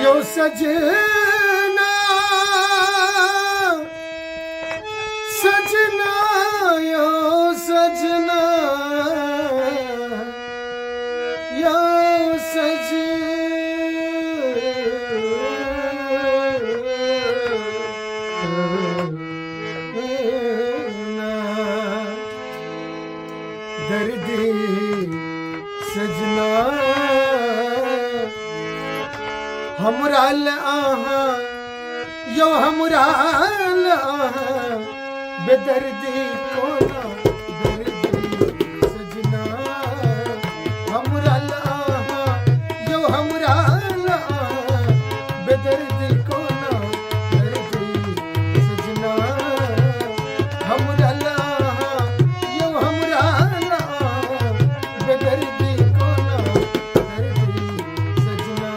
यो सजना सजना यो सजना यो सजना दर्दी सजना हमरा आहा यो हमरा आहा बेदर्दी कोना दर्दी सजना हमरा आहा यो हमरा आहा बेदर्दी कोना दर्दी सजना हमरा आहा यो हमरा आहा बेदर्दी कोना दर्दी सजना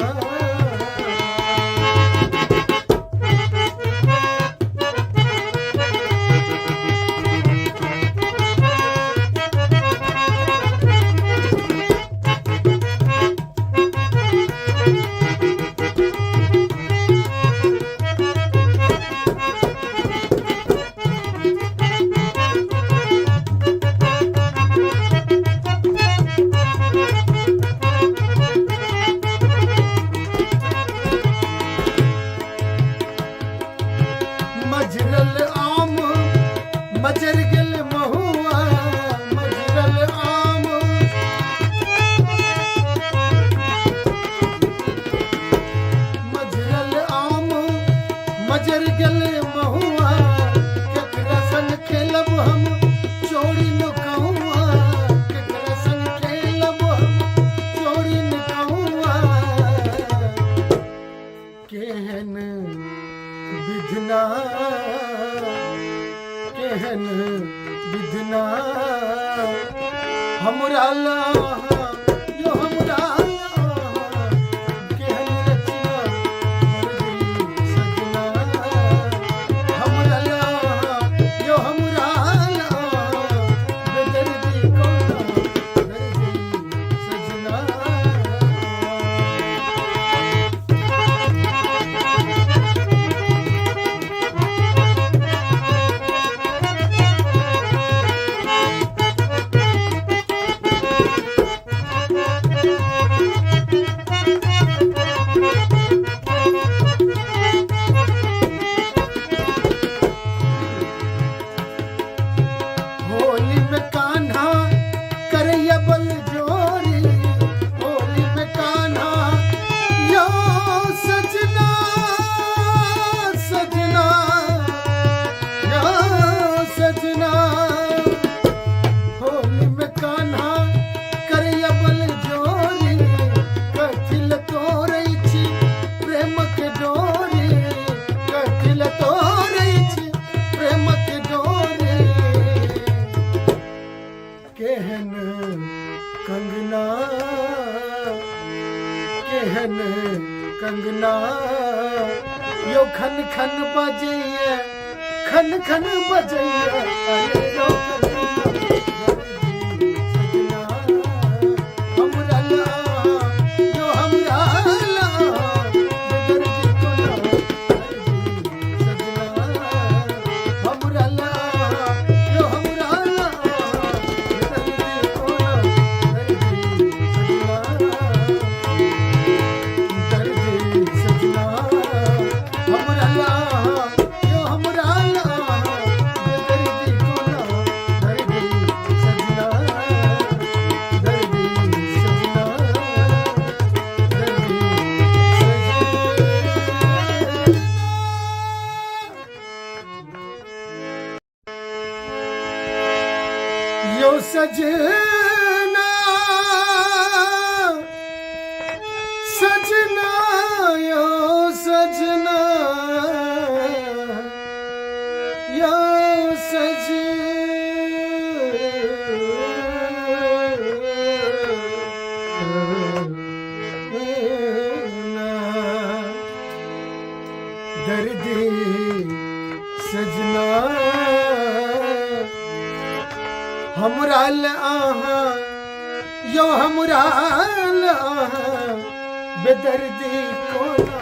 मजरल आम मजर गल महुआ मजरल आम मजरल आम मजर गल महुआ केकरा संग खेलब हम चोरी न कहूआ केकरा संग खेलब हम चोरी न कहूआ केहन विधना केहन विधना हमरा आहा यो हमरा आहा केहन रचना दर्दी सजना हमरा आहा यो हमरा आहा बेदर्दी कोना दर्दी सजना होली में कान्हा करैया बल जोरी होली में कान्हा यो सजना सजना यो सजना होली में कान्हा करैया बल जोरी कथिल तोरै छी प्रेम के डोरी कथिल तोरै छी प्रेम के डोरी केहन कंगना केहन कंगना यो खन खन बजैया खन खन बजैया अरे यो कंगना हमरा आहा यो हमरा आहा बेदर्दी कोना दर्दी सजना हमरा आहा यो हमरा आहा बेदर्दी कोना दर्दी सजना हमरा आहा यो हमरा आहा बेदर्दी कोना दर्दी सजना यो सजना सजना यो सजना यो सजना दर्दी सजना हमरा आहा यो हमरा आहा बेदर्दी कोना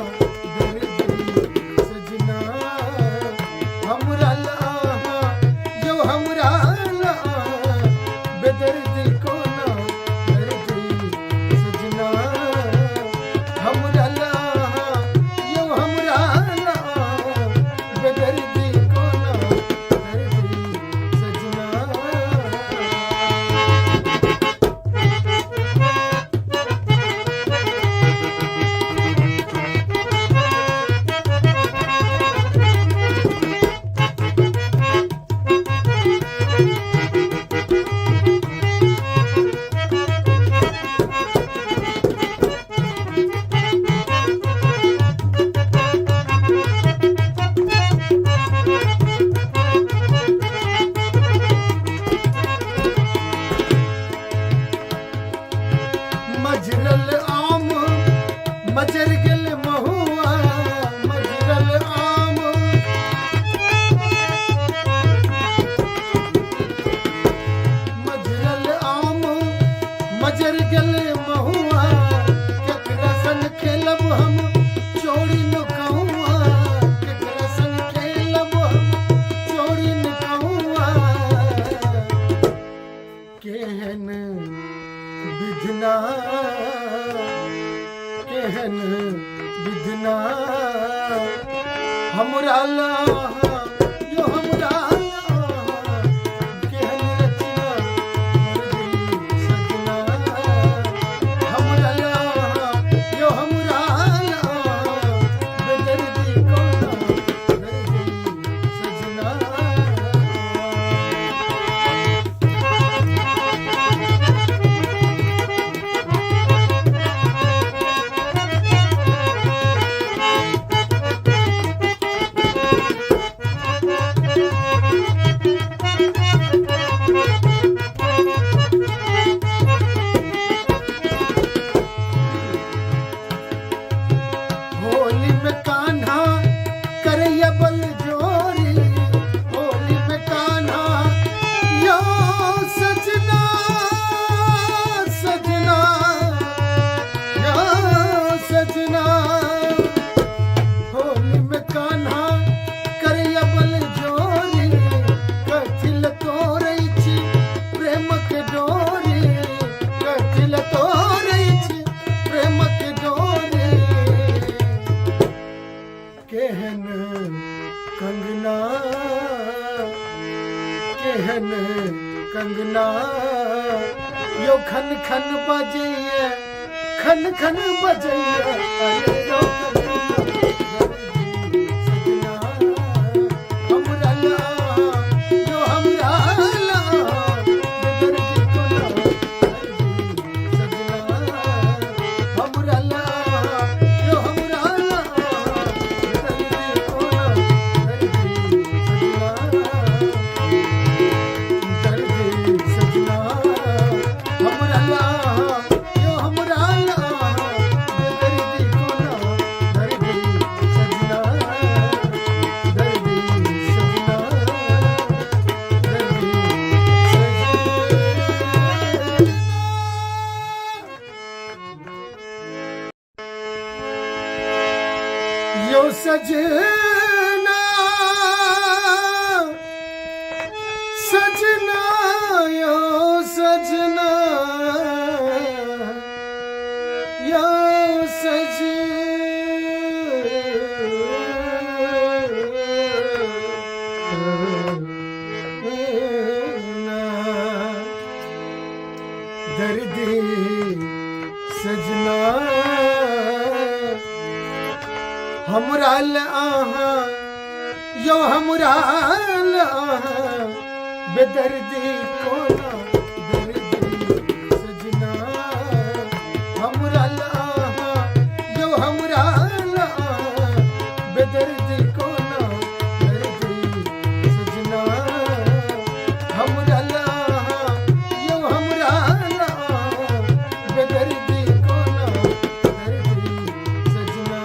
मजर गले महुआ केकरा संग खेलब हम चोरी नुकहुआ केकरा संग खेलब हम चोरी नुकहुआ केहन विधना केहन विधना हमरा ला यो हमरा ला केहन रचना मर गई सजना हमरा ला यो हमरा ला बेदर्दी कोना मर गई सजना होली में कान्हा करैया बल जोरी होली में कान्हा यो सजना सजना यो सजना होली में कान्हा करैया बल जोरी कथिल तोरै छी प्रेम के डोरी कथिल तोरै छी प्रेम के डोरी केहन कंगना केहन कंगना यो खन खन बजैया खन खन बजैया अरे यो सजना हमरा ला यो हमरा ला बेदर्दी कोना सजना हमरा ला यो हमरा ला बेदर्दी कोना दर्दी सजना हमरा ला यो हमरा ला बेदर्दी कोना दर्दी सजना दर्दी सजना दर्दी सजना यो सजना सजना यो सजना यो सजना दर्दी सजना हमरा ला यो हमरा ला बेदर्दी कोना दर्दी सजना हमरा ला यो हमरा ला बेदर्दी कोना दर्दी सजना हमरा ला यो हमरा ला बेदर्दी कोना दर्दी सजना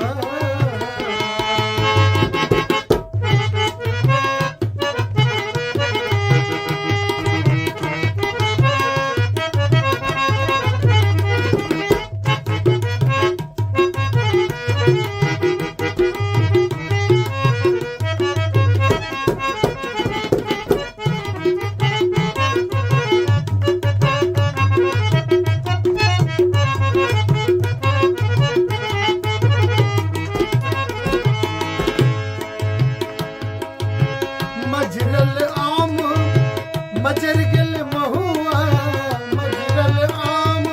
मजरल आम मजर गल महुआ मजरल आम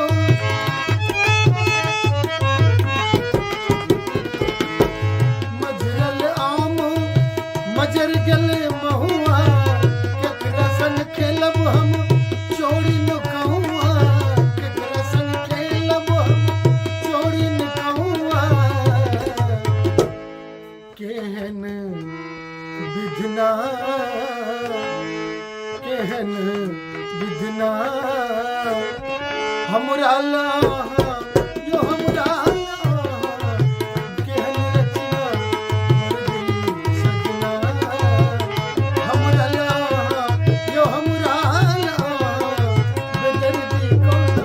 मजरल आम मजर गल महुआ केकरा संग खेलब हम चोरी नुकहुआ केकरा संग खेलब हम चोरी नुकहुआ केहन विधना केहन विधना हमरा ला यो हमरा ला केहन रचना मर गई सजना हमरा ला यो हमरा ला बेदर्दी कोना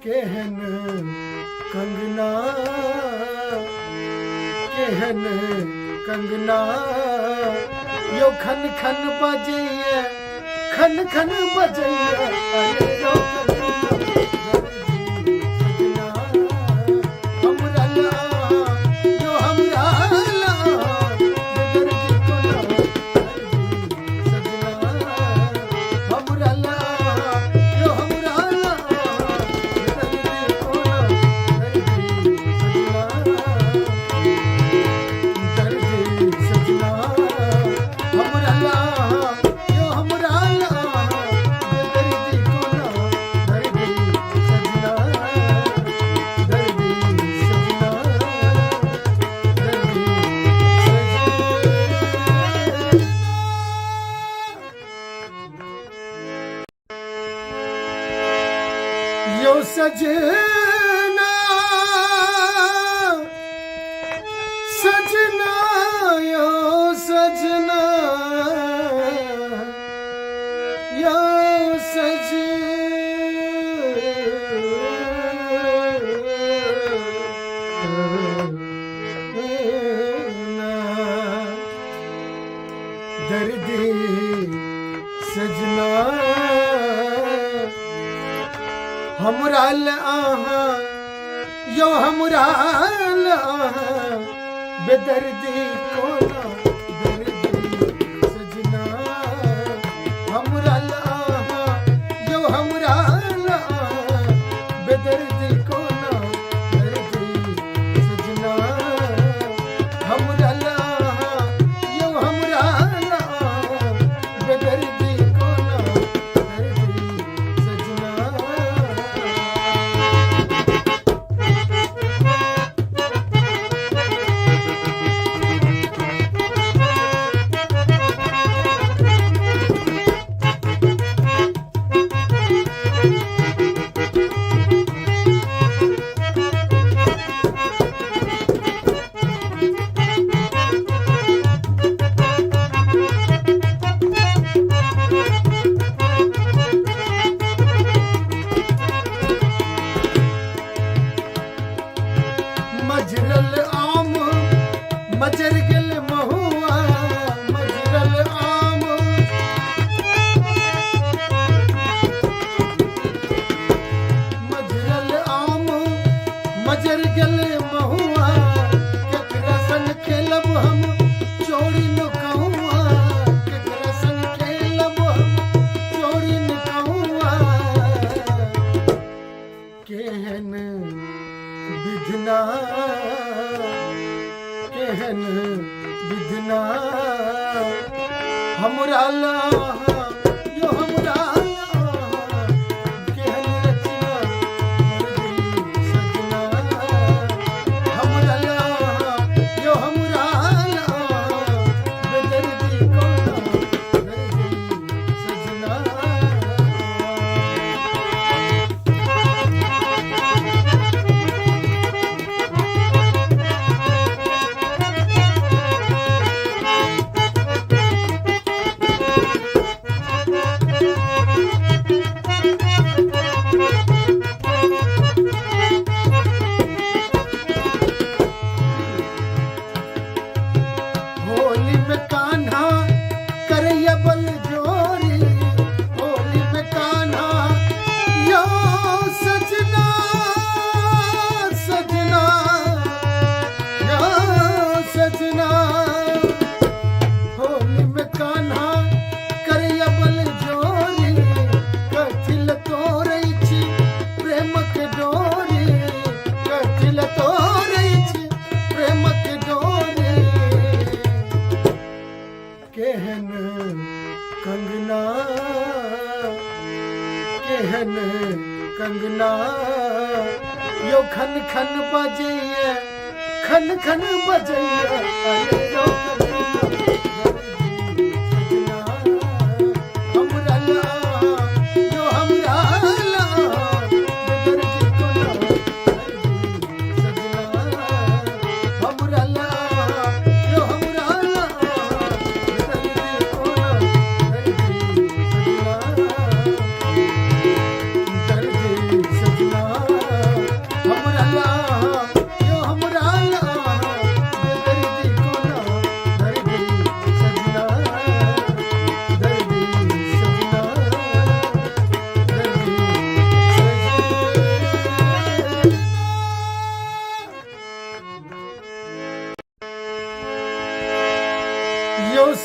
केहन कंगना केहन कंगना यो खन खन बजैया खन खन बजैया अरे यो कंगना हमरा ला यो हमरा ला बेदर्दी कोना सजना हमरा ला यो हमरा ला बेदर्दी कोना दर्दी सजना हमरा ला यो हमरा ला बेदर्दी कोना दर्दी सजना दर्दी सजना दर्दी सजना यो सजना सजना यो सजना यो सजना दर्दी सजना हमरा ला यो हमरा ला बेदर्दी कोना दर्दी सजना हमरा ला यो हमरा ला बेदर्दी कोना दर्दी सजना हमरा ला यो हमरा ला बेदर्दी कोना दर्दी सजना मजरल आम मजर गेल महुआ मजरल आम मजरल आम मजर गेल महुआ केकरा संग खेलब हम चोरी नुकहुआ केकरा संग खेलब हम चोरी नुकहुआ केहन विधना केहन विधना हमरा ला यो हमरा ला केहन रचना दर्दी सजना हमरा ला यो हमरा ला बेदर्दी कोना दर्दी सजना होली में कान्हा करैया बल जोरी होली में कान्हा यो सजना सजना यो सजना होली में कान्हा करैया बल जोरी कथिल तोरै छी प्रेमक डोरी कथिल तोरै छी प्रेमक डोरी केहन कंगना केहन कंगना यो खन खन बजैया खन खन बजैया अरे यो कंगना दर्दी सजना हमरा ला यो हमरा ला बेदर्दी कोना दर्दी सजना हमरा ला यो हमरा ला बेदर्दी कोना दर्दी सजना दर्दी सजना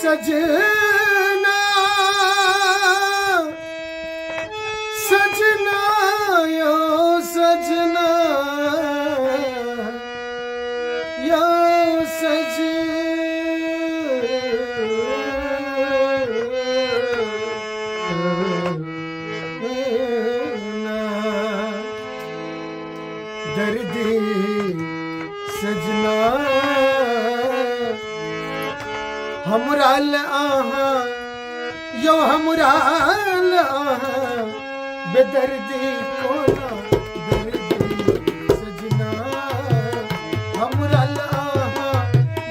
सजना सजना यो सजना यो सजना दर्दी सजना हमराल आहा यो हमराल आहा बेदर्दी कोना दर्दी सजना हमराल आहा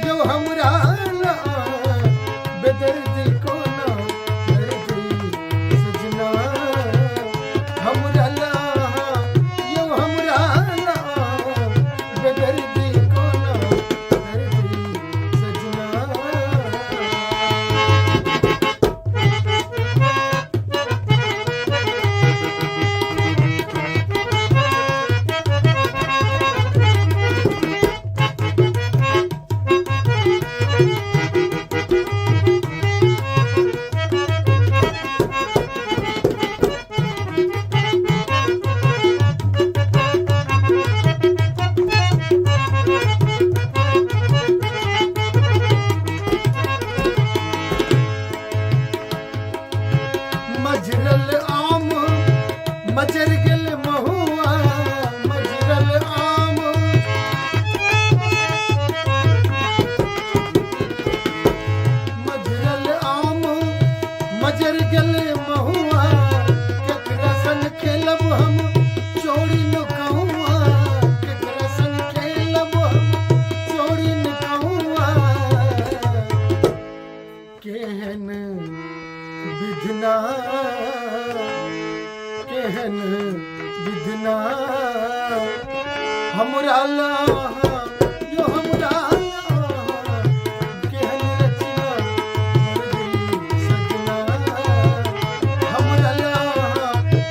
यो हमराल आहा बेदर्दी कोना दर्दी सजना हमराल आहा यो हमराल आहा बेदर्दी कोना दर्दी सजना मजरल आम मजर गल महुआ मजरल आम मजरल आम मजर गल महुआ केकरा सन खेलब हम चोरी न कहूआ केकरा सन खेलब हम चोरी न कहूआ केहन विधना केहन विधना हमरा लाहा यो हमरा लाहा केहन रचना दर्दी सजना हमरा लाहा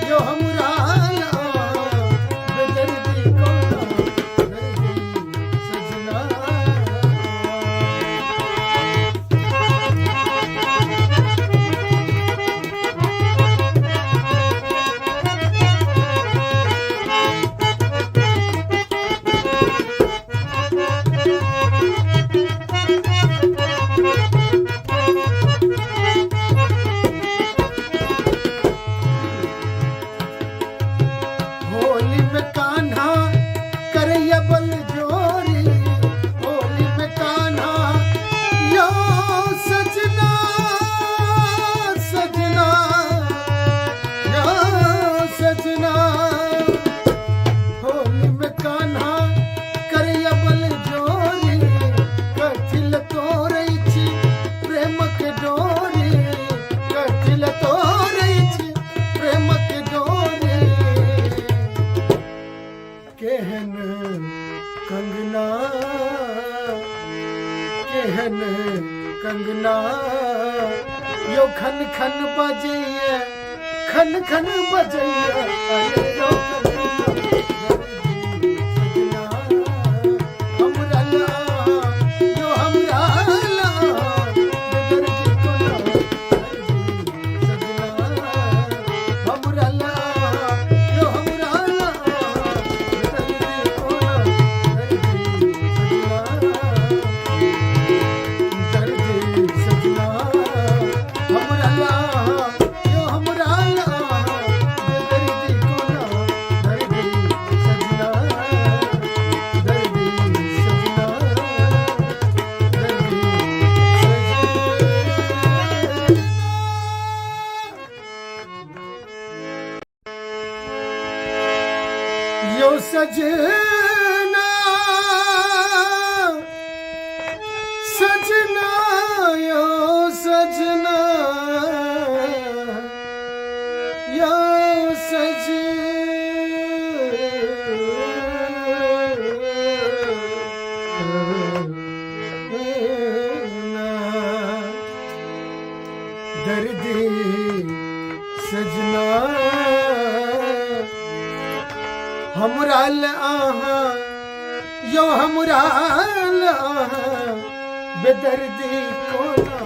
यो हमरा लाहा बेदर्दी कोना दर्दी सजना होली में कान्हा करैया बल जोरी होली में कान्हा यो सजना सजना यो सजना होली में कान्हा करैया बल जोरी कथिल तोरै छी प्रेम के डोरी कथिल तोरै छी प्रेम के डोरी केहन कंगना केहन कंगना यो खन खन बजैया खन खन बजैया अरे यो कंगना हमरा लाहा यो हमरा लाहा बेदर्दी कोना दर्दी सजना हमरा लाहा यो हमरा लाहा बेदर्दी कोना दर्दी सजना हमरा लाहा यो हमरा लाहा बेदर्दी कोना दर्दी सजना दर्दी सजना दर्दी सजना यो सजना सजना यो सजना यो सजना दर्दी सजना हमरा आहा यो हमरा आहा बेदर्दी कोना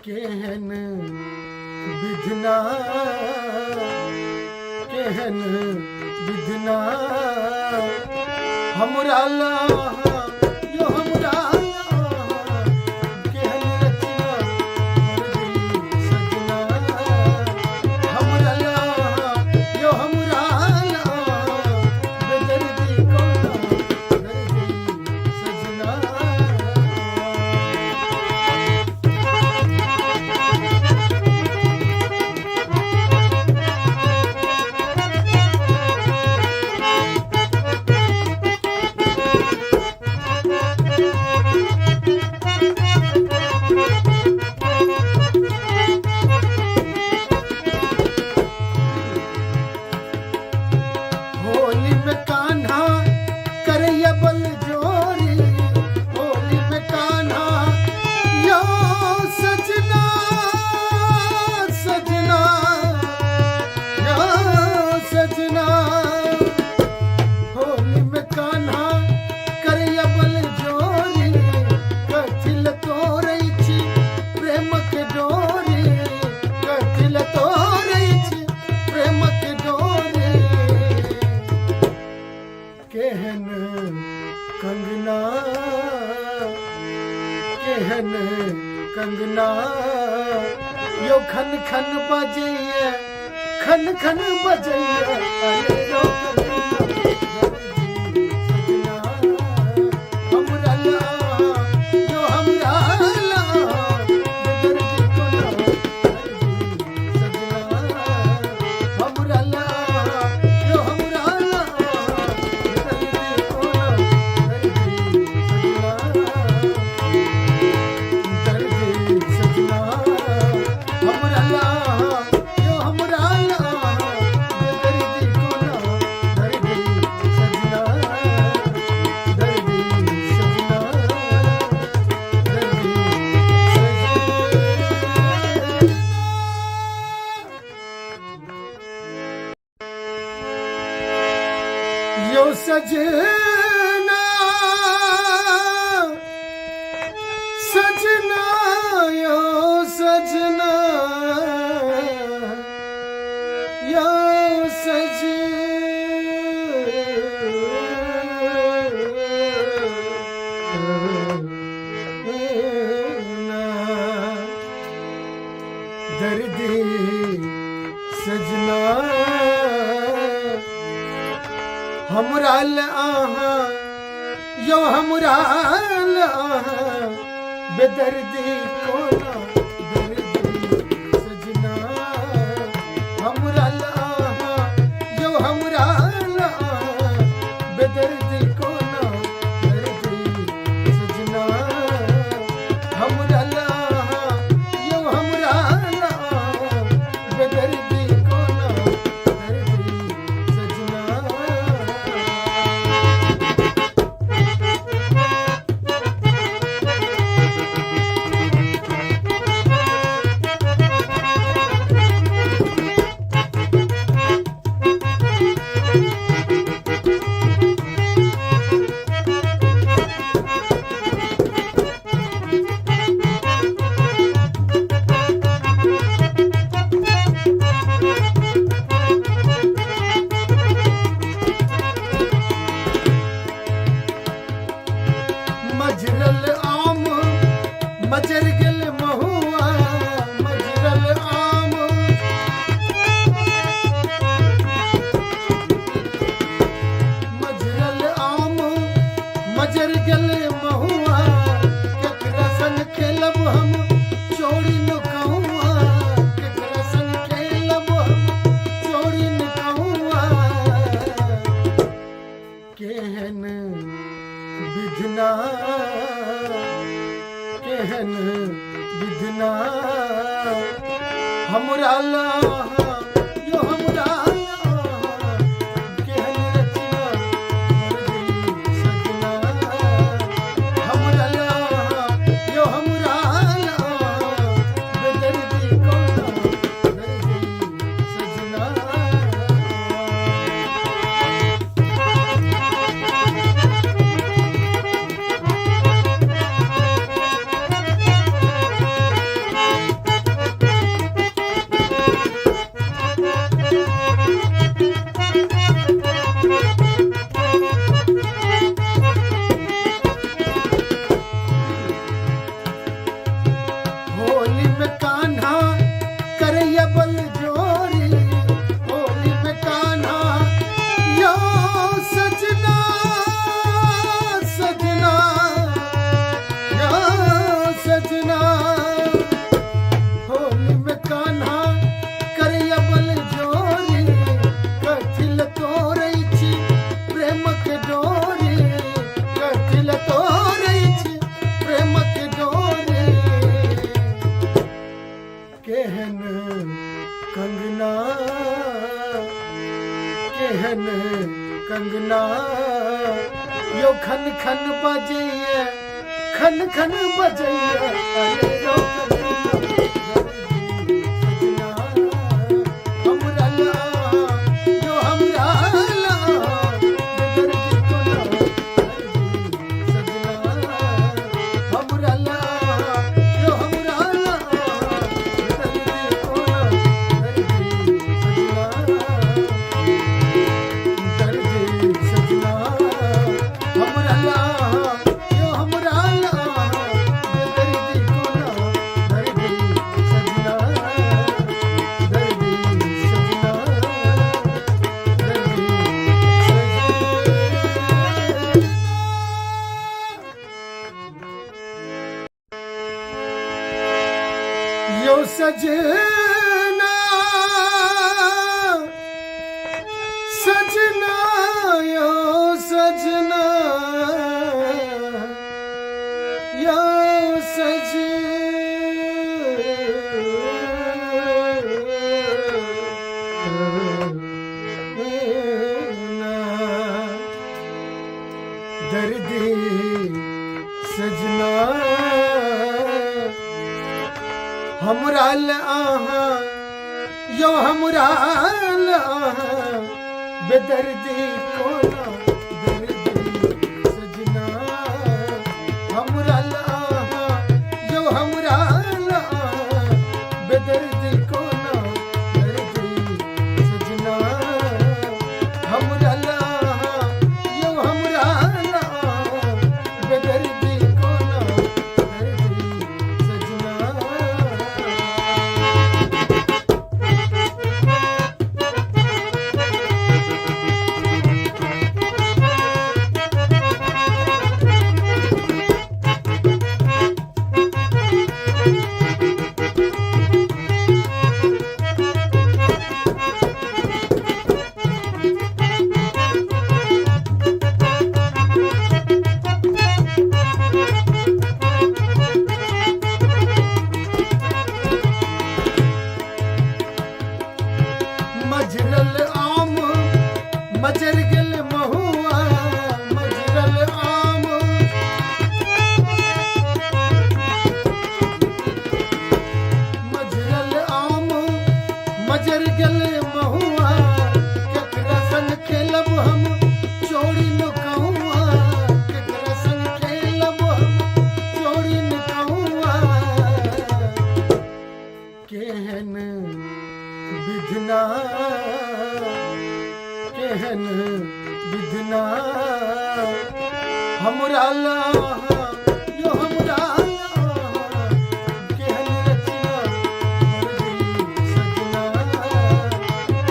केहन विधना केहन विधना हमरा ला यो हमरा ला केहन रचना मर्जी सजना हमरा ला यो हमरा ला बेदर्दी कोना दर्दी सजना होली में कान्हा करैया बल जोरी होली में कान्हा यो सजना सजना यो सजना होली में कान्हा करैया बल जोरी कथिल तोरै छी प्रेम के डोरी कथिल तोरै छी प्रेम के डोरी केहन कंगना केहन कंगना यो खन खन बजैया खन खन बजैया अरे यो कंगना हमरा ला यो हमरा ला दर्दी कोना दर्दी सजना हमरा ला यो हमरा ला दर्दी कोना दर्दी सजना हमरा ला यो हमरा ला दर्दी कोना दर्दी सजना दर्दी सजना दर्दी सजना यो सजना सजना यो सजना यो सजना दर्दी सजना हमरा ला यो हमरा ला बेदर्दी कोना दर्दी सजना हमरा ला यो हमरा ला बेदर्दी कोना दर्दी सजना हमरा ला यो हमरा ला बेदर्दी कोना दर्दी सजना मजरल आम मजर गेल महुआ मजरल आम मजरल आम मजर गेल महुआ केकरा संग खेलब हम चोरी नुकहुआ केकरा संग खेलब हम चोरी नुकहुआ केहन विधना केहन विधना हमरा ला यो हमरा ला केहन रचना मर्जी सजना हमरा ला यो हमरा ला बेदर्दी कोना दर्दी सजना केहन कंगना यो खन खन बजैया खन खन बजैया अरे यो कंगना हमरा ला यो हमरा ला बेदर की कोना सजना हमरा ला यो हमरा ला बेदर की कोना सजना हमरा ला यो हमरा ला बेदर्दी कोना दर्दी सजना दर्दी सजना दर्दी सजना यो सजना सजना यो सजना यो सजना दर्दी सजना हमरा आहा यो हमरा आहा बेदर्दी कोना दर्दी सजना हमरा आहा यो हमरा आहा बेदर्दी कोना दर्दी सजना हमरा आहा यो हमरा आहा बेदर्दी कोना दर्दी सजना मजरल आम मजर गल महुआ मजरल आम मजरल आम मजर गल महुआ केकरा संग खेलब हम चोरी न कहूआ केकरा संग खेलब हम चोरी न कहूआ केहन विधना केहन विधना हमरा ला यो हमरा ला केहन रचना दर्दी सजना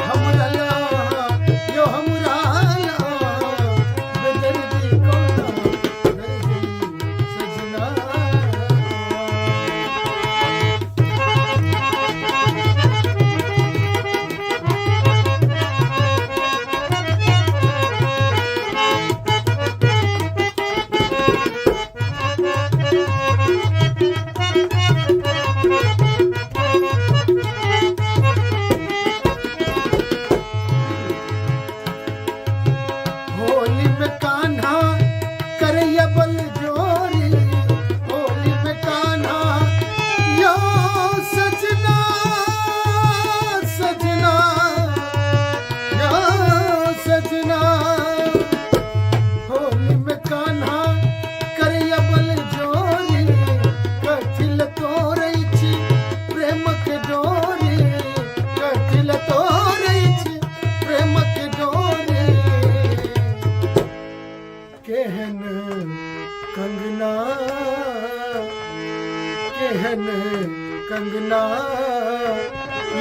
हमरा ला यो हमरा ला बेदर्दी कोना दर्दी सजना होली में कान्हा करैया बल जोरी होली में कान्हा यो सजना सजना यो सजना होली में कान्हा करैया बल जोरी कथिल तोरै छी प्रेम के डोरी कथिल तोरै छी प्रेम के डोरी केहन कंगना केहन कंगना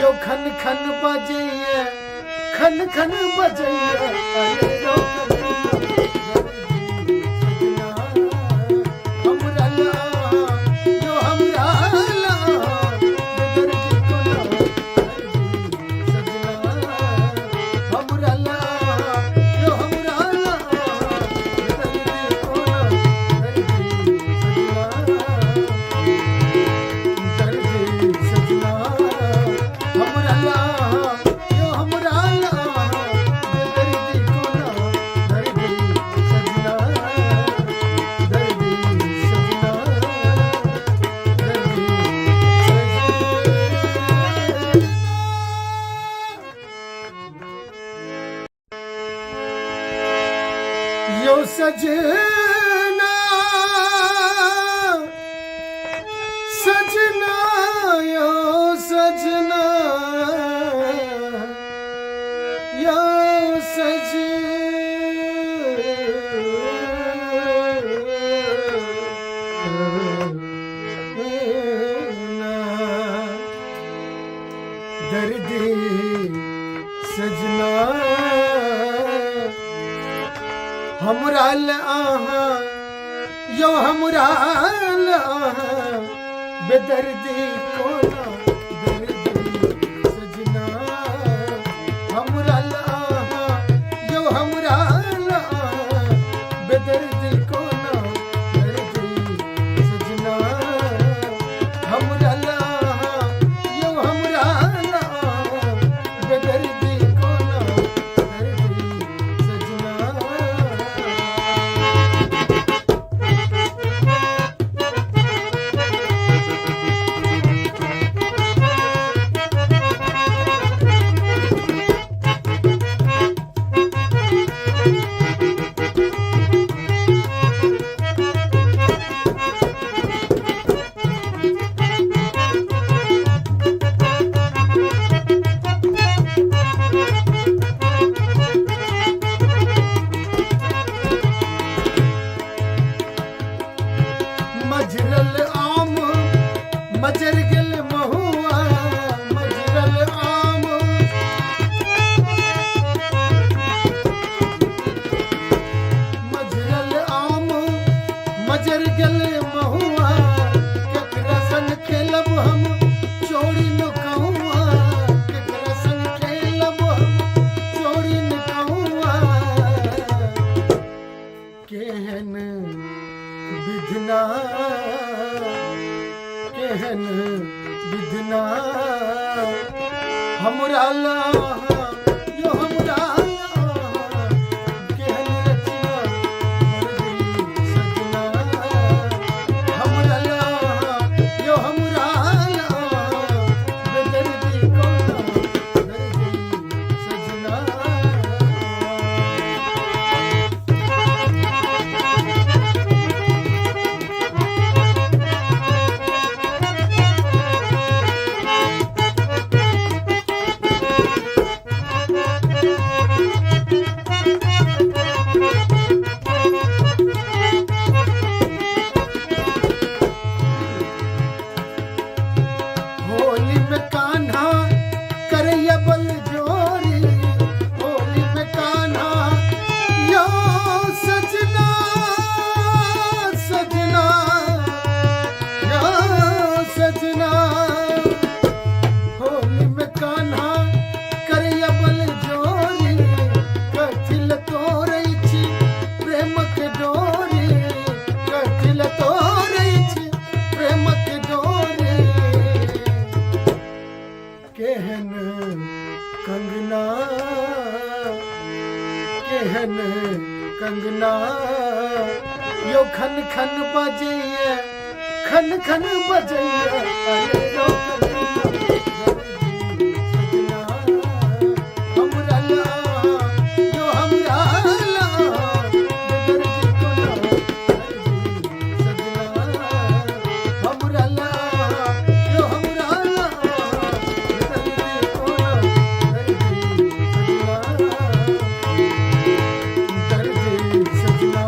यो खन खन बजैया खन खन बजैया अरे यो कंगना हमरा ला यो हमरा ला बेदर्दी कोना सजना हमरा ला यो हमरा ला बेदर्दी कोना हमरा ला यो हमरा ला बेदर्दी सजना सजना यो सजना यो सजना दर्दी सजना हमरा आहा यो हमरा आहा बेदर्दी कोना दर्दी सजना हमरा आहा यो हमरा आहा बेदर्दी कोना दर्दी सजना हमरा आहा यो हमरा आहा बेदर्दी कोना दर्दी सजना मजरल आम मजर गल महुआ मजरल आम मजरल आम मजर गल महुआ केकरा संग खेलब हम चोरी न कहूआ केकरा संग खेलब हम चोरी न कहूआ केहन विधना केहन विधना हमरा लाहा यो हमरा लाहा केहन रचना दर्दी सजना हमरा लाहा यो हमरा लाहा बेदर्दी कोना दर्दी सजना होली में कान्हा करैया बल जोरी होली में कान्हा यो सजना सजना यो सजना होली में कान्हा करैया बल जोरी कथिल तोरै छी प्रेम के डोरी कथिल तोरै छी प्रेम के डोरी केहन कंगना केहन कंगना यो खन खन बजैया खन खन बजैया अरे यो दर्दी सजना हमरा लाहा यो हमरा लाहा बेदर्दी कोना दर्दी सजना हमरा लाहा यो हमरा लाहा बेदर्दी कोना दर्दी सजना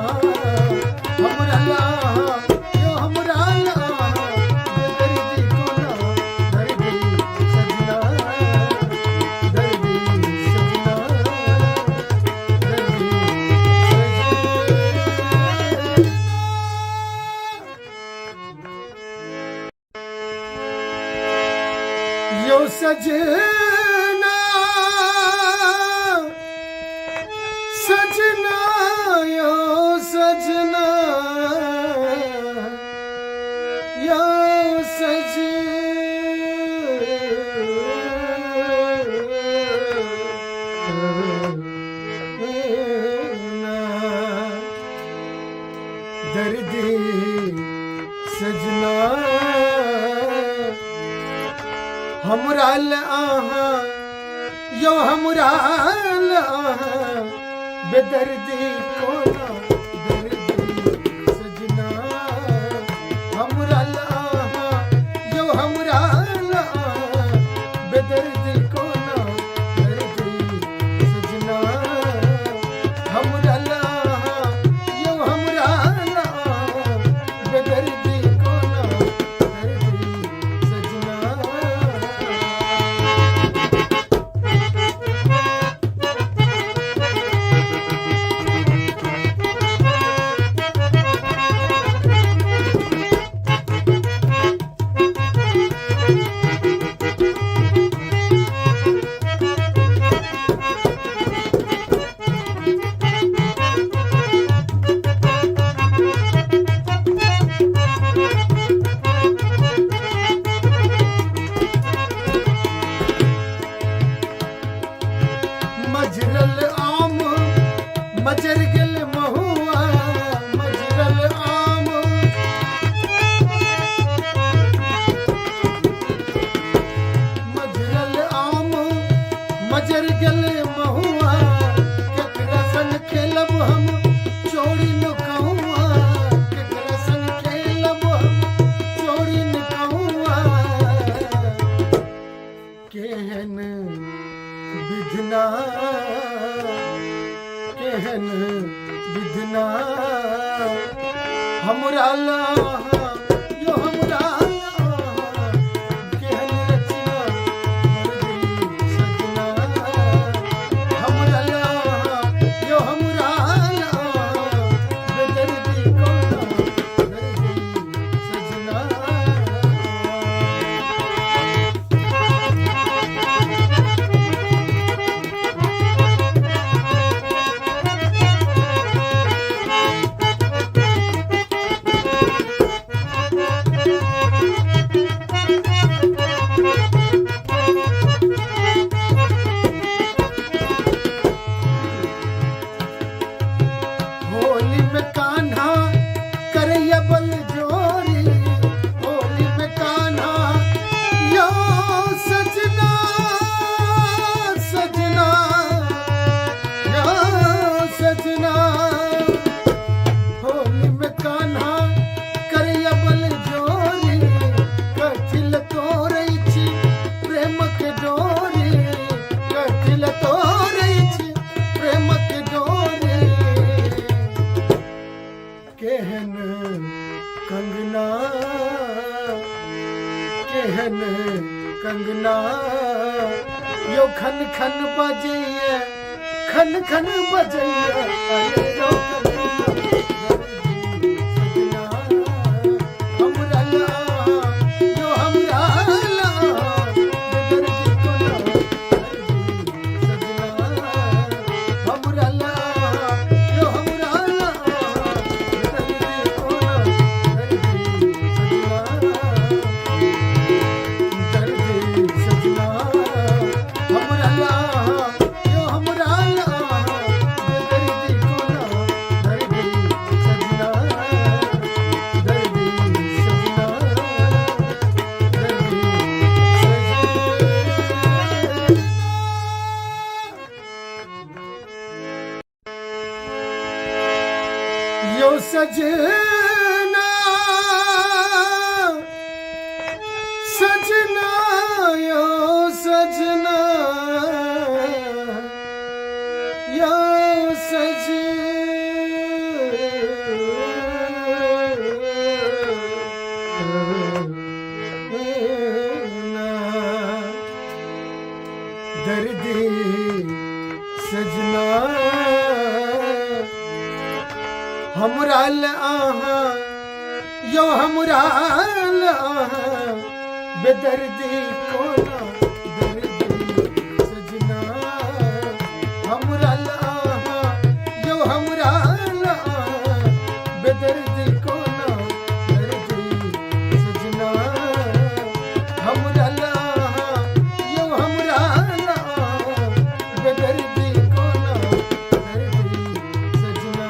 हमरा लाहा यो हमरा लाहा बेदर्दी कोना दर्दी सजना दर्दी सजना दर्दी सजना यो सजना सजना यो सजना यो सजना दर्दी सजना हमरा आहा यो हमरा आहा बेदर्दी कोना हमरा बेदर्दी को ना दर्दी सजना हमरा यो हमरा बेदर्दी को ना दर्दी सजना मजरल आम मजर गल महुआ मजरल आम मजरल आम मजर गल महुआ केकरा संग खेलब हम चोरी न कहूआ केकरा संग खेलब हम चोरी न कहूआ केहन विधना केहन विधना हमरा यो हमरा केहन रचना दर्दी सजना हमरा यो हमरा बेदर्दी को दर्दी सजना होली में कान्हा करैया बल जोरी होली में कान्हा यो सजना सजना यो सजना होली में कान्हा करैया बल जोरी कथिल तोरै छी प्रेम के डोरी कथिल तोरै छी प्रेम के डोरी केहन कंगना केहन कंगना यो खन खन बजैया खन खन बजैया अरे यो दर्दी सजना हमरा यो हमरा बेदर्दी को ना दर्दी सजना हमरा यो हमरा बेदर्दी को ना दर्दी सजना दर्दी सजना हमरा यो हमरा बेदर्दी को ना दर्दी सजना दर्दी सजना दर्दी सजना यो सजना सजना यो सजना यो सजना दर्दी सजना हमरा आहा यो हमरा बेदर्दी को ना दर्दी सजना हमरा यो हमरा बेदर्दी को ना दर्दी सजना हमरा यो हमरा बेदर्दी को ना दर्दी सजना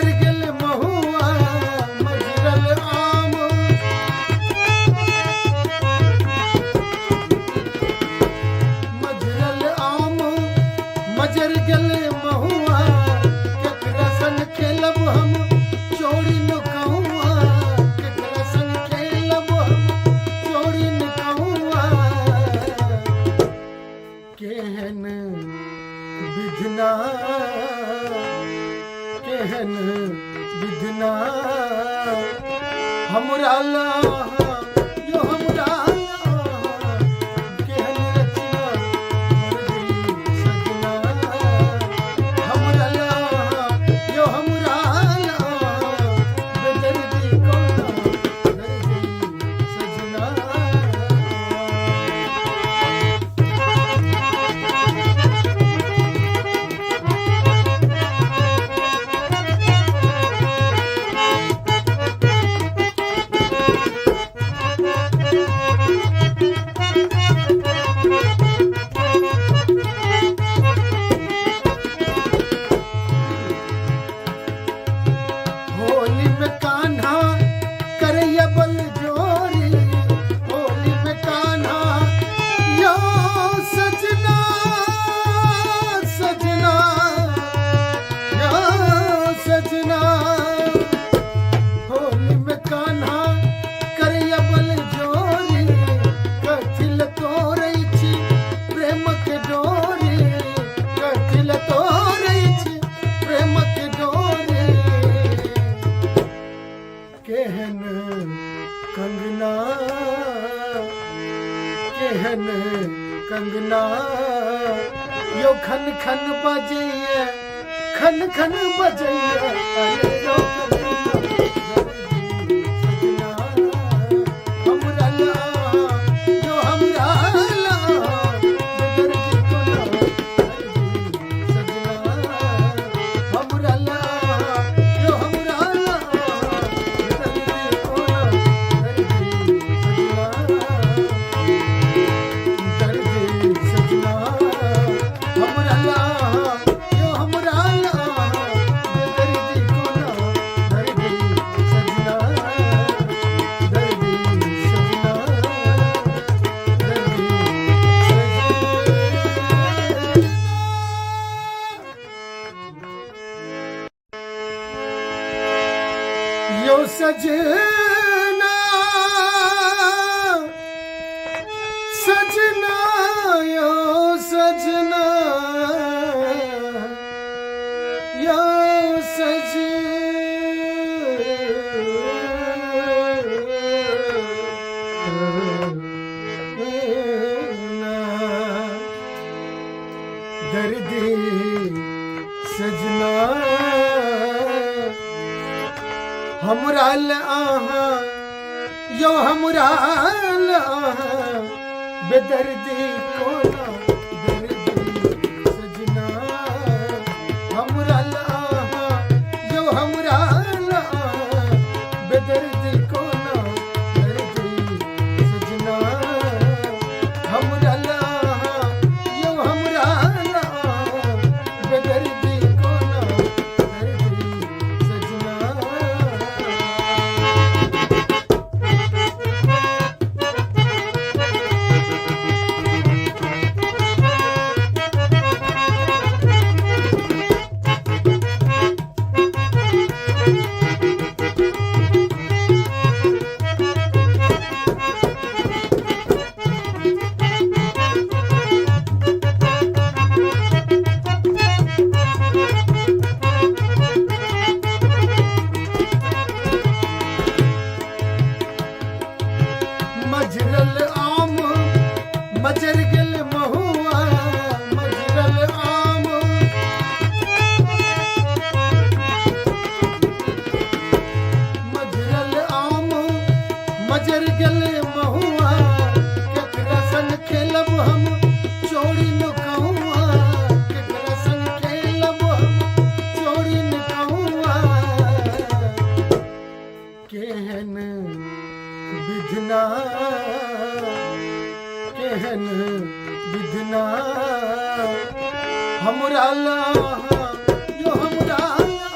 मजर गेल महुआ मजरल आम मजरल आम मजर गेल महुआ केकरा संग खेलब हम चोरी नुकहुआ केकरा संग खेलब हम चोरी नुकहुआ केहन विधना केहन विधना हमरा ला यो हमरा ला केहन रचना मोर दिल सजना हमरा ला यो हमरा ला बेदर्दी कोना दर्दी सजना होली में कान्हा करैया बल जोरी होली में कान्हा यो सजना सजना यो सजना होली में कान्हा करैया बल जोरी कथिल तोरै छी प्रेम के डोरी कथिल तोरै छी प्रेम के डोरी केहन कंगना केहन कंगना यो खन खन बजैया खन खन बजैया अरे यो सजना हमरा ला यो हमरा ला बेदर्दी कोना दर्दी सजना हमरा ला यो हमरा ला बेदर्दी कोना दर्दी सजना दर्दी सजना हमरा ला यो हमरा ला बेदर्दी कोना दर्दी सजना दर्दी सजना दर्दी यो सजना सजना यो सजना यो सजना दर्दी सजना हमरा ला यो हमरा ला बेदर्दी कोना दर्दी सजना हमरा ला यो हमरा ला बेदर्दी कोना दर्दी सजना हमरा ला यो हमरा ला बेदर्दी कोना दर्दी सजना मजरल आम मजर गेल महुआ मजरल आम मजरल आम मजर गेल महुआ केकरा संग खेलब हम चोरी नुकहुआ केकरा संग खेलब हम चोरी नुकहुआ केहन विधना केहन विधना हमरा ला यो हमरा ला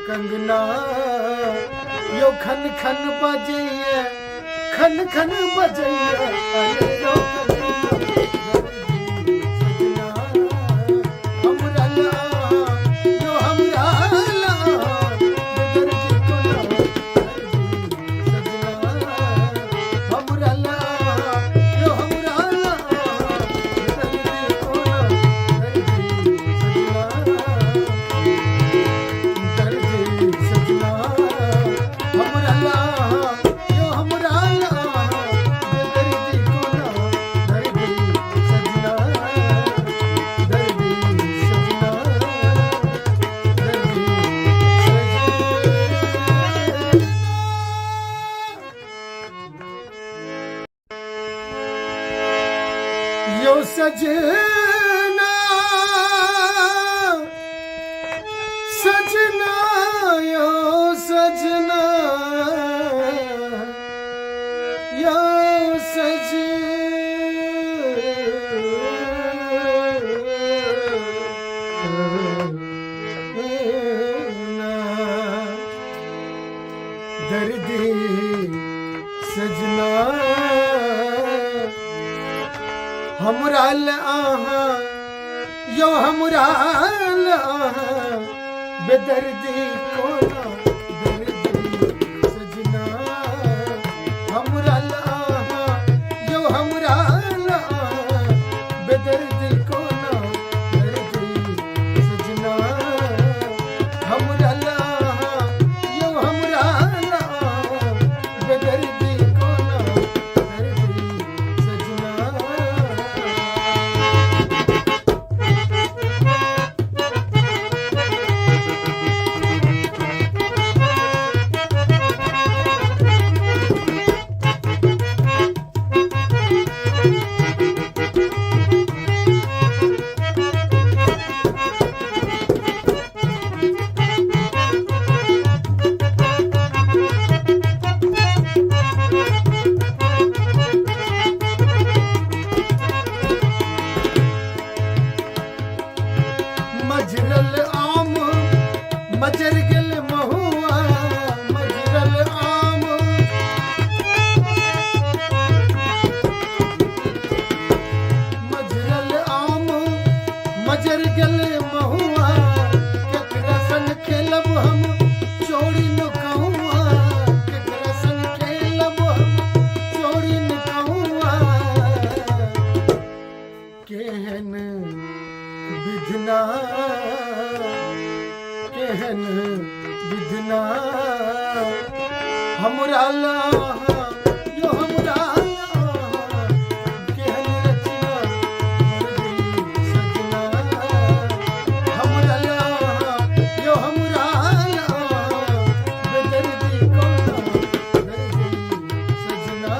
कंगना यो खन खन बजैया खन खन बजैया अरे यो यो सजना सजना यो सजना यो सजना दर्दी सजना हमरा आहा यो हमरा आहा बेदर्दी कोना दर्दी सजना हमरा आहा यो हमरा आहा बेदर्दी कोना दर्दी सजना हमरा आहा यो हमरा आहा बेदर्दी कोना दर्दी सजना मजरल आम मजर गल महुआ मजरल आम मजरल आम मजर गल महुआ केकरा संग खेलब हम चोरी न कहूआ केकरा संग खेलब हम चोरी न कहूआ केहन विधना केहन विधना हमरा लाहा यो हमरा लाहा केहन रचना दर्दी सजना हमरा लाहा यो हमरा लाहा बेदर्दी कोना दर्दी सजना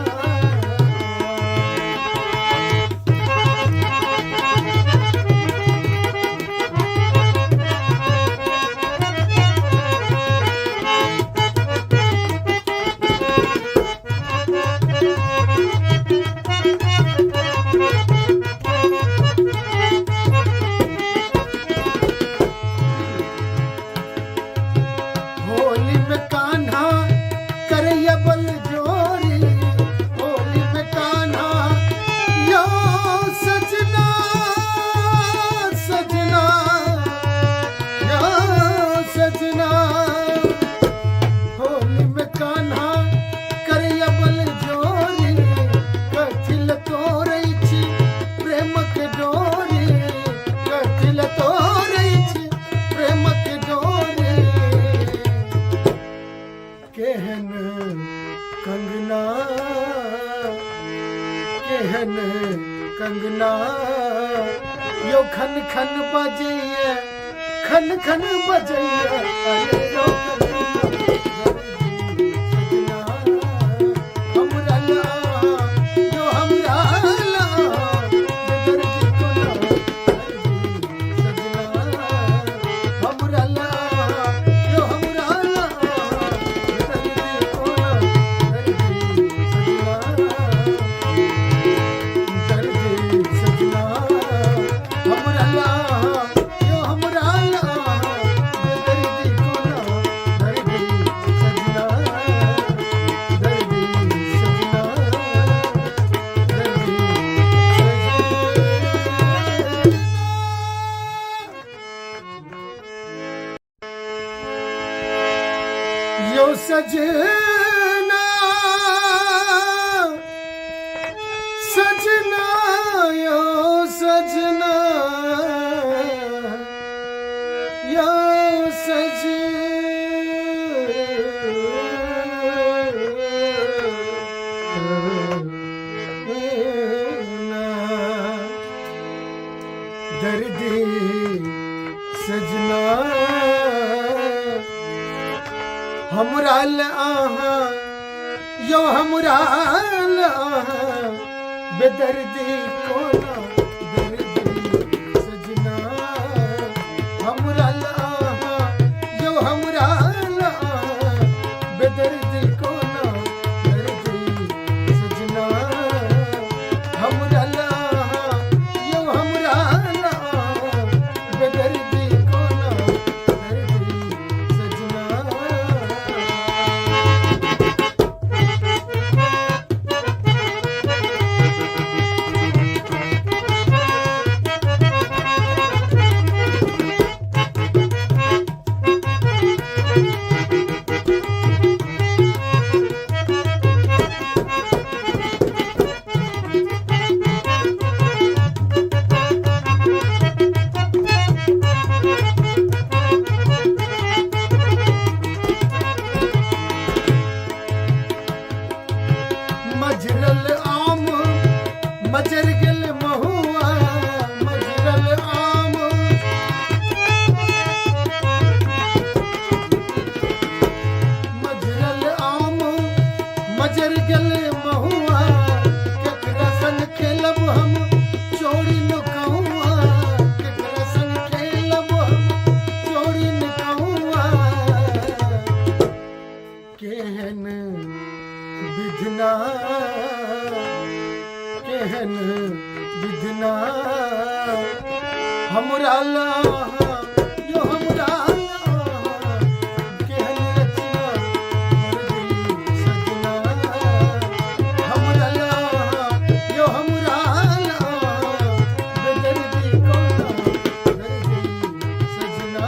होली में कान्हा करैया बल जोरी होली में कान्हा यो सजना सजना यो सजना होली में कान्हा करैया बल जोरी कथिल तोरै छी प्रेमक डोरी कथिल तोरै छी प्रेमक डोरी केहन कंगना केहन कंगना यो खन खन बजैया खन खन बजैया अरे यो कंगना हमरा लाहा यो हमरा लाहा बेदर्दी कोना दर्दी सजना हमरा लाहा यो हमरा लाहा बेदर्दी कोना दर्दी सजना हमरा लाहा यो हमरा लाहा बेदर्दी यो सजना सजना यो सजना यो सजना दर्दी सजना हमराल आहा यो हमराल आहा बेदर्दी कोना दर्दी सजना हमराल आहा यो हमराल आहा बेदर्दी कोना दर्दी सजना हमराल आहा यो हमराल आहा बेदर्दी कोना दर्दी सजना मजरल आम मजर गल महुआ मजरल आम मजरल आम मजर गल महुआ केकरा संग खेलब हम चोरी न कहूआ केकरा संग खेलब हम चोरी न कहूआ केहन विधना केहन विधना हमरा लाहा यो हमरा लाहा केहन रचना दर्दी सजना हमरा लाहा यो हमरा लाहा बेदर्दी कोना दर्दी सजना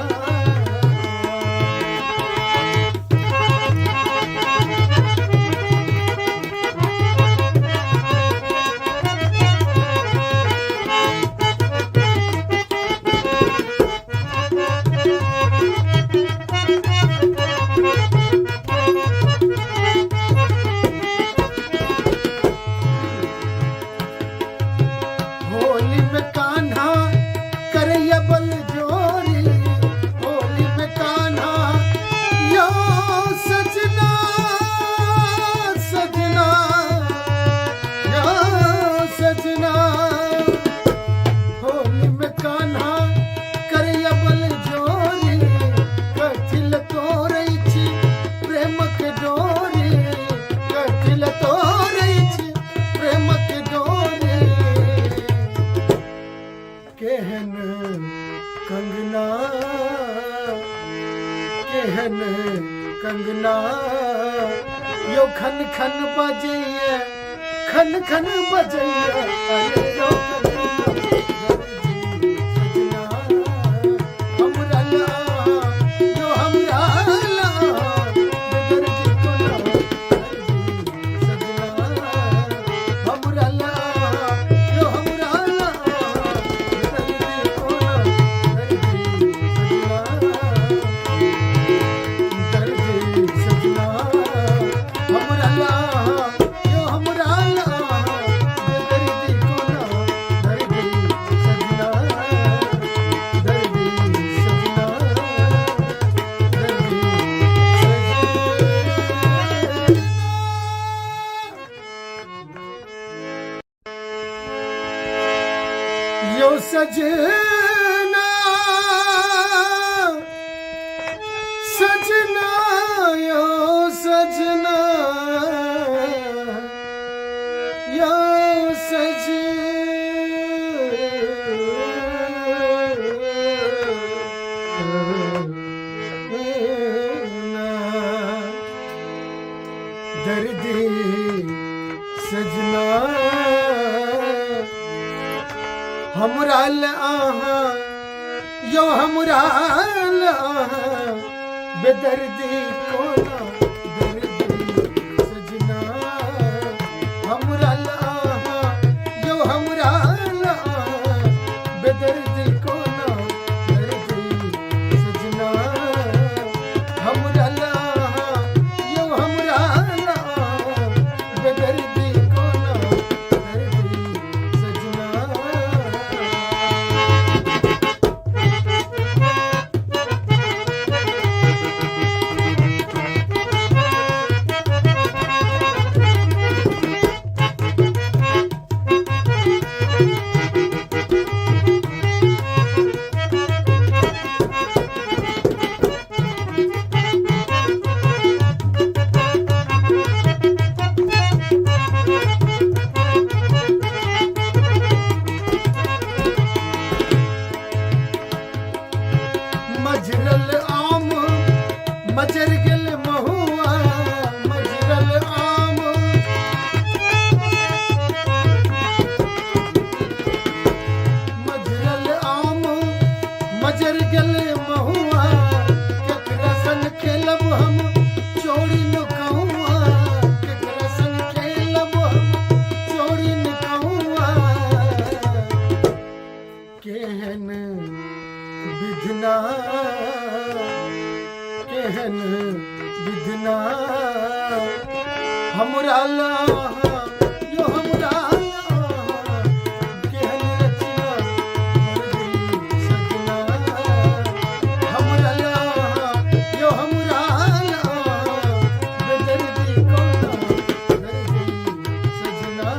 होली में कान्हा करैया बल जोरी होली में कान्हा यो सजना सजना यो सजना होली में कान्हा करैया बल जोरी कथिल तोरै छी प्रेमक डोरी कथिल तोरै छी प्रेमक डोरी केहन कंगना केहन कंगना यो खन खन बजैया खन खन बजैया अरे यो कंगना हमरा लाहा यो हमरा लाहा बेदर्दी कोना दर्दी सजना हमरा लाहा यो हमरा लाहा बेदर्दी कोना दर्दी सजना हमरा लाहा यो हमरा लाहा बेदर्दी कोना दर्दी सजना दर्दी सजना दर्दी सजना यो सजना सजना यो सजना यो सजना दर्दी सजना हमरा आहा यो हमरा आहा बेदर्दी कोना मजर गेल महुआ मजरल आम मजरल आम मजर गेल महुआ केकरा संग खेलब हम चोरी नुकौआ केकरा संग खेलब हम चोरी नुकौआ केहन विधना केहन विधना हमरा लाहा यो हमरा लाहा केहन रचना मर्जी सजना हमरा लाहा यो हमरा लाहा बेदर्दी कोना दर्दी सजना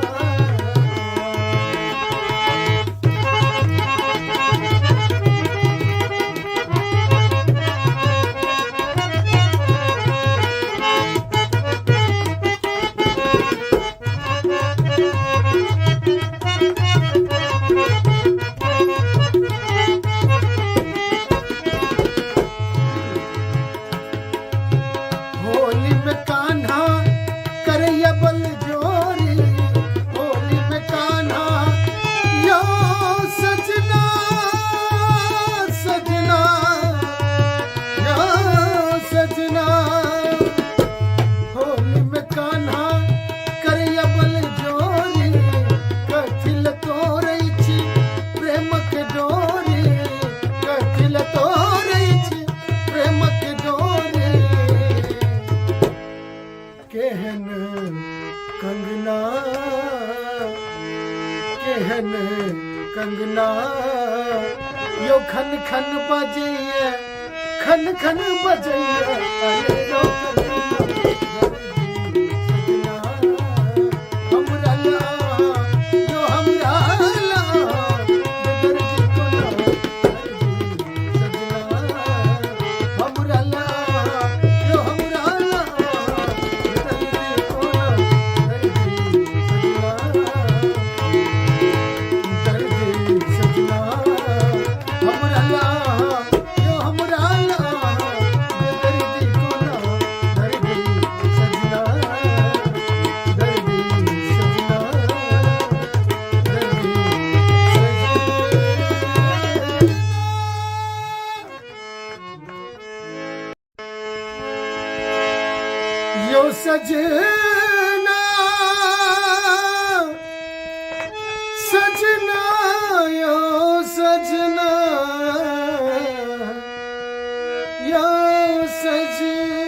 होली में कान्हा करैया बल जोरी होली में कान्हा यो सजना सजना यो सजना होली में कान्हा करैया बल जोरी कथिल तोरै छी प्रेमक डोरी कथिल तोरै छी प्रेमक डोरी केहन कंगना केहन कंगना यो खन खन बजैया खन खन बजैया अरे यो कंगना हमरा लाहा यो हमरा लाहा बेदर्दी कोना दर्दी सजना हमरा लाहा यो हमरा लाहा बेदर्दी कोना दर्दी सजना हमरा लाहा यो हमरा लाहा बेदर्दी कोना दर्दी सजना दर्दी सजना दर्दी सजना यो सजना सजना यो सजना यो सजना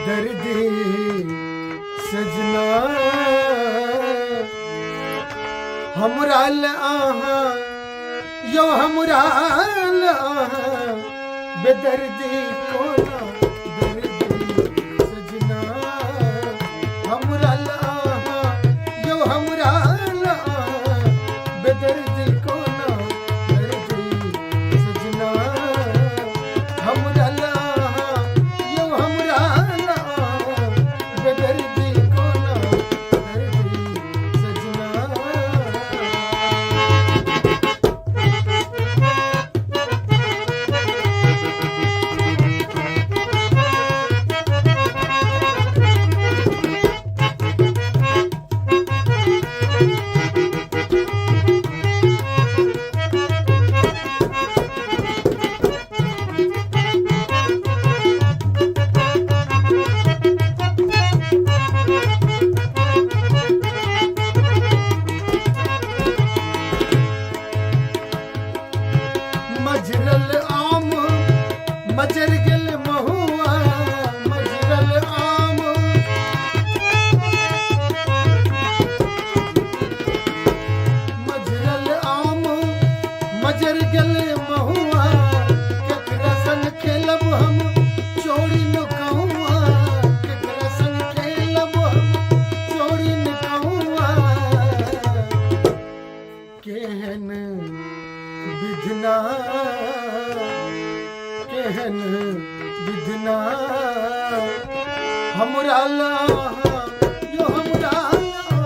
दर्दी सजना हमरा लाहा यो हमरा लाहा बेदर्दी कोना दर्दी सजना हमरा लाहा यो हमरा लाहा बेदर्दी कोना दर्दी सजना हमरा लाहा यो हमरा लाहा बेदर्दी कोना दर्दी सजना मजरल आम मजर गेल महुआ मजरल आम मजरल आम मजर गेल महुआ केकरा संग खेलब हम चोरी नुकौआ केकरा संग खेलब हम चोरी नुकौआ केहन विधना केहन विधना हमरा लाहा यो हमरा लाहा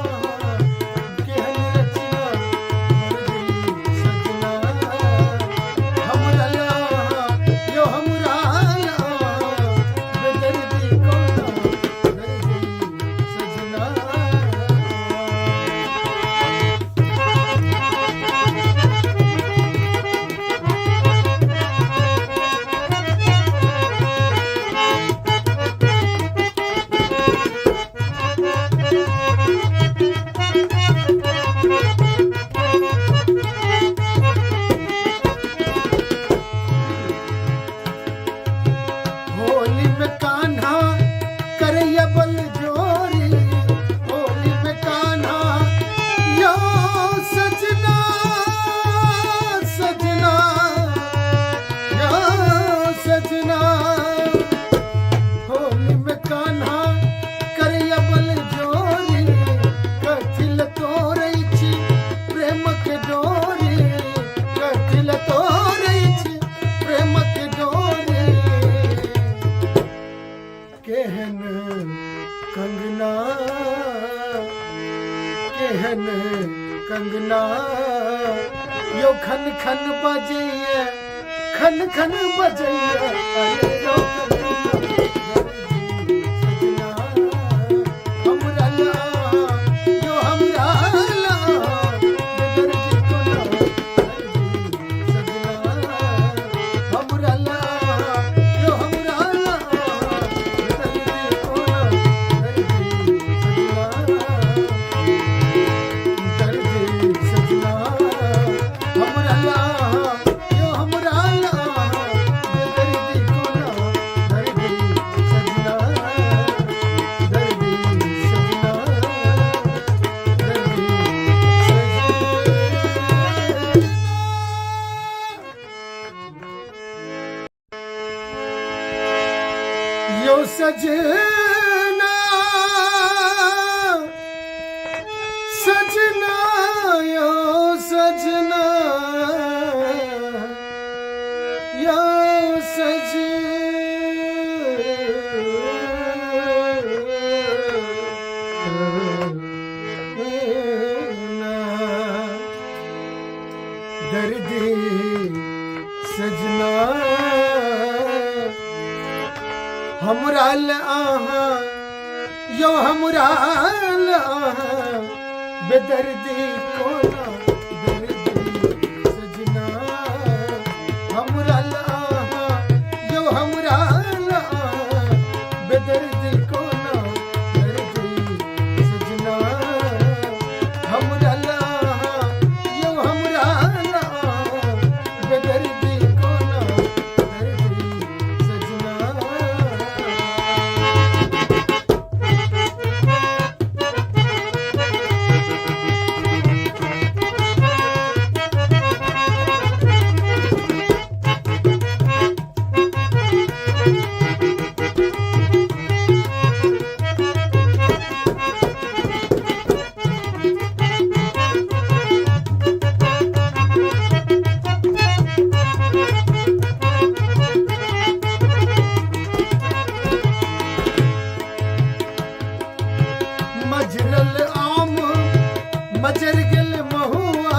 केहन कंगना यो खन खन बजैया खन खन बजैया अरे यो सजना हमरा ला यो हमरा ला बेदर्दी को ना सजना हमरा ला यो हमरा ला बेदर्दी को ना दर्दी सजना हमरा ला यो हमरा ला बेदर्दी को ना दर्दी सजना दर्दी सजना दर्दी यो सजना सजना यो सजना यो सजना दर्दी सजना हमरा ला यो हमरा ला बेदर्दी को ना दर्दी सजना हमरा ला यो हमरा ला बेदर्दी को ना दर्दी सजना हमरा ला यो हमरा ला बेदर्दी को ना दर्दी सजना मजरल आम मजर गेल महुआ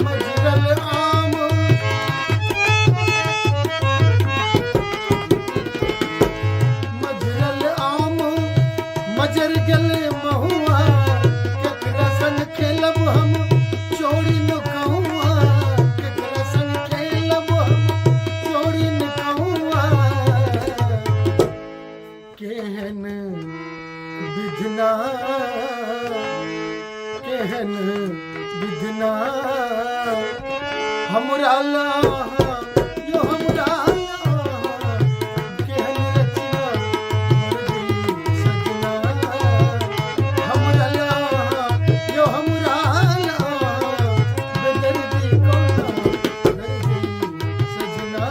मजरल आम मजरल आम मजर गेल महुआ केकरा संग खेलब हम चोरी नुकहुआ केकरा संग खेलब हम चोरी नुकहुआ केहन विधना केहन विधना हमरा ला यो हमरा ला केहन रचना दर्दी सजना हमरा ला यो हमरा ला बेदर्दी को ना दर्दी सजना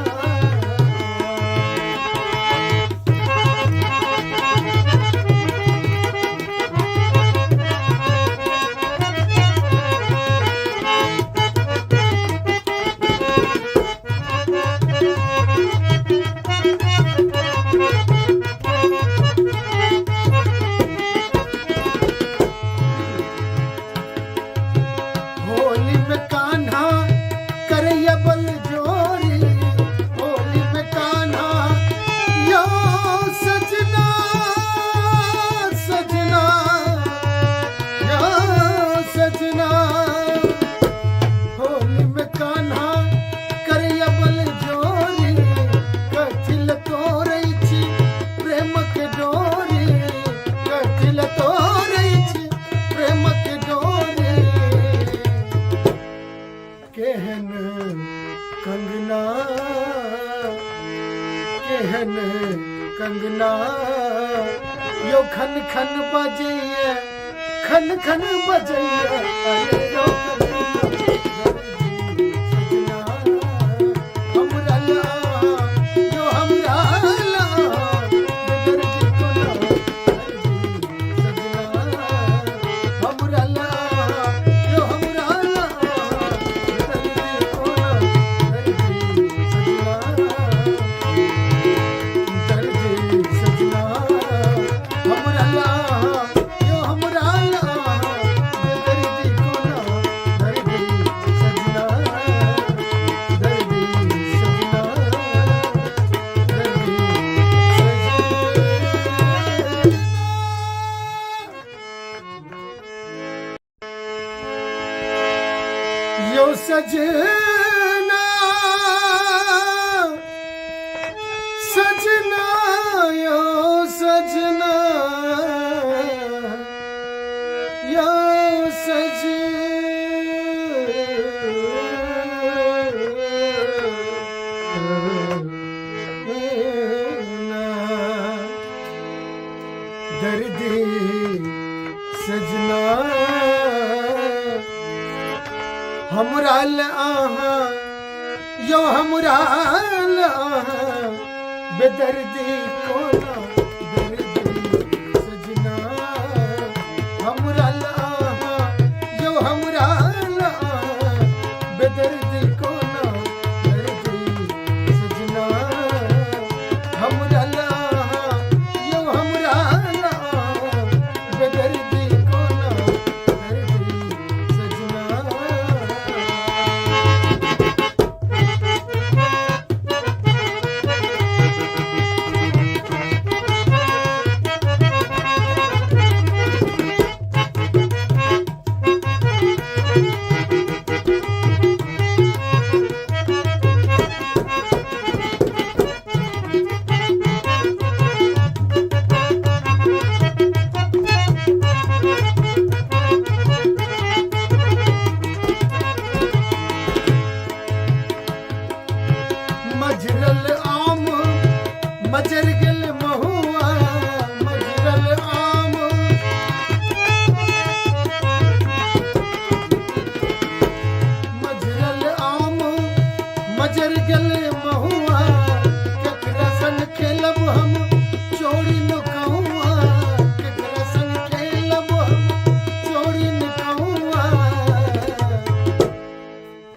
होली में कान्हा करैया बल जोरी होली में कान्हा यो सजना सजना यो सजना होली में कान्हा करैया बल जोरी कथिल तोरै छी प्रेम के डोरी कथिल तोरै छी प्रेम के डोरी केहन कंगना केहन कंगना यो खन खन बजैया खन खन बजैया अरे यो सजना हमरा ला यो हमरा ला बेदर्दी को ना दर्दी सजना हमरा ला यो हमरा ला बेदर्दी को ना दर्दी सजना दर्दी सजना हमरा ला यो हमरा ला बेदर्दी यो सजना सजना यो सजना यो सजना दर्दी सजना हमराल आहा यो हमराल आहा बेदर्दी कोना दर्दी सजना हमराल आहा यो हमराल आहा बेदर्दी कोना दर्दी सजना हमराल आहा यो हमराल आहा बेदर्दी कोना दर्दी सजना मजरल आम मजर गल महुआ मजरल आम मजरल आम मजर गल महुआ केकरा संग खेलब हम चोरी नुकहुआ केकरा संग खेलब हम चोरी नुकहुआ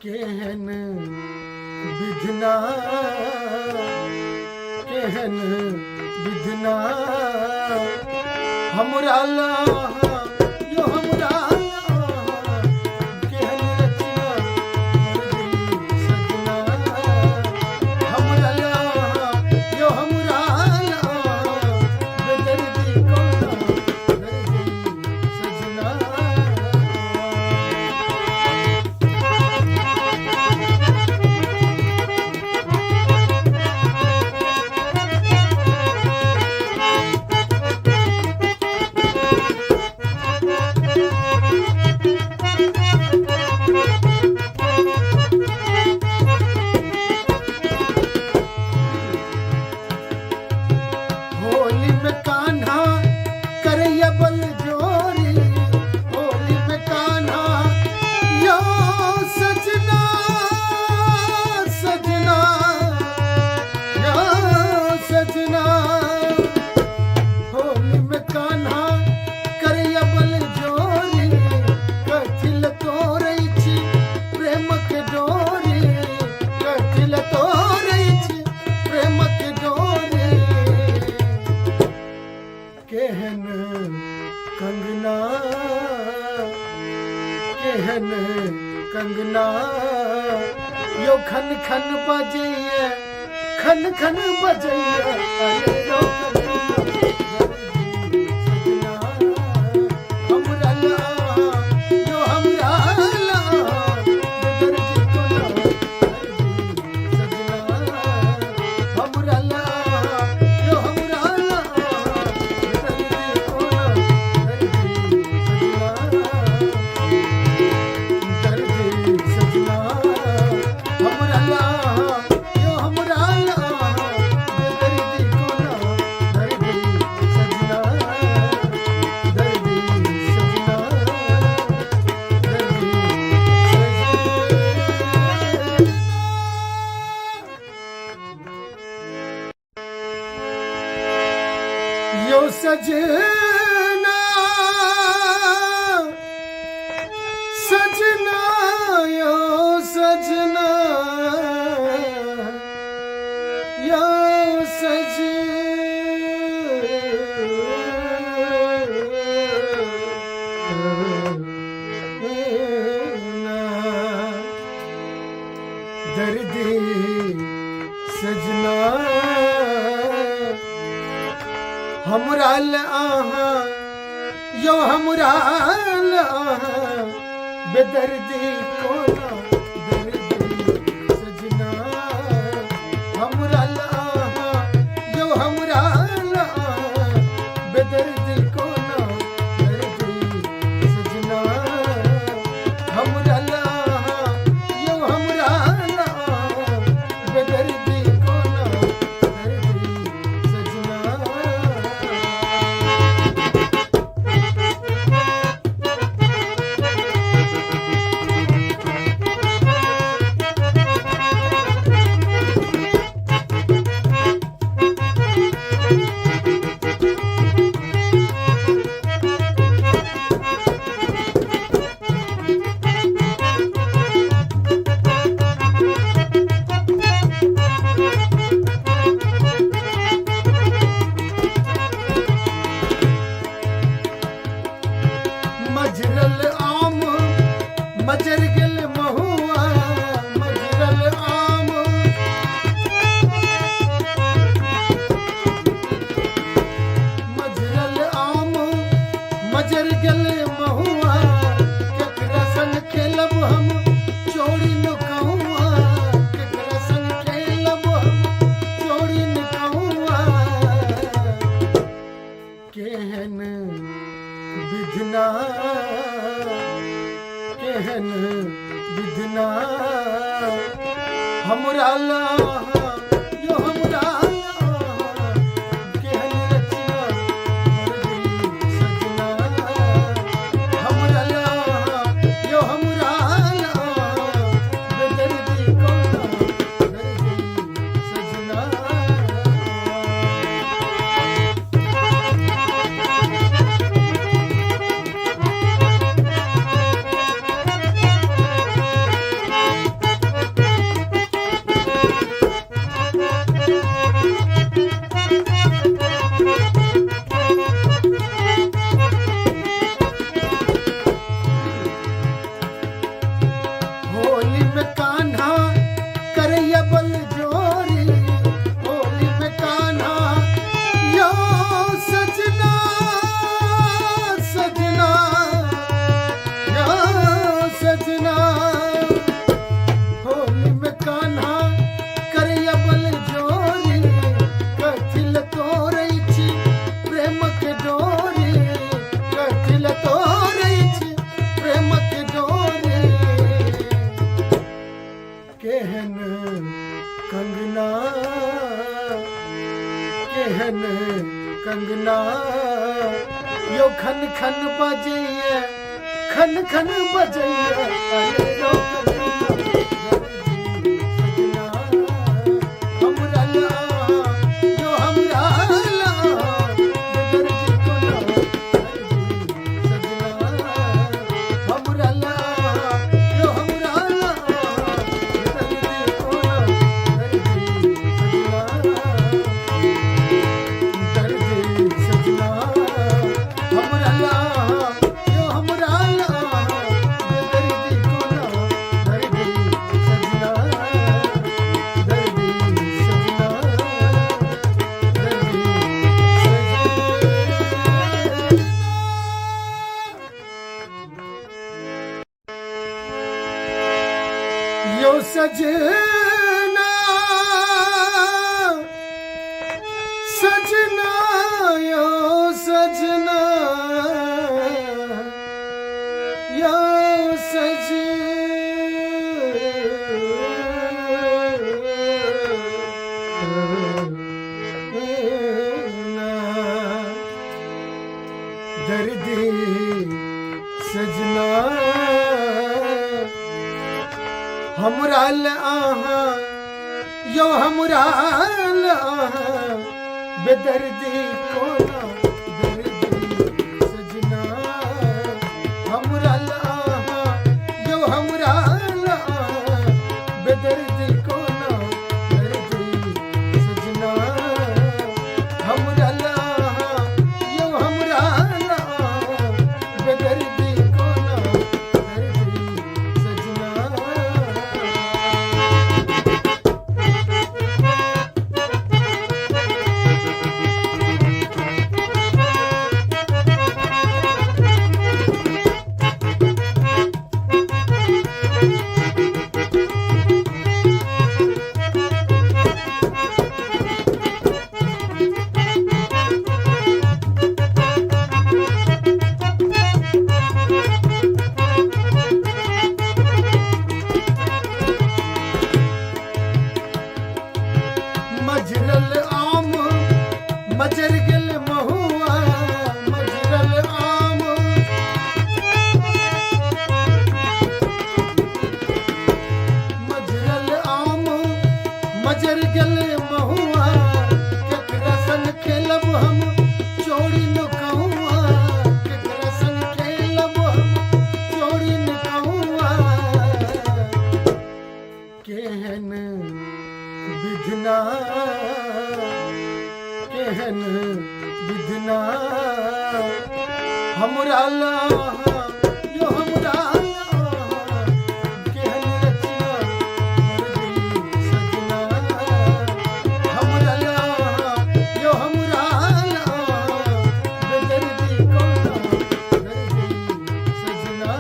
केहन विधना केहन विधना हमरा लाहा यो हमरा लाहा केहन रचना दर्दी सजना हमरा लाहा यो हमरा लाहा बेदर्दी कोना दर्दी सजना होली में कान्हा करैया बल जोरी होली में कान्हा यो सजना सजना यो सजना होली में कान्हा करैया बल जोरी कथिल तोरै छी प्रेम के डोरी कथिल तोरै छी प्रेम के डोरी केहन कंगना केहन कंगना यो खन खन बजैया खन खन बजैया अरे यो कंगना दर्दी सजना हमरा लाहा यो हमरा लाहा बेदर्दी कोना दर्दी सजना हमरा लाहा यो हमरा लाहा बेदर्दी कोना दर्दी सजना हमरा लाहा यो हमरा लाहा बेदर्दी कोना दर्दी सजना दर्दी सजना दर्दी सजना यो सजना सजना यो सजना यो सजना दर्दी सजना हमरा आहा यो हमरा आहा बेदर्दी कोना केहन विधना हमरा यो हमरा केहन रचना सजना हमरा यो हमरा बेदर्दी कोना सजना होली में कान्हा करैया बल जोरी होली में कान्हा यो सजना सजना यो सजना होली में कान्हा करैया बल जोरी कथिल तोरै छी प्रेम के डोरी कथिल तोरै छी प्रेम के डोरी केहन कंगना केहन कंगना यो खन खन बजैया खन खन बजैया अरे यो सजना हमरा यो हमरा बेदर्दी कोना सजना हमरा यो हमरा बेदर्दी कोना दर्दी सजना हमरा यो हमरा बेदर्दी कोना दर्दी सजना दर्दी सजना दर्दी यो सजना सजना यो सजना यो सजना दर्दी सजना हमरा आहा यो हमरा आहा बेदर्दी कोना दर्दी सजना हमरा आहा यो हमरा आहा बेदर्दी कोना दर्दी सजना हमरा आहा यो हमरा आहा बेदर्दी कोना दर्दी सजना मजरल आम मजर गेल महुआ मजरल आम मजरल आम मजर गेल महुआ केकरा संग खेलब हम चोरी नुकहुआ केकरा संग खेलब हम चोरी नुकहुआ केहन विधना केहन विधना हमरा यो हमरा केहन रचना सजना हमरा यो हमरा बेदर्दी कोना दर्दी सजना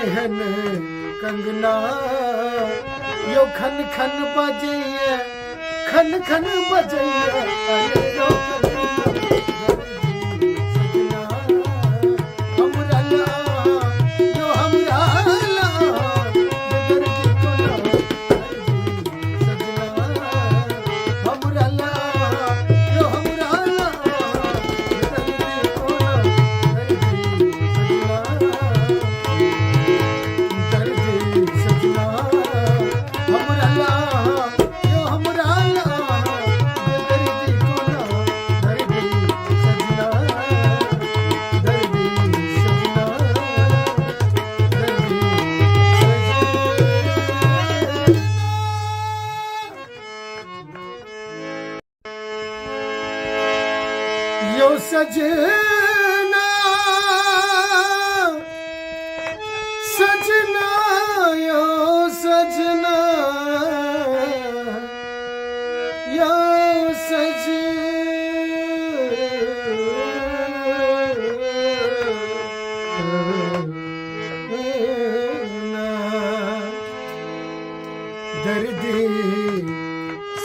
केहन कंगना यो खन खन बजैया खन खन बजैया अरे रो सजना हमरा ला यो हमरा ला दर्द को ना सजना हमरा ला यो हमरा ला दर्द को ना सजना हमरा ला यो हमरा ला दर्द को ना दर्द सजना दर्द सजना दर्द यो सजना सजना यो सजना यो सजना दर्द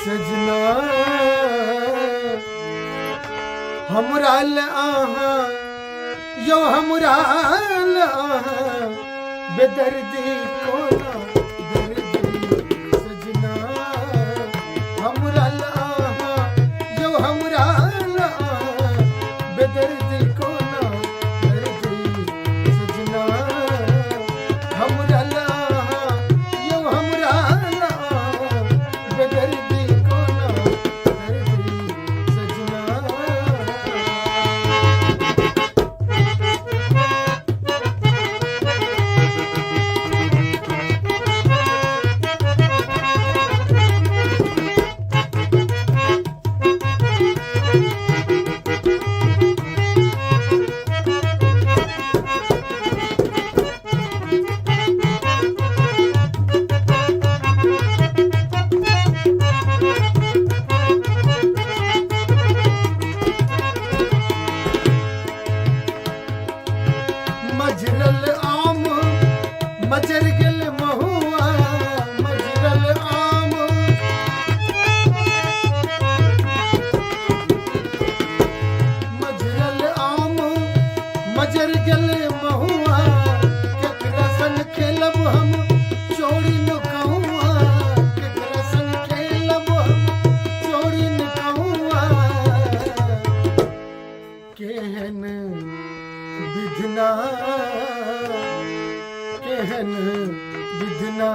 सजना हमरा ला यो हमरा ला बेदर्दी को ना दर्द सजना हमरा ला यो हमरा ला बेदर्दी को ना दर्द सजना हमरा ला यो हमरा ला बेदर्दी को ना दर्द सजना मजरल आम मजर गल महुआ मजरल आम मजरल आम मजर गल महुआ केकरा संग खेलब हम चोरी न कहूआ केकरा संग खेलब हम चोरी न कहूआ केहन विधना केहन विधना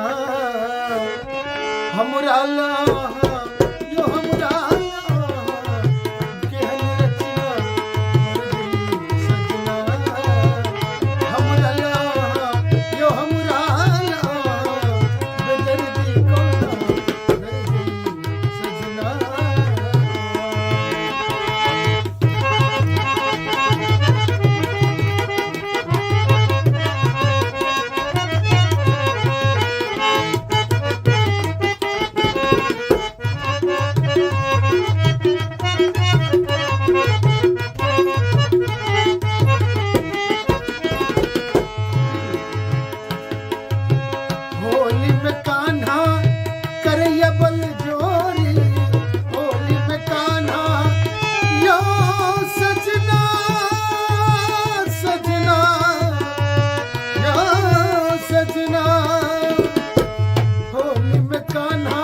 हमरा ला यो हमरा ला केहन रचना दर्द सजना हमरा ला यो हमरा ला बेदर्दी को ना दर्द सजना होली में कान्हा करैया बल जोरी होली में कान्हा यो सजना सजना यो सजना होली में कान्हा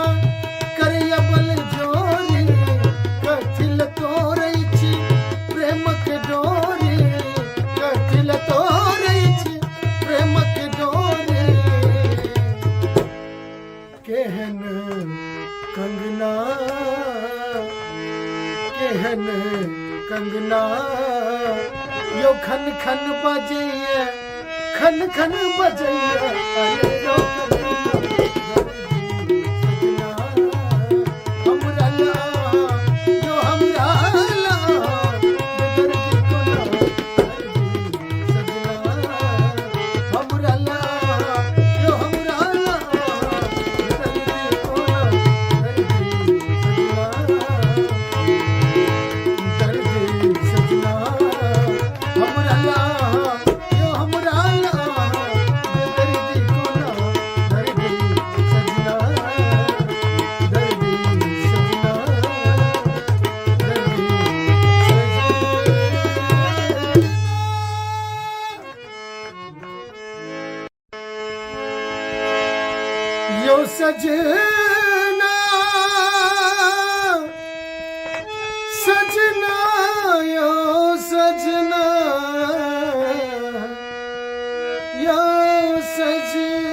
करैया बल जोरी कथिल तोरै छी प्रेम के डोरी कथिल तोरै छी प्रेम के डोरी केहन कंगना केहन कंगना यो खन खन बजैया खन खन बजैया अरे रो सजना हमरा ला यो हमरा ला बेदर्द को ना सजना हमरा ला यो हमरा ला बेदर्द को ना सजना हमरा ला यो हमरा ला यो सजना सजना यो सजना यो सजना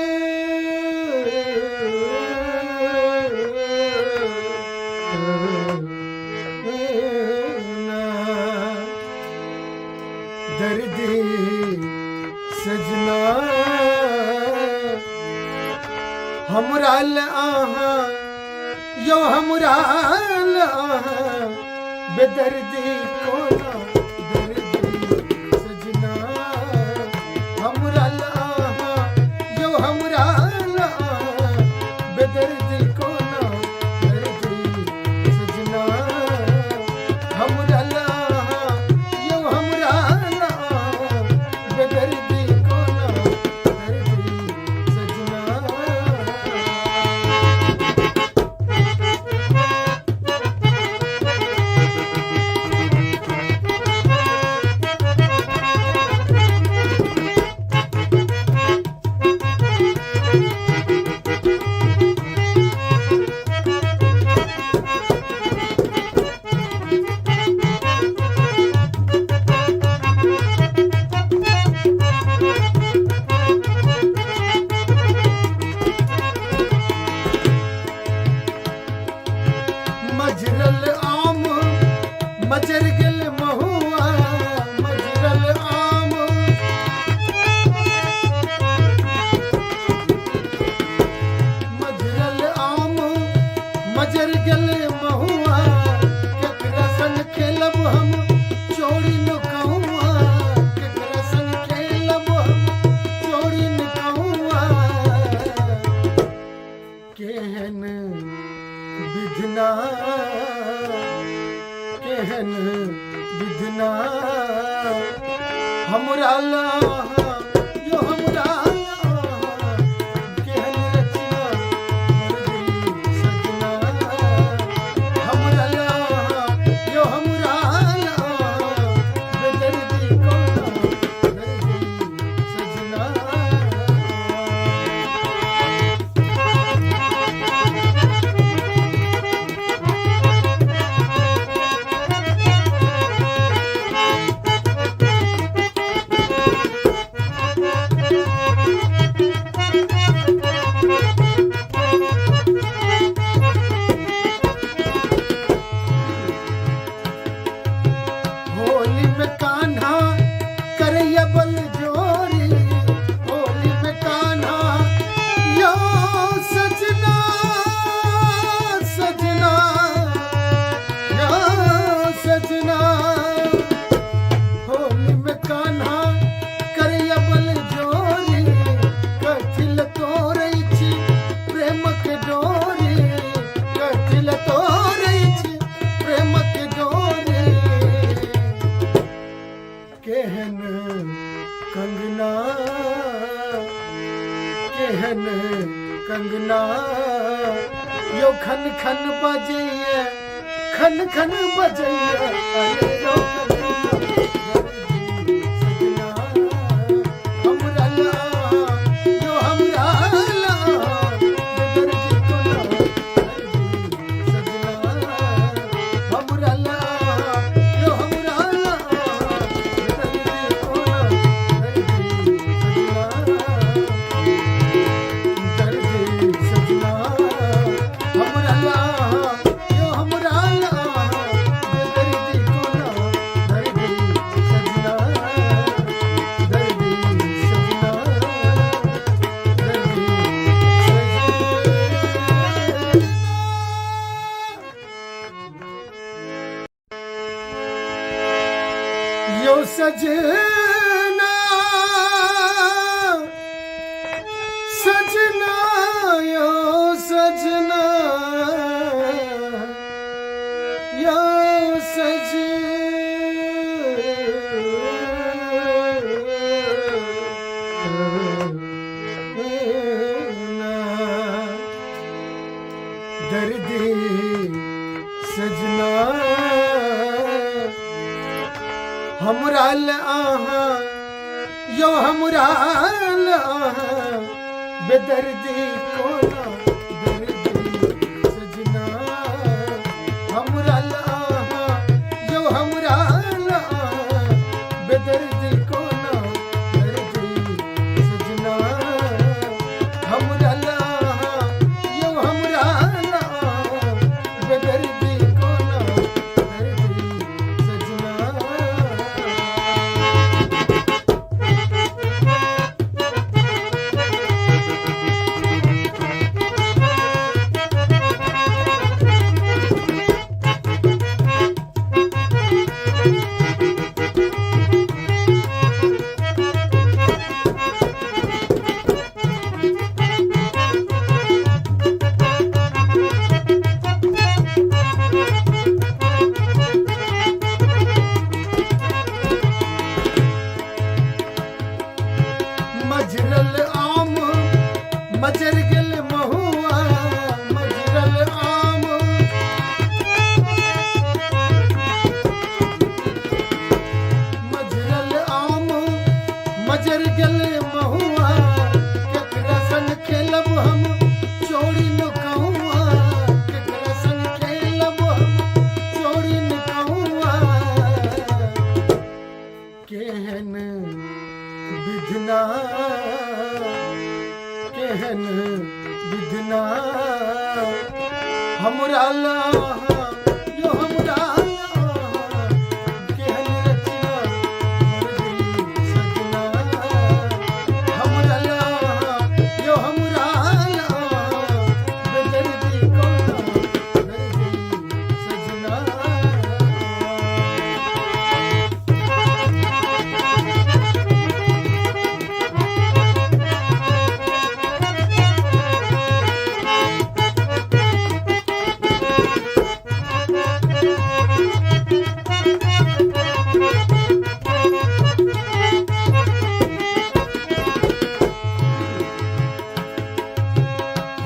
दर्दी सजना हमराल आहा यो हमराल आहा बेदर्दी कोना दर्दी सजना हमराल आहा यो हमराल आहा बेदर्दी कोना दर्दी सजना हमराल आहा यो हमराल आहा बेदर्दी कोना दर्दी सजना मजरल आम मजर गल महुआ मजरल आम मजरल आम मजर गल महुआ केकरा संग खेलब हम चोरी न कहूआ केकरा संग खेलब हम चोरी न कहूआ केहन विधना केहन विधना हमरा लाहा यो हमरा लाहा केहन रचना दर्दी सजना हमरा लाहा यो हमरा लाहा बेदर्दी कोना दर्दी सजना होली में कान्हा करैया बल जोरी होली में कान्हा यो सजना सजना यो सजना होली में कान्हा करैया बल जोरी कथिल तोरै छी प्रेम के डोरी कथिल तोरै छी प्रेम के डोरी केहन कंगना केहन कंगना यो खन खन बजैया खन खन बजैया अरे यो कंगना हमरा लाहा यो हमरा लाहा बेदर्दी कोना दर्दी सजना हमरा लाहा यो हमरा लाहा बेदर्दी कोना दर्दी सजना हमरा लाहा यो हमरा लाहा बेदर्दी कोना दर्दी सजना दर्दी सजना दर्दी सजना यो सजना सजना यो सजना यो सजना दर्दी सजना हमरा आहा यो हमरा आहा बेदर्दी कोना केहन विधना हमरा ला यो हमरा ला केहन रचना मर्जी सजना हमरा ला यो हमरा ला बेदर्दी कोना दर्दी सजना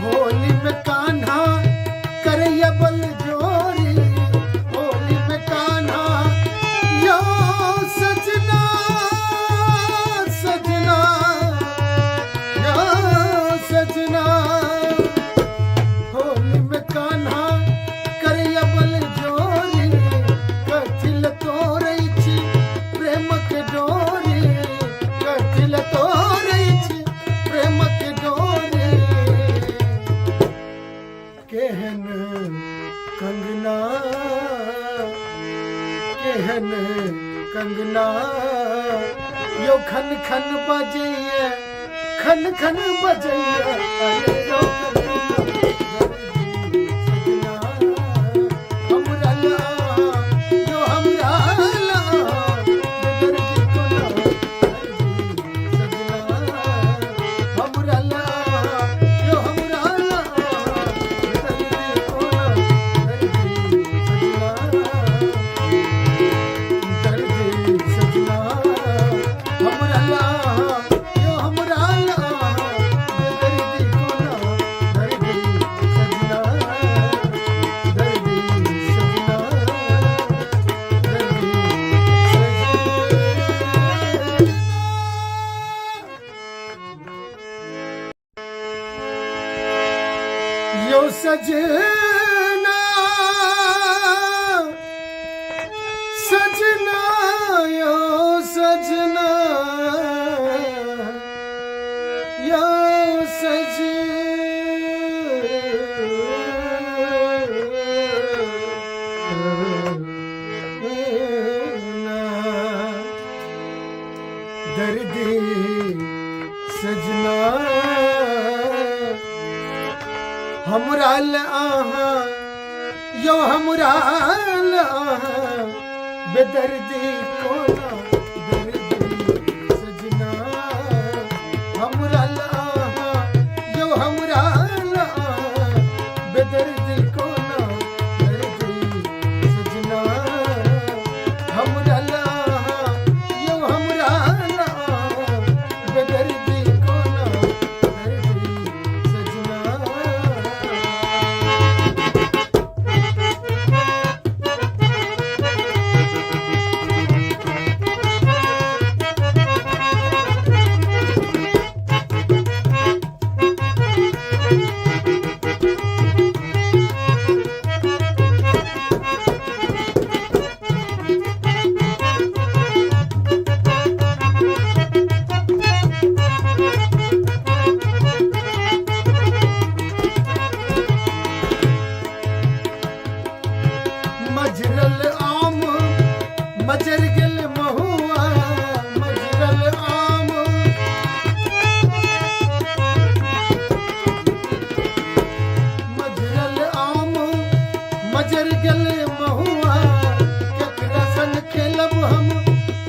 होली में कान्हा करैया बल जोरी होली में कान्हा यो सजना सजना यो सजना होली में कान्हा करैया बल जोरी कथिल तोरै छी प्रेम के डोरी कथिल तोरै छी प्रेम के डोरी केहन कंगना केहन कंगना यो खन खन बजैया खन खन बजैया अरे यो सजना हमरा ला यो हमरा ला बेदर्दी कोना दर्दी सजना हमरा ला यो हमरा ला बेदर्दी कोना दर्दी सजना हमरा ला यो हमरा ला बेदर्दी कोना दर्दी सजना दर्दी सजना दर्दी सजना यो सजना सजना यो सजना यो सजना दर्दी सजना हमरा ला यो हमरा ला बेदर्दी कोना दर्दी सजना हमरा ला यो हमरा ला बेदर्दी कोना दर्दी सजना हमरा ला यो हमरा ला बेदर्दी कोना दर्दी सजना मजरल आम मजर गेल महुआ मजरल आम मजरल आम मजर गेल महुआ केकरा संग खेलब हम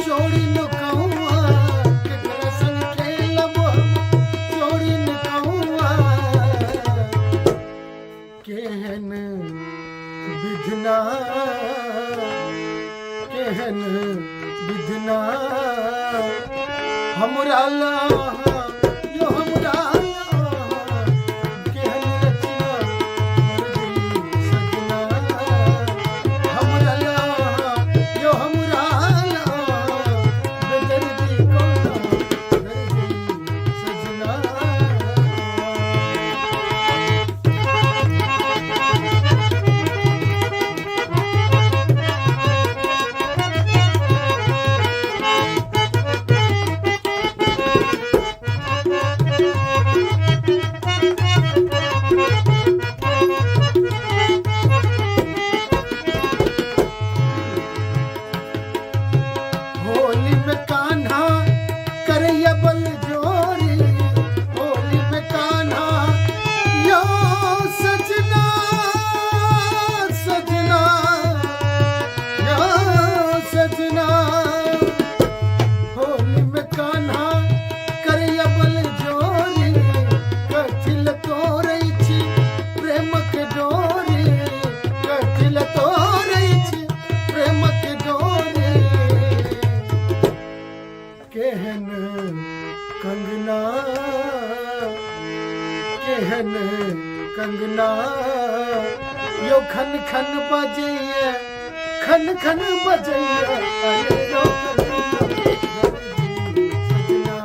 चोरी नुकहुआ केकरा संग खेलब हम चोरी नुकहुआ केहन विधना केहन विधना हमरा ला यो हमरा ला केहन रचना मर्जी सजना हमरा ला यो हमरा ला बेदर्दी कोना दर्दी सजना सजना केहन कंगना यो खन खन बजैया खन खन बजैया अरे यो सजना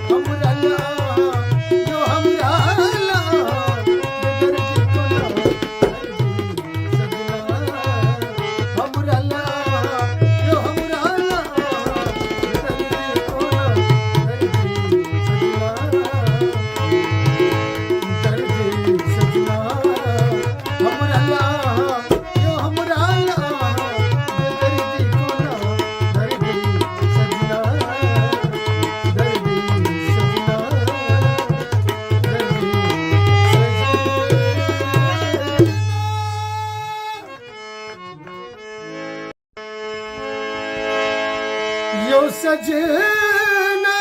हमरा ला यो हमरा ला दर्द कोना सजना हमरा ला यो हमरा ला दर्द कोना दर्द सजना हमरा ला यो हमरा ला दर्द कोना दर्द सजना दर्द सजना यो सजना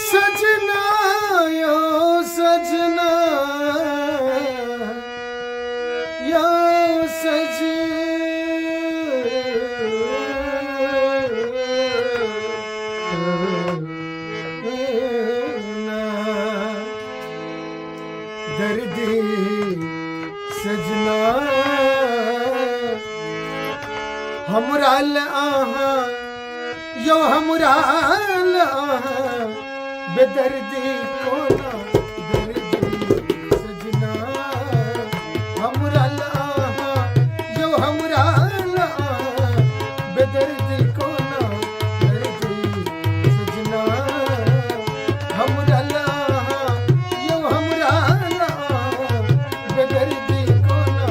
सजना यो सजना यो सजना दर्दी सजना हमरा आहा यो हमरा आहा बेदर्दी कोना दर्दी सजना हमरा आहा यो हमरा आहा बेदर्दी कोना दर्दी सजना हमरा आहा यो हमरा आहा बेदर्दी कोना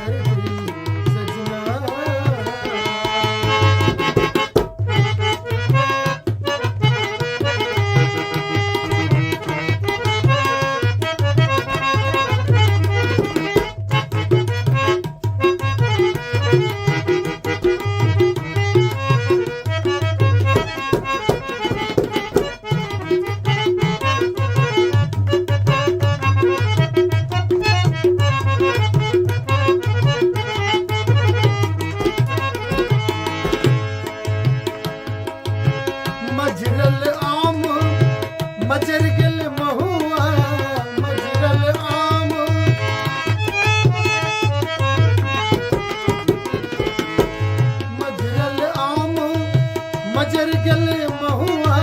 दर्दी सजना मजरल आम मजर गल महुआ मजरल आम मजरल आम मजर गल महुआ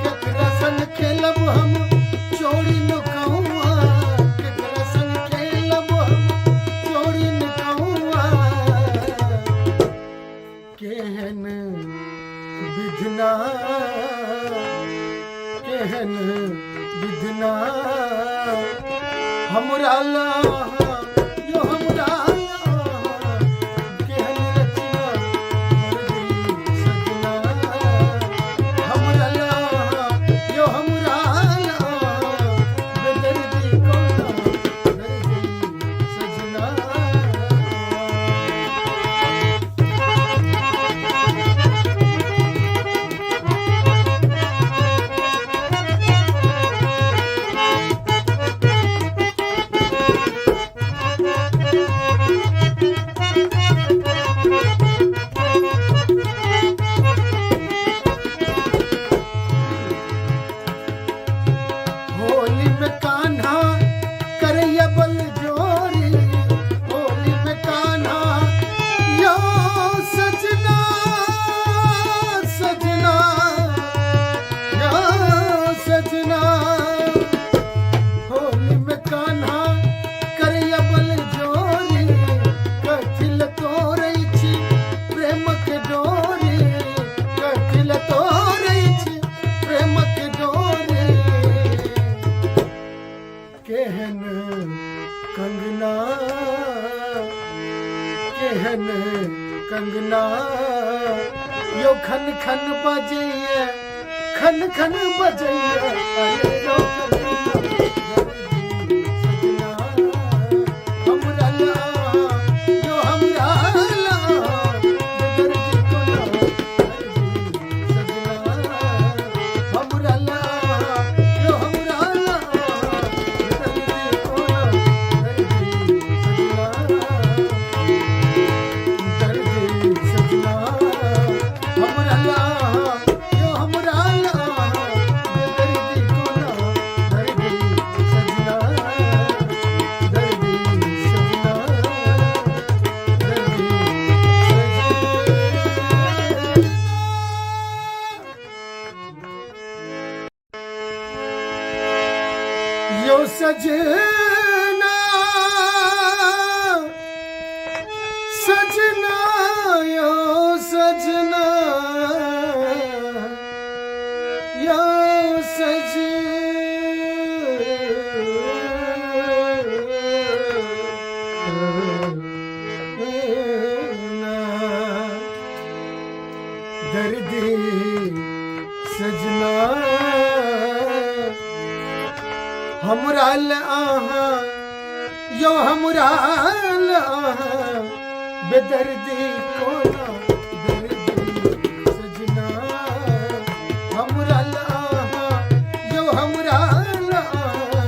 केकरा संग खेलब हम चोरी नुकहुआ केकरा संग खेलब हम चोरी नुकहुआ केहन विधना केहन विधना हमरा ला यो हमरा ला केहन रचना दर्दी सजना हमरा ला यो हमरा ला बेदर्दी कोना दर्दी सजना होली में कान्हा करैया बल जोरी होली में कान्हा यो सजना सजना यो सजना होली में कान्हा करैया बल जोरी कथिल तोरै छी प्रेम के डोरी कथिल तोरै छी प्रेम के डोरी केहन कंगना केहन कंगना यो खन खन बजैया खन खन बजैया अरे यो सजना हमरा ला यो हमरा ला दर्द कोना सजना हमरा ला यो हमरा ला दर्द कोना सजना दर्द सजना हमरा ला यो सजना सजना यो सजना यो सजना दर्दी सजना हमराल आहा यो हमराल आहा बेदर्दी कोना दर्दी सजना हमराल आहा यो हमराल आहा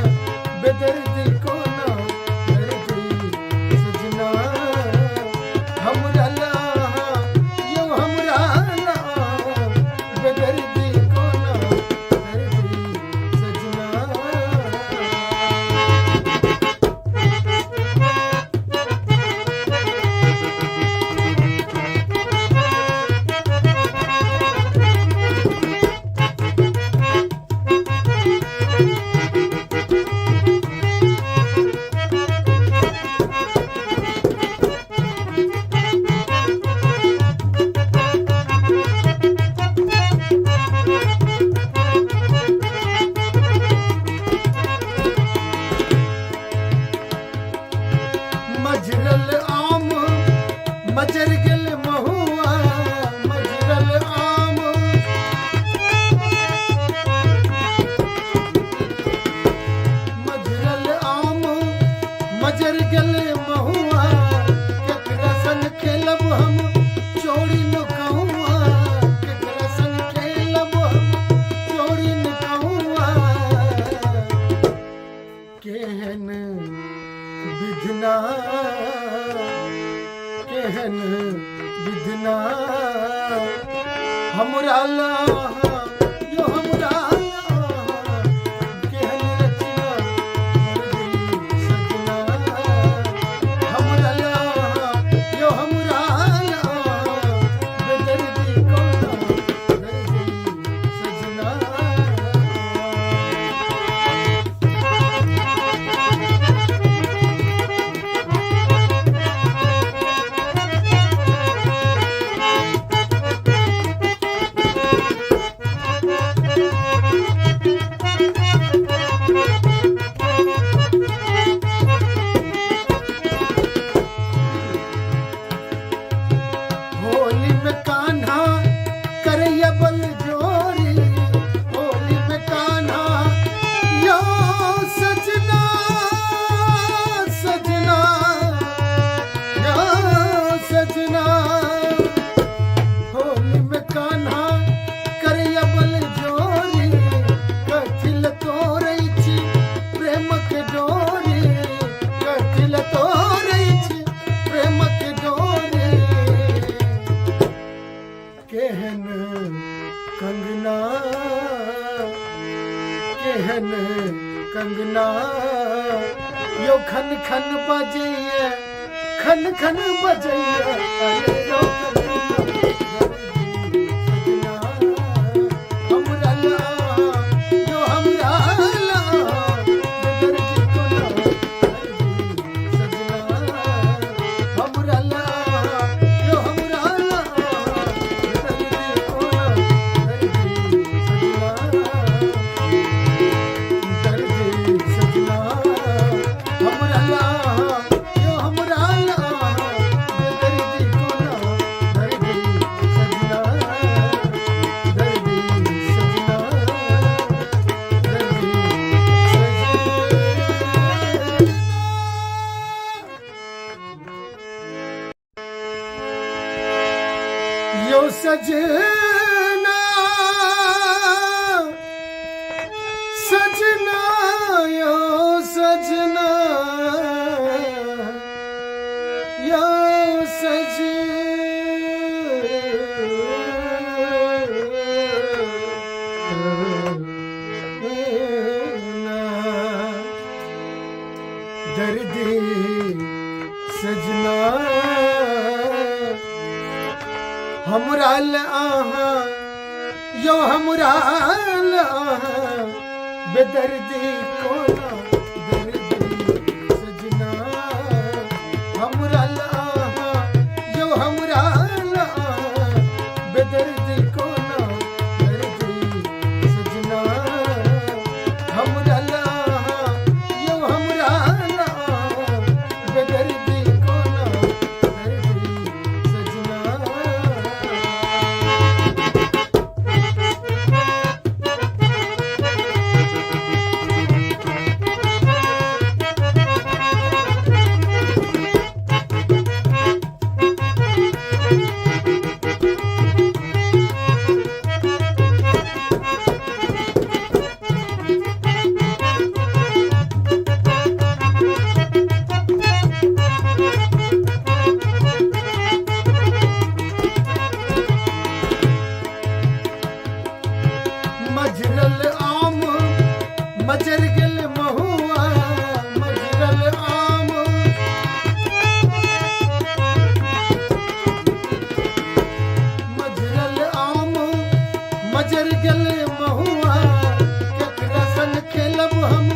बेदर्दी कोना दर्दी सजना हमराल आहा यो हमराल आहा बेदर्दी कोना दर्दी सजना मजरल आम मजर गल महुआ मजरल आम मजरल आम मजर गल महुआ केकरा संग खेलब हम चोरी नुकाहुआ केकरा संग खेलब हम चोरी नुकाहुआ केहन विधना केहन विधना हमरा लाहा यो हमरा लाहा केहन रचना दर्दी सजना हमरा लाहा यो हमरा लाहा बेदर्दी कोना दर्दी सजना होली में कान्हा करैया बल जोरी होली में कान्हा यो सजना सजना यो सजना होली में कान्हा करैया बल जोरी कथिल तोरई छी प्रेम के डोरी कथिल तोरई छी प्रेम के डोरी केहन कंगना केहन कंगना यो खन खन बजैया खन खन बजैया अरे यो कंगना हमरा लाहा यो हमरा लाहा बेदर्दी कोना दर्दी सजना हमरा लाहा यो हमरा लाहा बेदर्दी कोना दर्दी सजना दर्दी सजना हमरा लाहा यो हमरा लाहा बेदर्दी कोना दर्दी सजना दर्दी सजना दर्दी सजना यो सजना सजना यो सजना यो सजना दर्दी सजना हमरा आहा यो हमरा आहा बेदर्दी को ना दर्दी सजना हमरा ला यो हमरा ला बेदर्दी को ना दर्दी सजना हमरा ला यो हमरा ला बेदर्दी को ना दर्दी सजना मजरल आम मजर गल महुआ मजरल आम मजरल आम मजर गल महुआ केकरा संग खेलब हम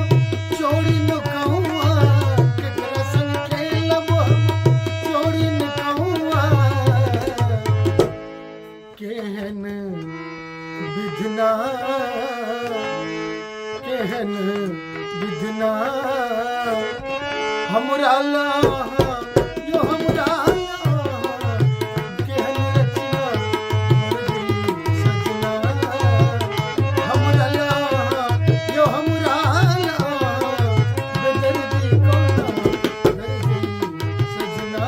चोरी न कहूआ केकरा संग खेलब हम चोरी न कहूआ केहन विधना केहन विधना हमरा ला यो हमरा ला केहन रचना दर्दी सजना हमरा ला यो हमरा ला बेदर्दी को ना दर्दी सजना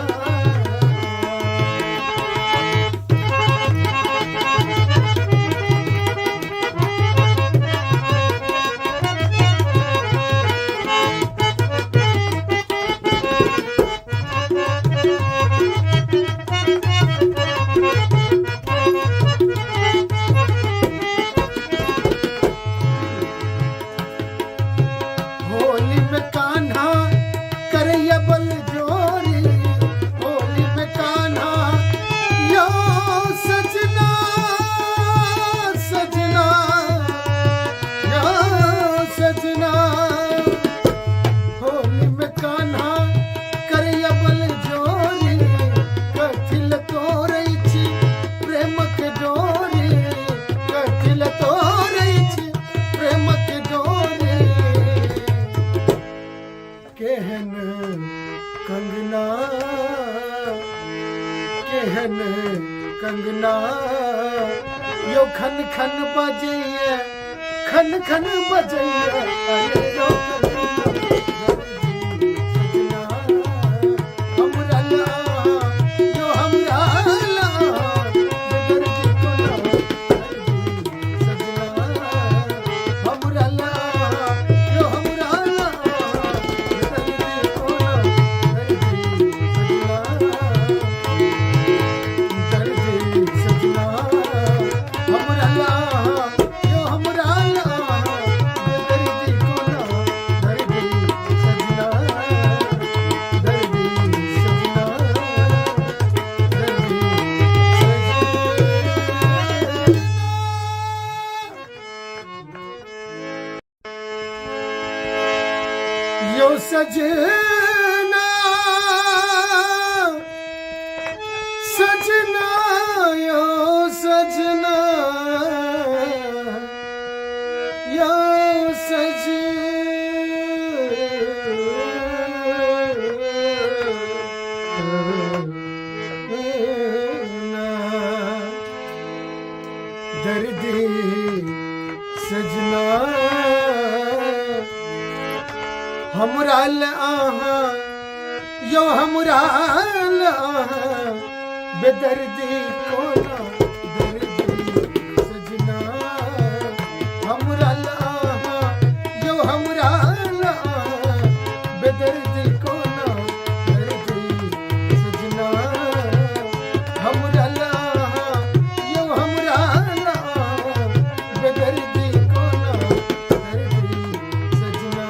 होली में कान्हा करैया बल जोरी होली में कान्हा यो सजना सजना यो सजना होली में कान्हा करैया बल जोरी कथिल तोरै छी प्रेम के डोरी कथिल तोरै छी प्रेम के डोरी केहन कंगना केहन कंगना यो खन खन बजैया खन खन बजैया अरे यो कंगना हमरा ला यो हमरा ला बेदर्दी को ना दर्दी सजना हमरा ला यो हमरा ला बेदर्दी को ना दर्दी सजना हमरा ला यो हमरा ला बेदर्दी को ना दर्दी सजना दर्दी सजना दर्दी सजना यो सजना सजना यो सजना यो सजना दर्दी सजना हमरा ला यो हमरा ला बेदर्दी को ना दर्दी सजना हमरा ला यो हमरा ला बेदर्दी को ना दर्दी सजना हमरा ला यो हमरा ला बेदर्दी को ना दर्दी सजना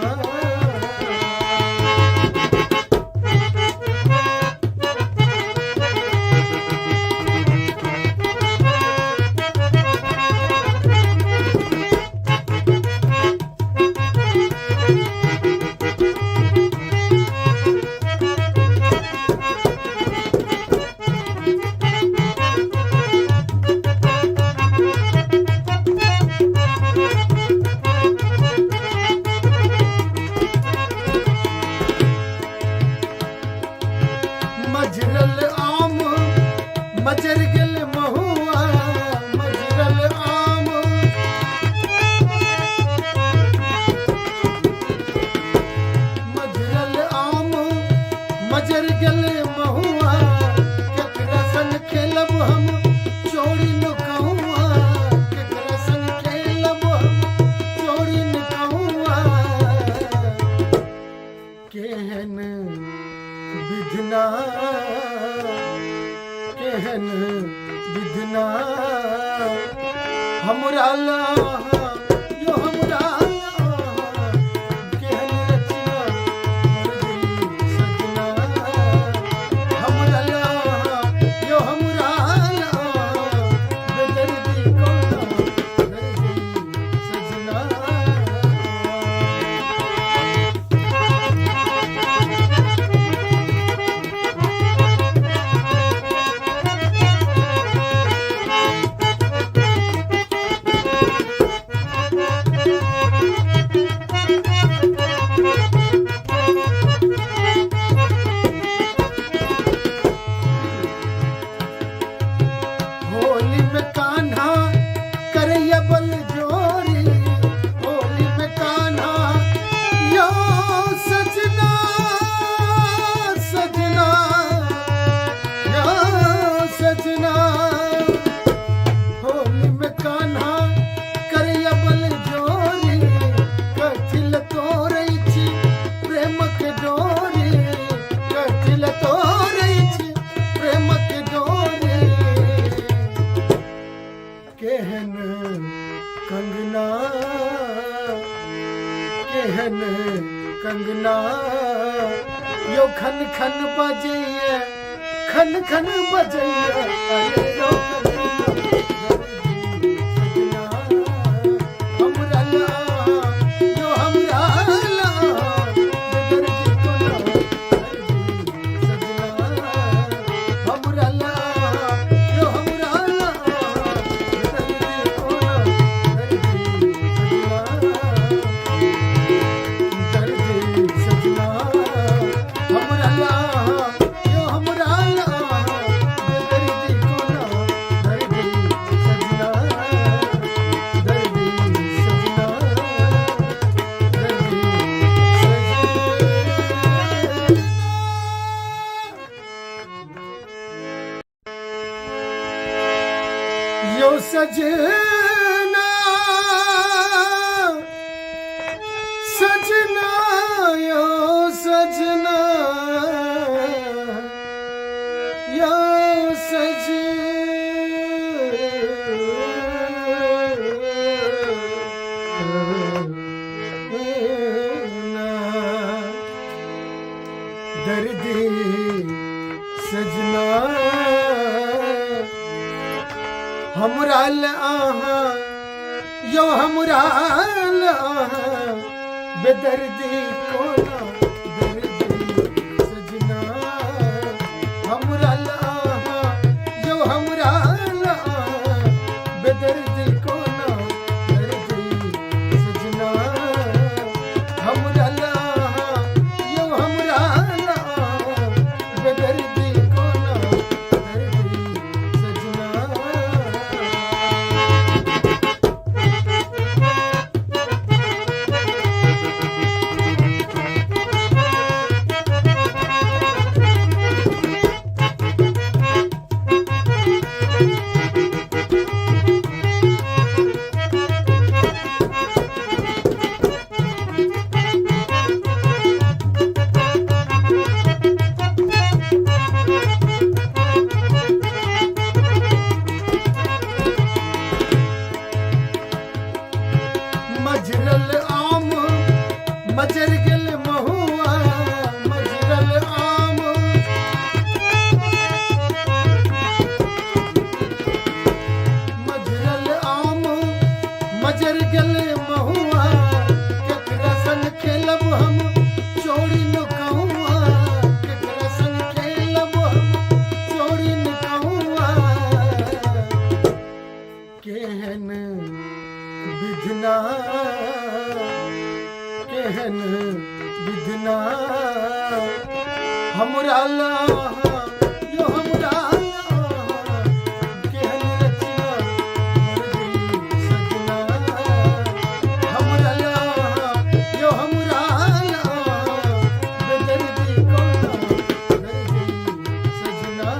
यो हमरा केहन रचना दर्दी सजना हमरा यो हमरा बेदर्दी कोना दर्दी सजना होली में कान्हा करैया बल जोरी होली में कान्हा यो सजना सजना यो सजना होली में कान्हा करैया बल जोरी कथिल तोरै छी प्रेम के डोरी कथिल तोरै छी प्रेम के डोरी केहन कंगना केहन कंगना यो खन खन बजैया खन खन बजैया अरे यो कंगना हमरा ला यो हमरा ला दर्दी कोना दर्दी सजना हमरा ला यो हमरा ला दर्दी कोना दर्दी सजना हमरा ला यो हमरा ला दर्दी कोना दर्दी सजना दर्दी सजना दर्दी सजना यो सजना सजना यो सजना यो सजना दर्दी सजना हमरा ला यो हमरा ला बेदर्दी कोना दर्दी सजना हमरा ला यो हमरा ला बेदर्दी कोना दर्दी सजना हमरा ला यो हमरा ला बेदर्दी कोना दर्दी सजना मजरल आम मजर गेल महुआ मजरल आम मजरल आम मजर गेल महुआ केकरा संग खेलब हम चोरी नुकहुआ केकरा संग खेलब हम चोरी नुकहुआ केहन विधना केहन विधना हमरा ला यो हमरा ला केहन रचना दर्दी सजना हमरा ला यो हमरा ला बेदर्दी कोना दर्दी सजना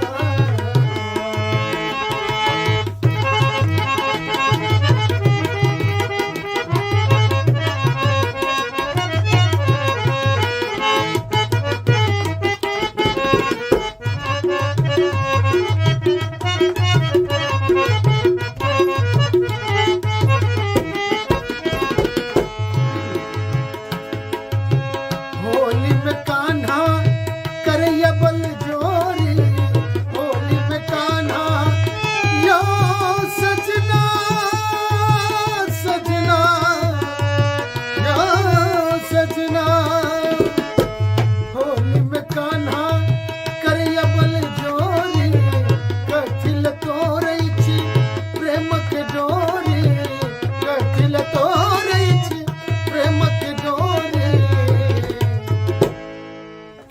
तोरै छी प्रेमक डोरी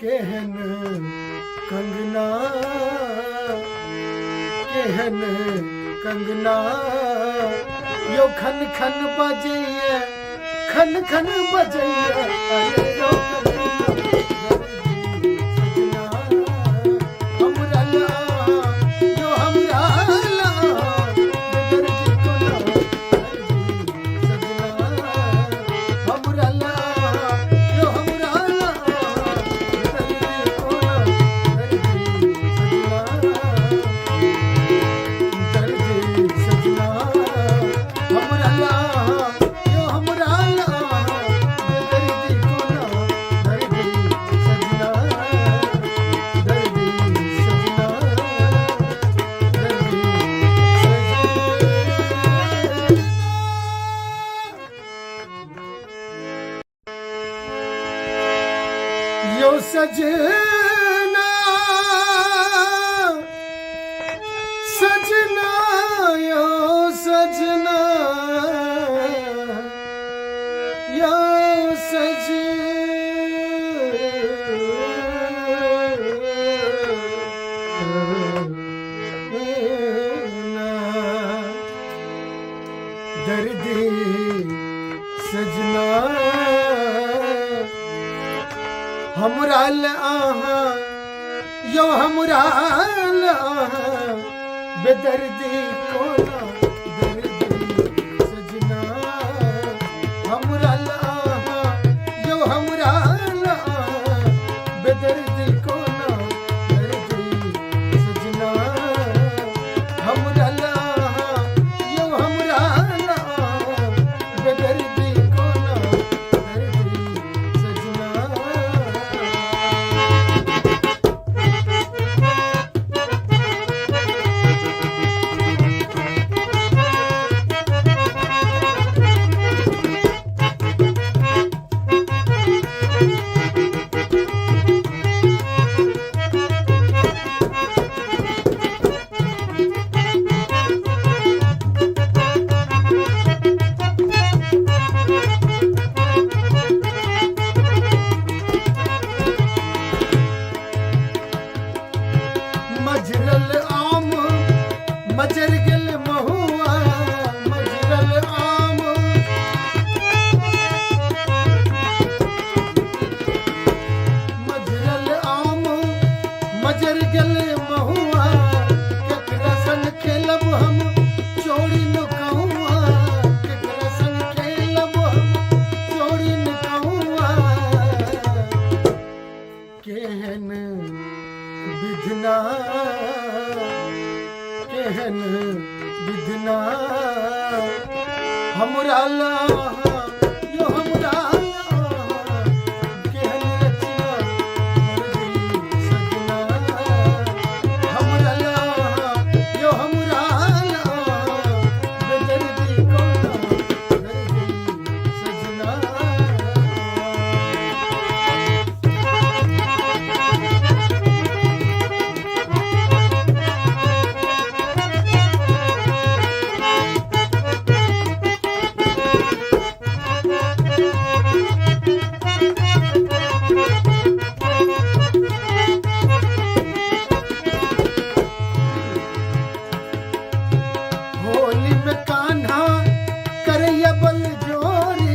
केहन कंगना केहन कंगना यो खन खन बजैया खन खन बजैया अरे यो सजना हमरा ला यो हमरा ला दर्द को ना सजना हमरा ला यो हमरा ला दर्द को ना दर्द सजना हमरा ला यो हमरा ला दर्द को ना दर्द सजना दर्द सजना यो सजना सजना यो सजना यो सजना दर्दी सजना हमरा ला यो हमरा ला बेदर्दी कोना दर्दी सजना हमरा ला यो हमरा ला बेदर्दी कोना दर्दी सजना हमरा ला यो हमरा ला बेदर्दी कोना दर्दी सजना मजरल आम मजर गेल महुआ मजरल आम मजरल आम मजर गेल महुआ केकरा संग खेलब हम चोरी न कहुआ केकरा संग खेलब हम चोरी न कहुआ केहन विधना केहन विधना हमरा ला यो हमरा ला केहन रचना दर्दी सजना हमरा ला यो हमरा ला बेदर्दी कोना दर्दी सजना होली में कान्हा करैया बल जोरी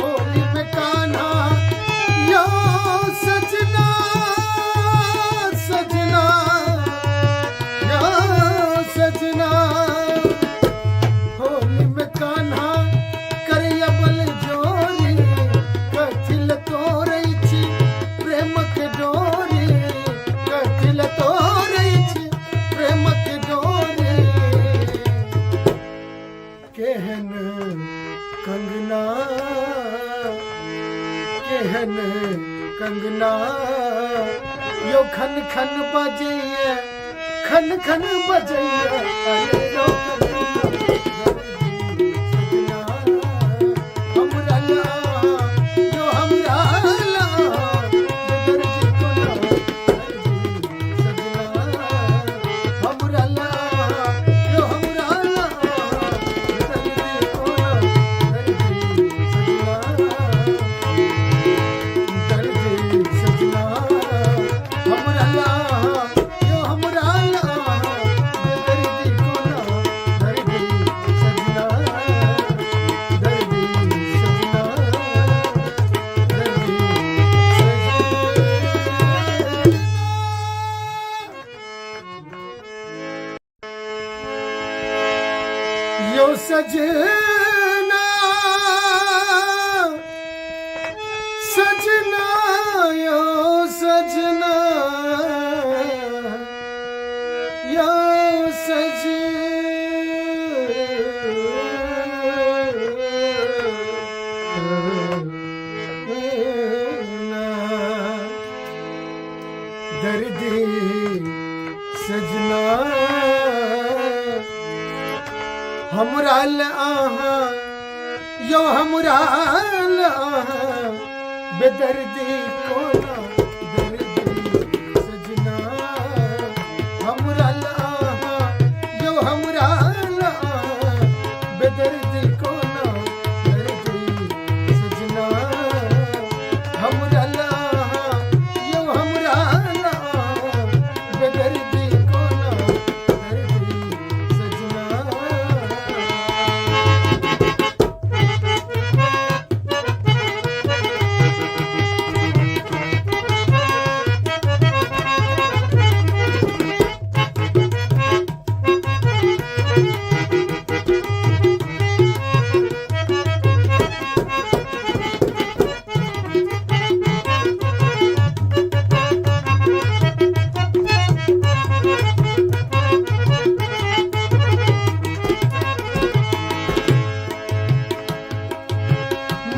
होली में कान्हा यो सजना सजना यो सजना होली में कान्हा करैया बल जोरी कथिल तोरै छी प्रेमक डोरी कथिल तोरै छी प्रेमक डोरी केहन कंगना केहन कंगना यो खन खन बजैया खन खन बजैया अरे यो सजना हमरा ला यो हमरा ला दर्द को ना सजना हमरा ला यो हमरा ला दर्द को ना दर्दी सजना हमरा आहा यो हमरा आहा बेदर्दी कोना दर्दी सजना हमरा आहा यो हमरा आहा बेदर्दी कोना दर्दी सजना हमरा आहा यो हमरा आहा बेदर्दी कोना दर्दी सजना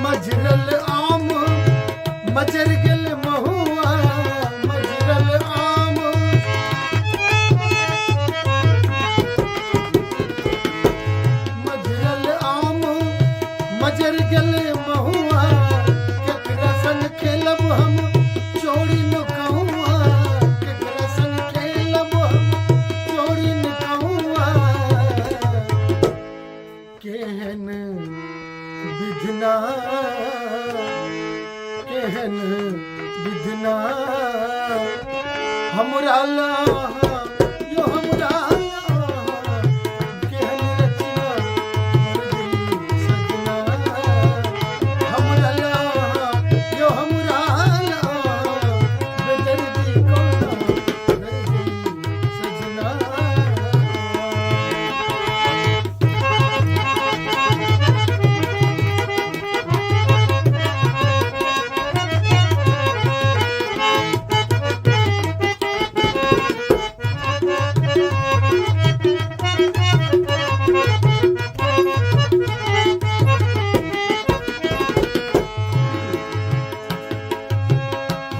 मजरल आम मजर गल महुआ मजरल आम मजरल आम मजर गल महुआ केकरा संग खेलब हम चोरी नुकहुआ केकरा संग खेलब हम चोरी नुकहुआ केहन विधना केहन विधना हमरा लाहा यो हमरा लाहा केहन रचना दर्दी सजना हमरा लाहा यो हमरा लाहा बेदर्दी कोना दर्दी सजना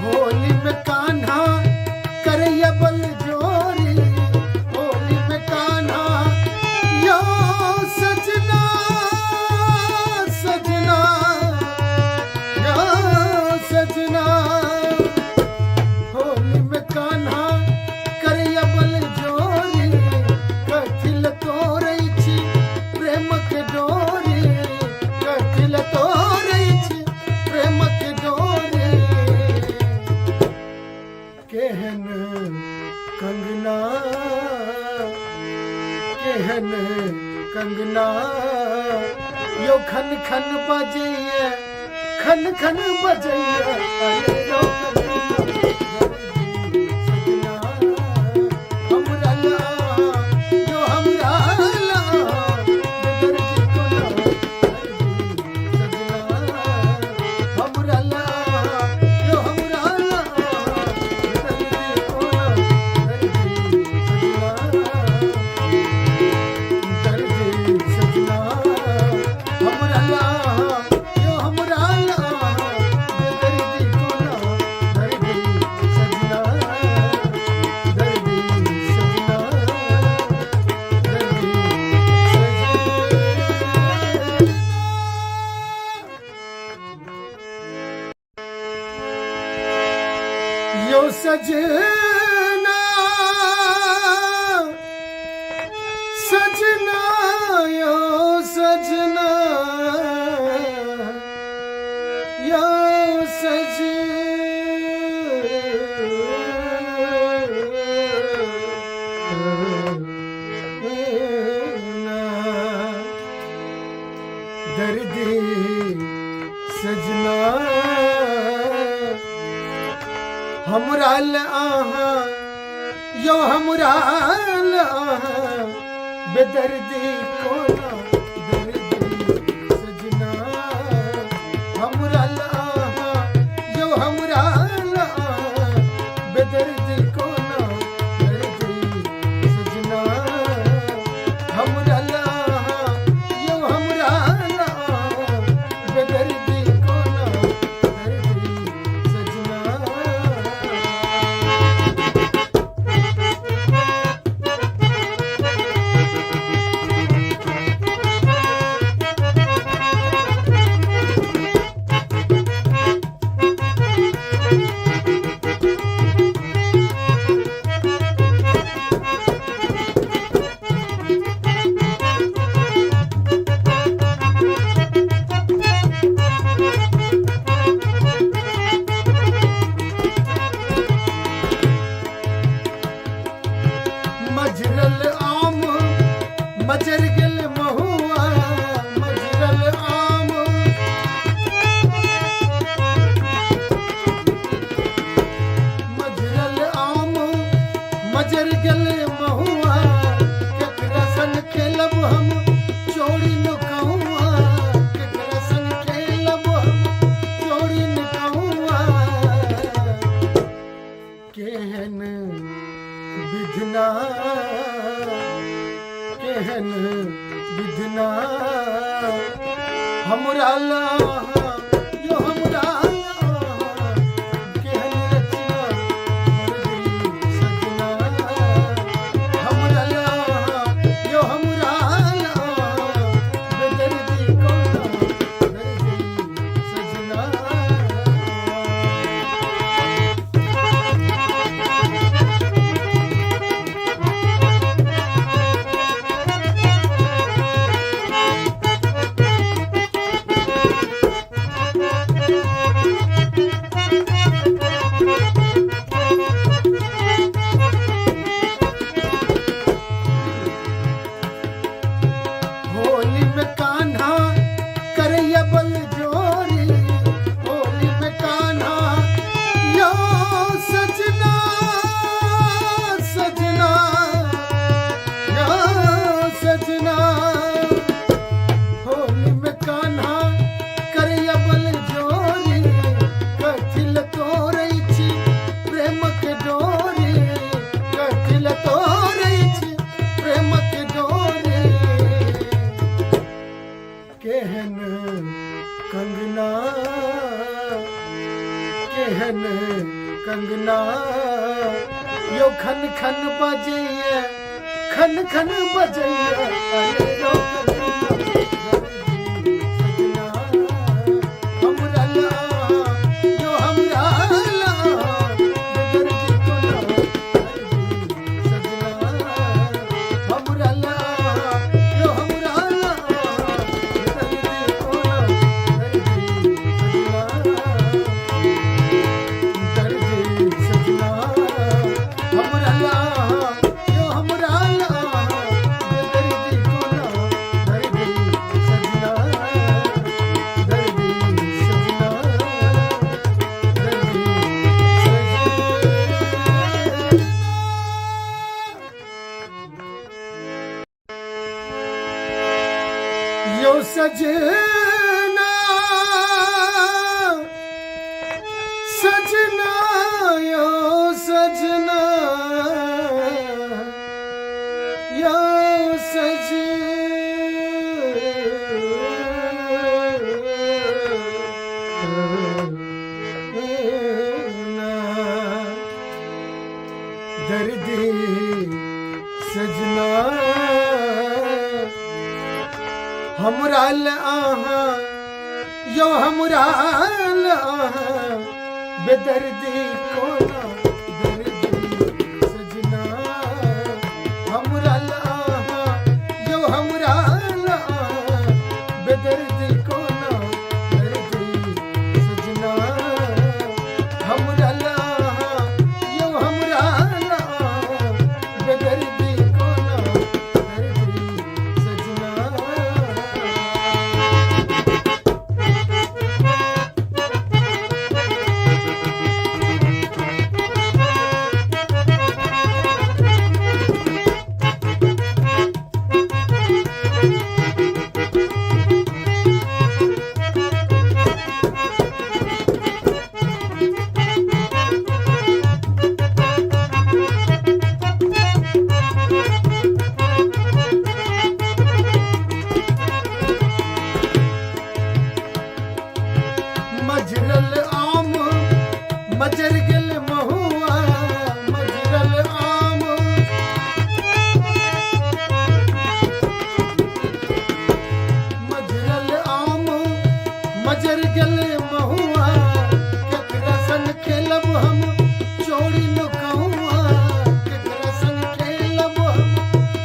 होली में कान्हा करैया बल जोरी होली में कान्हा यो सजना सजना यो सजना होली में कान्हा करैया बल जोरी कथिल तोरै छी प्रेम के डोरी कथिल तोरै छी प्रेम के डोरी केहन कंगना केहन कंगना यो खन खन बजैया खन खन बजैया अरे यो कंगना हमरा लाहा यो हमरा लाहा बेदर्दी कोना दर्दी सजना हमरा लाहा यो हमरा लाहा बेदर्दी कोना दर्दी सजना हमरा लाहा यो हमरा लाहा बेदर्दी कोना दर्दी सजना दर्दी सजना दर्दी सजना यो सजना सजना यो सजना यो सजना दर्दी सजना हमरा आहा यो हमरा आहा बेदर्दी कोना दर्दी सजना हमरा आहा यो हमरा आहा बेदर्दी कोना दर्दी सजना हमरा आहा यो हमरा आहा बेदर्दी हमरा ला यो हमरा केहन रचना दर्दी सजना हमरा ला यो हमरा बेदर्दी कोना दर्दी सजना होली में कान्हा करैया बल जोरी होली में कान्हा यो सजना सजना यो सजना होली में कान्हा करैया बल जोरी कथिल तोरै छी प्रेम के डोरी कथिल तोरै छी प्रेम के डोरी केहन कंगना केहन कंगना यो खन खन बजैया खन खन बजैया अरे रो सजना हमरा ला यो हमरा ला दर्दी कोना दर्दी सजना हमरा ला यो हमरा ला यो सजना सजना यो सजना यो सजना दर्दी सजना हमरा आहा यो हमरा आहा बेदर्दी कोना दर्दी सजना हमरा आहा यो हमरा आहा बेदर्दी कोना दर्दी सजना हमरा आहा यो हमरा आहा बेदर्दी कोना दर्दी सजना मजरल आम मजर गेल महुआ मजरल आम मजरल आम मजर गेल महुआ केकरा संग खेलब हम चोरी नुकहुआ केकरा संग खेलब हम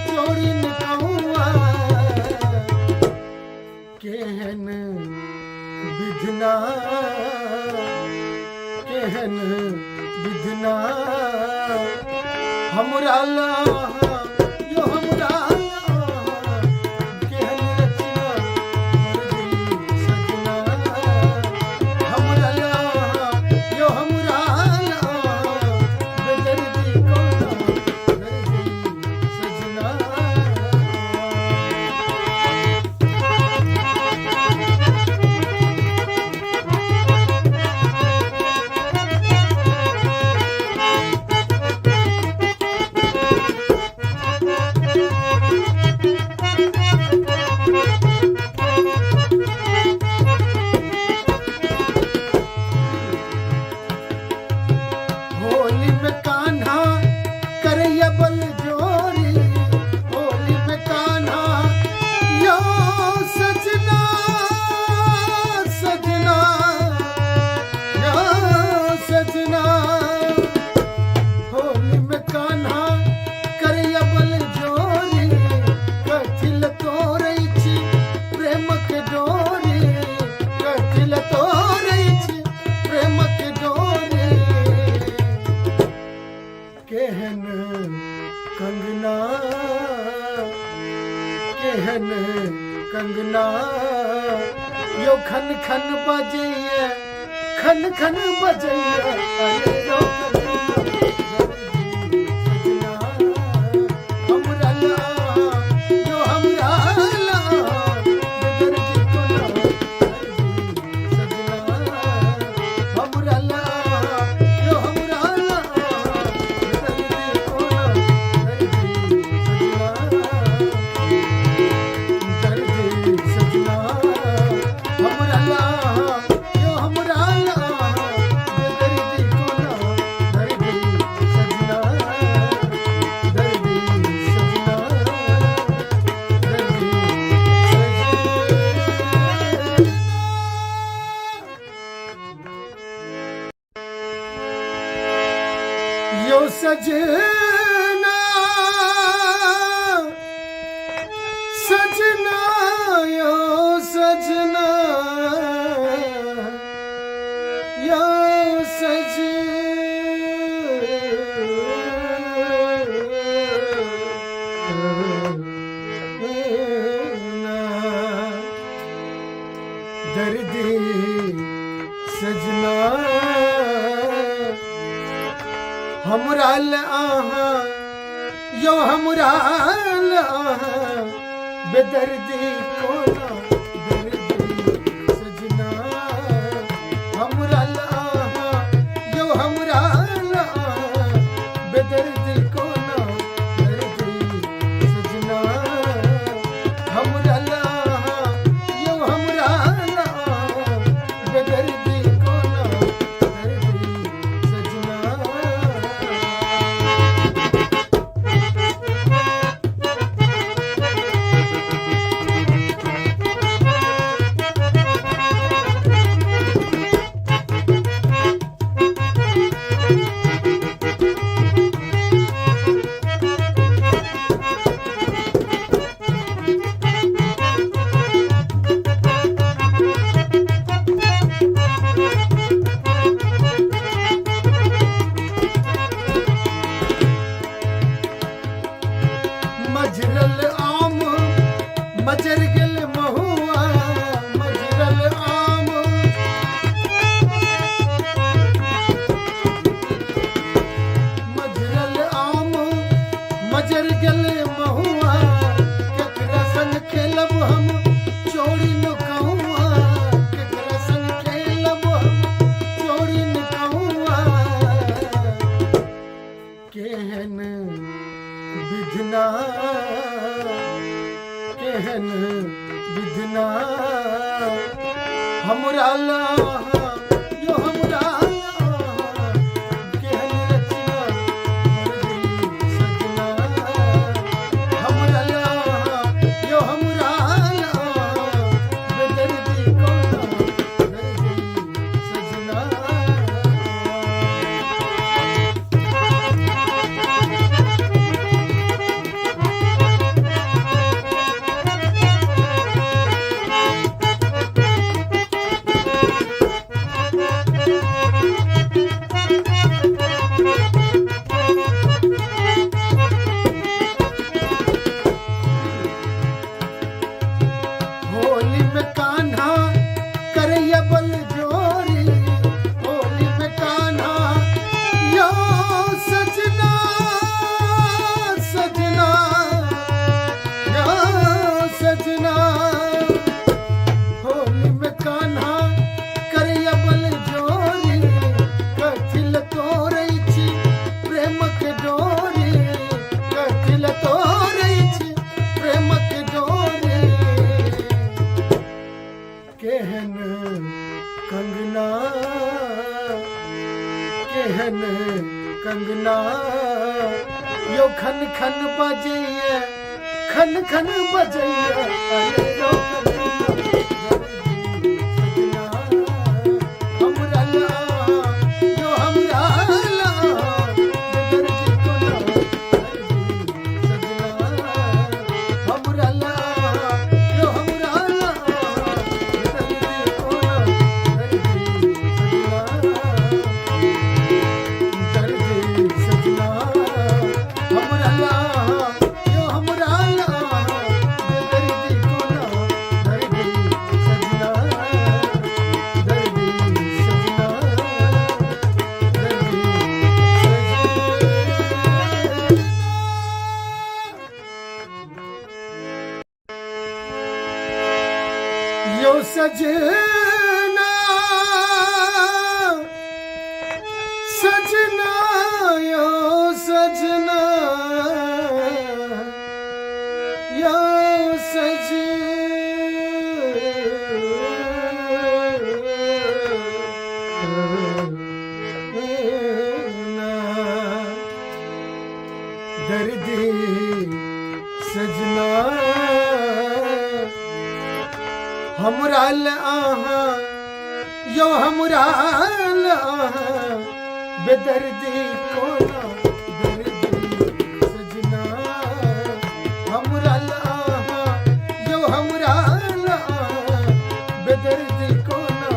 चोरी नुकहुआ केहन विधना केहन विधना हमरा ला यो हमरा केहन रचना दर्दी सजना हमरा ला यो हमरा बेदर्दी कोना दर्दी सजना कंगना यो खन खन बजैया खन खन बजैया अरे यो कंगना हमरा ला यो हमरा ला बेदर्दी कोना सजना हमरा ला यो हमरा ला बेदर्दी कोना दर्दी सजना हमरा ला यो हमरा ला बेदर्दी कोना दर्दी सजना दर्दी सजना दर्दी यो सजना सजना यो सजना यो सजना दर्दी सजना हमरा ला यो हमरा ला बेदर्दी कोना दर्दी सजना हमरा ला यो हमरा ला बेदर्दी कोना दर्दी सजना हमरा ला यो हमरा ला बेदर्दी कोना दर्दी सजना मजरल आम मजर गेल महुआ मजरल आम मजरल आम मजर गेल महुआ केकरा संग खेलब हम चोरी न कहुआ केकरा संग खेलब हम चोरी न कहुआ केहन विधना केहन विधना हमरा ला यो हमरा ला केहन रचना दर्दी सजना हमरा ला यो हमरा ला बेदर्दी कोना दर्दी सजना होली में कान्हा करैया बल जोरी होली में कान्हा यो सजना सजना यो सजना होली में कान्हा करैया बल जोरी कथिल तोरै छी प्रेम के डोरी कथिल तोरै छी प्रेम के डोरी केहन कंगना केहन कंगना यो खन खन बजैया खन खन बजैया अरे यो कंगना दर्दी सजना हमरा ला यो हमरा ला बेदर्दी कोना दर्दी सजना हमरा ला यो हमरा ला बेदर्दी कोना दर्दी सजना हमरा ला यो हमरा ला बेदर्दी कोना यो हमरा बेदर्दी कोना दर्दी सजना हमरा यो हमरा बेदर्दी कोना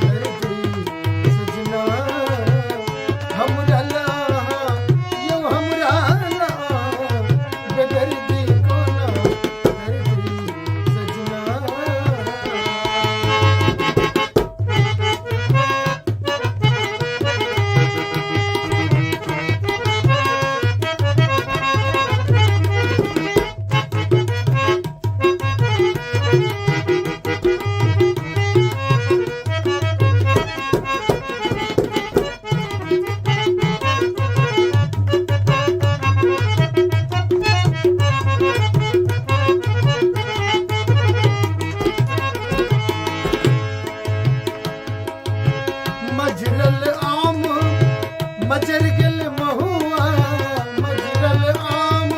दर्दी सजना हमरा यो हमरा बेदर्दी कोना दर्दी सजना मजरल आम मजर गल महुआ मजरल आम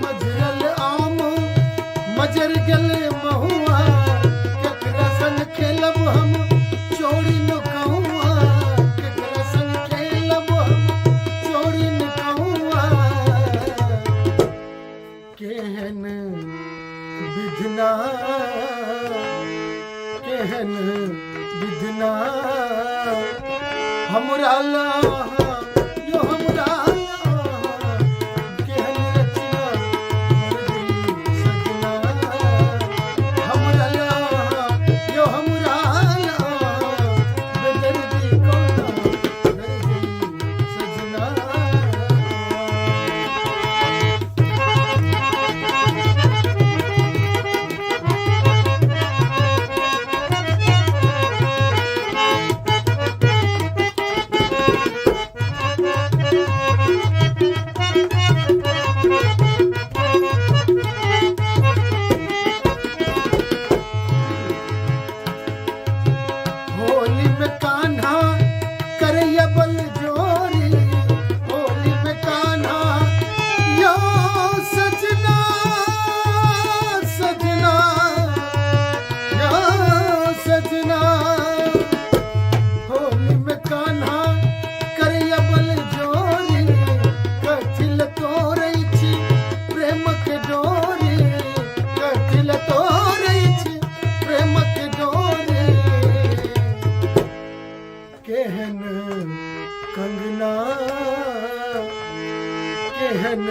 मजरल आम मजर गल महुआ केकरा संग खेलब हम चोरी न कहुआ केकरा संग खेलब हम चोरी न कहुआ केहन विधना केहन विधना हमरा यो हमरा केहन रचना दर्दी सजना हमरा यो हमरा बेदर्दी कोना दर्दी सजना होली में कान्हा करैया बल जोरी होली में कान्हा यो सजना सजना यो सजना होली में कान्हा करैया बल जोरी कथिल तोरै छी प्रेम के डोरी कथिल तोरै छी प्रेम के डोरी केहन कंगना केहन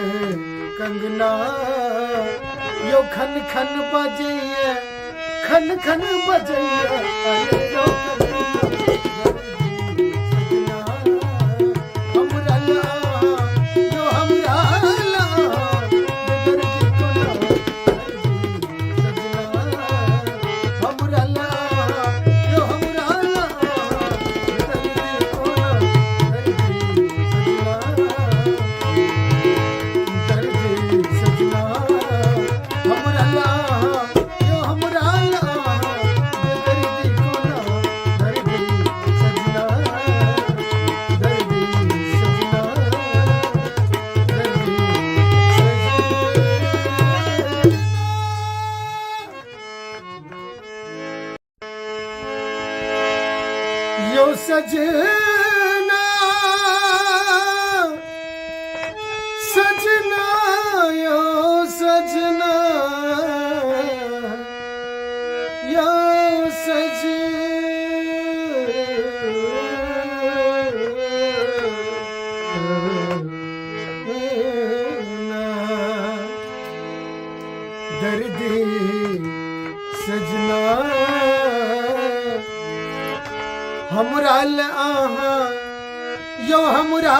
कंगना यो खन खन बजैया खन खन बजैया अरे यो कंगना हमरा यो हमरा बेदर्दी कोना दर्दी सजना हमरा यो हमरा बेदर्दी कोना दर्दी सजना हमरा यो हमरा बेदर्दी कोना दर्दी सजना दर्दी सजना दर्दी यो सजना सजना यो सजना यो सजना दर्दी सजना हमरा यो हमरा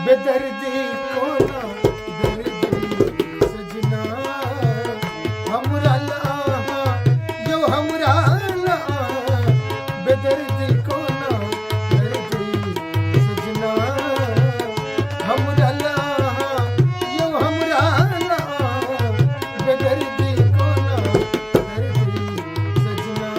बेदर्दी कोना दर्दी सजना हमरा यो हमरा बेदर्दी कोना दर्दी सजना हमरा यो हमरा बेदर्दी कोना दर्दी सजना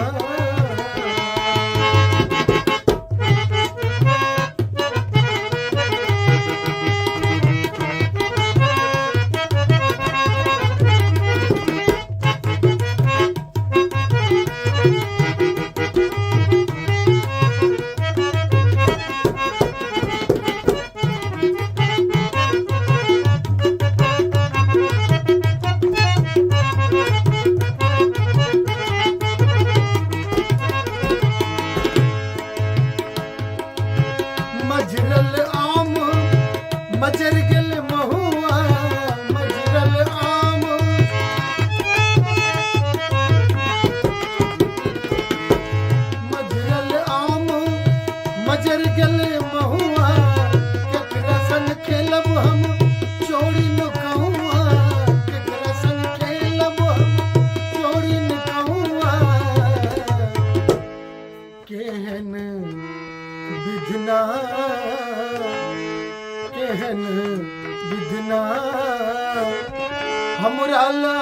हमरा ला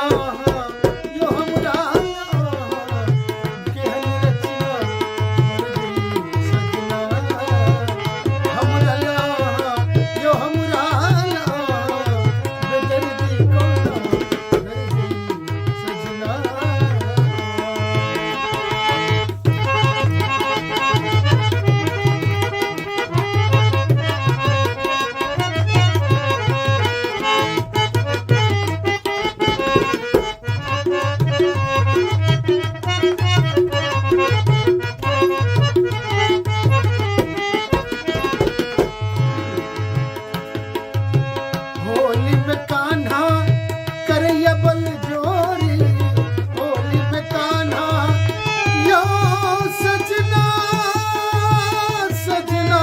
यो हमरा ला केहन रचना दर्दी सजना हमरा ला यो हमरा ला बेदर्दी कोना दर्दी सजना होली में कान्हा करैया बल जोरी होली में कान्हा यो सजना सजना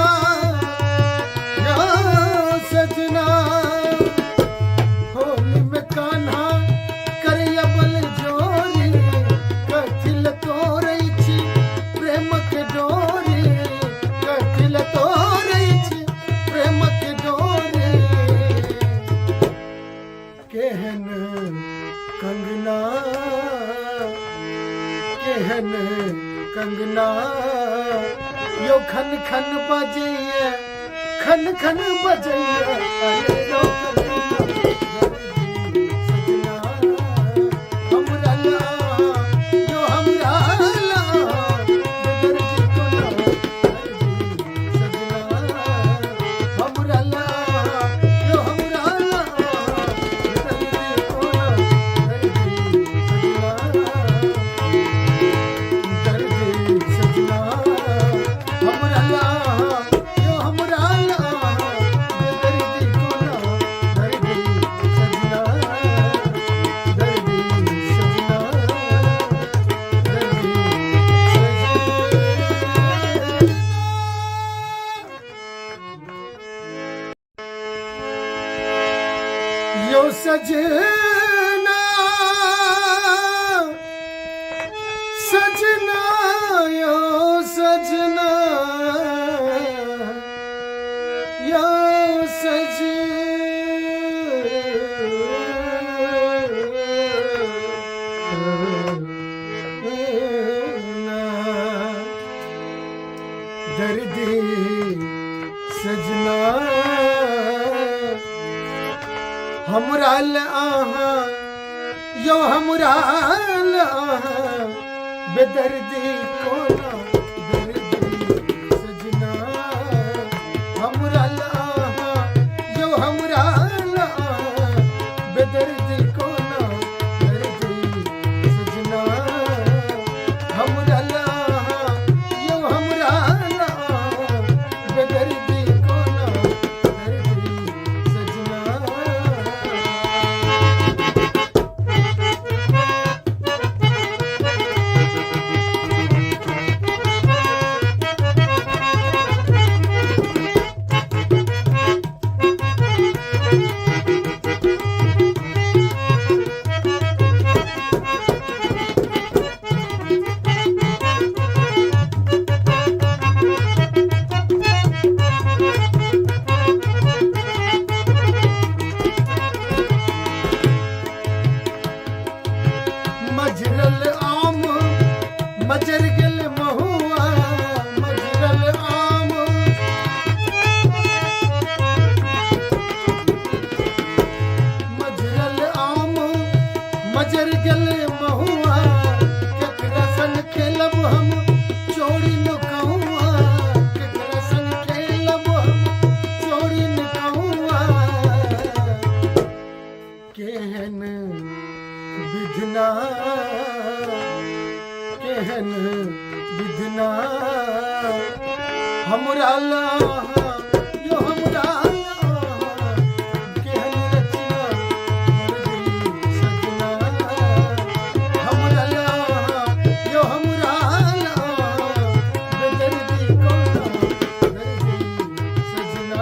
यो सजना होली में कान्हा करैया बल जोरी कथिल तोरै छी प्रेम के डोरी कथिल तोरै छी प्रेम के डोरी केहन कंगना केहन कंगना यो खन खन बजैया खन खन बजैया अरे यो सजना हमरा ला यो हमरा ला बेदर्दी कोना दर्दी सजना हमरा ला यो हमरा ला बेदर्दी कोना दर्दी सजना हमरा ला यो हमरा ला बेदर्दी कोना दर्दी सजना दर्दी सजना दर्दी सजना यो सजना सजना यो सजना यो सजना दर्दी सजना हमरा ला यो हमरा ला बेदर्दी कोना दर्दी सजना हमरा ला यो हमरा ला बेदर्दी कोना दर्दी सजना हमरा ला यो हमरा ला बेदर्दी कोना दर्दी सजना मजरल आम मजर गेल महुआ मजरल आम मजरल आम मजर गेल महुआ केकरा संग खेलब हम चोरी नुकहुआ केकरा संग खेलब हम चोरी नुकहुआ केहन विधना केहन विधना हमरा ला यो हमरा ला केहन रचना दर्दी सजना हमरा ला यो हमरा ला बेदर्दी कोना दर्दी सजना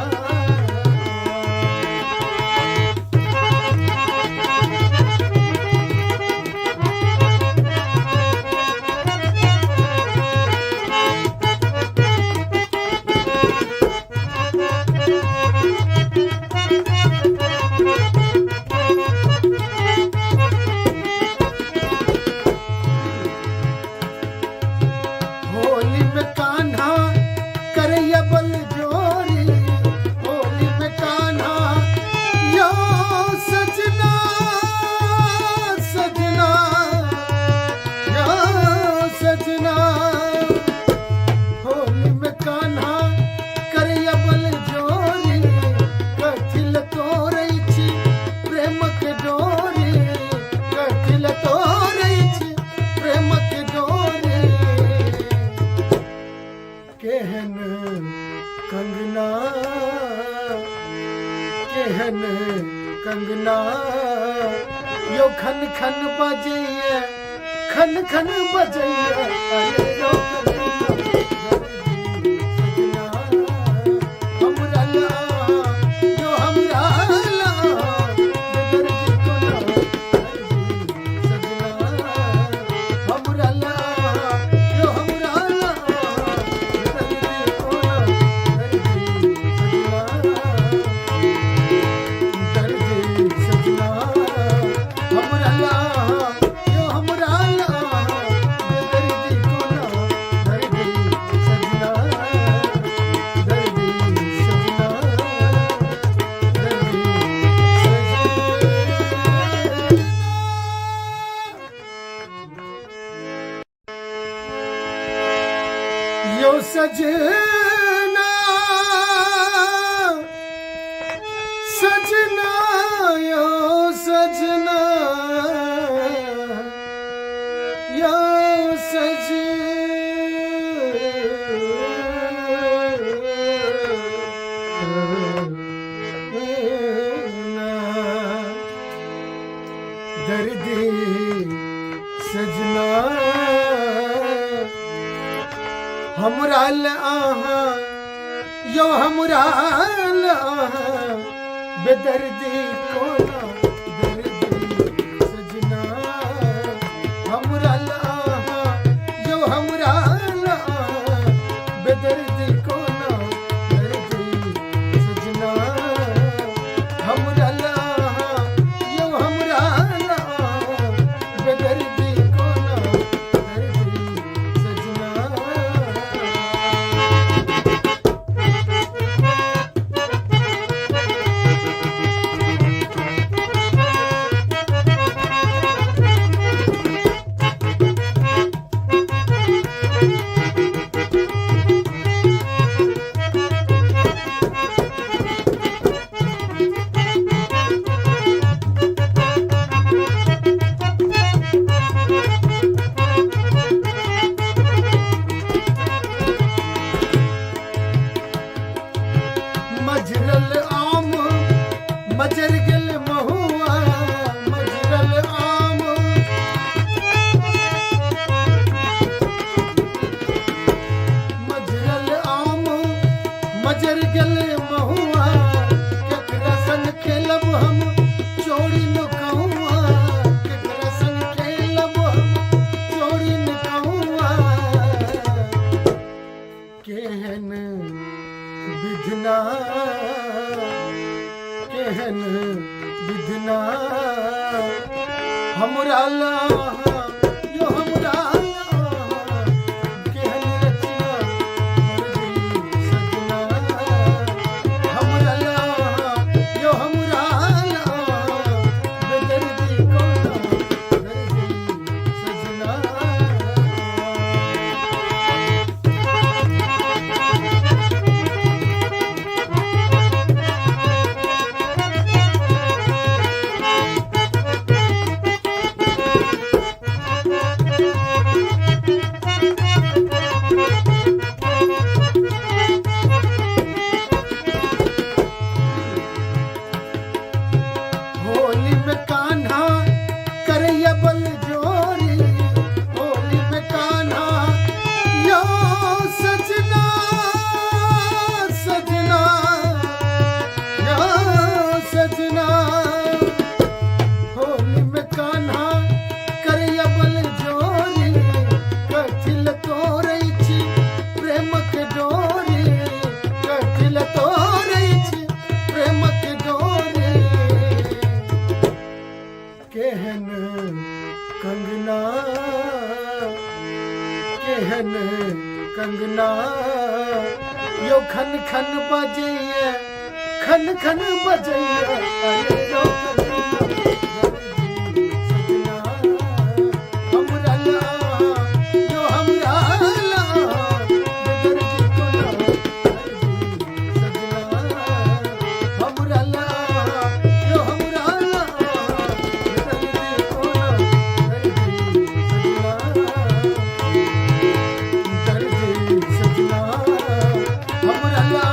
यो खन खन बजैया खन खन बजैया अरे रो सजना हमरा ला यो हमरा ला बेदर्दी को ना सजना हमरा ला यो हमरा ला बेदर्दी को ना दर्दी सजना हमरा ला यो हमरा ला बेदर्दी को ना दर्दी सजना दर्दी सजना दर्दी सजना यो सजना सजना यो सजना यो सजना दर्दी सजना हमरा ला यो हमरा ला बेदर्दी को ना दर्दी सजना हमरा ला यो हमरा ला बेदर्दी को ना दर्दी सजना हमरा ला यो हमरा ला बेदर्दी को ना दर्दी सजना मजरल आम मजर गल महुआ मजरल आम मजरल आम मजर गल महुआ केकरा संग खेलब हम चोरी न कहूआ केकरा संग खेलब हम चोरी न कहूआ केहन विधना केहन विधना हमरा ला यो हमरा ला केहन रचना दर्दी सजना हमरा ला यो हमरा ला बेदर्दी को ना दर्दी सजना होली में कान्हा करैया बल जोरी होली में कान्हा यो सजना सजना यो सजना होली में कान्हा करैया बल जोरी कथिल तोरै छी प्रेम के डोरी कथिल तोरै छी प्रेम के डोरी केहन कंगना केहन कंगना यो खन खन बजैया खन खन बजैया अरे रो सजना हमरा ला यो हमरा ला बेदर्दी को ना दर्दी सजना हमरा ला यो हमरा ला बेदर्दी को ना दर्दी सजना दर्दी सजना हमरा ला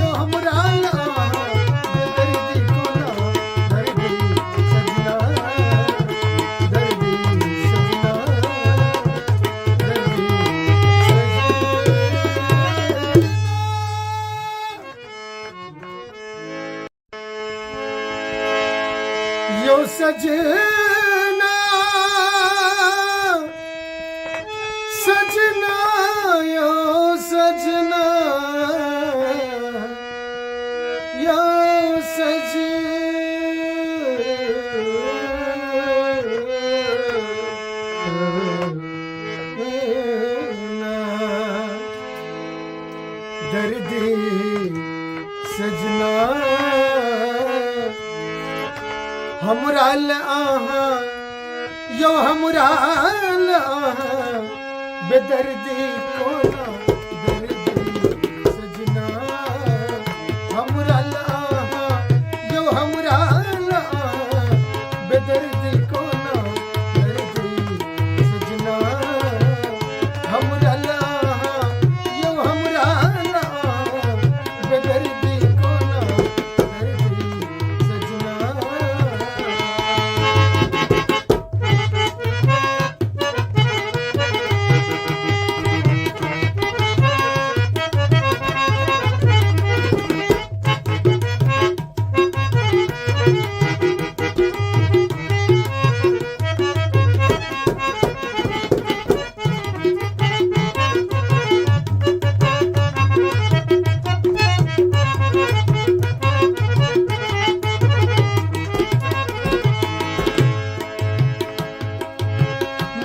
यो हमरा ला बेदर्दी को ना यो सजना सजना यो सजना यो सजना दर्दी सजना हमरा आहा यो हमरा आहा बेदर्दी कोना दर्दी सजना हमरा आहा यो हमरा आहा बेदर्दी कोना दर्दी सजना हमरा आहा यो हमरा आहा बेदर्दी कोना दर्दी सजना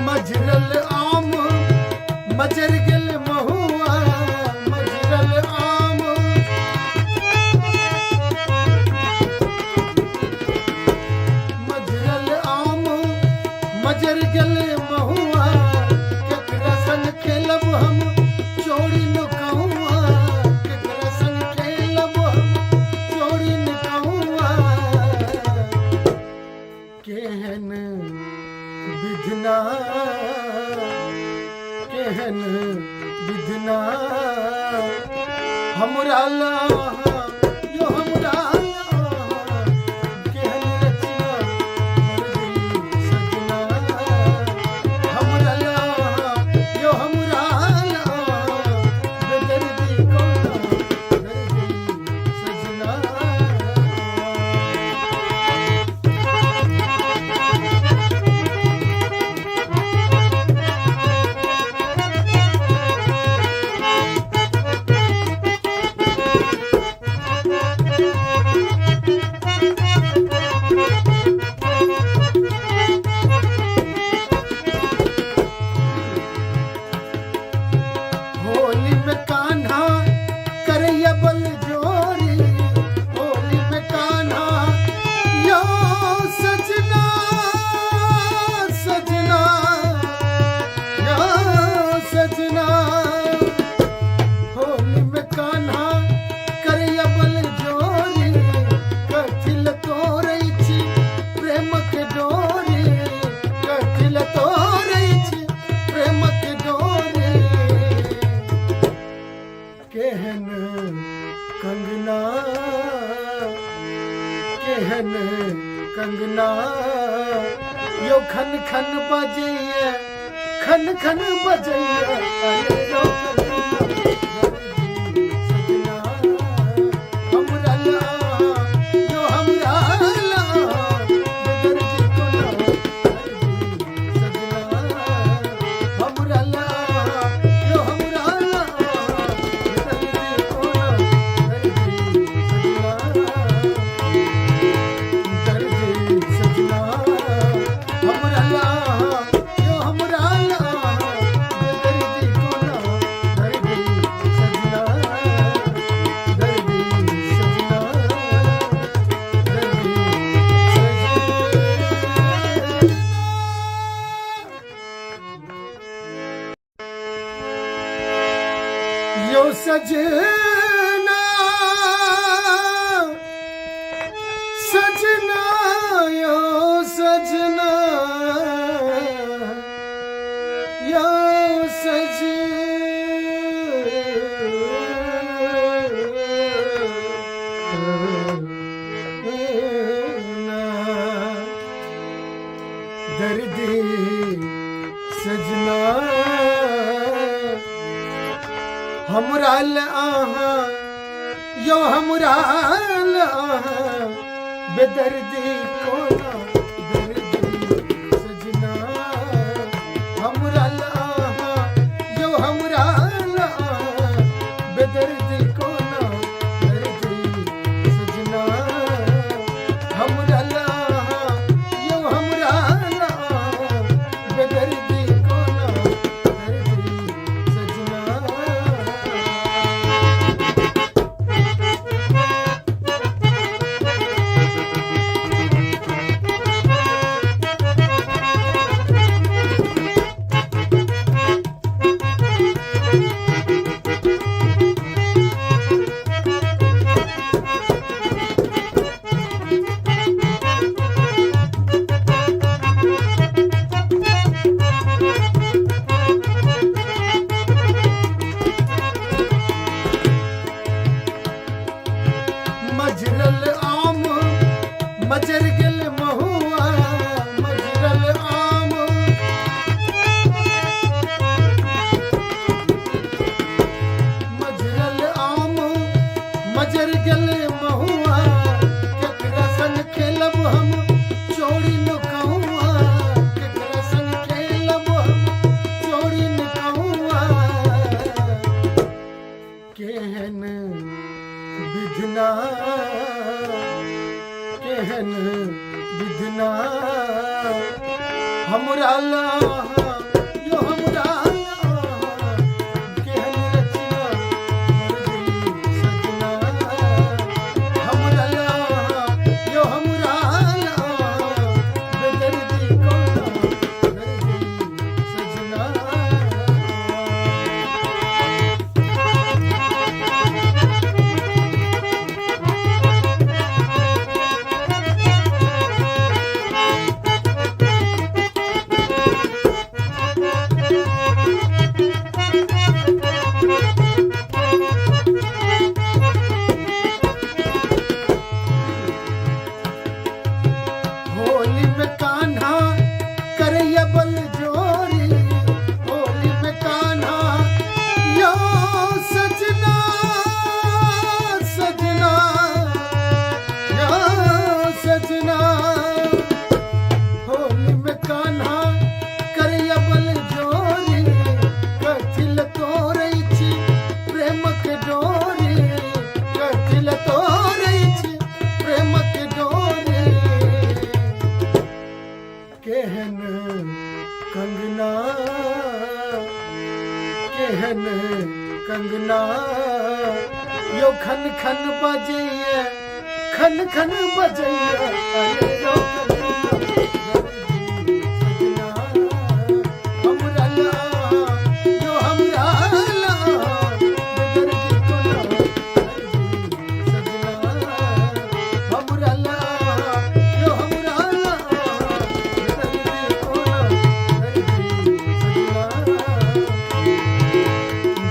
मजरल आम मजर गल महुआ मजरल आम मजरल आम मजर गल महुआ केकरा संग खेलब हम चोरी नुकहुआ केकरा संग खेलब हम चोरी नुकहुआ केहन विधना केहन विधना हमरा लाहा यो हमरा लाहा केहन रचना दर्दी सजना हमरा लाहा यो हमरा लाहा बेदर्दी कोना दर्दी सजना होली में कान्हा करैया बल जोरी होली में कान्हा यो सजना सजना यो सजना होली में कान्हा करैया बल जोरी कथिल तोरै छी प्रेम के डोरी कथिल तोरै छी प्रेम के डोरी केहन कंगना केहन कंगना यो खन खन बजैया खन खन बजैया अरे यो दर्दी सजना हमरा लाहा यो हमरा लाहा बेदर्दी कोना दर्दी सजना हमरा लाहा यो हमरा लाहा बेदर्दी कोना दर्दी सजना हमरा लाहा यो हमरा लाहा बेदर्दी कोना दर्दी सजना यो सजना सजना यो सजना यो सजना दर्दी सजना हमरा आहा यो हमरा आहा बेदर्दी कोना हमरा ला यो हमरा ला केहन रचना दर्दी सजना हमरा ला यो हमरा ला बेदर्दी कोना दर्दी सजना होली में कान्हा करैया बल जोरी होली में कान्हा यो सजना सजना यो सजना होली में कान्हा करैया बल जोरी कथिल तोरई छी प्रेम के डोरी कथिल तोरई छी प्रेम के डोरी केहन कंगना केहन कंगना यो खन खन बजैया खन खन बजैया अरे यो कंगना हमरा ला यो हमरा ला दर्दी कोना दर्दी सजना हमरा ला यो हमरा ला दर्दी कोना दर्दी सजना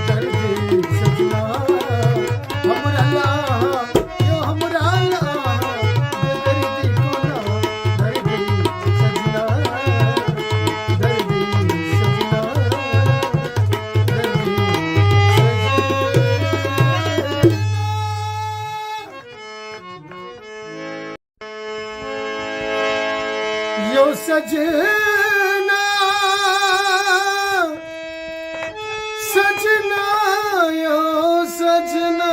दर्दी सजना हमरा ला यो हमरा ला दर्दी कोना दर्दी सजना दर्दी सजना दर्दी सजना यो सजना सजना यो सजना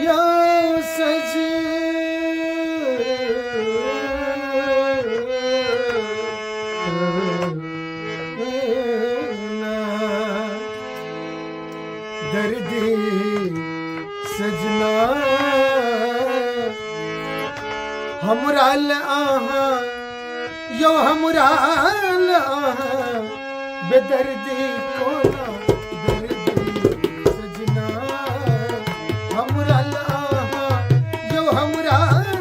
यो सजना दर्दी सजना हमरा ला यो हमरा ला बेदर्दी कोना दर्दी सजना हमरा ला यो हमरा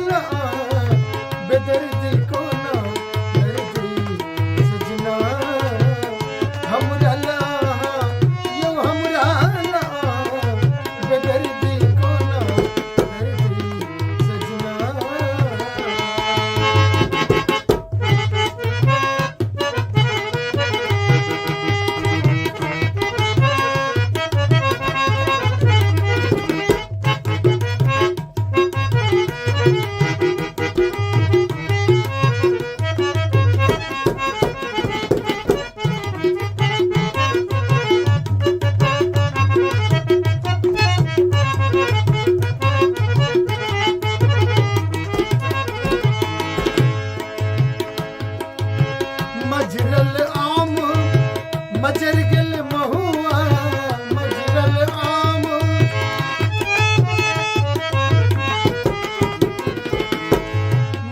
ला बेदर्दी कोना दर्दी सजना हमरा ला यो हमरा ला बेदर्दी कोना दर्दी सजना मजरल आम मजर गेल महुआ मजरल आम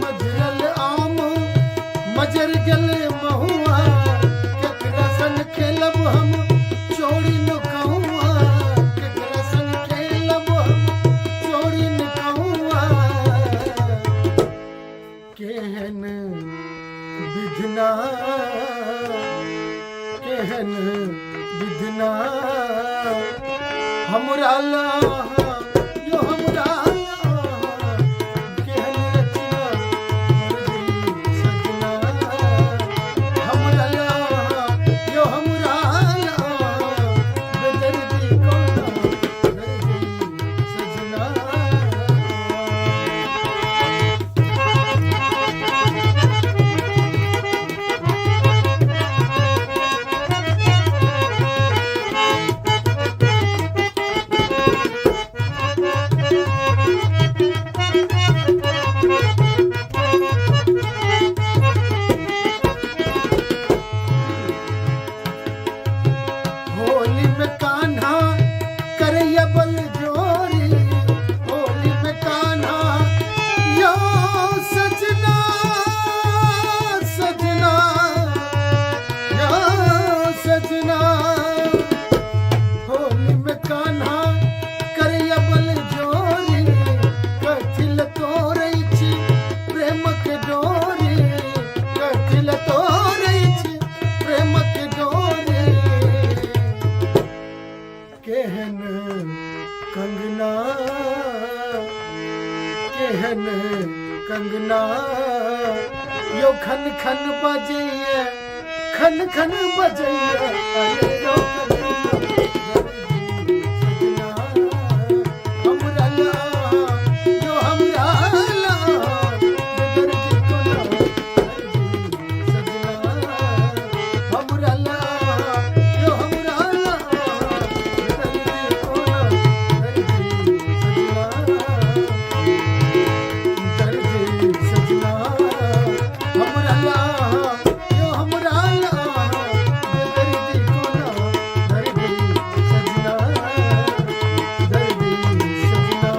मजरल आम मजर गेल महुआ केकरा संग खेलब हम चोरी न कहुआ केकरा संग खेलब हम चोरी न कहुआ केहन विधना केहन विधना हमरा ला यो हमरा ला केहन रचना दर्दी सजना हमरा ला यो हमरा ला बेदर्दी कोना दर्दी सजना यो खन खन बजैया खन खन बजैया अरे यो सजना हमरा ला यो हमरा ला दर्द को ना सजना हमरा ला यो हमरा ला दर्द को ना दर्द सजना हमरा ला यो हमरा ला दर्द को ना दर्द सजना दर्द सजना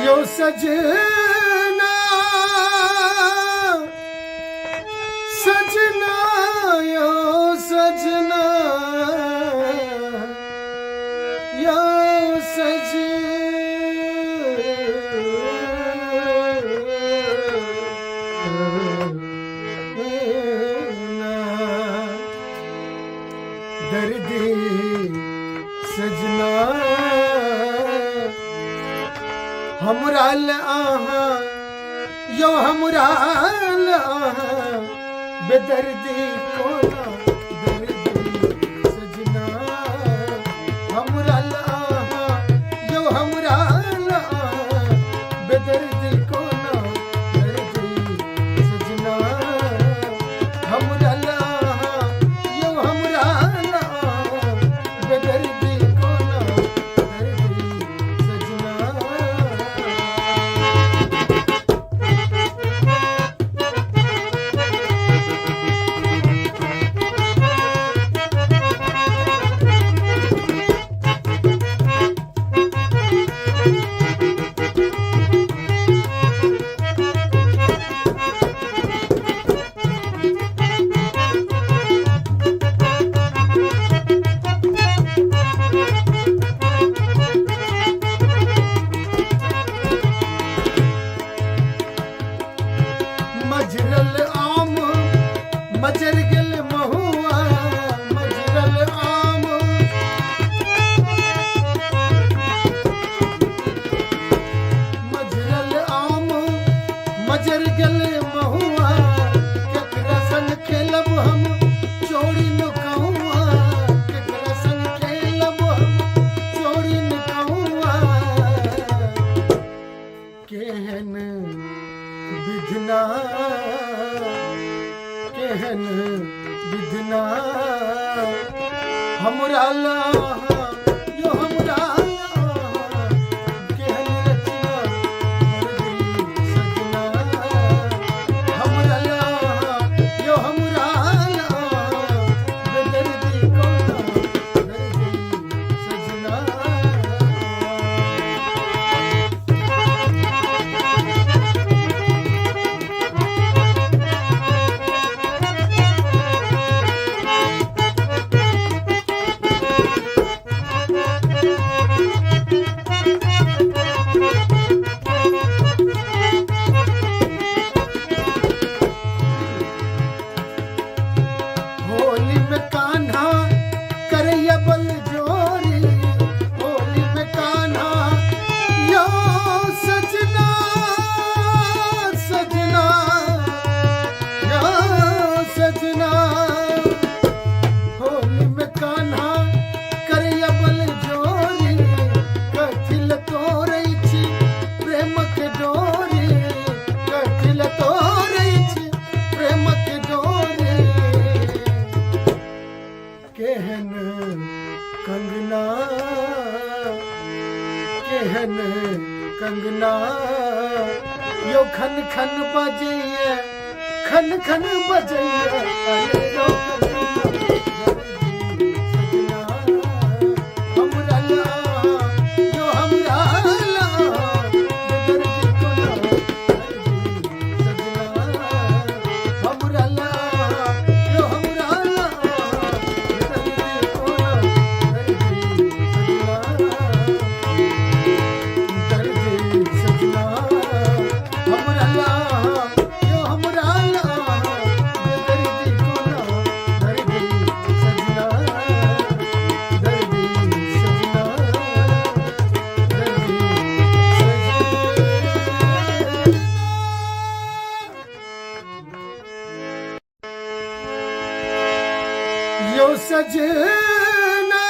यो सजना सजना यो सजना यो सजना दर्द सजना हमरा आहा यो हमरा आहा बेदर्दी को ना दर्दी सजना हमरा आहा यो हमरा आहा बेदर्दी को ना दर्दी सजना हमरा आहा यो हमरा आहा बेदर्दी को ना दर्दी सजना मजरल आम मजर गल महुआ मजरल आम मजरल आम मजर गल महुआ केकरा संग खेलब हम चोरी नुकहुआ केकरा संग खेलब हम चोरी नुकहुआ केहन विधना केहन विधना हमरा ला यो हमरा ला केहन रचना दर्दी सजना हमरा ला यो हमरा ला बेदर्दी को ना दर्दी सजना होली में कान्हा करैया बल जोरी होली में कान्हा यो सजना सजना यो सजना होली में कान्हा करैया बल जोरी कथिल तोरै छी प्रेम के डोरी कथिल तोरै छी प्रेम के डोरी केहन कंगना केहन कंगना यो खन खन बजैया खन खन बजैया अरे यो सजना हमरा ला यो हमरा ला दर्द को ना सजना हमरा ला यो हमरा ला दर्द को ना दर्द सजना हमरा ला यो हमरा ला दर्द को ना यो सजना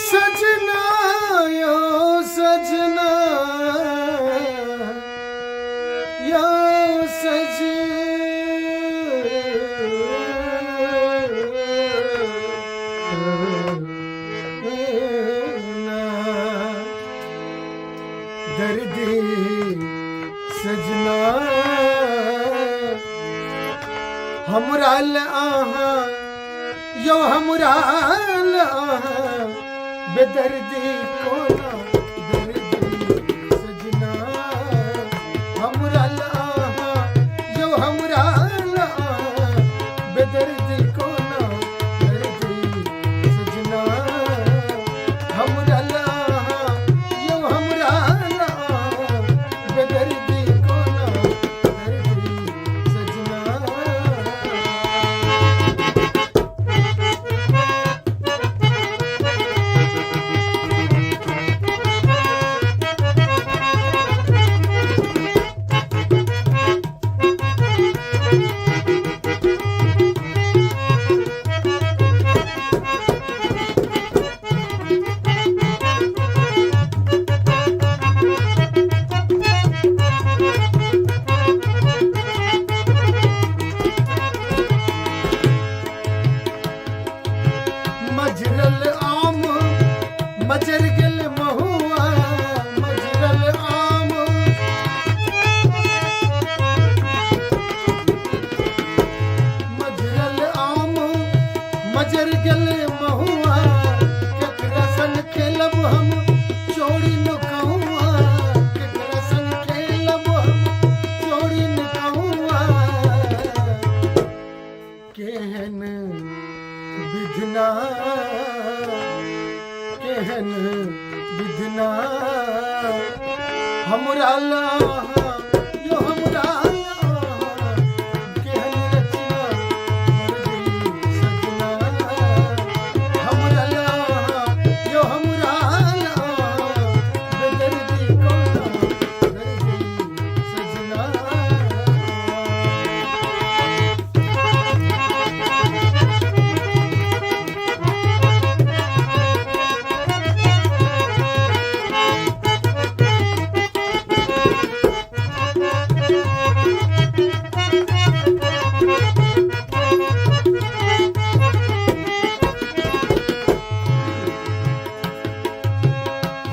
सजना यो सजना यो सजना दर्दी सजना हमराल आहा यो हमराल आहा बेदर्दी कोना दर्दी सजना हमराल आहा यो हमराल आहा बेदर्दी कोना दर्दी सजना हमराल आहा यो हमराल आहा बेदर्दी कोना दर्दी सजना मजरल आम मजर गल महुआ मजरल आम मजरल आम मजर गल महुआ केकरा संग खेलब हम चोरी न कहूआ केकरा संग खेलब हम चोरी न कहूआ केहन विधना केहन विधना हमरा लाहा यो हमरा लाहा केहन रचना दर्दी सजना हमरा लाहा यो हमरा लाहा बेदर्दी कोना दर्दी सजना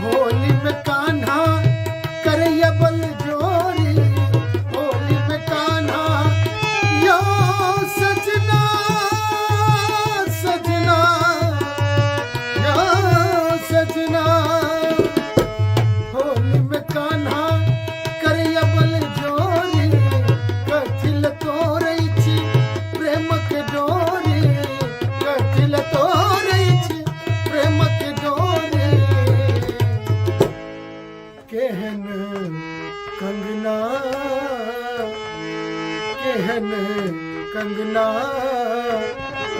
होली में कान्हा करैया बल जोरी होली में कान्हा यो सजना सजना यो सजना होली में कान्हा करैया बल जोरी कथिल तोरई छी प्रेम के डोरी कथिल तोरई छी प्रेम के डोरी केहन कंगना केहन कंगना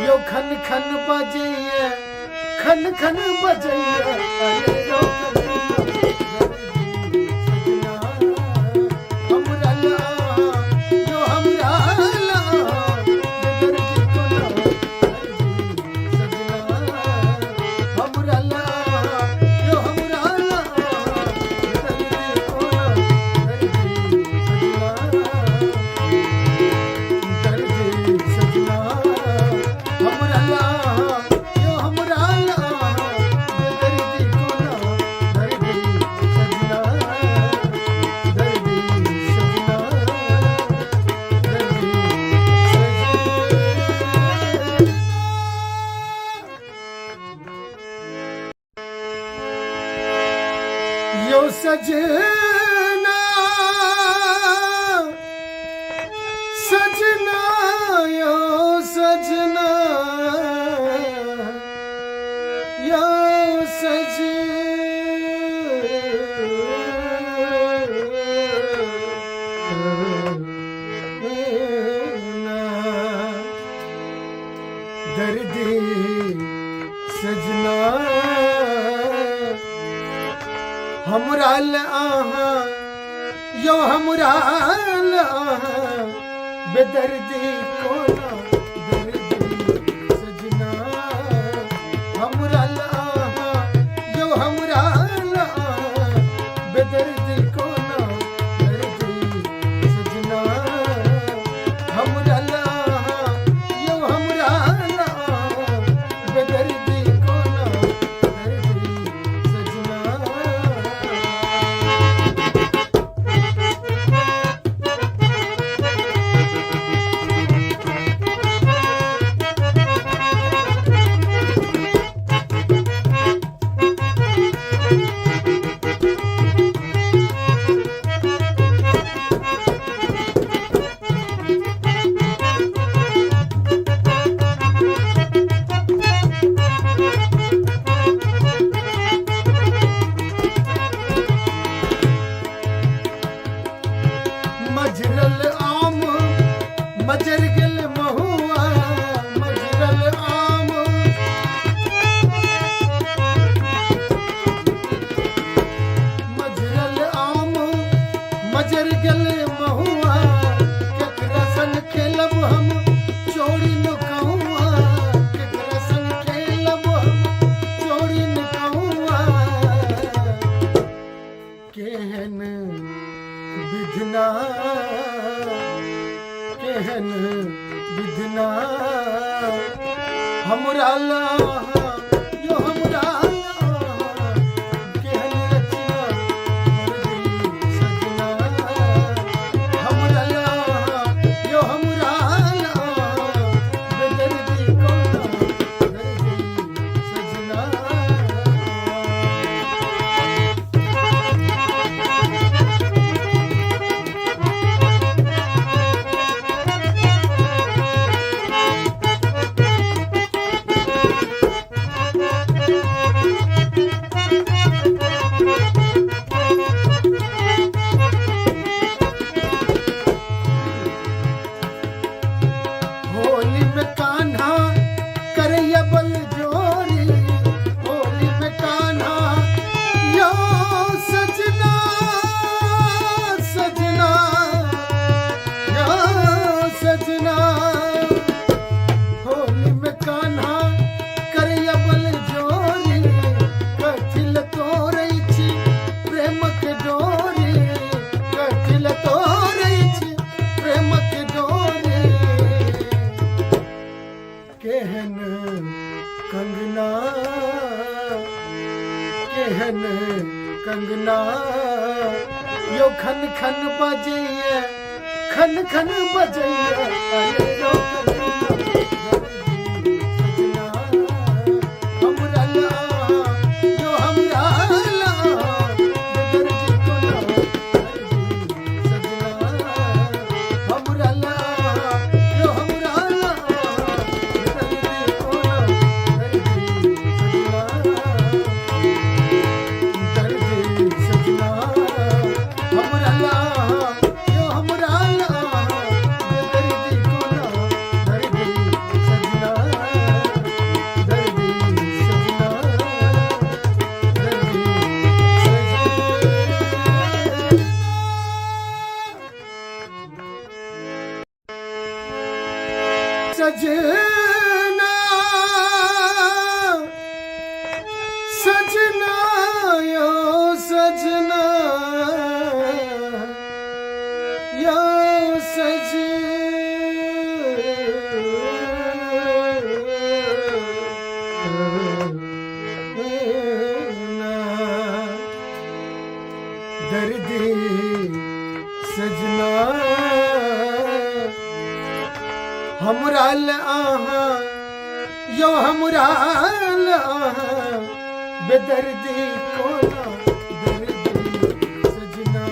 यो खन खन बजैया खन खन बजैया अरे यो कंगना हमरा लाहा यो हमरा लाहा बेदर्दी कोना दर्दी सजना हमरा लाहा यो हमरा लाहा बेदर्दी कोना दर्दी सजना हमरा लाहा यो हमरा लाहा बेदर्दी कोना दर्दी सजना दर्दी सजना दर्दी सजना यो सजना सजना यो सजना यो सजना दर्दी सजना हमरा आहा यो हमरा आहा बेदर्दी कोना हम चोरी न कहुआ केकरा संग खेलब हम चोरी न कहुआ केहन विधना केहन विधना हमरा ला यो हमरा केहन रचना दर्दी सजना हमरा ला यो हमरा बेदर्दी कोना दर्दी सजना होली में कान्हा करैया बल जोरी होली में कान्हा यो सजना सजना यो सजना होली में कान्हा करैया बल जोरी कथिल तोरै छी प्रेमक डोरी कथिल तोरै छी प्रेमक डोरी केहन कंगना केहन कंगना यो खन खन बजैया खन खन बजैया अरे यो कंगना हमरा ला यो हमरा ला बेदर्दी कोना दर्दी सजना हमरा ला यो हमरा ला बेदर्दी कोना दर्दी सजना हमरा ला यो हमरा ला बेदर्दी कोना दर्दी सजना दर्दी सजना दर्दी सजना सजना यो सजना यो सजना दर्दी सजना हमरा ला यो हमरा ला बेदर्दी कोना दर्दी सजना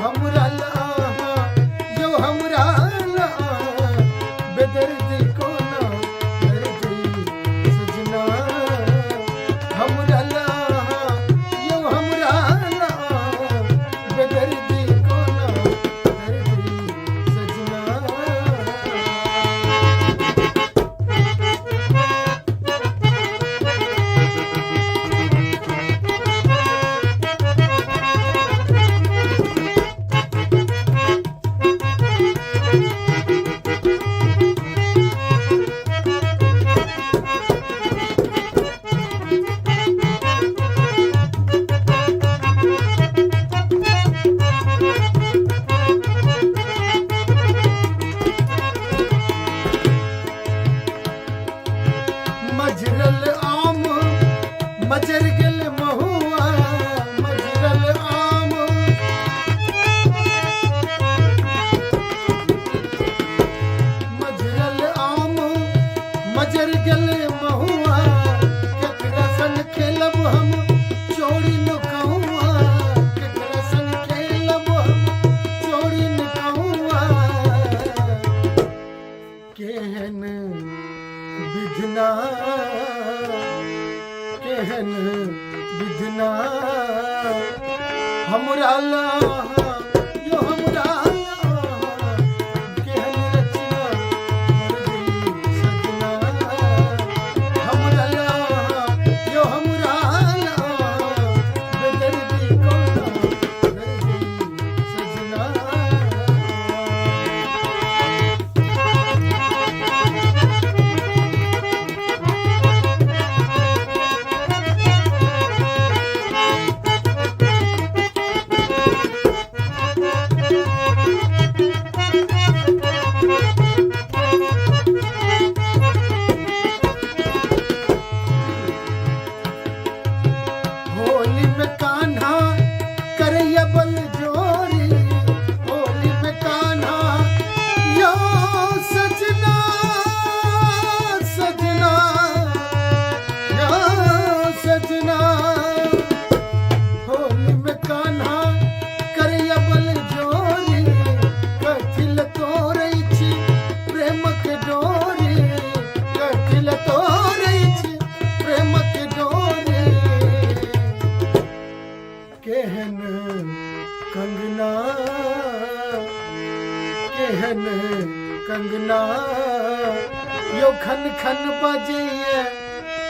हमरा ला यो हमरा ला बेदर्दी कोना दर्दी सजना हमरा ला यो हमरा ला बेदर्दी कोना दर्दी सजना मजरल आम मजर गेल महुआ मजरल आम मजरल आम मजर गेल महुआ केकरा संग खेलब हम चोरी न कहुआ केकरा संग खेलब हम चोरी न कहुआ केहन विधना केहन विधना हमरा ला यो हमरा ला केहन रचना दर्दी सजना हमरा ला यो हमरा ला बेदर्दी कोना दर्दी सजना कंगना यो खन खन बजैया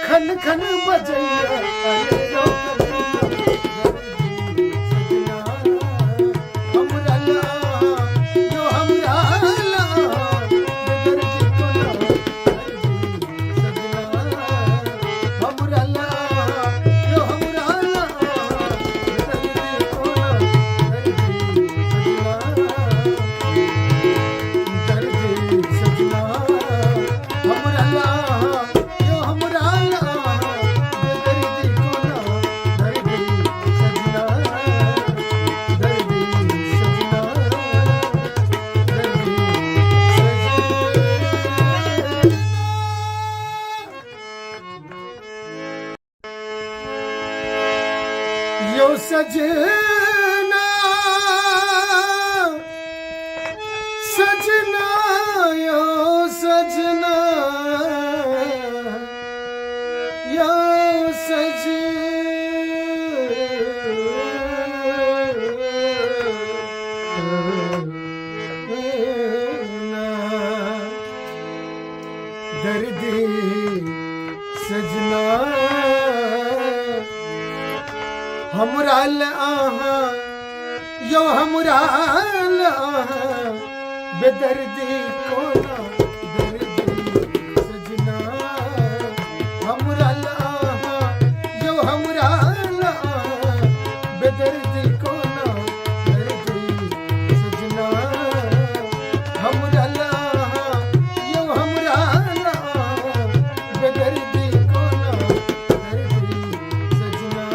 खन खन बजैया अरे यो यो सजना सजना यो सजना यो सजना दर्दी सजना हमरा आहा यो हमरा आहा बेदर्दी कोना दर्दी सजना हमरा आहा यो हमरा आहा बेदर्दी कोना दर्दी सजना हमरा आहा यो हमरा आहा बेदर्दी कोना दर्दी सजना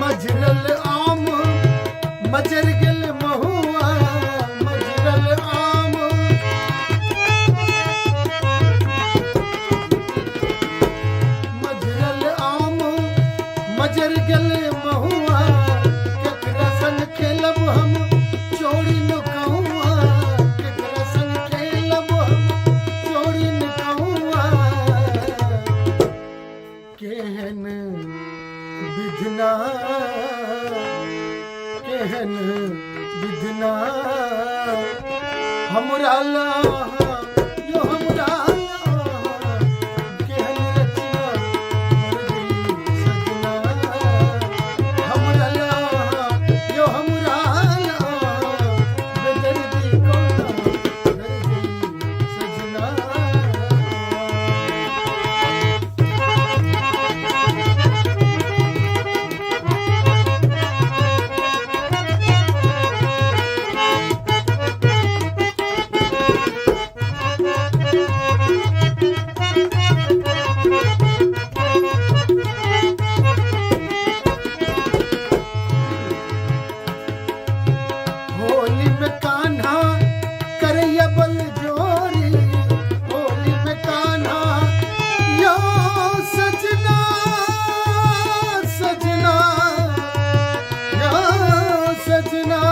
मजरल आम मजर गल महुआ मजरल आम मजरल आम मजर गल महुआ केकरा संग खेलब हम चोरी न कहूआ केकरा संग खेलब हम चोरी न कहूआ केहन विधना केहन विधना हमरा लाहा यो हमरा लाहा केहन रचना दर्दी सजना हमरा लाहा यो हमरा लाहा बेदर्दी कोना दर्दी सजना होली में कान्हा करैया बल जोरी होली में कान्हा यो सजना सजना यो सजना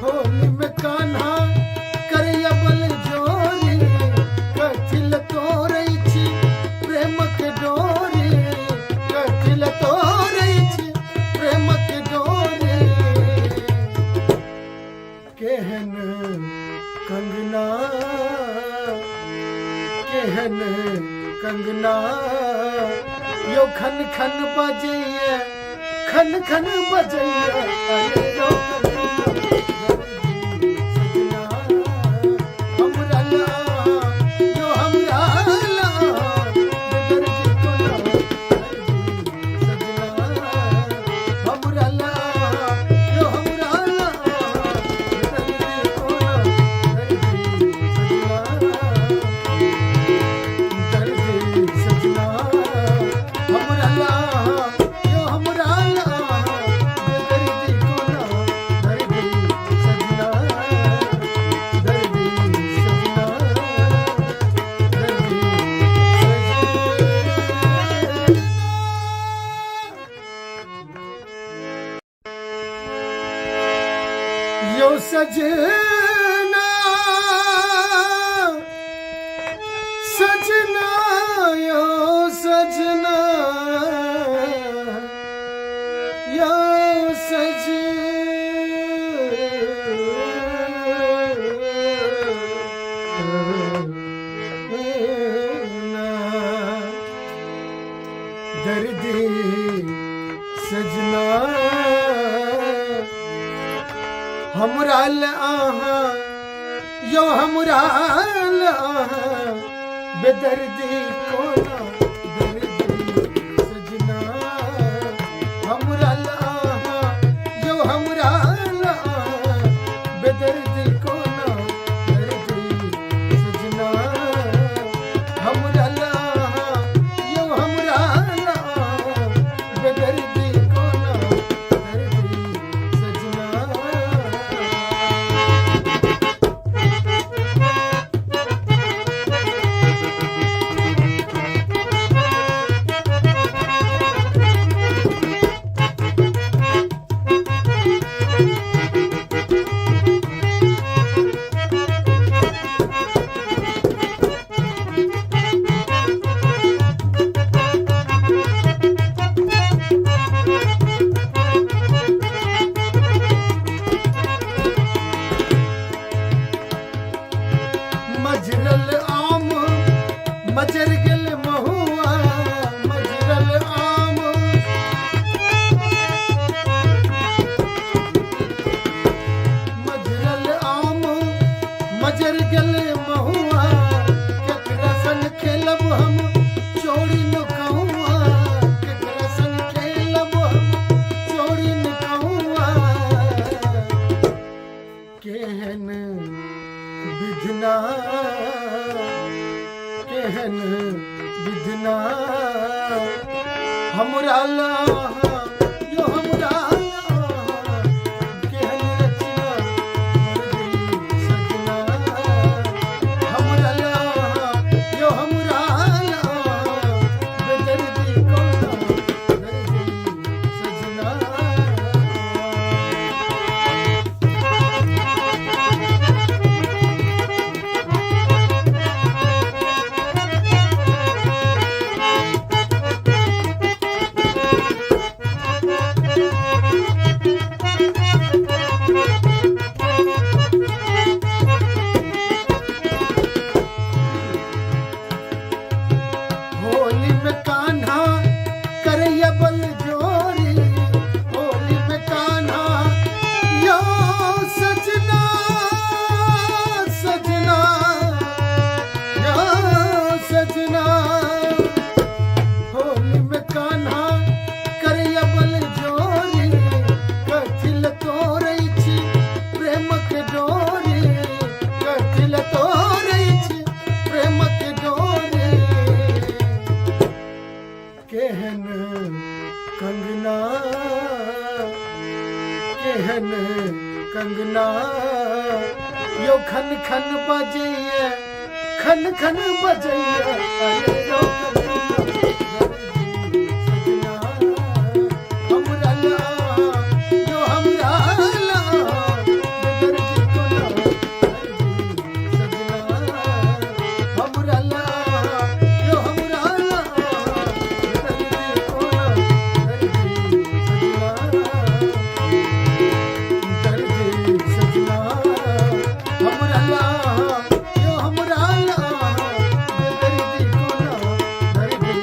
होली में कान्हा करैया बल जोरी कथिल तोरै छी प्रेम के डोरी कथिल तोरै छी प्रेम के डोरी केहन कंगना केहन कंगना यो खन खन बजैया खन खन बजैया अरे यो कंगना हमरा लाहा यो हमरा लाहा बेदर्दी कोना दर्दी सजना हमरा लाहा यो हमरा लाहा बेदर्दी कोना दर्दी सजना हमरा लाहा यो हमरा लाहा बेदर्दी कोना यो सजना सजना यो सजना यो सजना दर्दी सजना हमरा आहा यो हमरा आहा बेदर्दी कोना दर्दी सजना हमरा आहा यो हमरा आहा बेदर्दी कोना दर्दी सजना हमरा आहा यो हमरा आहा बेदर्दी कोना दर्दी सजना मजरल आम मजर गल महुआ मजरल आम मजरल आम मजर गल महुआ केकरा संग खेलब हम चोरी न कहूआ केकरा संग खेलब हम चोरी न कहूआ केहन विधना केहन विधना हमरा लाहा यो हमरा लाहा केहन रचना दर्दी सजना हमरा लाहा यो हमरा लाहा बेदर्दी कोना दर्दी सजना होली में कान्हा करैया बल जोरी होली में कान्हा यो सजना सजना यो सजना होली में कान्हा करैया बल जोरी कथिल तोरै छी प्रेमक डोरी कथिल तोरै छी प्रेमक डोरी केहन कंगना केहन कंगना यो खन खन बजैया खन खन बजैया अरे यो कंगना हमरा लाहा यो हमरा लाहा बेदर्दी कोना दर्दी सजना हमरा लाहा यो हमरा लाहा बेदर्दी कोना दर्दी सजना हमरा लाहा यो हमरा लाहा बेदर्दी कोना दर्दी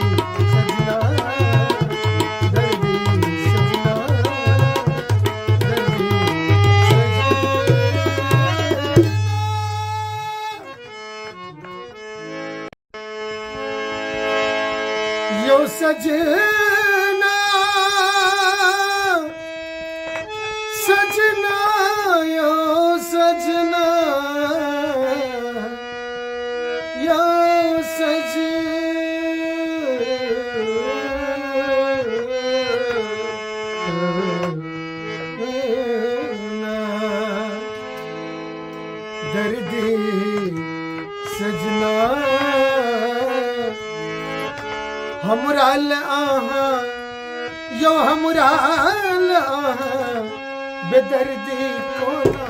सजना दर्दी सजना दर्दी सजना यो सजना सजना यो सजना यो सजना दर्दी सजना हमरा आहा यो हमरा आहा बेदर्दी कोना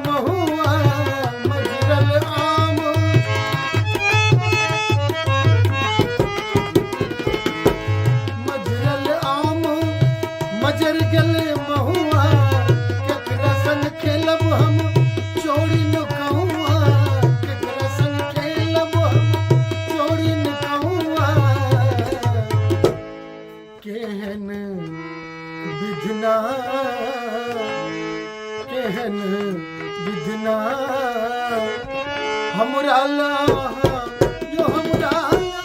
महुआ मजरल आम मजरल आम मजर गल महुआ केकरा संग खेलब हम चोरी न कहुआ केकरा संग खेलब हम चोरी न कहुआ केहन विधना केहन विधना हमरा ला यो हमरा ला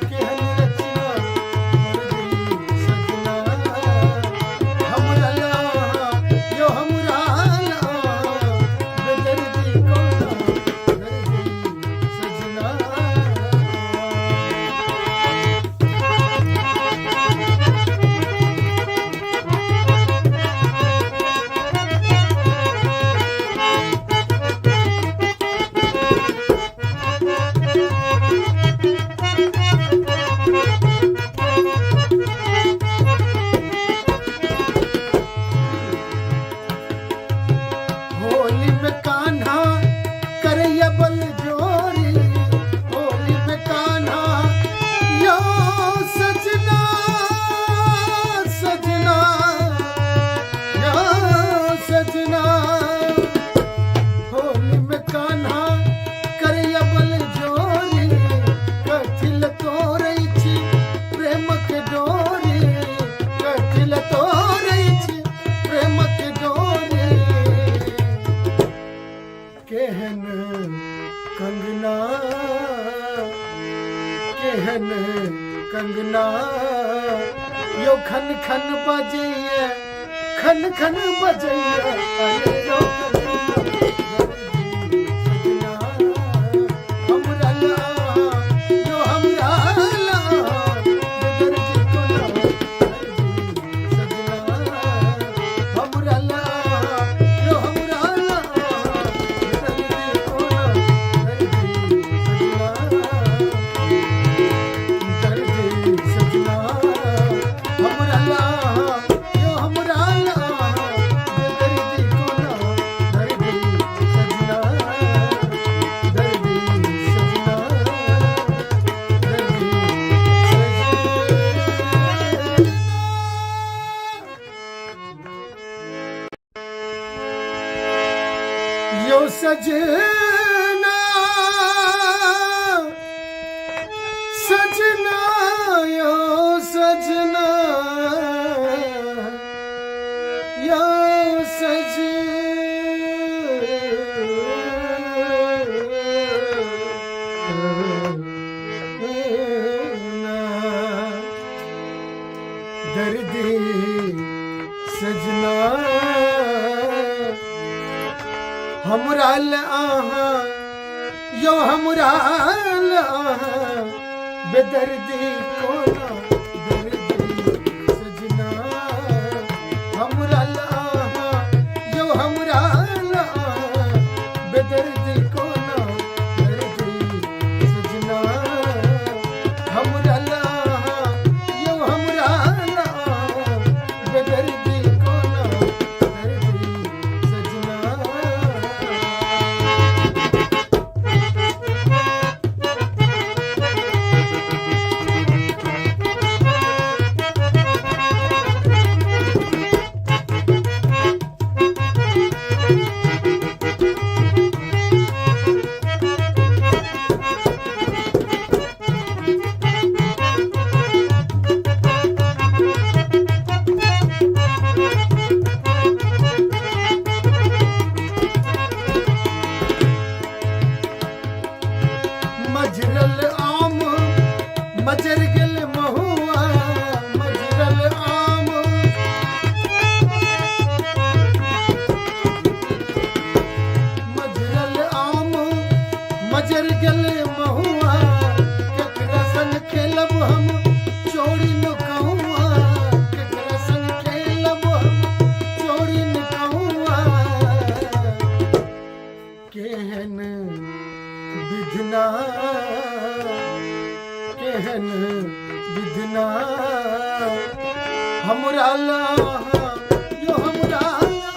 केहन रचना दर्दी सजना हमरा ला यो हमरा ला बेदर्दी कोना दर्दी सजना होली में कान्हा करैया बल जोरी होली में कान्हा यो सजना सजना यो सजना होली में कान्हा करैया बल जोरी कथिल तोरै छी प्रेम के डोरी कथिल तोरै छी प्रेम के डोरी केहन कंगना केहन कंगना यो खन खन बजैया खन खन बजैया अरे यो कंगना हमरा ला यो हमरा ला दर्दी कोना दर्दी सजना हमरा ला यो हमरा ला दर्दी कोना दर्दी सजना हमरा ला यो हमरा ला दर्दी कोना दर्दी सजना दर्दी सजना दर्दी यो सजना सजना यो सजना यो सजना दर्दी सजना हमरा ला यो हमरा ला बेदर्दी कोना दर्दी सजना हमरा ला यो हमरा ला बेदर्दी कोना दर्दी सजना हमरा ला यो हमरा ला बेदर्दी कोना दर्दी सजना मजरल आम मजर गल महुआ मजरल आम मजरल आम मजर गल महुआ केकरा संग खेलब हम चोरी न कहुआ केकरा संग खेलब हम चोरी न कहुआ केहन विधना केहन विधना हमरा ला यो हमरा ला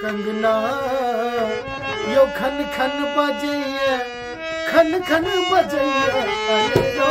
कंगना यो खन खन बजैया खन खन बजैया अरे यो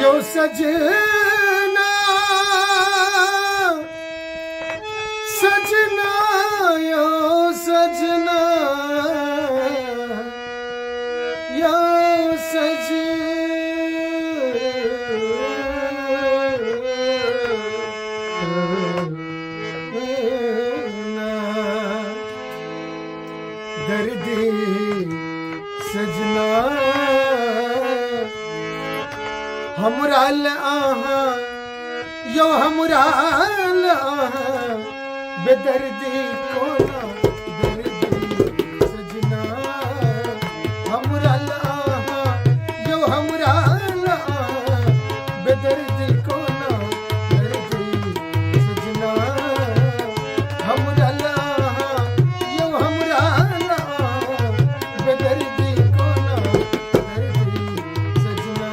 यो सजना सजना यो सजना यो सजना दर्दी सजना हमराल आहा यो हमराल आहा बेदर्दी कोना दर्दी सजना हमराल आहा यो हमराल आहा बेदर्दी कोना दर्दी सजना हमराल आहा यो हमराल आहा बेदर्दी कोना दर्दी सजना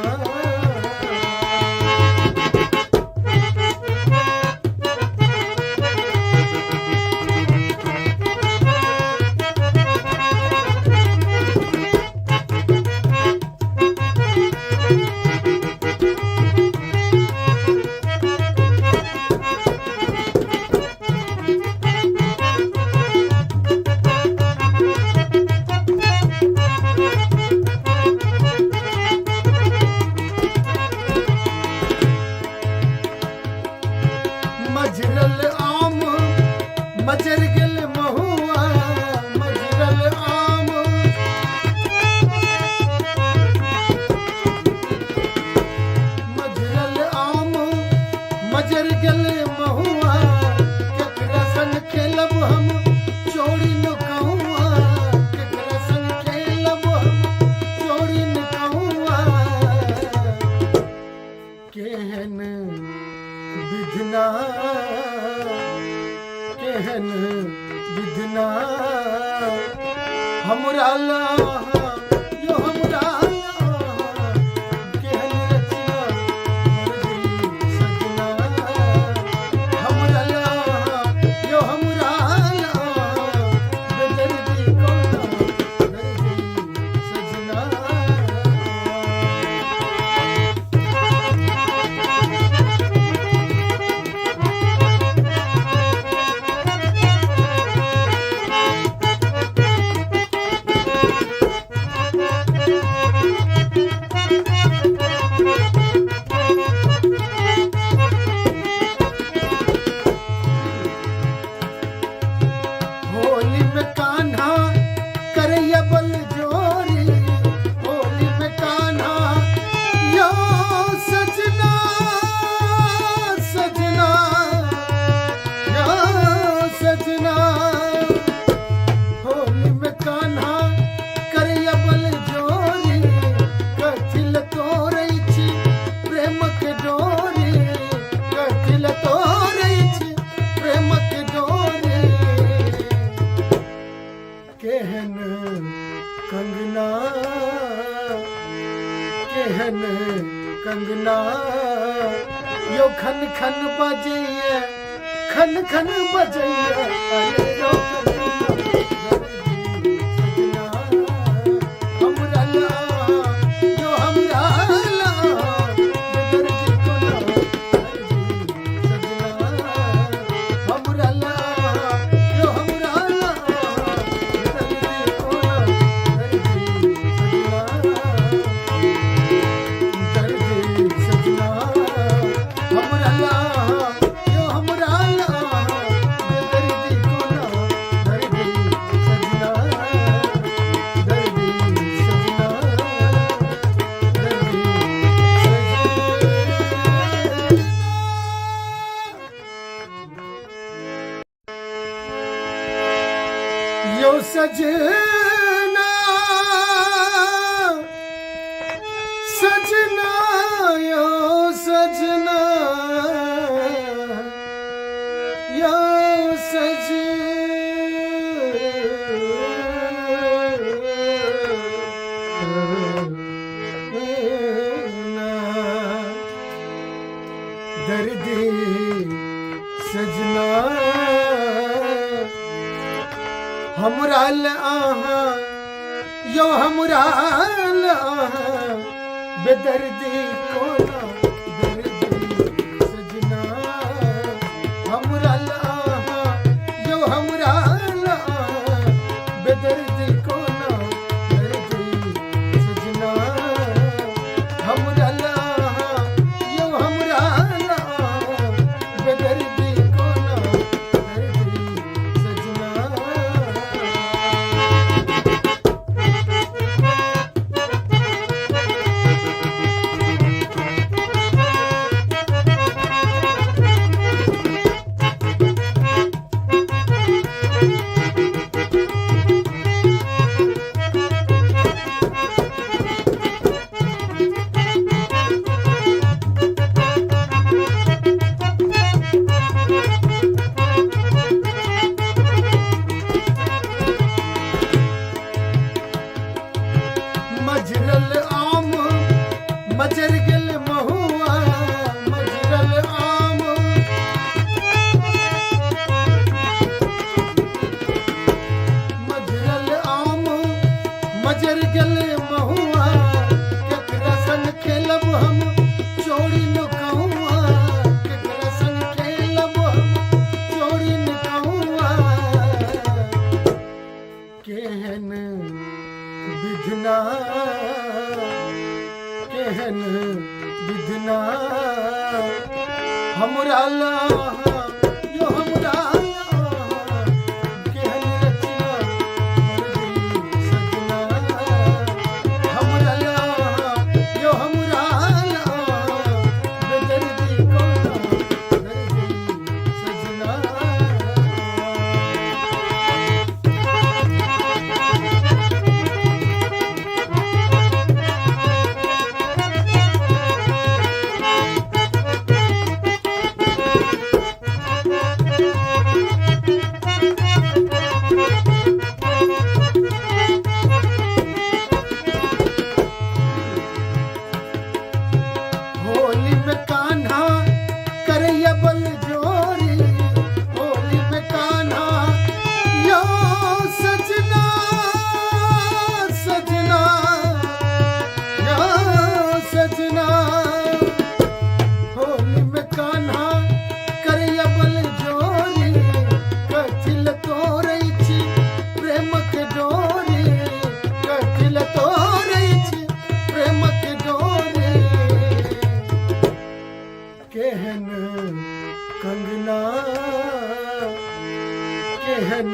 मजरल आम मजर गल महुआ मजरल आम मजरल आम मजर गल महुआ केकरा संग खेलब हम चोरी न कहुआ केकरा संग खेलब हम चोरी न कहुआ केहन विधना केहन विधना हमरा लाहा यो हमरा लाहा केहन रचना मर्जी सजना हमरा लाहा यो हमरा लाहा बेदर्दी कोना दर्दी सजना होली में कान्हा करैया बल जोरी होली में कान्हा यो सजना सजना यो सजना होली में कान्हा करैया बल जोरी कथिल तोरै छी प्रेम के डोरी कथिल तोरै छी प्रेम के डोरी केहन कंगना केहन कंगना यो खन खन बजैया खन खन बजैया अरे यो कंगना हमरा लाहा यो हमरा लाहा बेदर्दी कोना दर्दी सजना हमरा लाहा यो हमरा लाहा बेदर्दी कोना दर्दी सजना हमरा लाहा यो हमरा लाहा बेदर्दी यो सजना सजना यो सजना यो सजना दर्दी सजना हमराल आहा यो हमराल आहा बेदर्दी कोना दर्दी सजना हमराल आहा यो हमराल आहा बेदर्दी कोना दर्दी सजना हमराल आहा यो हमराल आहा बेदर्दी कोना दर्दी सजना मजरल आम मजर गल महुआ मजरल आम मजरल आम मजर गल महुआ केकरा संग खेलब हम चोरी नुकहुआ केकरा संग खेलब हम चोरी नुकहुआ केहन विधना केहन विधना हमरा लाहा यो हमरा लाहा केहन रचना दर्दी सजना हमरा लाहा यो हमरा लाहा बेदर्दी कोना दर्दी सजना होली में कान्हा करैया बल जोरी होली में कान्हा यो सजना सजना यो सजना होली में कान्हा करैया बल जोरी कथिल तोरै छी प्रेम के डोरी कथिल तोरै छी प्रेम के डोरी केहन कंगना केहन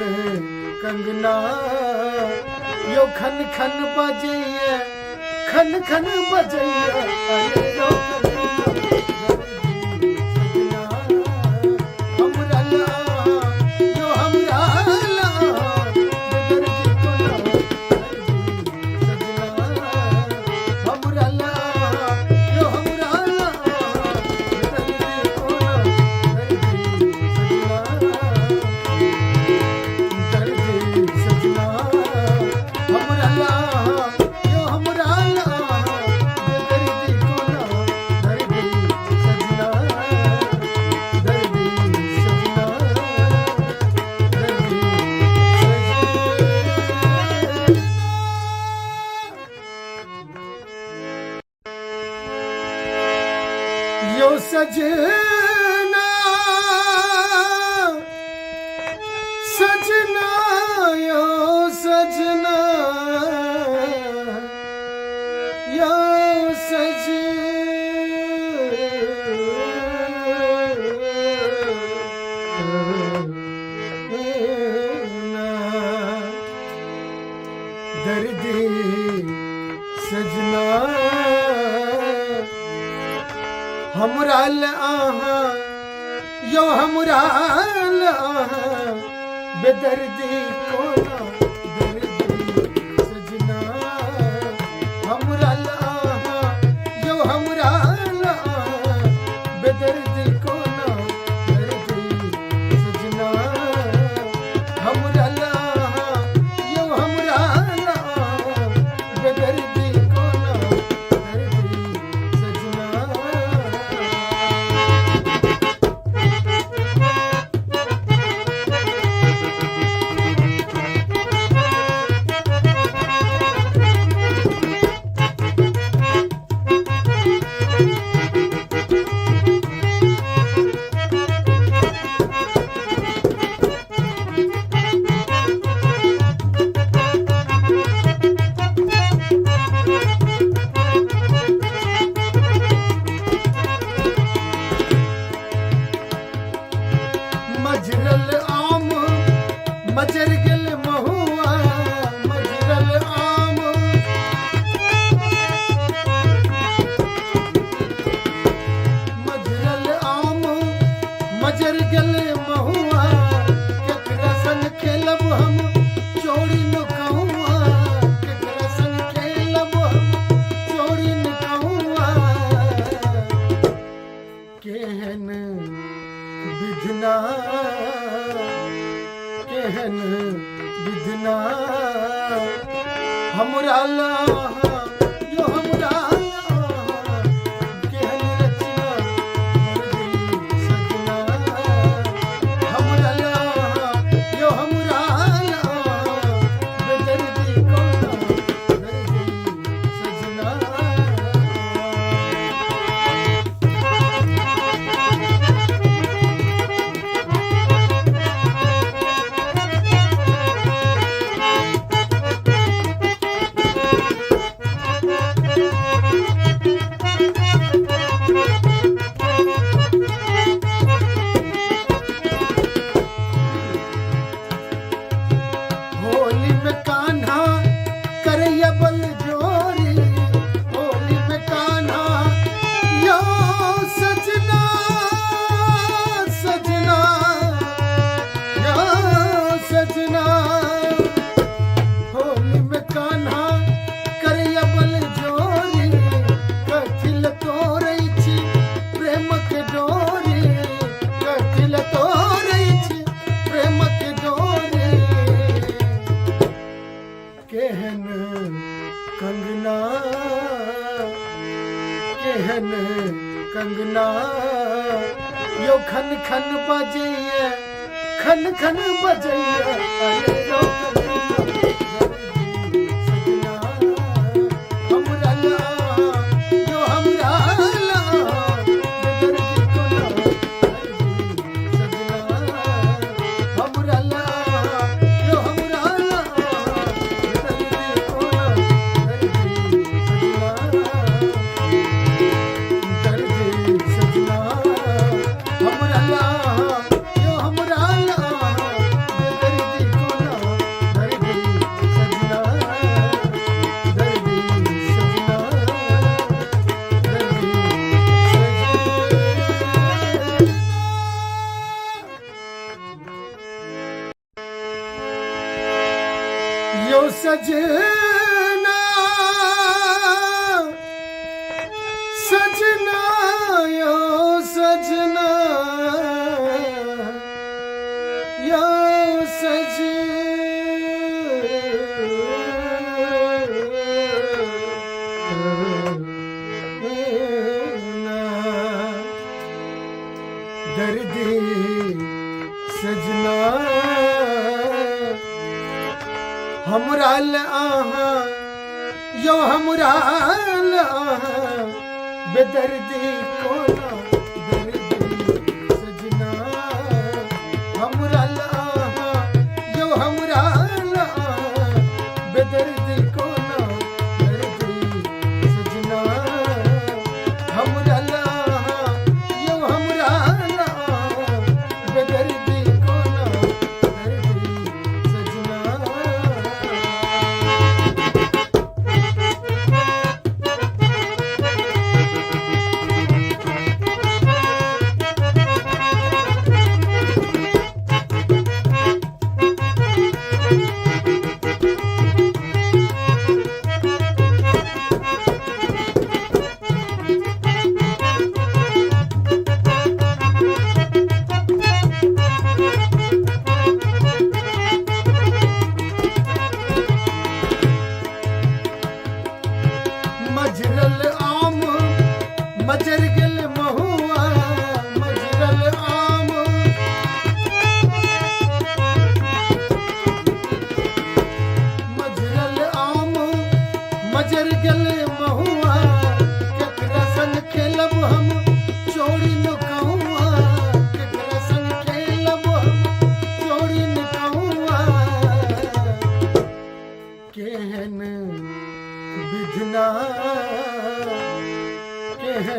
कंगना यो खन खन बजैया खन खन बजैया अरे यो कंगना हमरा लाहा यो हमरा लाहा बेदर्दी कोना दर्दी सजना हमरा लाहा यो हमरा लाहा बेदर्दी कोना दर्दी सजना हमरा लाहा यो हमरा लाहा बेदर्दी कोना दर्दी सजना दर्दी सजना दर्दी सजना यो सजना सजना यो सजना यो सजना दर्दी सजना हमरा आहा यो हमरा आहा बेदर्दी को ना दर्दी सजना हमरा ला यो हमरा ला बेदर्दी को ना दर्दी सजना हमरा ला यो हमरा ला बेदर्दी को ना दर्दी सजना मजरल आम मजर गल महुआ मजरल आम मजरल आम मजर गल महुआ केकरा संग खेलब हम चोरी न कहूआ केकरा संग खेलब हम चोरी न कहूआ केहन विधना केहन विधना हमरा ला यो हमरा ला केहन रचना दर्दी सजना हमरा ला यो हमरा ला बेदर्दी को ना दर्दी सजना होली में कान्हा करैया बल जोरी होली में कान्हा यो सजना सजना यो सजना होली में कान्हा करैया बल जोरी कथिल तोरै छी प्रेम के डोरी कथिल तोरै छी प्रेम के डोरी केहन कंगना केहन कंगना यो खन खन बजैया खन खन बजैया अरे रो दर्दी सजना हमरा ला यो हमरा ला बेदर्दी को ना दर्दी सजना हमरा ला यो हमरा ला बेदर्दी को ना दर्दी सजना दर्दी सजना हमरा ला यो हमरा ला बेदर्दी को ना दर्दी सजना दर्दी सजना दर्दी सजना यो सजना सजना यो सजना यो सजना दर्दी सजना हमरा ला यो हमरा ला बेदर्दी को ना दर्दी सजना हमरा ला यो हमरा ला बेदर्दी को ना दर्दी सजना हमरा ला यो हमरा ला बेदर्दी को ना दर्दी सजना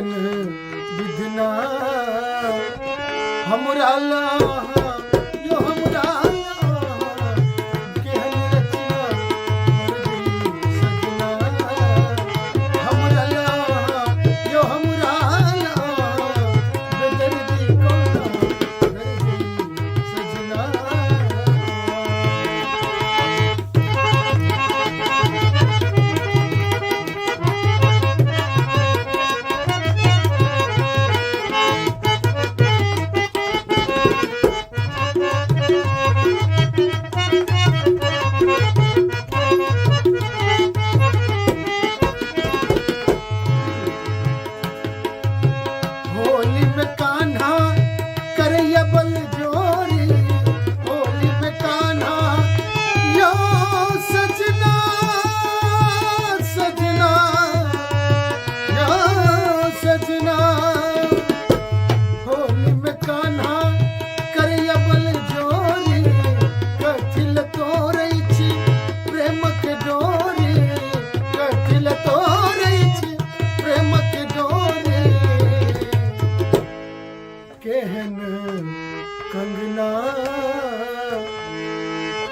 केहन विधना हमरा ला यो हमरा ला केहन रचना कर दी सजना हमरा ला यो हमरा ला बेदर्दी कोना कर दी सजना होली में कान्हा करैया बल जोरी होली में कान्हा यो सजना सजना यो सजना होली में कान्हा करैया बल जोरी कथिल तोरै छी प्रेम के डोरी कथिल तोरै छी प्रेम के डोरी केहन कंगना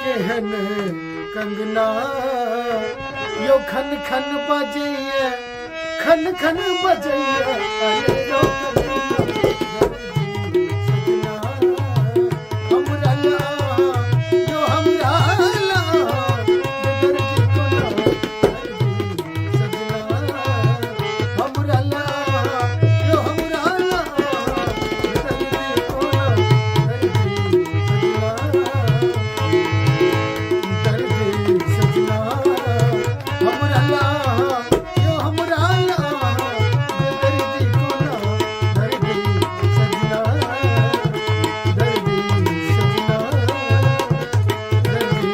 केहन कंगना यो खन खन बजैया खन खन बजैया अरे यो सजना हमरा ला यो हमरा ला बेदर्दी कोना कर दी सजना हमरा ला यो हमरा ला बेदर्दी कोना कर दी सजना हमरा ला यो हमरा ला बेदर्दी कोना कर दी सजना दर्दी सजना दर्दी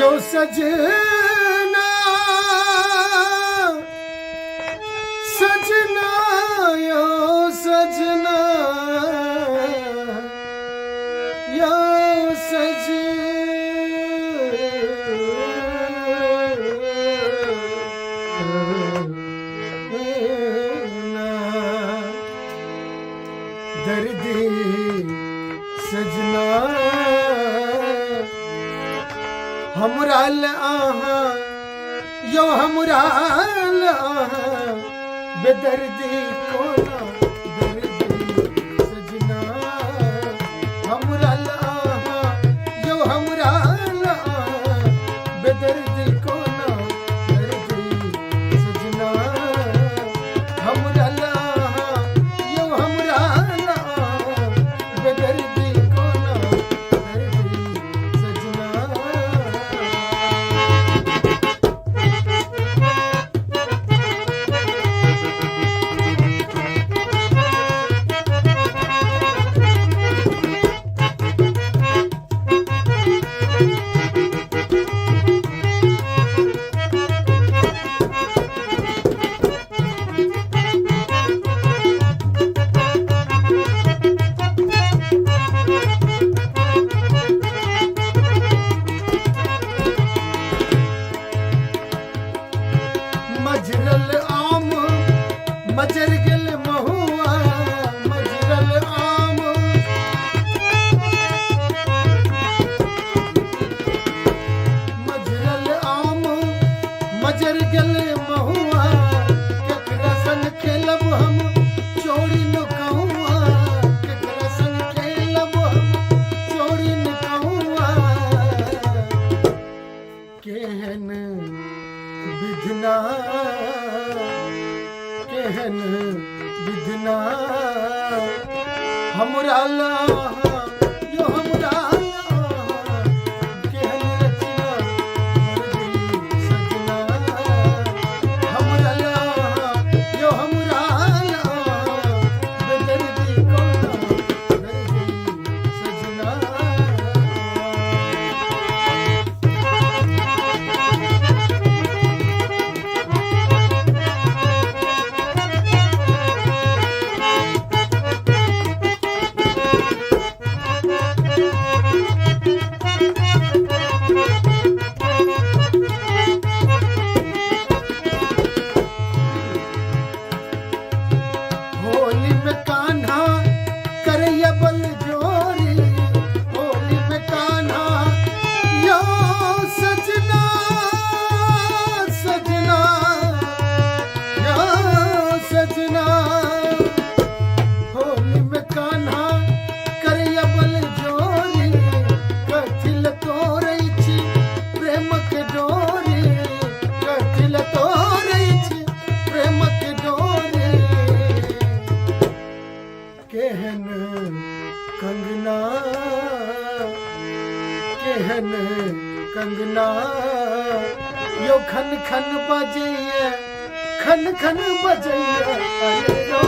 यो सजना सजना यो सजना यो सजना दर्दी सजना हमरा ला यो हमरा ला बेदर्दी कोना दर्दी सजना हमरा ला यो हमरा ला बेदर्दी कोना दर्दी सजना हमरा ला यो हमरा ला बेदर्दी कोना दर्दी सजना मजरल आम मजर गेल महुआ मजरल आम मजरल आम मजर गेल महुआ केकरा संग खेलब हम चोरी नुकहुआ केकरा संग खेलब हम चोरी नुकहुआ केहन विधना केहन विधना हमरा ला यो हमरा ला केहन रचना कर दी सजना हमरा ला यो हमरा ला बेदर्दी कोना कर दी सजना कंगना यो खन खन बजैया खन खन बजैया अरे यो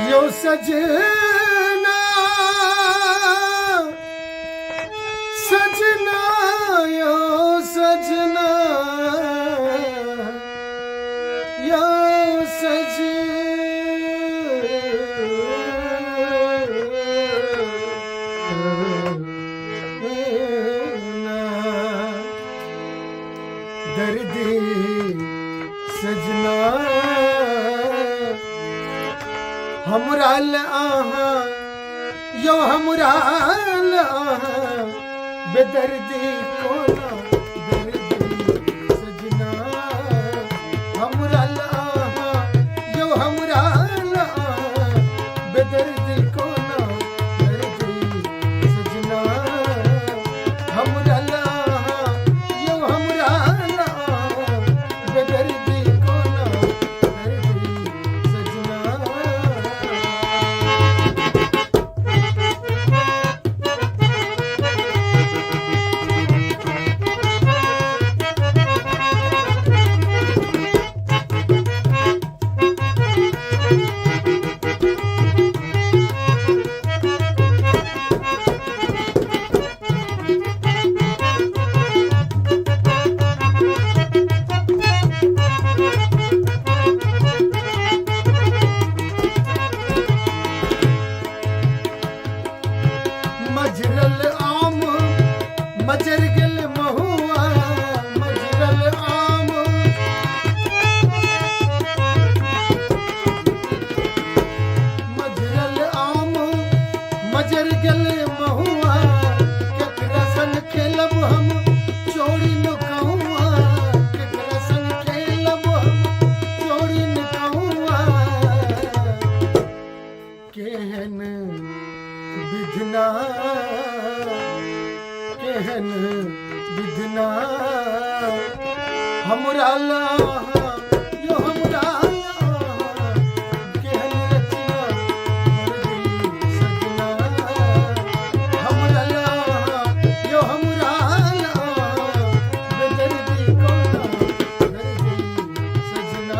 यो सजना सजना यो सजना यो सजना दर्दी सजना हमराल आहा यो हमराल आहा बेदर्दी कोना दर्दी सजना हमराल आहा यो हमराल आहा बेदर्दी कोना दर्दी सजना हमराल आहा यो हमराल आहा बेदर्दी कोना दर्दी सजना मजरल आम मजर गल महुआ मजरल आम मजरल आम मजर गल महुआ केकरा संग खेलब हम चोरी न कहुआ केकरा संग खेलब हम चोरी न कहुआ केहन विधना केहन विधना हमरा लाहा यो हमरा लाहा केहन रचना दर्दी सजना हमरा लाहा यो हमरा लाहा बेदर्दी कोना दर्दी सजना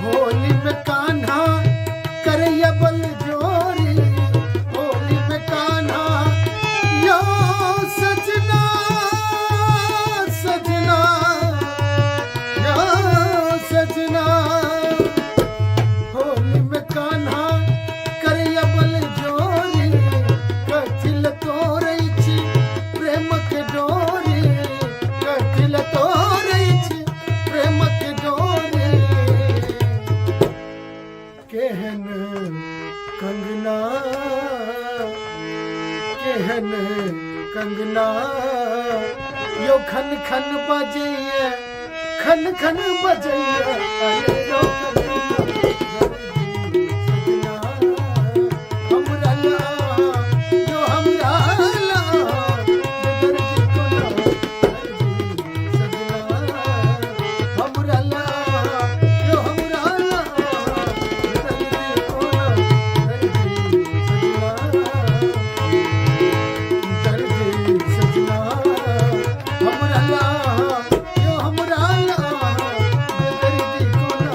होली में कान्हा करैया बल जोरी होली में कान्हा यो सजना सजना यो सजना होली में कान्हा करैया बल जोरी कथिल तोरै छी प्रेम के डोरी कथिल तोरै छी प्रेम के डोरी केहन कंगना केहन कंगना यो खन खन बजैया खन खन बजैया अरे यो कंगना दर्दी सजना हमरा लाहा यो हमरा लाहा बेदर्दी कोना दर्दी सजना हमरा लाहा यो हमरा लाहा बेदर्दी कोना दर्दी सजना दर्दी सजना हमरा लाहा यो हमरा लाहा बेदर्दी कोना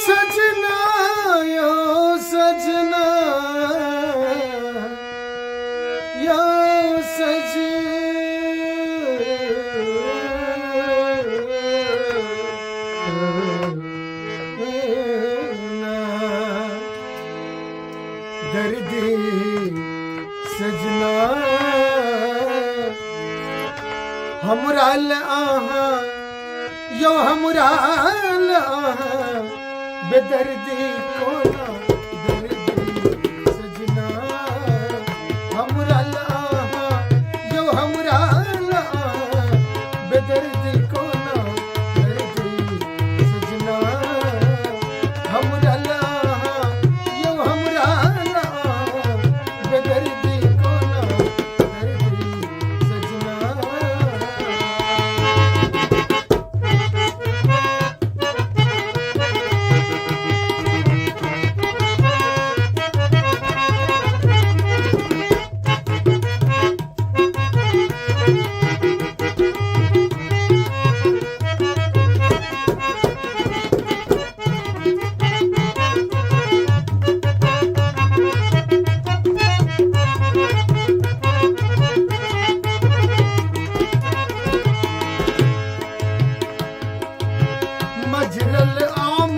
सजना यो सजना यो सजना दर्दी सजना हमरा आहा यो हमरा बेदर्दी कोना दर्दी सजना हमरा आहा यो हमरा बेदर्दी कोना दर्दी सजना हमरा आहा यो हमरा बेदर्दी कोना दर्दी सजना मजरल आम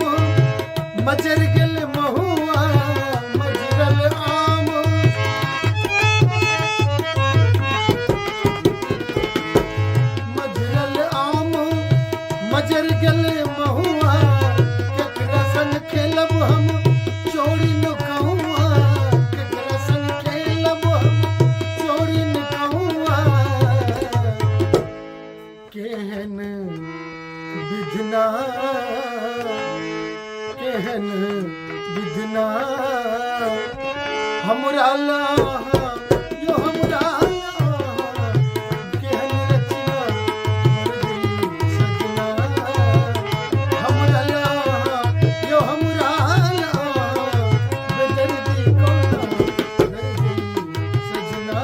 मजर गल महुआ मजरल आम मजरल आम मजर गल महुआ केकरा संग खेलब हम चोरी नुकहुआ केकरा संग खेलब हम चोरी नुकहुआ केहन विधना केहन विधना हमरा लाहा यो हमरा लाहा केहन रचना दर्दी सजना हमरा लाहा यो हमरा लाहा बेदर्दी कोना दर्दी सजना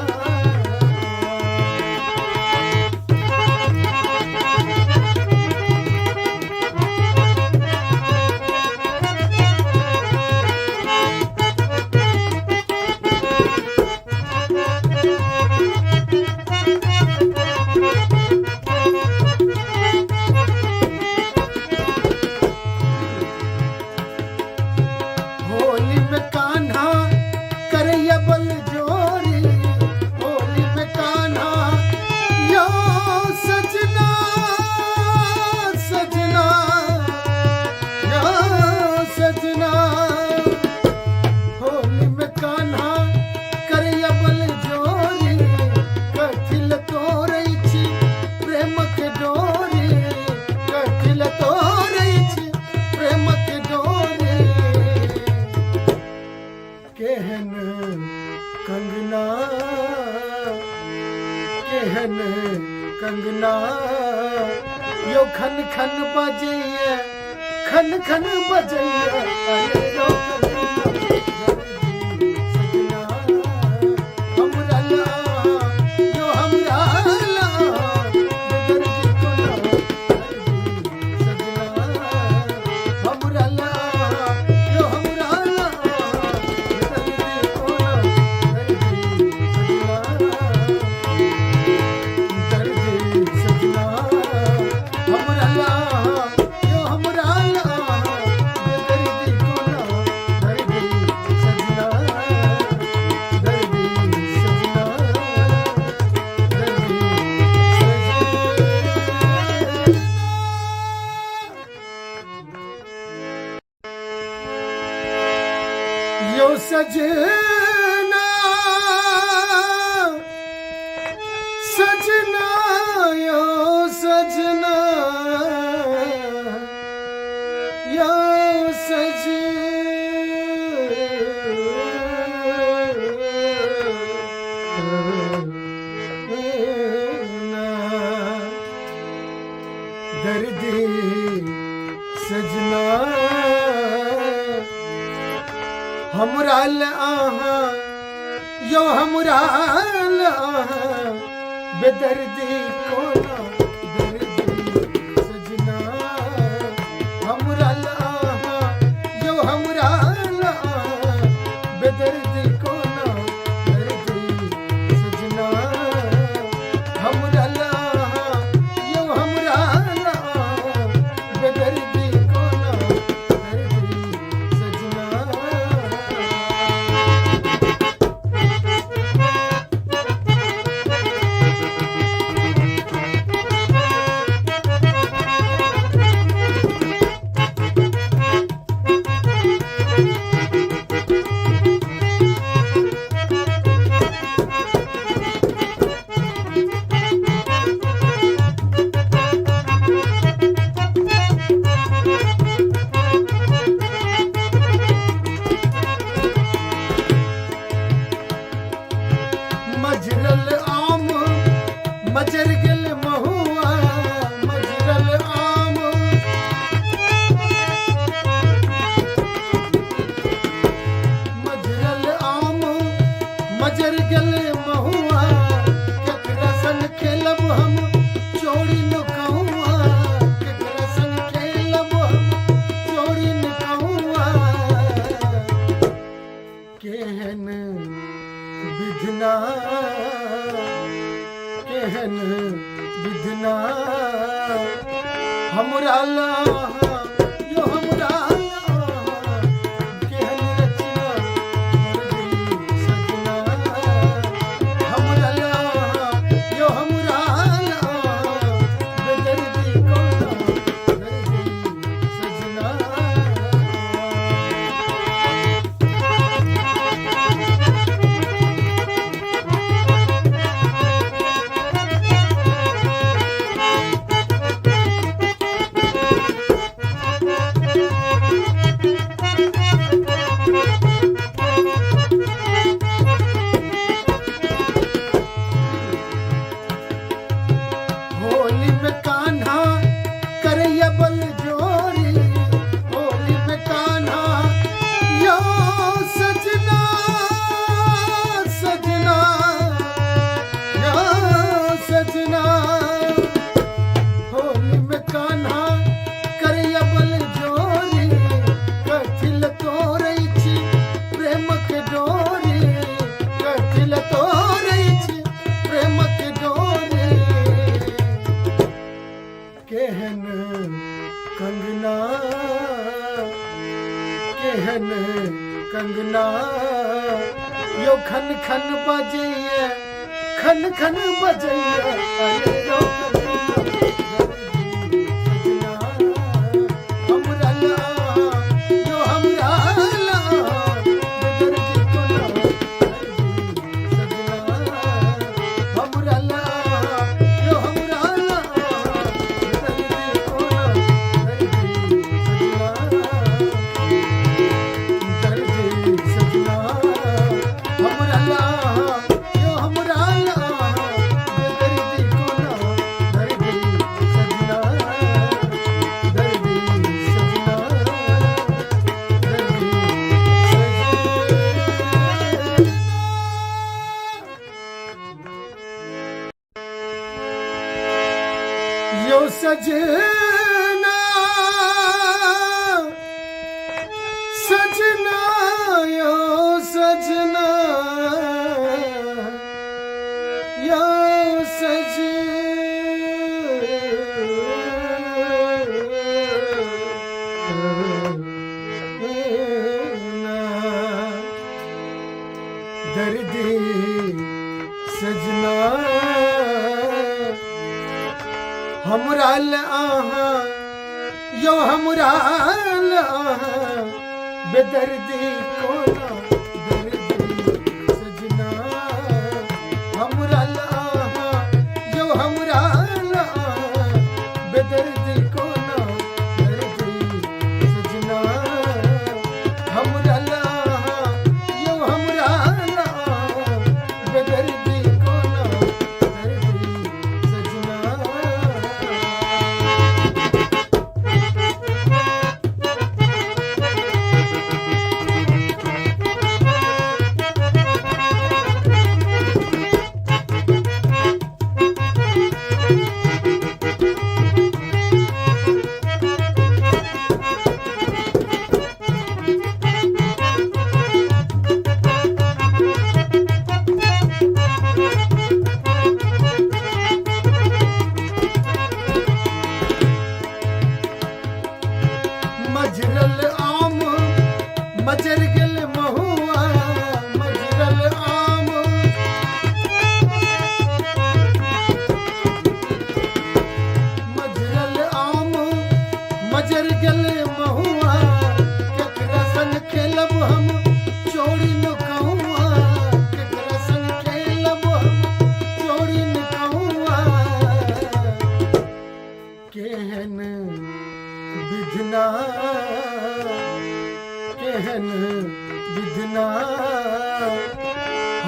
होली में कान्हा करैया बल जोरी होली में कान्हा यो सजना सजना यो सजना होली में कान्हा करैया बल जोरी कथिल तोरै छी प्रेम के डोरी कथिल तोरै छी प्रेम के डोरी केहन कंगना केहन कंगना यो खन खन बजैया खन खन बजैया अरे यो कंगना हमरा लाहा यो हमरा लाहा बेदर्दी कोना दर्दी सजना हमरा लाहा यो हमरा लाहा बेदर्दी कोना दर्दी सजना हमरा लाहा यो हमरा लाहा बेदर्दी कोना दर्दी सजना दर्दी सजना दर्दी सजना यो सजना सजना यो सजना यो सजना दर्दी सजना हमरा आहा यो हमरा बेदर्दी कोना दर्दी सजना हमरा आहा हमरा लाहा यो हमरा लाहा केहन रचना दर्दी सजना हमरा लाहा यो हमरा लाहा बेदर्दी कोना दर्दी सजना होली में कान्हा करैया बल जोरी होली में कान्हा यो सजना सजना यो सजना होली में कान्हा करैया बल जोरी कथिल तोरै छी प्रेम के डोरी कथिल तोरै छी प्रेम के डोरी केहन कंगना केहन कंगना यो खन खन बजैया खन खन बजैया अरे यो सजना हमरा लाहा यो हमरा लाहा बेदर्दी कोना दर्दी सजना हमरा लाहा यो हमरा लाहा बेदर्दी कोना दर्दी सजना हमरा लाहा यो हमरा लाहा बेदर्दी कोना दर्दी सजना दर्दी सजना दर्दी सजना यो सजना सजना यो सजना यो सजना दर्दी सजना हमरा लाहा यो हमरा लाहा बेदर्दी कोना दर्दी सजना हमरा लाहा यो हमरा लाहा बेदर्दी कोना दर्दी सजना हमरा लाहा यो हमरा लाहा बेदर्दी कोना दर्दी सजना मजरल आम मजर गेल महुआ मजरल आम मजरल आम मजर गेल महुआ केकरा संग खेलब हम चोरी नुकहुआ केकरा संग खेलब हम चोरी नुकहुआ केहन विधना केहन विधना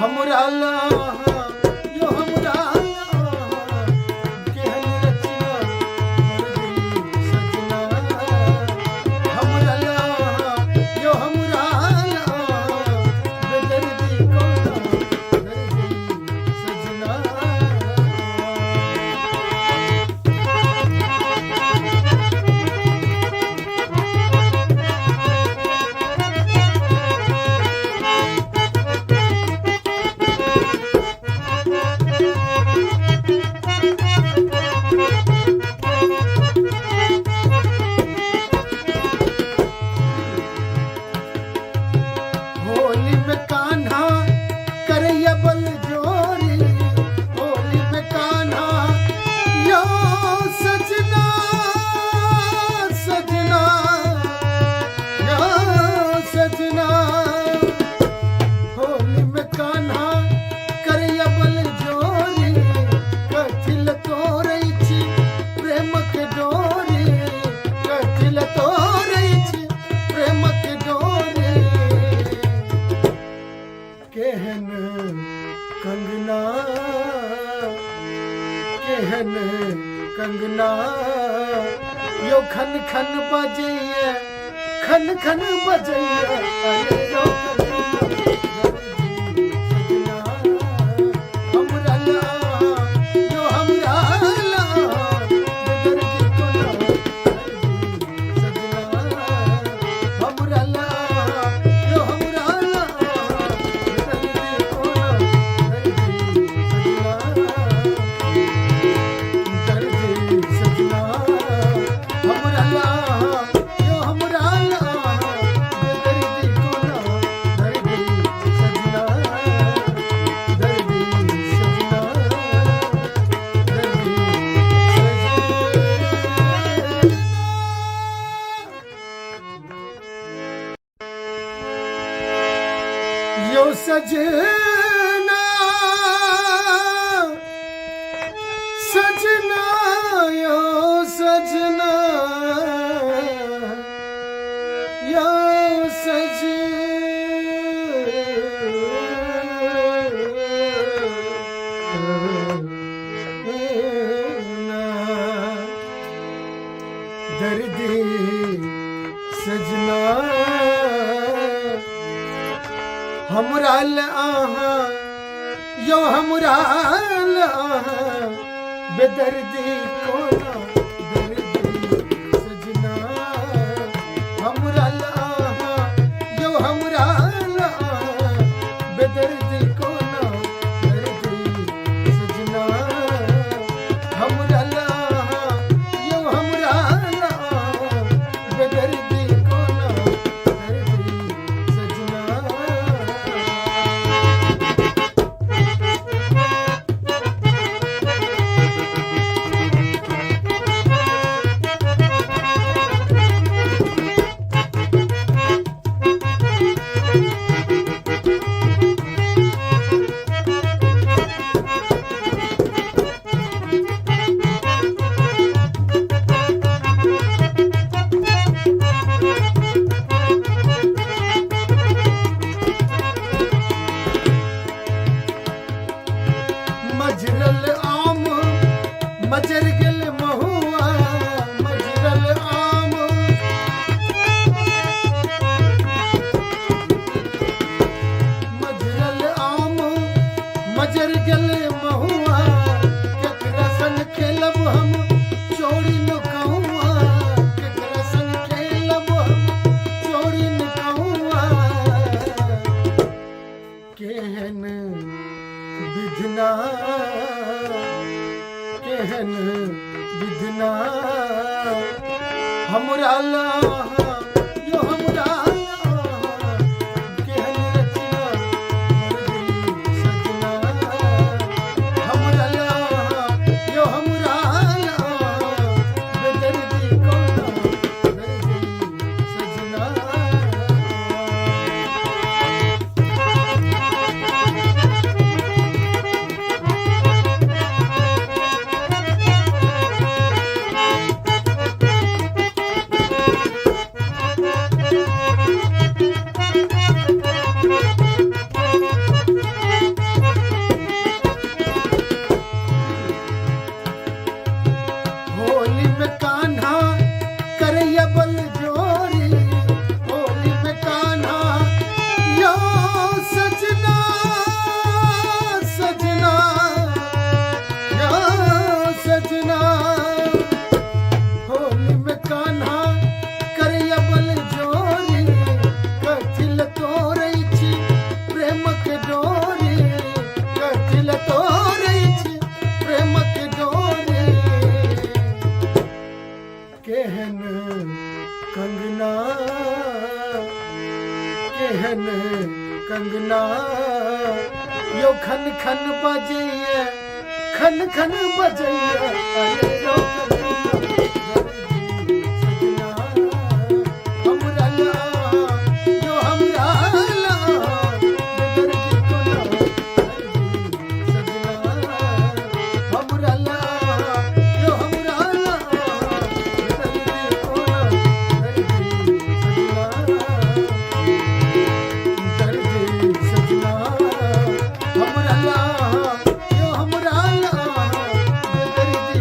हमरा लाहा यो हमरा लाहा केहन रचना दर्दी सजना हमरा लाहा यो हमरा लाहा बेदर्दी कोना दर्दी सजना केहन कंगना यो खन खन बजैया खन खन बजैया अरे यो कंगना हमरा ला यो हमरा ला बेदर की कोना सजना हमरा ला यो हमरा ला बेदर की कोना दर्दी सजना हमरा ला यो हमरा ला बेदर्दी कोना दर्दी सजना दर्दी सजना दर्दी सजना यो सजना सजना यो सजना यो सजना दर्दी सजना हमरा ला यो हमरा ला बेदर्दी कोना दर्दी सजना हमरा ला यो हमरा ला बेदर्दी कोना दर्दी सजना हमरा ला यो हमरा ला बेदर्दी कोना दर्दी सजना मजरल आम मजर गेल महुआ मजरल आम मजरल आम मजर गेल महुआ केकरा संग खेलब हम चोरी नुकहुआ केकरा संग खेलब हम चोरी नुकहुआ केहन विधना केहन विधना हमरा ला यो हमरा ला केहन रचना दर्दी सजना हमरा ला यो हमरा ला बेदर्दी कोना दर्दी सजना होली में कान्हा करैया बल जोरी होली में कान्हा यो सजना सजना यो सजना होली में कान्हा करैया बल जोरी कथिल तोरै छी प्रेम के डोरी कथिल तोरै छी प्रेम के डोरी केहन कंगना केहन कंगना यो खन खन बजैया खन खन बजैया अरे यो कंगना दर्दी सजना हमरा ला यो हमरा ला बेदर्दी कोना दर्दी सजना हमरा ला यो हमरा ला बेदर्दी कोना दर्दी सजना हमरा ला यो हमरा ला बेदर्दी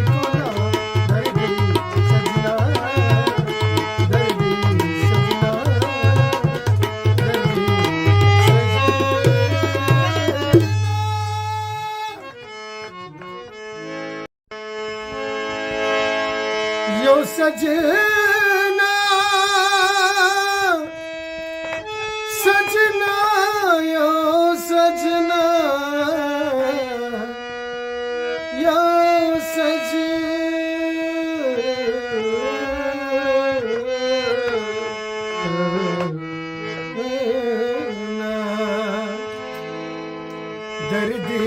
दर्दी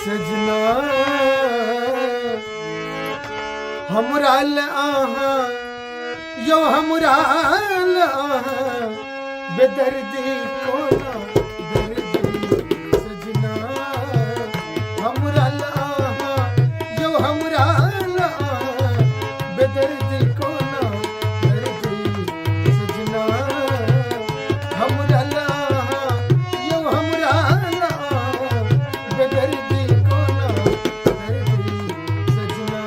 सजना हमरा आहा यो हमरा आहा बेदर्दी कोना दर्दी सजना हमरा आहा यो हमरा आहा बेदर्दी कोना दर्दी सजना हमरा आहा यो हमरा आहा बेदर्दी कोना दर्दी सजना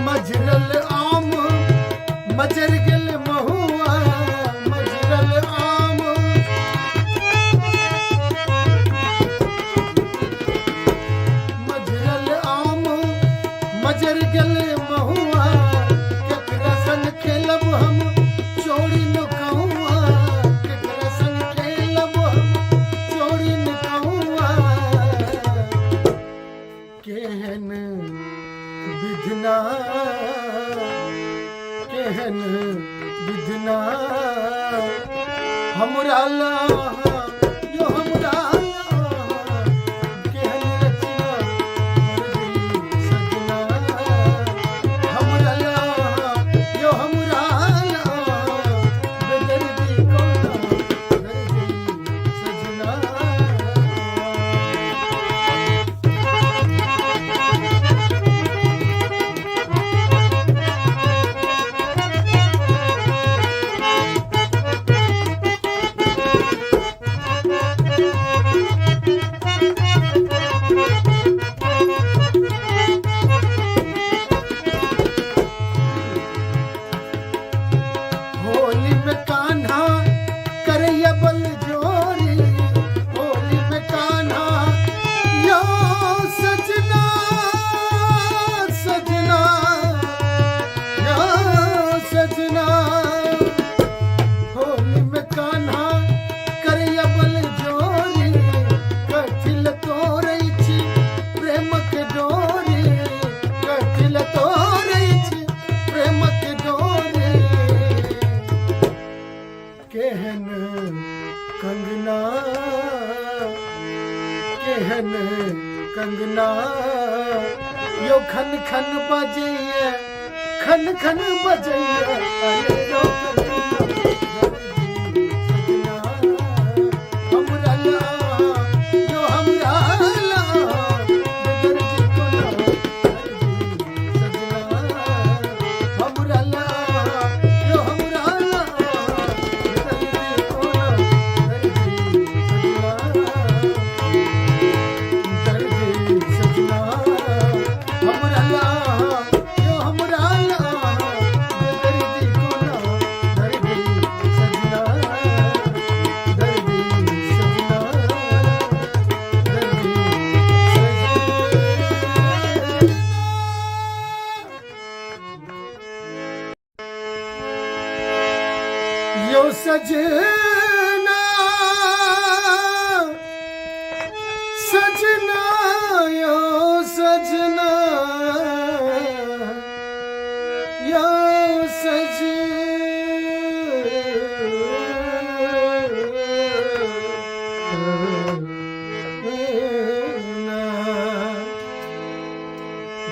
मजरल आम मजर गल महुआ मजरल आम मजरल आम मजर गल महुआ केकरा संग खेलब हम चोरी न कहूआ केकरा संग खेलब हम चोरी न कहूआ केहन विधना केहन विधना हमरा लाहा यो हमरा लाहा केहन रचना दर्दी सजना हमरा लाहा यो हमरा लाहा बेदर्दी कोना दर्दी सजना होली में कान्हा करैया बल जोरी होली में कान्हा यो सजना सजना यो सजना होली में कान्हा करैया बल जोरी कथिल तोरै छी प्रेम के डोरी कथिल तोरै छी प्रेम के डोरी केहन कंगना केहन कंगना यो खन खन बजैया खन खन बजैया अरे यो कंगना हमरा लाहा यो हमरा लाहा बेदर्दी कोना दर्दी सजना हमरा लाहा यो हमरा लाहा बेदर्दी कोना दर्दी सजना हमरा लाहा यो हमरा लाहा बेदर्दी कोना दर्दी सजना दर्दी सजना दर्दी सजना यो सजना सजना यो सजना यो सजना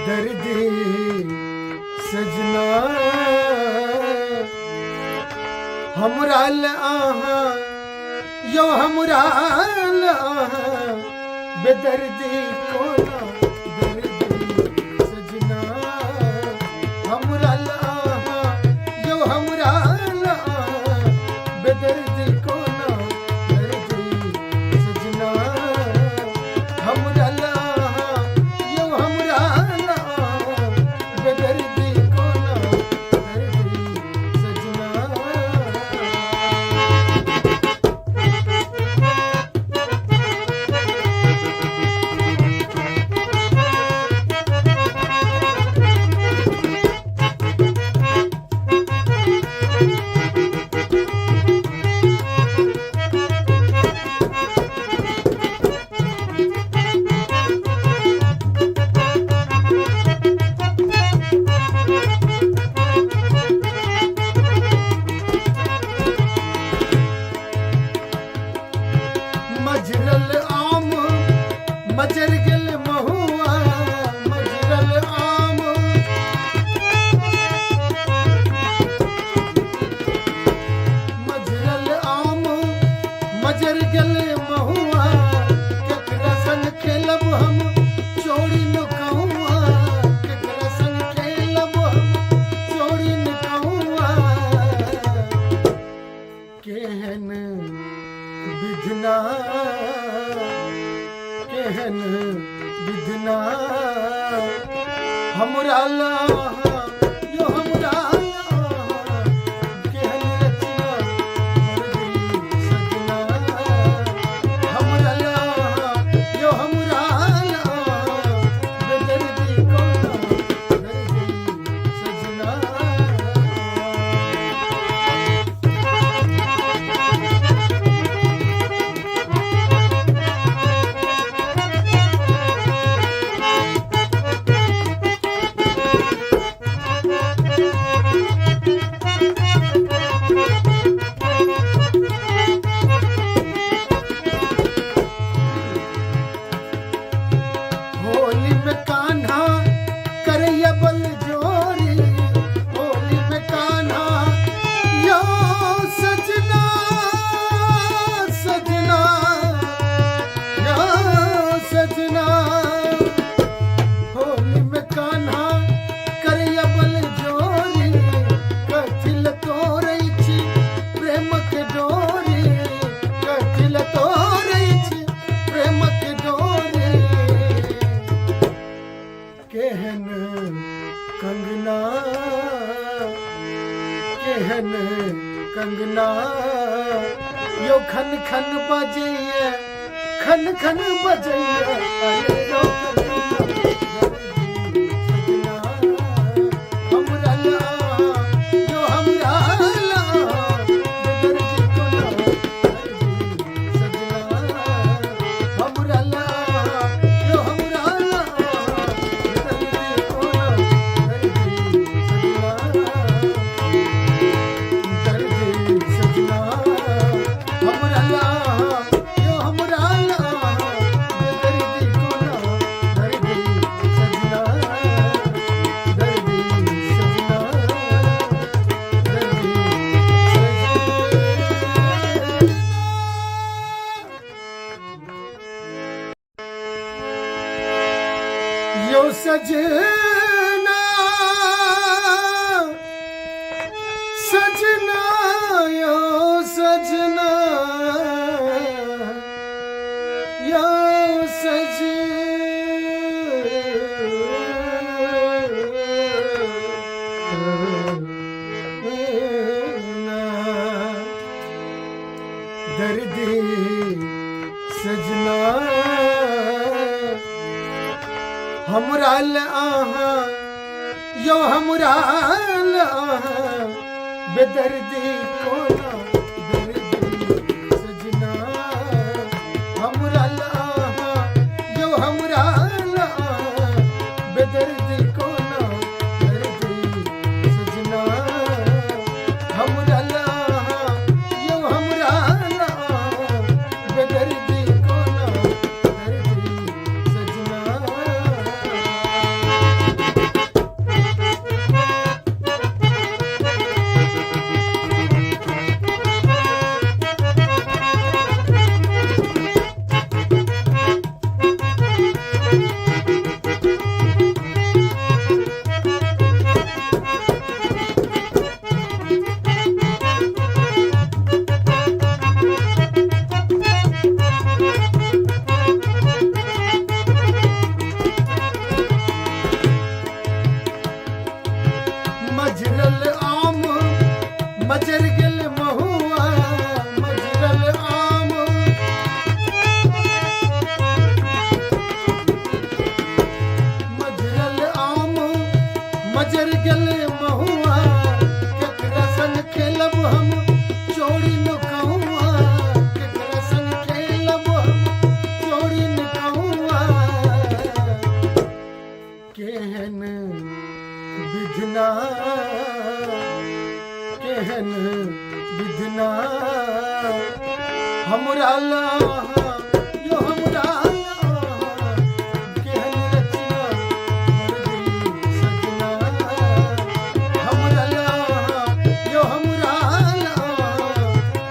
दर्दी सजना हमरा आहा यो हमरा आहा बेदर्दी कोना दर्दी सजना हमरा आहा यो हमरा आहा बेदर्दी कोना दर्दी सजना हमरा आहा यो हमरा आहा बेदर्दी कोना दर्दी सजना केहन कंगना यो खन खन बजैया खन खन बजैया अरे यो यो सजना सजना यो सजना यो सजना दर्दी सजना हमराल आहा यो हमराल आहा बेदर्दी कोना दर्दी सजना हमराल आहा यो हमराल आहा बेदर्दी कोना दर्दी सजना हमराल आहा यो हमराल आहा बेदर्दी कोना दर्दी सजना मजरल आम मजर गल महुआ मजरल आम मजरल आम मजर गल महुआ केकरा संग खेलब हम चोरी नुकहुआ केकरा संग खेलब हम चोरी नुकहुआ केहन विधना केहन विधना हमरा लाहा यो हमरा लाहा केहन रचना दर्दी सजना हमरा लाहा यो हमरा लाहा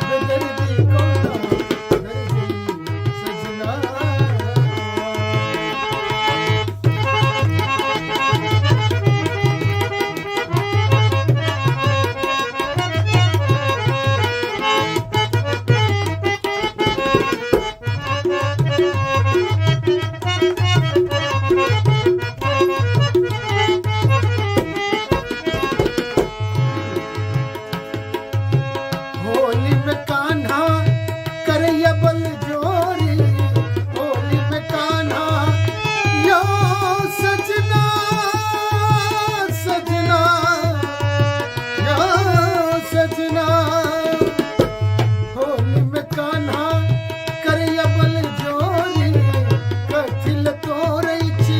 बेदर्दी कोना दर्दी सजना होली में कान्हा करैया बल जोरी होली में कान्हा यो सजना सजना यो सजना होली में कान्हा करैया बल जोरी कथिल तोरै छी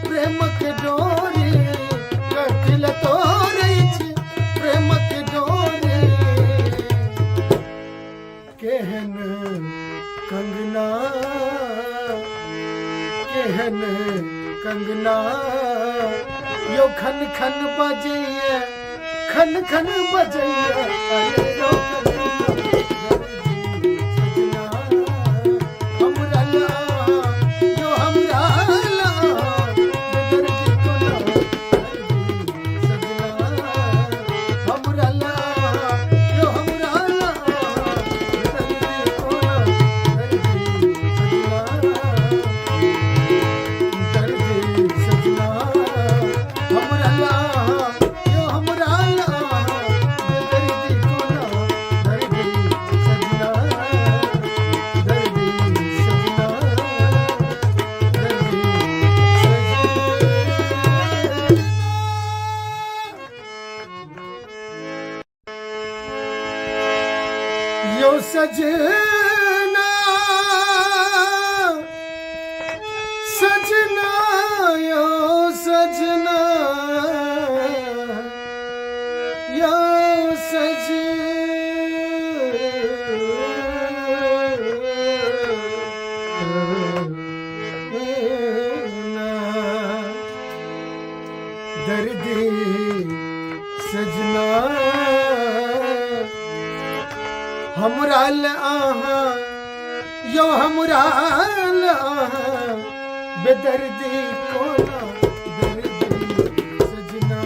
प्रेम के डोरी कथिल तोरै छी प्रेम के डोरी केहन कंगना केहन कंगना यो खन खन बजैया खन खन बजैया अरे यो सजना हमरा लाहा यो हमरा लाहा बेदर्दी कोना दर्दी सजना हमरा लाहा यो हमरा लाहा बेदर्दी कोना दर्दी सजना हमरा लाहा यो हमरा लाहा बेदर्दी यो सजना सजना यो सजना यो सजना दर्दी सजना हमराल आहा यो हमराल आहा बेदर्दी कोना दर्दी सजना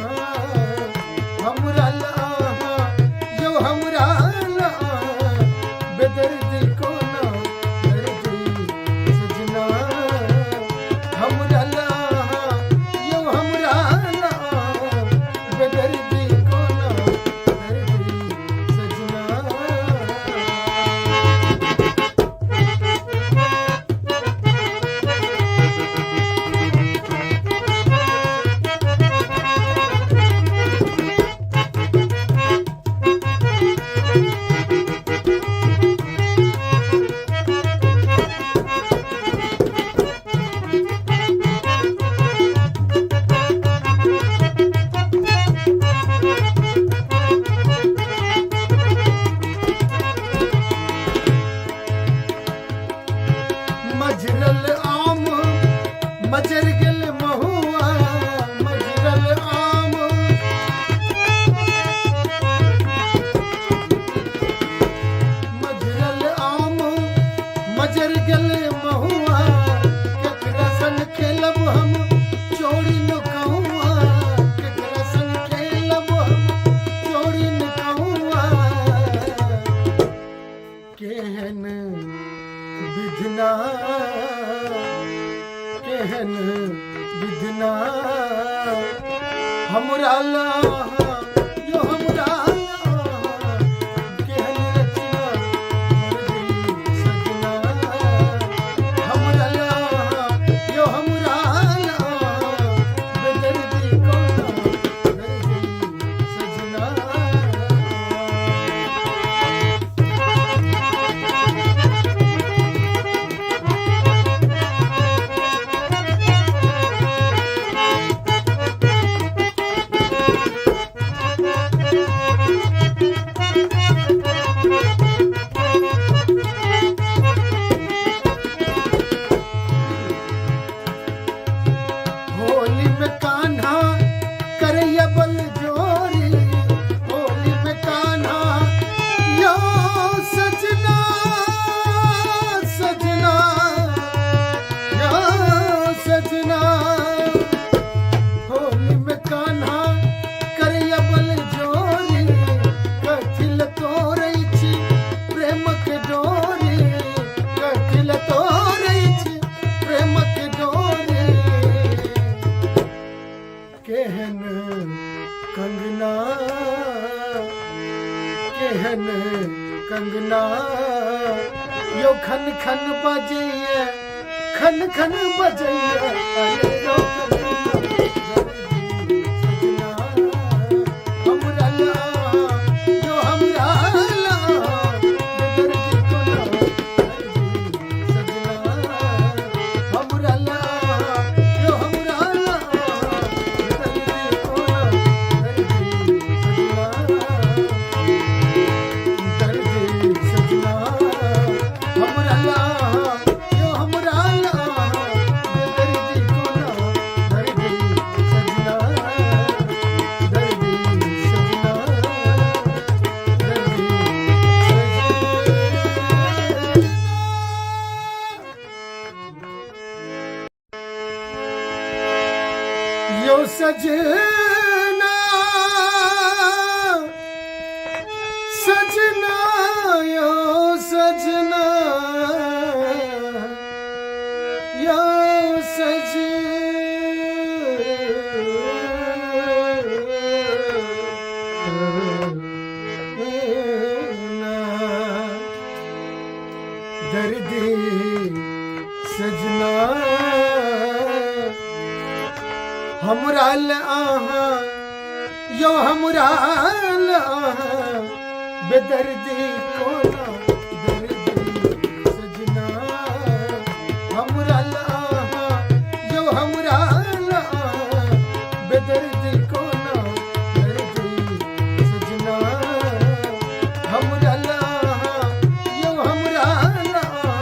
हमराल आहा यो हमराल आहा बेदर्दी कोना दर्दी सजना हमराल आहा यो हमराल आहा बेदर्दी कोना दर्दी सजना मजरल आम मजर गल महुआ मजरल आम मजरल आम मजर गल महुआ केकरा संग खेलब हम चोरी न कहूआ केकरा संग खेलब हम चोरी न कहूआ केहन विधना केहन विधना हमरा लाहा यो हमरा लाहा केहन रचना दर्दी सजना हमरा लाहा यो हमरा लाहा बेदर्दी कोना दर्दी सजना होली में कान्हा करैया बल जोरी होली में कान्हा यो सजना सजना यो सजना होली में कान्हा करैया बल जोरी कथिल तोरै छी प्रेम के डोरी कथिल तोरै छी प्रेम के डोरी केहन कंगना केहन कंगना यो खन खन बजैया खन खन बजैया अरे यो कंगना हमरा लाहा यो हमरा लाहा बेदर्दी कोना दर्दी सजना हमरा लाहा यो हमरा लाहा बेदर्दी कोना दर्दी सजना हमरा लाहा यो हमरा लाहा बेदर्दी कोना दर्दी सजना दर्दी सजना दर्दी सजना यो सजना सजना यो सजना यो सजना दर्दी सजना हमरा आहा यो हमरा बेदर्दी को ना दर्दी सजना हमरा लाहा यो हमरा लाहा बेदर्दी को ना दर्दी सजना हमरा लाहा यो हमरा लाहा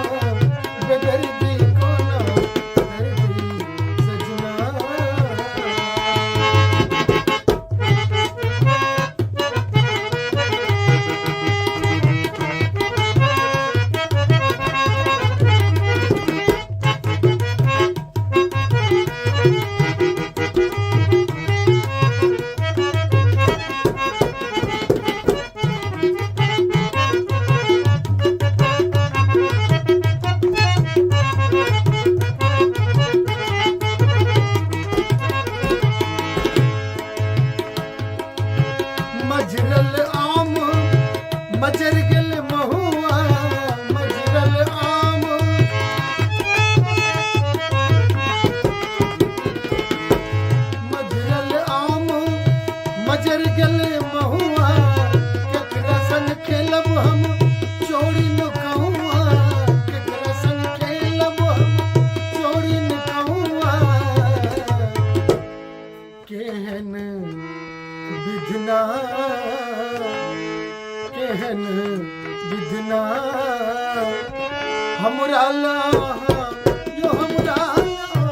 बेदर्दी को ना दर्दी सजना मजरल आम मजर गल महुआ मजरल आम मजरल आम मजर गल महुआ केकरा संग खेलब हम चोरी न कहूआ केकरा संग खेलब हम चोरी न कहूआ केहन विधना केहन विधना हमरा लाहा यो हमरा लाहा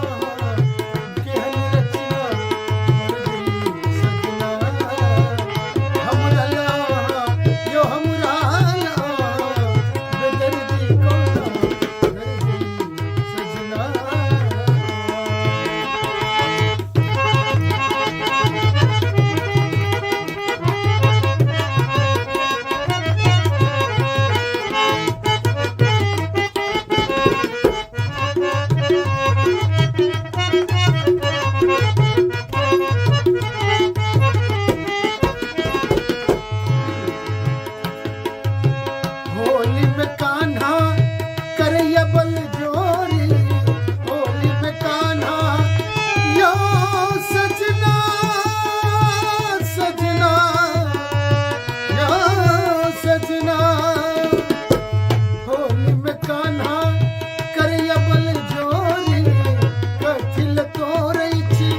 केहन रचना दर्दी सजना हमरा लाहा यो हमरा लाहा बेदर्दी को ना दर्दी सजना होली में कान्हा करैया बल जोरी होली में कान्हा यो सजना सजना यो सजना होली में कान्हा करैया बल जोरी कथिल तोरै छी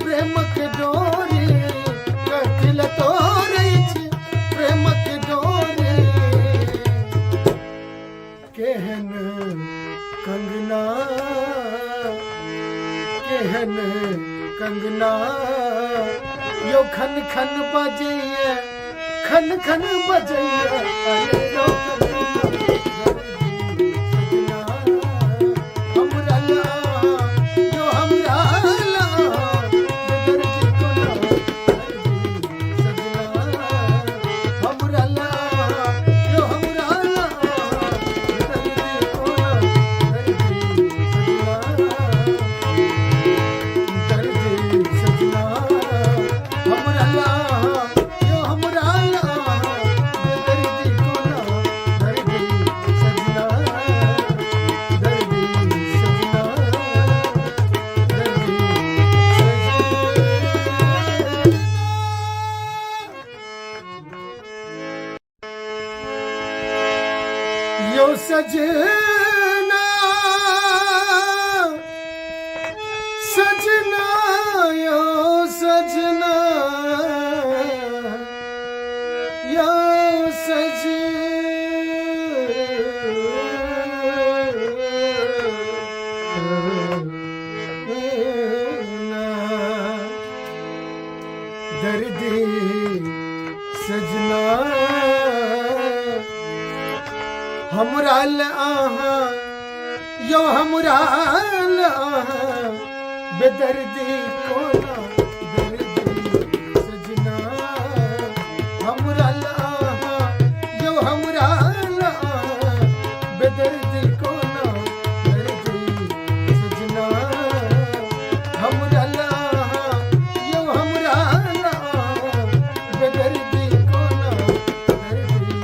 प्रेम के डोरी कथिल तोरै छी प्रेम के डोरी केहन कंगना केहन कंगना यो खन खन बजैया खन खन बजैया अरे यो कंगना हमरा लाहा यो हमरा लाहा बेदर्दी को ना दर्दी सजना हमरा लाहा यो हमरा लाहा बेदर्दी को ना दर्दी सजना हमरा लाहा यो हमरा लाहा बेदर्दी को ना दर्दी सजना दर्दी सजना दर्दी सजना यो सजना सजना यो सजना यो सजना दर्दी सजना हमरा लाहा यो हमरा लाहा बेदर्दी को ना दर्दी सजना हमरा लाहा यो हमरा लाहा बेदर्दी को ना दर्दी सजना हमरा लाहा यो हमरा लाहा बेदर्दी को ना दर्दी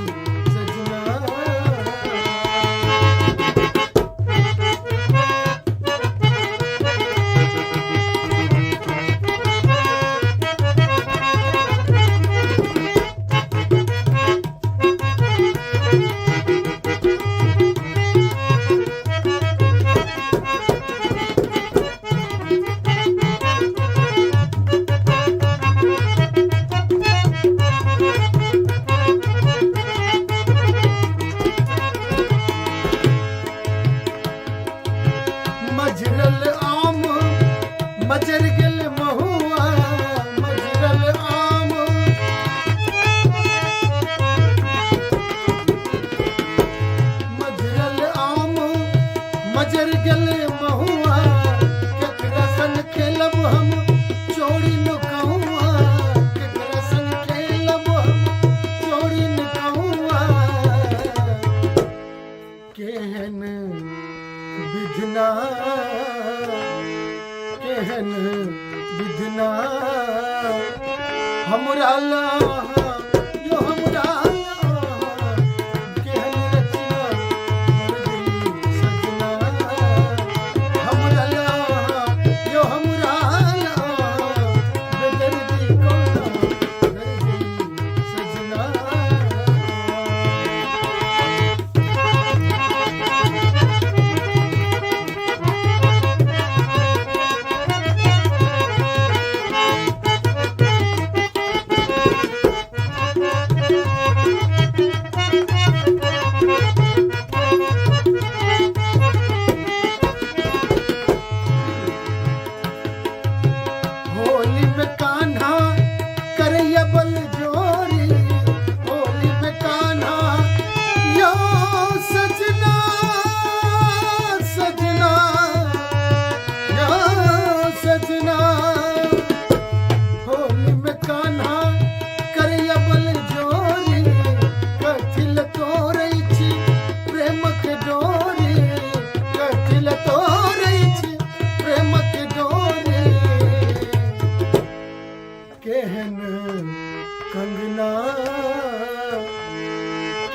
सजना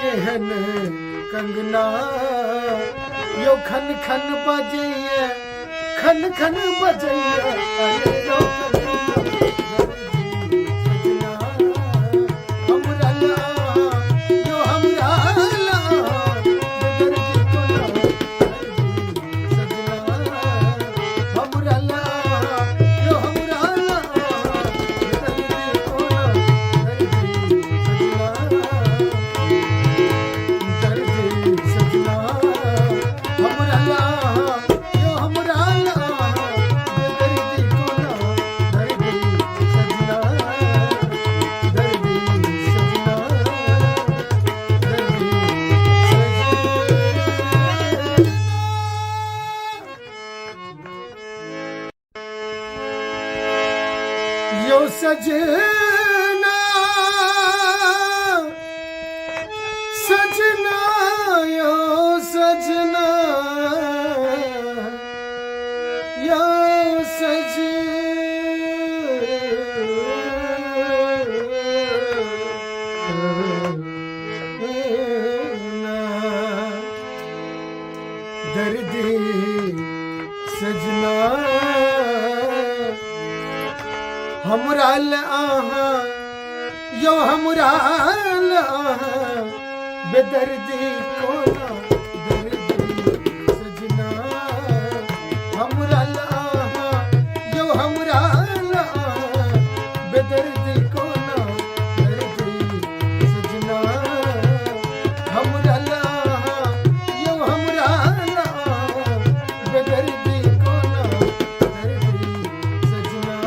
केहन कंगना यो खन खन बजैया खन खन बजैया अरे यो सजना हमरा ला यो हमरा ला दर्द को ना सजना हमरा ला यो हमरा ला दर्द को ना दर्द सजना हमरा ला यो हमरा ला दर्द को ना दर्द सजना दर्द सजना यो सजना सजना यो सजना यो सजना दर्दी सजना हमरा ला यो हमरा ला बेदर्दी को ना दर्दी सजना हमरा ला यो हमरा ला बेदर्दी को ना दर्दी सजना हमरा ला यो हमरा ला बेदर्दी को ना दर्दी सजना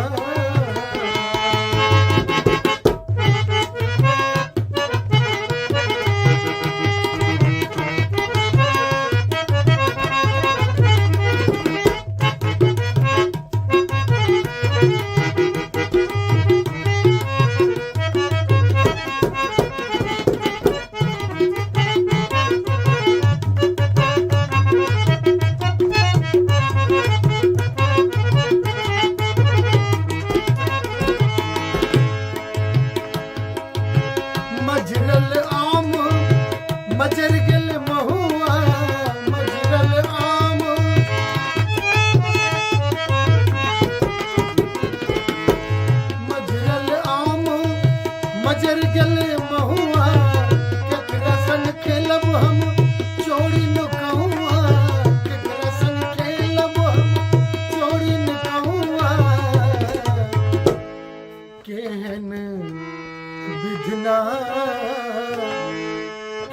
मजरल आम मजर गल महुआ मजरल आम मजरल आम मजर गल महुआ केकरा संग खेलब हम चोरी न कहुआ केकरा संग खेलब हम चोरी न कहुआ केहन विधना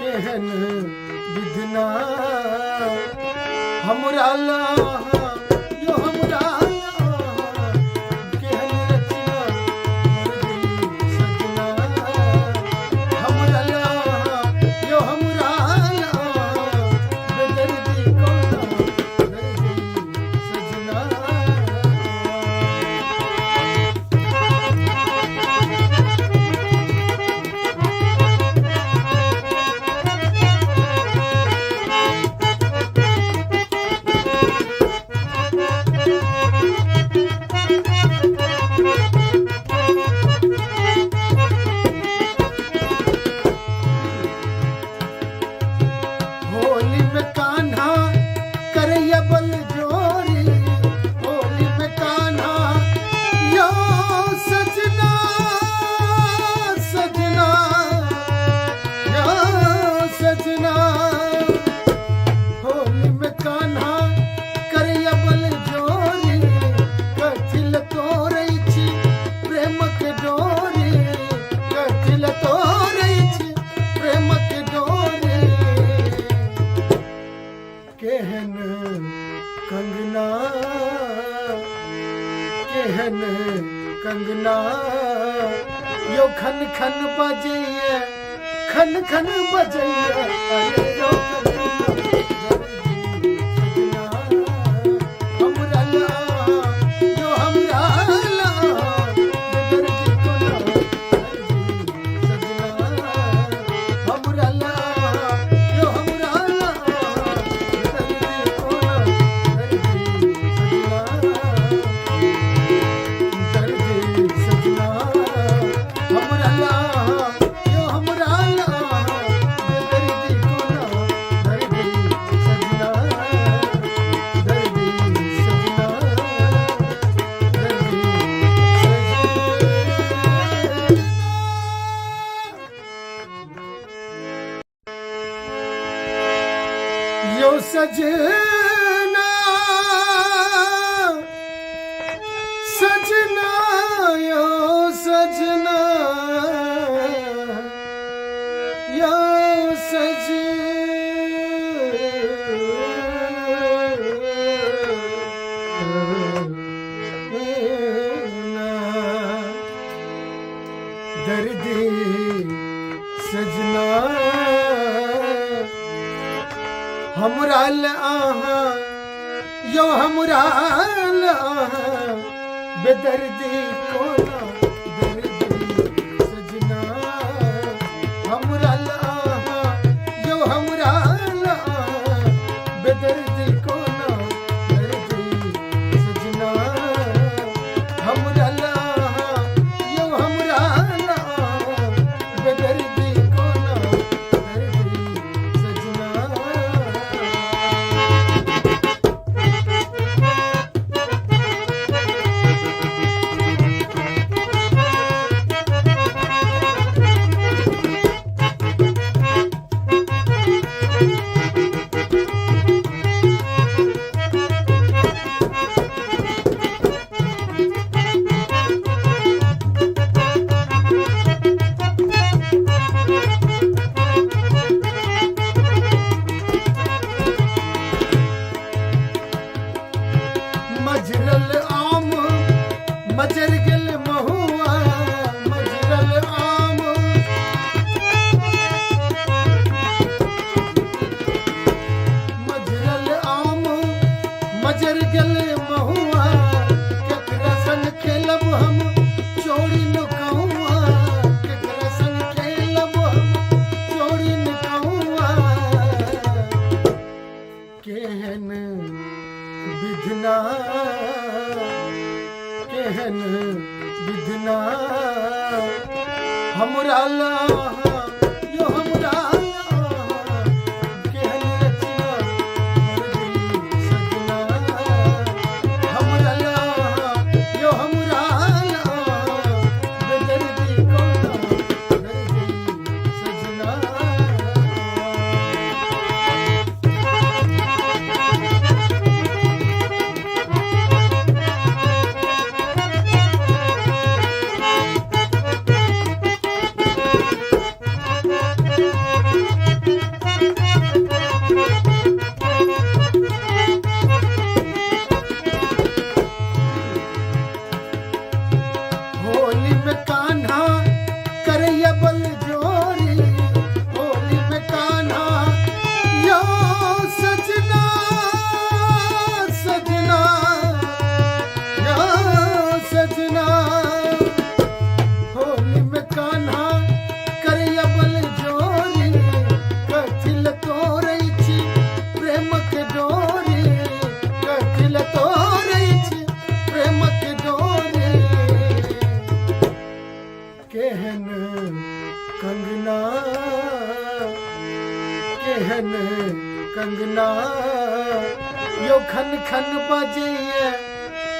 केहन विधना हमरा ला यो हमरा ला केहन रचना दर्दी सजना हमरा ला यो हमरा ला बेदर्दी को ना दर्दी सजना होली में कान्हा करैया बल जोरी होली में कान्हा यो सजना सजना यो सजना होली में कान्हा करैया बल जोरी कथिल तोरै छी प्रेम के डोरी कथिल तोरै छी प्रेम के डोरी केहन कंगना केहन कंगना यो खन खन बजैया खन खन बजैया अरे यो सजना हमरा ला यो हमरा ला दर्द को ना दर्दी सजना हमरा ला यो हमरा ला दर्द को ना दर्दी सजना दर्द सजना हमरा ला यो सजना सजना यो सजना यो सजना दर्दी सजना हमराल आहा यो हमराल आहा बेदर्दी कोना दर्दी सजना हमराल आहा यो हमराल आहा बेदर्दी कोना दर्दी सजना हमराल आहा यो हमराल आहा बेदर्दी कोना दर्दी सजना मजरल आम मजर गल महुआ मजरल आम मजरल आम मजर गल महुआ केकरा संग खेलब हम चोरी न कहूआ केकरा संग खेलब हम चोरी न कहूआ केहन विधना केहन विधना हमरा लाहा यो हमरा लाहा केहन रचना दर्दी सजना हमरा लाहा यो हमरा लाहा बेदर्दी कोना दर्दी सजना होली में कान्हा करैया बल जोरी होली में कान्हा यो सजना सजना यो सजना होली में कान्हा करैया बल जोरी कथिल तोरै छी प्रेम के डोरी कथिल तोरै छी प्रेम के डोरी केहन कंगना केहन कंगना यो खन खन बजैया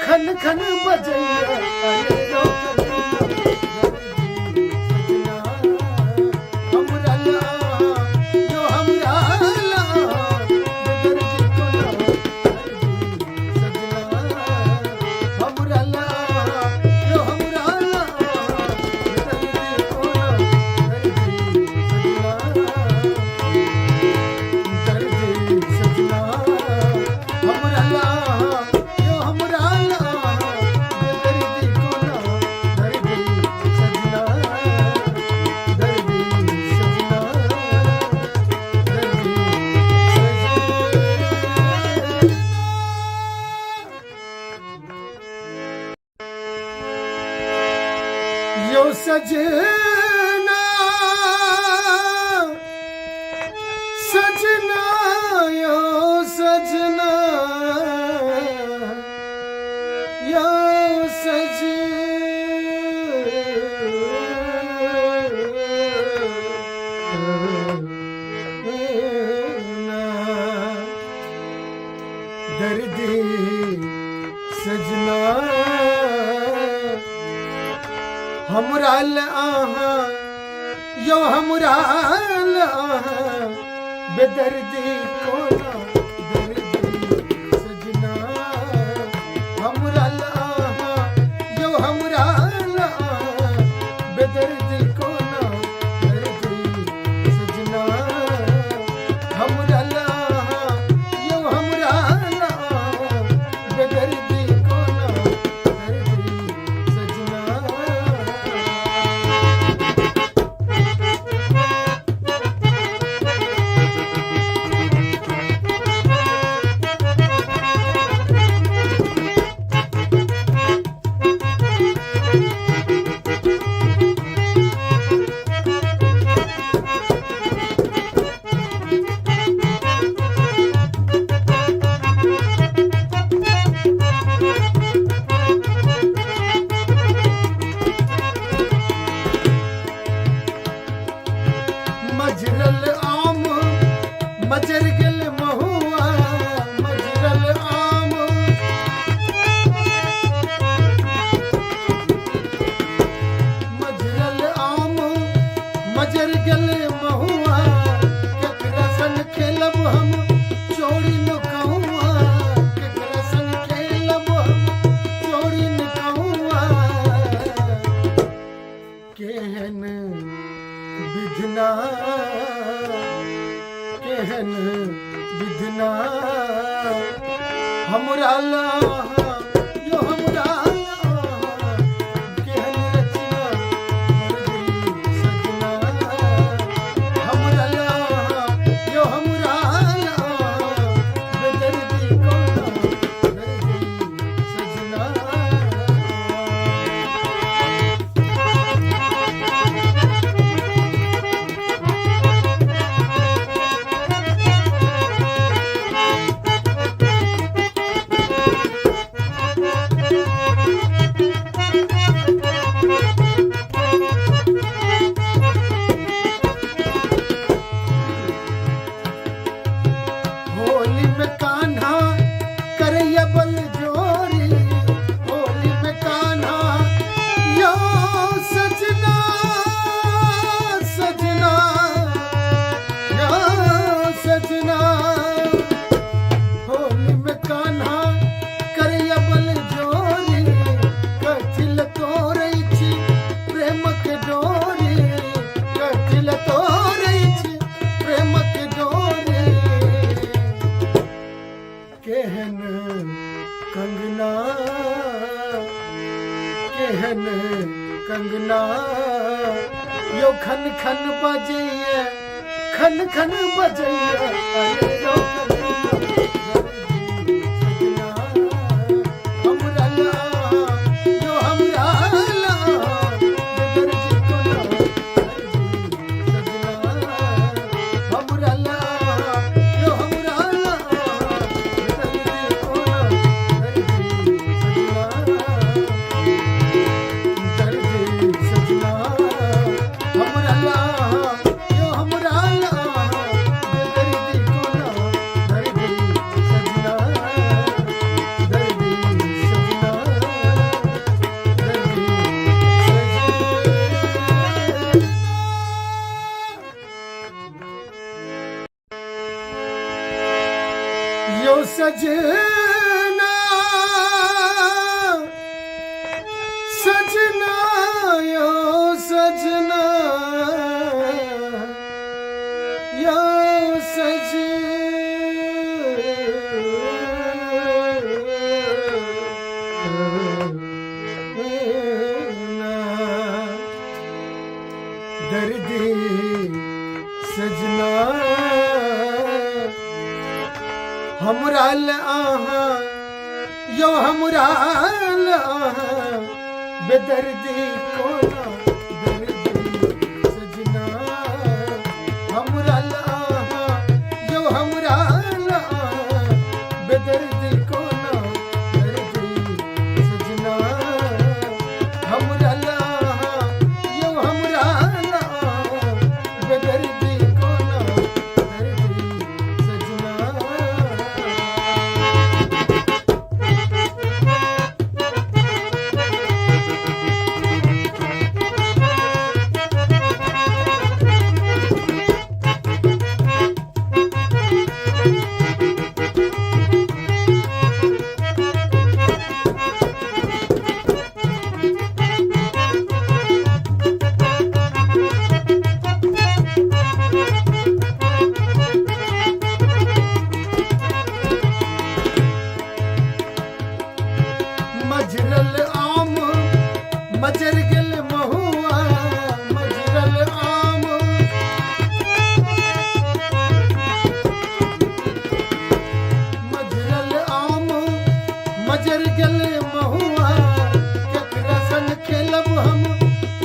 खन खन बजैया अरे यो कंगना दर्दी सजना हमरा लाहा यो हमरा लाहा बेदर्दी कोना दर्दी सजना हमरा लाहा यो हमरा लाहा बेदर्दी कोना दर्दी सजना दर्दी सजना हमरा लाहा यो हमरा लाहा बेदर्दी कोना दर्दी सजना दर्दी सजना दर्दी सजना यो सजना सजना यो सजना यो सजना दर्दी सजना हमरा आहा यो हमरा आहा बेदर्दी कोना मजरल आम मजर गेल महुआ मजरल आम मजरल आम मजर गेल महुआ केकरा संग खेलब हम चोरी नुकहुआ केकरा संग खेलब हम चोरी नुकहुआ केहन विधना केहन विधना हमरा यो हमरा केहन रचना मर गई सजना हमरा यो हमरा बेदर्दी कोना मर गई सजना होली में कान्हा करैया बल जोरी होली में कान्हा यो सजना सजना यो सजना होली में कान्हा करैया बल जोरी कथिल तोरै छी प्रेम के डोरी कथिल तोरै छी प्रेम के डोरी केहन कंगना केहन कंगना यो खन खन बजैया खन खन बजैया अरे यो सजना हमरा ला यो हमरा ला बेदर्दी कोना सजना हमरा ला यो हमरा ला बेदर्दी कोना दर्दी सजना हमरा ला यो हमरा ला बेदर्दी कोना दर्दी सजना दर्दी सजना दर्दी सजना यो सजना सजना यो सजना यो सजना दर्दी सजना हमरा आहा यो हमरा आहा बेदर्दी कोना दर्दी सजना हमरा आहा यो हमरा आहा बेदर्दी कोना दर्दी सजना हमरा आहा यो हमरा आहा बेदर्दी कोना दर्दी सजना मजरल आम मजर गेल महुआ मजरल आम मजरल आम मजर गेल महुआ केकरा संग खेलब हम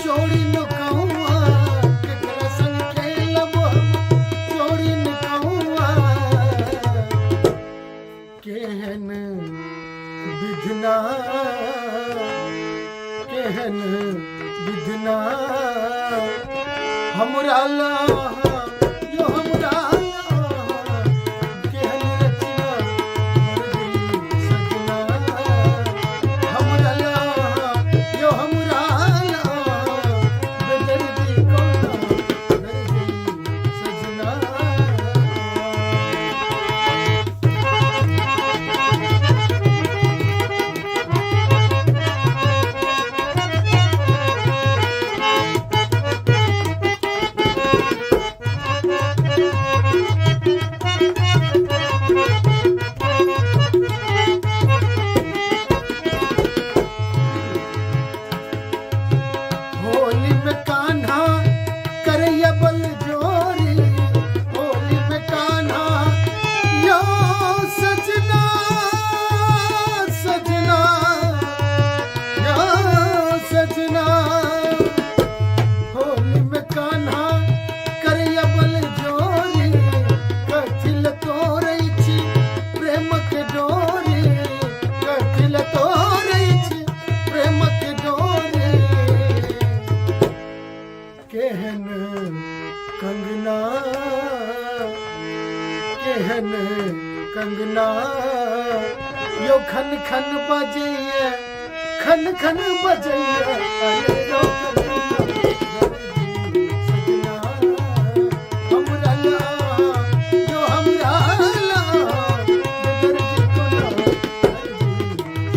चोरी नुकहुआ केकरा संग खेलब हम चोरी नुकहुआ केहन विधना केहन विधना हमरा ला कंगना केहन कंगना यो खन खन बजैया खन खन बजैया अरे रो कंगना हमरा ला यो हमरा ला बेदर्दी कोना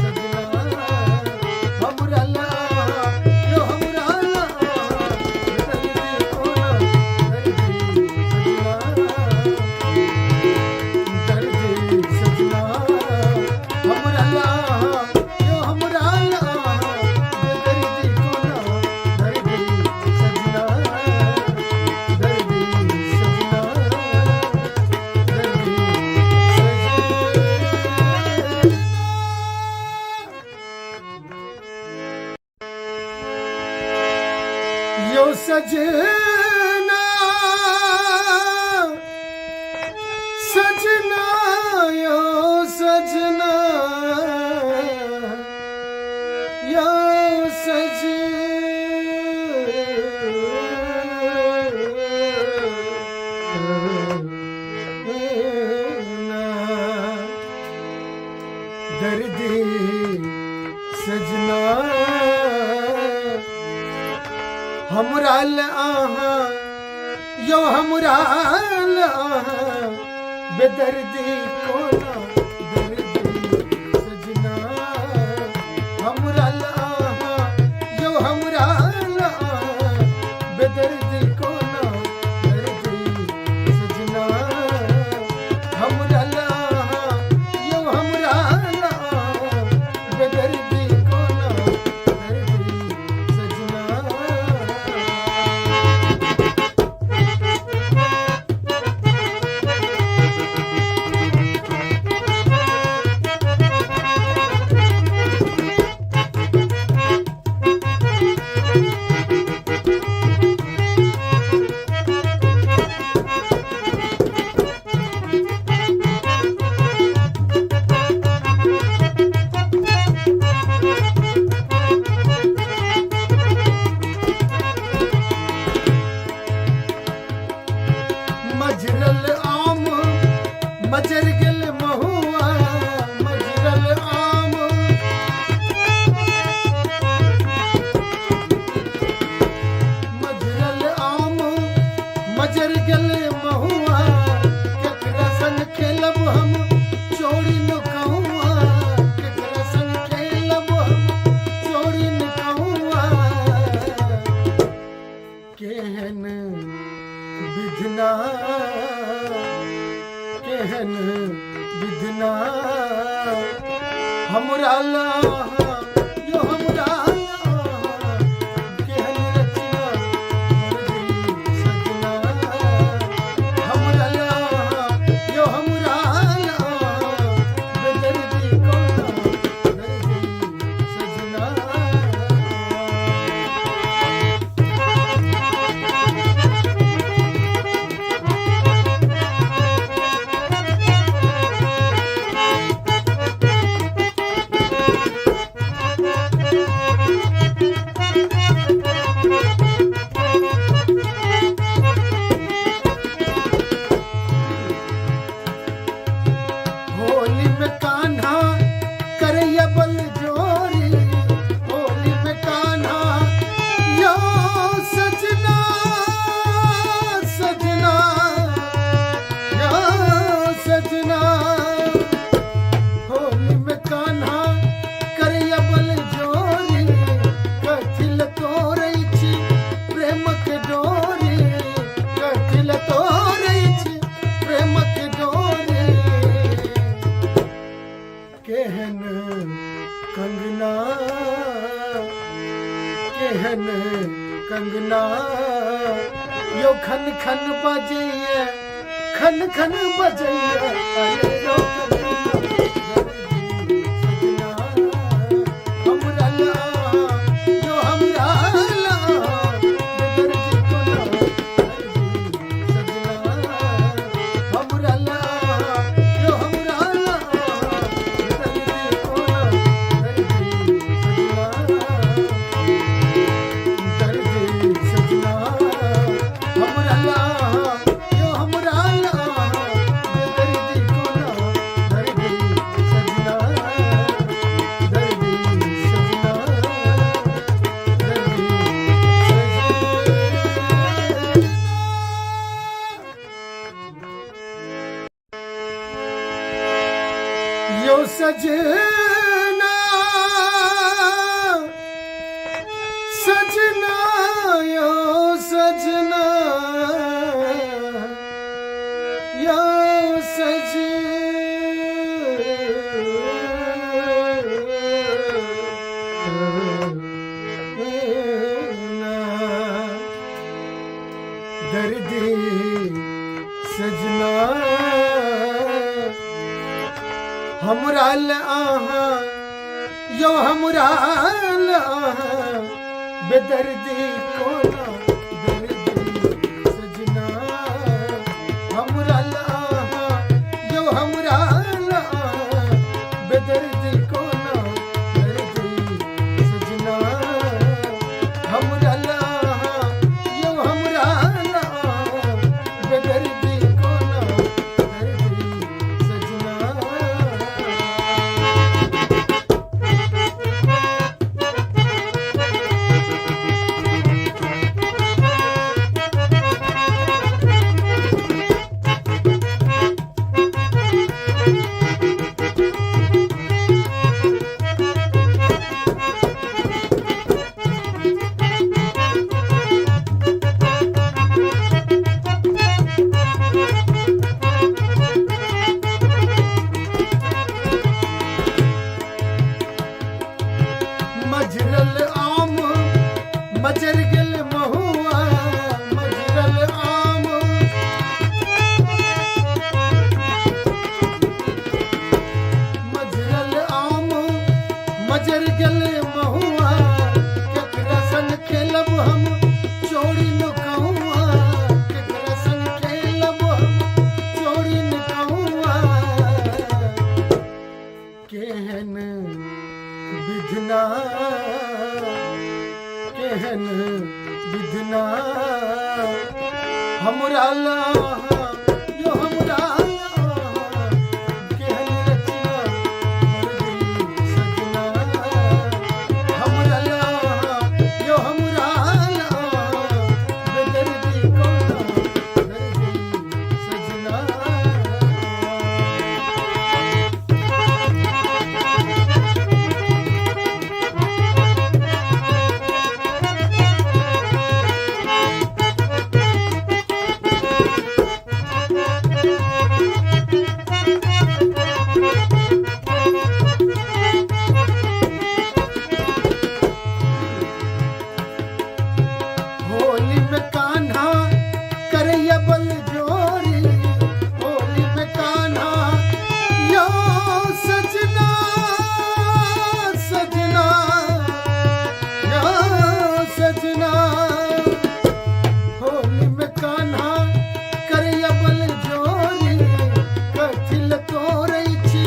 सजना हमरा ला यो हमरा ला बेदर्दी कोना दर्दी सजना हमरा ला यो हमरा ला बेदर्दी कोना दर्दी सजना दर्दी सजना दर्दी सजना यो सजना सजना यो सजना यो सजना दर्दी सजना हमरा ला यो हमरा ला बेदर्दी कोना दर्दी सजना हमरा ला यो हमरा ला बेदर्दी कोना दर्दी सजना हमरा ला यो हमरा ला बेदर्दी कोना दर्दी सजना मजरल आम मजर गल महुआ मजरल आम मजरल आम मजर गल महुआ केकरा संग खेलब हम चोरी न कहूआ केकरा संग खेलब हम चोरी न कहूआ केहन विधना केहन विधना हमरा ला यो हमरा ला केहन रचना दर्दी सजना हमरा ला यो हमरा ला बेदर्दी कोना दर्दी सजना होली में कान्हा करैया बल जोरी होली में कान्हा यो सजना सजना यो सजना होली में कान्हा करैया बल जोरी कथिल तोरै छी प्रेम के डोरी कथिल तोरै छी प्रेम के डोरी केहन कंगना केहन कंगना यो खन खन बजैया खन खन बजैया अरे रो कंगना हमरा ला यो हमरा ला बेदर्दी कोना सजना हमरा ला यो हमरा ला बेदर्दी कोना दर्दी सजना सजना सजना यो सजना यो सजना दर्दी सजना हमरा आहा यो हमरा आहा बेदर्दी कोना दर्दी सजना हमरा आहा यो हमरा आहा बेदर्दी कोना दर्दी सजना हमरा आहा यो हमरा आहा बेदर्दी कोना दर्दी सजना मजरल आम मजर गल महुआ मजरल आम मजरल आम मजर गल महुआ केकरा संग खेलब हम चोरी न कहूआ केकरा संग खेलब हम चोरी न कहूआ केहन विधना केहन विधना हमरा लाहा यो हमरा लाहा केहन रचना दर्दी सजना हमरा लाहा यो हमरा लाहा बेदर्दी कोना दर्दी सजना होली में कान्हा करैया बल जोरी होली में कान्हा यो सजना सजना यो सजना होली में कान्हा करैया बल जोरी कथिल तोरै छी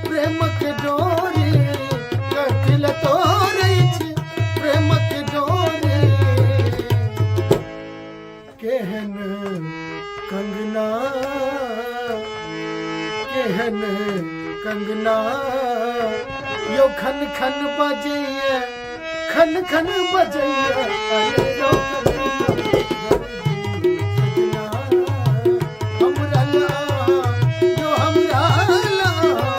प्रेम के डोरी कथिल तोरै छी प्रेम के डोरी केहन कंगना केहन कंगना यो खन खन बजैया खन खन बजैया अरे यो कंगना हमरा लाहा यो हमरा लाहा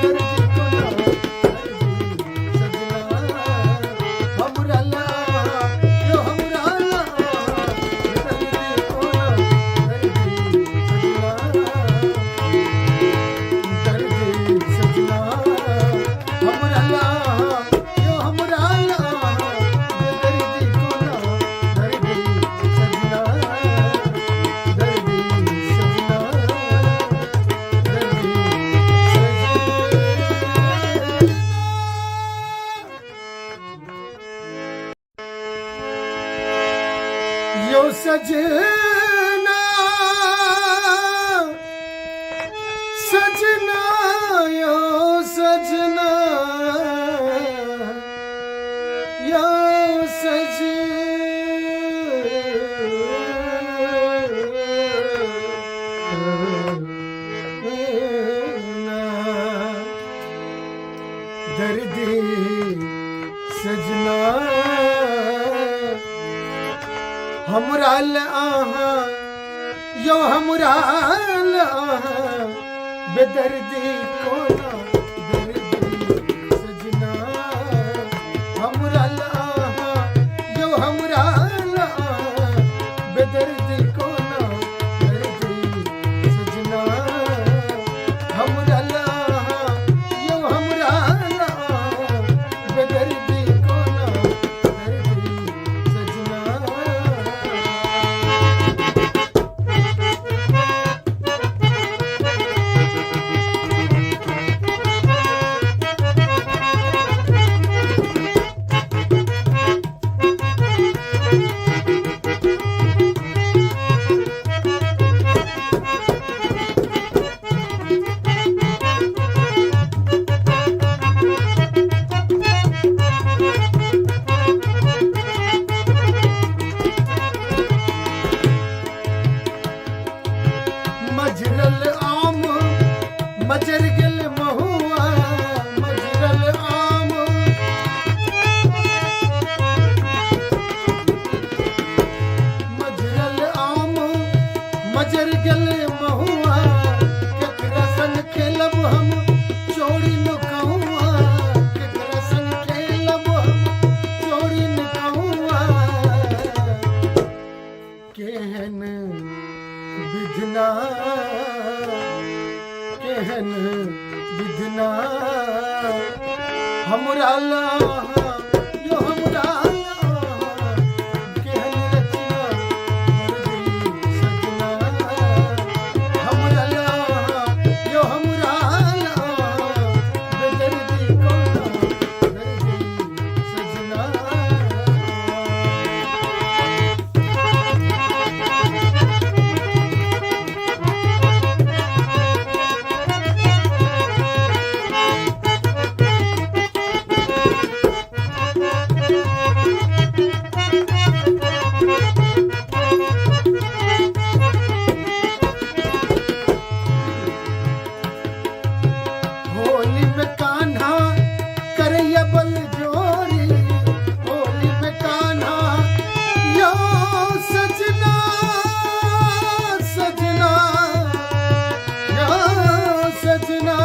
बेदर्दी कोना दर्दी सजना हमरा लाहा यो हमरा लाहा बेदर्दी कोना दर्दी सजना हमरा लाहा यो हमरा लाहा बेदर्दी कोना दर्दी सजना यो सजना सजना यो सजना यो सजना दर्दी सजना हमरा आहा यो हमरा आहा बेदर्दी कोना मजर गले महुआ केकरा संग खेलब हम चोरी नुकहुआ केकरा संग खेलब हम चोरी नुकहुआ केहन विधना केहन विधना हमरा ला यो हमरा ला केहन रचना मर्जी सजना हमरा ला यो हमरा ला बेदर्दी कोना दर्दी सजना होली में कान्हा करैया बल जोरी होली में कान्हा यो सजना सजना यो सजना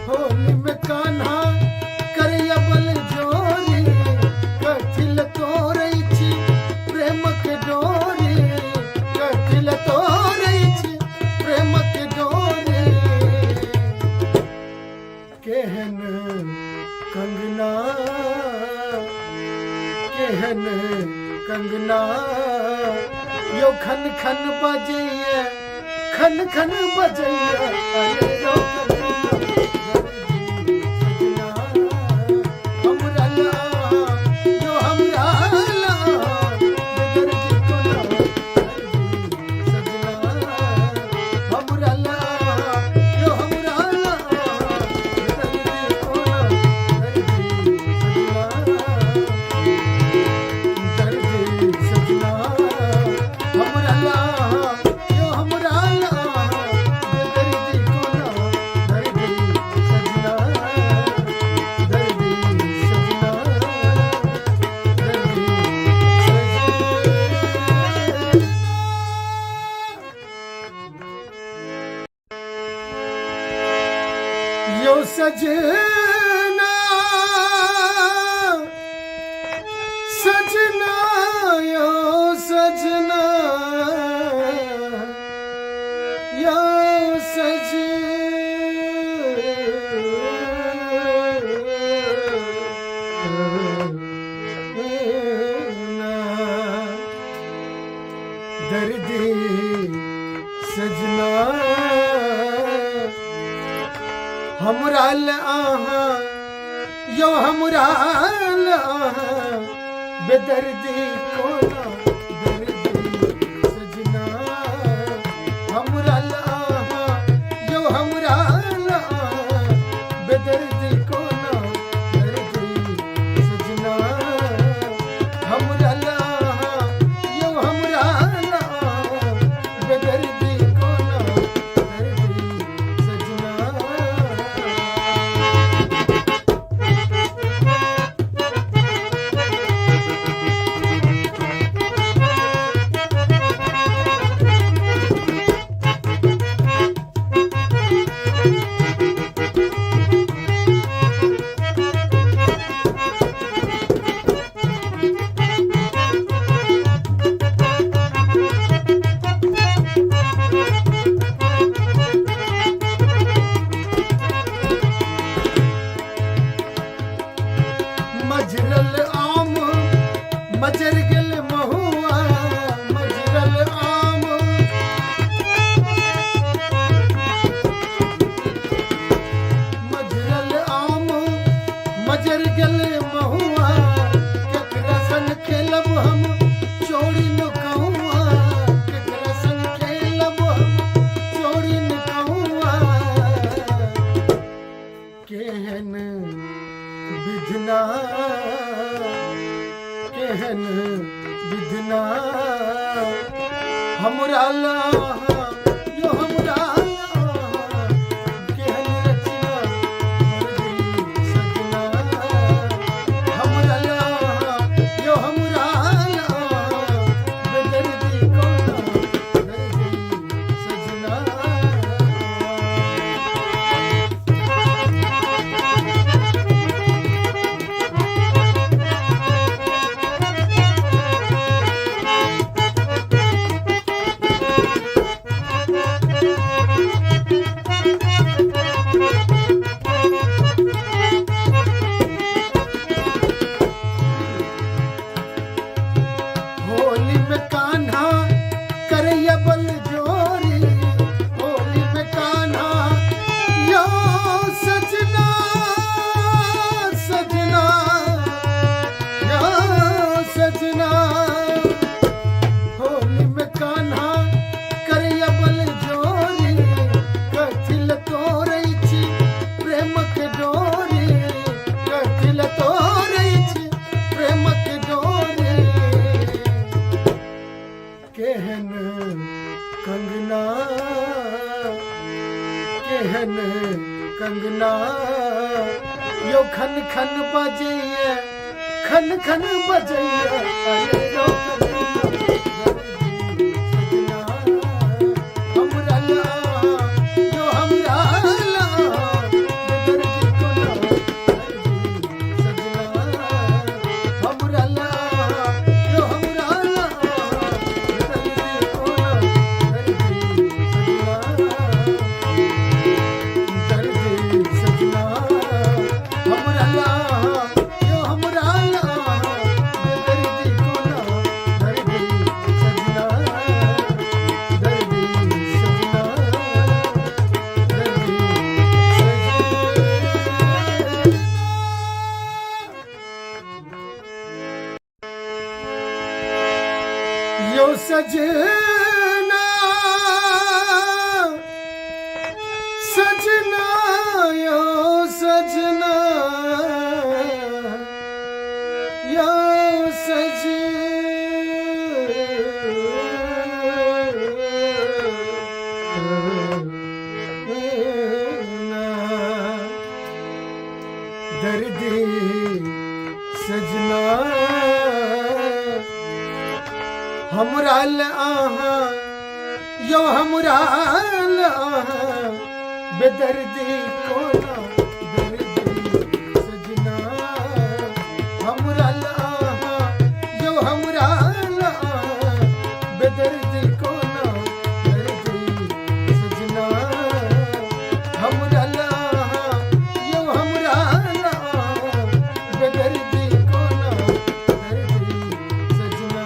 होली में कान्हा करैया बल जोरी कथिल तोरै छी प्रेम के डोरी कथिल तोरै छी प्रेम के डोरी केहन कंगना केहन कंगना यो खन खन बजैया खन खन बजैया अरे यो कंगना हमरा ला यो हमरा ला बेदर्दी कोना दर्दी सजना हमरा ला यो हमरा ला बेदर्दी कोना दर्दी सजना हमरा ला यो हमरा ला बेदर्दी कोना दर्दी सजना दर्दी सजना दर्दी सजना यो सजना सजना यो सजना यो सजना दर्दी सजना हमरा ला यो हमरा ला बेदर्दी कोना दर्दी सजना हमरा ला यो हमरा ला बेदर्दी कोना दर्दी सजना हमरा ला यो हमरा ला बेदर्दी कोना दर्दी सजना मजरल आम मजर गल महुआ मजरल आम मजरल आम मजर गल महुआ केकरा संग खेलब हम चोरी नुकहुआ केकरा संग खेलब हम चोरी नुकहुआ केहन विधना केहन विधना हमरा ला यो हमरा ला केहन रचना मर्जी सजना हमरा ला यो हमरा ला बेदर्दी कोना कंगना केहन कंगना यो खन खन बजैया खन खन बजैया अरे यो सजना हमरा ला यो हमरा ला दर्द को ना सजना हमरा ला यो हमरा ला दर्द को ना दर्द सजना हमरा ला यो हमरा ला दर्द को ना दर्द सजना दर्द सजना यो सजना सजना यो सजना यो सजना दर्दी सजना हमरा ला यो हमरा ला बेदर्दी को ना दर्दी सजना हमरा ला यो हमरा ला बेदर्दी को ना दर्दी सजना हमरा ला यो हमरा ला बेदर्दी को ना दर्दी सजना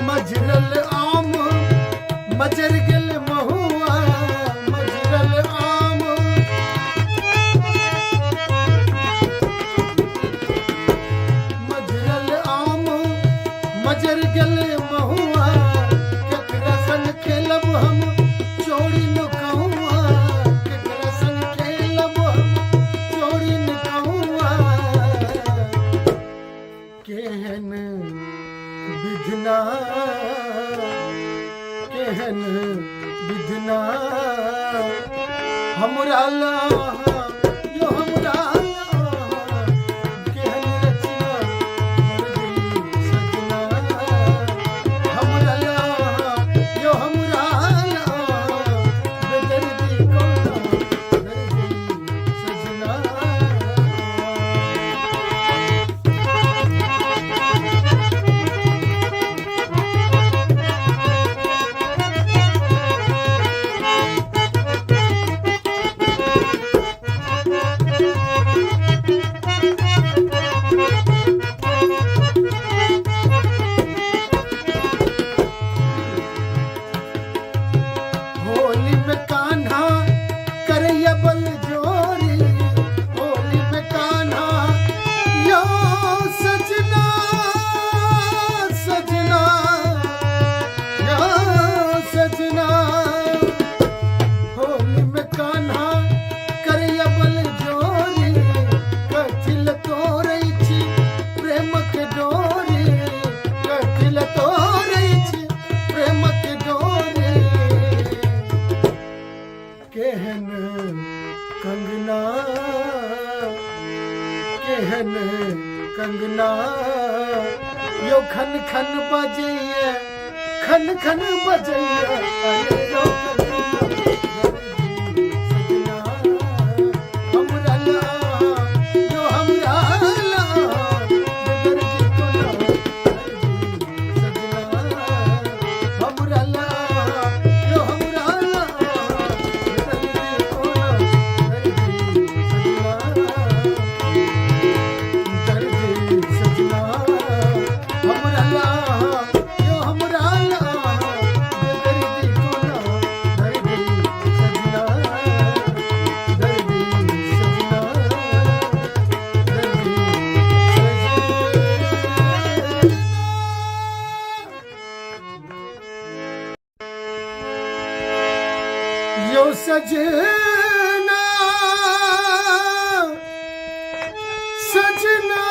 मजरल आम मजर गल महुआ मजरल आम मजरल आम मजर गल महुआ केकरा संग खेलब हम चोरी नुकहुआ केकरा संग खेलब हम चोरी नुकहुआ केहन विधना केहन विधना हमरा ला यो हमरा ला केहन रचना दर्दी सजना हमरा ला यो हमरा ला बेदर्दी को ना दर्दी सजना होली में कान्हा करैया बल जोरी होली में कान्हा यो सजना सजना यो सजना होली में कान्हा करैया बल जोरी कथिल तोरै छी प्रेम के डोरी कथिल तोरै छी प्रेम के डोरी केहन कंगना केहन कंगना यो खन खन बजैया खन खन बजैया अरे यो कंगना हमरा ला यो हमरा ला बेदर्दी को ना दर्दी सजना हमरा ला यो हमरा ला बेदर्दी को ना दर्दी सजना दर्दी सजना सजना सजना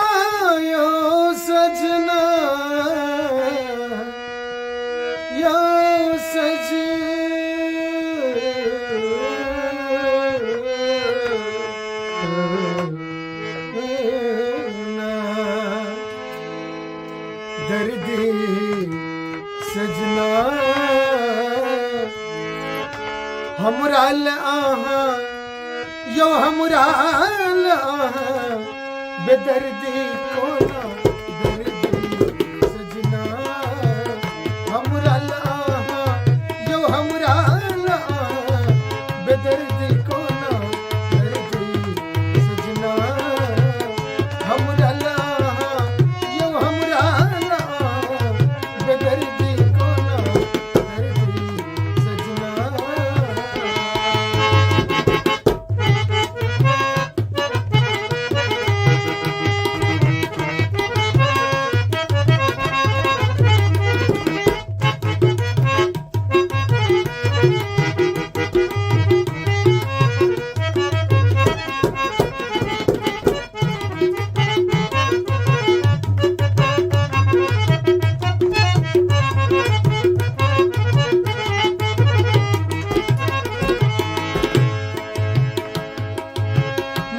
यो सजना यो सजना दर्दी सजना हमरा आहा यो हमरा आहा बेदर्दी कोना दर्दी सजना हमरा आहा यो हमरा आहा बेदर्दी कोना दर्दी सजना हमरा आहा यो हमरा आहा बेदर्दी कोना दर्दी सजना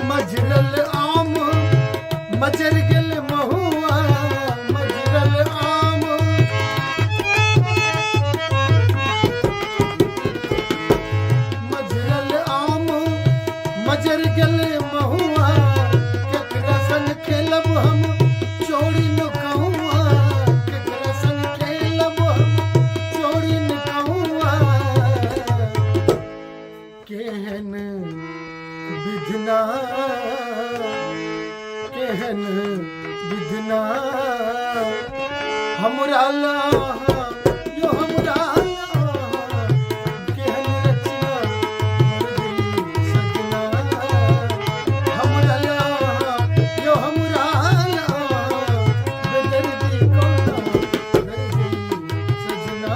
मजरल आम मजर गल महुआ मजरल आम मजरल आम मजर गल महुआ केकरा संग खेलब हम चोरी न कहूआ केकरा संग खेलब हम चोरी न कहूआ केहन विधना केहन विधना हमरा लाहा यो हमरा लाहा केहन रचना दर्दी सजना हमरा लाहा यो हमरा लाहा बेदर्दी कोना दर्दी सजना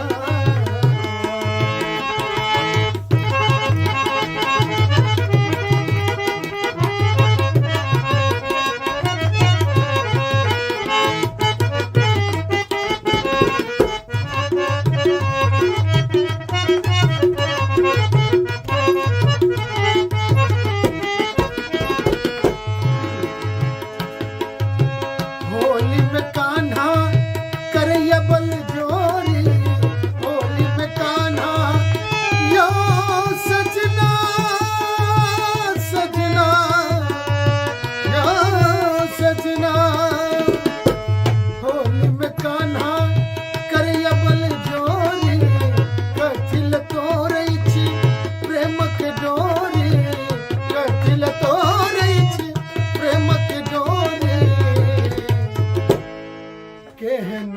होली में कान्हा करैया बल जोरी होली में कान्हा यो सजना सजना यो सजना होली में कान्हा करैया बल जोरी कथिल तोरै छी प्रेम के डोरी कथिल तोरै छी प्रेम के डोरी केहन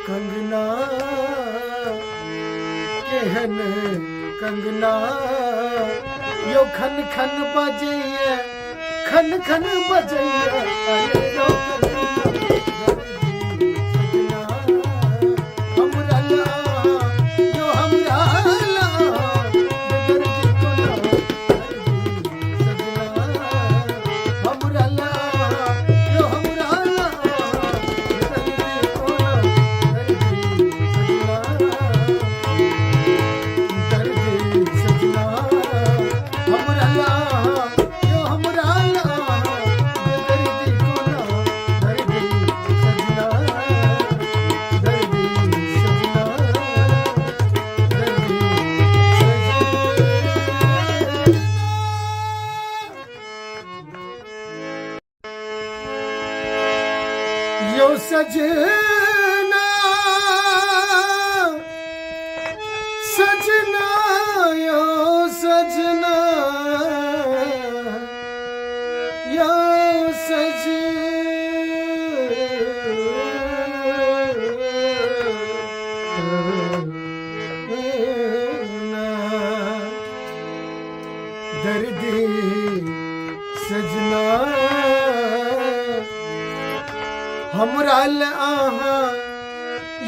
कंगना केहन कंगना यो खन खन बजैया खन खन बजैया अरे रो कंगना हमरा लाहा यो हमरा लाहा बेदर्दी कोना दर्दी सजना हमरा लाहा यो हमरा लाहा बेदर्दी कोना दर्दी सजना हमरा लाहा यो हमरा लाहा बेदर्दी कोना दर्दी सजना दर्दी सजना दर्दी सजना यो सजना सजना यो सजना यो सजना दर्दी सजना हमरा आहा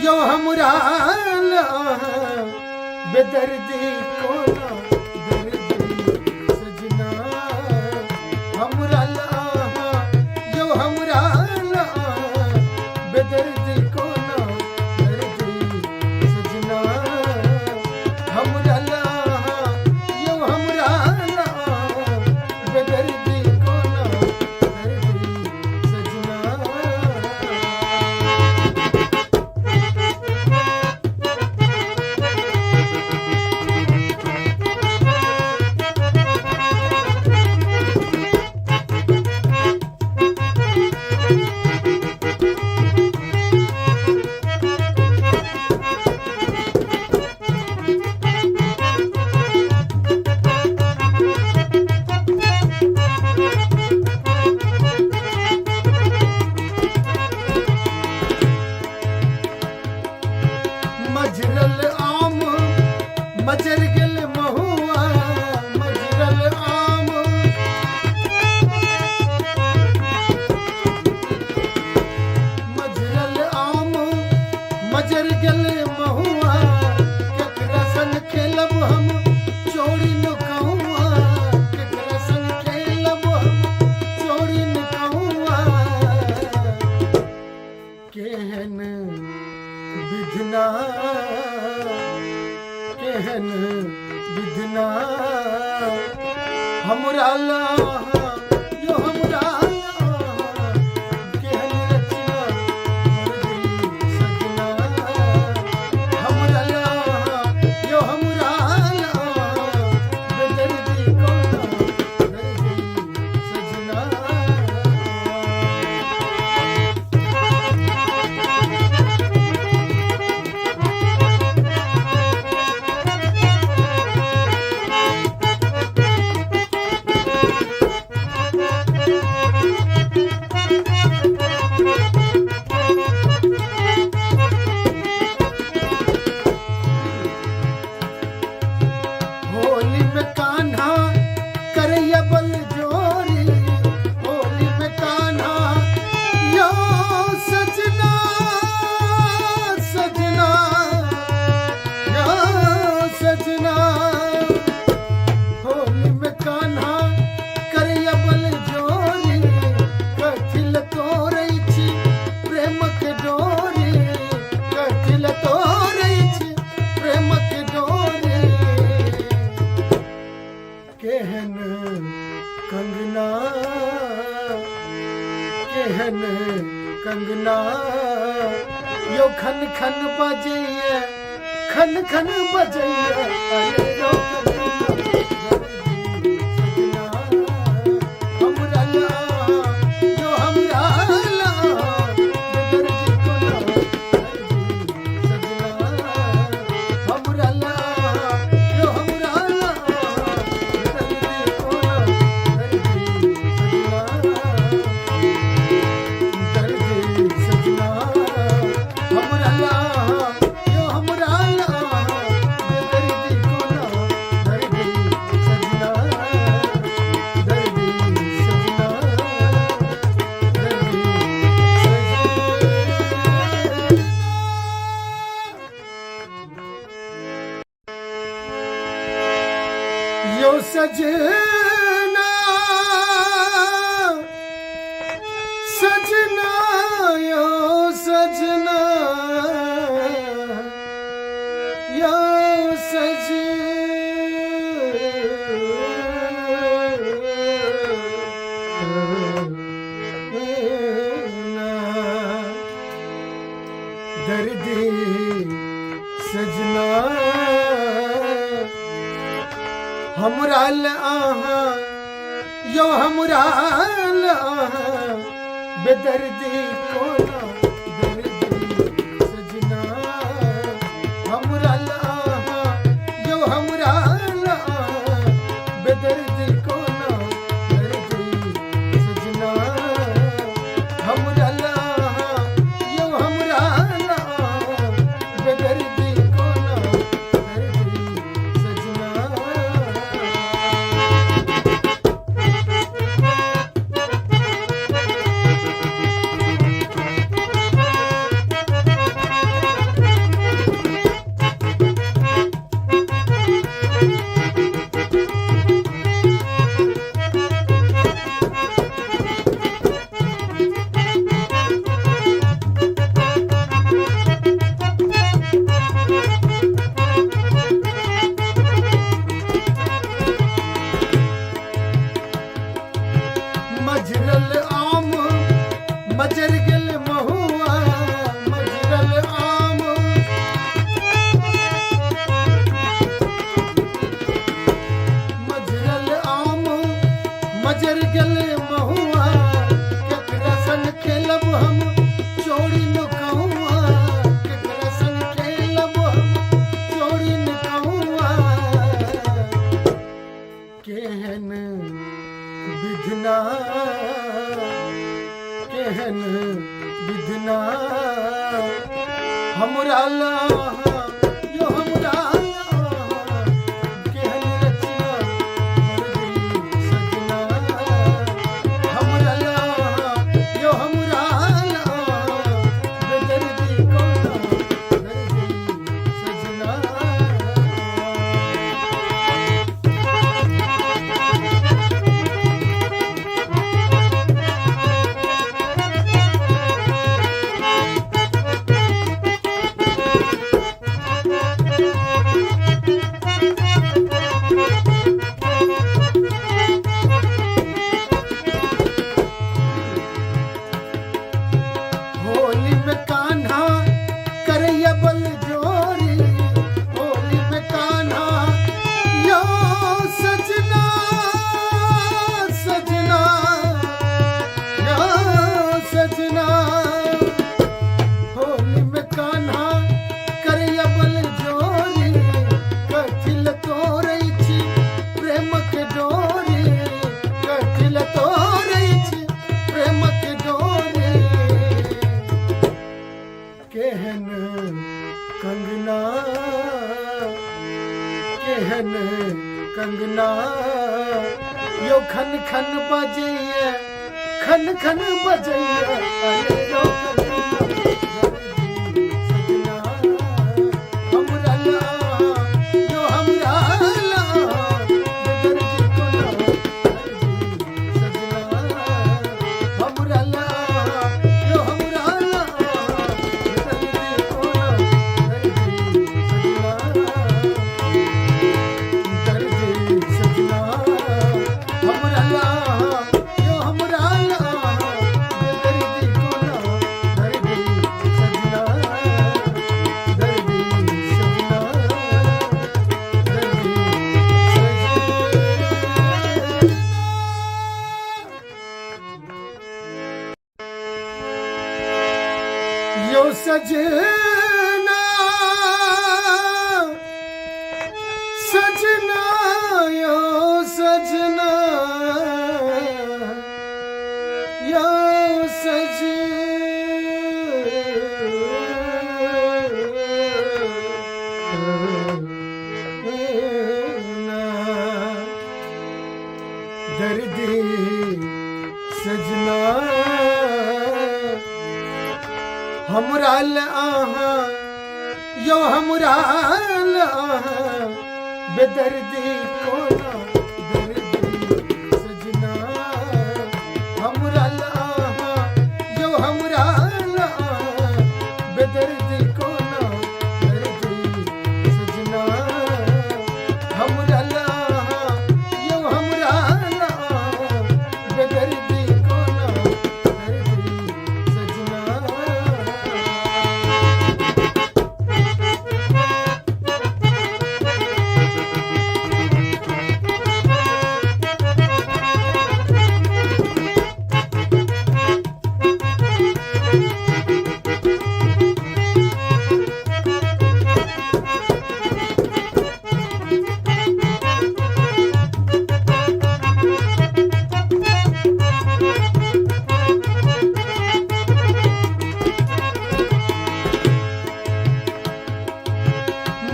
यो हमरा आहा बेदर्दी कोना मजर गेल महुआ मजरल आम मजरल आम मजर गेल महुआ केकरा संग खेलब हम चोरी नुकौआ केकरा संग खेलब हम चोरी नुकौआ केहन विधना केहन विधना हमरा ला यो हमरा ला केहन रचना मर्जी सजना हमरा ला यो हमरा ला बेदर्दी कोना दर्दी सजना होली में कान्हा करैया बल जोरी होली में कान्हा यो सजना सजना यो सजना होली में कान्हा करैया बल जोरी कथिल तोरै छी प्रेम के डोरी कथिल तोरै छी प्रेम के डोरी केहन कंगना केहन कंगना यो खन खन बजैया खन खन बजैया अरे यो कंगना हमरा ला यो हमरा ला बेदर्दी कोना दर्दी सजना हमरा ला यो हमरा ला बेदर्दी कोना दर्दी सजना हमरा ला यो हमरा ला बेदर्दी कोना दर्दी सजना दर्दी सजना दर्दी सजना यो सजना सजना यो सजना यो सजना दर्दी सजना हमरा ला यो हमरा ला बेदर्दी कोना दर्दी सजना हमरा ला यो हमरा ला बेदर्दी कोना दर्दी सजना हमरा ला यो हमरा ला बेदर्दी कोना दर्दी सजना मजरल आम मजर गेल महुआ मजरल आम मजरल आम मजर गेल महुआ केकरा संग खेलब हम चोरी नुकौआ केकरा संग खेलब हम चोरी नुकौआ केहन विधना केहन विधना हमरा ला यो हमरा ला केहन कंगना केहन कंगना यो खन खन बजैया खन खन बजैया अरे यो सजना हमरा ला यो हमरा ला दर्द को ना सजना हमरा ला यो हमरा ला दर्द को ना दर्द सजना हमरा ला यो हमरा ला दर्द को ना दर्द सजना दर्द सजना यो सजना सजना यो सजना यो सजना दर्दी सजना हमरा ला यो हमरा ला बेदर्दी को ना दर्दी सजना हमरा ला यो हमरा ला बेदर्दी को ना दर्दी सजना हमरा ला यो हमरा ला बेदर्दी को ना दर्दी सजना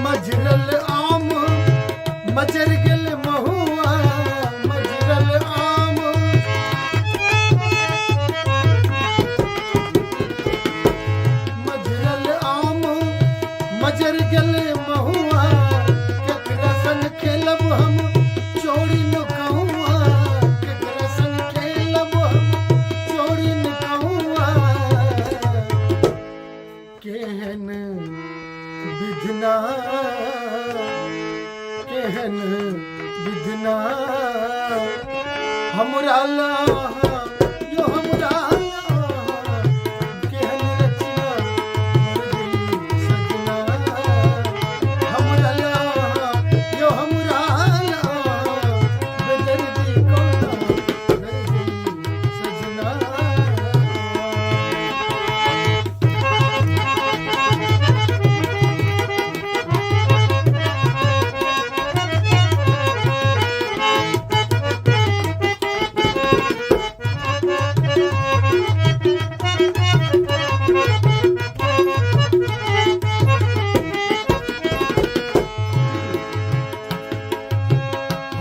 मजरल आम मजर गेल महुआ मजरल आम मजरल आम मजर गेल महुआ केकरा संग खेलब हम चोरी न कहुआ केकरा संग खेलब हम चोरी न कहुआ केहन विधना केहन विधना हमरा ला यो हमरा ला केहन रचना दर्दी सजना हमरा ला यो हमरा ला बेदर्दी को ना दर्दी सजना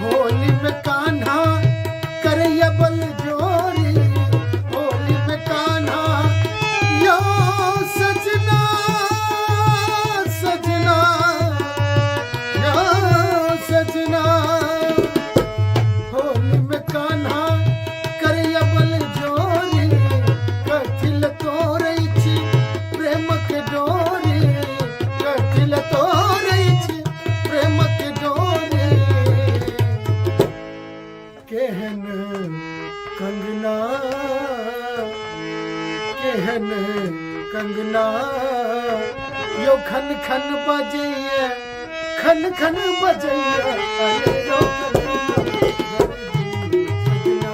होली में कान्हा करैया बल जोरी होली में कान्हा यो सजना सजना यो सजना होली में कान्हा करैया बल जोरी कथिल तोरै छी प्रेम के डोरी कथिल तोरै छी प्रेम के डोरी केहन कंगना केहन कंगना यो खन खन बजैया खन खन बजैया अरे यो कंगना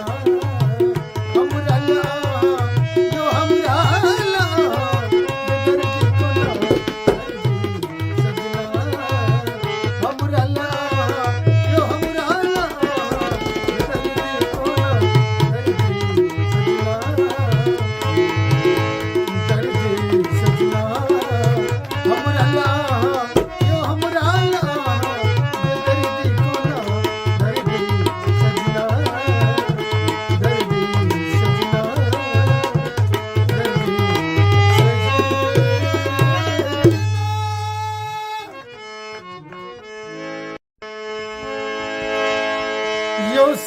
हमरा ला यो हमरा ला बेदर्दी को ना दर्दी सजना हमरा ला यो हमरा ला बेदर्दी को ना दर्दी सजना दर्दी सजना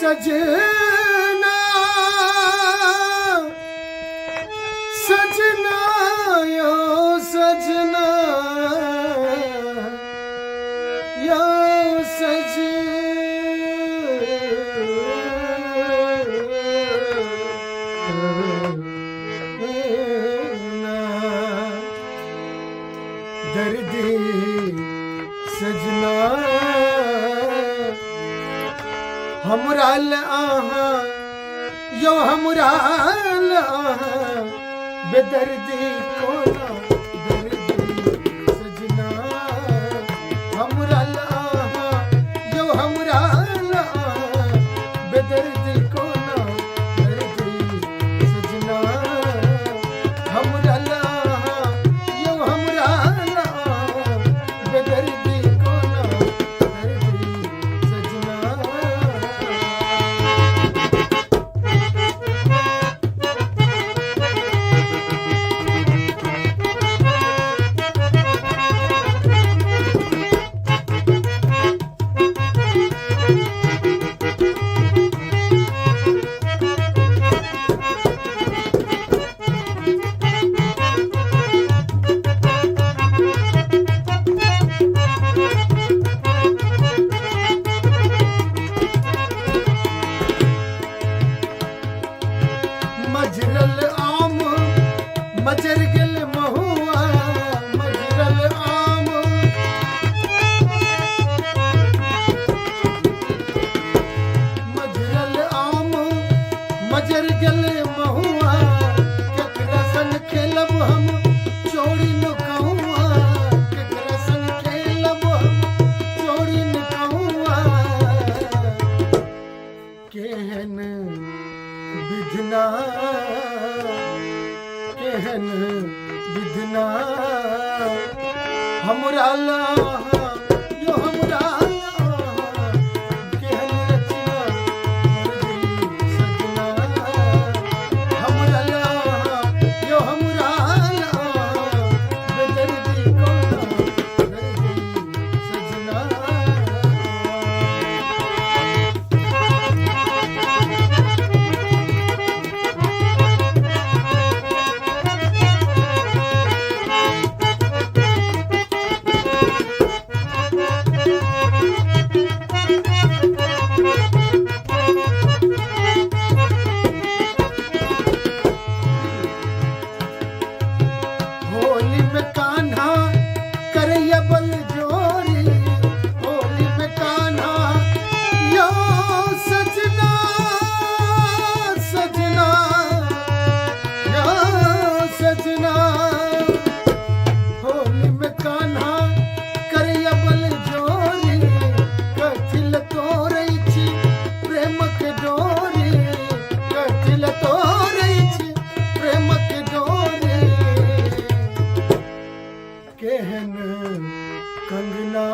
सजना सजना यो सजना यो सजना दर्दी सजना हमराल आहा यो हमराल आहा बेदर्दी कोना दर्दी सजना हमराल आहा यो हमराल आहा बेदर्दी कोना दर्दी सजना हमराल आहा यो हमराल आहा बेदर्दी कोना दर्दी सजना मजरल आम मजर गल महुआ मजरल आम मजरल आम मजर गल महुआ केकरा संग खेलब हम चोरी न कहुआ केकरा संग खेलब हम चोरी न कहुआ केहन विधना केहन विधना हमरा लाहा यो हमरा लाहा केहन रचना दर्दी सजना हमरा लाहा यो हमरा लाहा बेदर्दी कोना दर्दी सजना होली में कान्हा करैया बल जोरी होली में कान्हा यो सजना सजना यो सजना होली में कान्हा करैया बल जोरी कथिल तोरै छी प्रेम के डोरी कथिल तोरै छी प्रेम के डोरी केहन कंगना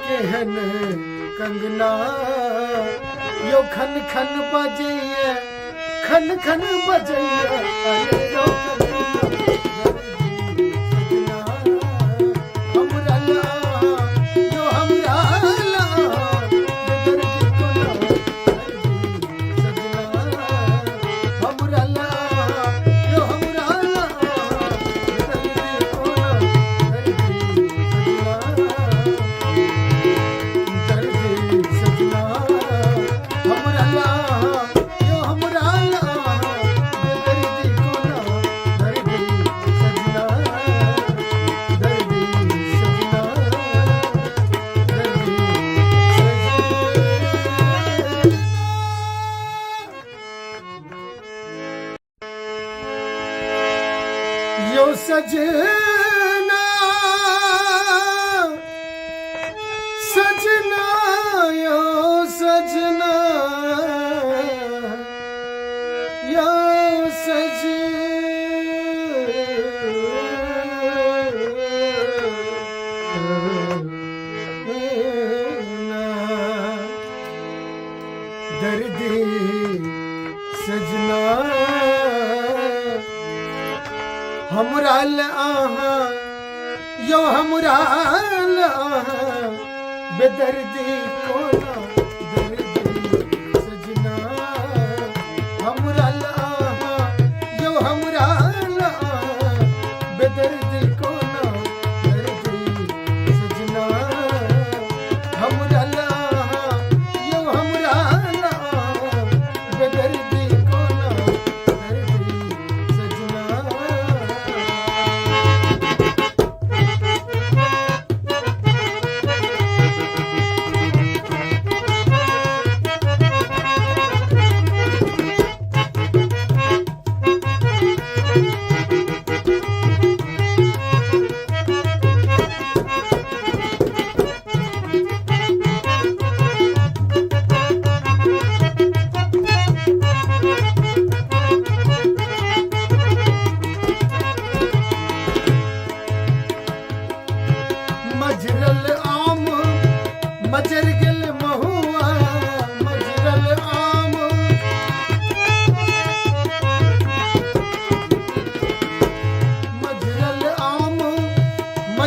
केहन कंगना यो खन खन बजैया खन खन बजैया अरे यो कंगना दर्दी सजना हमरा लाहा यो हमरा लाहा बेदर्दी कोना दर्दी सजना हमरा लाहा यो हमरा लाहा बेदर्दी कोना दर्दी सजना दर्दी सजना हमरा लाहा यो हमरा लाहा बेदर्दी कोना दर्दी सजना दर्दी सजना दर्दी सजना यो सजना सजना यो सजना यो सजना दर्दी सजना हमरा आहा यो हमरा आहा बेदर्दी कोना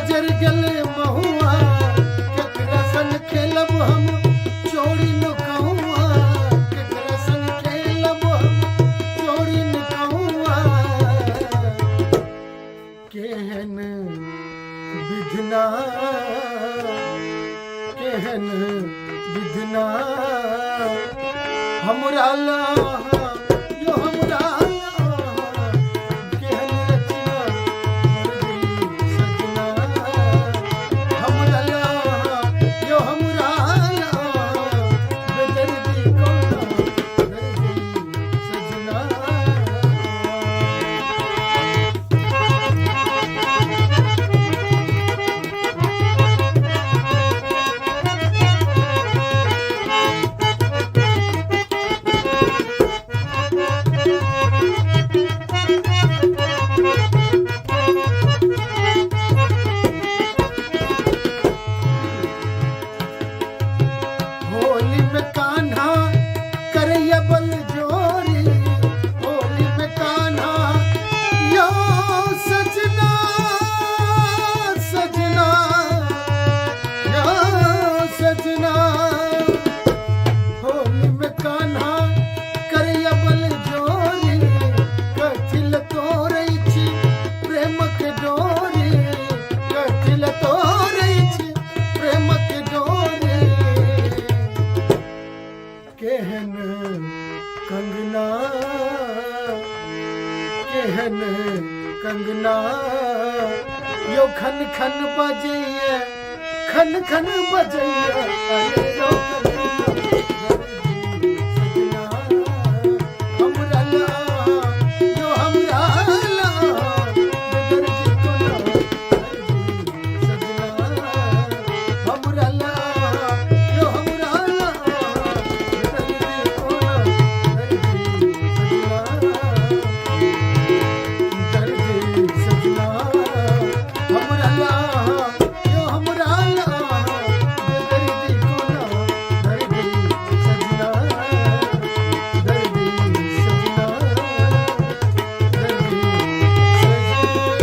मजर गले महुआ केकरा संग खेलब हम चोरी नुकहुआ केकरा संग खेलब हम चोरी नुकहुआ केहन विधना केहन विधना हमरा लाहा यो हमरा लाहा केहन रचना मर्जी सजना हमरा लाहा यो हमरा लाहा बेदर्दी कोना दर्दी सजना होली में कान्हा करैया बल जोरी होली में कान्हा यो सजना सजना यो सजना होली में कान्हा करैया बल जोरी कथिल तोरै छी प्रेम के डोरी कथिल तोरै छी प्रेम के डोरी केहन कंगना केहन कंगना यो खन खन बजैया खन खन बजैया अरे यो सजना हमरा लाहा यो हमरा लाहा बेदर्दी कोना दर्दी सजना हमरा लाहा यो हमरा लाहा बेदर्दी कोना दर्दी सजना हमरा लाहा यो हमरा लाहा बेदर्दी कोना दर्दी सजना दर्दी सजना दर्दी सजना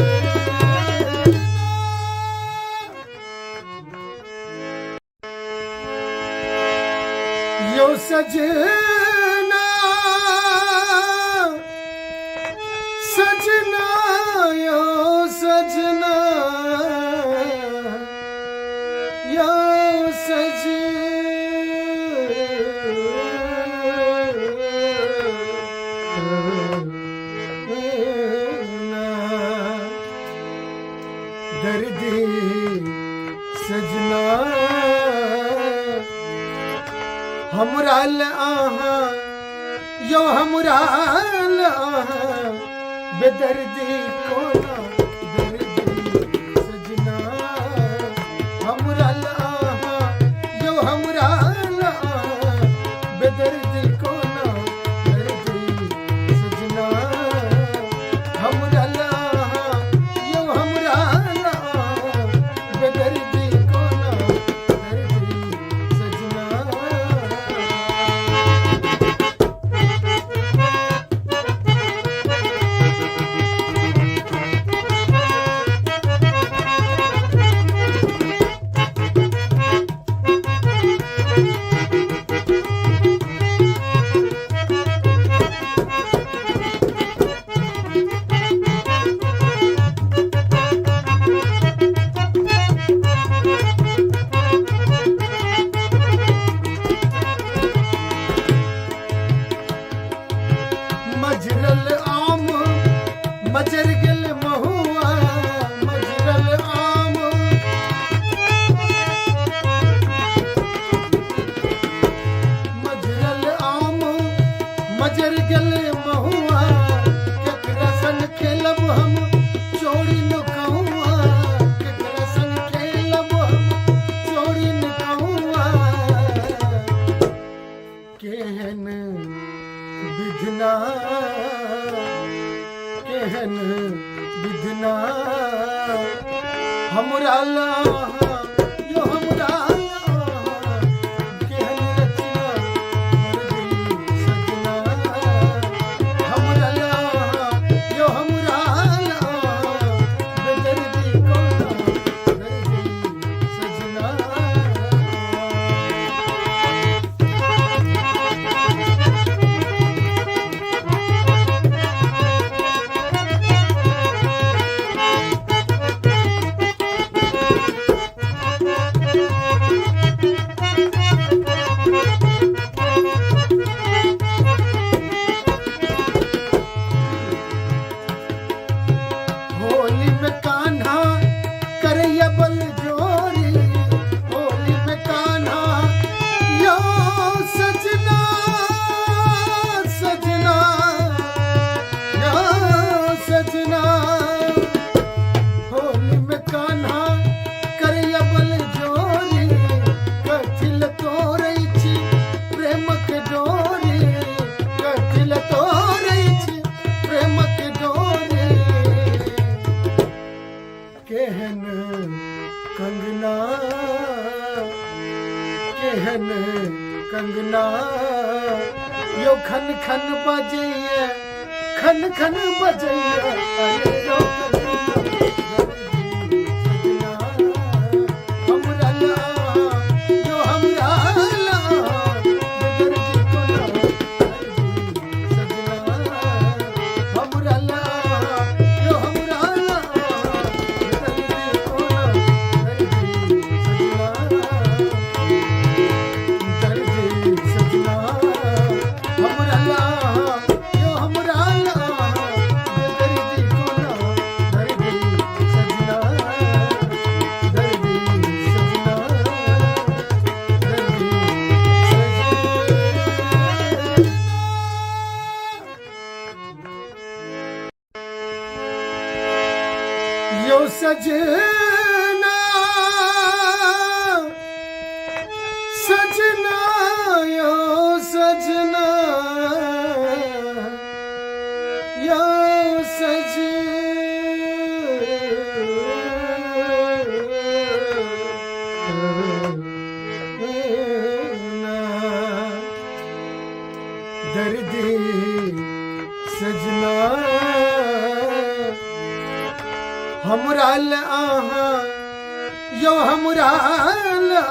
यो सजना सजना यो सजना यो सजना दर्दी सजना हमरा लाहा यो हमरा लाहा बेदर्दी कोना दर्दी सजना हमरा लाहा यो हमरा लाहा बेदर्दी कोना दर्दी सजना हमरा लाहा यो हमरा लाहा बेदर्दी कोना दर्दी सजना मजरल आम मजर गल महुआ मजरल आम मजरल आम मजर गल महुआ केकरा संग खेलब हम चोरी नुकहुआ केकरा संग खेलब हम चोरी नुकहुआ केहन विधना केहन विधना हमरा लाहा यो हमरा लाहा केहन रचना मर्जी सजना हमरा लाहा यो हमरा लाहा बेदर्दी कोना होली में कान्हा करैया बल जोरी, होली में कान्हा यो सजना सजना यो सजना, होली में कान्हा करैया बल जोरी, कथिल तोरई छी प्रेम के डोरी, कथिल तोरई छी प्रेम के डोरी, केहन कंगना केहन कंगना यो खन खन बजैया, खन खन बजैया, अरे रो सजना हमरा ला यो हमरा ला दर्द को ना सजना हमरा ला यो हमरा ला दर्द को ना दर्द सजना हमरा ला यो हमरा ला दर्द को ना दर्द सजना दर्द सजना दर्द यो सजना सजना यो सजना यो सजना दर्द सजना हमरा ला यो हमरा ला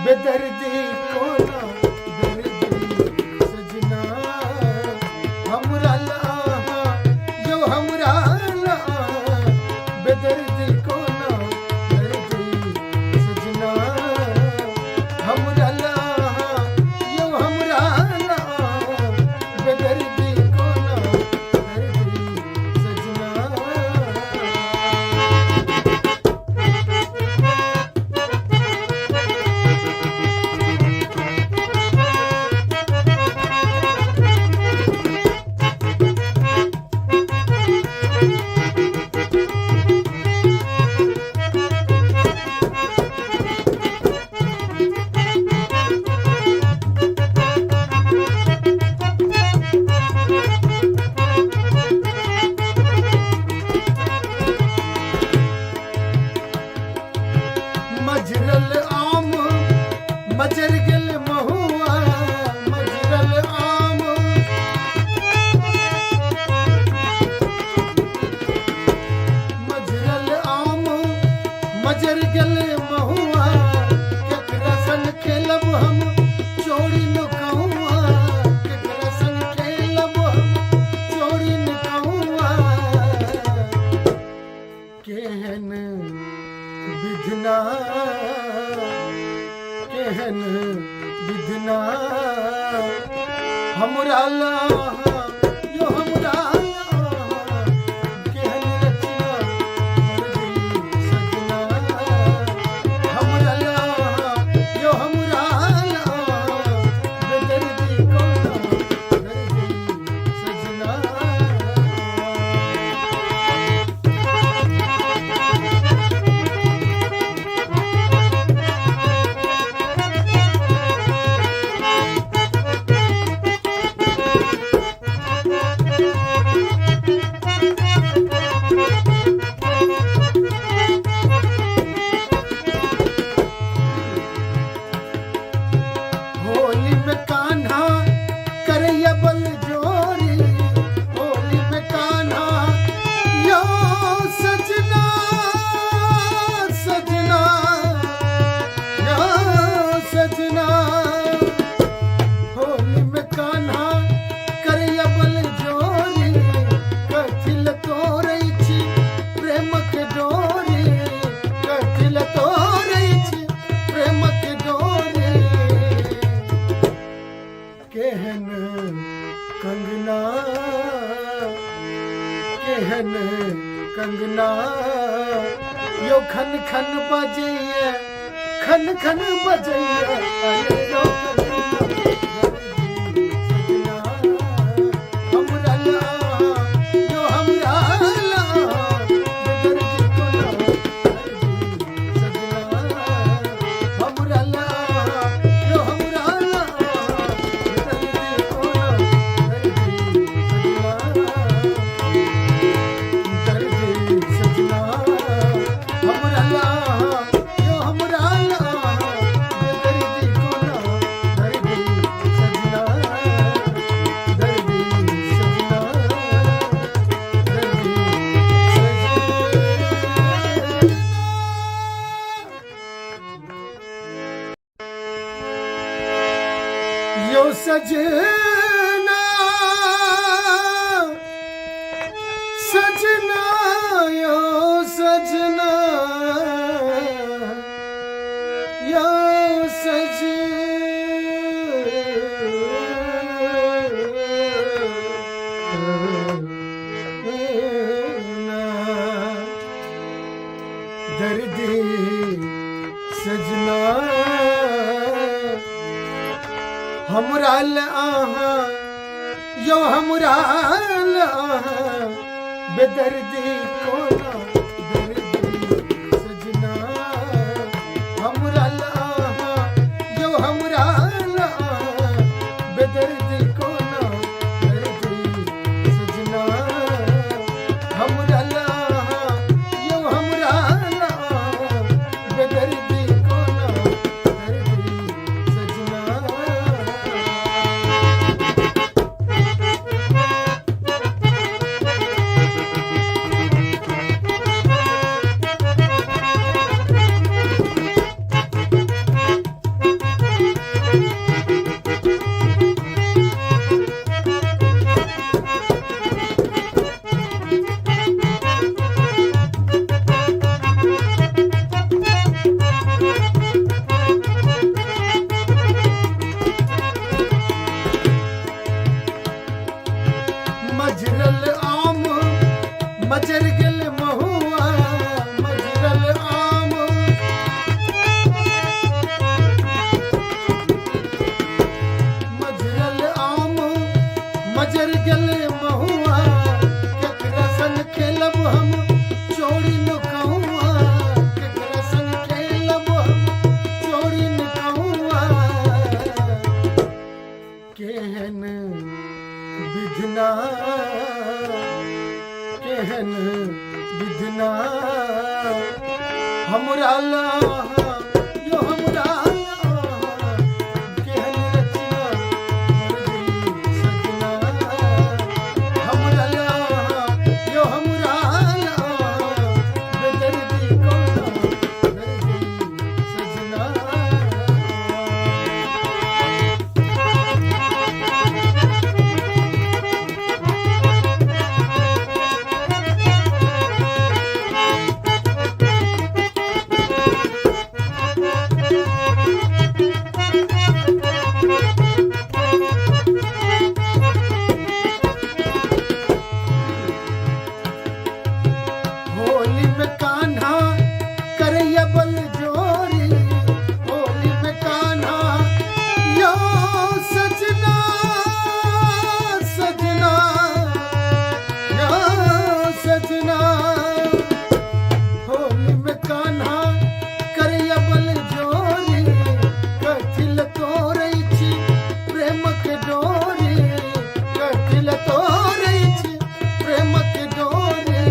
बेदर्दी को ना दर्द सजना हमरा ला यो हमरा ला बेदर्दी को ना दर्द सजना हमरा ला यो हमरा ला बेदर्दी को ना दर्द सजना। मजरल आम मजर गल महुआ, मजरल आम मजरल आम मजर गल महुआ, केकरा संग खेलब हम चोरी नुकहुआ, केकरा संग खेलब हम चोरी नुकहुआ, केहन विधना केहन विधना हमरा ला यो हमरा ला केहन रचना दर्द सजना हमरा ला यो हमरा ला बेदर्दी को ना दर्द सजना। कंगना यो खन खन बजैया खन खन बजैया अरे यो कंगना हमरा ला यो हमरा ला बेदर्दी कोना सजना हमरा ला यो हमरा ला बेदर्दी कोना सजना हमरा ला यो हमरा ला बेदर्दी कोना दर्दी सजना दर्दी सजना दर्दी सजना यो सजना सजना यो सजना यो सजना दर्दी सजना हमरा ला यो हमरा ला बेदर्दी कोना दर्दी सजना हमरा ला यो हमरा ला बेदर्दी कोना दर्दी सजना हमरा ला यो हमरा ला बेदर्दी कोना दर्दी सजना मजरल आम मजर गल महुआ मजरल आम मजरल आम मजर गल महुआ केकरा संग खेलब हम चोरी न कहूआ केकरा संग खेलब हम चोरी न कहूआ केहन विधना केहन विधना हमरा ला यो हमरा ला केहन रचना दर्दी सजना हमरा ला यो हमरा ला बेदर्दी कोना दर्दी सजना होली में कान्हा करैया बल जोरी होली में कान्हा यो सजना सजना यो सजना होली में कान्हा करैया बल जोरी कथिल तोरै छी प्रेम के डोरी कथिल तोरै छी प्रेम के डोरी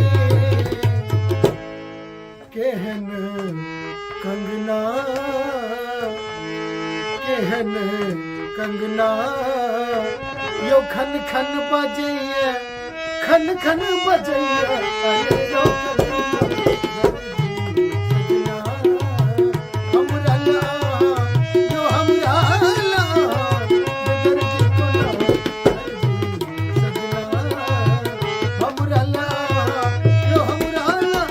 केहन कंगना केहन कंगना यो खन खन बजैया खन खन बजैया अरे यो कंगना हमरा ला यो हमरा ला बेदर्दी कोना सजना हमरा ला यो हमरा ला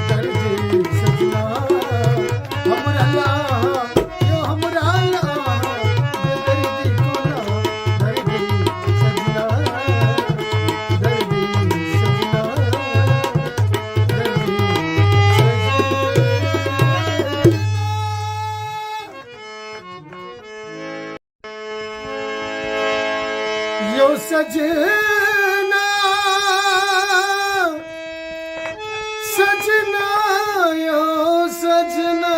बेदर्दी कोना हमरा ला यो हमरा ला बेदर्दी कोना यो सजना सजना यो सजना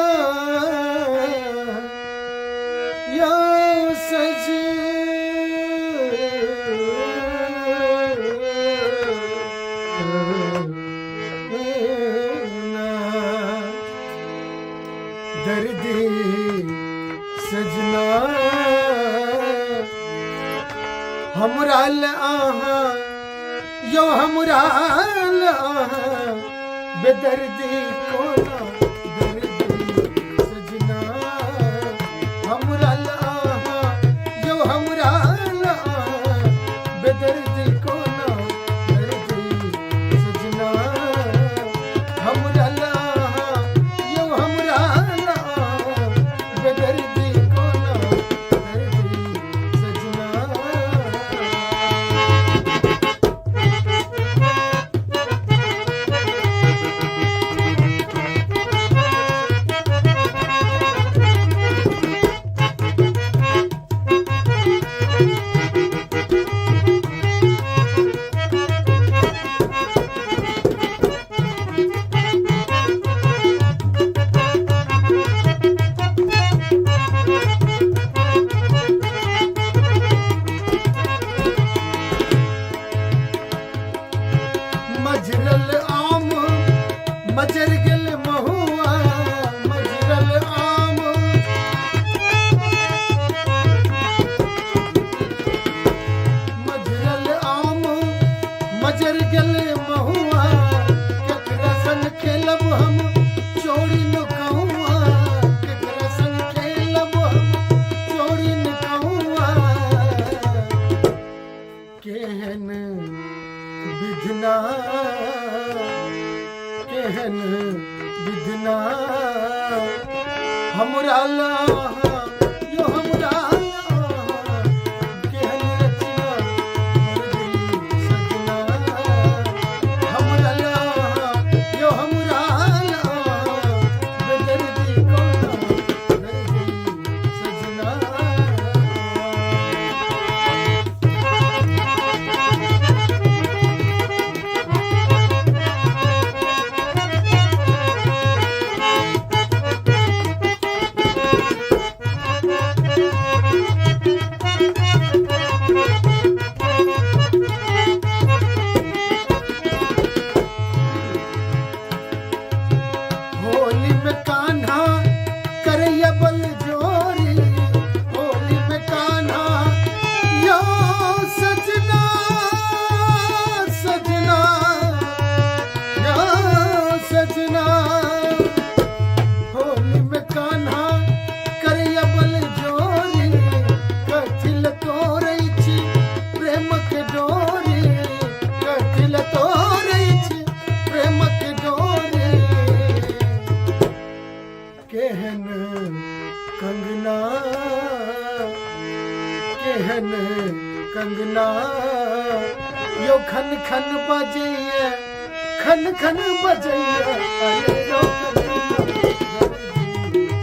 यो सजना दर्दी सजना हमराल आहा यो हमराल आहा बेदर्दी कोना दर्दी सजना हमराल आहा यो हमराल आहा बेदर्दी कोना दर्दी सजना हमराल आहा यो हमराल आहा बेदर्दी कोना दर्दी सजना मजरल आम मजर गल महुआ मजरल आम मजरल आम मजर गल महुआ केकरा संग खेलब हम चोरी न कहुआ केकरा संग खेलब हम चोरी न कहुआ केहन विधना केहन विधना हमरा लाहा यो हमरा लाहा केहन रचना दर्दी सजना हमरा लाहा यो हमरा लाहा बेदर्दी कोना दर्दी सजना होली में कान्हा करैया बल जोरी होली में कान्हा यो सजना सजना यो सजना होली में कान्हा करैया बल जोरी कथिल तोरै छी प्रेम के डोरी कथिल तोरै छी प्रेम के डोरी केहन कंगना केहन कंगना यो खन खन बजैया खन खन बजैया अरे यो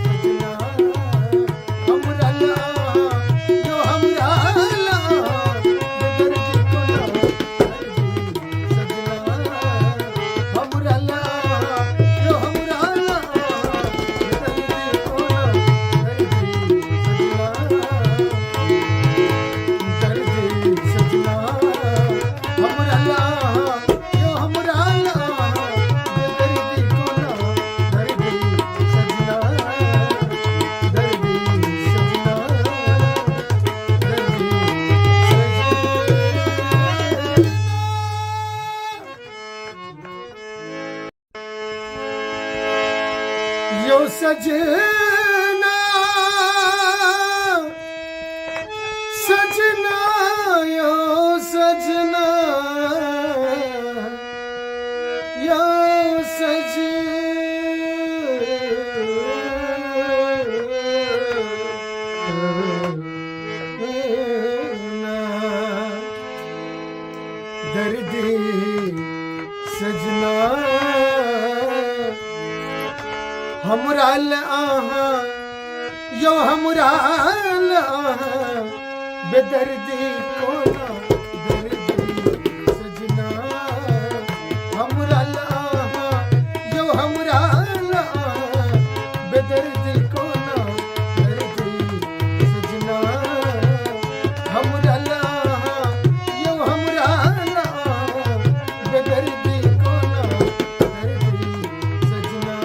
कंगना हमरा लाहा यो हमरा लाहा बेदर्दी कोना दर्दी सजना हमरा लाहा यो हमरा लाहा बेदर्दी कोना दर्दी सजना हमरा लाहा यो हमरा लाहा बेदर्दी कोना दर्दी सजना दर्दी सजना दर्दी सजना यो सजना सजना यो सजना यो सजना दर्दी सजना हमराल आहा यो हमराल आहा बेदर्दी को ना दर्दी सजना हमरा लाहा यो हमरा लाहा बेदर्दी को ना दर्दी सजना हमरा लाहा यो हमरा लाहा बेदर्दी को ना दर्दी सजना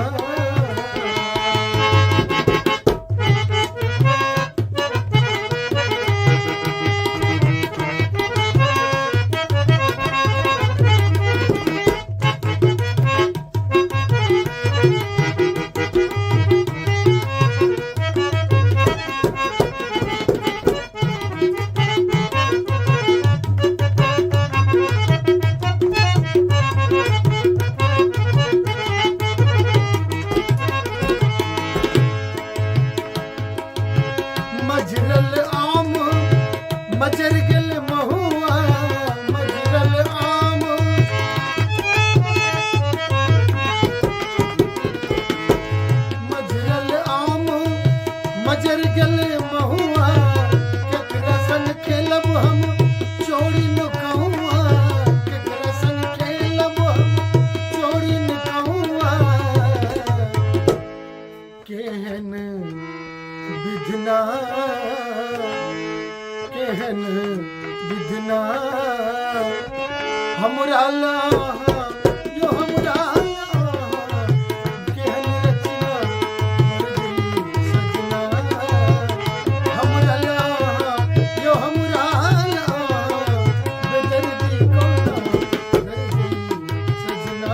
मजरल आम मजर गल महुआ मजरल आम मजरल आम मजर गल महुआ केकरा संग खेलब हम चोरी न कहूआ केकरा संग खेलब हम चोरी न कहूआ केहन विधना केहन विधना हमरा लाहा यो हमरा लाहा केहन रचना दर्दी सजना हमरा लाहा यो हमरा लाहा बेदर्दी को ना दर्दी सजना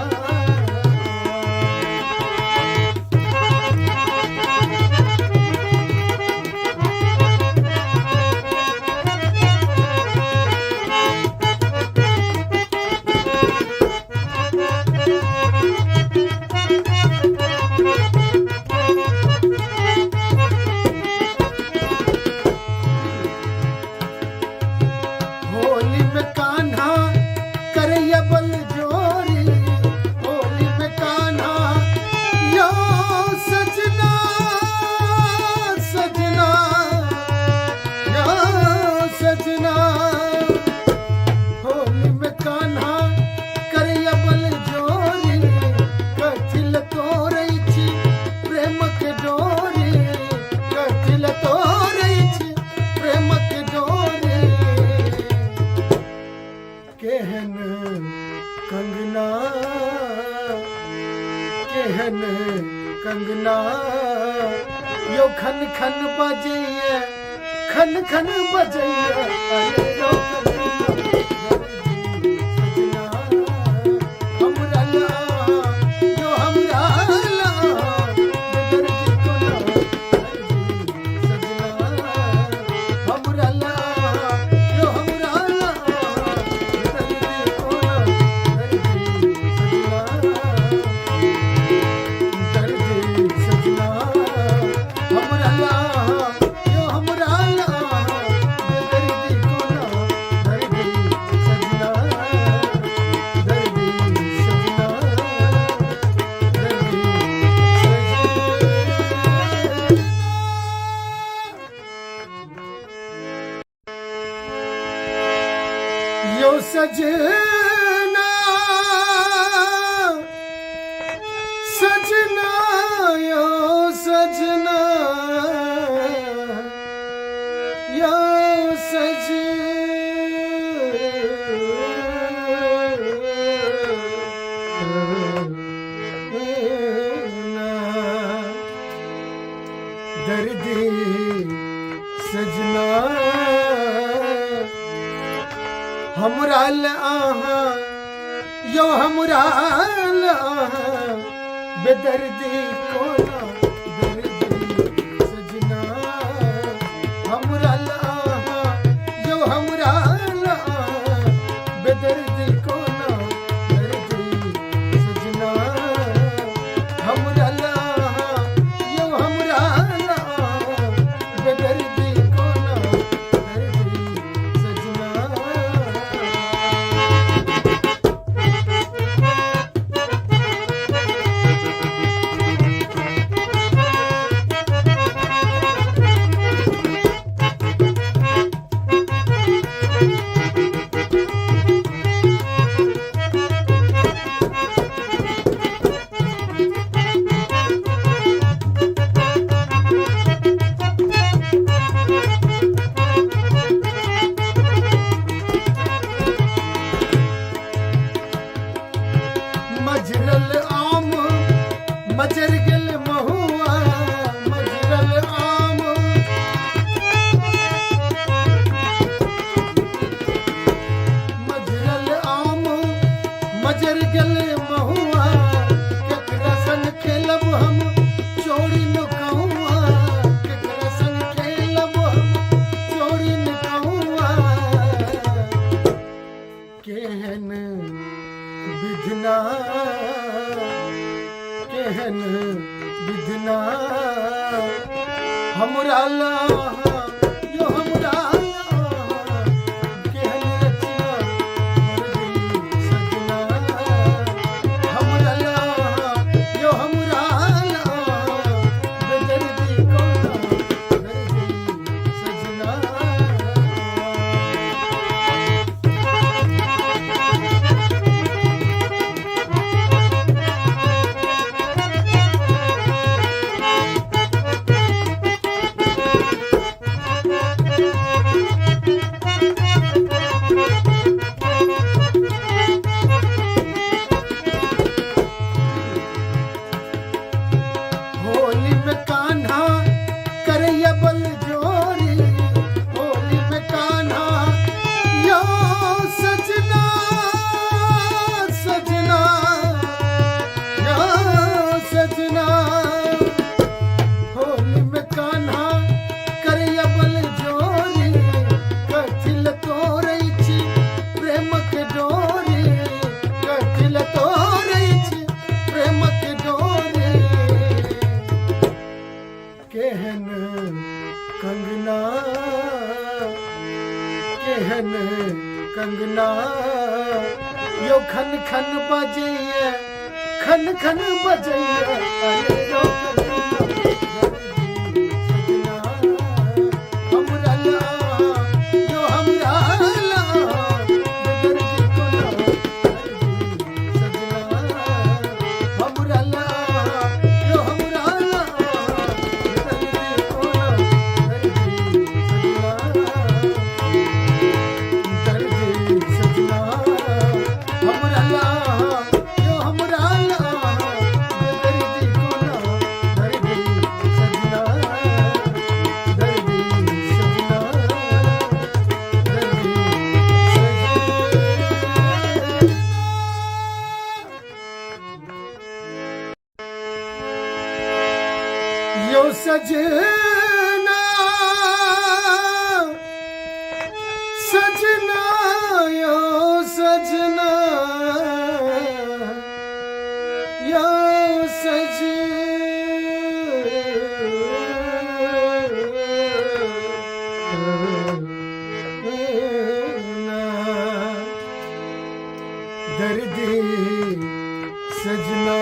होली में कान्हा करैया बल जोरी होली में कान्हा यो सजना सजना यो सजना होली में कान्हा करैया बल जोरी कथिल तोरै छी प्रेम के डोरी कथिल तोरै छी प्रेम के डोरी केहन कंगना केहन कंगना यो खन खन बजैया खन खन बजैया अरे यो कंगना हमरा लाहा यो हमरा लाहा बेदर्दी को ना दर्दी सजना हमरा लाहा यो हमरा लाहा बेदर्दी को ना दर्दी सजना हमरा लाहा यो हमरा लाहा बेदर्दी को ना दर्दी सजना दर्दी सजना दर्दी सजना यो सजना सजना यो सजना यो सजना दर्दी सजना हमरा लाहा यो हमरा लाहा बेदर्दी को ना दर्दी सजना हमरा लाहा यो हमरा लाहा बेदर्दी को ना दर्दी सजना हमरा लाहा यो हमरा लाहा बेदर्दी को ना दर्दी सजना हमरा ला यो हमरा केहन रचना दर्दी सजना हमरा ला यो हमरा बेदर्दी कोना दर्दी सजना होली में कान्हा करैया बल जोरी होली में कान्हा यो सजना सजना यो सजना होली में कान्हा करैया बल जोरी कथिल तोरै छी प्रेम के डोरी कथिल तोरै छी प्रेम के डोरी केहन कंगना केहन कंगना यो खन खन बजैया खन खन बजैया अरे यो कंगना हमरा ला यो हमरा ला दर्दी कोना दर्दी सजना हमरा ला यो हमरा ला यो सजना सजना यो सजना यो सजना दर्दी सजना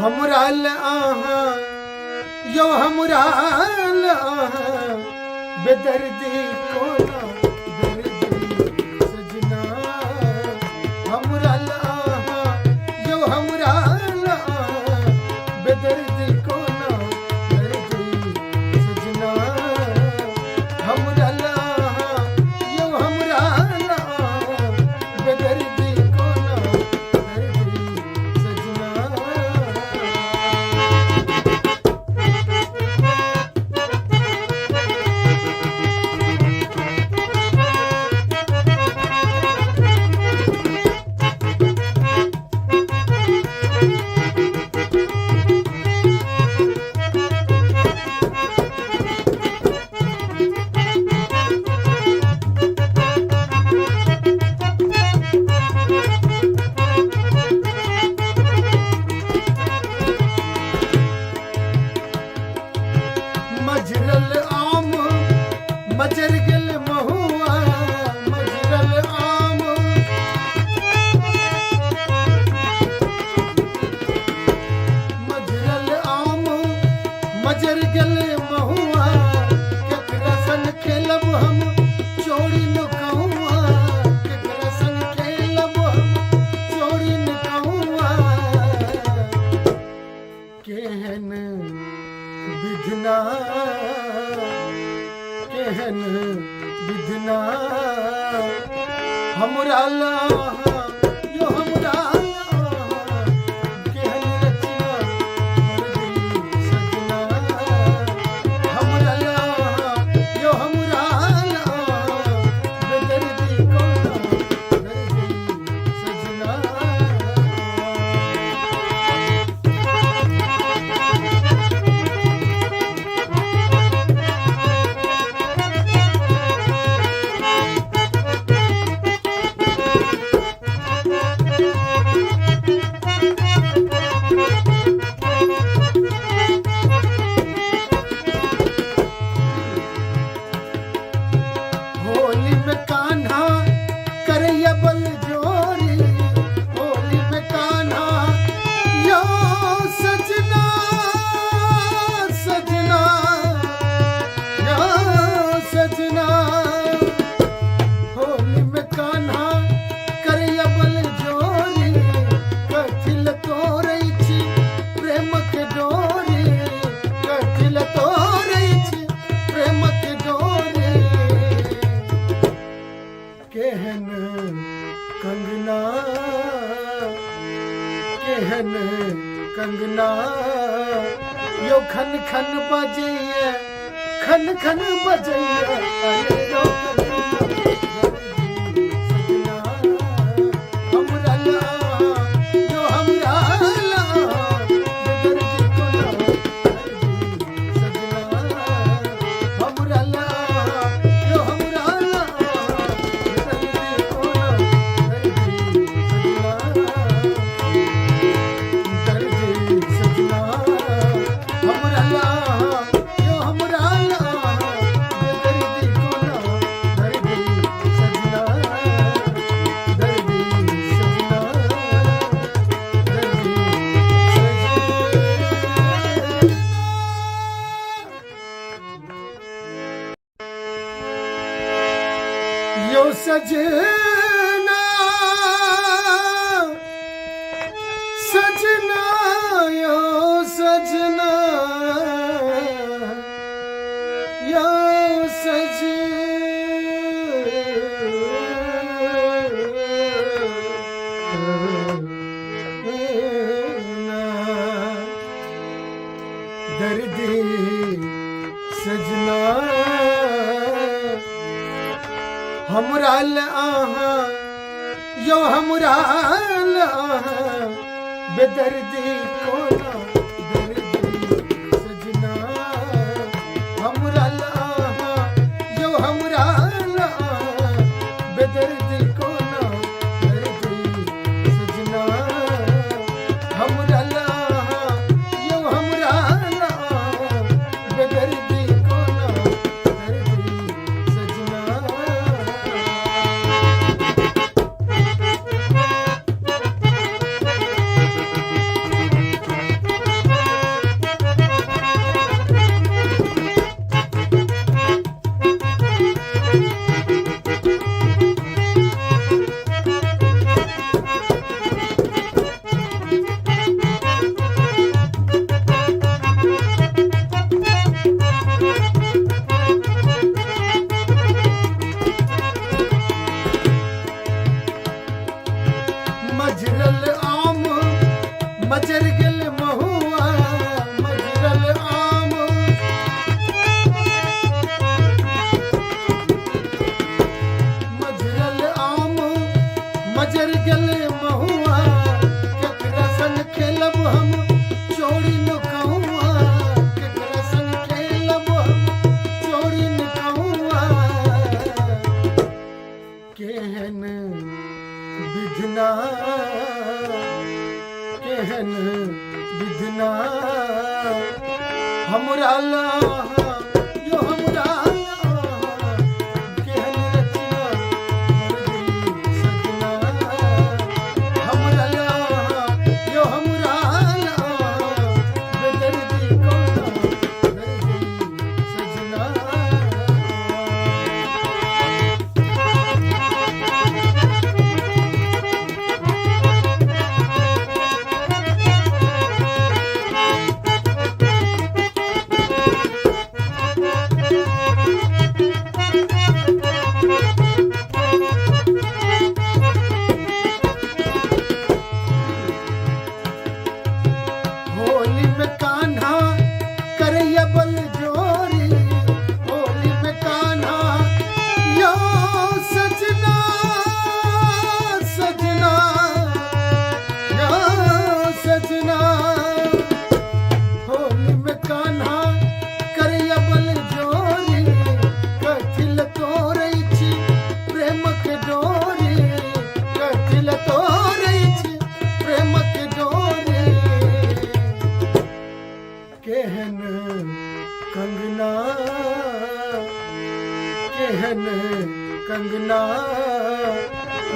हमरा आहा यो हमरा आहा बेदर्दी कोना दर्दी सजना हमरा आहा यो हमरा आहा बेदर्दी कोना दर्दी सजना हमरा आहा यो हमरा आहा बेदर्दी कोना दर्दी सजना मजरल आम मजर गल महुआ मजरल आम मजरल आम मजर गल महुआ केकरा संग खेलब हम चोरी नुकहुआ केकरा संग खेलब हम चोरी नुकहुआ केहन विधना केहन विधना हमरा ला यो हमरा केहन रचना दर्दी सजना हमरा ला यो हमरा बेदर्दी कोना दर्दी सजना कंगना यो खन खन बजैया खन खन बजैया अरे यो सजना हमरा ला यो हमरा ला बेदर्दी को ना सजना हमरा ला यो हमरा ला बेदर्दी को ना दर्दी सजना हमरा ला यो हमरा ला बेदर्दी को ना दर्दी सजना दर्दी सजना दर्दी सजना यो सजना सजना यो सजना यो सजना दर्दी सजना हमरा ला यो हमरा ला बेदर्दी को ना दर्दी सजना हमरा ला यो हमरा ला बेदर्दी को ना दर्दी सजना हमरा ला यो हमरा ला बेदर्दी को ना दर्दी सजना मजरल आम मजर गल महुआ मजरल आम मजरल आम मजर गल महुआ केकरा संग खेलब हम चोरी न कहूआ केकरा संग खेलब हम चोरी न कहूआ केहन विधना केहन विधना हमरा ला यो हमरा ला केहन रचना दर्दी सजना हमरा ला यो हमरा ला बेदर्दी को ना दर्दी सजना होली में कान्हा करैया बल जोरी होली में कान्हा यो सजना सजना यो सजना होली में कान्हा करैया बल जोरी कथिल तोरै छी प्रेम के डोरी कथिल तोरै छी प्रेम के डोरी केहन कंगना केहन कंगना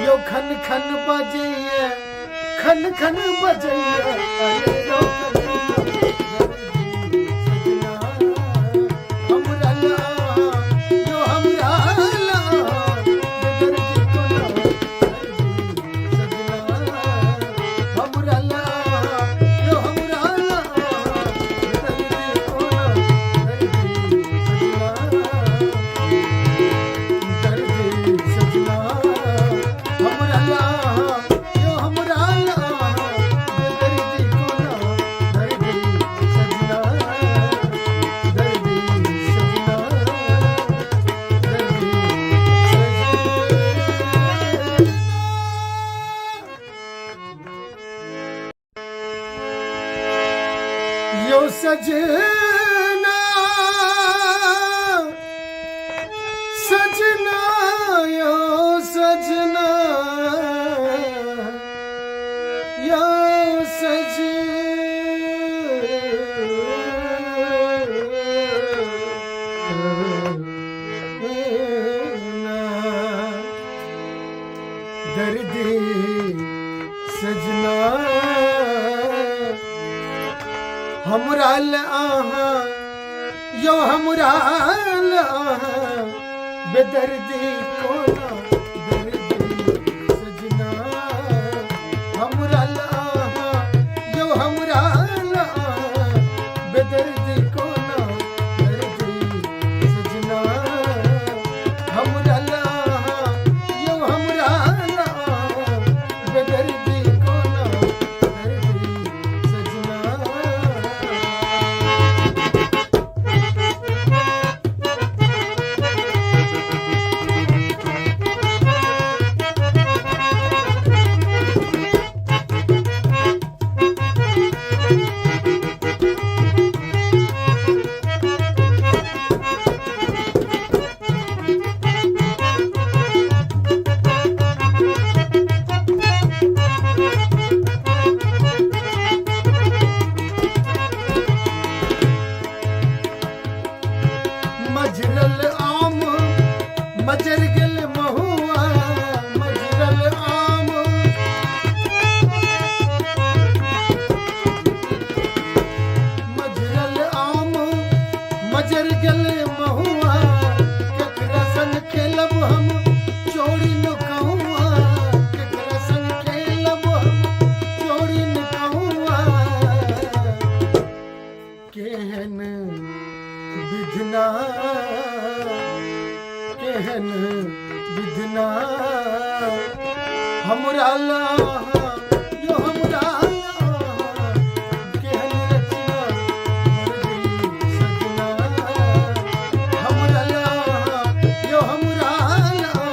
यो खन खन बजैया खन खन बजैया अरे यो दर्दी सजना हमरा ला यो हमरा ला बेदर्दी को ना दर्दी सजना हमरा ला यो हमरा ला बेदर्दी को ना दर्दी सजना हमरा ला यो हमरा ला बेदर्दी को ना सजना यो सजना यो सजना दर्दी सजना हमरा आहा यो हमरा आहा बेदर्दी कोना दर्दी सजना हमरा आहा यो हमरा आहा बेदर्दी कोना दर्दी सजना हमरा आहा यो हमरा आहा बेदर्दी कोना दर्दी सजना मजरल आम मजर गल महुआ मजरल आम मजरल आम मजर गल महुआ केकरा संग खेलब हम चोरी न कहुआ केकरा संग खेलब हम चोरी न कहुआ केहन विधना केहन विधना हमरा लाहा यो हमरा लाहा केहन रचना दर्दी सजना हमरा लाहा यो हमरा लाहा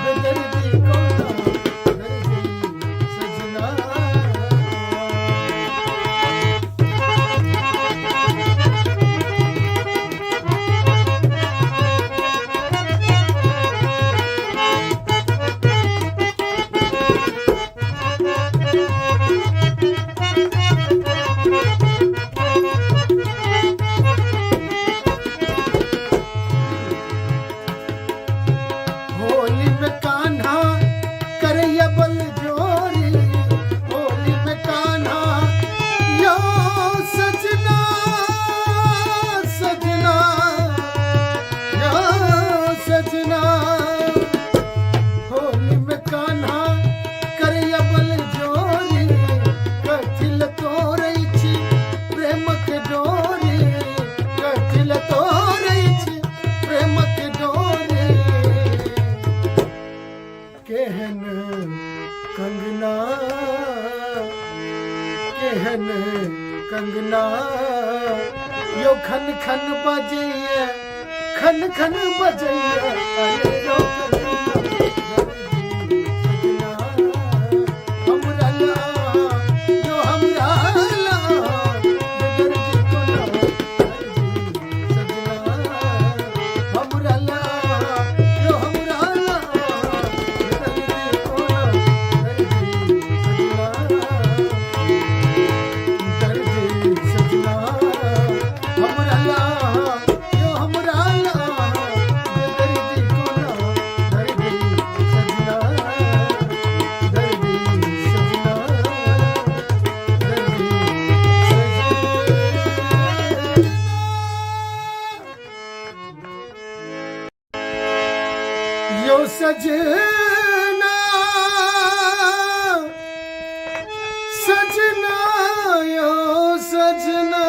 बेदर्दी कोना दर्दी सजना होली में कान्हा करैया बल जोरी होली में कान्हा यो सजना सजना यो सजना होली में कान्हा करैया बल जोरी कथिल तोरै छी प्रेम के डोरी कथिल तोरै छी प्रेम के डोरी केहन कंगना केहन कंगना यो खन खन बजैया खन खन बजैया अरे यो कंगना हमरा लाहा यो हमरा लाहा बेदर्दी कोना दर्दी सजना हमरा लाहा यो हमरा लाहा बेदर्दी कोना दर्दी सजना दर्दी सजना हमरा लाहा यो हमरा लाहा बेदर्दी कोना दर्दी सजना दर्दी सजना दर्दी सजना यो सजना सजना यो सजना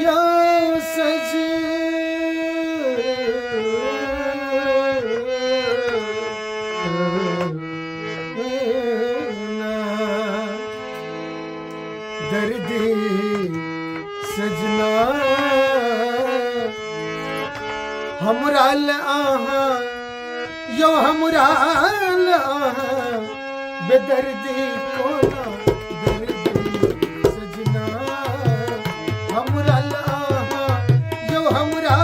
यो सजना दर्दी सजना हमरा आहा यो हमरा आहा बेदर्दी कोना दर्दी सजना हमरा आहा यो हमरा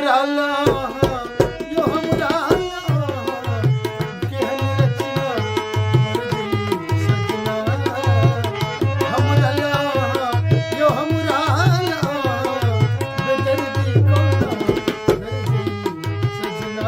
हमरा ला यो हमरा ला केहन रचना दर्दी सजना हमरा ला यो हमरा ला बेदर्दी कोना दर्दी सजना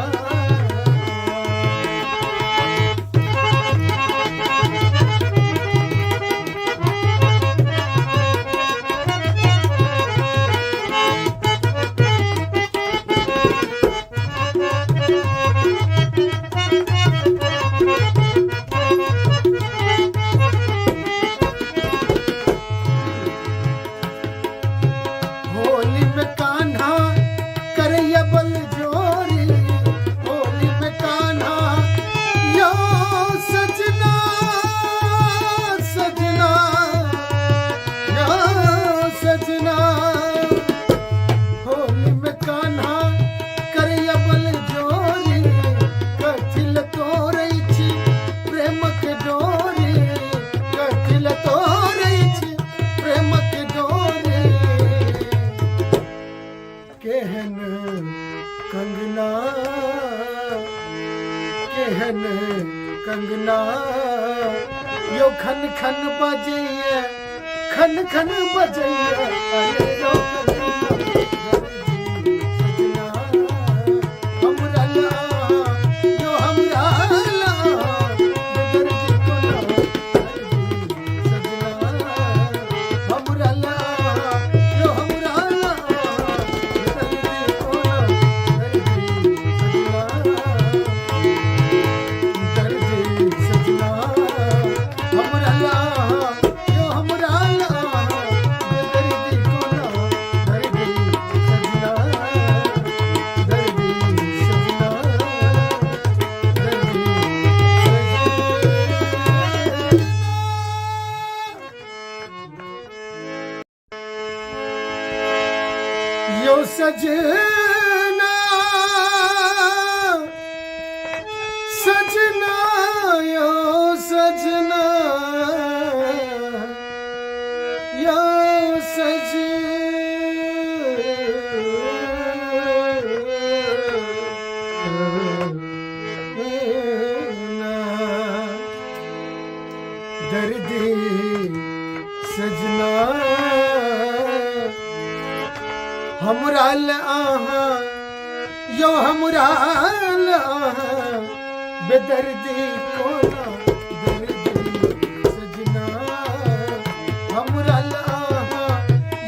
होली में कान्हा करैया बल जोरी होली में कान्हा यो सजना सजना यो सजना होली में कान्हा करैया बल जोरी कथिल तोरै छी प्रेमक डोरी कथिल तोरै छी प्रेमक डोरी केहन कंगना केहन कंगना यो खन खन बजैया खन खन बजैया अरे रो कंगना हमरा ला यो हमरा ला दर्दी कोना दर्दी सजना हमरा ला यो हमरा ला दर्दी कोना दर्दी सजना हमरा ला यो हमरा ला दर्दी कोना दर्दी सजना दर्दी सजना दर्दी यो सजना सजना यो सजना यो सजना दर्दी सजना हमरा ला यो हमरा ला बेदर्दी कोना दर्दी सजना हमरा ला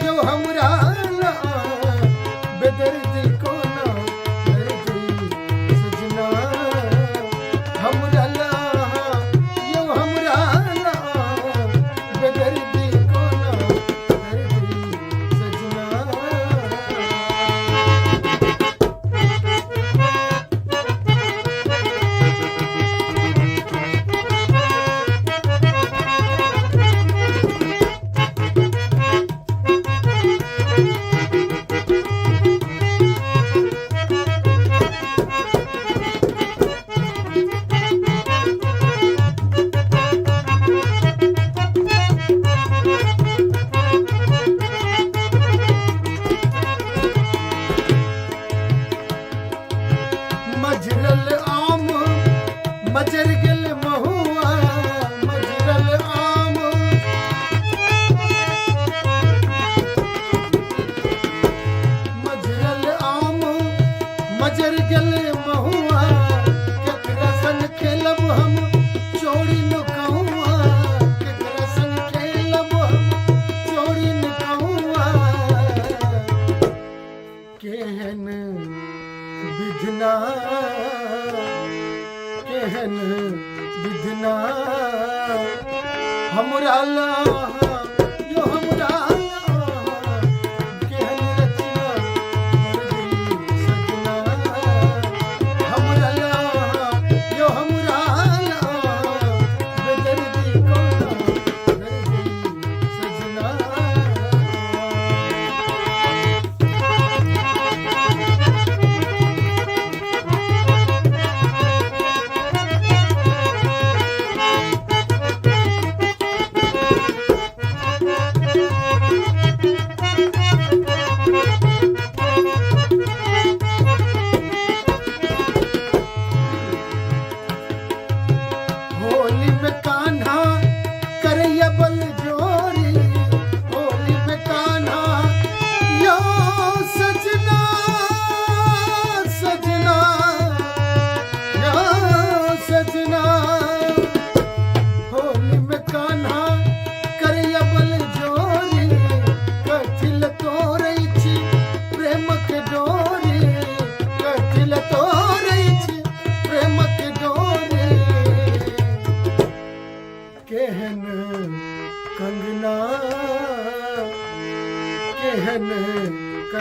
यो हमरा ला बेदर्दी कोना दर्दी सजना हमरा ला यो हमरा ला बेदर्दी कोना दर्दी सजना मजरल आम मजर गेल महुआ मजरल आम मजरल आम मजर गेल महुआ केकरा संग खेलब हम चोरी नुकहुआ केकरा संग खेलब हम चोरी नुकहुआ केहन विधना केहन विधना हमरा ला यो हमरा ला केहन रचना दर्दी सजना हमरा ला यो हमरा ला बेदर्दी कोना दर्दी सजना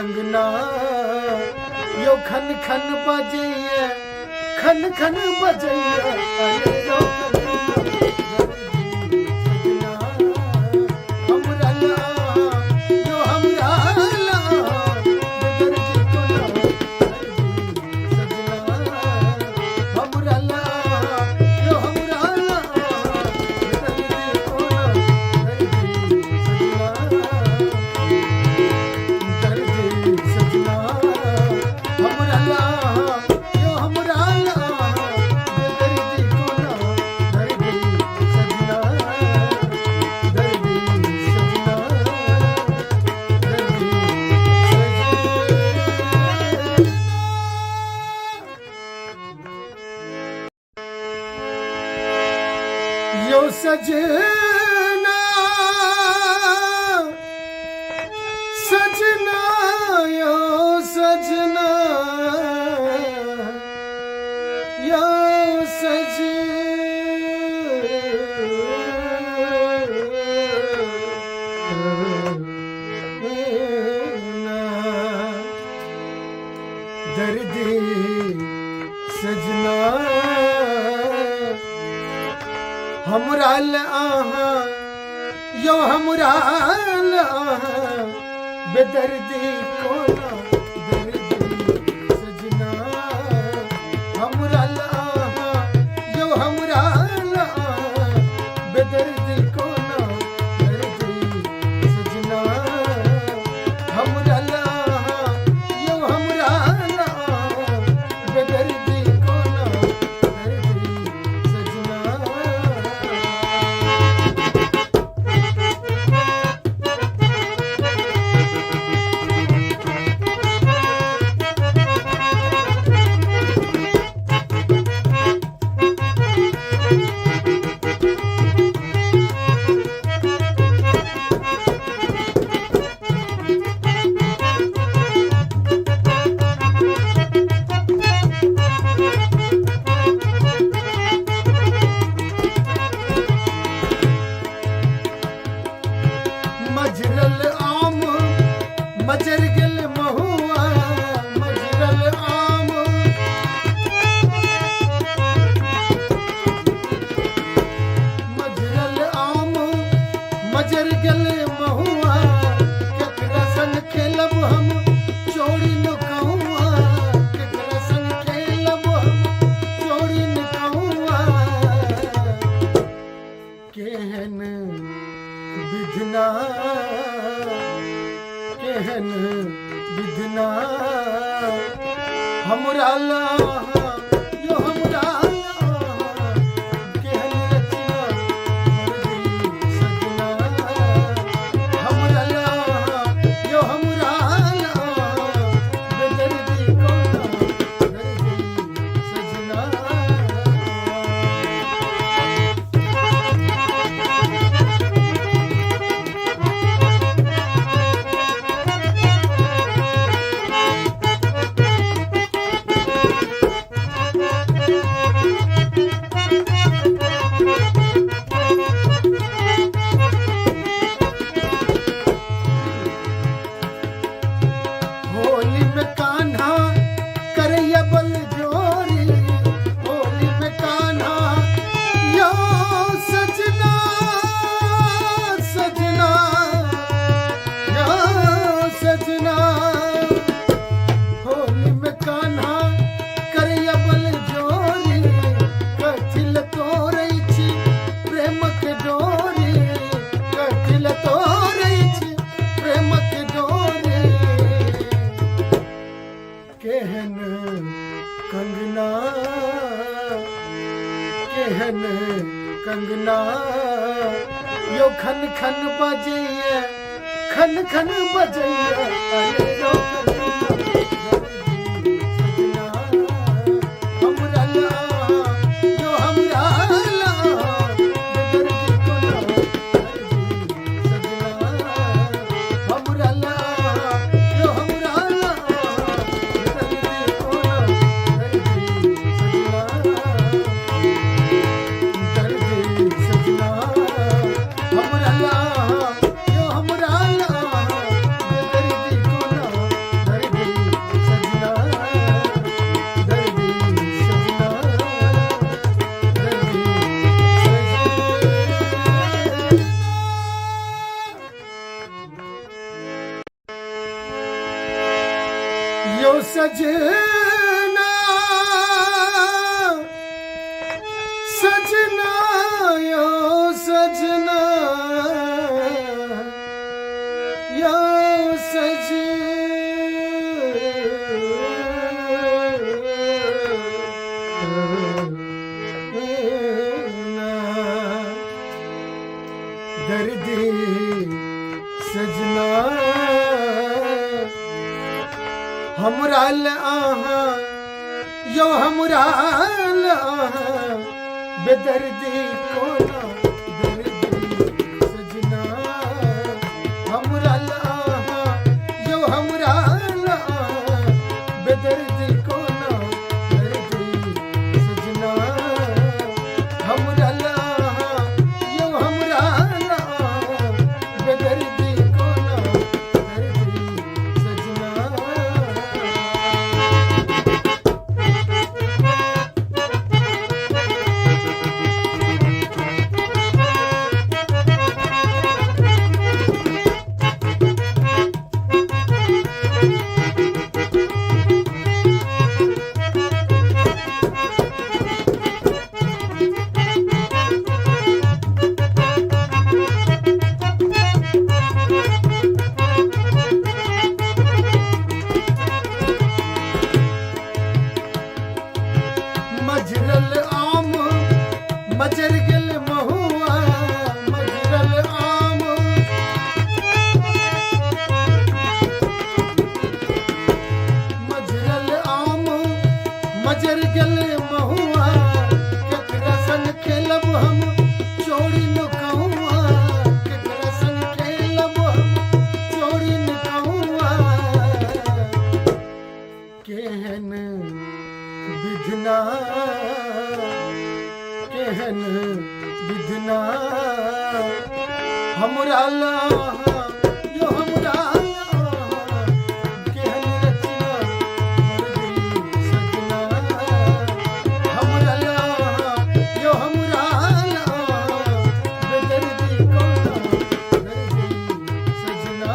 कंगना यो खन खन बजैया खन खन बजैया अरे यो कंगना हमरा ला यो हमरा ला दर्द को ना सजना हमरा ला यो हमरा ला दर्द को ना सजना हमरा ला यो हमरा ला दर्द को ना दर्द सजना दर्द सजना दर्द यो सजना सजना यो सजना यो सजना दर्द सजना हमरा ला यो हमरा ला बेदर्दी को ना दर्द सजना हमरा ला यो हमरा ला बेदर्दी को ना दर्द सजना हमरा ला यो हमरा ला बेदर्दी को ना दर्द सजना मजरल आम मजर गल महुआ मजरल आम मजरल आम मजर गल महुआ केकरा संग खेलब हम चोरी न कहूआ केकरा संग खेलब हम चोरी न कहूआ केहन विधना केहन विधना हमरा ला यो हमरा ला केहन रचना दर्द सजना हमरा ला यो हमरा ला बेदर्दी को ना दर्द सजना होली में कान्हा करैया बल जोरी होली में कान्हा यो सजना सजना यो सजना होली में कान्हा करैया बल जोरी कथिल तोरै छी प्रेम के डोरी कथिल तोरै छी प्रेम के डोरी केहन कंगना केहन कंगना यो खन खन बजैया खन खन बजैया अरे यो कंगना हमरा ला यो हमरा ला बेदर्दी को ना सजना हमरा ला यो हमरा ला बेदर्दी को ना हमरा ला यो हमरा ला बेदर्दी को ना सजना यो सजना यो सजना दर्दी सजना हमरा आहा यो हमरा आहा बेदर्दी कोना दर्दी सजना हमरा आहा यो हमरा आहा बेदर्दी कोना दर्दी सजना हमरा आहा यो हमरा आहा बेदर्दी कोना दर्दी सजना मजरल आम मजर गल महुआ मजरल आम मजरल आम मजर गल महुआ केकरा संग खेलब हम चोरी नुकहुआ केकरा संग खेलब हम चोरी नुकहुआ केहन विधना केहन विधना हमरा लाहा यो हमरा लाहा केहन रचना दर्दी सजना हमरा लाहा यो हमरा लाहा बेदर्दी कोना दर्दी सजना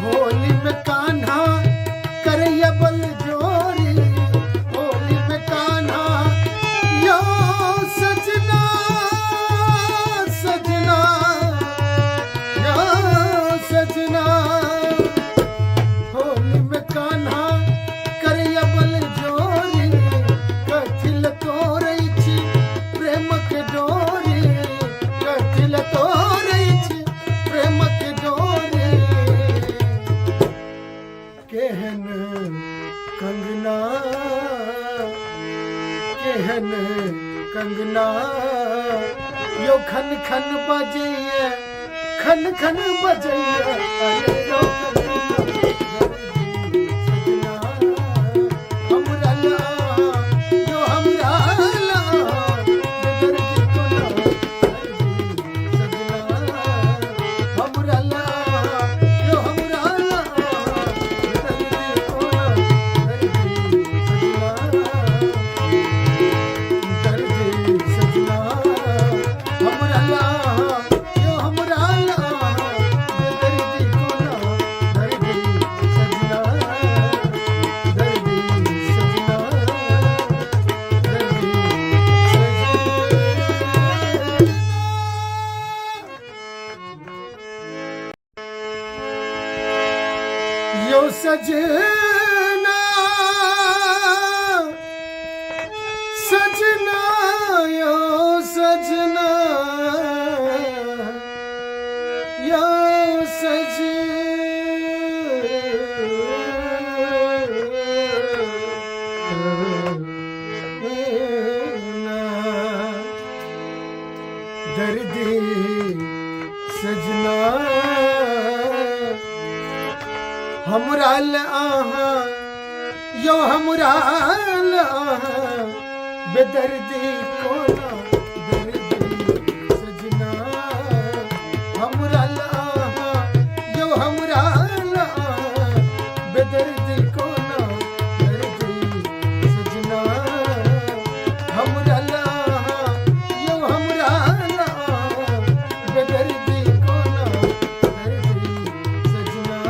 होली में कान्हा करैया बल जोरी होली में कान्हा यो सजना सजना यो सजना होली में कान्हा करैया बल जोरी कथिल तोरै छी प्रेम के डोरी कथिल तोरै छी प्रेम के डोरी केहन कंगना केहन कंगना यो खन खन बजैया खन खन बजैया अरे यो कंगना दर्दी सजना हमरा लाहा यो हमरा लाहा बेदर्दी कोना दर्दी सजना हमरा लाहा यो हमरा लाहा बेदर्दी कोना दर्दी सजना दर्दी सजना हमरा लाहा यो हमरा लाहा बेदर्दी कोना दर्दी सजना दर्दी सजना दर्दी सजना यो सजना सजना यो सजना यो सजना दर्दी सजना हमरा आहा यो हमरा आहा बेदर्दी कोना दर्दी सजना हमरा आहा यो हमरा ला बेदर्दी को ना दर्दी सजना हमरा ला यो हमरा ला बेदर्दी को ना दर्दी सजना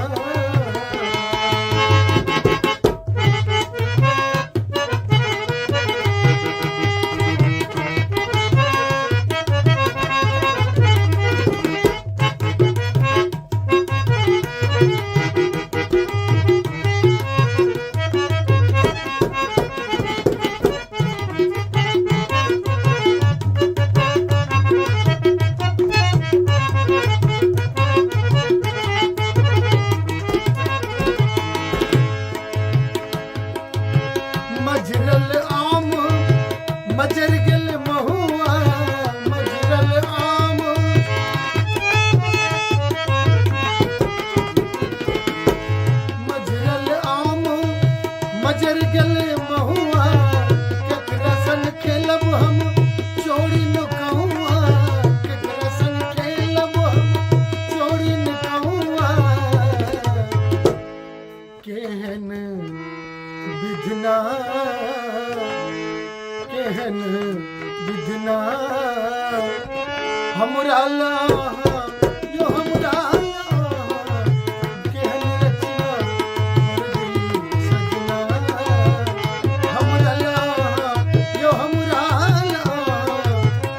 मजरल आम मजर गल महुआ मजरल आम मजरल आम मजर गल महुआ केकरा सन खेलब हम चोरी न कहुआ केकरा सन खेलब हम चोरी न कहुआ केहन विधना केहन विधना हमरा ला यो हमरा ला केहन रचना दर्दी सजना हमरा ला यो हमरा ला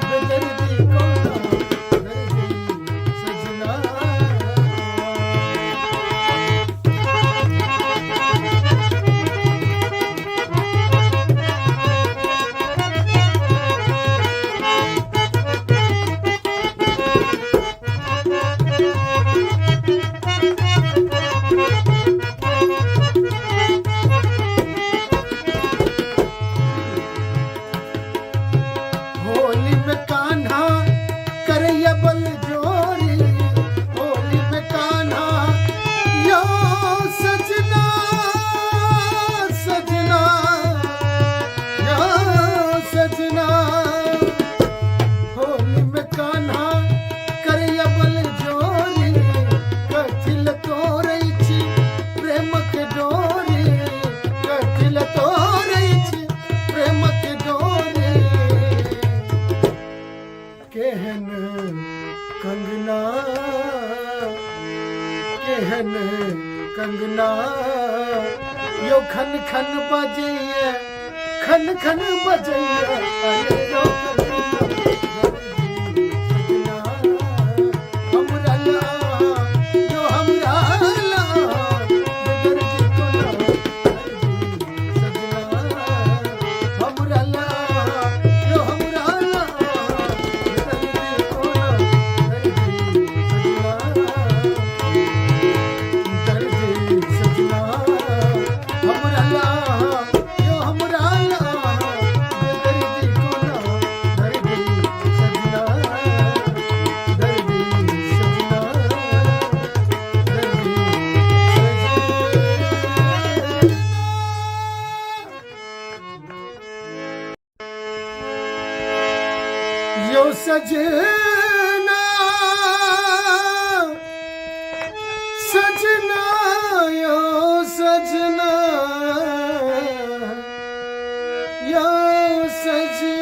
बेदर्दी को ना दर्दी सजना होली में कान्हा करैया बल जोरी होली में कान्हा यो सजना सजना यो सजना होली में कान्हा करैया बल जोरी कथिल तोरै छी प्रेम के डोरी कथिल तोरै छी प्रेम के डोरी केहन कंगना केहन कंगना यो खन खन बजैया खन खन बजैया अरे यो कंगना हमरा ला यो हमरा ला बेदर्दी को ना दर्दी सजना हमरा ला यो हमरा ला बेदर्दी को ना दर्दी सजना हमरा ला यो हमरा ला बेदर्दी को ना दर्दी सजना दर्दी सजना दर्दी सजना यो सजना सजना यो सजना यो सजना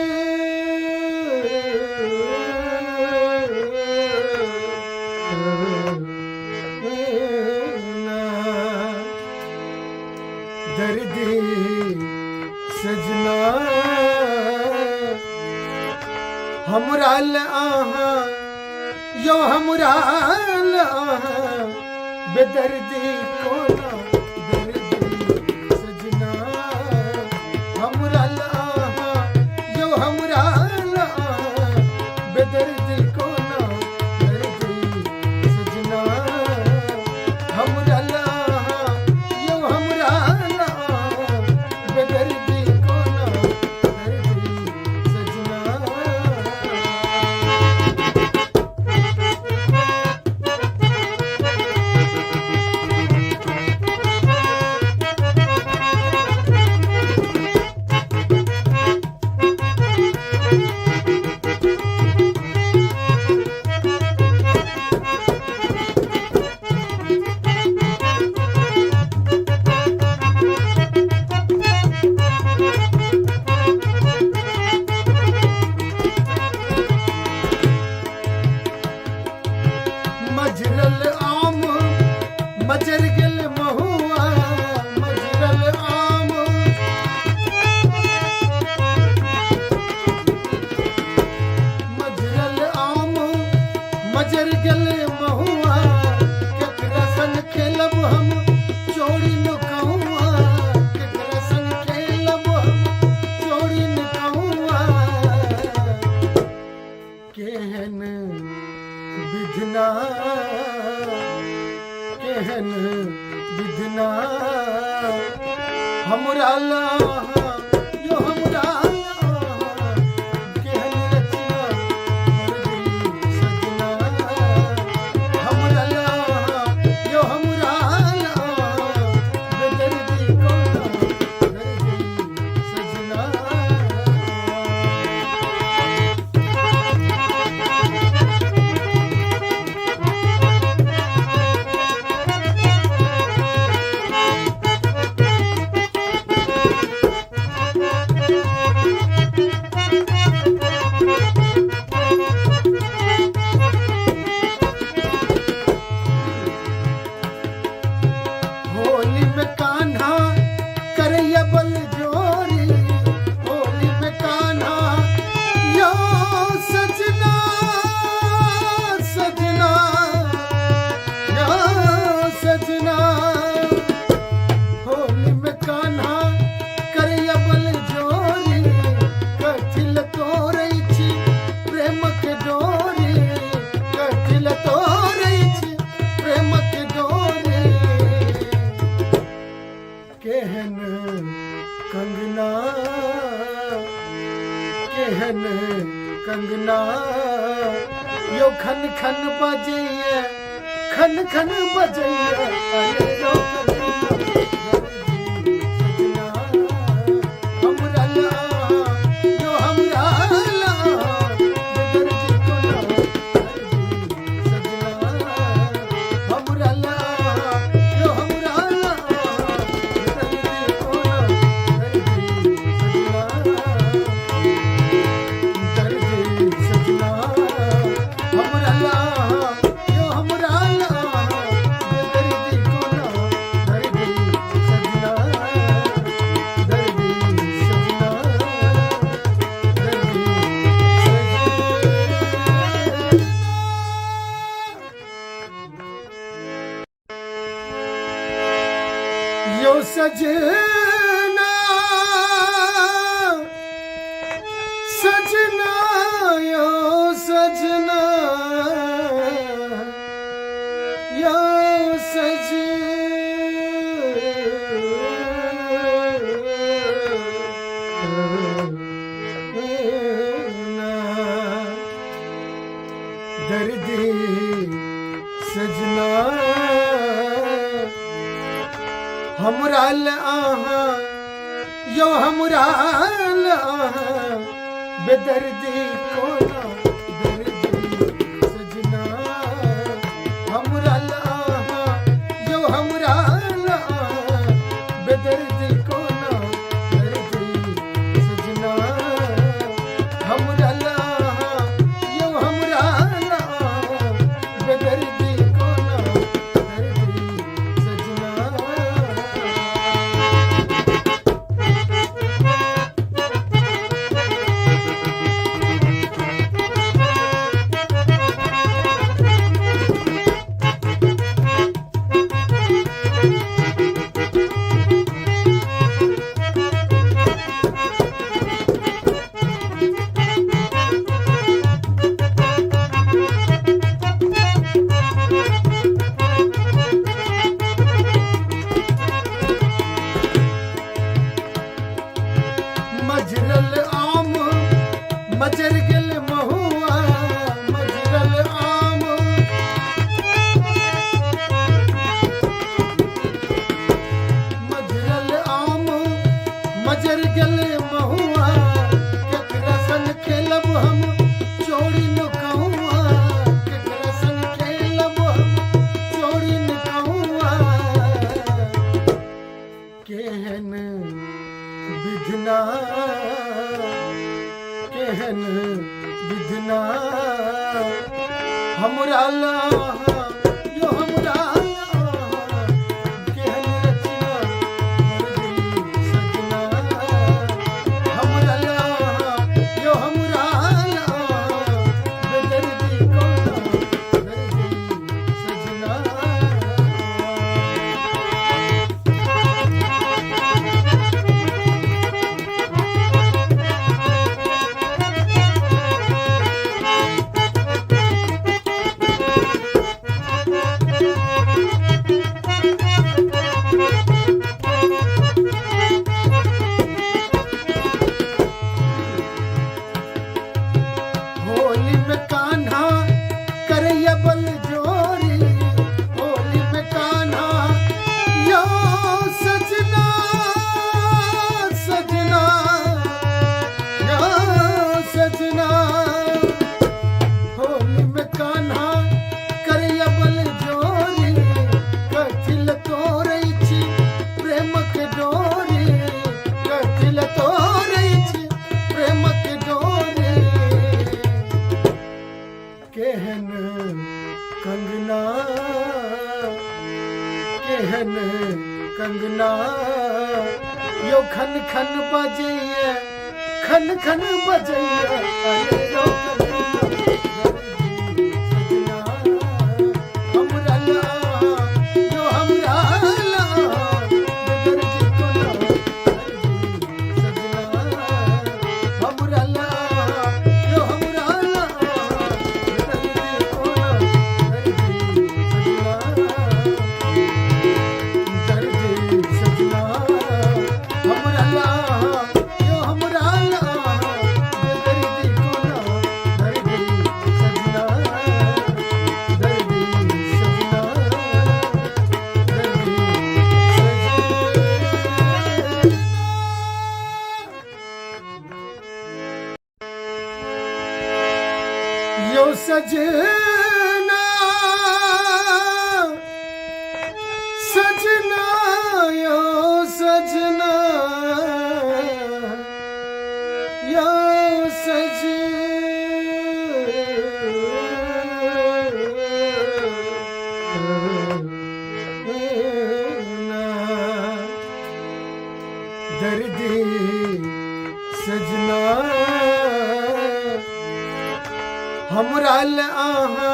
दर्दी सजना हमरा ला यो हमरा ला बेदर्दी को ना दर्दी सजना हमरा ला यो हमरा ला बेदर्दी को ना दर्दी सजना हमरा ला यो हमरा ला बेदर्दी को ना दर्दी सजना केहन विधना हमरा यो हमरा केहन रचना सजना हमरा यो हमरा बेदर्दी कोना सजना होली में कान्हा करैया बल जोरी होली में कान्हा यो सजना सजना यो सजना होली में कान्हा करैया बल जोरी कथिल तोरै छी प्रेम के डोरी कथिल तोरै छी प्रेम के डोरी केहन कंगना केहन कंगना यो खन खन बजैया खन खन बजैया अरे यो सजना हमरा यो हमरा बेदर्दी कोना सजना हमरा यो हमरा बेदर्दी कोना दर्दी सजना हमरा यो हमरा बेदर्दी कोना दर्दी सजना दर्दी सजना दर्दी यो सजना सजना यो सजना यो सजना दर्दी सजना हमरा आहा यो हमरा आहा बेदर्दी कोना दर्दी सजना हमरा आहा यो हमरा आहा बेदर्दी कोना दर्दी सजना हमरा आहा यो हमरा आहा बेदर्दी कोना दर्दी सजना मजरल आम मजर गेल महुआ मजरल आम मजरल आम मजर गेल महुआ केकरा संग खेलब हम चोरी न कहुआ केकरा संग खेलब हम चोरी न कहुआ केहन विधना केहन विधना हमरा यो हमरा केहन रचना सजना हमरा यो हमरा बेदर्दी कोना दर्दी सजना केहन कंगना यो खन खन बजैया खन खन बजैया अरे रो कंगना हमरा ला यो हमरा ला दर्द को ना सजना हमरा ला यो हमरा ला दर्द को ना यो सजना सजना यो सजना यो सजना दर्दी सजना हमरा आहा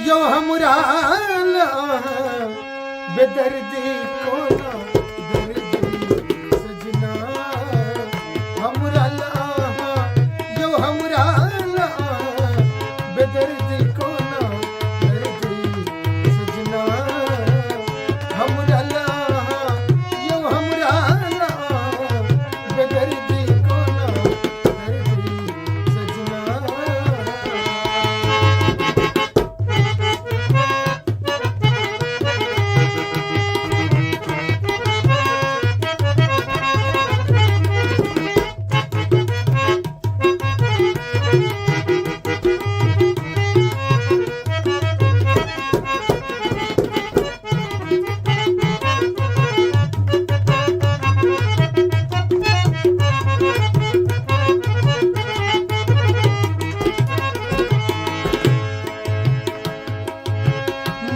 यो हमरा आहा बेदर्दी को ना दर्दी सजना हमरा आहा यो हमरा आहा बेदर्दी को ना दर्दी सजना हमरा आहा यो हमरा आहा बेदर्दी को ना दर्दी सजना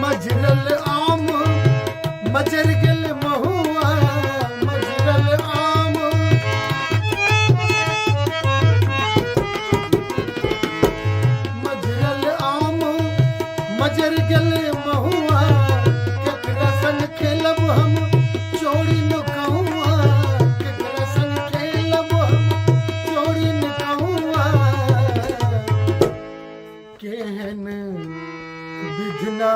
मजरल आम मजर गल महुआ मजरल आम मजरल आम मजर गल महुआ केकरा संग खेलब हम चोरी न कहूआ केकरा संग खेलब हम चोरी न कहूआ केहन विधना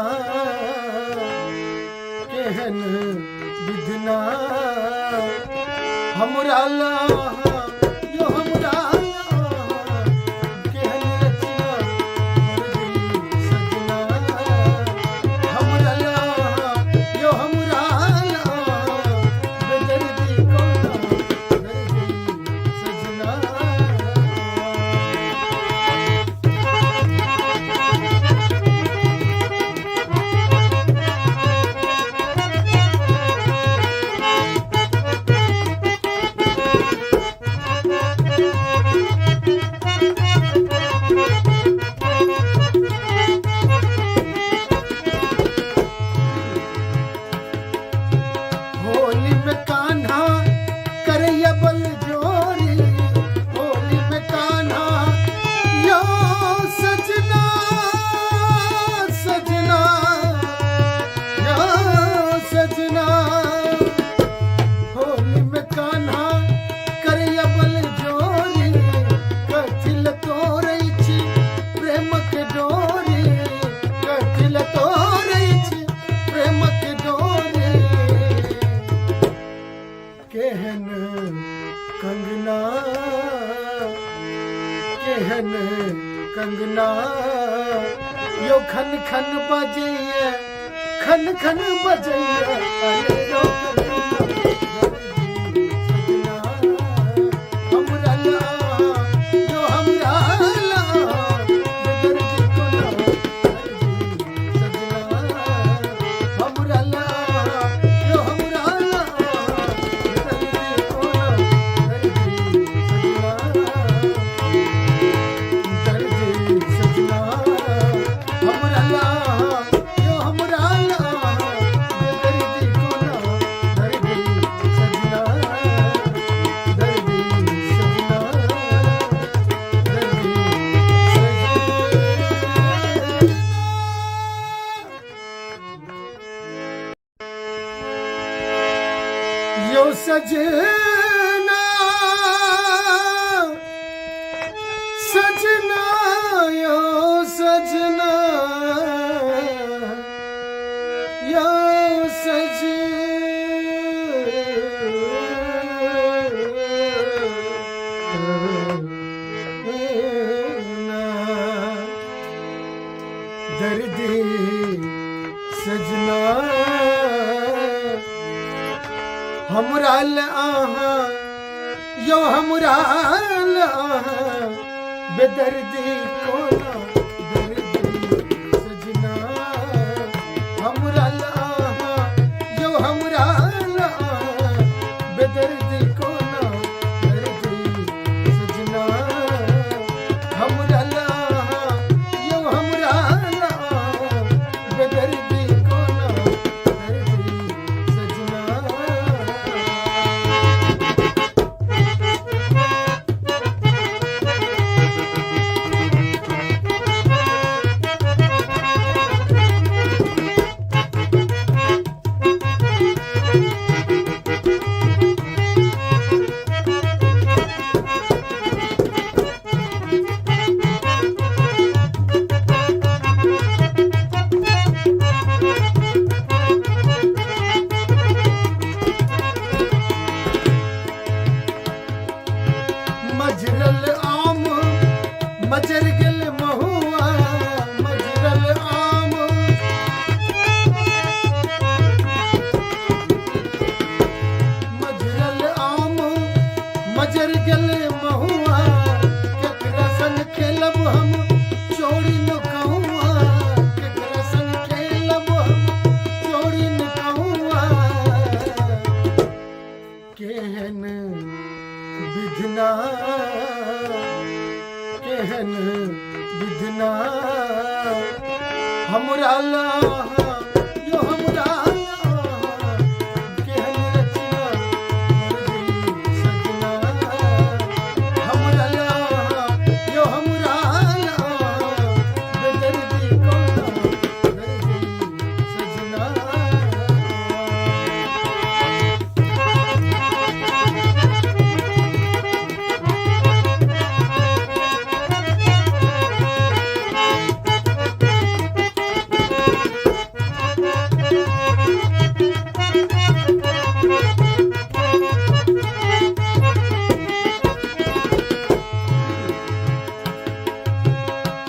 केहन विधना हमरा ला यो हमरा ला केहन रचना दर्दी सजना हमरा ला यो हमरा ला बेदर्दी को ना दर्दी सजना होली में कान्हा करैया बल जोरी होली में कान्हा यो सजना सजना यो सजना होली में कान्हा करैया बल जोरी कथिल तोरै छी प्रेम के डोरी कथिल तोरै छी प्रेम के डोरी केहन कंगना केहन कंगना यो खन खन बजैया खन खन बजैया अरे रो कंगना हमरा ला यो हमरा ला बेदर्दी को ना सजना हमरा ला यो हमरा ला सजना हमरा ला यो हमरा ला यो सजना सजना यो सजना यो सजना दर्दी सजना हमराल आहा यो हमराल आहा बेदर्दी कोना दर्दी सजना हमराल आहा यो हमराल आहा बेदर्दी कोना दर्दी सजना हमराल आहा यो हमराल आहा बेदर्दी कोना दर्दी सजना मजरल आम मजर गल महुआ मजरल आम मजरल आम मजर गल महुआ केकरा संग खेलब हम चोरी न कहूआ केकरा संग खेलब हम चोरी न कहूआ केहन विधना केहन विधना हमरा लाहा यो हमरा लाहा केहन रचना दर्दी सजना हमरा लाहा यो हमरा लाहा बेदर्दी कोना दर्दी सजना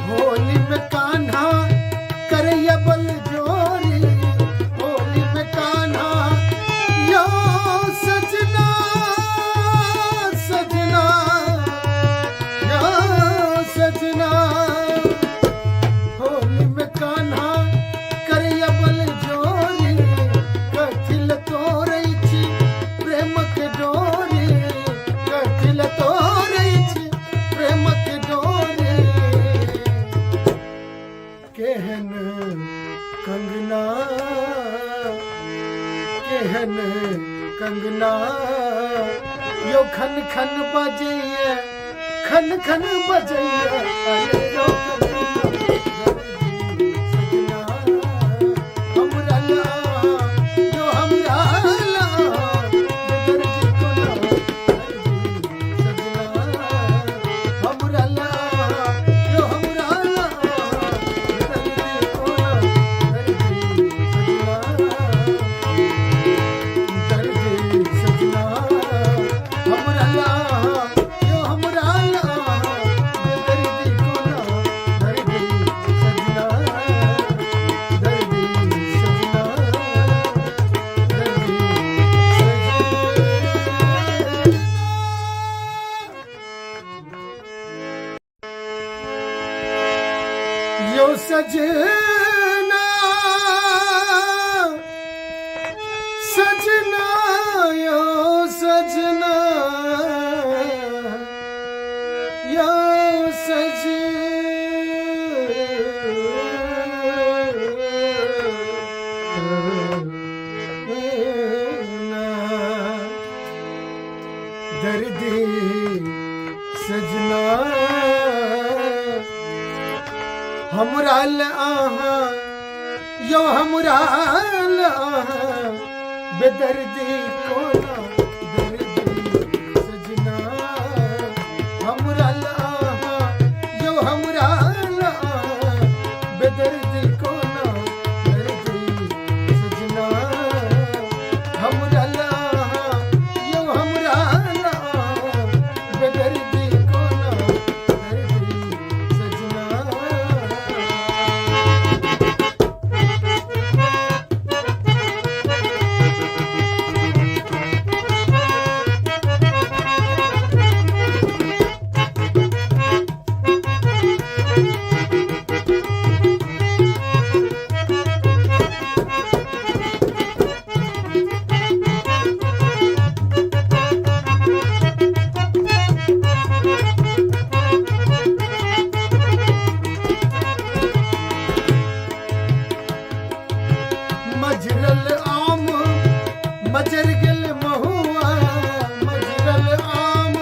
होली में कान्हा करैया बल जोरी होली में कान्हा यो सजना सजना यो सजना होली में कान्हा करैया बल जोरी कथिल तोरै छी प्रेम के डोरी कथिल तोरै छी प्रेम के डोरी केहन कंगना केहन कंगना यो खन खन बजैया खन खन बजैया अरे यो दर्दी सजना हमरा लाहा यो हमरा लाहा बेदर्दी कोना दर्दी सजना हमरा लाहा यो हमरा लाहा बेदर्दी कोना दर्दी सजना दर्दी सजना हमरा लाहा यो हमरा लाहा बेदर्दी कोना दर्दी सजना दर्दी सजना दर्दी सजना यो सजना सजना यो सजना यो सजना दर्दी सजना हमरा आहा यो हमरा आहा बेदर्दी कोना मजर गेल महुआ मजरल आम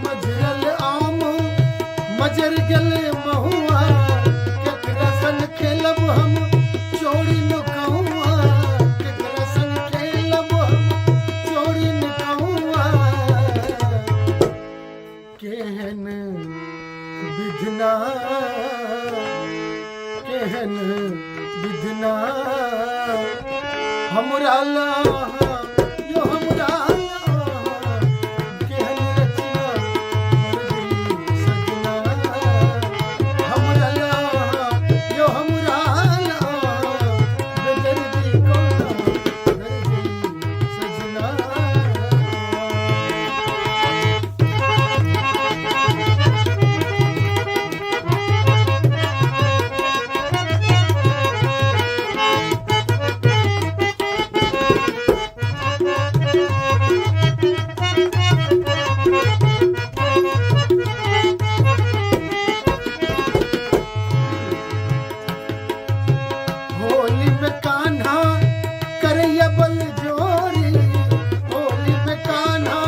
मजरल आम मजर गेल महुआ केकरा संग खेलब हम चोरी नुकौआ केकरा संग खेलब हम चोरी नुकौआ केहन विधना केहन विधना हमरा ला यो हमरा ला केहन रचना मर गई सजना हमरा ला यो हमरा ला बेदर्दी कोना मर गई सजना होली में कान्हा करैया बल जोरी होली में कान्हा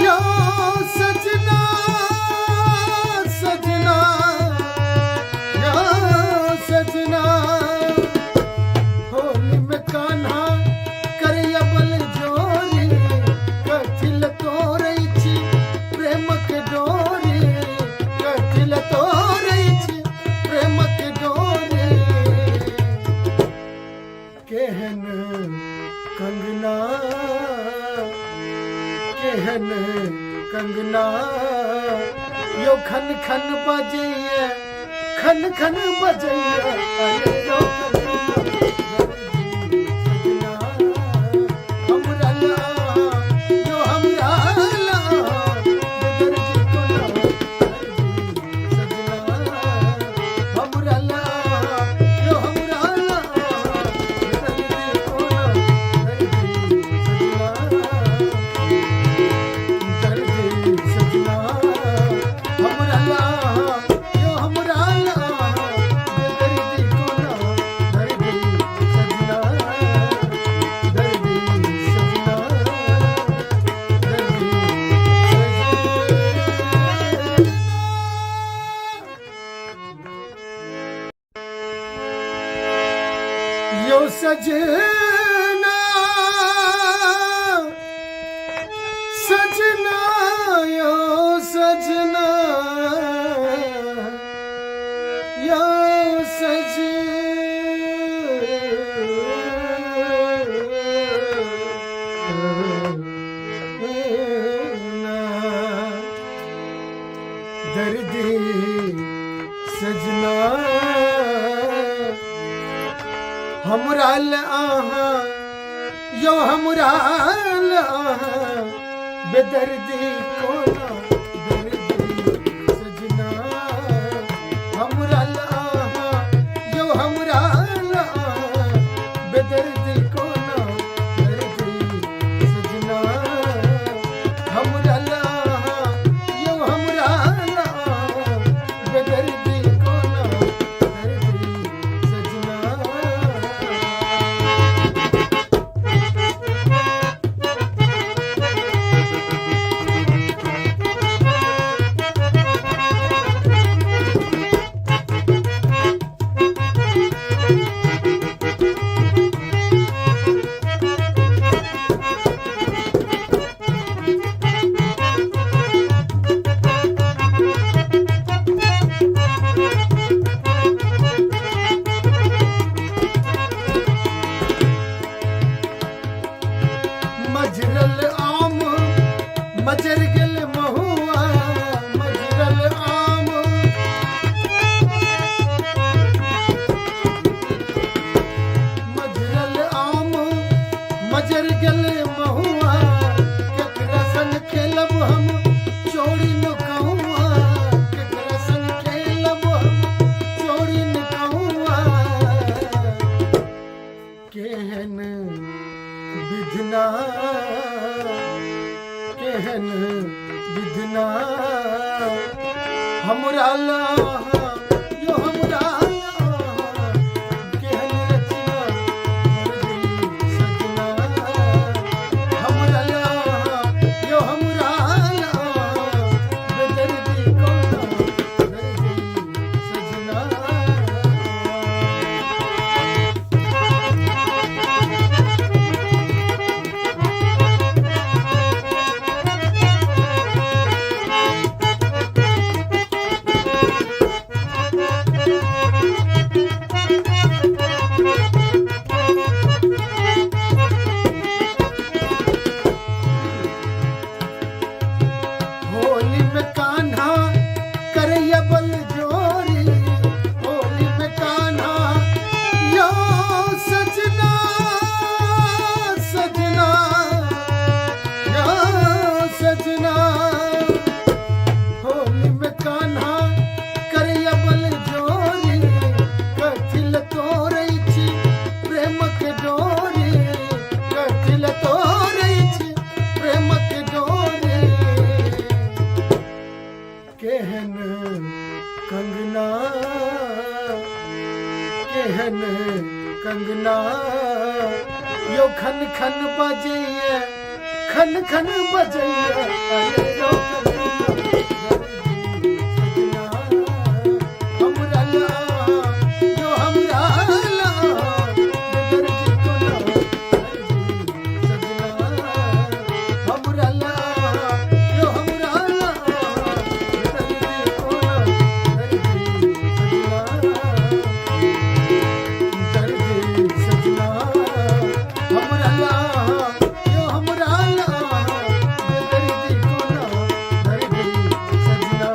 यो सजना सजना यो सजना होली में कान्हा करैया बल जोरी कथिल तोरै छी प्रेमक डोरी कथिल तोरै छी प्रेमक डोरी केहन कंगना केहन कंगना यो खन खन बजैया खन खन बजैया अरे यो कंगना हमरा ला यो हमरा ला बेदर्दी कोना सजना हमरा ला यो हमरा ला बेदर्दी कोना दर्दी सजना हमरा ला यो हमरा ला बेदर्दी कोना दर्दी सजना दर्दी सजना दर्दी यो सजना सजना यो सजना यो सजना दर्दी सजना हमरा ला यो हमरा ला बेदर्दी कोना दर्दी सजना हमरा ला यो हमरा ला बेदर्दी कोना दर्दी सजना हमरा ला यो हमरा ला बेदर्दी कोना दर्दी सजना केहन कंगना यो खन खन बजैया खन खन बजैया अरे यो कंगना हमरा ला यो हमरा ला दर्जी को ना सजना हमरा ला यो हमरा ला दर्जी को ना सजना हमरा ला यो हमरा ला दर्दी को ना दर्दी सजना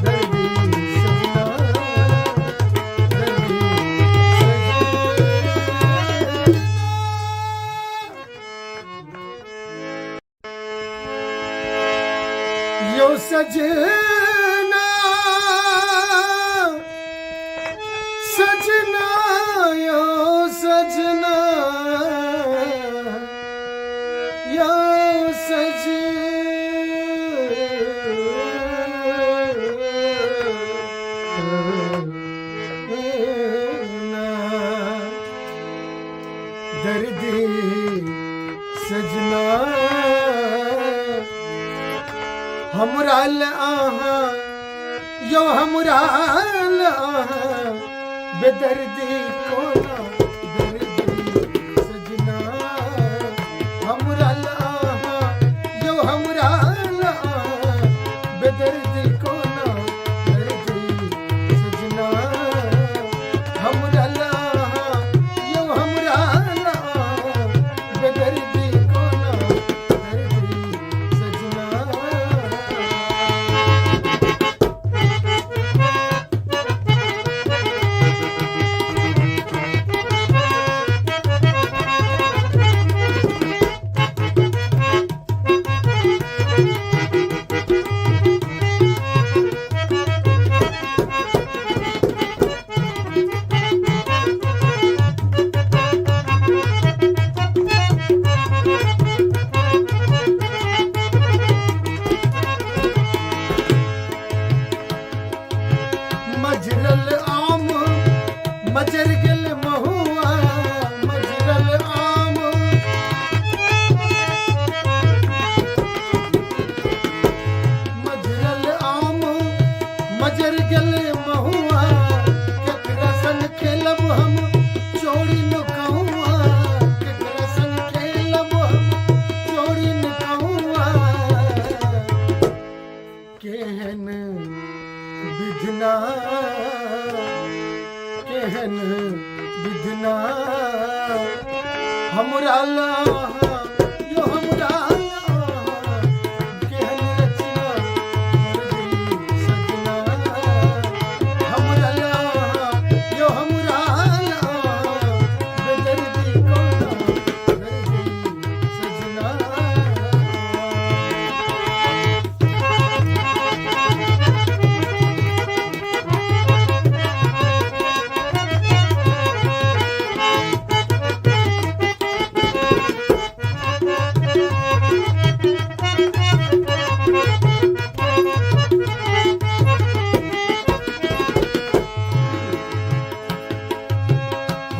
दर्दी सजना दर्दी सजना यो सजना सजना यो सजना यो सजना दर्दी सजना हमरा आहा यो हमरा आहा बेदर्दी को ना दर्दी सजना हमरा आहा यो हमरा आहा बेदर्दी को ना दर्दी सजना हमरा आहा यो हमरा आहा बेदर्दी को ना दर्दी सजना मजरल आम मजर गल महुआ मजरल आम मजरल आम मजर गल महुआ केकरा संग खेलब हम चोरी न कहूआ केकरा संग खेलब हम चोरी न कहूआ केहन विधना केहन विधना हमरा ला यो हमरा ला केहन रचना दर्दी सजना हमरा ला यो हमरा ला बेदर्दी को ना दर्दी सजना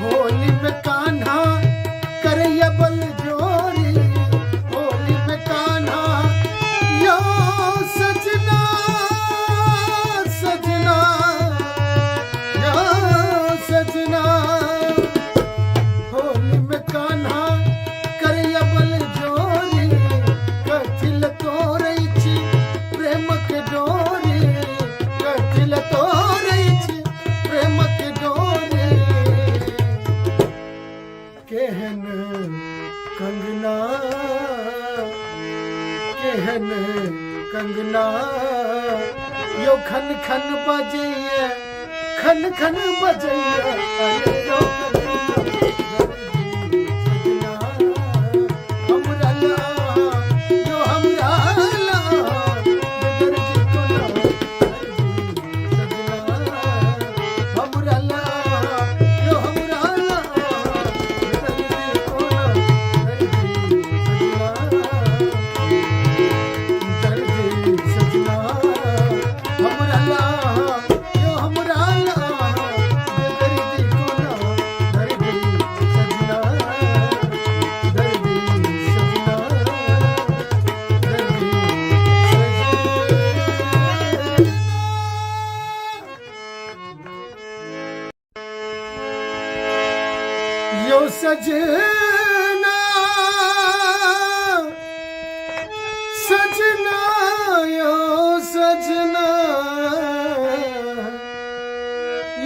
होली में कान्हा करैया बल जोरी होली में कान्हा यो सजना सजना यो सजना होली में कान्हा करैया बल जोरी कथिल तोरई छी प्रेम के डोरी कथिल तोरई छी प्रेम के डोरी केहन कंगना केहन कंगना यो खन खन बजैया खन खन बजैया अरे यो कंगना हमरा ला यो हमरा ला दर्दी को ना सजना हमरा ला यो हमरा ला दर्दी को ना दर्दी सजना हमरा ला यो हमरा ला दर्दी यो सजना सजना यो सजना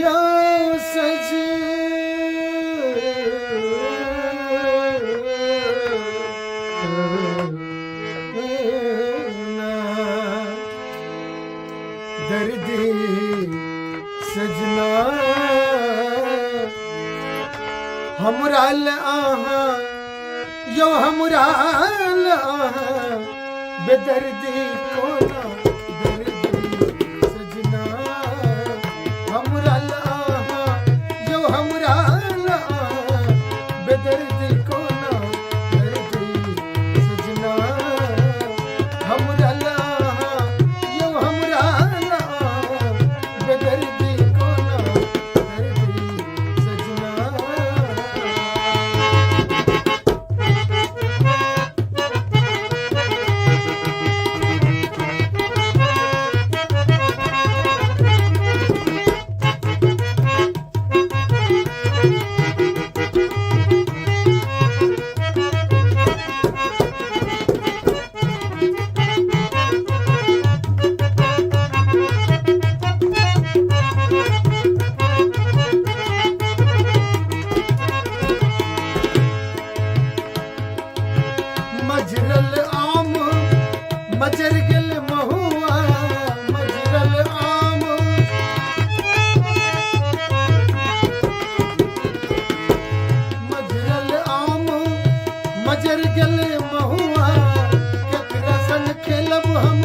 यो सजना दर्दी सजना हमरा आहा यो हमरा आहा बेदर्दी कोना दर्दी सजना हमरा आहा यो हमरा आहा बेदर्दी कोना दर्दी सजना हमरा आहा यो हमरा आहा बेदर्दी कोना दर्दी सजना मजरल आम मजर गल महुआ मजरल आम मजरल आम मजर गल महुआ केकरा संग खेलब हम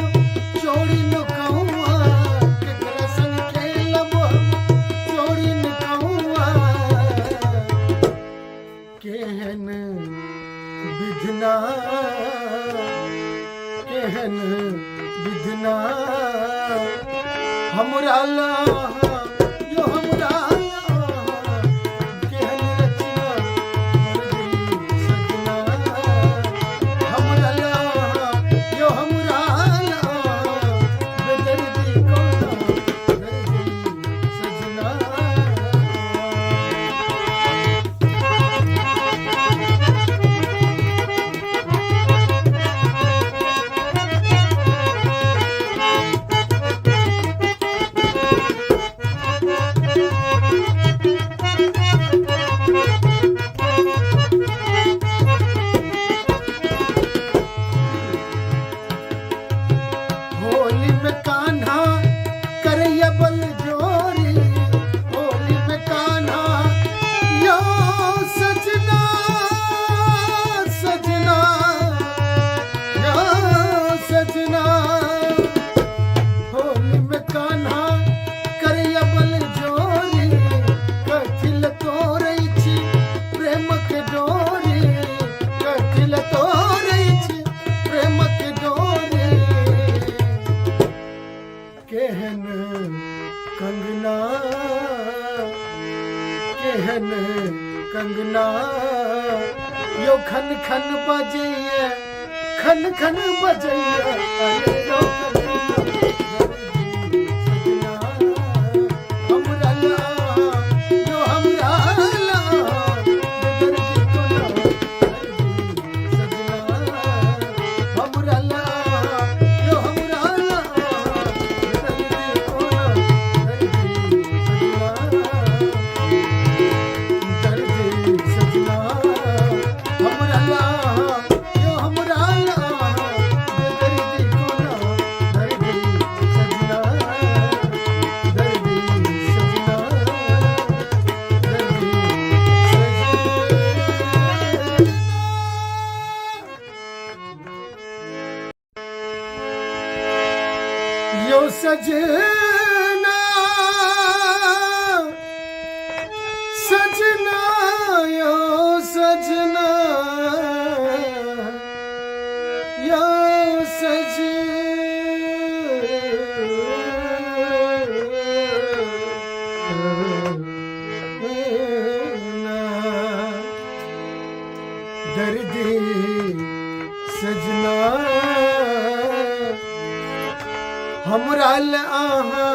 चोरी न कहूआ केकरा संग खेलब हम चोरी न कहूआ केहन विधना केहन विधना हमरा लाहा यो हमरा लाहा केहन रचना दर्दी सजना हमरा लाहा यो हमरा लाहा बेदर्दी कोना दर्दी सजना होली में कान्हा करैया बल जोरी होली में कान्हा यो सजना सजना यो सजना होली में कान्हा करैया बल जोरी कथिल तोरै छी प्रेम के डोरी कथिल तोरै छी प्रेम के डोरी केहन कंगना केहन कंगना यो खन खन बजैया खन खन बजैया अरे यो कंगना दर्दी सजना हमरा लाहा यो हमरा लाहा बेदर्दी कोना दर्दी सजना हमरा लाहा यो हमरा लाहा बेदर्दी कोना दर्दी सजना दर्दी सजना हमरा लाहा यो हमरा लाहा बेदर्दी कोना दर्दी सजना दर्दी सजना दर्दी सजना यो सजना सजना यो सजना यो सजना दर्दी सजना हमरा आहा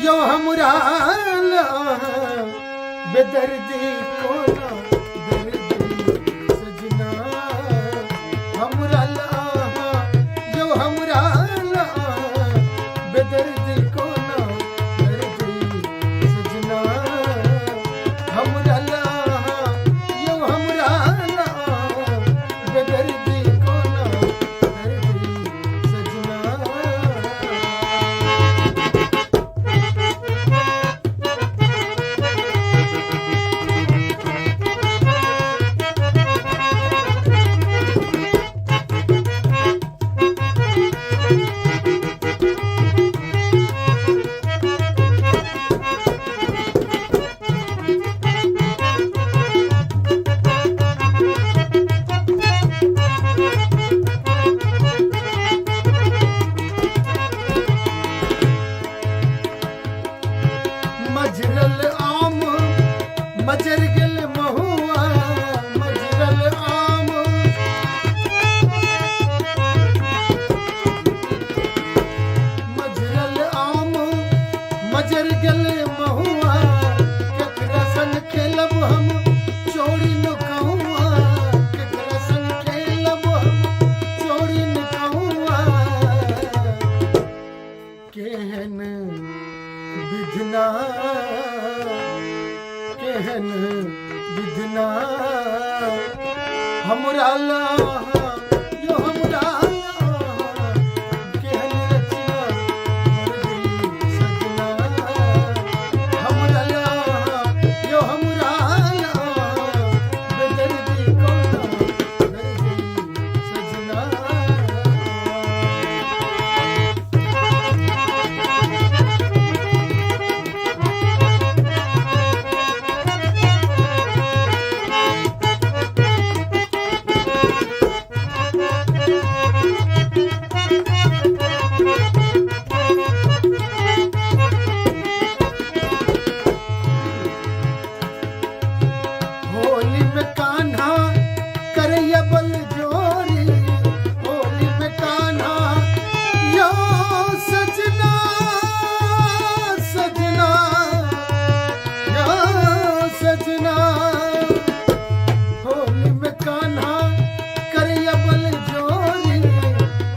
यो हमरा आहा बेदर्दी कोना मजरल आम मजर गेल महुआ मजरल आम मजरल आम मजर गेल महुआ केकरा संग खेलब हम चोरी नुकहुआ केकरा संग खेलब हम चोरी नुकहुआ केहन विधना केहन विधना हमरा ला यो हमरा ला केहन रचना दर्दी सजना हमरा ला यो हमरा ला बेदर्दी कोना दर्दी सजना होली में कान्हा करैया बल जोरी होली में कान्हा यो सजना सजना यो सजना होली में कान्हा करैया बल जोरी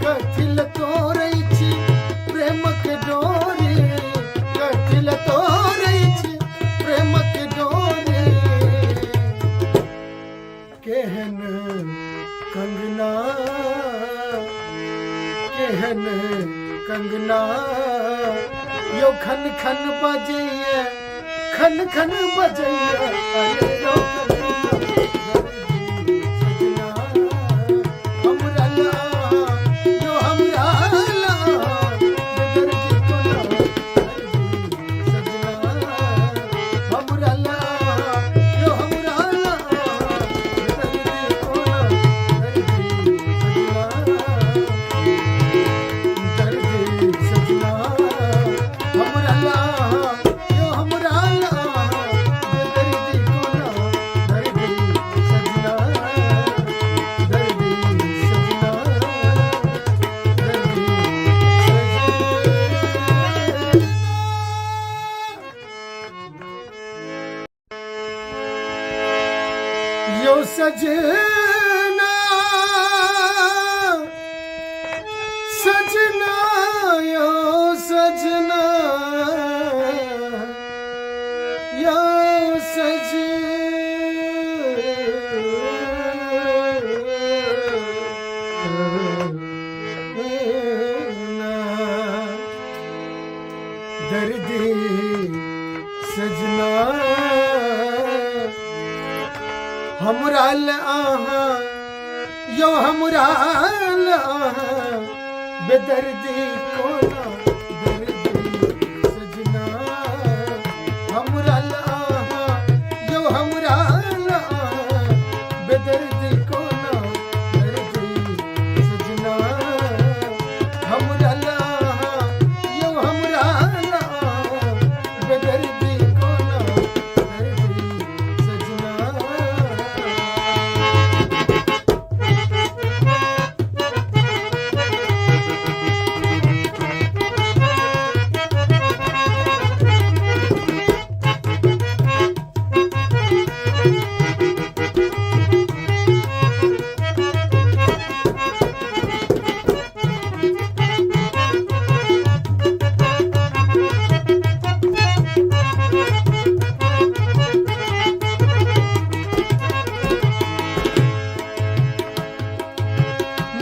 कथिल तोरै छी प्रेम के डोरी कथिल तोरै छी प्रेम के डोरी केहन कंगना केहन कंगना यो खन खन बजैया खन खन बजैया अरे यो कंगना हमरा ला यो हमरा ला बेदर्दी कोना दर्दी सजना हमरा ला यो हमरा ला बेदर्दी कोना दर्दी सजना हमरा ला यो हमरा ला बेदर्दी कोना दर्दी सजना दर्दी सजना दर्दी सजना यो सजना सजना यो सजना यो सजना दर्दी सजना हमरा ला यो हमरा ला बेदर्दी कोना दर्दी सजना हमरा ला यो हमरा ला बेदर्दी कोना दर्दी सजना हमरा ला यो हमरा ला बेदर्दी कोना दर्दी सजना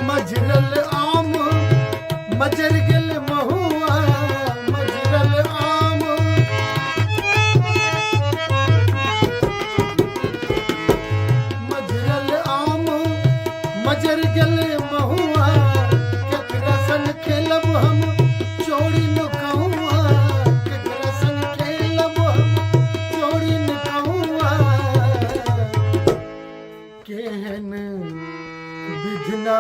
मजरल आम मजर गेल महुआ मजरल आम मजरल आम मजर गेल महुआ केकरा संग खेलब हम चोरी नुकहुआ केकरा संग खेलब हम चोरी नुकहुआ केहन विधना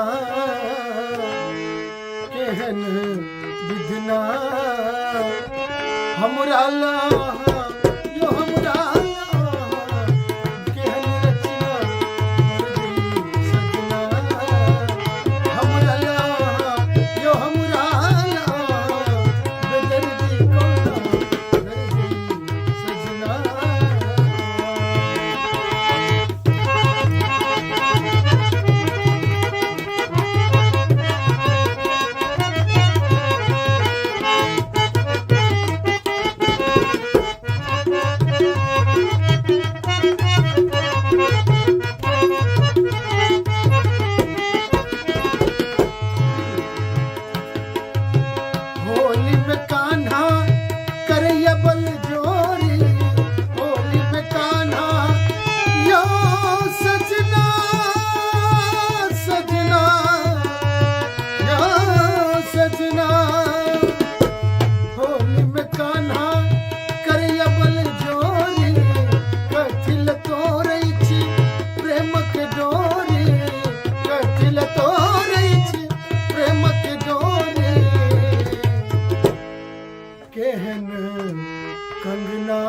केहन विधना हमरा ला कंगना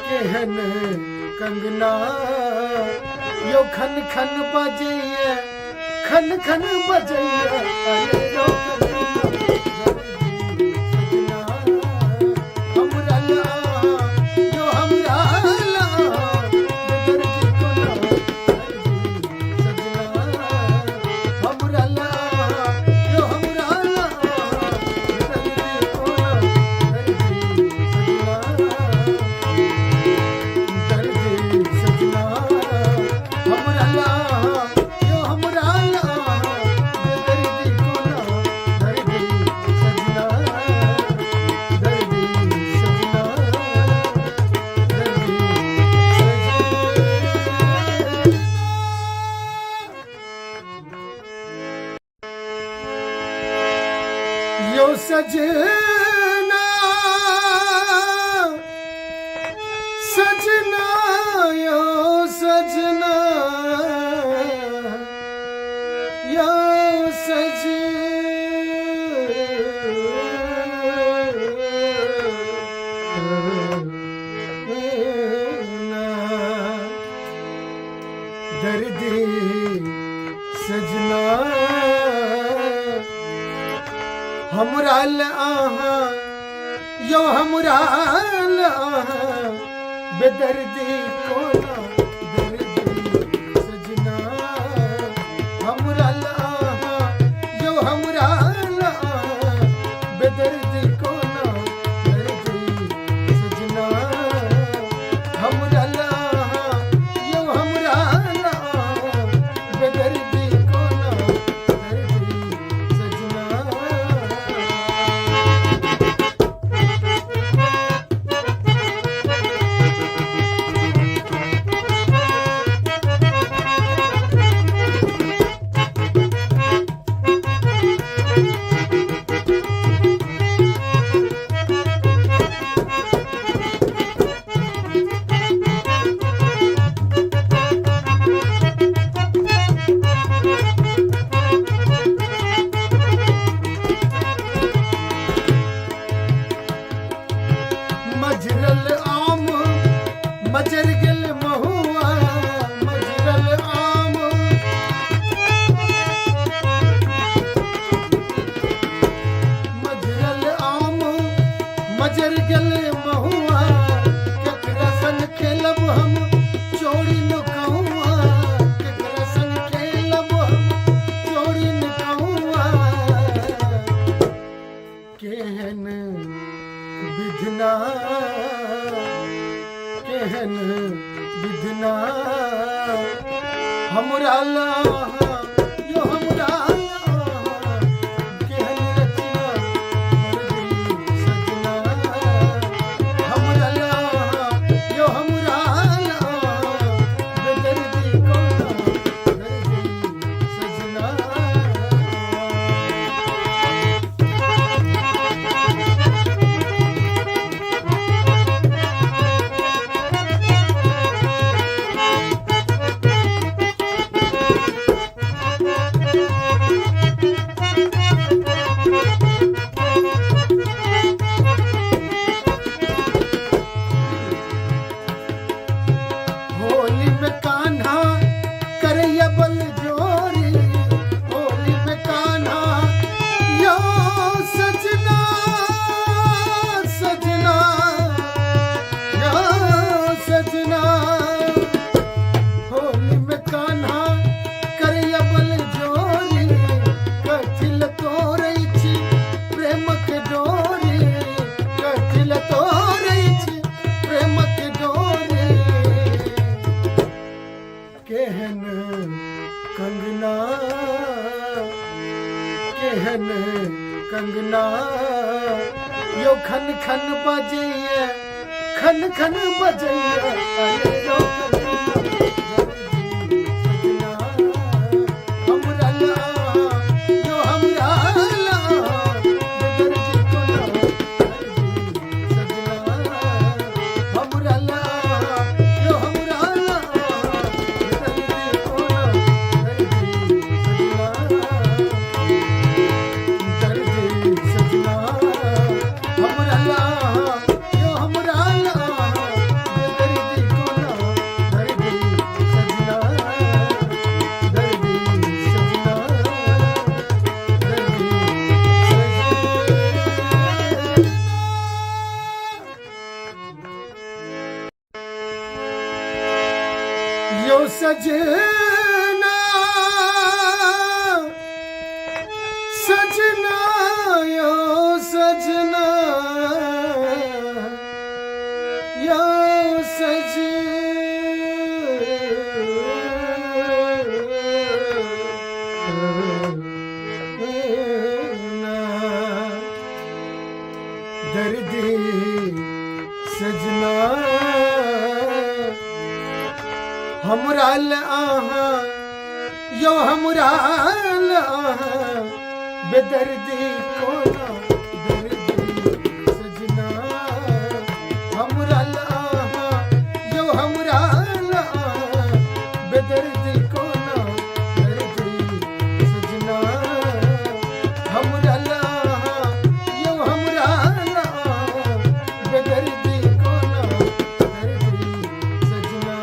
केहन कंगना यो खन खन बजैया खन खन बजैया अरे यो कंगना हमरा ला यो हमरा ला दर्द कोना सजना हमरा ला यो हमरा ला दर्द कोना दर्द सजना हमरा ला यो हमरा ला दर्द कोना दर्द सजना दर्द सजना यो सजना सजना यो सजना यो सजना दर्दी सजना हमरा आहा यो हमरा आहा बेदर्दी कोना दर्दी सजना हमरा आहा यो हमरा आहा बेदर्दी कोना दर्दी सजना हमरा आहा यो हमरा आहा बेदर्दी कोना दर्दी सजना मजरल आम मजर गेल महुआ मजरल आम मजरल आम मजर गेल महुआ केकरा संग खेलब हम चोरी नुकहुआ केकरा संग खेलब हम चोरी नुकहुआ केहन विधना केहन विधना हमरा ला यो हमरा ला केहन रचना दर्दी सजना हमरा ला यो हमरा ला बेदर्दी कोना दर्दी सजना होली में कान्हा करैया बल जोरी होली में कान्हा यो सजना सजना यो सजना होली में कान्हा करैया बल जोरी कथिल तोरै छी प्रेमक डोरी कथिल तोरै छी प्रेमक डोरी केहन कंगना केहन कंगना यो खन खन बजैया खन खन बजैया अरे यो कंगना दर्दी सजना हमरा ला यो हमरा ला दर्दी कोना दर्दी सजना हमरा ला यो हमरा ला दर्दी कोना दर्दी सजना दर्दी सजना हमरा ला यो सजना सजना यो सजना यो सजना दर्दी सजना हमरा आहा यो हमरा आहा बेदर्दी कोना दर्दी सजना हमरा आहा यो हमरा आहा बेदर्दी कोना दर्दी सजना हमरा आहा यो हमरा आहा बेदर्दी कोना दर्दी सजना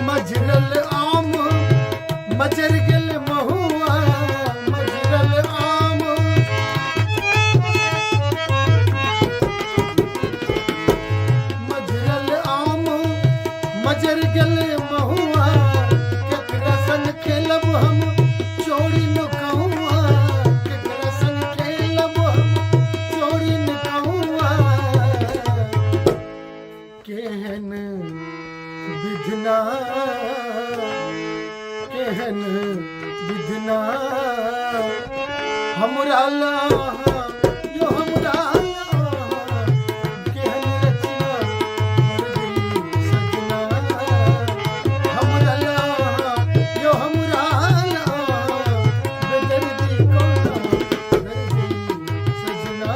मजरल आम मजर गल महुआ मजरल आम मजरल आम मजर गल महुआ केकरा संग खेलब हम चोरी नुकहुआ केकरा संग खेलब हम चोरी नुकहुआ केहन विधना केहन विधना हमरा लाहा यो हमरा लाहा केहन रचना दर्दी सजना हमरा लाहा यो हमरा लाहा बेदर्दी कोना दर्दी सजना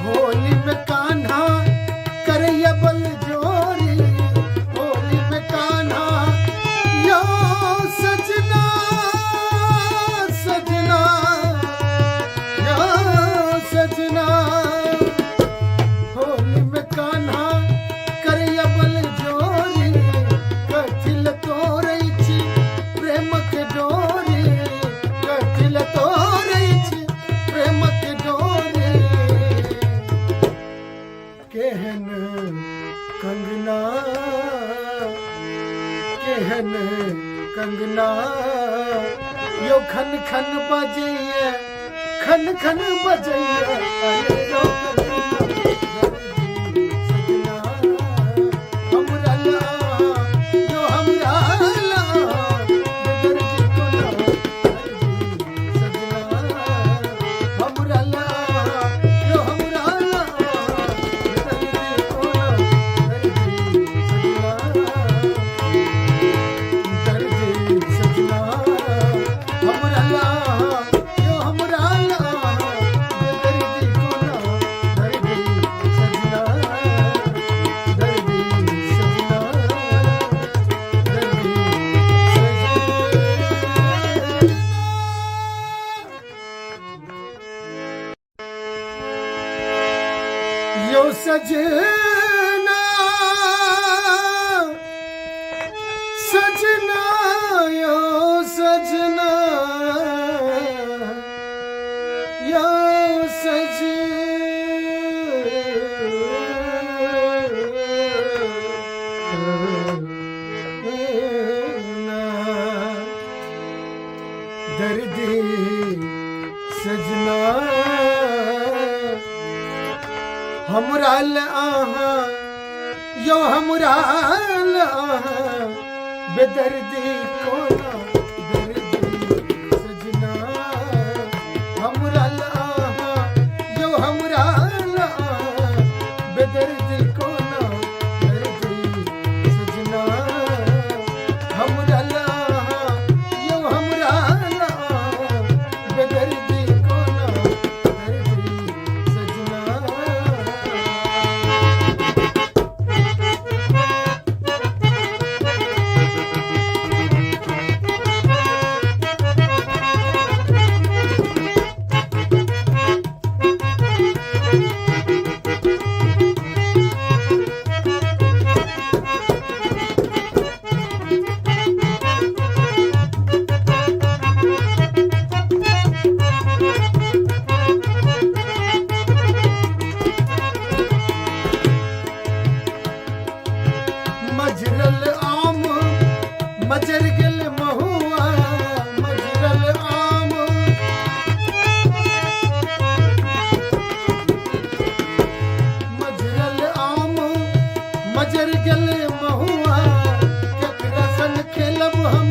होली में कान्हा करैया बल जोरी होली में कान्हा यो सजना सजना यो सजना होली में कान्हा करैया बल जोरी कथिल तोरै छी प्रेम के डोरी कथिल तोरै छी प्रेम के डोरी केहन कंगना केहन कंगना यो खन खन बजैया खन खन बजैया अरे यो कंगना हमरा लाहा यो हमरा लाहा बेदर्दी कोना दर्दी सजना हमरा लाहा यो हमरा लाहा बेदर्दी कोना दर्दी सजना दर्दी सजना हमरा लाहा यो हमरा लाहा बेदर्दी कोना दर्दी सजना दर्दी सजना दर्दी सजना यो सजना सजना यो सजना यो सजना दर्दी सजना हमरा आहा यो हमरा आहा बेदर्दी कोना मजरल आम मजर गल महुआ मजरल आम मजरल आम मजर गल महुआ केकरा संग खेलब हम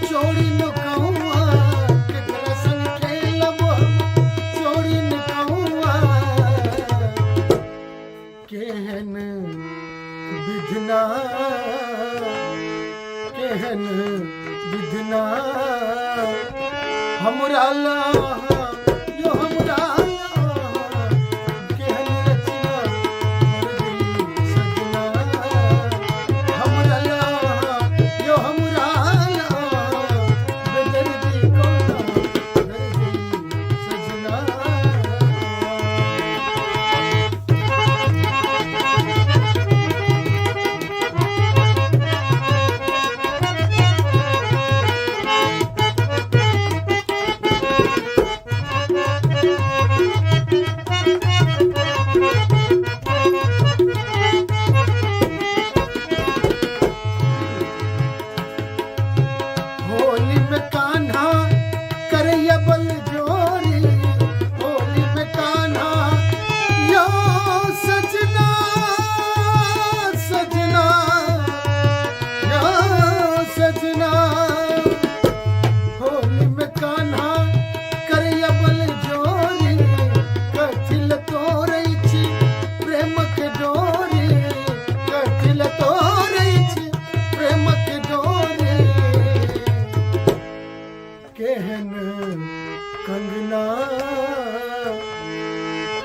चोरी न कहुआ केकरा संग खेलब हम चोरी न कहुआ केहन विधना केहन विधना हमरा लाहा यो हमरा लाहा केहन रचना मर गई सजना हमरा लाहा यो हमरा लाहा बेदर्दी कोना मर गई सजना होली में कान्हा करैया बल जोरी होली में कान्हा यो सजना सजना यो सजना होली में कान्हा करैया बल जोरी कथिल तोरई छी प्रेम के डोरी कथिल तोरई छी प्रेम के डोरी केहन कंगना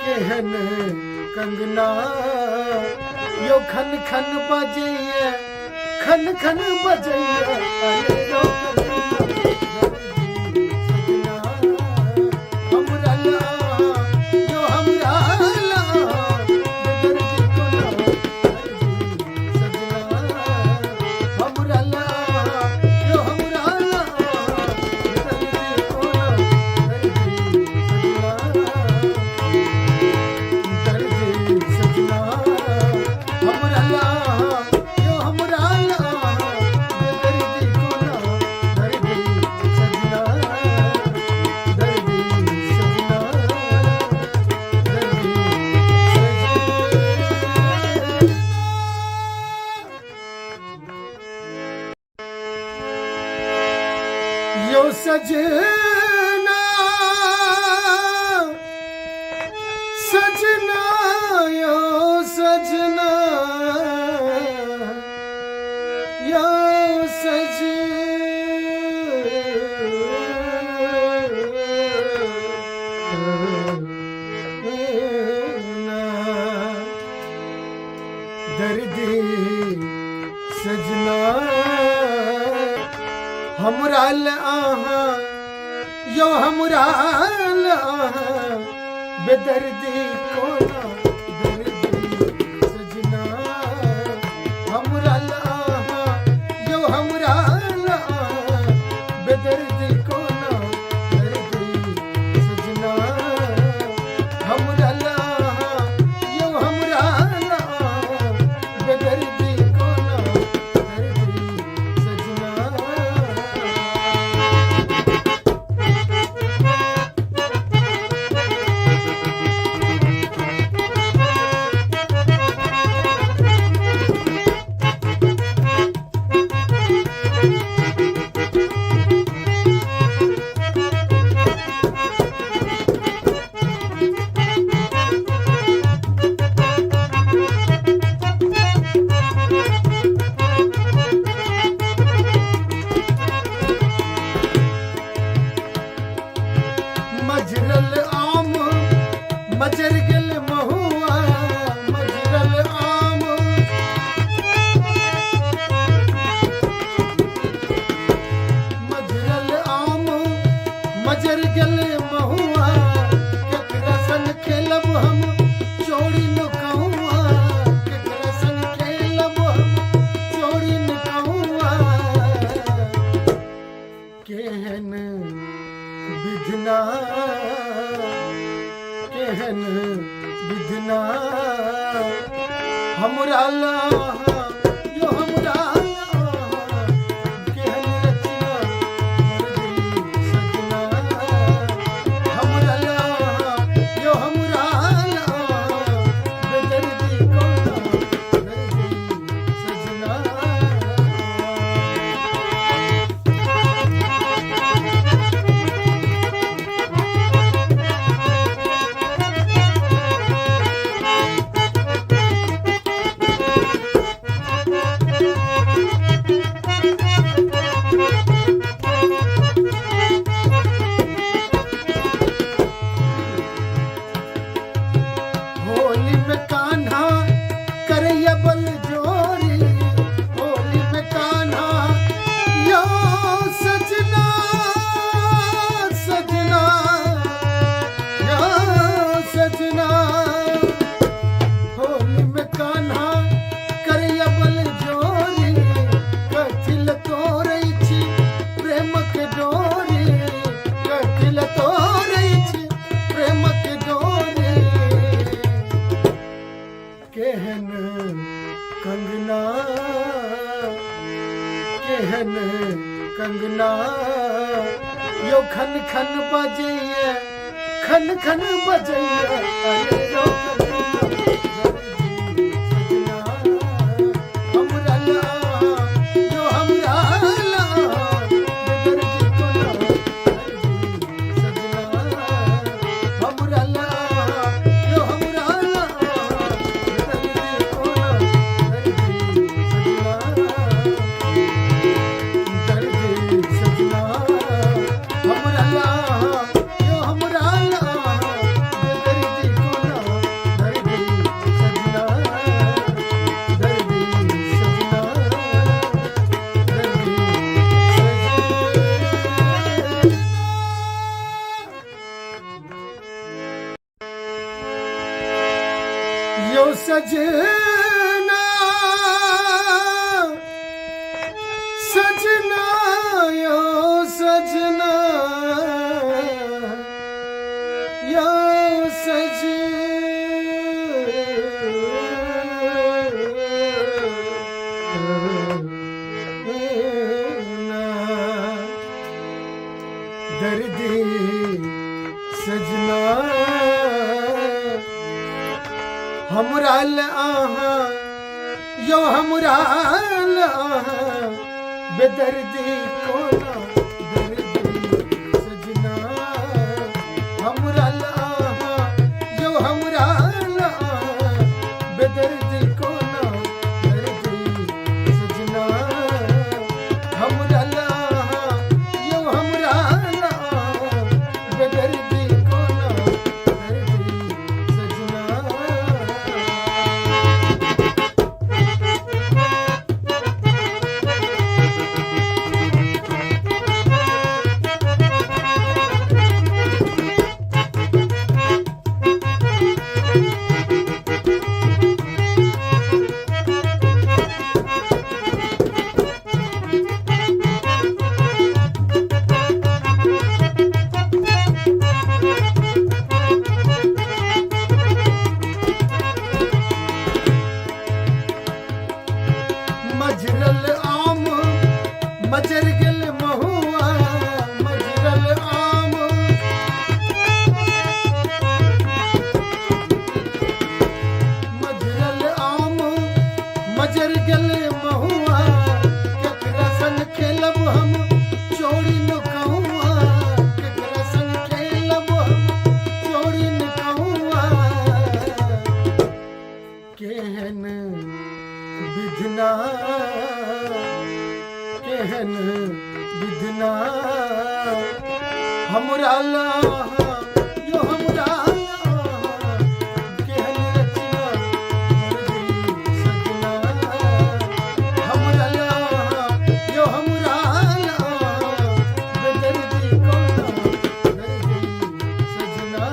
केहन कंगना यो खन खन बजैया खन खन बजैया अरे यो सजना हमरा लाहा यो हमरा लाहा बेदर्दी कोना सजना हमरा लाहा यो हमरा लाहा बेदर्दी कोना दर्दी सजना हमरा लाहा यो हमरा लाहा बेदर्दी कोना दर्दी सजना दर्दी सजना दर्दी सजना यो सजना सजना यो सजना यो सजना दर्दी सजना हमरा लाहा यो हमरा लाहा बेदर्दी कोना दर्दी सजना हमरा लाहा यो हमरा लाहा बेदर्दी कोना दर्दी सजना हमरा लाहा यो हमरा लाहा बेदर्दी कोना दर्दी सजना केहन कंगना यो खन खन बजैया खन खन बजैया अरे रो कंगना हमरा ला यो हमरा ला बेदर्दी कोना सजना हमरा ला यो हमरा ला बेदर्दी कोना दर्दी सजना हमरा ला यो हमरा ला बेदर्दी कोना दर्दी सजना दर्दी सजना दर्दी यो सजना सजना यो सजना यो सजना दर्दी सजना हमरा ला यो हमरा ला बेदर्दी कोना दर्दी सजना हमरा ला यो हमरा ला बेदर्दी कोना दर्दी सजना हमरा ला यो हमरा ला बेदर्दी कोना दर्दी सजना मजरल आम मजर गल महुआ मजरल आम मजरल आम मजर गल महुआ केकरा संग खेलब हम चोरी न कहुआ केकरा संग खेलब हम चोरी न कहुआ केहन विधना केहन विधना हमरा ला यो हमरा ला केहन रचना दर्दी सजना हमरा ला यो हमरा ला बेदर्दी कोना दर्दी सजना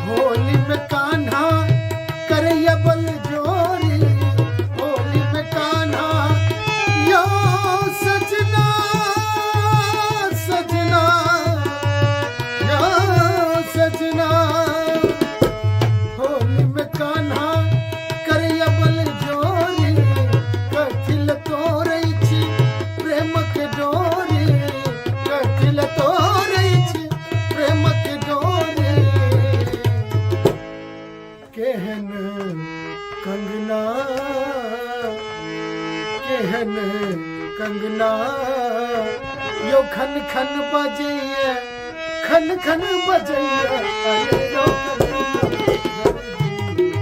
होली में कान्हा करैया बल जोरी होली में कान्हा यो सजना सजना यो सजना होली में कान्हा करैया बल जोरी कथिल तोरै छी प्रेम के डोरी कथिल तोरै छी प्रेम के डोरी केहन कंगना केहन कंगना यो खन खन बजैया खन खन बजैया अरे रो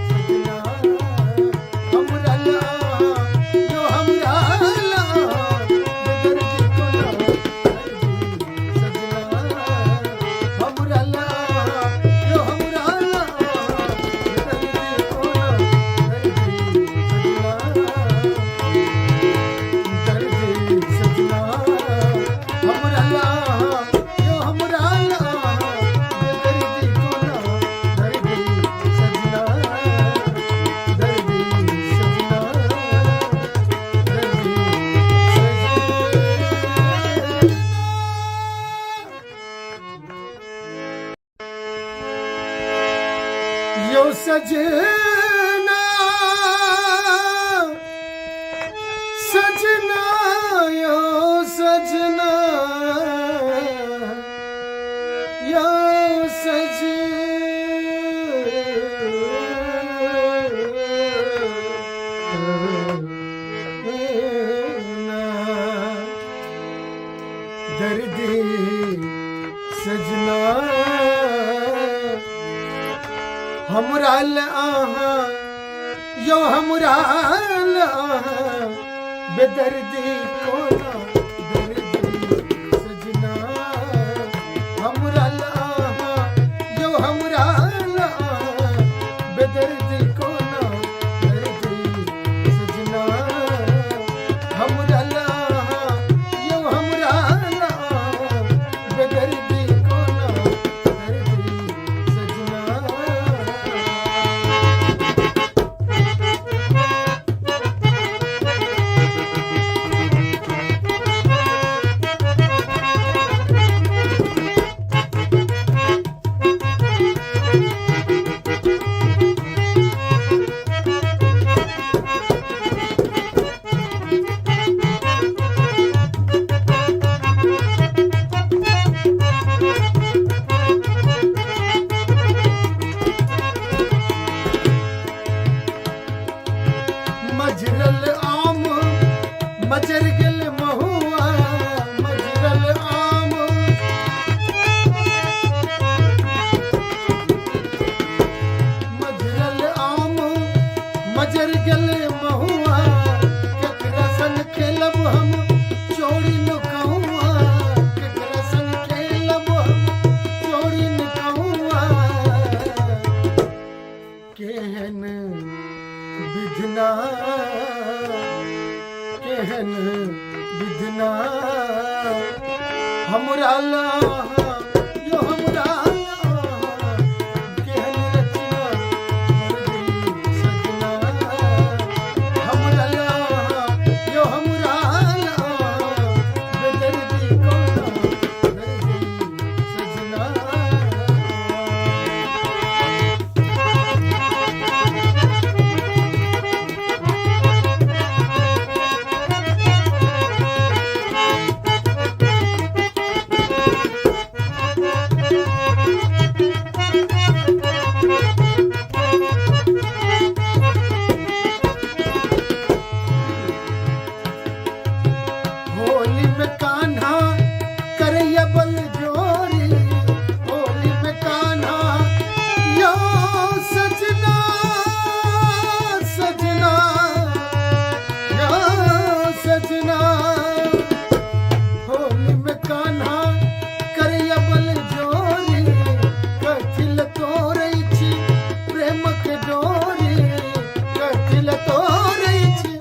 कंगना हमरा ला यो हमरा ला बेदर्दी कोना सजना हमरा ला यो हमरा ला बेदर्दी कोना दर्दी सजना हमरा ला यो सजना सजना यो सजना यो सजना दर्दी सजना हमराल आहा यो हमराल आहा बेदर्दी कोना दर्दी सजना हमराल आहा यो हमराल आहा बेदर्दी कोना दर्दी सजना हमराल आहा यो हमराल आहा बेदर्दी कोना दर्दी सजना मजरल आम मजर गल महुआ मजरल आम मजरल आम मजर गल महुआ केकरा संग खेलब हम चोरी न कहूआ केकरा संग खेलब हम चोरी न कहूआ केहन विधना केहन विधना हमरा लाहा यो हमरा लाहा केहन रचना दर्दी सजना हमरा लाहा यो हमरा लाहा बेदर्दी कोना दर्दी सजना होली में कान्हा करैया बल जोरी होली में कान्हा यो सजना सजना यो सजना होली में कान्हा करैया बल जोरी कथिल तोरै छी प्रेम के डोरी कथिल तोरै छी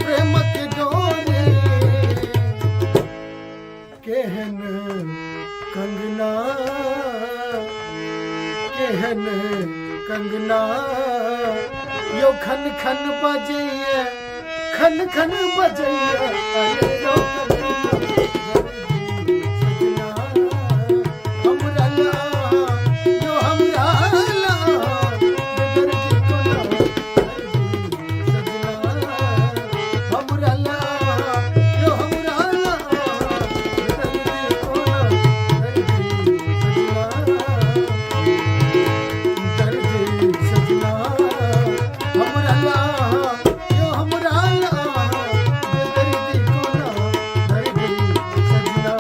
प्रेम के डोरी केहन कंगना केहन कंगना यो खन खन बजैया खन खन बजैया अरे यो कंगना दर्दी सजना हमरा लाहा यो हमरा लाहा बेदर्दी कोना दर्दी सजना हमरा लाहा यो हमरा लाहा बेदर्दी कोना दर्दी सजना दर्दी सजना हमरा लाहा यो हमरा लाहा बेदर्दी कोना दर्दी सजना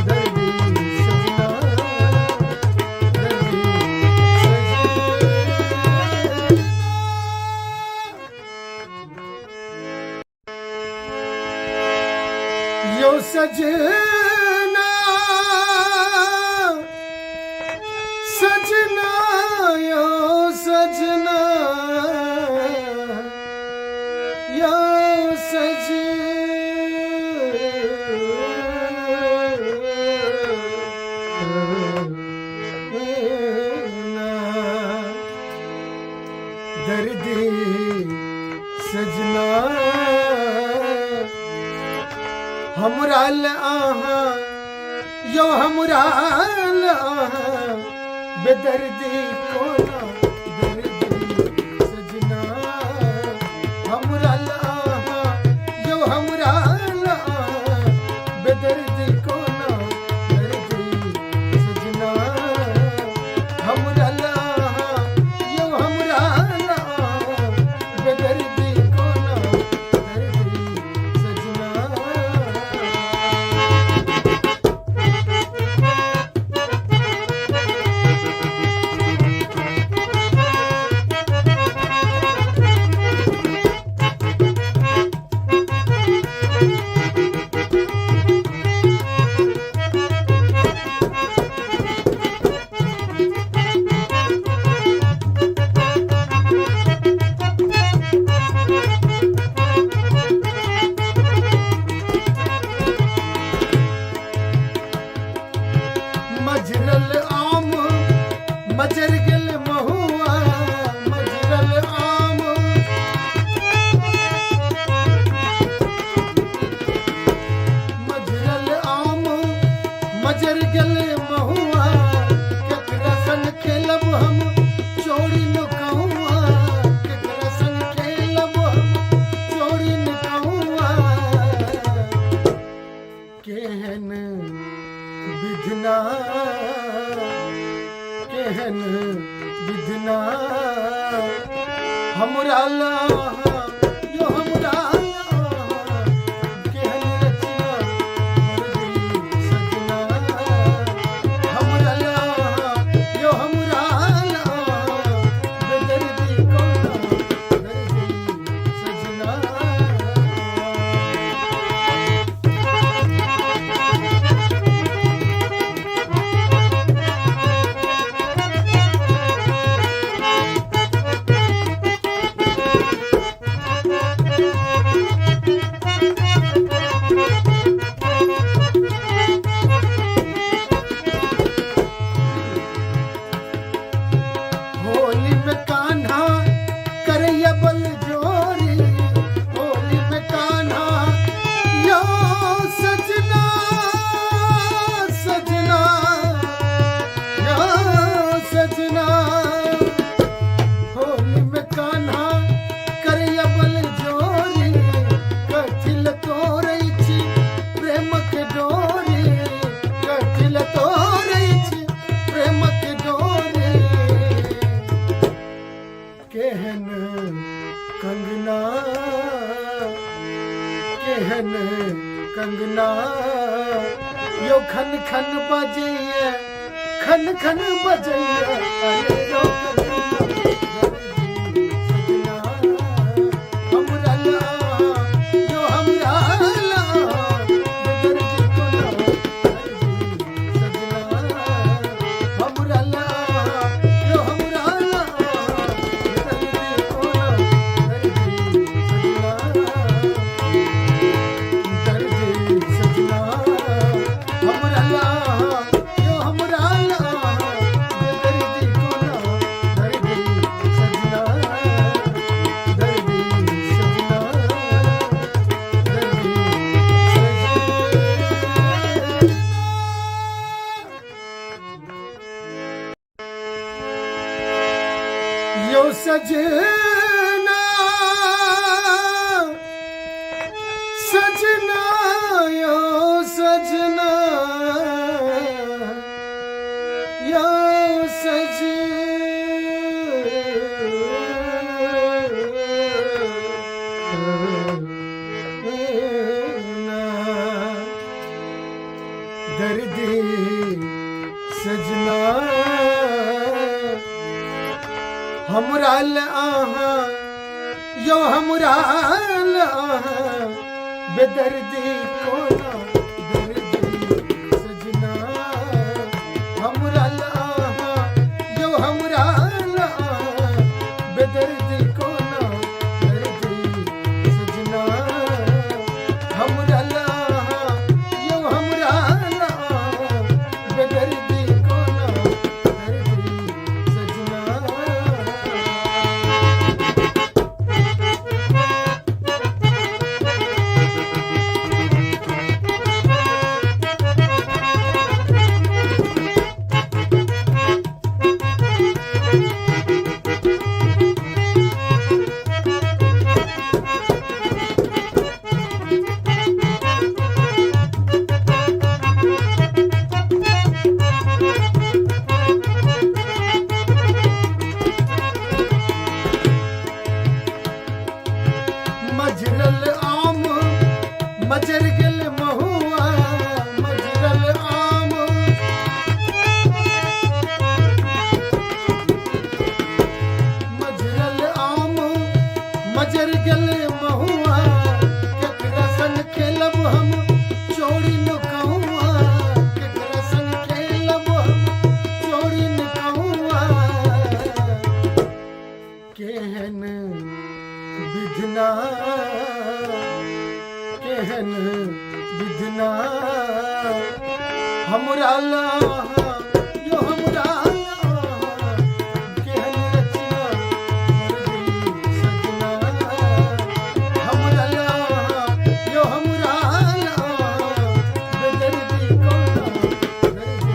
दर्दी सजना दर्दी सजना यो सजना सजना यो सजना यो सजना दर्दी सजना हमराल आहा यो हमराल आहा बेदर्दी कोना गले महुआ केकरा संग खेलब हम चोरी नुकहुआ केकरा संग खेलब हम चोरी नुकहुआ केहन विधना केहन विधना हमरा ला यो हमरा ला केहन रचना मर गई सजना हमरा ला यो हमरा ला बेदर्दी कोना मर गई सजना होली में कान्हा करैया बल जोरी होली में कान्हा यो सजना सजना यो सजना होली में कान्हा करैया बल जोरी कथिल तोरै छी प्रेम के डोरी कथिल तोरै छी प्रेम के डोरी केहन कंगना केहन कंगना यो खन खन बजैया खन खन बजैया अरे यो कंगना हमरा ला यो हमरा ला बेदर्दी कोना सजना हमरा ला यो हमरा ला बेदर्दी कोना दर्दी सजना हमरा ला यो हमरा ला बेदर्दी कोना दर्दी सजना दर्दी सजना दर्दी सजना यो सजना सजना यो सजना यो सजना दर्दी सजना हमरा ला यो हमरा ला बेदर्दी कोना दर्दी सजना हमरा ला यो हमरा ला बेदर्दी कोना दर्दी सजना हमरा ला यो हमरा ला बेदर्दी कोना दर्दी सजना मजरल आम मजर गल महुआ मजरल आम मजरल आम मजर गल महुआ केकरा संग खेलब हम चोरी नुकहुआ केकरा संग खेलब हम चोरी नुकहुआ केहन विधना केहन विधना हमरा ला यो हमरा ला केहन रचना मर गई सजना हमरा ला यो हमरा ला बेदर्दी कोना दर्दी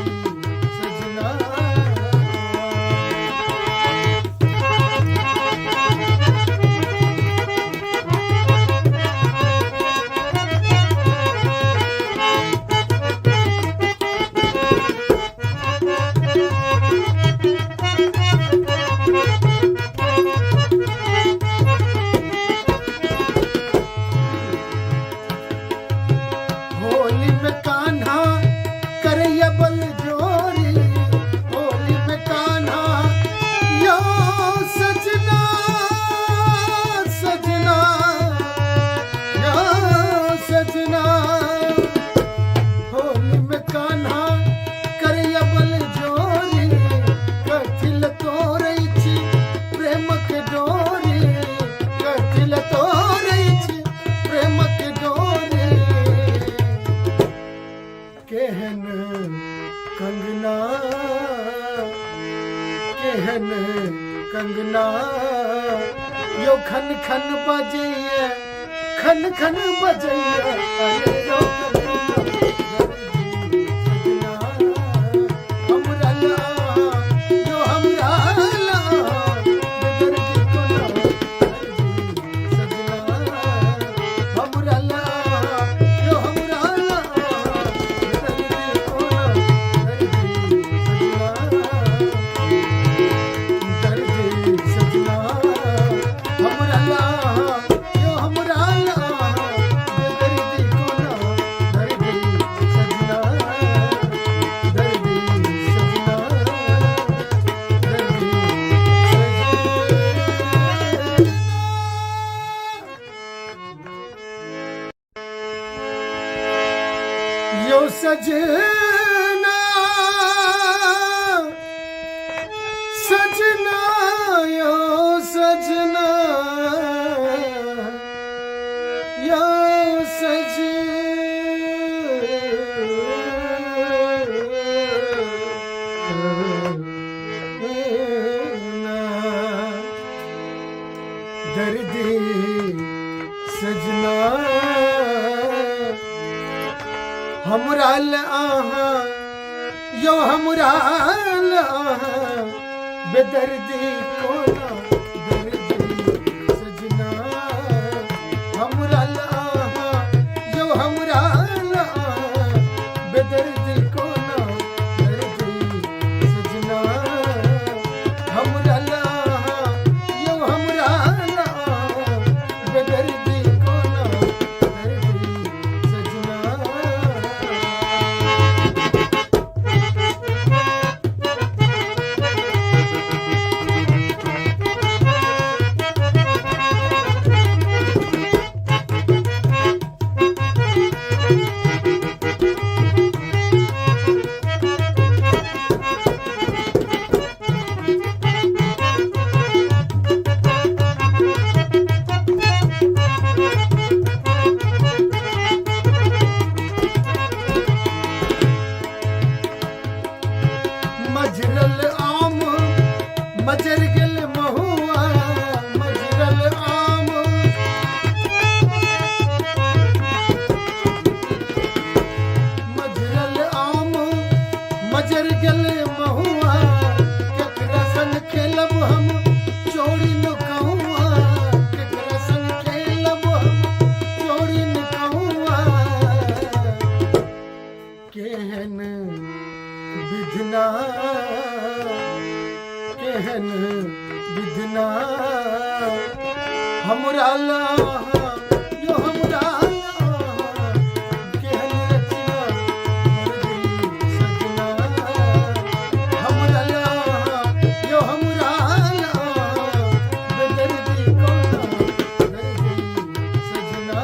कंगना केहन कंगना यो खन खन बजैया खन खन बजैया अरे यो कंगना हमरा ला यो हमरा ला बेदर की कोना सजना हमरा ला यो हमरा ला बेदर की कोना सजना हमरा ला यो हमरा ला बेदर्दी कोना दर्दी सजना दर्दी सजना दर्दी सजना यो सजना सजना यो सजना यो सजना दर्दी सजना हमरा आहा यो हमरा आहा बेदर्दी कोना दर्दी सजना हमरा आहा यो हमरा आहा बेदर्दी कोना दर्दी सजना हमरा आहा यो हमरा आहा बेदर्दी कोना दर्दी सजना मजरल आम मजर गल महुआ मजरल आम मजरल आम मजर गल महुआ केकरा संग खेलब हम चोरी नुकहुआ केकरा संग खेलब हम चोरी नुकहुआ केहन विधना केहन विधना हमरा ला यो हमरा ला केहन रचना दर्दी सजना हमरा ला यो हमरा ला बेदर्दी कोना दर्दी सजना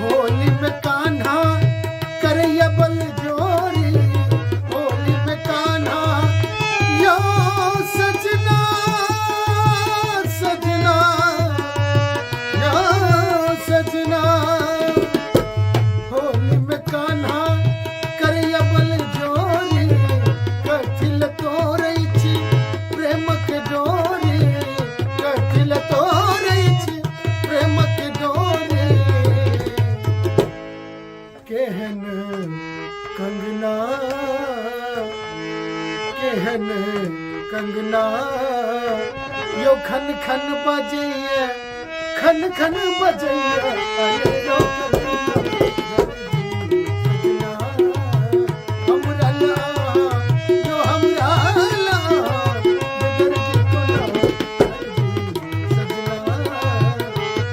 होली में कान्हा करैया बल जोरी होली में कान्हा यो सजना सजना यो सजना होली में कान्हा करैया बल जोरी कथिल तोरै छी प्रेम के डोरी कथिल तोरै छी प्रेम के डोरी केहन कंगना केहन कंगना यो खन खन बजैया खन खन बजैया अरे यो कंगना हमरा ला यो हमरा ला बेदर की कोना सजना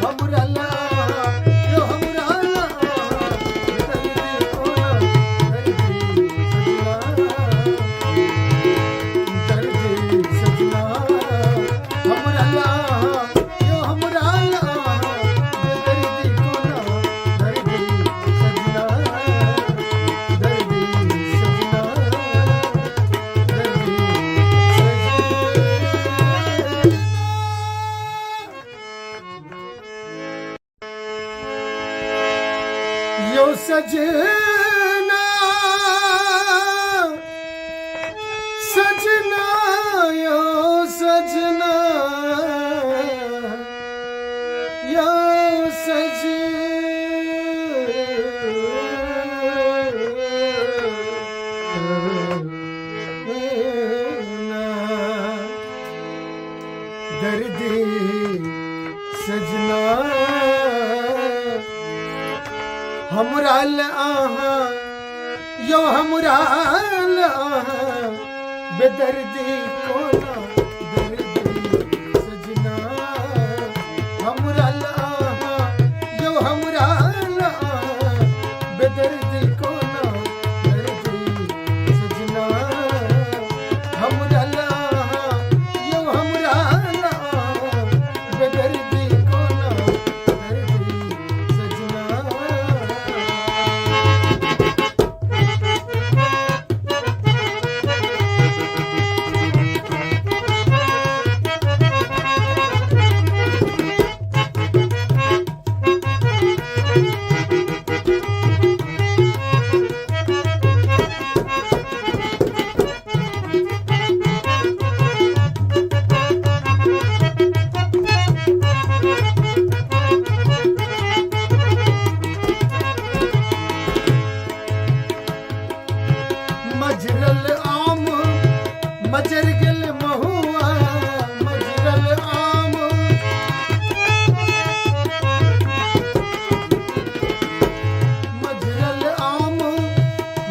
हमरा ला यो हमरा ला सजना हमरा ला यो सजना सजना यो सजना यो सजना दर्दी सजना हमरा आहा यो हमरा आहा बेदर्दी कोना दर्दी सजना हमरा आहा यो हमरा आहा बेदर्दी कोना दर्दी सजना हमरा आहा यो हमरा आहा बेदर्दी कोना दर्दी सजना मजरल आम मजर गल महुआ मजरल आम मजरल आम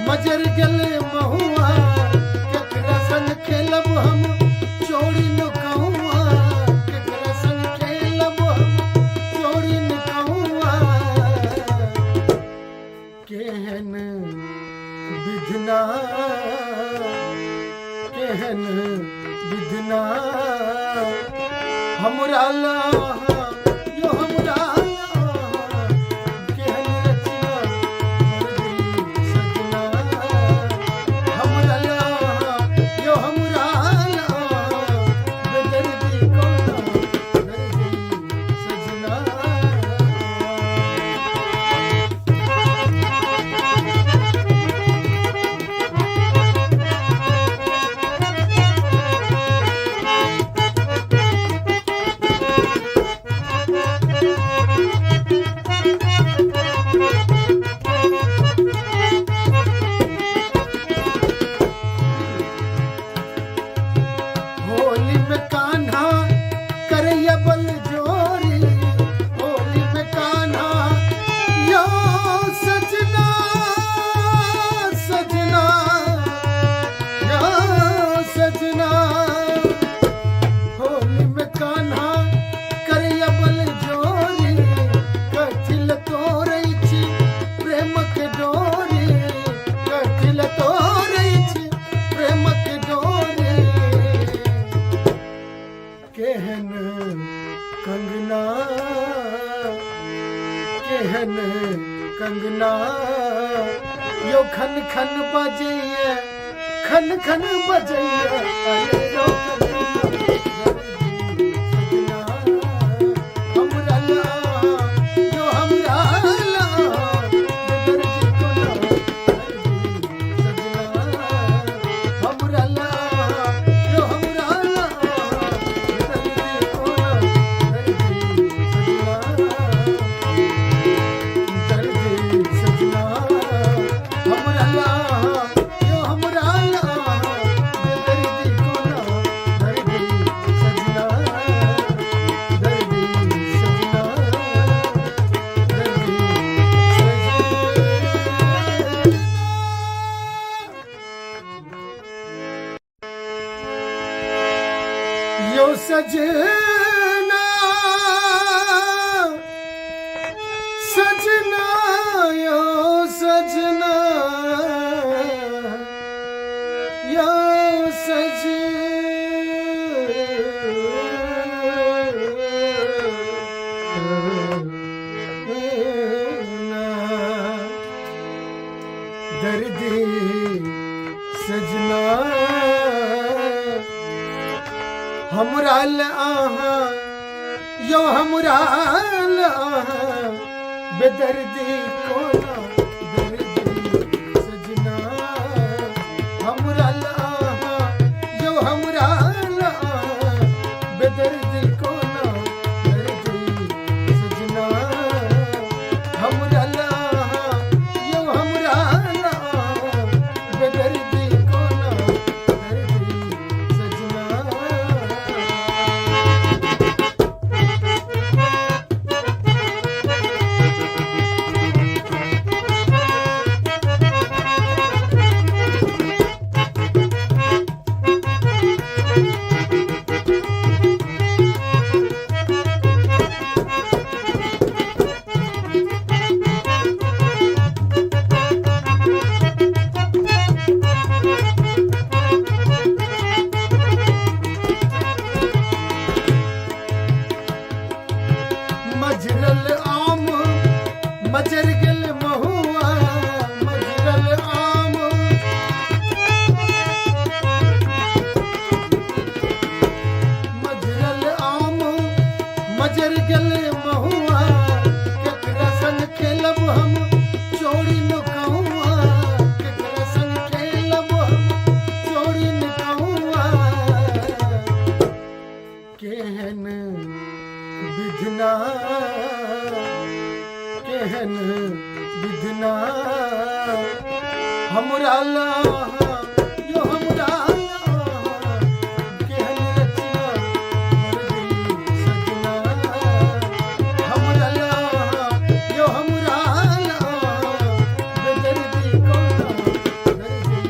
मजर गल महुआ केकरा संग खेलब हम चोरी न कहूआ केकरा संग खेलब हम चोरी न कहूआ केहन विधना केहन विधना हमरा लाहा यो हमरा लाहा केहन रचना दर्दी सजना हमरा लाहा यो हमरा लाहा बेदर्दी कोना दर्दी सजना होली में कान्हा करैया बल जोरी होली में कान्हा यो सजना सजना यो सजना होली में कान्हा करैया बल जोरी कथिल तोरै छी प्रेम के डोरी कथिल तोरै छी प्रेम के डोरी केहन कंगना केहन कंगना यो खन खन बजैया खन खन बजैया अरे रो कंगना हमरा लाहा यो हमरा लाहा बेदर्दी कोना दर्दी सजना हमरा लाहा यो हमरा लाहा बेदर्दी कोना दर्दी सजना हमरा लाहा यो हमरा लाहा बेदर्दी कोना दर्दी सजना दर्दी सजना दर्दी सजना यो सजना सजना यो सजना यो सजना दर्दी सजना हमरा आहा यो हमरा आहा बेदर्दी कोना मजर गले महुआ केकरा संग खेलब हम चोरी नुकहुआ केकरा संग खेलब हम चोरी नुकहुआ केहन विधना केहन विधना हमरा ला यो हमरा ला केहन रचना दर्दी सजना हमरा ला यो हमरा ला बेदर्दी कोना दर्दी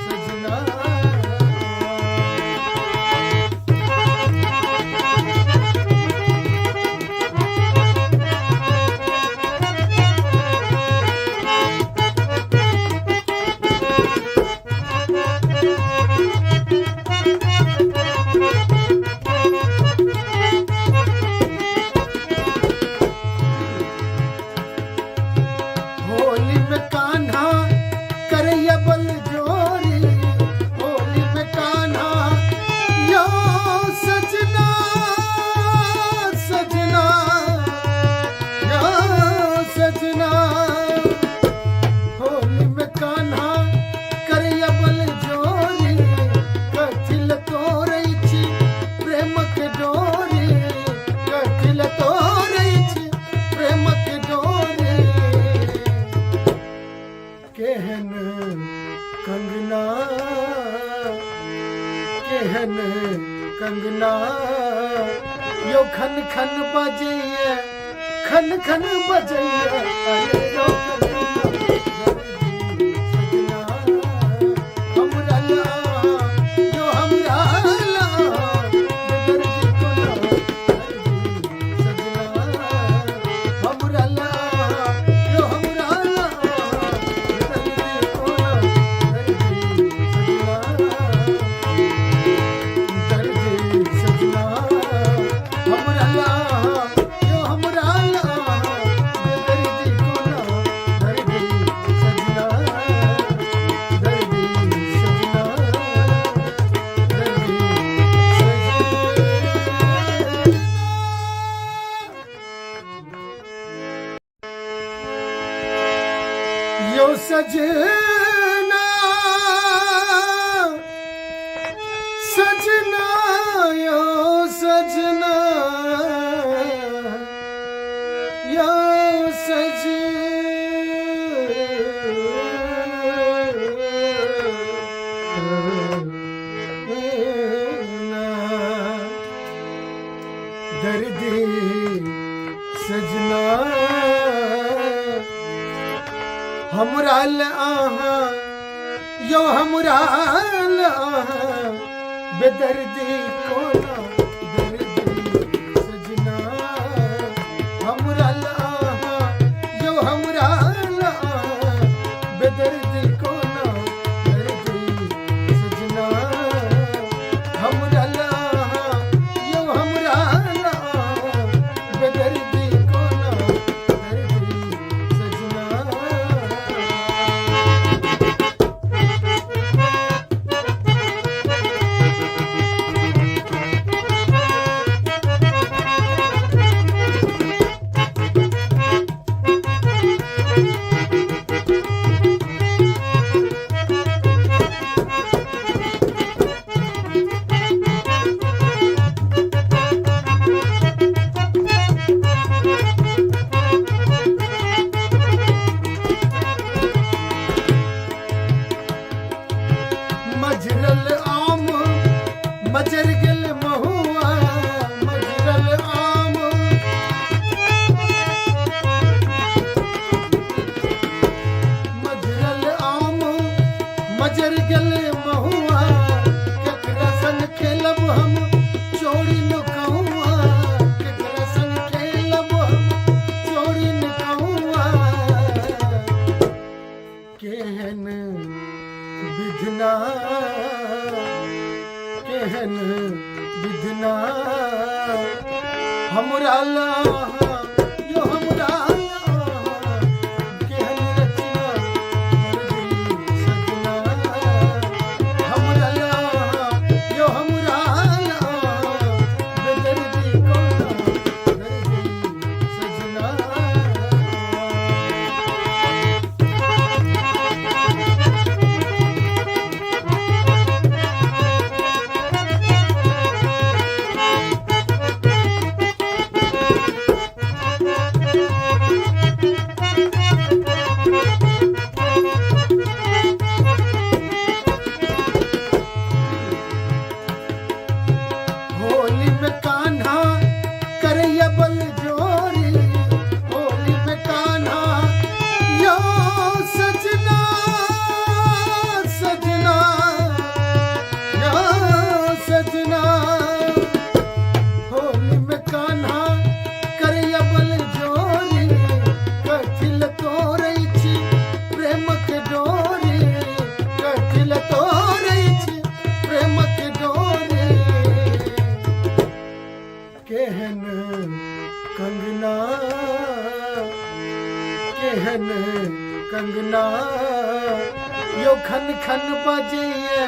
सजना होली में कान्हा करैया बल जोरी होली में कान्हा यो सजना सजना यो सजना होली में कान्हा करैया बल जोरी कथिल तोरै छी प्रेमक डोरी कथिल तोरै छी प्रेमक डोरी केहन कंगना केहन कंगना यो खन खन बजैया खन खन बजैया अरे यो कंगना हमरा ला यो हमरा ला बेदर्दी कोना दर्दी सजना हमरा ला यो हमरा ला बेदर्दी कोना दर्दी सजना हमरा ला यो हमरा ला बेदर्दी कोना दर्दी सजना दर्दी सजना दर्दी सजना यो सजना सजना यो सजना यो सजना दर्दी सजना हमरा ला यो हमरा ला बेदर्दी कोना दर्दी सजना हमरा ला यो हमरा ला बेदर्दी कोना दर्दी सजना हमरा ला यो हमरा ला बेदर्दी कोना दर्दी सजना मजरल आम मजर गल महुआ मजरल आम मजरल आम मजर गल महुआ केकरा संग खेलब हम चोरी नुकहुआ केकरा संग खेलब हम चोरी नुकहुआ केहन विधना केहन विधना हमरा ला यो हमरा ला केहन रचना दर्दी सजना हमरा ला यो हमरा ला बेदर्दी कोना कंगना केहन कंगना यो खन खन बजैया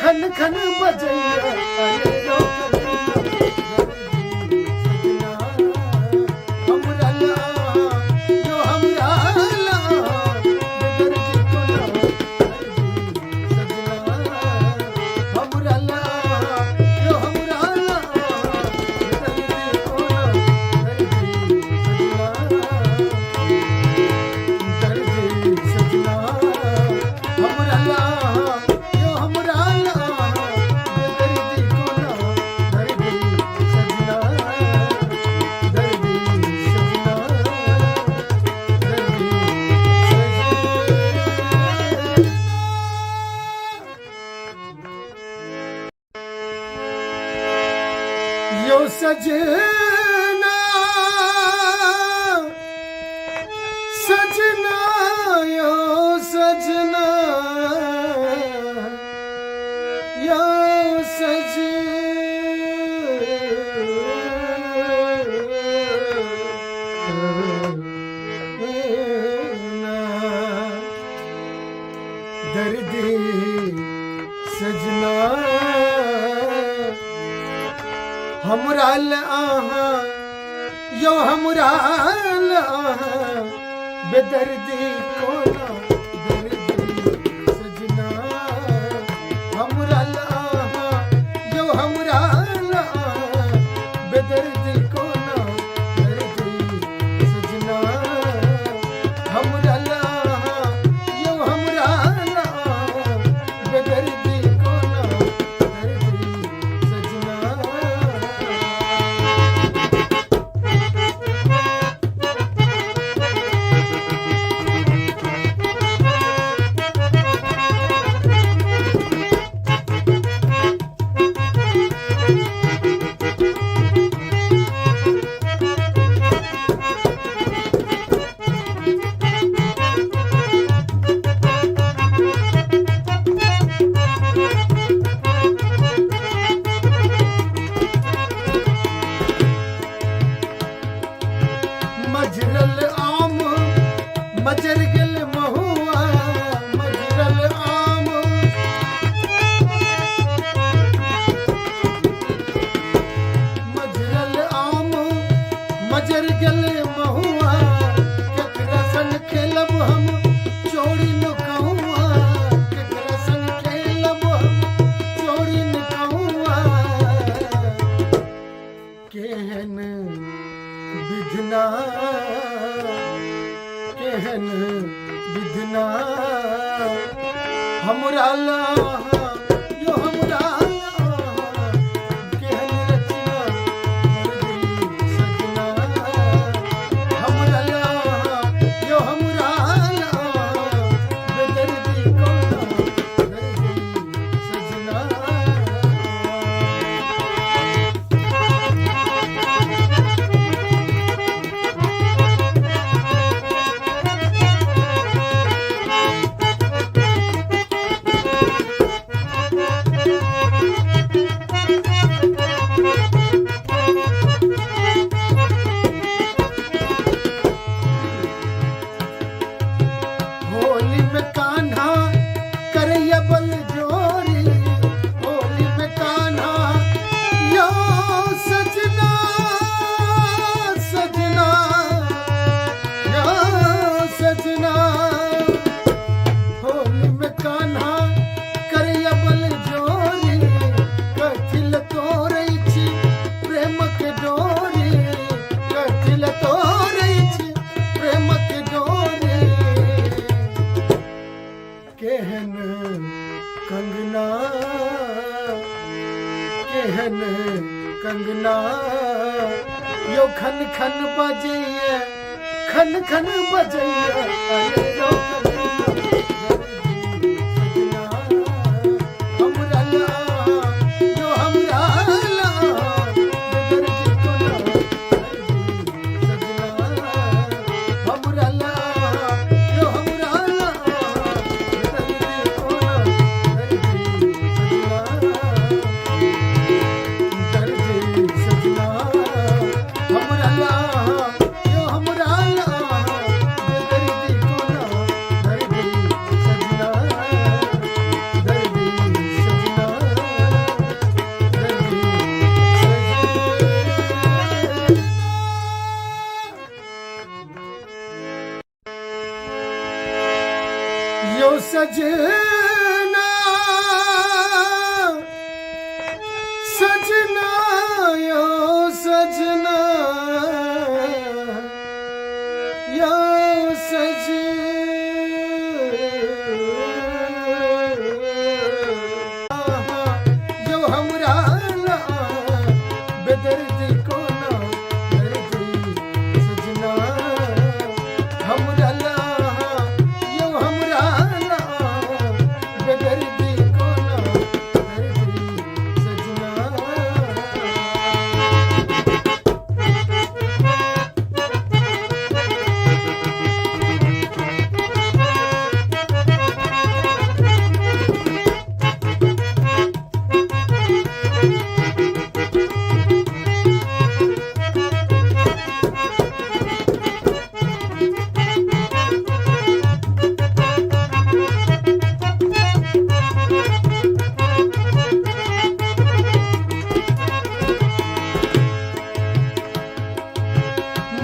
खन खन बजैया अरे यो यो सजना सजना यो सजना यो सजना दर्दी सजना हमराल आहा यो हमराल आहा बेदर्दी कोना दर्दी सजना हमराल आहा यो हमराल आहा बेदर्दी कोना दर्दी सजना हमराल आहा यो हमराल आहा बेदर्दी कोना दर्दी सजना मजरल आम मजर गल महुआ मजरल आम मजरल आम मजर गल महुआ केकरा संग खेलब हम चोरी न कहुआ केकरा संग खेलब हम चोरी न कहुआ केहन विधना केहन विधना हमरा लाहा यो हमरा लाहा केहन रचना दर्दी सजना हमरा लाहा यो हमरा लाहा बेदर्दी कोना दर्दी सजना होली में कान्हा करैया बल जोरी होली में कान्हा यो सजना सजना यो सजना होली में कान्हा करैया बल जोरी कथिल तोरै छी प्रेम के डोरी कथिल तोरै छी प्रेम के डोरी केहन कंगना केहन कंगना यो खन खन बजैया खन खन बजैया अरे यो कंगना हमरा लाहा यो हमरा लाहा बेदर्दी कोना दर्दी सजना हमरा लाहा यो हमरा लाहा बेदर्दी कोना दर्दी सजना दर्दी सजना सजना सजना यो सजना यो यो हमरा बेदर्दी को ना दर्दी सजना हमरा यो हमरा बेदर्दी को ना दर्दी सजना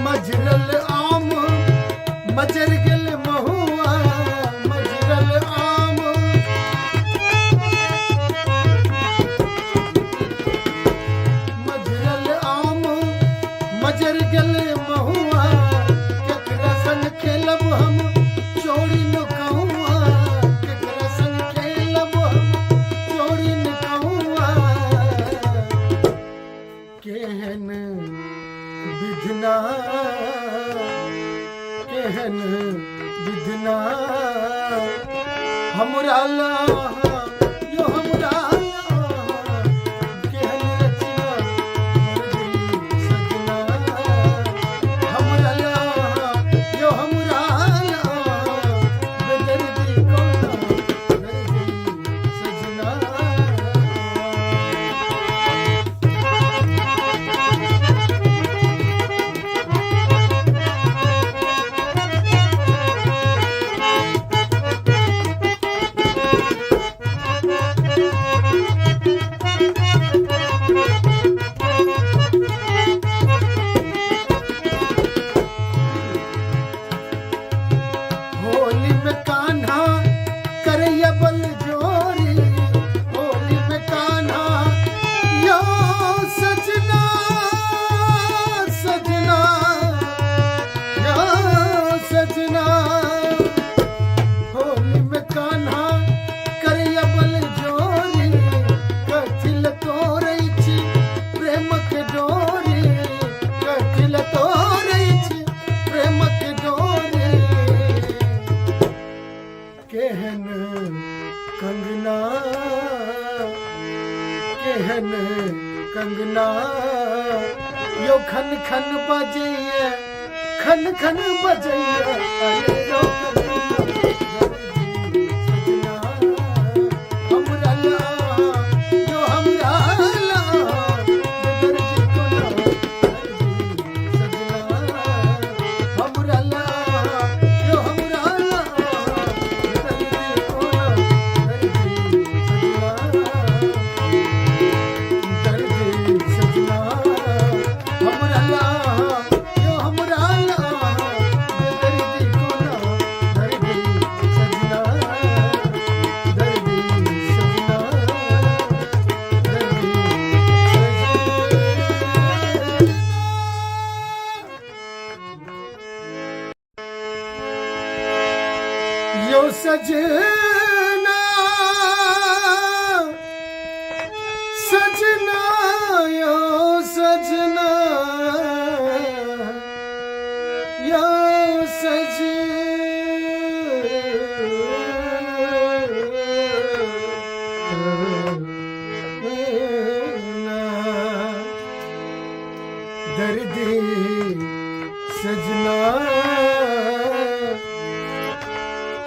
मजरल आम मजर गल महुआ मजरल आम मजरल आम मजर गल महुआ केकरा संग खेलब हम चोरी न कहूआ केकरा संग खेलब हम चोरी न कहूआ केहन विधना केहन विधना हमरा यो हमरा केहन रचना दर्दी सजना हमरा यो हमरा बेदर्दी को दर्दी सजना होली में कान्हा करैया बल जोरी होली में कान्हा यो सजना सजना यो सजना होली में कान्हा करैया बल जोरी कथिल तोरै छी प्रेम के डोरी कथिल तोरै छी प्रेम के डोरी केहन कंगना केहन कंगना यो खन खन बजैया खन खन बजैया अरे यो कंगना हमरा यो हमरा बेदर्दी को ना दर्दी सजना हमरा यो हमरा यो सजना सजना यो सजना यो सजना दर्दी सजना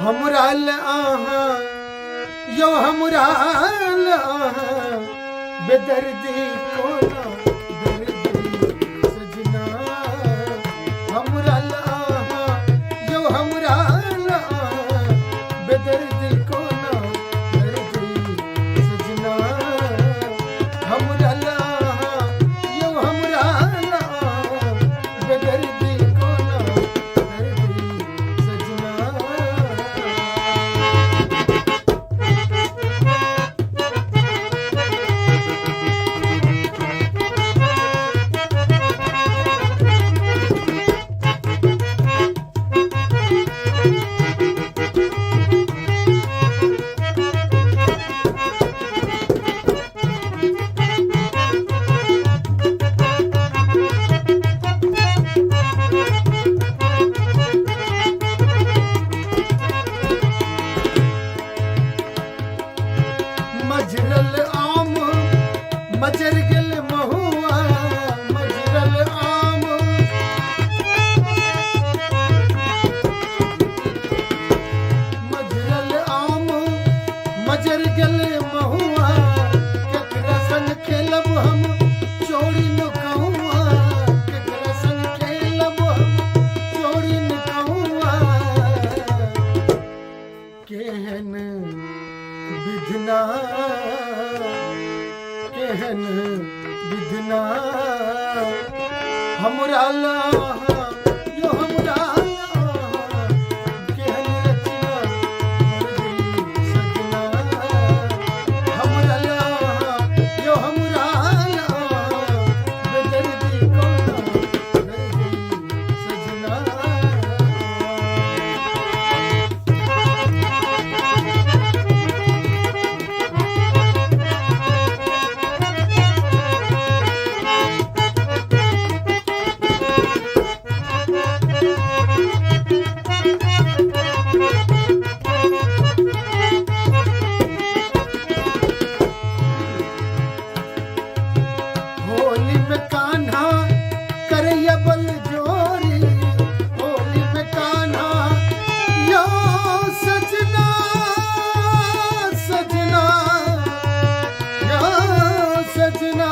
हमरा आहा यो हमरा बेदर्दी को ना दर्दी सजना हमरा यो हमरा बेदर्दी को ना दर्दी सजना हमरा यो हमरा बेदर्दी को ना दर्दी सजना हमरा यो हमरा केहन रचना दर्दी सजना हमरा यो हमरा बेदर्दी कोना दर्दी सजना होली में कान्हा करैया बल जोरी होली में कान्हा यो सजना सजना यो सजना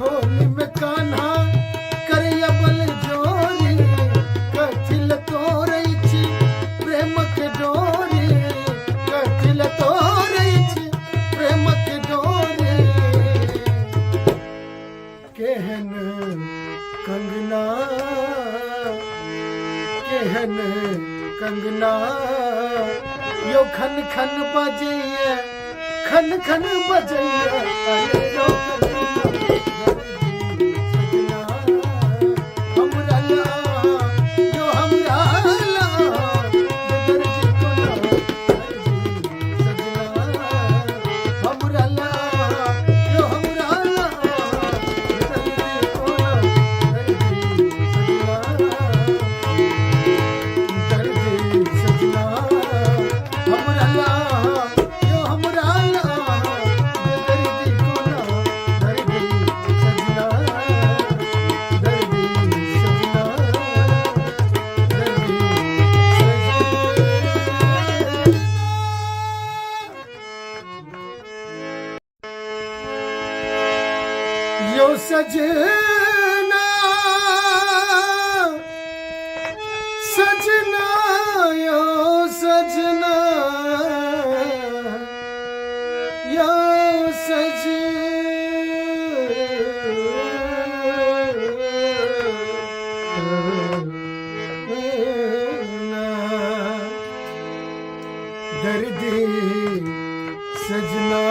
होली में कान्हा करैया बल जोरी कथिल तोरै छी प्रेम के डोरी कथिल तोरै छी प्रेम के डोरी केहन कंगना केहन कंगना यो खन खन बजैया खन खन बजैया अरे यो कंगना हमरा यो हमरा दर्दी कोना दर्दी सजना हमरा यो हमरा यो सजना सजना यो सजना यो सजना दर्दी सजना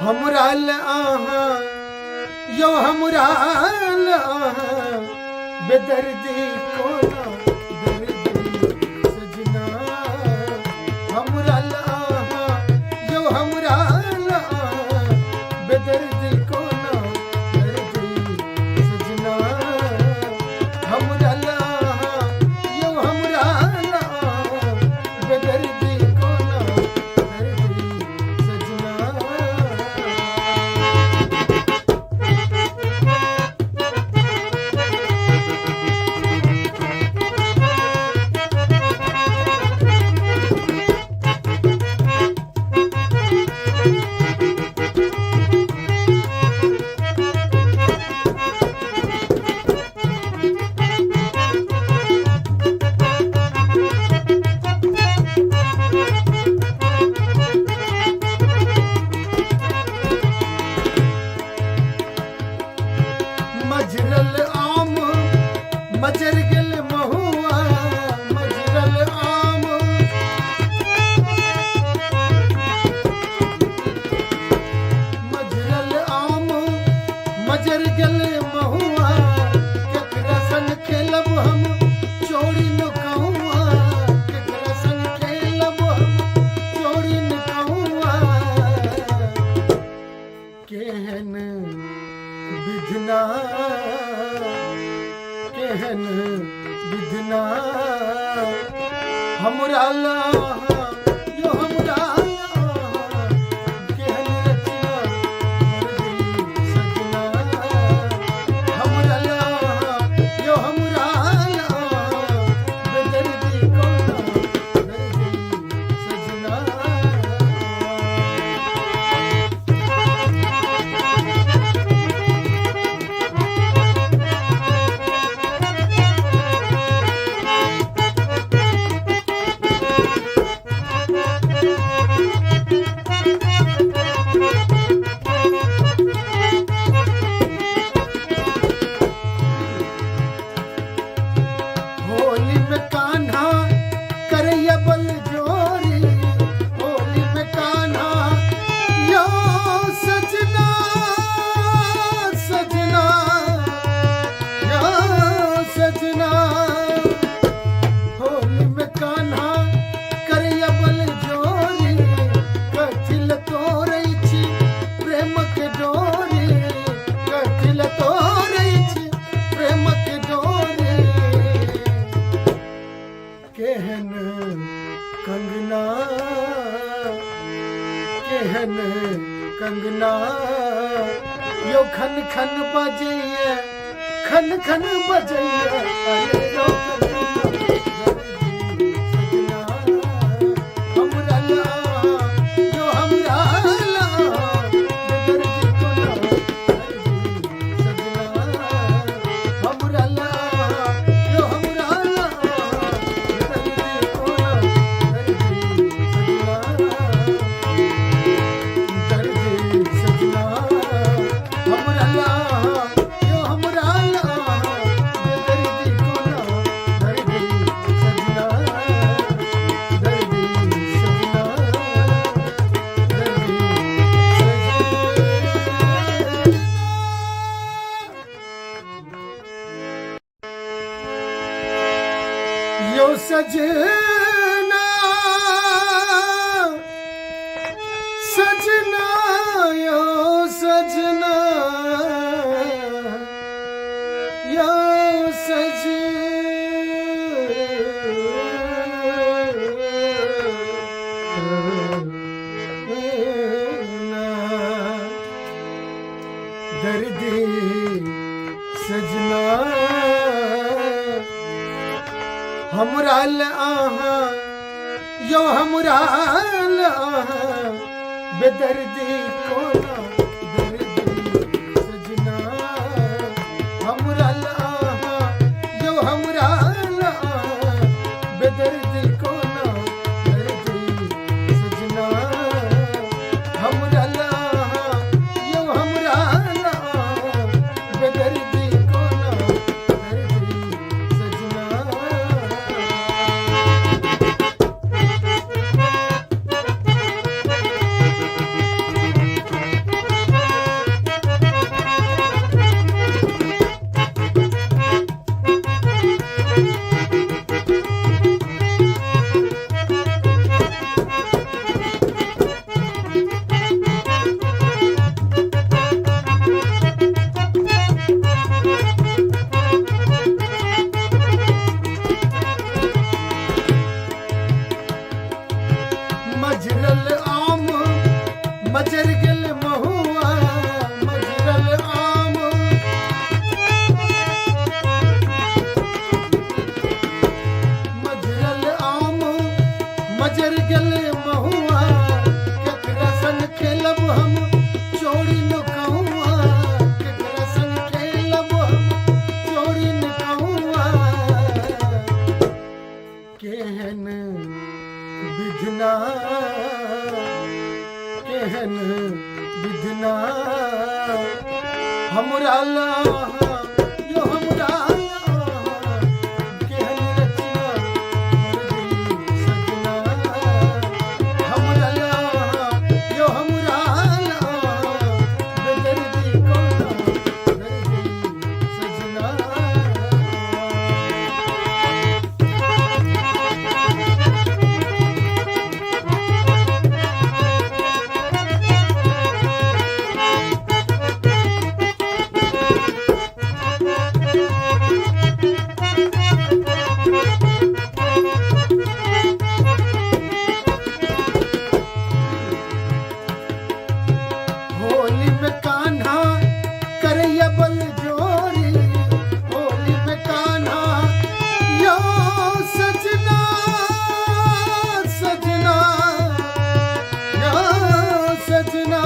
हमरा आहा यो हमरा बेदर्दी कोना दर्दी सजना हमरा आहा यो हमरा बेदर्दी कोना दर्दी सजना हमरा आहा यो हमरा बेदर्दी कोना दर्दी सजना मजरल आम मजर गेल महुआ मजरल आम मजरल आम मजर गेल महुआ केकरा संग खेलब हम चोरी नुकहुआ केकरा संग खेलब हम चोरी नुकहुआ केहन विधना केहन विधना हमरा यो हमरा केहन रचना दर्दी सजना हमरा यो हमरा बेदर्दी कोना दर्दी सजना यो खन खन बजैया खन खन बजैया अरे यो सजना हमरा ला यो हमरा ला बेदर्दी को ना सजना हमरा ला यो हमरा ला बेदर्दी को ना दर्दी सजना हमरा ला यो हमरा ला बेदर्दी को ना दर्दी सजना दर्दी सजना दर्दी यो सजना सजना यो सजना यो सजना दर्दी सजना हमरा ला यो हमरा ला बेदर्दी को ना दर्दी सजना हमरा ला यो हमरा ला बेदर्दी को ना दर्दी सजना हमरा ला यो हमरा ला बेदर्दी को ना दर्दी सजना मजरल आम मजर गल महुआ मजरल आम मजरल आम मजर गल महुआ केकरा संग खेलब हम चोरी न कहुआ केकरा संग खेलब हम चोरी न कहुआ केहन विधना केहन विधना हमरा ला यो हमरा ला केहन रचना दर्दी सजना हमरा ला यो हमरा ला बेदर्दी को ना दर्दी सजना होली में कान्हा करैया बल जोरी होली में कान्हा यो सजना सजना यो सजना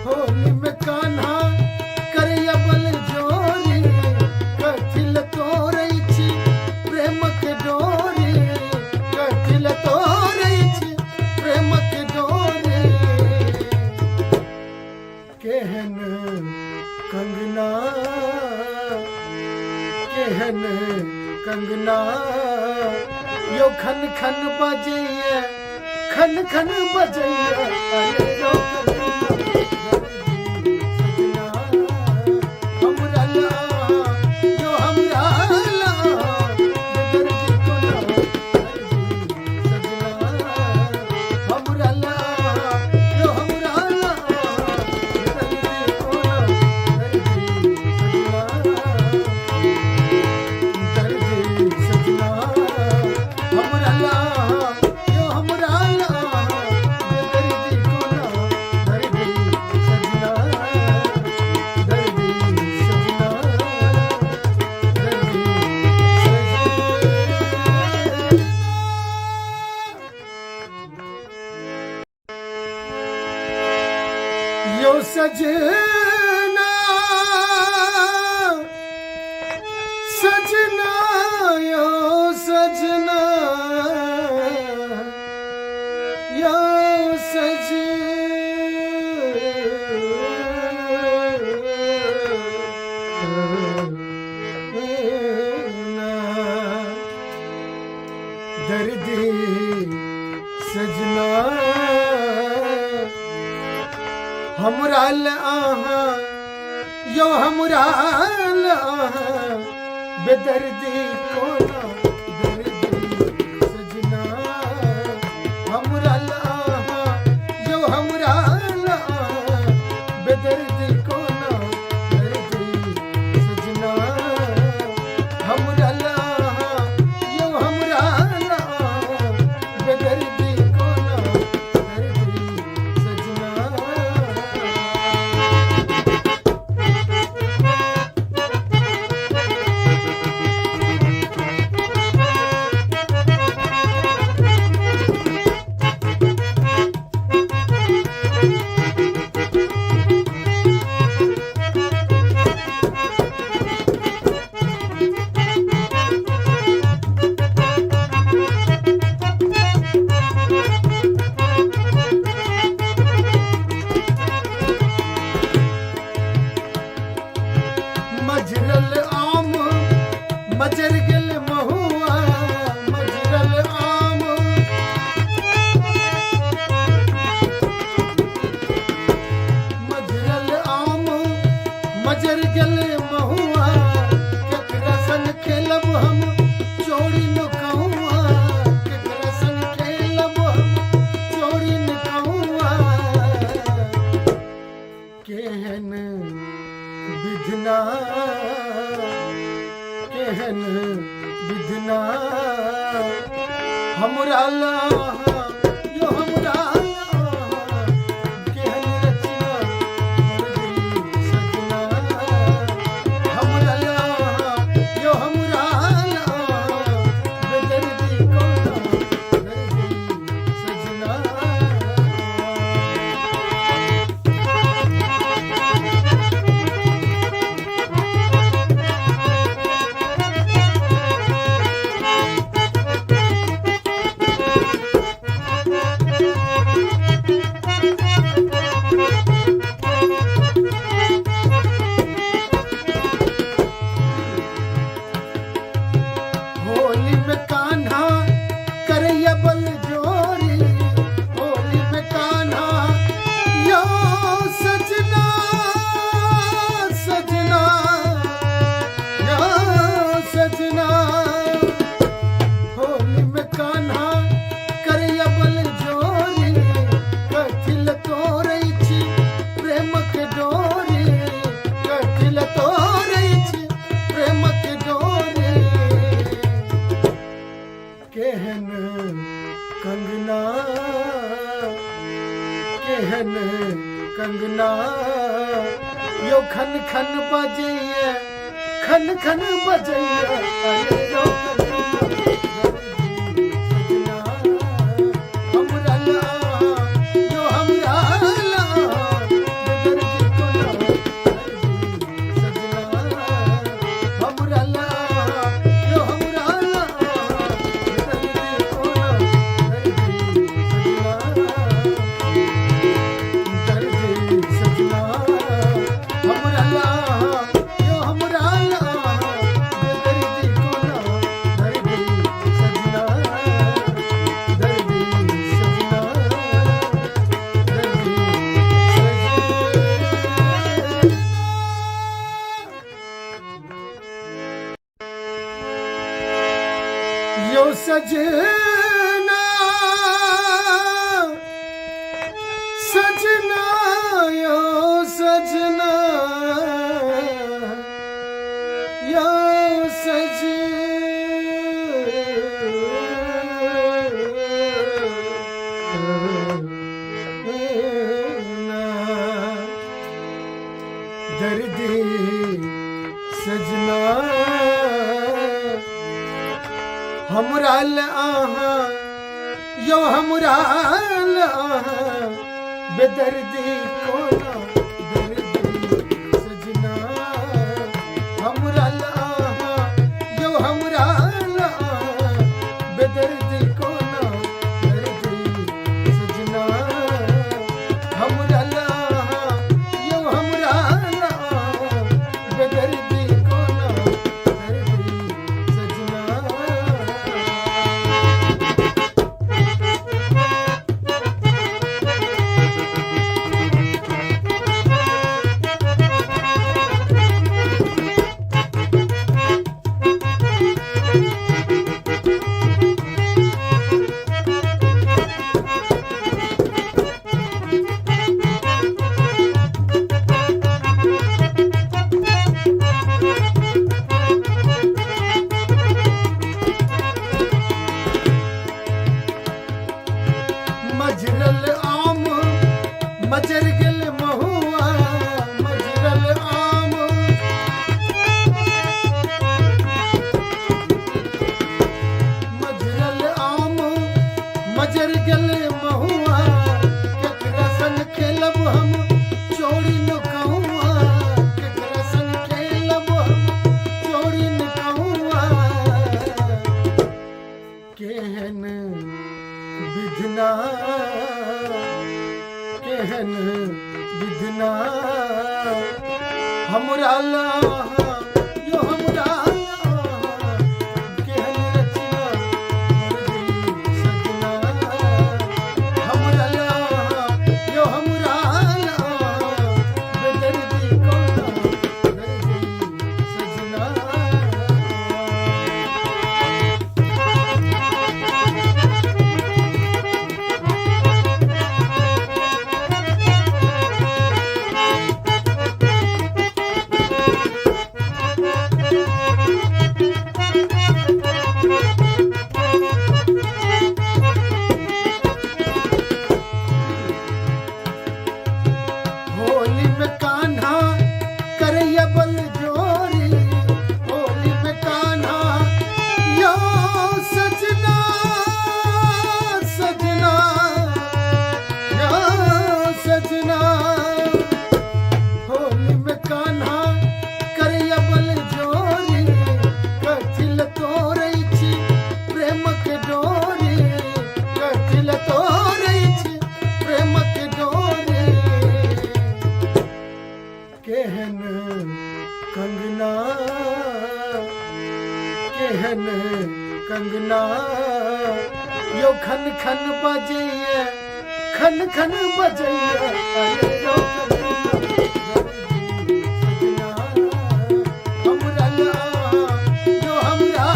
होली में कान्हा करैया बल जोरी कथिल तोरै छी प्रेम के डोरी कथिल तोरै छी प्रेम के डोरी केहन कंगना केहन कंगना यो खन खन बजैया खन खन बजैया अरे यो सजना हमरा ला यो हमरा ला बेदर्दी को ना दर्दी सजना हमरा ला यो हमरा ला बेदर्दी को ना दर्दी सजना हमरा ला यो हमरा ला बेदर्दी को ना सजना सजना यो सजना यो सजना दर्दी सजना हमराल आहा यो हमराल आहा बेदर्दी कोना दर्दी सजना हमराल आहा यो हमराल आहा बेदर्दी कोना दर्दी सजना हमराल आहा यो हमराल आहा बेदर्दी कोना दर्दी सजना मजरल आम मजर गल महुआ मजरल आम मजरल आम मजर गल महुआ केकरा संग खेलब हम चोरी न कहुआ केकरा संग खेलब हम चोरी न कहुआ केहन विधना केहन विधना हमरा लाहा यो हमरा लाहा केहन रचना दर्दी सजना हमरा लाहा यो हमरा लाहा बेदर्दी कोना दर्दी सजना होली में कान्हा करैया बल जोरी होली में कान्हा यो सजना सजना यो सजना होली में कान्हा करैया बल जोरी कथिल तोरै छी प्रेम के डोरी कथिल तोरै छी प्रेम के डोरी केहन कंगना केहन कंगना यो खन खन बजैया खन खन बजैया अरे यो कंगना हमरा लाहा यो हमरा लाहा बेदर्दी कोना दर्दी सजना हमरा लाहा यो हमरा लाहा बेदर्दी कोना दर्दी सजना हमरा लाहा यो हमरा लाहा बेदर्दी कोना दर्दी सजना दर्दी सजना दर्दी सजना यो सजना सजना यो सजना यो सजना दर्दी सजना हमरा आहा यो हमरा आहा बेदर्दी कोना दर्दी हमरा यो हमरा केहन रचना दर्दी सजना हमरा यो हमरा बेदर्दी कोना दर्दी सजना होली में कान्हा करैया बल जोरी होली में कान्हा यो सजना सजना यो सजना होली में कान्हा करैया बल जोरी कथिल तोरै छी प्रेम के डोरी कथिल तोरै छी प्रेम के डोरी केहन कंगना केहन कंगना यो खन खन बजैया खन खन बजैया अरे यो कंगना हमरा यो हमरा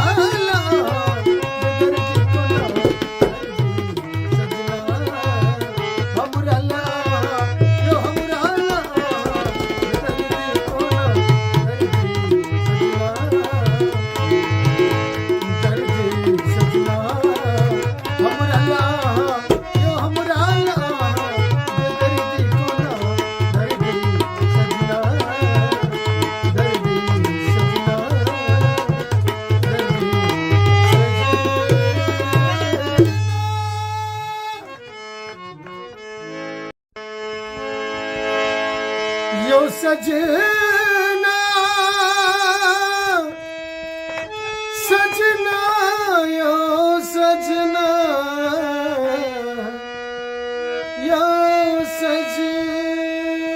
दर्दी कोना सजना हमरा यो हमरा यो सजना सजना यो सजना यो सजना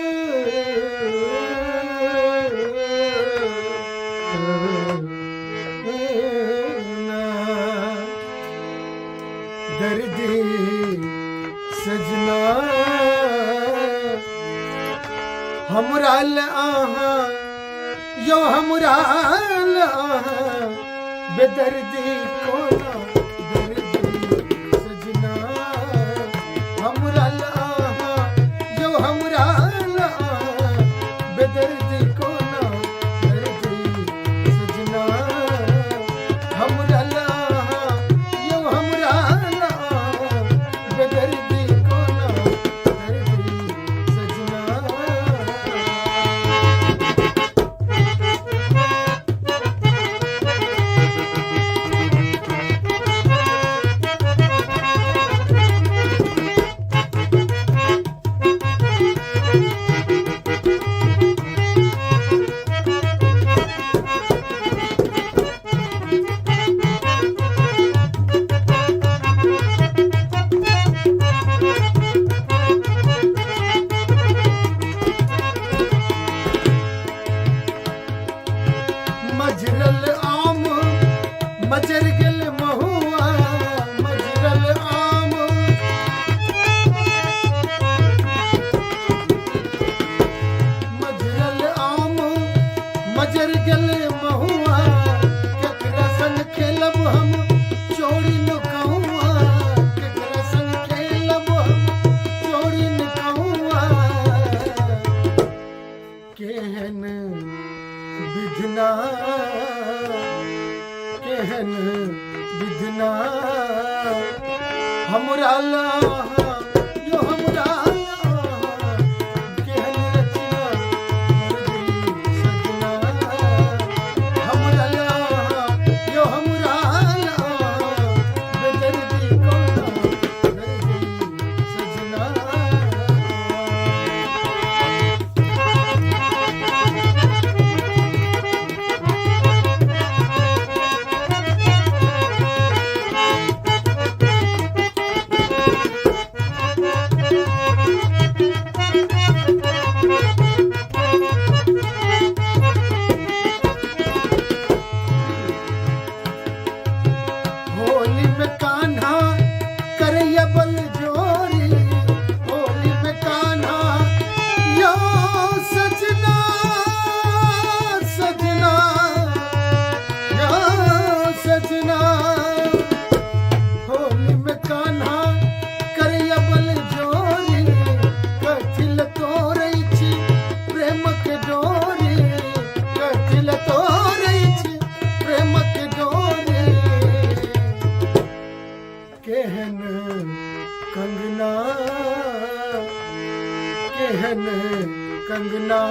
दर्दी सजना हमरा आहा यो हमरा बेदर्दी कोना दर्दी सजना हमरा आहा यो हमरा बेदर्दी कोना दर्दी सजना हमरा यो हमरा बेदर्दी कोना दर्दी सजना मजरल आम मजर गेल महुआ मजरल आम मजरल आम मजर गेल महुआ केकरा संग खेलब हम चोरी नुकहुआ केकरा संग खेलब हम चोरी नुकहुआ केहन विधना केहन विधना हमरा यो हमरा केहन रचना दर्दी सजना हमरा यो हमरा बेदर्दी कोना दर्दी सजना के डोरी कथिल तोरै छी प्रेम के डोरी केहन कंगना केहन कंगना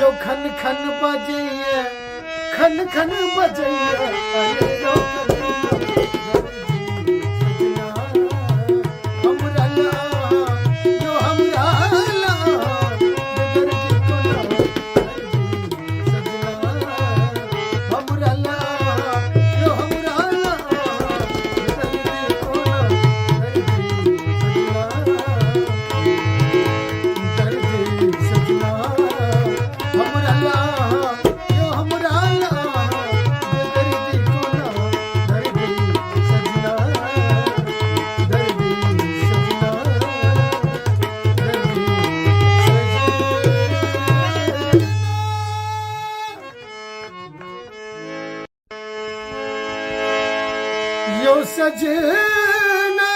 यो खन खन बजैया खन खन बजैया अरे यो सजना हमरा ला यो हमरा ला बेदर्दी कोना सजना हमरा ला यो हमरा ला बेदर्दी कोना सजना हमरा ला यो हमरा ला बेदर्दी कोना दर्दी सजना दर्दी सजना दर्दी सजना यो सजना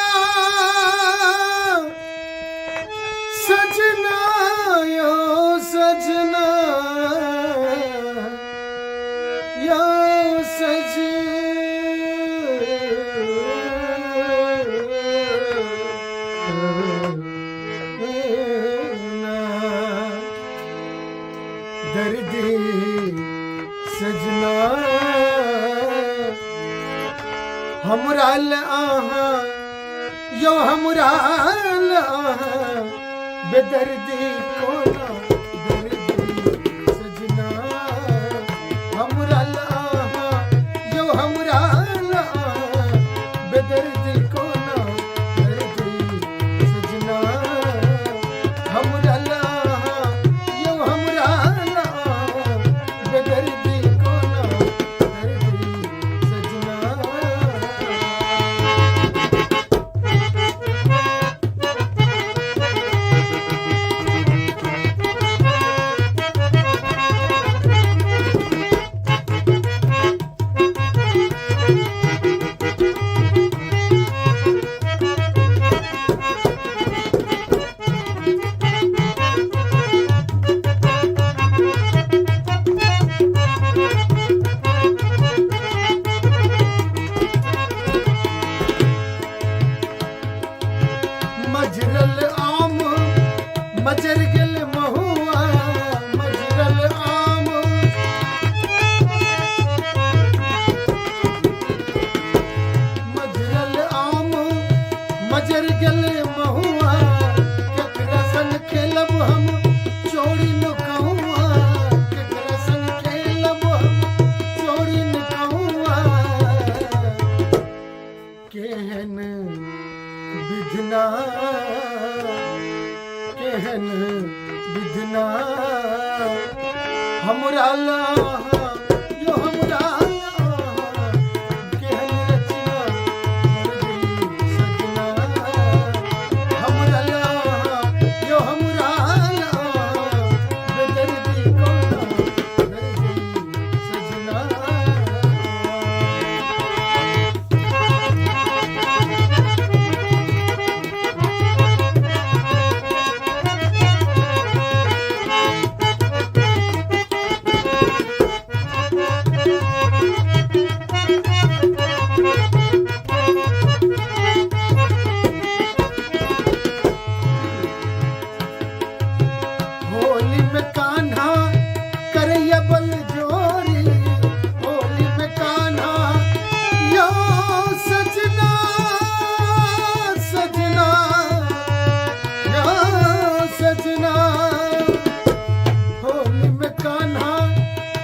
सजना यो सजना यो सजना दर्दी सजना हमरा ला यो हमरा ला बेदर्दी कोना दर्दी सजना हमरा ला यो हमरा ला बेदर्दी कोना दर्दी सजना हमरा ला यो हमरा ला बेदर्दी कोना दर्दी सजना मजरल आम मजर गेल महुआ मजरल आम मजरल आम मजर गेल महुआ केकरा संग खेलब हम चोरी नुकहुआ केकरा संग खेलब हम चोरी नुकहुआ केहन विधना केहन विधना हमरा ला यो हमरा ला केहन रचना दर्दी सजना हमरा ला यो हमरा ला बेदर्दी कोना दर्दी सजना होली में कान्हा करैया बल जोरी होली में कान्हा यो सजना सजना यो सजना होली में कान्हा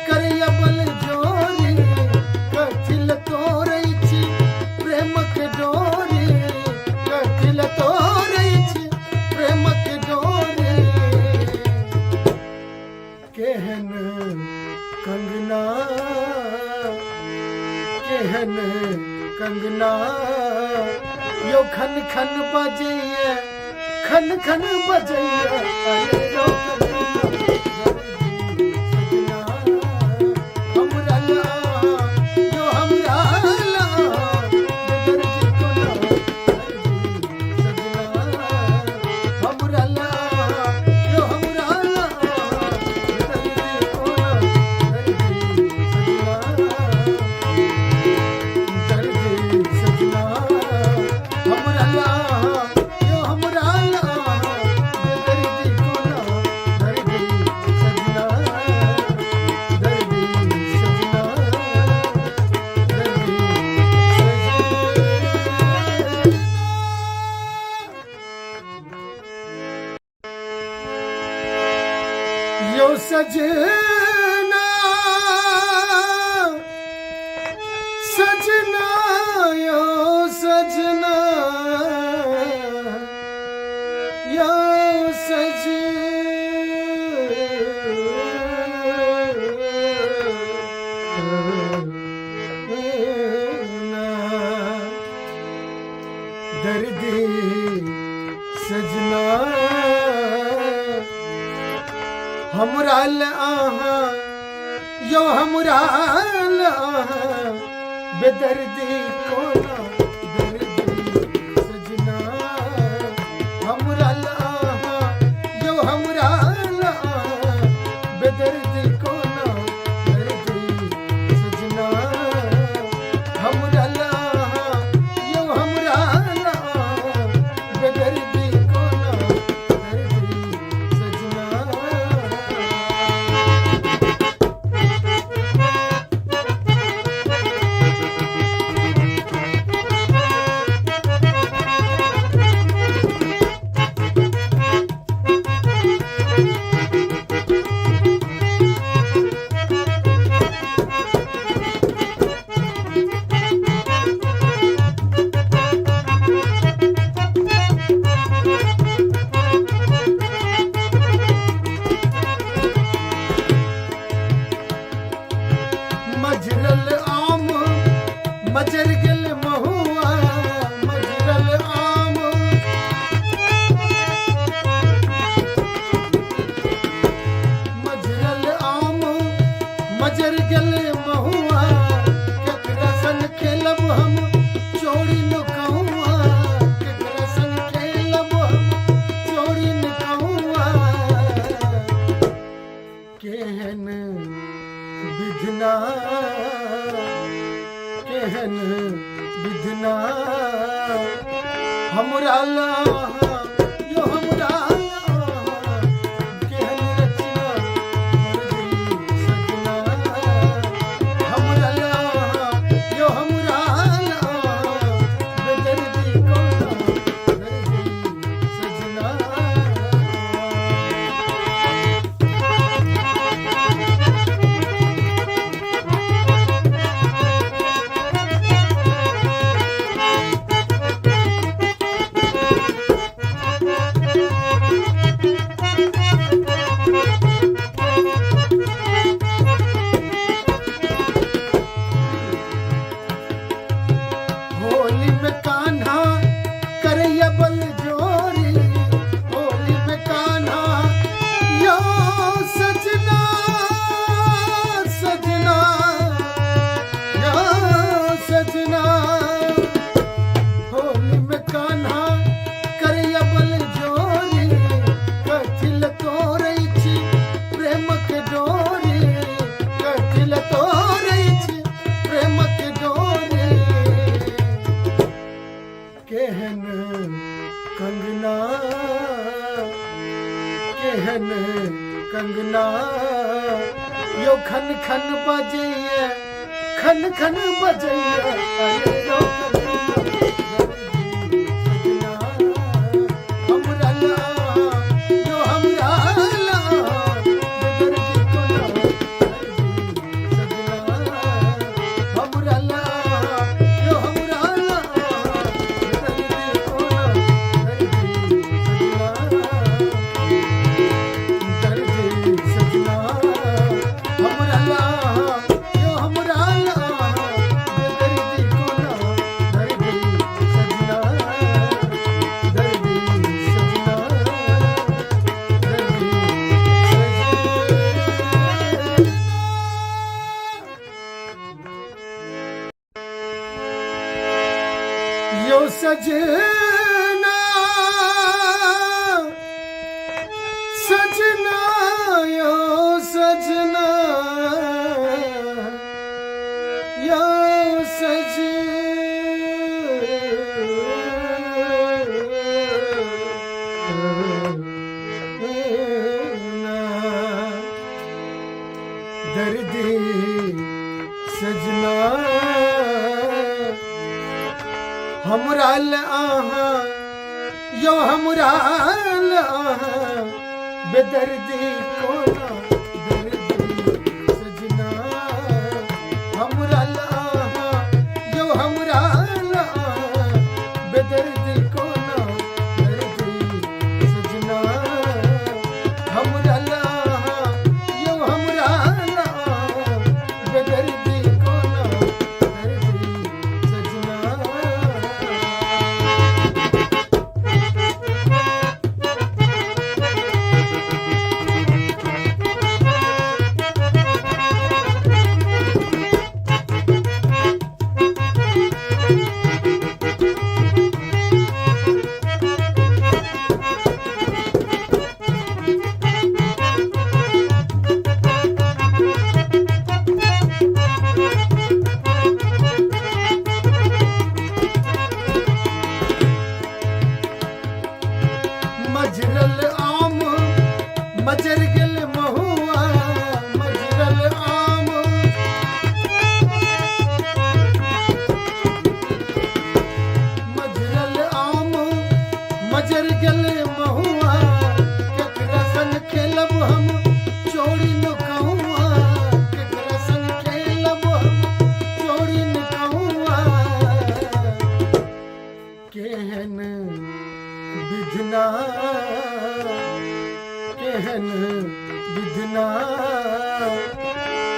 करैया बल जोरी कथिल तोरै छी प्रेम के डोरी कथिल तोरै छी प्रेम के डोरी केहन कंगना केहन कंगना यो खन खन बजैया खन खन बजैया अरे यो कंगना हमरा ला यो हमरा ला बेदर्दी कोना दर्दी सजना हमरा ला यो हमरा ला सजना सजना यो सजना यो सजना दर्दी सजना हमराल आहा यो हमराल आहा बेदर्दी कोना दर्दी सजना हमराल आहा यो हमराल आहा बेदर्दी कोना दर्दी सजना हमराल आहा यो हमराल आहा बेदर्दी कोना दर्दी सजना मजरल आम मजर गल महुआ मजरल आम मजरल आम मजर गल महुआ केकरा संग खेलब हम चोरी न कहुआ केकरा संग खेलब हम चोरी न कहुआ केहन विधना केहन विधना हमरा लाहा यो हमरा लाहा केहन रचना दर्दी सजना हमरा लाहा यो हमरा लाहा बेदर्दी कोना दर्दी सजना होली में कान्हा करैया बल जोरी होली में कान्हा यो सजना सजना यो सजना होली में कान्हा करैया बल जोरी कथिल तोरै छी प्रेम के डोरी कथिल तोरै छी प्रेम के डोरी केहन कंगना केहन कंगना यो खन खन बजैया खन खन बजैया अरे यो कंगना दर्दी सजना हमरा लाहा यो हमरा लाहा बेदर्दी कोना दर्दी सजना हमरा लाहा यो हमरा लाहा बेदर्दी कोना दर्दी सजना हमरा लाहा यो हमरा लाहा बेदर्दी कोना दर्दी सजना दर्दी सजना दर्दी सजना यो सजना सजना यो सजना यो सजना दर्दी सजना हमरा आहा यो हमरा आहा बेदर्दी कोना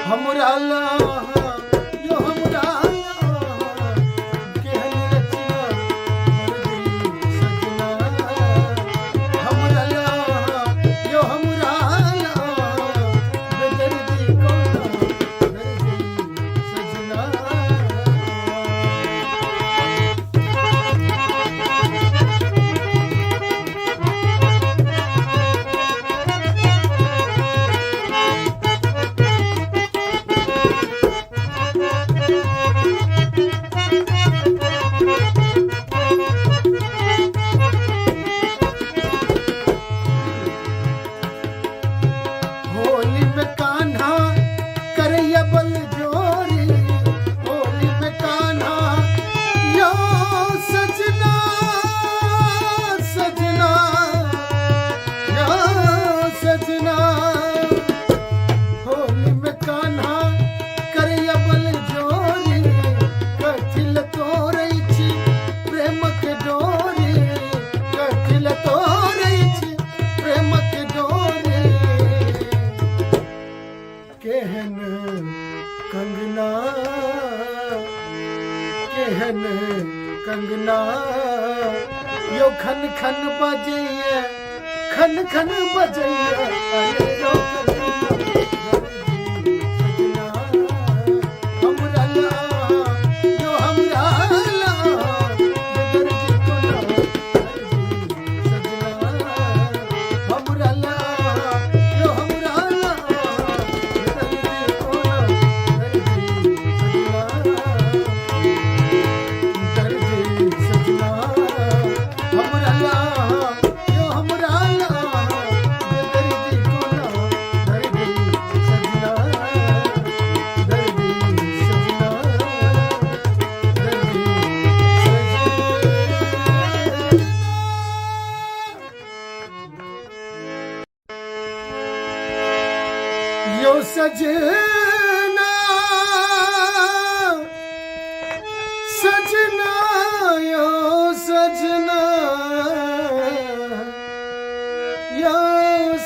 हमरा ला यो हमरा कंगना यो खन खन बजैया खन खन बजैया अरे यो सजना हमरा ला यो हमरा ला दर्द को ना सजना हमरा ला यो हमरा ला दर्द को ना सजना हमरा ला यो हमरा ला दर्द को ना दर्द सजना दर्द सजना दर्द सजना यो सजना सजना यो सजना यो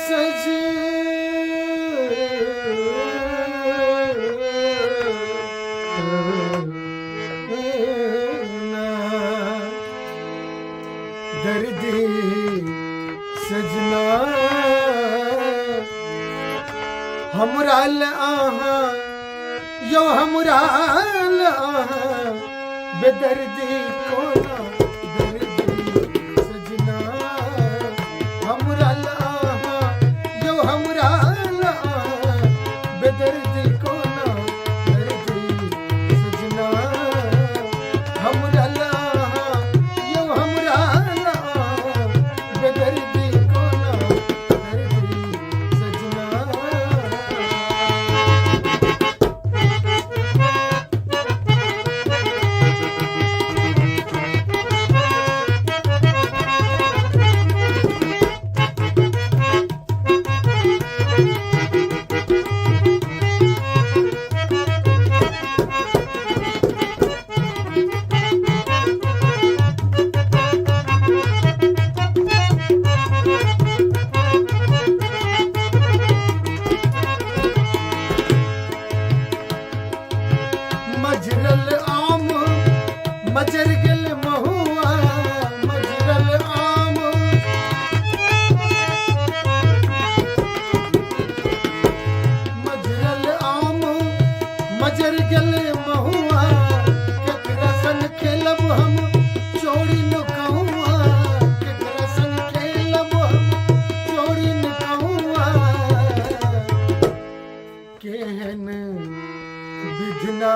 सजना दर्द सजना हमरा ला यो हमरा ला बेदर्दी को ना दर्द सजना हमरा ला यो हमरा ला बेदर्दी को ना दर्द सजना हमरा ला यो हमरा ला बेदर्दी को ना दर्द सजना मजरल आम मजर गल महुआ मजरल आम मजरल आम मजर गल महुआ केकरा संग खेलब हम चोरी न कहूआ केकरा संग खेलब हम चोरी न कहूआ केहन विधना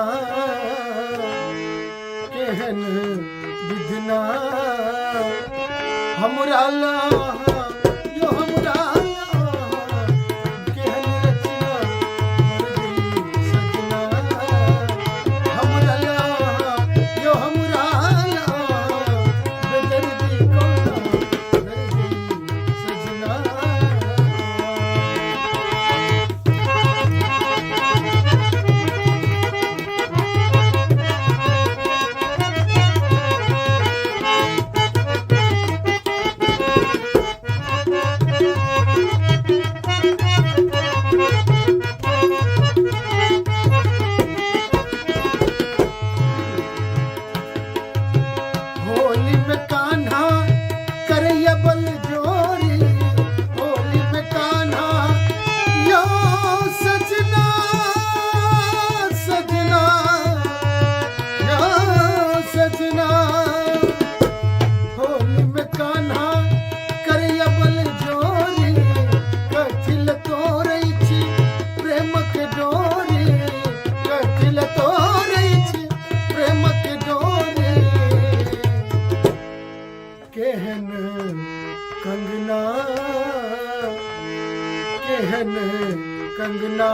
केहन विधना हमरा ला यो हमरा ला केहन रचना दर्द सजना हमरा ला यो हमरा ला बेदर्दी को ना दर्द सजना कंगना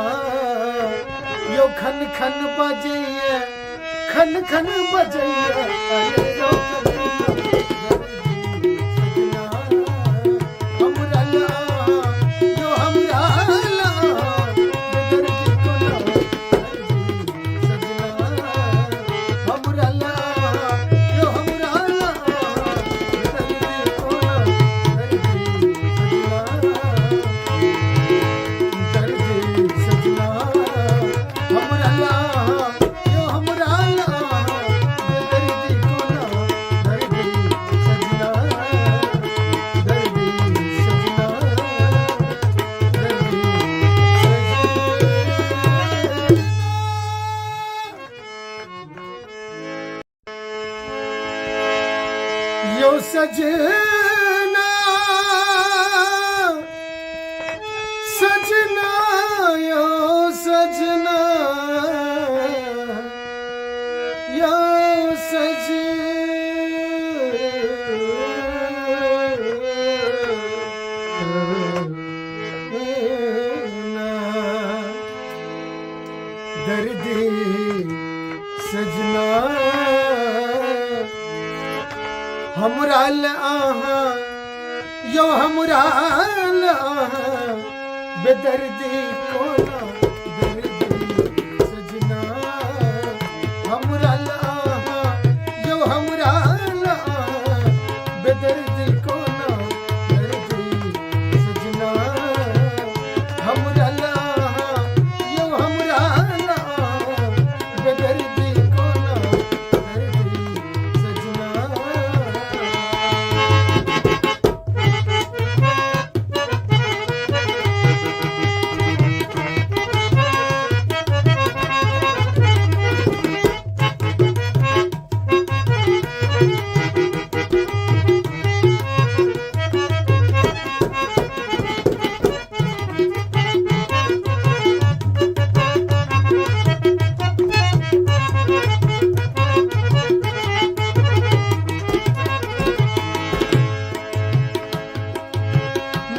यो खन खन बजैया खन खन बजैया अरे रो कंगना हमरा ला यो हमरा ला बेदर की कोना सजना हमरा ला यो हमरा ला बेदर की कोना सजना हमरा ला यो हमरा ला बेदर्दी कोना दर्दी सजना दर्दी सजना दर्दी सजना यो सजना सजना यो सजना यो सजना दर्दी सजना हमरा ला यो हमरा ला बेदर्दी कोना दर्दी सजना हमरा ला यो हमरा ला बेदर्दी कोना दर्दी सजना हमरा ला यो हमरा ला बेदर्दी कोना दर्दी सजना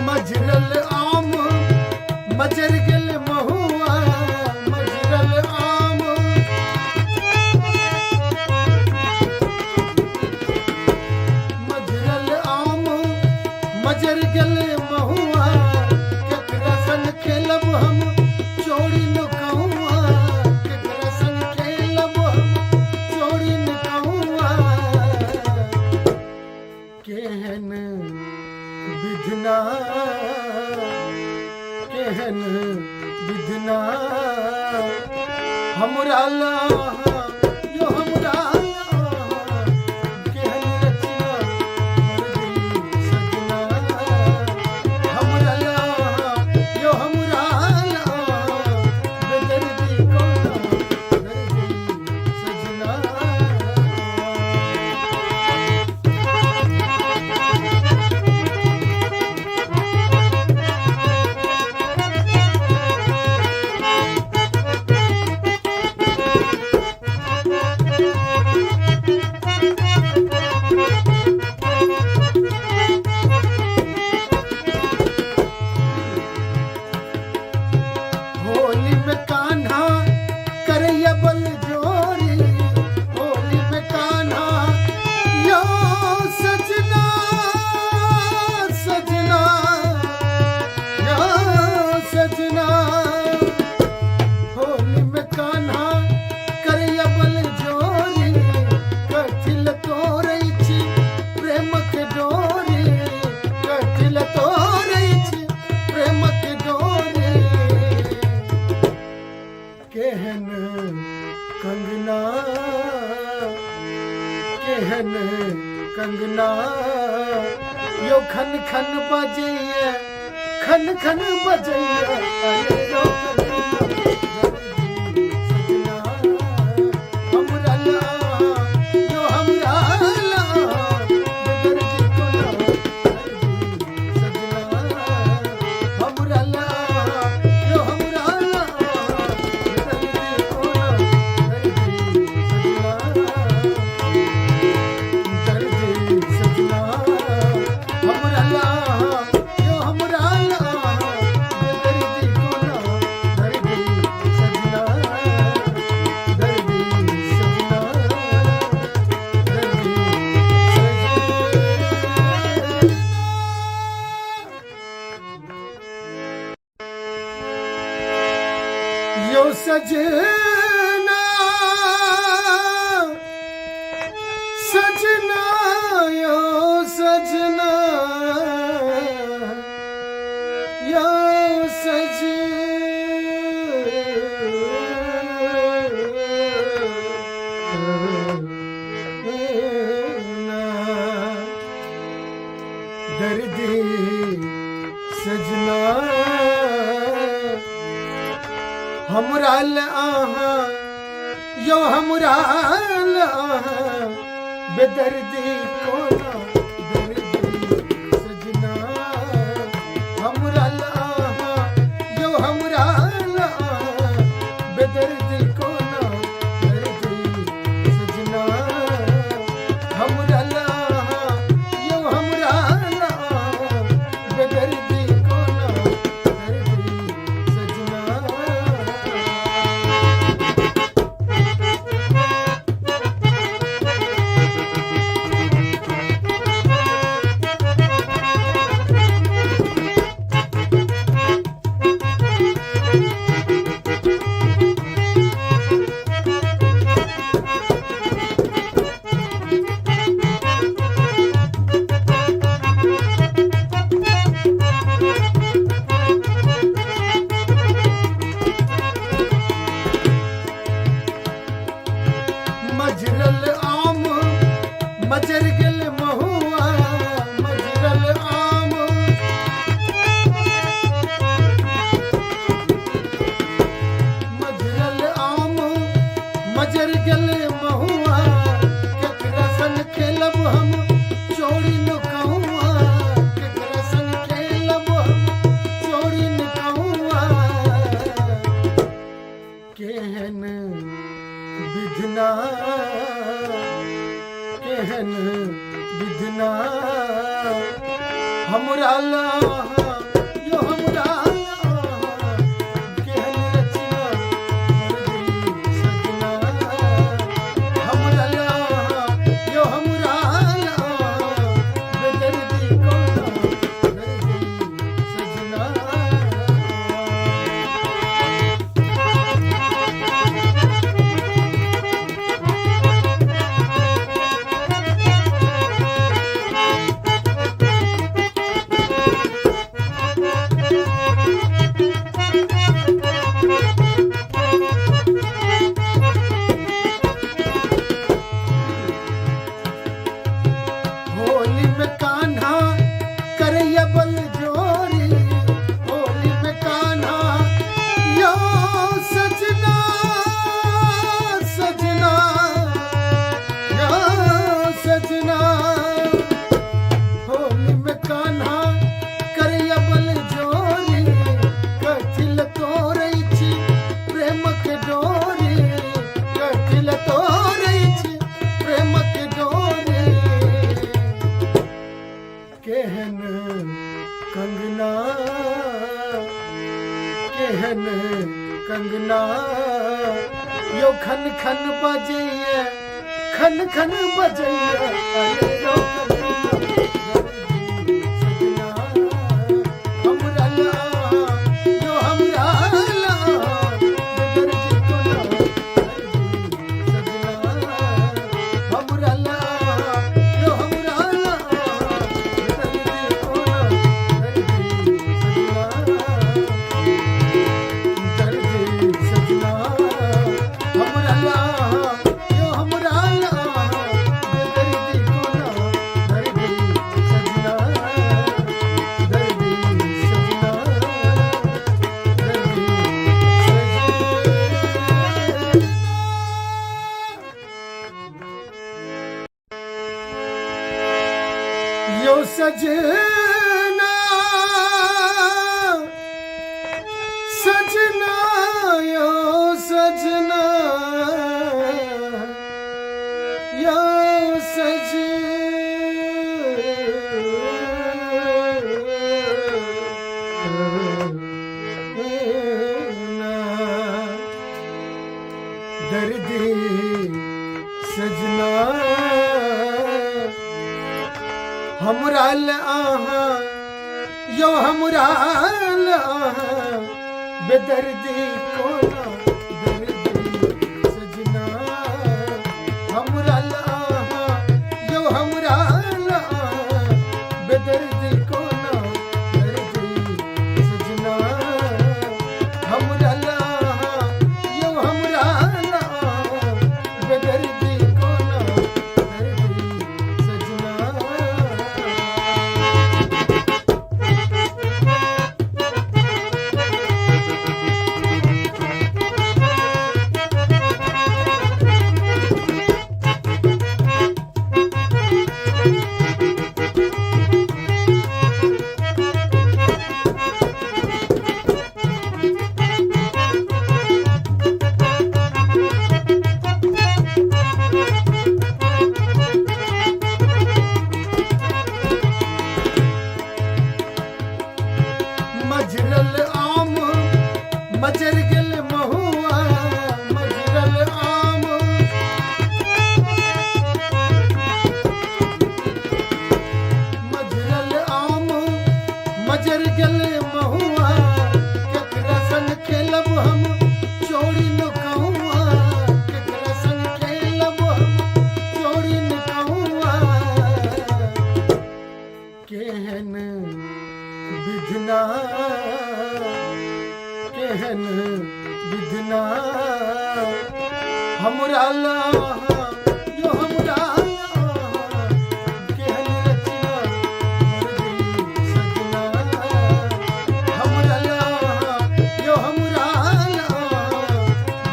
मजरल आम मजर गल महुआ मजरल आम मजरल आम मजर गल महुआ केकरा संग खेलब हम चोरी न कहूआ केकरा संग खेलब हम चोरी न कहूआ केहन विधना केहन विधना हमरा ला यो हमरा ला केहन रचना दर्दी सजना हमरा ला यो हमरा ला बेदर्दी कोना दर्दी सजना होली में कान्हा करैया बल जोरी होली में कान्हा यो सजना सजना यो सजना होली में कान्हा करैया बल जोरी कथिल तोरै छी प्रेम के डोरी कथिल तोरै छी प्रेम के डोरी केहन कंगना केहन कंगना यो खन खन बजैया खन खन बजैया अरे रो कंगना हमरा ला यो हमरा ला बेदर्दी कोना सजना हमरा ला यो हमरा ला बेदर्दी कोना हमरा ला यो हमरा ला बेदर्दी कोना यो सजना सजना यो सजना यो सजना दर्दी सजना हमरा आहा यो हमरा आहा बेदर्दी कोना दर्दी सजना हमरा आहा यो हमरा आहा बेदर्दी कोना दर्दी सजना हमरा आहा यो हमरा आहा बेदर्दी कोना दर्दी सजना मजरल आम मजर गल महुआ मजरल आम मजरल आम मजर गल महुआ केकरा संग खेलब हम चोरी न कहूआ केकरा संग खेलब हम चोरी न कहूआ केहन विधना केहन विधना हमरा लाहा यो हमरा लाहा केहन रचना दर्दी सजना हमरा लाहा यो हमरा लाहा बेदर्दी कोना दर्दी सजना होली में कान्हा करैया बल जोरी होली में कान्हा यो सजना सजना यो सजना होली में कान्हा करैया बल जोरी कथिल तोरै छी प्रेम के डोरी कथिल तोरै छी प्रेम के डोरी केहन कंगना केहन कंगना यो खन खन बजैया खन खन बजैया अरे यो कंगना सजना हमरा लाहा यो हमरा लाहा बेदर्दी कोना दर्दी सजना हमरा लाहा यो हमरा लाहा बेदर्दी कोना दर्दी सजना हमरा लाहा यो हमरा लाहा बेदर्दी कोना दर्दी सजना यो सजना सजना यो सजना यो सजना दर्दी सजना हमरा आहा यो हमरा आहा बेदर्दी कोना गल महुआ मजरल आम मजरल आम मजर गल महुआ केकरा संग खेलब हम चोरी नुकहुआ केकरा संग खेलब हम चोरी नुकहुआ केहन विधना केहन विधना हमरा ला यो हमरा ला केहन रचना मर्जी सजना हमरा ला यो हमरा ला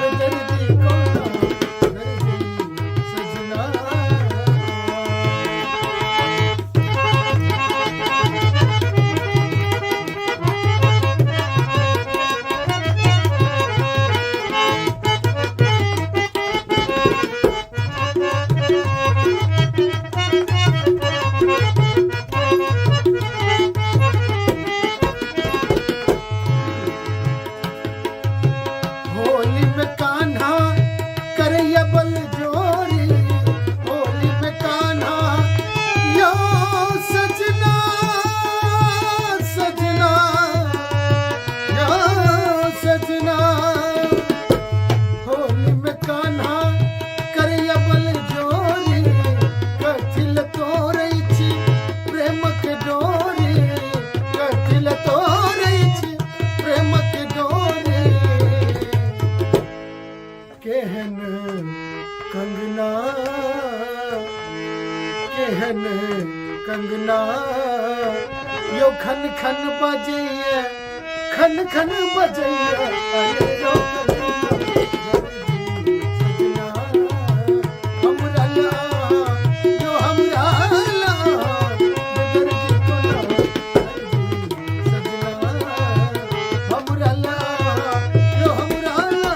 बेदर्दी कोना दर्दी सजना होली में कान्हा करैया बल जोरी होली में कान्हा यो सजना सजना यो सजना होली में कान्हा करैया बल जोरी कथिल तोरै छी प्रेम के डोरी कथिल तोरै छी प्रेम के डोरी केहन कंगना केहन कंगना यो खन खन बजैया खन खन बजैया अरे यो सजना हमरा ला यो हमरा ला बेदर्दी कोना दर्दी सजना हमरा ला यो हमरा ला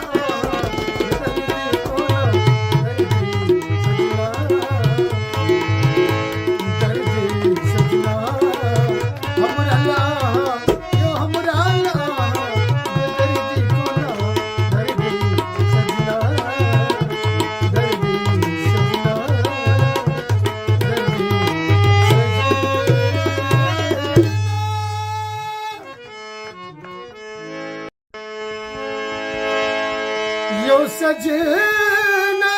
बेदर्दी कोना दर्दी सजना दर्दी सजना हमरा ला यो हमरा ला बेदर्दी कोना दर्दी सजना दर्दी सजना दर्दी सजना यो सजना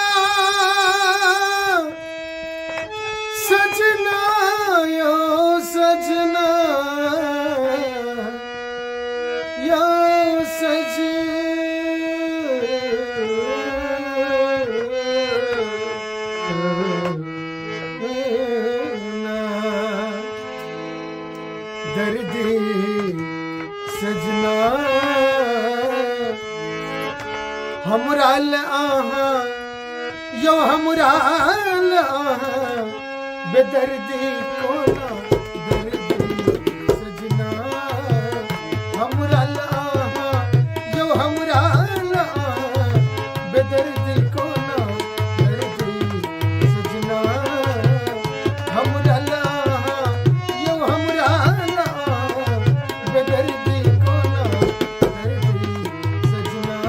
सजना यो सजना यो सजना दर्दी सजना हमरा ला यो हमरा ला बेदर्दी कोना दर्दी सजना हमरा ला यो हमरा ला बेदर्दी कोना दर्दी सजना हमरा ला यो हमरा ला बेदर्दी कोना दर्दी सजना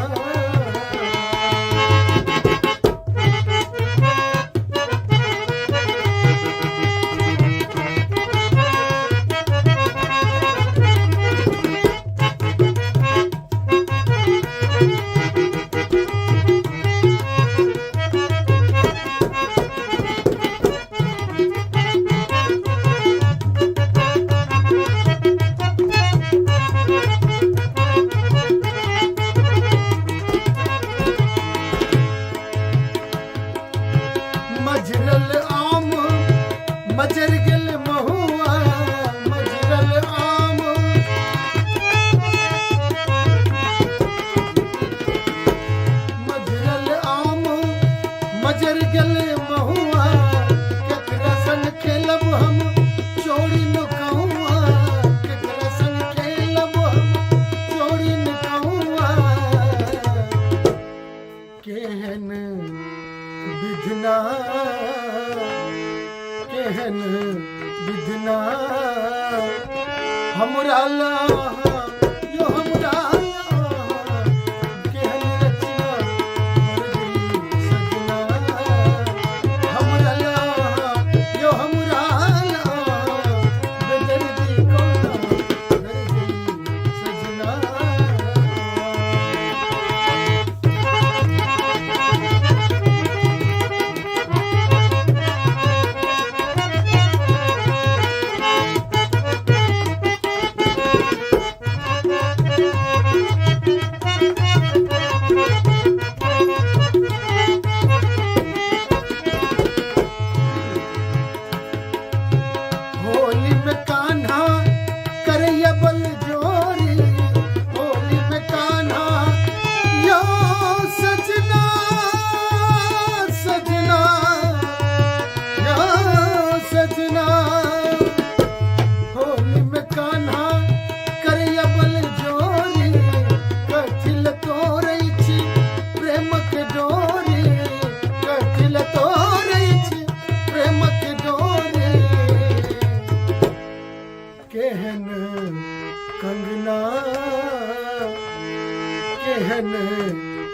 मजरल आम मजर गल महुआ मजरल आम मजरल आम मजर गल महुआ केकरा संग खेलब हम चोरी नुकहुआ केकरा संग खेलब हम चोरी नुकहुआ केहन विधना केहन विधना हमरा ला यो हमरा ला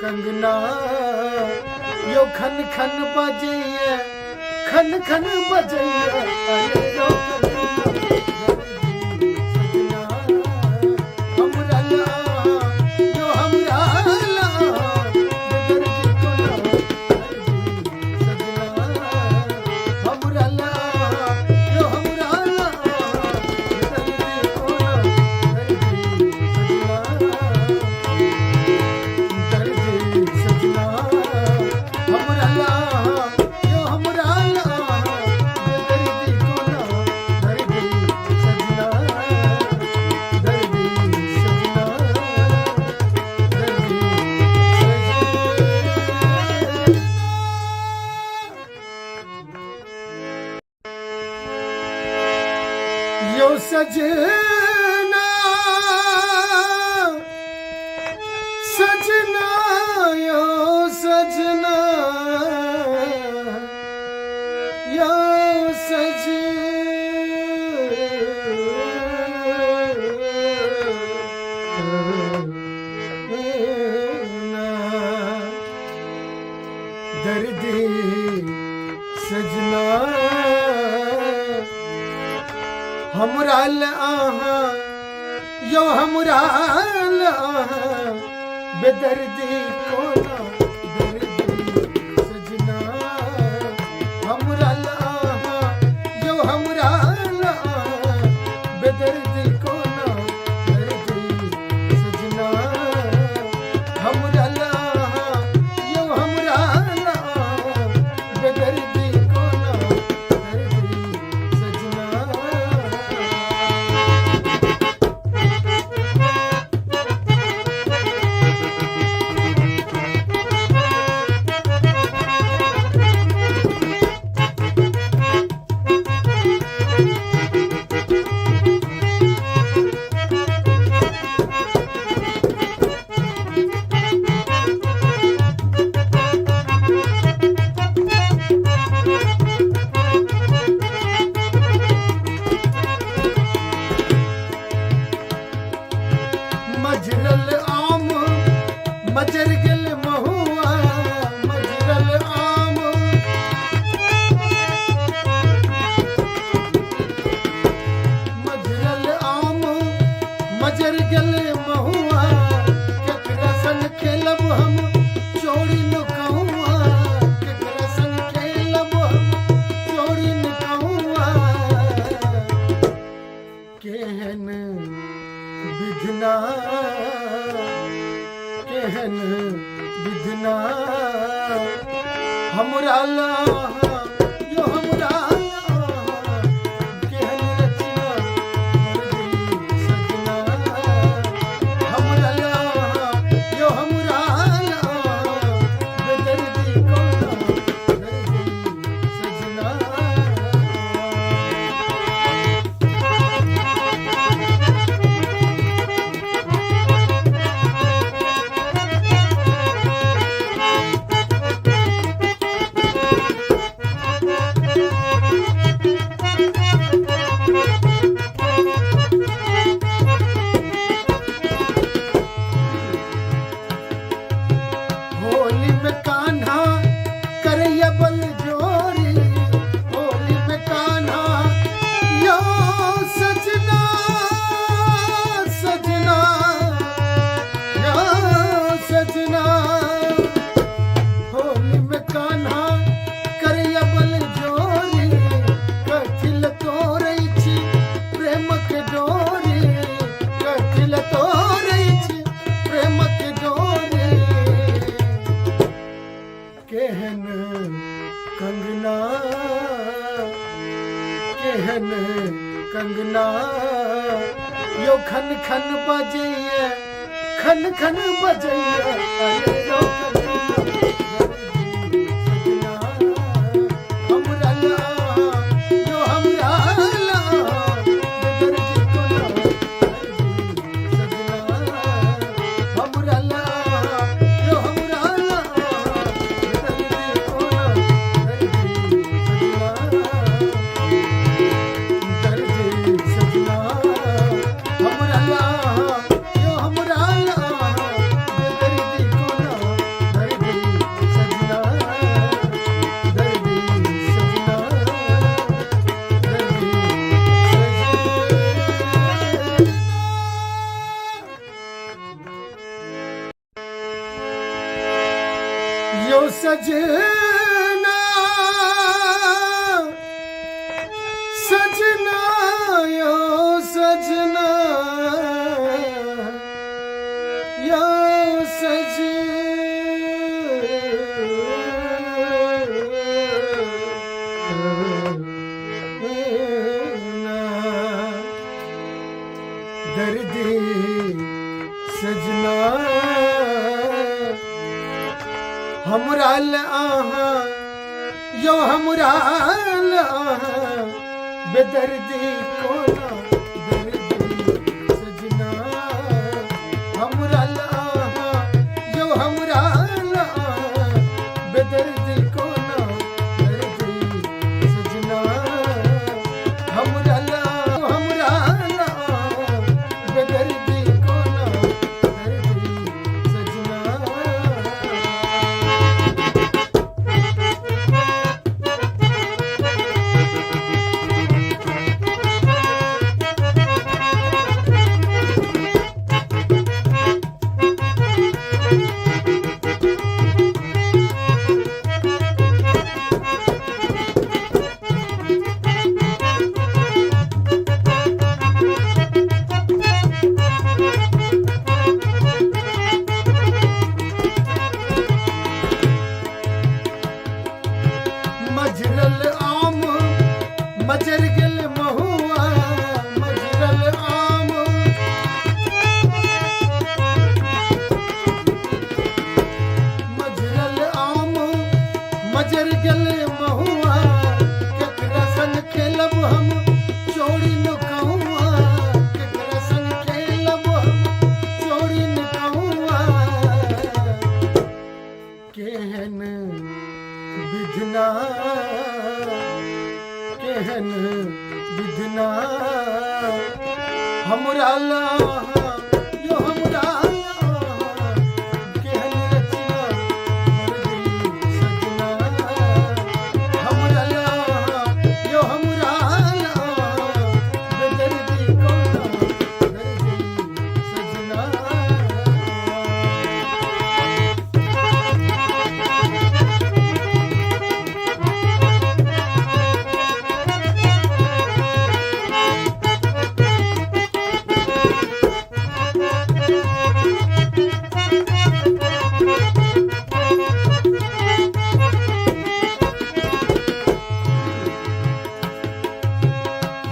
कंगना यो खन खन बजैया खन खन बजैया अरे यो कंगना हमरा ला यो हमरा ला दर्द को ना सजना हमरा ला यो हमरा ला दर्द को ना सजना हमरा ला यो हमरा ला दर्द को ना दर्द सजना दर्द सजना यो सजना सजना यो सजना यो सजना दर्द सजना हमरा आहा यो हमरा बेदर्दी को ना दर्दी सजना हमरा आहा यो हमरा बेदर्दी को ना दर्दी सजना हमरा आहा यो हमरा बेदर्दी को ना दर्दी सजना मजरल आम मजर गल महुआ मजरल आम मजरल आम मजर गल महुआ केकरा संग खेलब हम चोरी नुकहुआ केकरा संग खेलब हम चोरी नुकहुआ केहन विधना केहन विधना हमरा ला यो हमरा केहन रचना दर्दी सजना हमरा ला यो हमरा बेदर्दी को ना दर्दी सजना होली में कान्हा करैया बल जोरी होली में कान्हा यो सजना सजना यो सजना होली में कान्हा करैया बल जोरी कथिल तोरै छी प्रेम के डोरी कथिल तोरै छी प्रेम के डोरी केहन कंगना केहन कंगना यो खन खन बजैया खन खन बजैया अरे यो कंगना हमरा ला यो हमरा ला बेदर्दी को ना दर्दी सजना हमरा ला यो हमरा ला बेदर्दी को ना दर्दी सजना हमरा ला यो हमरा ला बेदर्दी यो सजना सजना यो सजना यो सजना दर्दी सजना हमराल आहा यो हमराल आहा बेदर्दी कोना दर्दी सजना हमराल आहा यो हमराल आहा बेदर्दी कोना दर्दी सजना हमराल हमराल आहा बेदर्दी कोना दर्दी सजना मजरल आम मजर गल महुआ मजरल आम मजरल आम मजर गल महुआ केकरा संग खेलब हम चोरी न कहूआ केकरा संग खेलब हम चोरी न कहूआ केहन विधना केहन विधना हमराल आहा यो हमराल आहा केहन रचना दर्दी सजना हमराल आहा यो हमराल आहा बेदर्दी कोना दर्दी सजना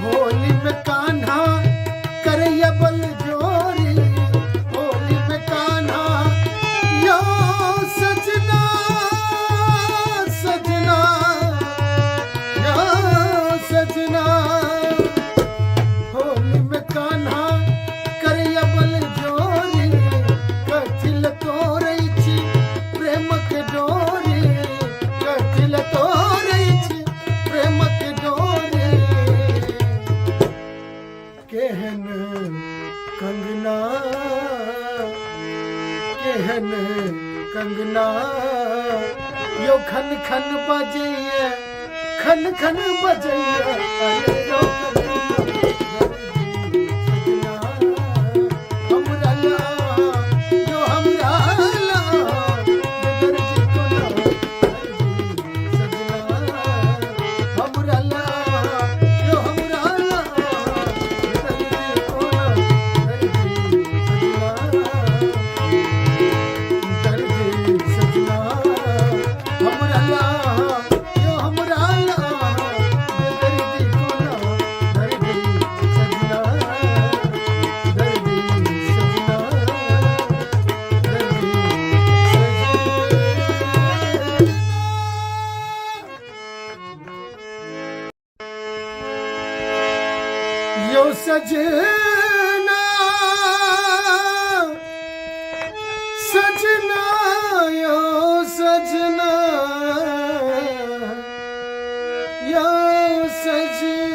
होली में कान्हा करैया बल जोरी होली में कान्हा यो सजना सजना यो सजना होली में कान्हा करैया बल जोरी कथिल तोरई छी प्रेम के डोरी कथिल तोरई छी प्रेम के डोरी केहन कंगना केहन कंगना यो खन खन बजैया खन खन बजैया अरे यो कंगना दर्दी सजना हमराल आहा यो हमराल आहा बेदर्दी कोना दर्दी सजना हमराल आहा यो हमराल आहा बेदर्दी कोना दर्दी सजना दर्दी सजना हमराल आहा यो हमराल आहा बेदर्दी कोना दर्दी सजना दर्दी सजना दर्दी सजना यो सजना सजना यो सजना यो सजना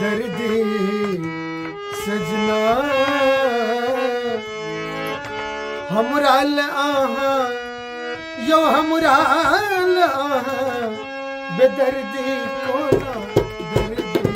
दर्दी सजना हमराल आहा यो हमराल आहा बेदर्दी कोना दर्दी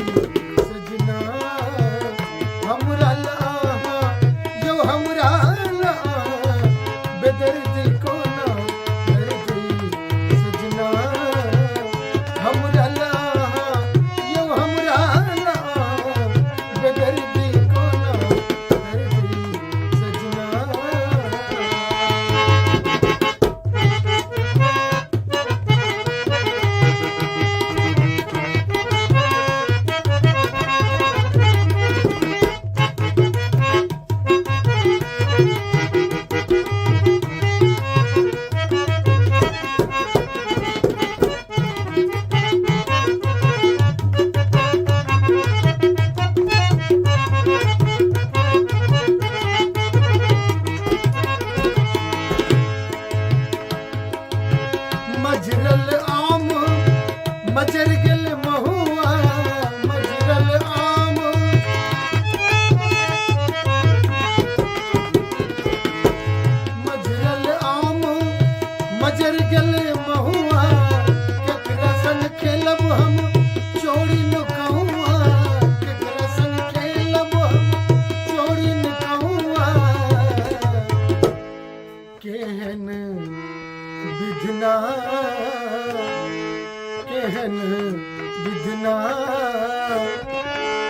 विधना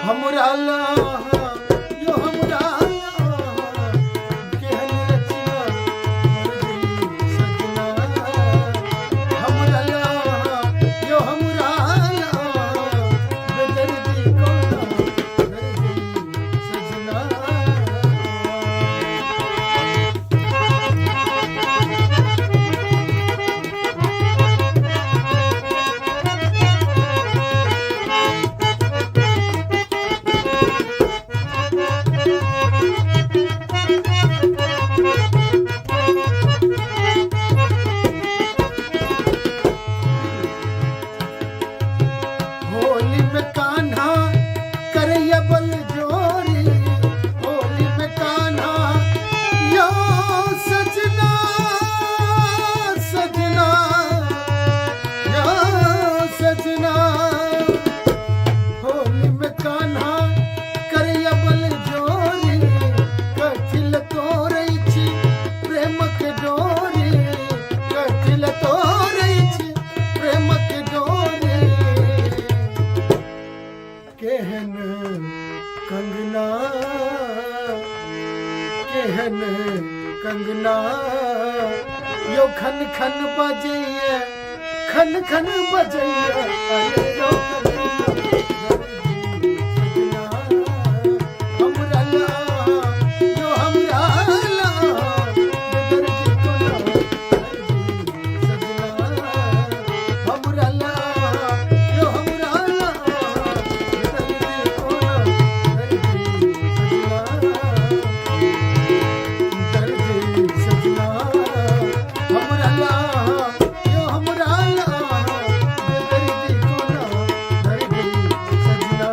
हमरा यो हमरा केहन रचना मर्जी सजना हमरा यो हमरा बेदर्दी कोना दर्दी सजना होली में कान्हा करैया बल जोरी होली में कान्हा यो सजना सजना यो सजना होली में कान्हा करैया बल जोरी कथिल तोरै छी प्रेम के डोरी कथिल तोरै छी प्रेम के डोरी केहन कंगना केहन कंगना यो खन खन बजैया खन खन बजैया अरे यो सजना हमरा यो हमरा बेदर्दी कोना दर्दी सजना हमरा यो हमरा बेदर्दी कोना दर्दी सजना हमरा यो हमरा बेदर्दी कोना दर्दी सजना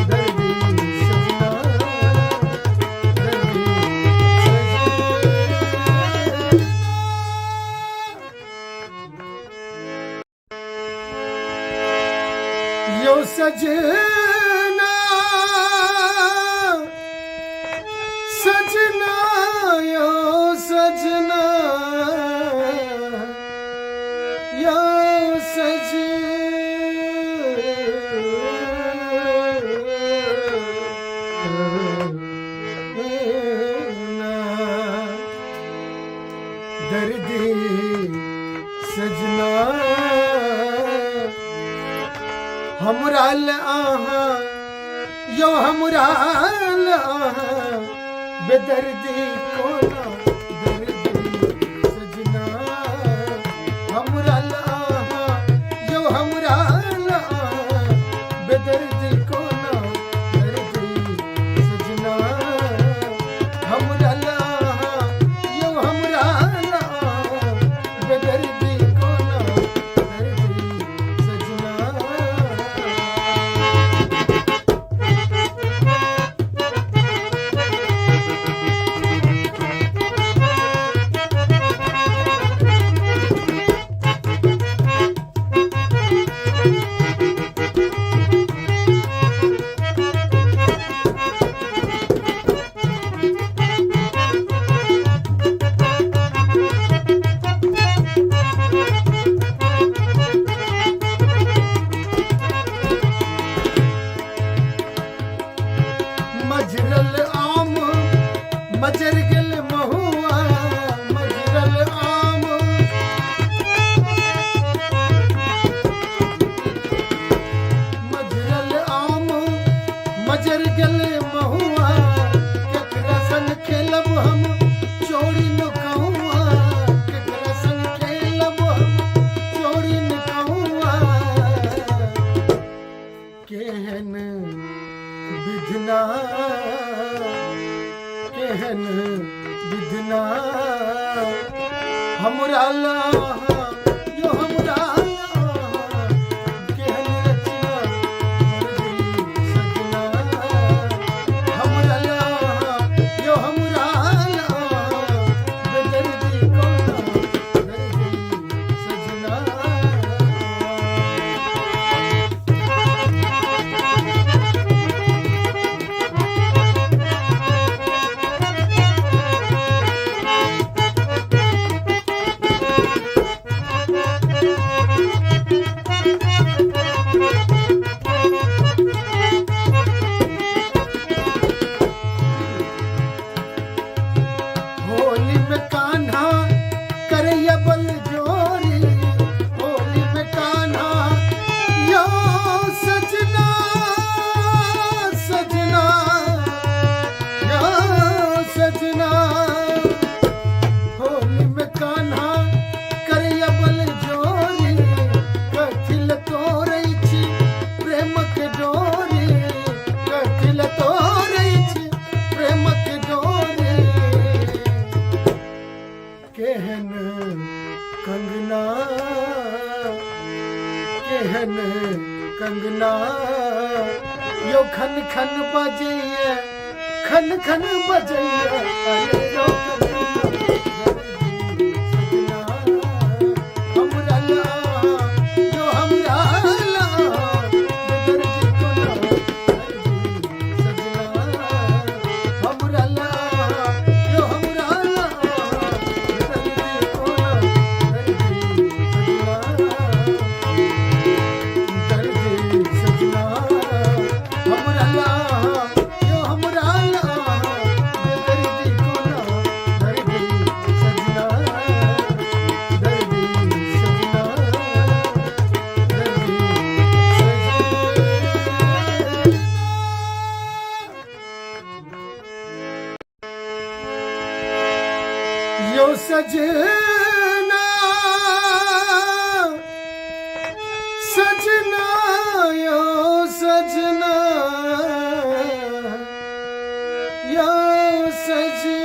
दर्दी सजना दर्दी यो सजना सजना यो सजना यो सजना दर्दी सजना हमरा आहा यो हमरा बेदर्दी कोना दर्दी सजना हमरा आहा यो हमरा बेदर्दी कोना दर्दी सजना हमरा आहा यो हमरा बेदर्दी कोना दर्दी सजना मजरल आम मजर गेल महुआ मजरल आम मजरल आम मजर गेल महुआ केकरा संग खेलब हम चोरी नुकहुआ केकरा संग खेलब हम चोरी नुकहुआ केहन विधना केहन विधना हमरा यो हमरा केहन रचना मर्जी सजना हमरा यो हमरा बेदर्दी कोना दर्दी सजना होली में कान्हा करे ये बल जोरी, होली में कान्हा यो सजना सजना यो सजना। होली में कान्हा करे ये बल जोरी, कथिल तोरई छी प्रेम के डोरी, कथिल तोरई छी प्रेम के डोरी। केहन कंगना केहन कंगना यो खन खन बजैया, खन खन बजैया। अरे यो कंगना हमरा ला, यो हमरा ला, दर्द को ना सजना हमरा ला, यो हमरा ला, यो सजना सजना यो सजना यो सजना।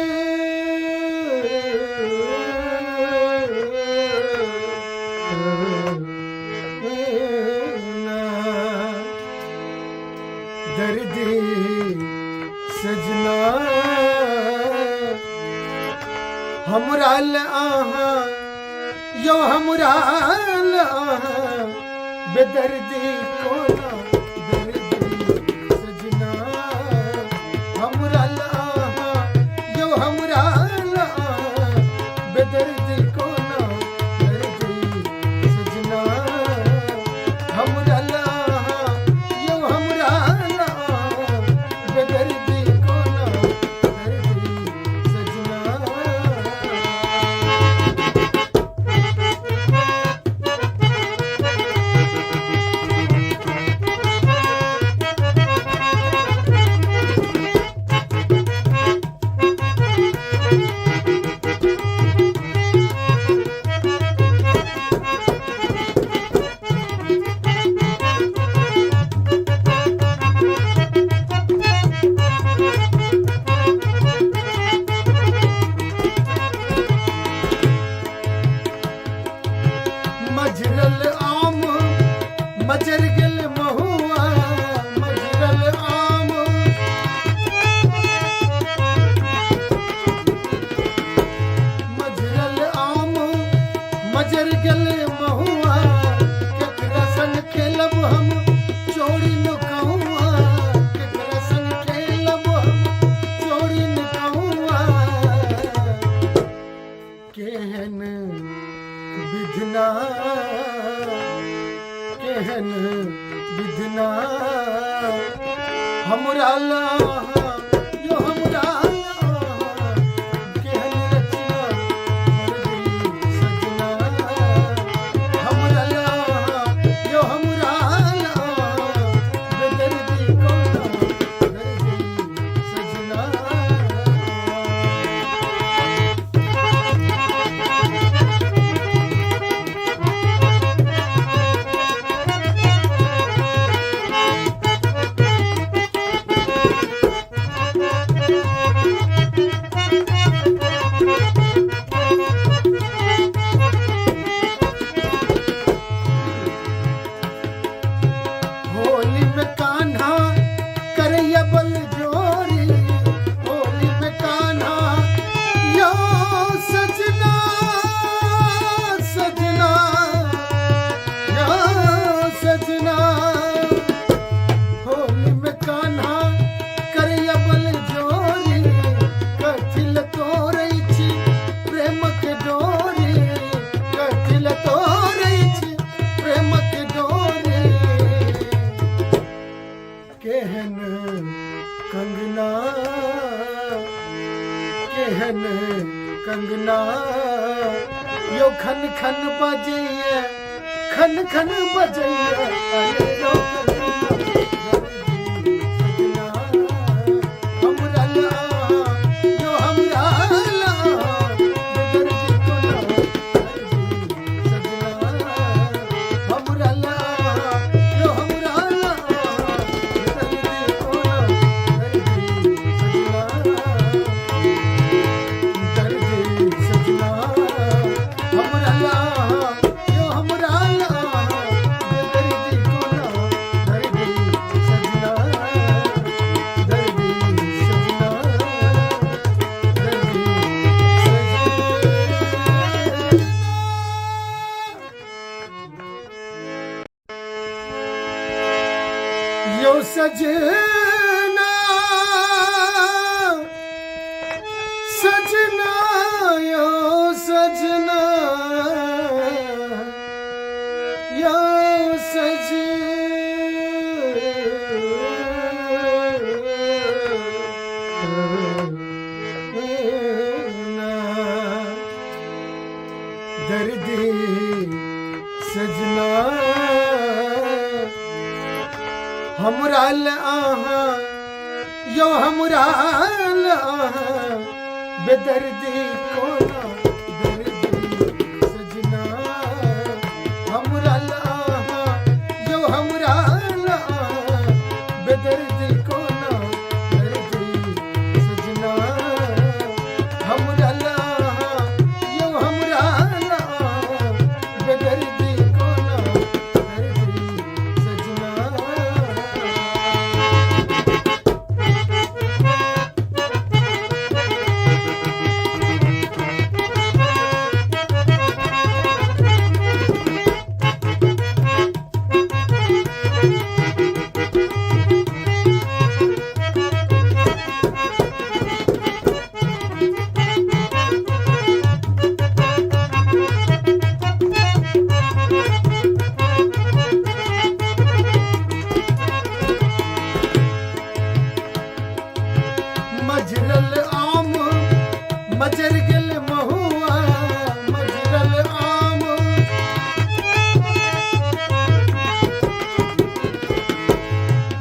दर्दी सजना हमरा आहा यो हमरा आहा, बेदर्दी को ना दर्दी सजना हमरा आहा यो हमरा आहा, बेदर्दी को ना दर्दी सजना हमरा आहा यो हमरा आहा, बेदर्दी को ना दर्दी सजना। मजरल आम मजर गल महुआ, मजरल आम मजरल आम मजर गल महुआ। केकरा संग खेलब हम चोरी नुकहुआ, केकरा संग खेलब हम चोरी नुकहुआ। केहन विधना केहन विधना हमरा ला, यो हमरा ला, केहन रचना दर्दी सजना हमरा ला, यो हमरा ला, बेदर्दी को ना दर्दी सजना। खन खन बजैया खन खन बजैया अरे रोक सजना हमरा ला यो हमरा ला बेदर्दी को ना सजना हमरा ला यो हमरा ला बेदर्दी को ना दर्दी सजना हमरा ला यो हमरा ला बेदर्दी को ना दर्दी सजना दर्दी सजना दर्दी सजना यो सजना सजना यो सजना यो सजना दर्दी सजना हमरा ला यो हमरा ला बेदर्दी को ना दर्दी सजना हमरा ला यो हमरा ला बेदर्दी को ना दर्दी सजना हमरा ला यो हमरा ला बेदर्दी को ना दर्दी सजना मजरल आम मजर गल महुआ मजरल आम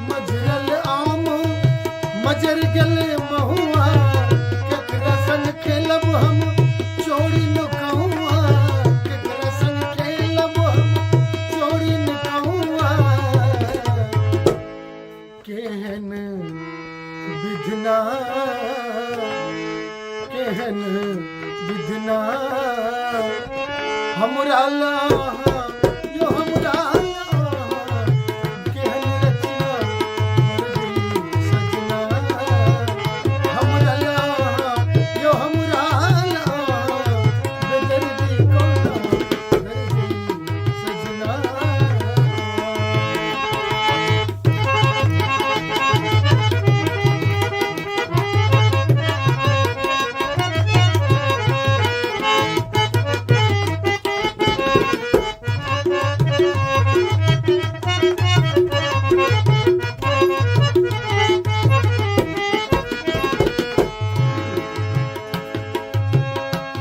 मजरल आम मजर गल महुआ केकरा संग खेलब हम चोरी नुकहुआ केकरा संग खेलब हम चोरी नुकहुआ केहन विधना केहन विधना हमरा ला यो हमरा ला केहन रचना दर्दी सजना हमरा ला यो हमरा ला बेदर्दी को ना दर्दी सजना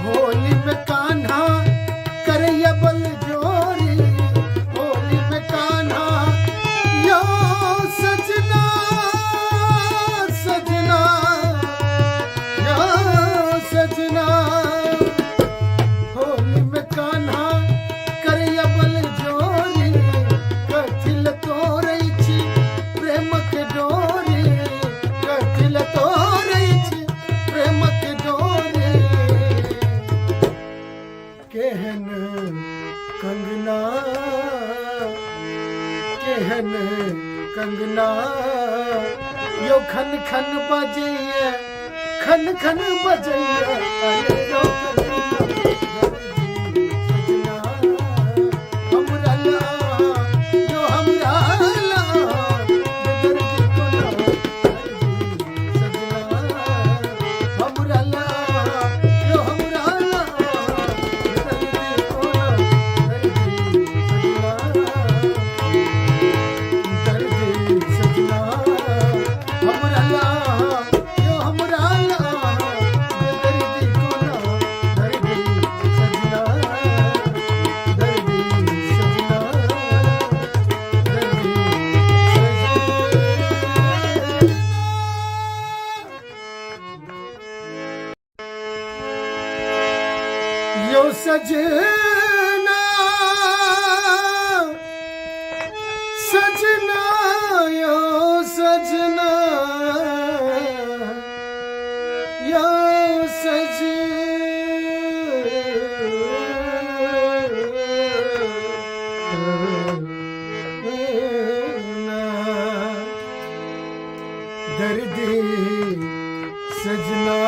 होली में कान्हा करैया बल जोरी होली में कान्हा यो सजना सजना यो सजना होली में कान्हा करैया बल जोरी कथिल तोरै छी प्रेम के डोरी कथिल तोरै छी प्रेम के डोरी केहन कंगना केहन कंगना यो खन खन बजैया खन खन बजैया अरे रोक सजना हमरा ला यो हमरा ला बेदर्दी को ना दर्दी सजना हमरा ला यो हमरा ला बेदर्दी को ना दर्दी सजना हमरा ला यो हमरा ला बेदर्दी को ना सजना सजना यो सजना यो सजना दर्दी सजना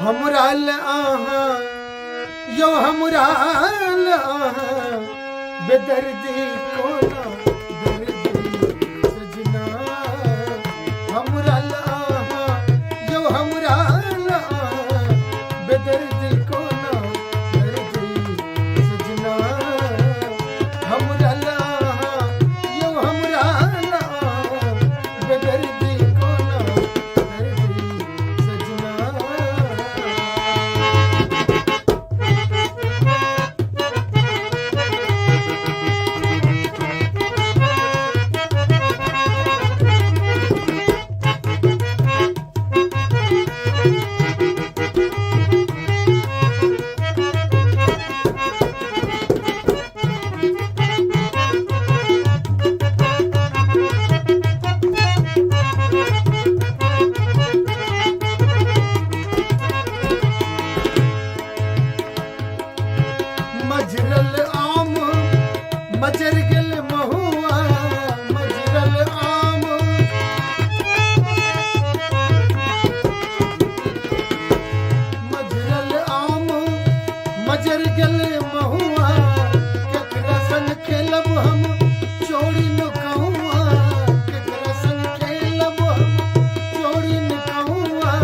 हमराल आहा यो हमराल आहा बेदर्दी कोना दर्दी सजना हमराल आहा यो हमराल आहा बेदर्दी कोना दर्दी सजना हमराल आहा यो हमराल आहा बेदर्दी कोना दर्दी सजना मजरल आम मजर गल महुआ मजरल आम मजरल आम मजर गल महुआ केकरा संग खेलब हम चोरी न कहूआ केकरा संग खेलब हम चोरी न कहूआ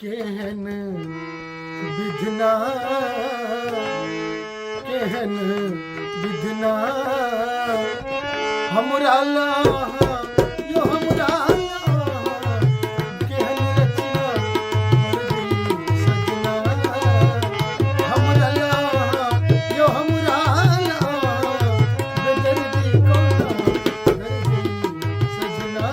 केहन विधना केहन विधना हमरा लाहा यो हमरा लाहा केहन रचना दर्दी सजना हमरा लाहा यो हमरा लाहा बेदर्दी कोना दर्दी सजना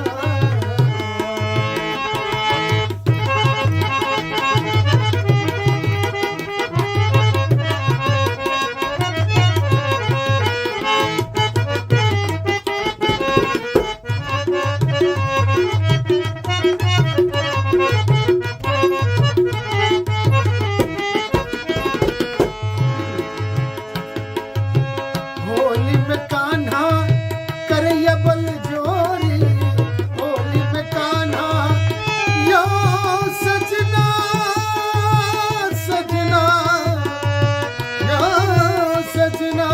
होली में कान्हा करैया बल जोरी होली में कान्हा यो सजना सजना यो सजना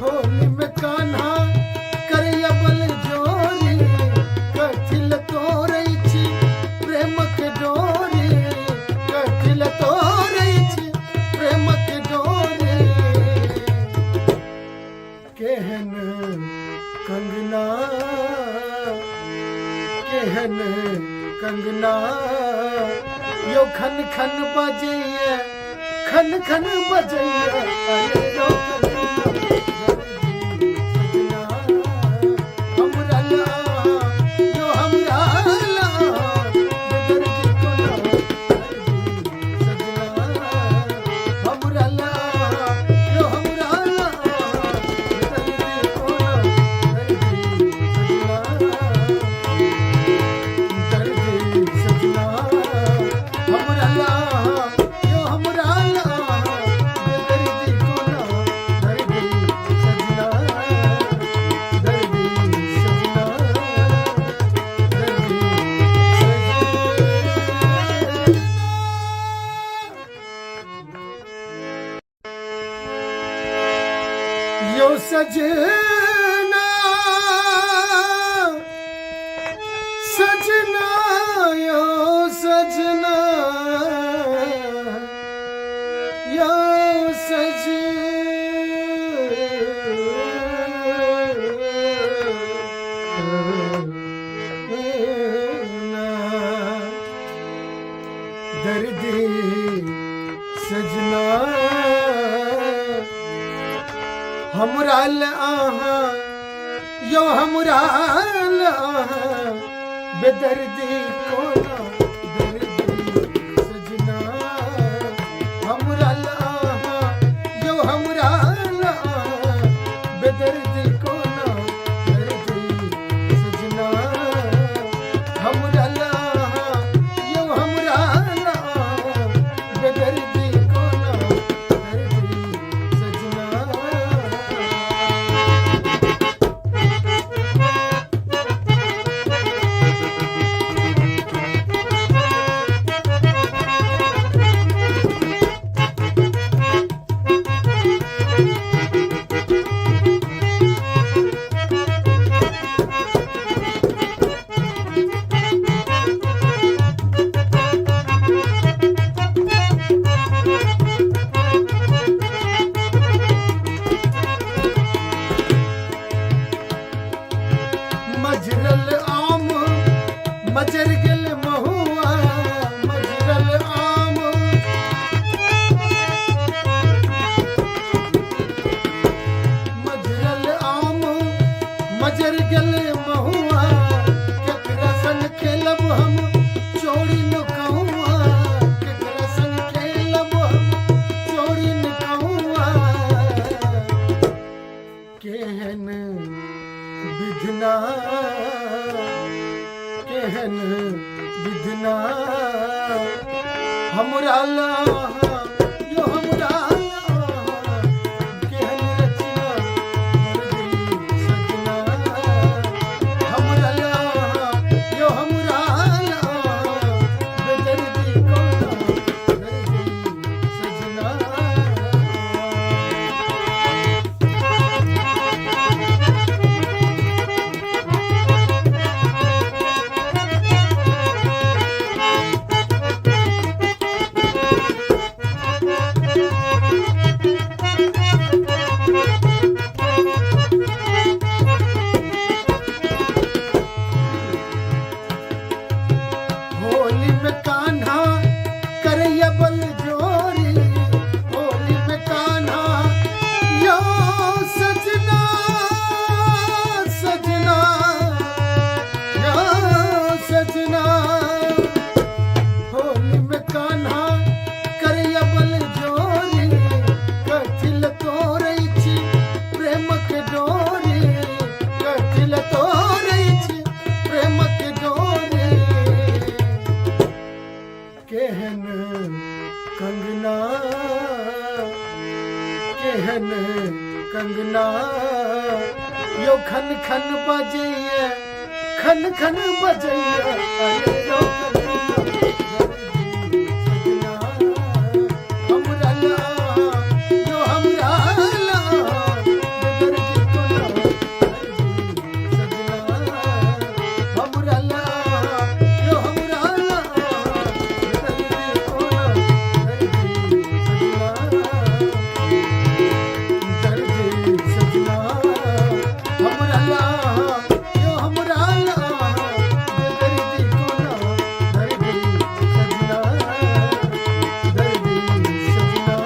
होली में कान्हा करैया बल जोरी कथिल तोरै छी प्रेम के डोरी कथिल तोरै छी प्रेम के डोरी केहन कंगना केहन कंगना यो खन खन बजैया खन खन बजैया अरे यो कंगना हमरा लाहा यो हमरा लाहा बेदर्दी कोना दर्दी सजना हमरा लाहा यो हमरा लाहा बेदर्दी कोना दर्दी सजना हमरा लाहा यो हमरा लाहा बेदर्दी कोना दर्दी सजना यो सजना सजना यो सजना यो सजना दर्दी सजना हमरा आहा यो हमरा आहा बेदर्दी कोना हमरा ला बेदर्दी को ना दर्दी सजना हमरा ला यो हमरा ला बेदर्दी को ना दर्दी सजना मजरल आम मजर गेल महुआ मजरल आम मजरल आम मजर गेल महुआ केकरा संग खेलब हम चोरी न कहुआ केकरा संग खेलब हम चोरी न कहुआ केहन विधना केहन विधना हमरा ला यो हमरा ला केहन रचना दर्दी सजना हमरा ला यो हमरा ला बेदर्दी को ना दर्दी सजना होली में कान्हा करैया बल जोरी होली में कान्हा यो सजना सजना यो सजना होली में कान्हा करैया बल जोरी कथिल तोरै छी प्रेम के डोरी कथिल तोरै छी प्रेम के डोरी केहन कंगना केहन कंगना यो खन खन बजैया खन खन बजैया अरे यो कंगना दर्दी सजना हमरा ला यो हमरा ला बेदर्दी को ना दर्दी सजना हमरा ला यो हमरा ला बेदर्दी को ना दर्दी सजना दर्दी सजना हमरा ला यो हमरा ला बेदर्दी को ना दर्दी सजना दर्दी सजना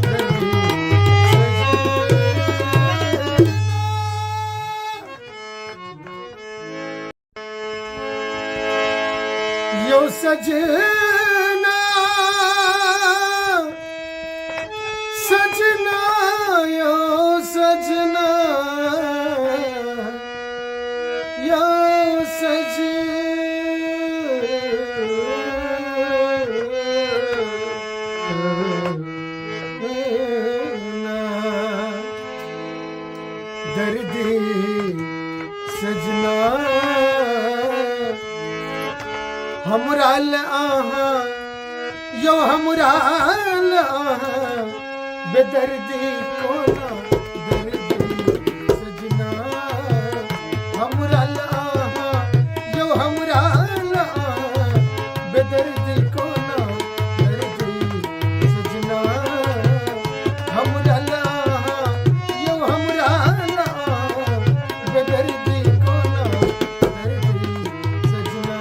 दर्दी सजना यो सजना सजना यो सजना यो सजना दर्दी सजना हमरा ला यो हमरा ला बेदर्दी को ना दर्दी सजना हमरा ला यो हमरा ला बेदर्दी को ना दर्दी सजना हमरा ला यो हमरा ला बेदर्दी को ना दर्दी सजना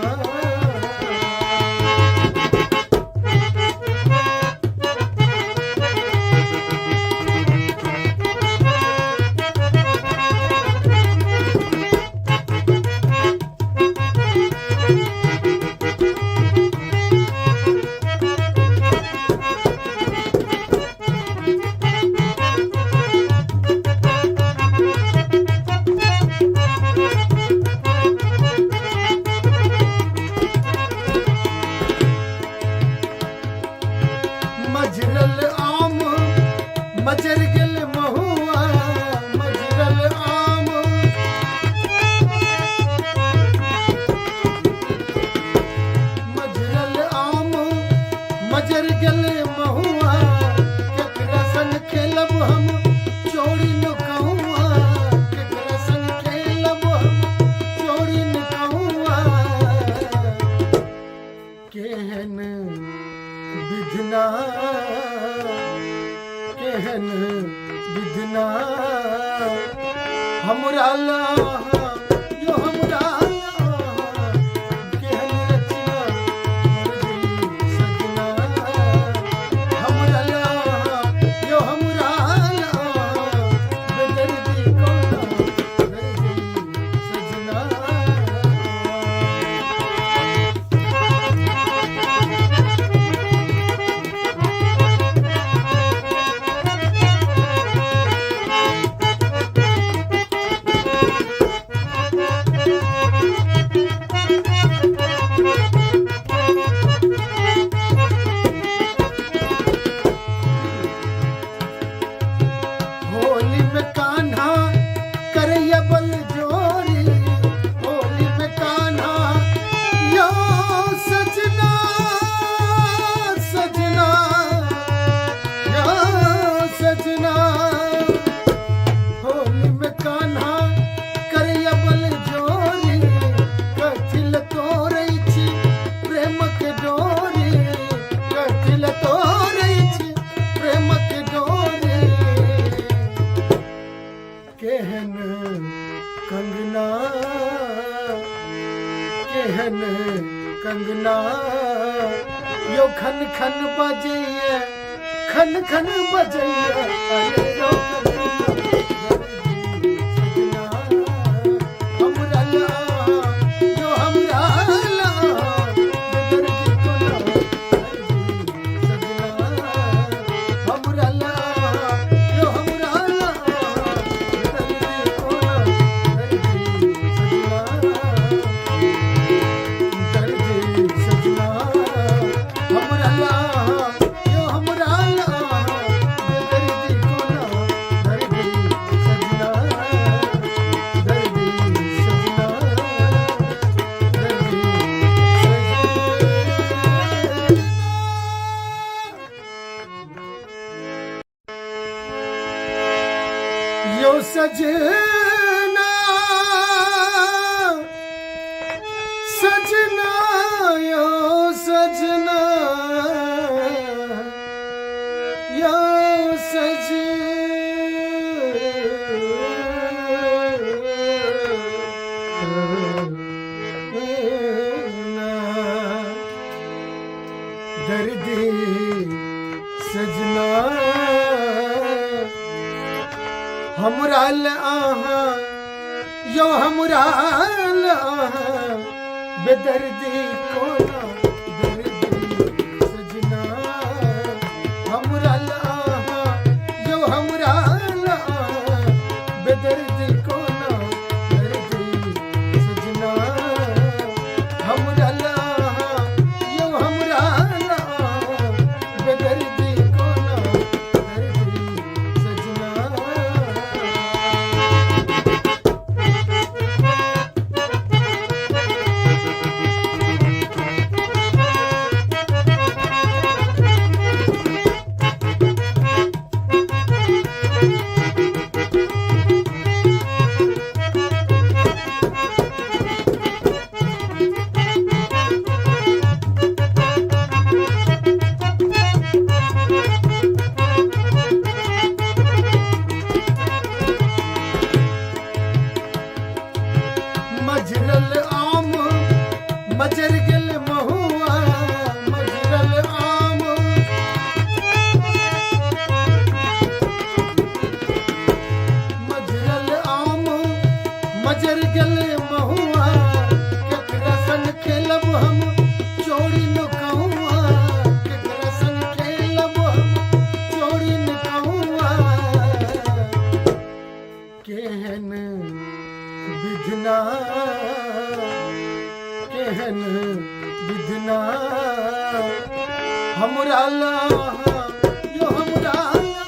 मजर गेल महुआ मजरल आम मजरल आम मजर गेल महुआ केकरा संग खेलब हम चोरी नुकहुआ केकरा संग खेलब हम चोरी नुकहुआ केहन विधना केहन विधना हमरा ला यो हमरा ला केहन रचना मर्जी सजना हमरा ला यो हमरा ला बेदर्दी कोना दर्दी सजना होली में कान्हा करैया बल जोरी होली में कान्हा यो सजना सजना यो सजना होली में कान्हा करैया बल जोरी कथिल तोरै छी प्रेम के डोरी कथिल तोरै छी प्रेम के डोरी केहन कंगना केहन कंगना यो खन खन बजैया खन खन बजैया अरे यो सजना हमरा ला यो हमरा ला बेदर्दी कोना दर्दी सजना हमरा ला यो हमरा ला बेदर्दी कोना दर्दी सजना दर्दी सजना हमरा ला यो हमरा ला बेदर्दी कोना दर्दी सजना दर्दी सजना दर्दी सजना यो सजना सजना यो सजना यो सजना दर्दी सजना हमरा आहा यो हमरा आहा बेदर्दी कोना दर्दी सजना हमरा आहा यो हमरा आहा बेदर्दी कोना दर्दी सजना हमरा आहा यो हमरा आहा बेदर्दी कोना दर्दी सजना मजरल आम मजर गेल महुआ मजरल आम मजरल आम मजर गेल महुआ केकरा संग खेलब हम चोरी नुकहुआ केकरा संग खेलब हम चोरी नुकहुआ केहन विधना केहन विधना हमरा ला यो हमरा ला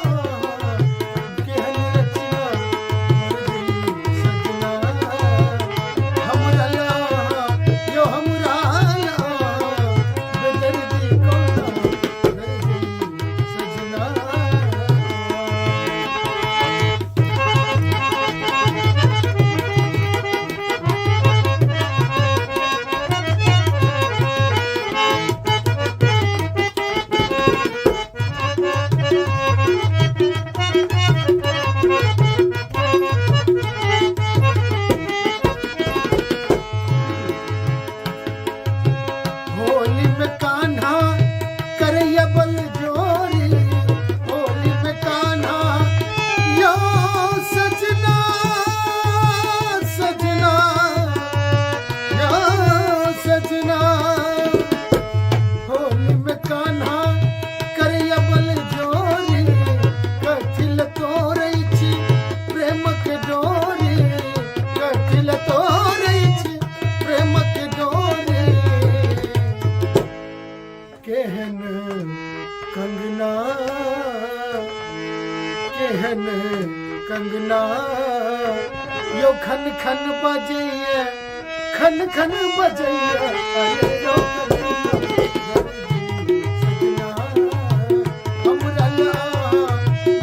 केहन कंगना यो खन खन बजैया खन खन बजैया अरे रो सजना हमरा ला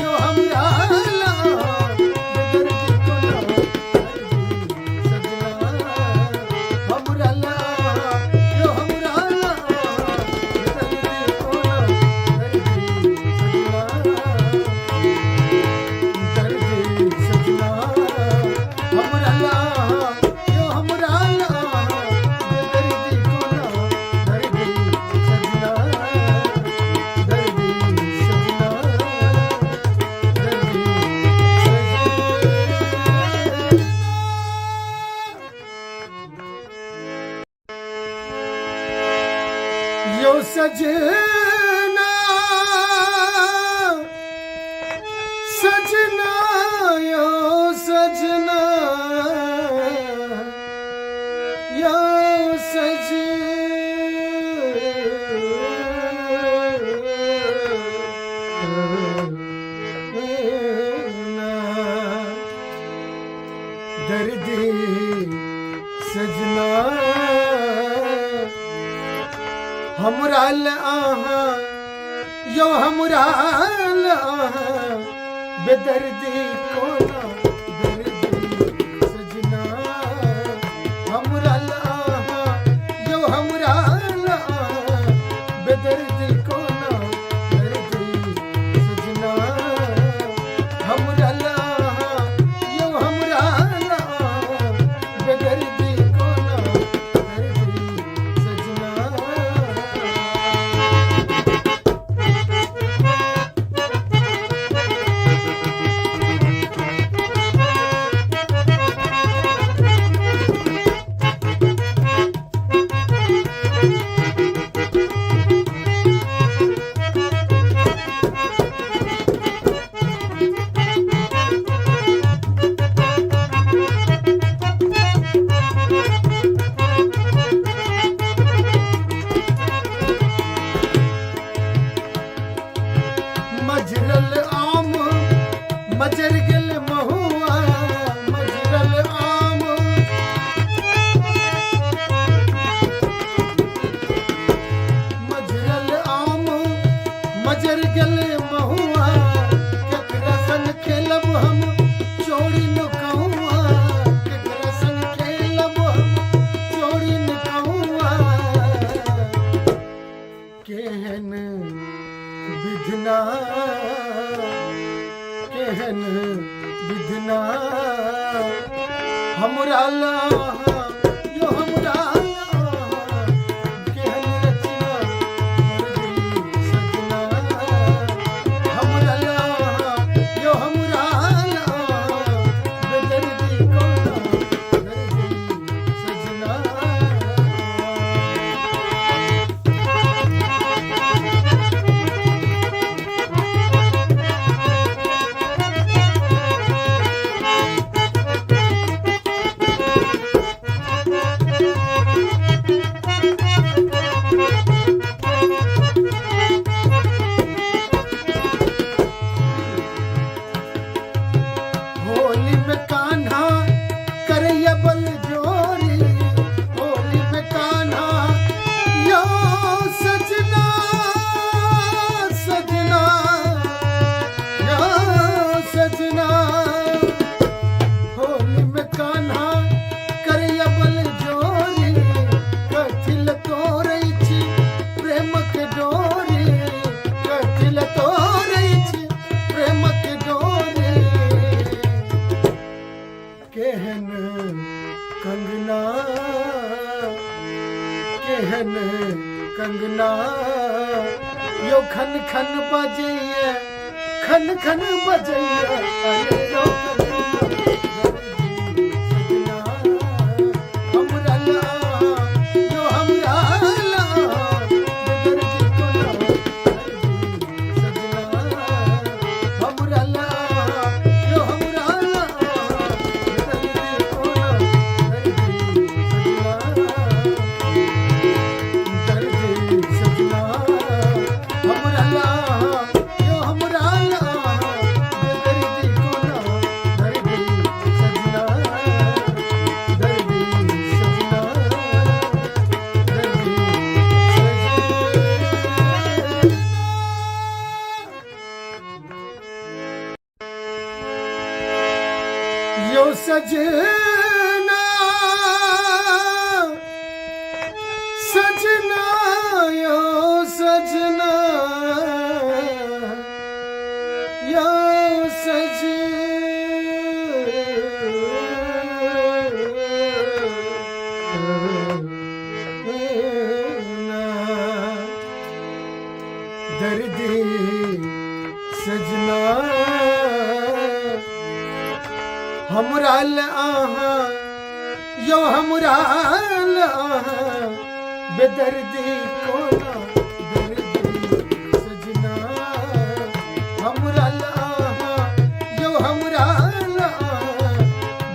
यो हमरा ला बेदर की कोना सजना हमरा ला यो हमरा ला बेदर की कोना सजना हमरा ला यो हमरा ला दर्दी कोना दर्दी सजना दर्दी सजना दर्दी सजना यो सजना सजना यो सजना यो सजना दर्दी सजना हमरा ला यो हमरा ला बेदर्दी कोना दर्दी सजना हमरा ला यो हमरा ला बेदर्दी कोना दर्दी सजना हमरा ला यो हमरा ला बेदर्दी कोना दर्दी सजना मजरल आम मजर गल महुआ मजरल आम मजरल आम मजर गल महुआ केकरा संग खेलब हम चोरी न कहूआ केकरा संग खेलब हम चोरी न कहूआ केहन विधना केहन विधना हमरा ला यो हमरा ला केहन रचना दर्दी सजना हमरा ला यो हमरा ला बेदर्दी कोना दर्दी सजना होली में कान्हा करैया बल जोरी होली में कान्हा यो सजना सजना यो सजना होली में कान्हा करैया बल जोरी कथिल तोरै छी प्रेम के डोरी कथिल तोरै छी प्रेम के डोरी केहन कंगना केहन कंगना यो खन खन बजैया खन खन बजैया अरे रो सजना हमरा ला यो हमरा ला बेदर्दी कोना सजना हमरा ला यो हमरा ला बेदर्दी कोना सजना हमरा ला यो हमरा ला बेदर्दी यो सजना सजना यो सजना यो सजना दर्दी सजना हमरा आहा यो हमरा आहा बेदर्दी कोना दर्दी सजना हमरा आहा यो हमरा आहा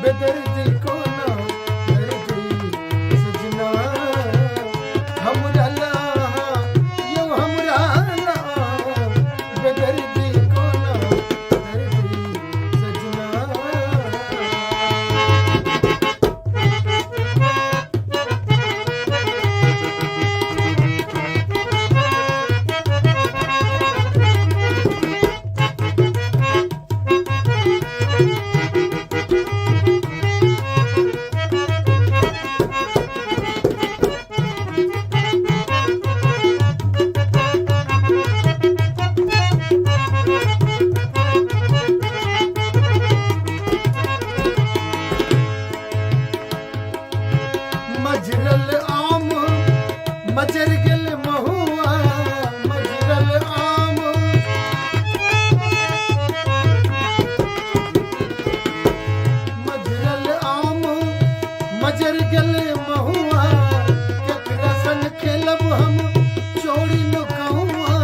बेदर्दी कोना दर्दी सजना हमरा आहा यो हमरा आहा बेदर्दी कोना दर्दी सजना मजरल आम मजर गल महुआ मजरल आम मजरल आम मजर गल महुआ केकरा संग खेलब हम चोरी न कहूआ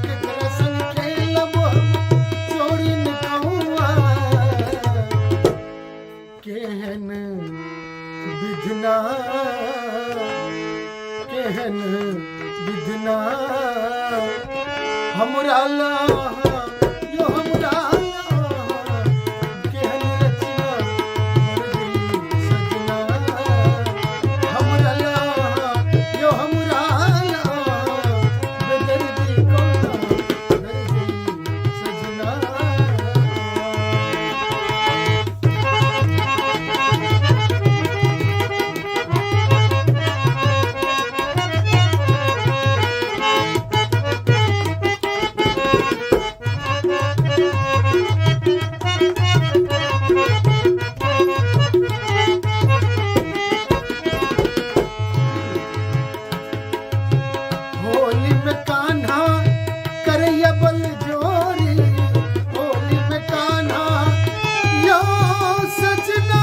केकरा संग खेलब हम चोरी न कहूआ केहन विधना केहन विधना हमरा लाहा यो हमरा लाहा केहन रचना दर्दी सजना हमरा लाहा यो हमरा लाहा बेदर्दी कोना दर्दी सजना होली में कान्हा करैया बल जोरी होली में कान्हा यो सजना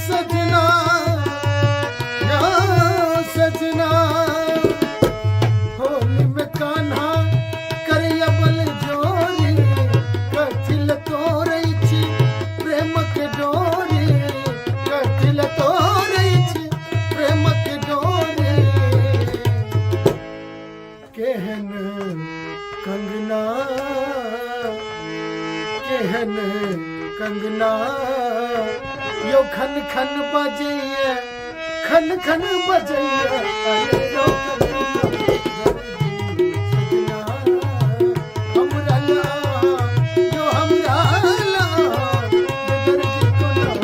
सजना यो सजना होली में कान्हा करैया बल जोरी कथिल तोरै छी प्रेम के डोरी कथिल तोरै छी प्रेम के डोरी केहन कंगना केहन कंगना यो खन खन बजैया खन खन बजैया अरे यो दर्दी सजना हमरा लाहा यो हमरा लाहा बेदर्दी कोना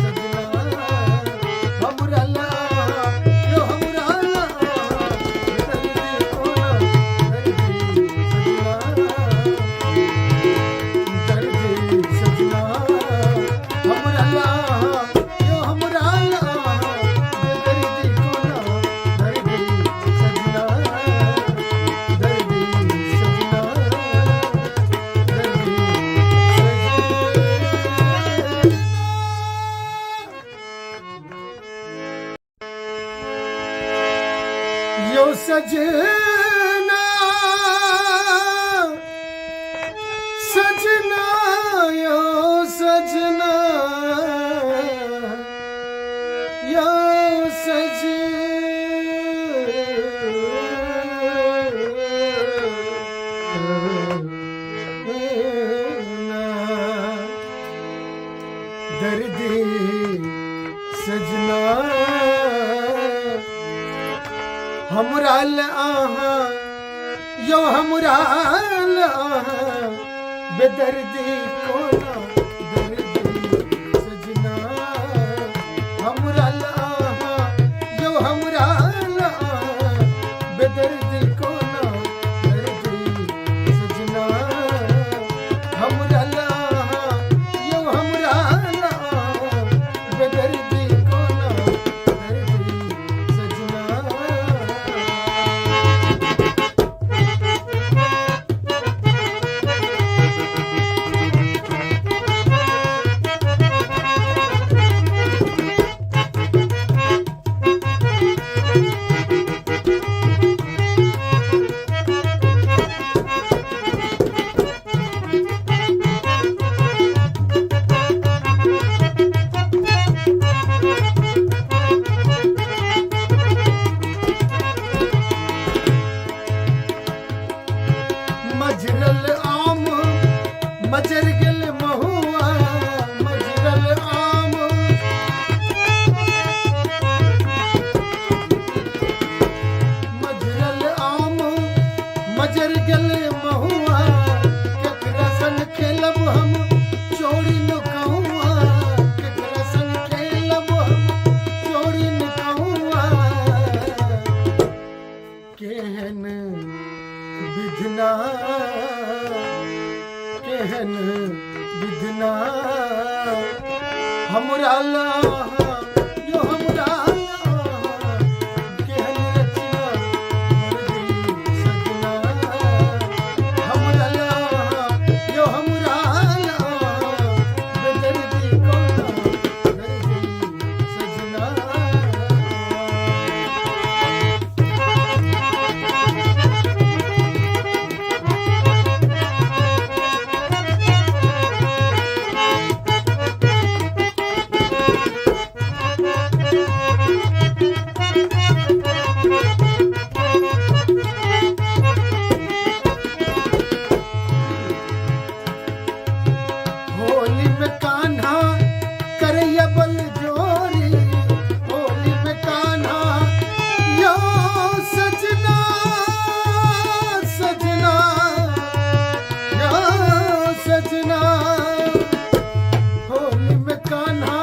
दर्दी सजना हमरा लाहा यो हमरा लाहा बेदर्दी कोना दर्दी सजना हमरा लाहा यो हमरा लाहा बेदर्दी कोना दर्दी सजना यो सजना सजना यो सजना यो सजना दर्दी सजना हमरा आहा यो हमरा आहा बेदर्दी कोना केहन विधना हमरा ला यो हमरा ला केहन रचना दर्दी सजना हमरा ला यो हमरा ला बेदर्दी कोना दर्दी सजना होली में कान्हा करैया बल जोरी होली में कान्हा यो सजना सजना यो सजना होली में कान्हा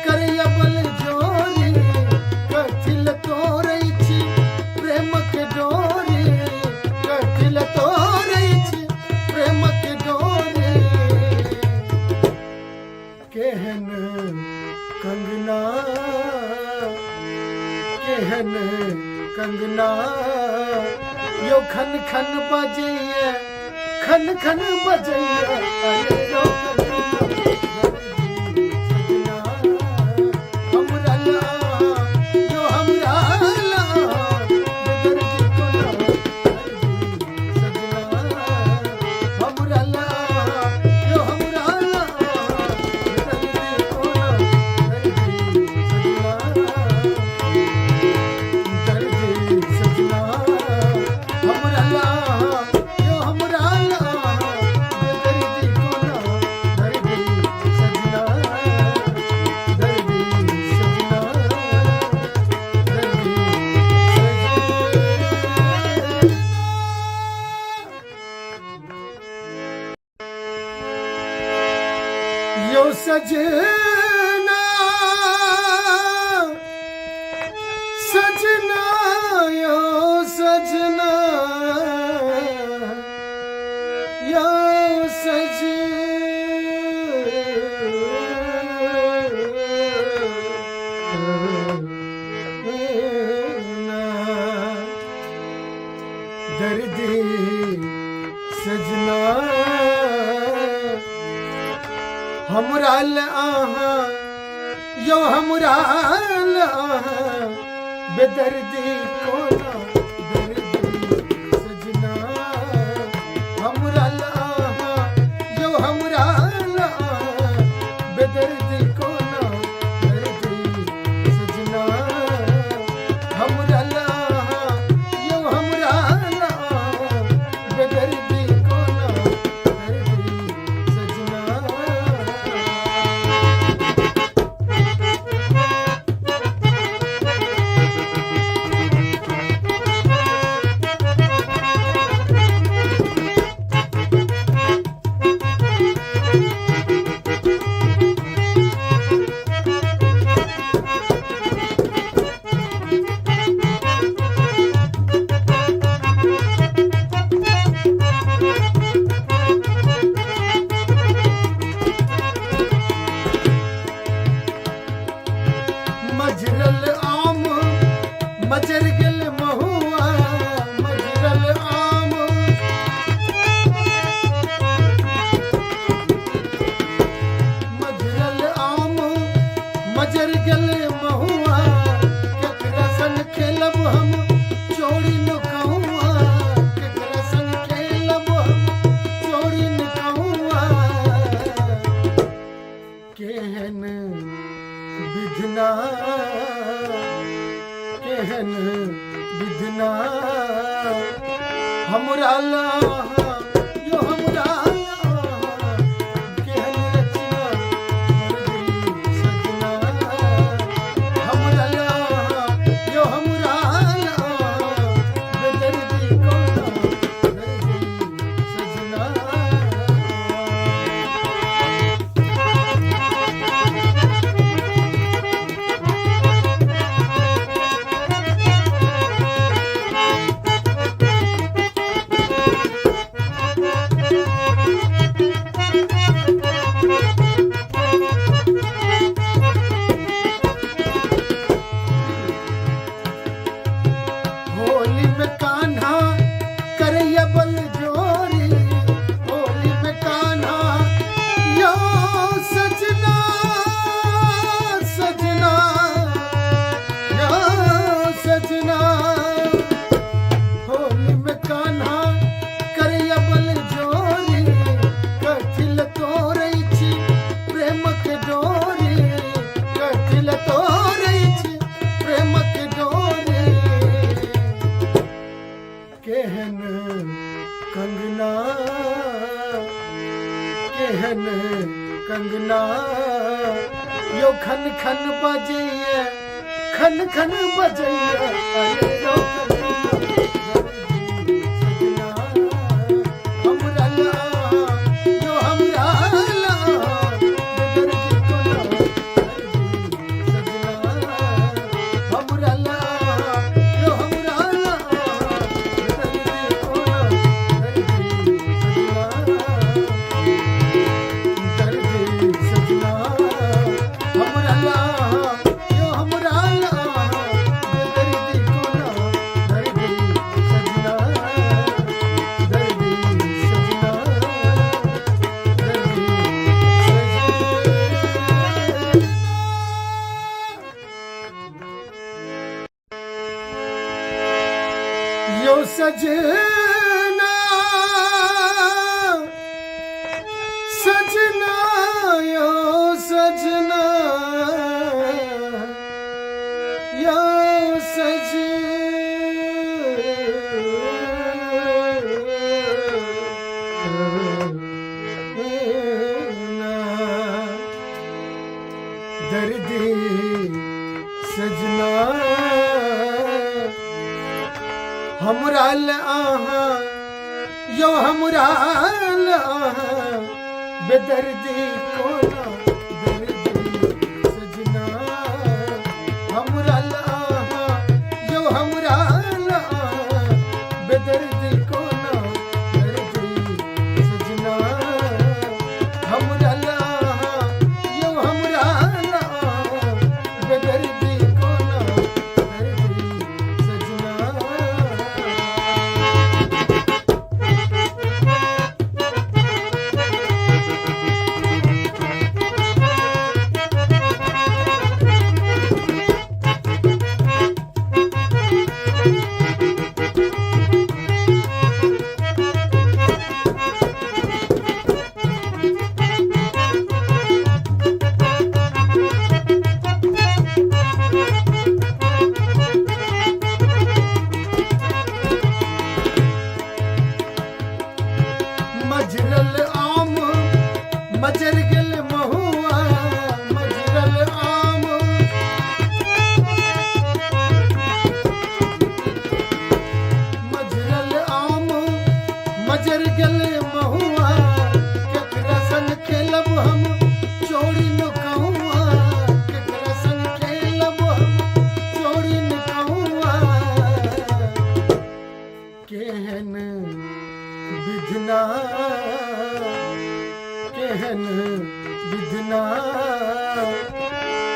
करैया बल जोरी कथिल तोरै छी प्रेम के डोरी कथिल तोरै छी प्रेम के डोरी केहन कंगना केहन कंगना यो खन खन बजैया खन खन बजैया अरे यो कंगना हमरा ला यो हमरा ला बेदर्दी कोना दर्दी सजना हमरा ला यो हमरा ला बेदर्दी कोना दर्दी सजना दर्दी सजना हमरा ला यो हमरा ला बेदर्दी कोना दर्दी सजना दर्दी सजना दर्दी सजना यो सजना सजना यो सजना यो सजना दर्दी सजना हमरा ला यो हमरा ला बेदर्दी कोना दर्दी सजना हमरा ला यो हमरा ला बेदर्दी कोना दर्दी सजना हमरा ला यो हमरा ला बेदर्दी कोना दर्दी सजना केहन कंगना यो खन खन बजैया खन खन बजैया अरे यो यो सजना सजना यो सजना यो सजना दर्दी सजना हमराल आहा यो हमराल आहा बेदर्दी कोना दर्दी सजना हमराल आहा यो हमराल आहा बेदर्दी कोना दर्दी सजना हमराल आहा यो हमराल आहा बेदर्दी कोना दर्दी सजना मजरल आम मजर गल महुआ मजरल आम मजरल आम मजर गल महुआ केकरा संग खेलब हम चोरी न कहूआ केकरा संग खेलब हम चोरी न कहूआ केहन विधना केहन विधना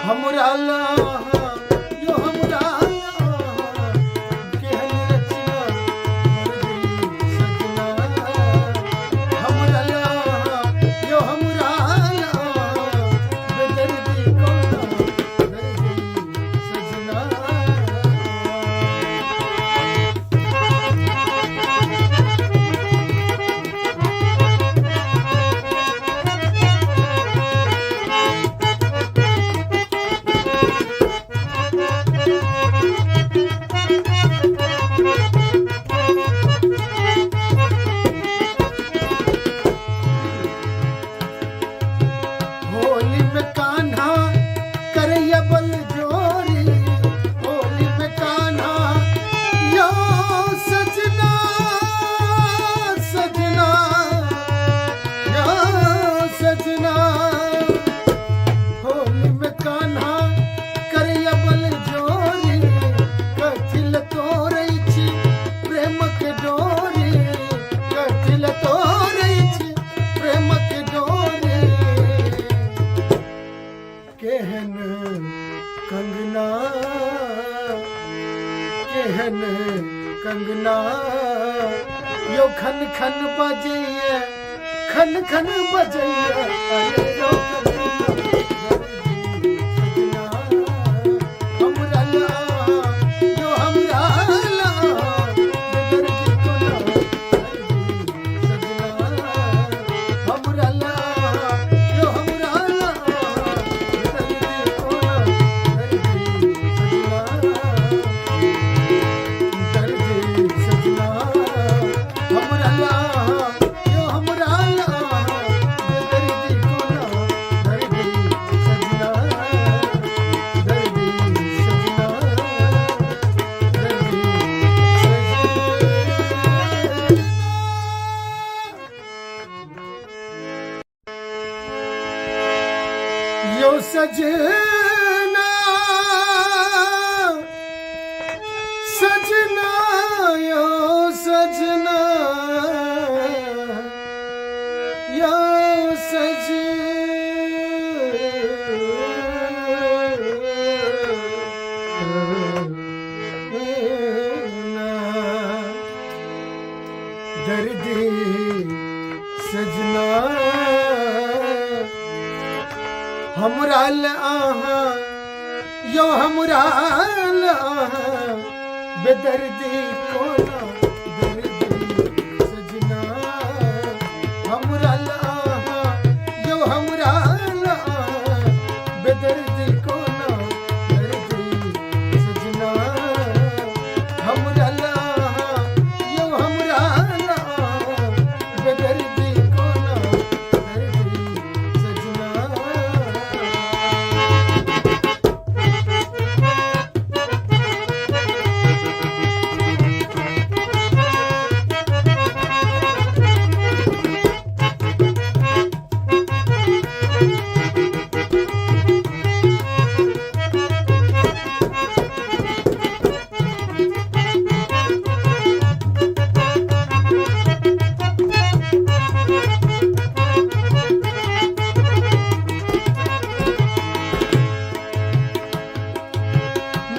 हमरा लाहा यो हमरा लाहा केहन रचना दर्दी सजना हमरा लाहा यो हमरा लाहा बेदर्दी कोना दर्दी सजना होली में कान्हा करैया बल जोरी होली में कान्हा यो सजना सजना यो सजना होली में कान्हा करैया बल जोरी कथिल तोरै छी प्रेम के डोरी कथिल तोरै छी प्रेम के डोरी केहन कंगना केहन कंगना यो खन खन बजैया खन खन बजैया अरे यो कंगना हमरा लाहा यो हमरा लाहा बेदर्दी कोना दर्दी सजना हमरा लाहा यो हमरा लाहा बेदर्दी कोना दर्दी सजना हमरा लाहा यो हमरा लाहा बेदर्दी यो सजना सजना यो सजना यो सजना दर्दी सजना हमरा आहा यो हमरा आहा बेदर्दी कोना दर्दी सजना हमरा आहा यो हमरा आहा बेदर्दी कोना दर्दी सजना हमरा आहा यो हमरा आहा बेदर्दी कोना दर्दी सजना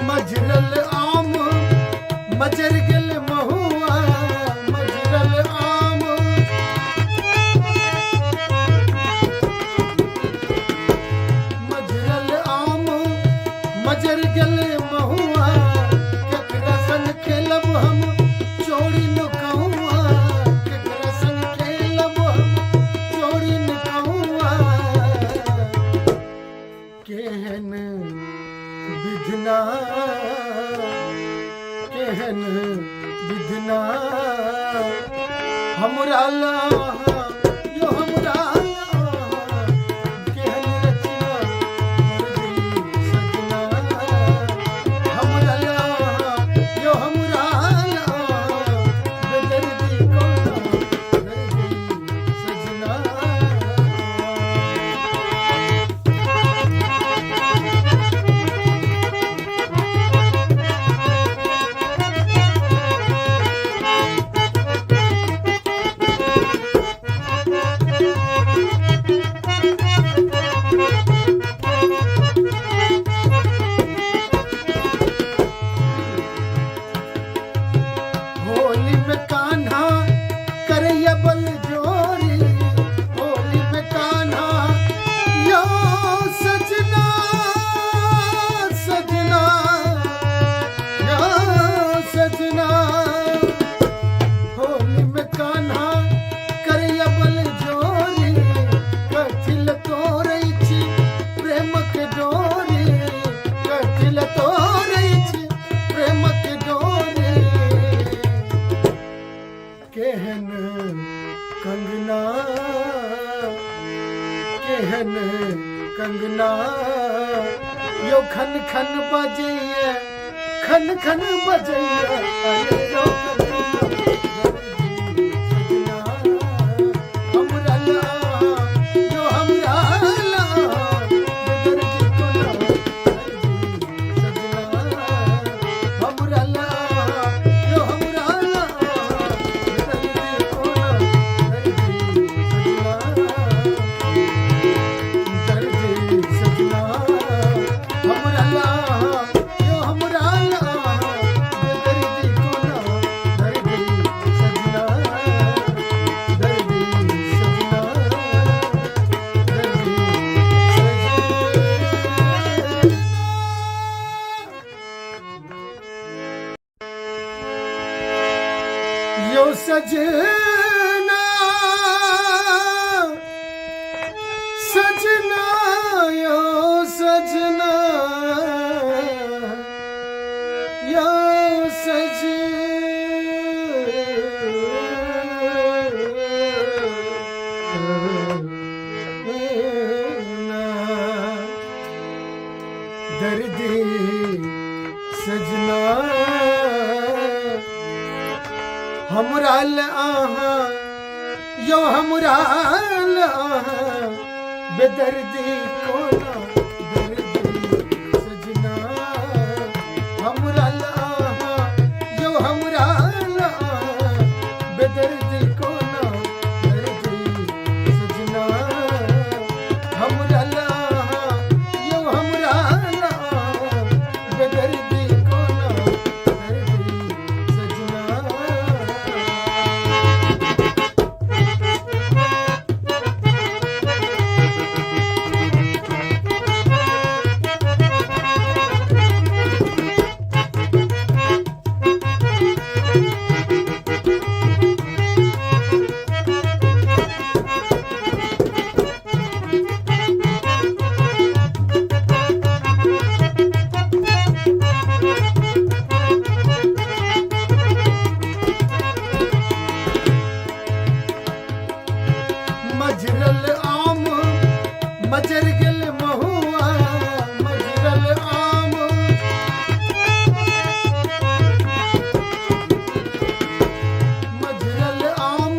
मजरल आम मजर गल महुआ मजरल आम मजरल आम मजर गल महुआ केकरा संग खेलब हम चोरी नुकहुआ केकरा संग खेलब हम चोरी नुकहुआ केहन विधना केहन विधना हमरा लाहा यो हमरा लाहा केहन रचना दर्दी सजना हमरा लाहा यो हमरा लाहा बेदर्दी कोना दर्दी सजना होली में कान्हा करैया बल जोरी होली में कान्हा यो सजना सजना यो सजना होली में कान्हा करैया बल जोरी कथिल तोरै छी प्रेम के डोरी कथिल तोरै छी प्रेम के डोरी केहन कंगना केहन कंगना यो खन खन बजैया खन खन बजैया अरे यो कंगना हमरा लाहा यो हमरा लाहा बेदर्दी कोना दर्दी सजना हमरा लाहा यो हमरा लाहा बेदर्दी कोना दर्दी सजना हमरा लाहा यो हमरा लाहा बेदर्दी कोना दर्दी सजना दर्दी सजना दर्दी सजना यो सजना सजना यो सजना यो सजना दर्दी सजना हमरा आहा यो हमरा आहा बेदर्दी कोना मजरल आम मजर गल महुआ मजरल आम मजरल आम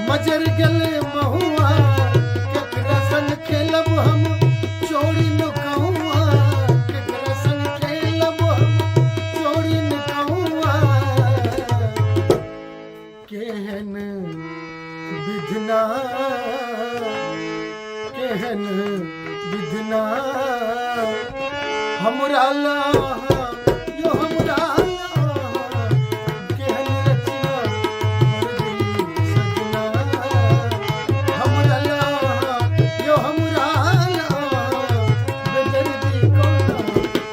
मजर गल महुआ केकरा संग खेलब हम चोरी नुकहुआ केकरा संग खेलब हम चोरी नुकहुआ केहन विधना केहन विधना हमरा ला यो हमरा ला केहन रचना कर दी सजना हमरा ला यो हमरा ला बेदर्दी कोना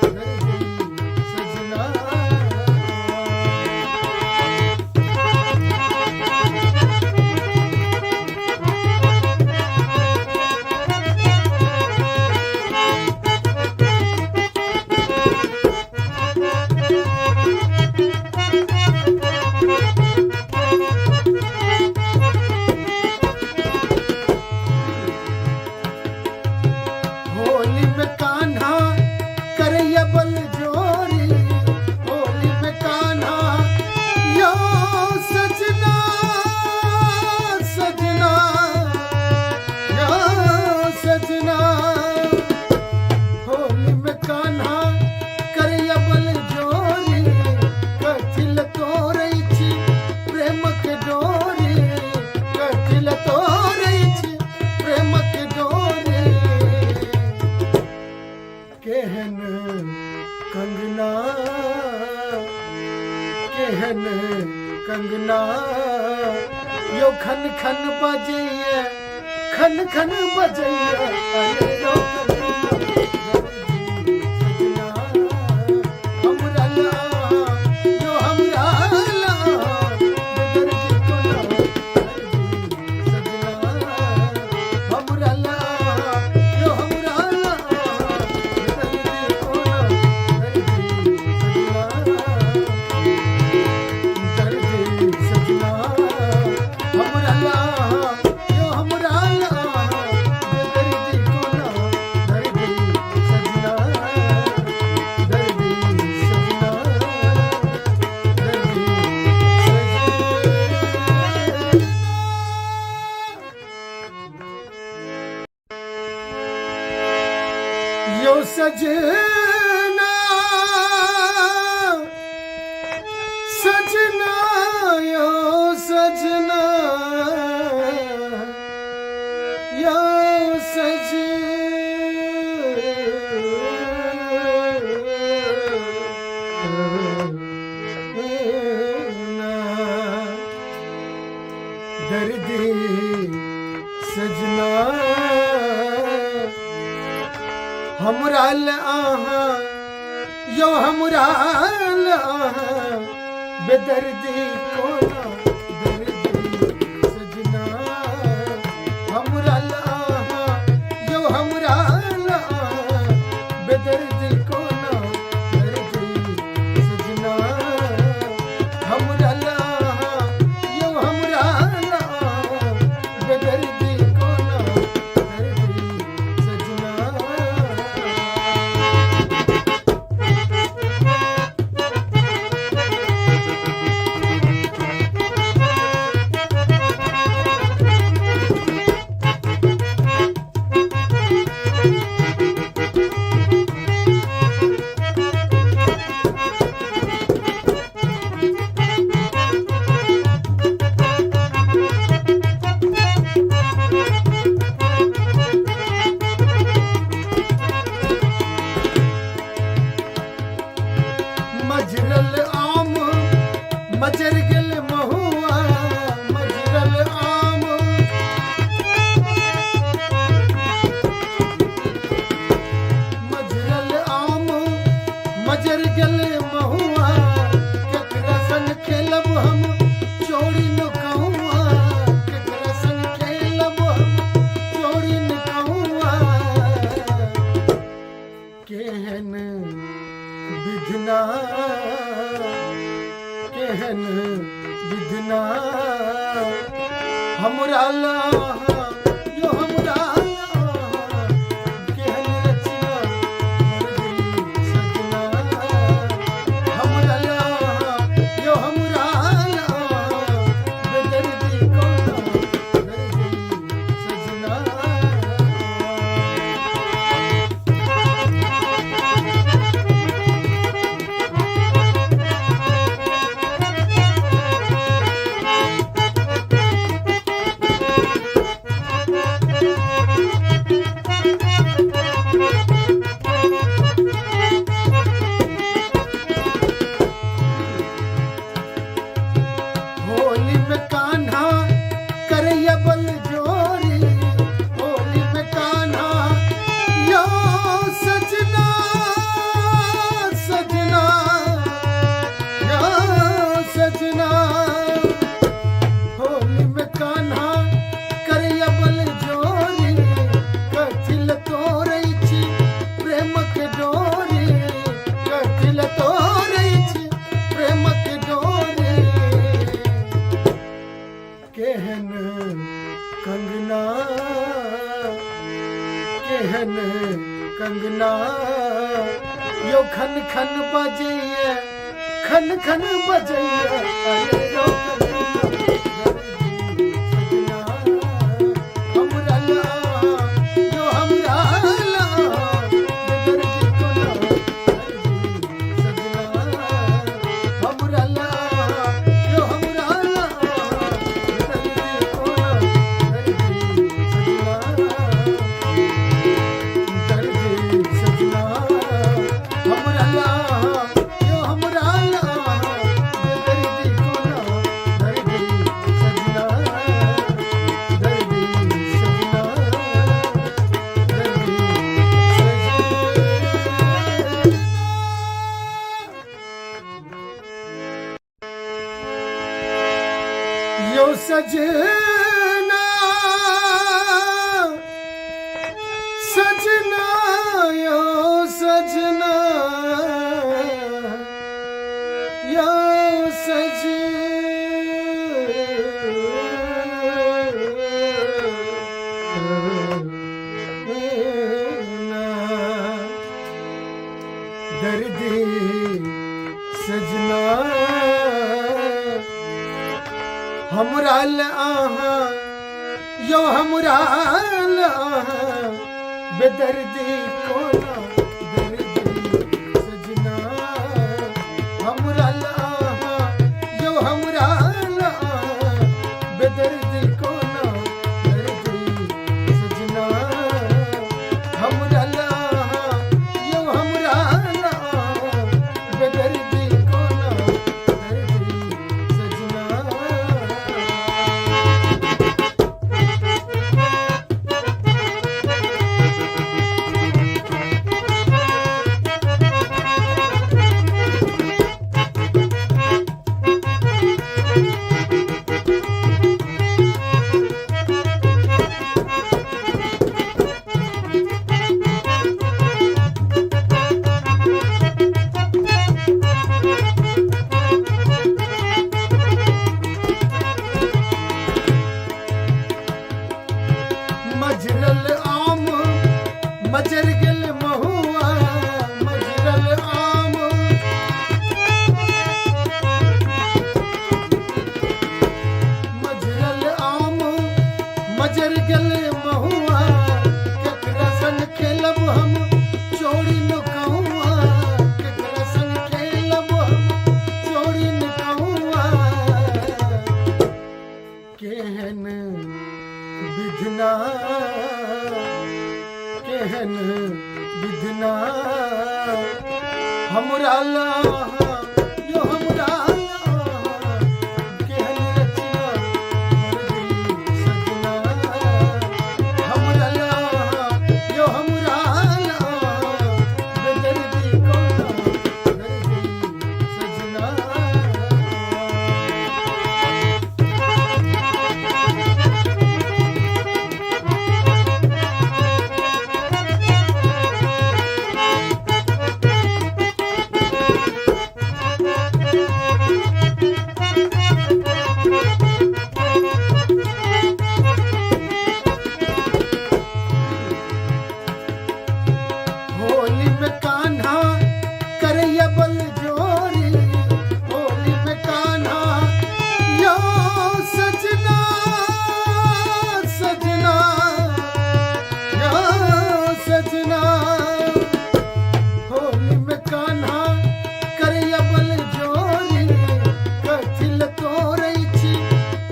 कर दी सजना होली में कान्हा करैया बल जोरी होली में कान्हा यो सजना सजना यो सजना होली में कान्हा करैया बल जोरी कथिल तोरै छी प्रेम के डोरी कथिल तोरै छी प्रेम के डोरी केहन कंगना केहन कंगना यो खन खन बजैया खन खन बजैया अरे यो कंगना हमरा ला यो हमरा ला बेदर्दी कोना सजना हमरा ला यो हमरा ला बेदर्दी कोना दर्दी सजना हमरा ला यो हमरा ला बेदर्दी कोना दर्दी सजना दर्दी सजना दर्दी सजना यो सजना सजना यो सजना यो सजना दर्दी सजना हमरा ला यो हमरा ला बेदर्दी कोना दर्दी सजना हमरा ला यो हमरा ला बेदर्दी कोना दर्दी सजना हमरा ला यो हमरा ला बेदर्दी कोना दर्दी सजना केहन कंगना यो खन खन बजैया खन खन बजैया अरे यो कंगना हमरा ला यो हमरा ला दर्द कोना सजना हमरा ला यो हमरा ला दर्द कोना यो सजना सजना यो सजना यो सजना दर्दी सजना हमरा ला यो हमरा ला बेदर्दी कोना दर्दी सजना हमरा ला यो हमरा ला बेदर्दी कोना दर्दी सजना हमरा ला यो हमरा ला बेदर्दी कोना दर्दी सजना मजरल आम मजर गल महुआ मजरल आम मजरल आम मजर गल महुआ केकरा संग खेलब हम चोरी नुकहुआ केकरा संग खेलब हम चोरी नुकहुआ केहन विधना केहन विधना हमरा ला यो हमरा ला केहन रचना दर्दी सजना हमरा ला यो हमरा ला बेदर्दी कोना दर्दी सजना होली में कान्हा करैया बल जोरी होली में कान्हा यो सजना सजना यो सजना होली में कान्हा करैया बल जोरी कथिल तोरै छी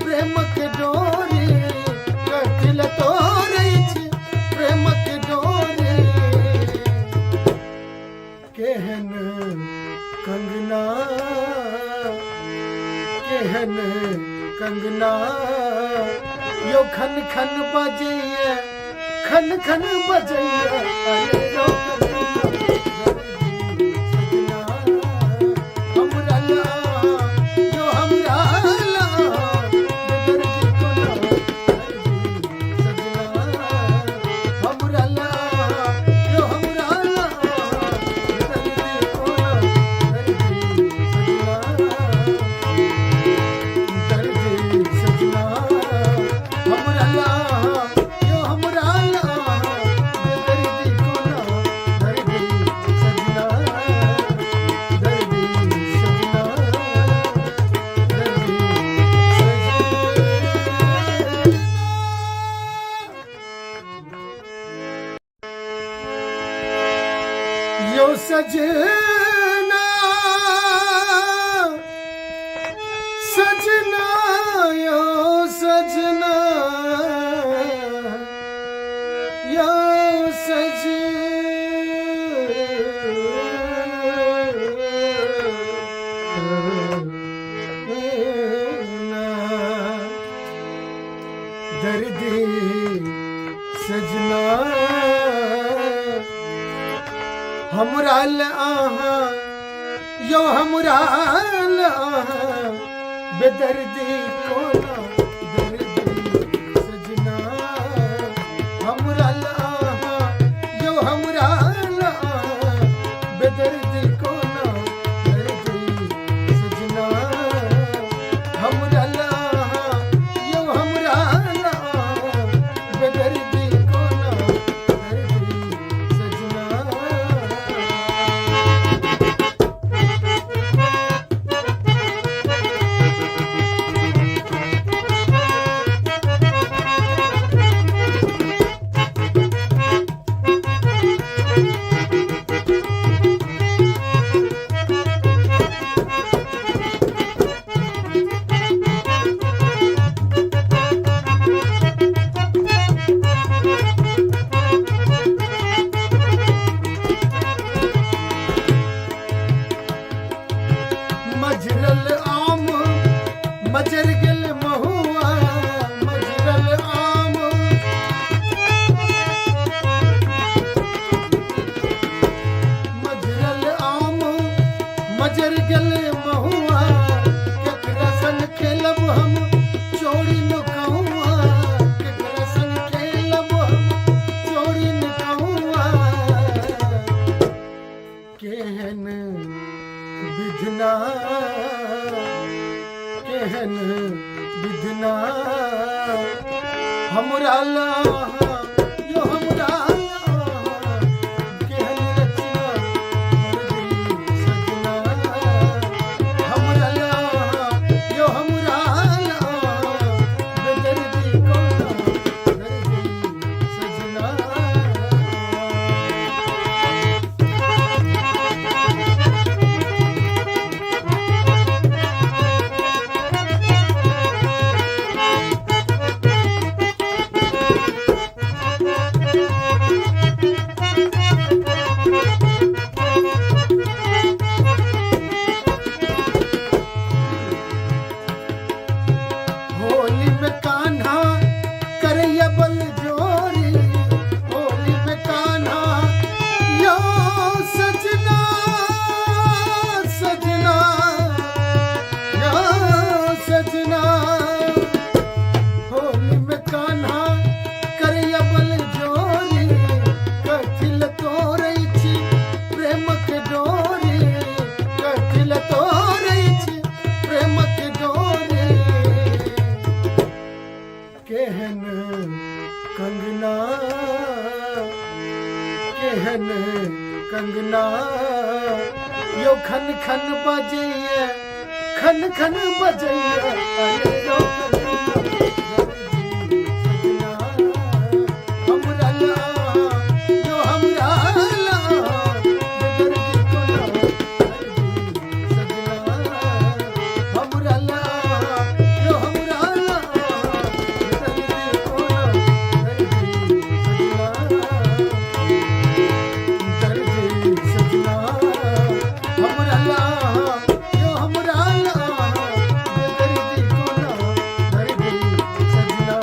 प्रेम के डोरी कथिल तोरै छी प्रेम के डोरी केहन कंगना केहन कंगना यो खन खन बजैया खन खन बजैया अरे यो कंगना हमरा ला यो हमरा ला बेदर्दी कोना सजना हमरा ला यो हमरा ला बेदर्दी कोना सजना हमरा ला यो सजना सजना यो सजना यो सजना दर्दी सजना हमराल आहा यो हमराल आहा बेदर्दी कोना दर्दी सजना हमराल आहा यो हमराल आहा बेदर्दी कोना दर्दी सजना हमराल आहा यो हमराल आहा बेदर्दी कोना दर्दी सजना मजरल आम मजर गल महुआ मजरल आम मजरल आम मजर गल महुआ केकरा संग खेलब हम चोरी न कहुआ केकरा संग खेलब हम चोरी न कहुआ केहन विधना केहन विधना हमरा लाहा यो हमरा लाहा केहन रचना दर्दी सजना हमरा लाहा यो हमरा लाहा बेदर्दी कोना दर्दी सजना होली में कान्हा करैया बल जोरी होली में कान्हा यो सजना सजना यो सजना होली में कान्हा करैया बल जोरी कथिल तोरै छी प्रेम के डोरी कथिल तोरै छी प्रेम के डोरी केहन कंगना केहन कंगना यो खन खन बजैया खन खन बजैया अरे यो कंगना दर्दी सजना हमरा लाहा यो हमरा लाहा बेदर्दी कोना दर्दी सजना हमरा लाहा यो हमरा लाहा बेदर्दी कोना दर्दी सजना हमरा लाहा यो हमरा लाहा बेदर्दी कोना दर्दी सजना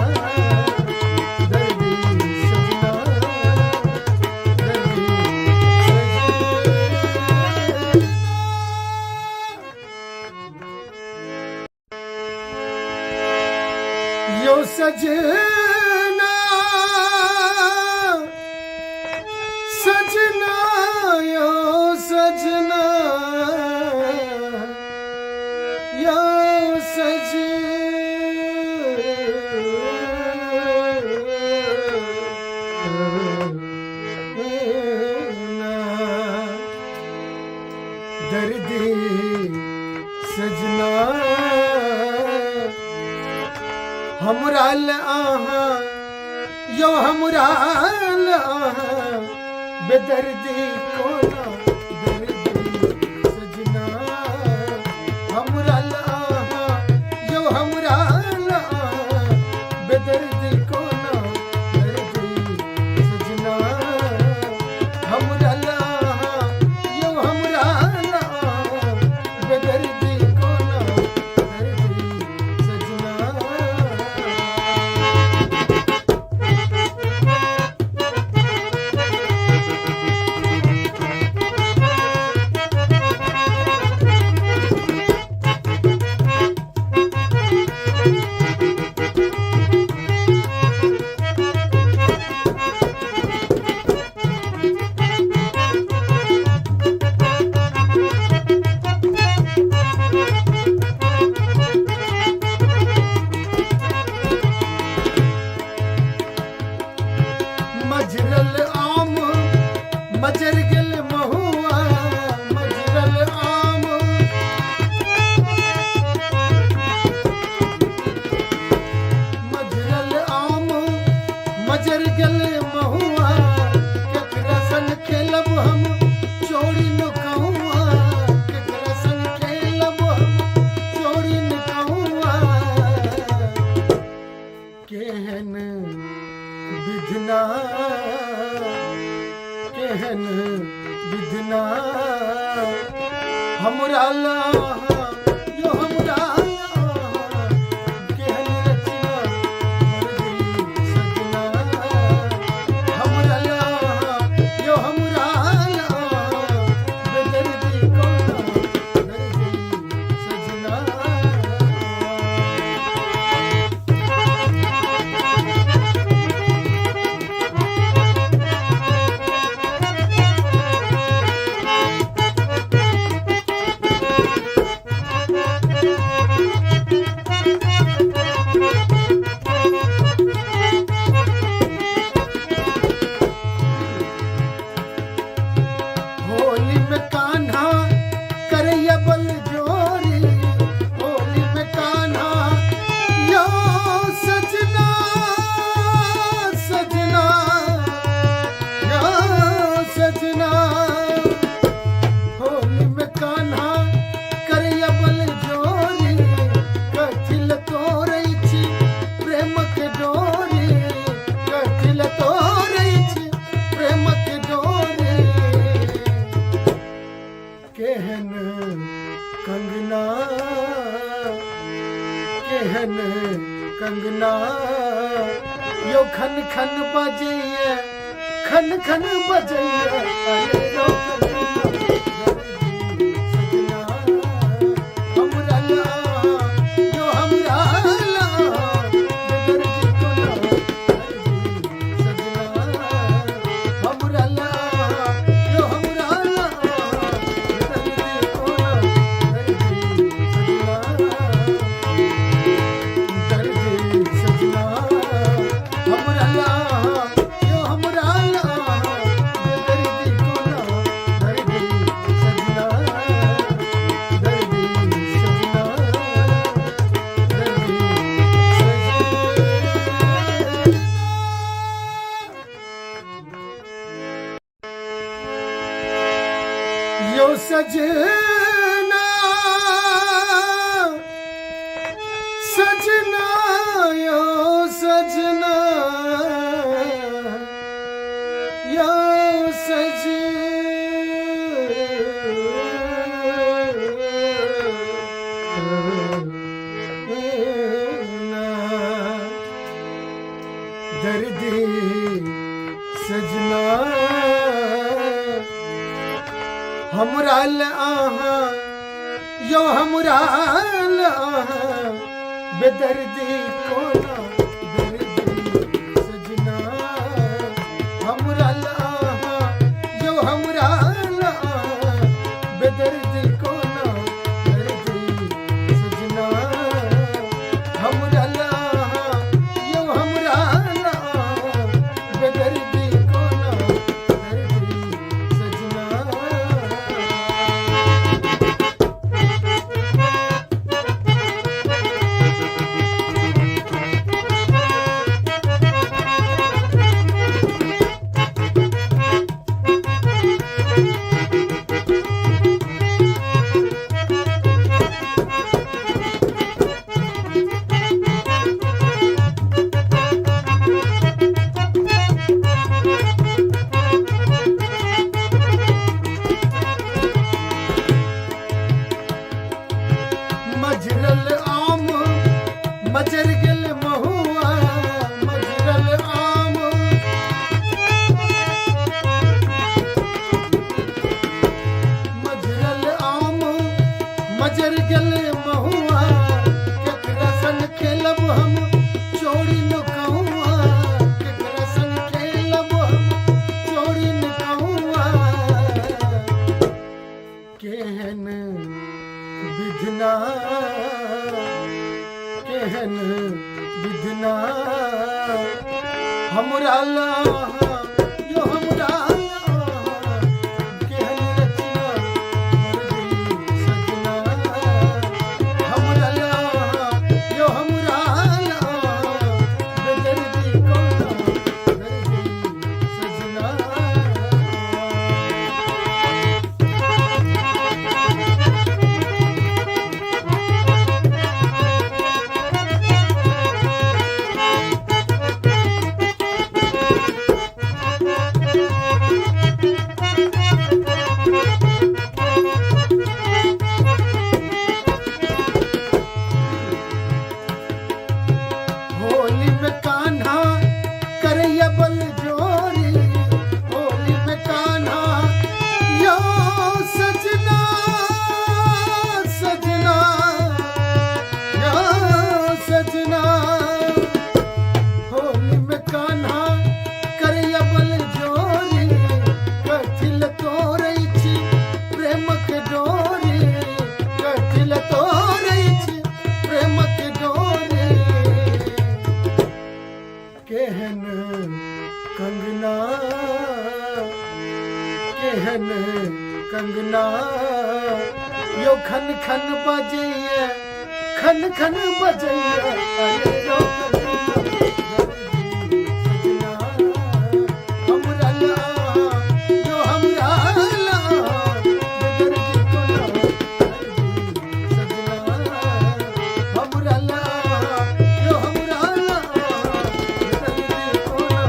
दर्दी सजना दर्दी सजना यो सजना सजना यो सजना यो सजना दर्दी सजना हमराल आहा यो हमराल आहा बेदर्दी को ना दर्दी सजना हमरा लाहा यो हमरा लाहा बेदर्दी को ना दर्दी सजना हमरा लाहा यो हमरा लाहा बेदर्दी को ना दर्दी सजना मजरल आम मजर गल महुआ मजरल आम मजरल आम मजर गल महुआ केकरा संग खेलब हम चोरी न कहुआ केकरा संग खेलब हम चोरी न कहुआ केहन विधना केहन विधना हमरा लाहा यो हमरा लाहा केहन रचना दर्दी सजना हमरा लाहा यो हमरा लाहा बेदर्दी को ना दर्दी सजना होली में कान्हा करैया बल जोरी होली में कान्हा यो सजना सजना यो सजना होली में कान्हा करैया बल जोरी कथिल तोरै छी प्रेम के डोरी कथिल तोरै छी प्रेम के डोरी केहन कंगना केहन कंगना यो खन खन बजैया खन खन बजैया अरे यो कंगना हमरा लाहा यो हमरा लाहा बेदर्दी को ना दर्दी सजना हमरा लाहा यो हमरा लाहा बेदर्दी को ना दर्दी सजना हमरा लाहा यो हमरा लाहा बेदर्दी को ना दर्दी सजना दर्दी सजना दर्दी सजना यो सजना सजना यो सजना यो सजना दर्दी सजना हमरा लाहा यो हमरा लाहा बेदर्दी को ना दर्दी सजना हमरा लाहा यो हमरा लाहा बेदर्दी को ना दर्दी सजना हमरा लाहा यो हमरा लाहा बेदर्दी को ना दर्दी सजना यो हमरा केहन रचना कर गई सजना हमरा यो हमरा बेदर्दी कौन कर गई सजना होली में कान्हा करैया बल जोरी होली में कान्हा यो सजना सजना यो सजना होली में कान्हा करैया बल जोरी कथिल तोरई छी प्रेम के डोरी कथिल तोरई छी प्रेम के डोरी केहन कंगना केहन कंगना यो खन खन बजैया खन खन बजैया अरे रो सजना हमरा ला यो हमरा ला बेदर्दी कोना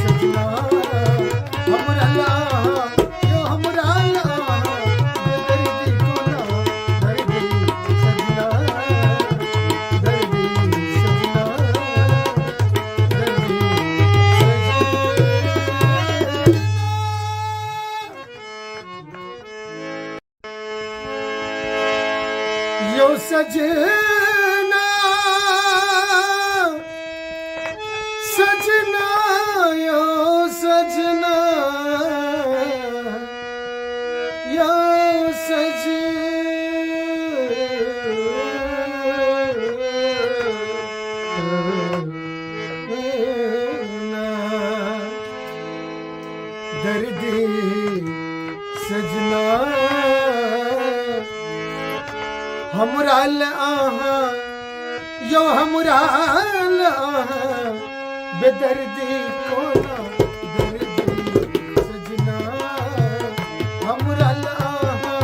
सजना हमरा ला यो हमरा ला यो सजना सजना यो सजना यो सजना दर्दी सजना हमरा आहा यो हमरा बेदर्दी कोना दर्दी सजना हमरा आहा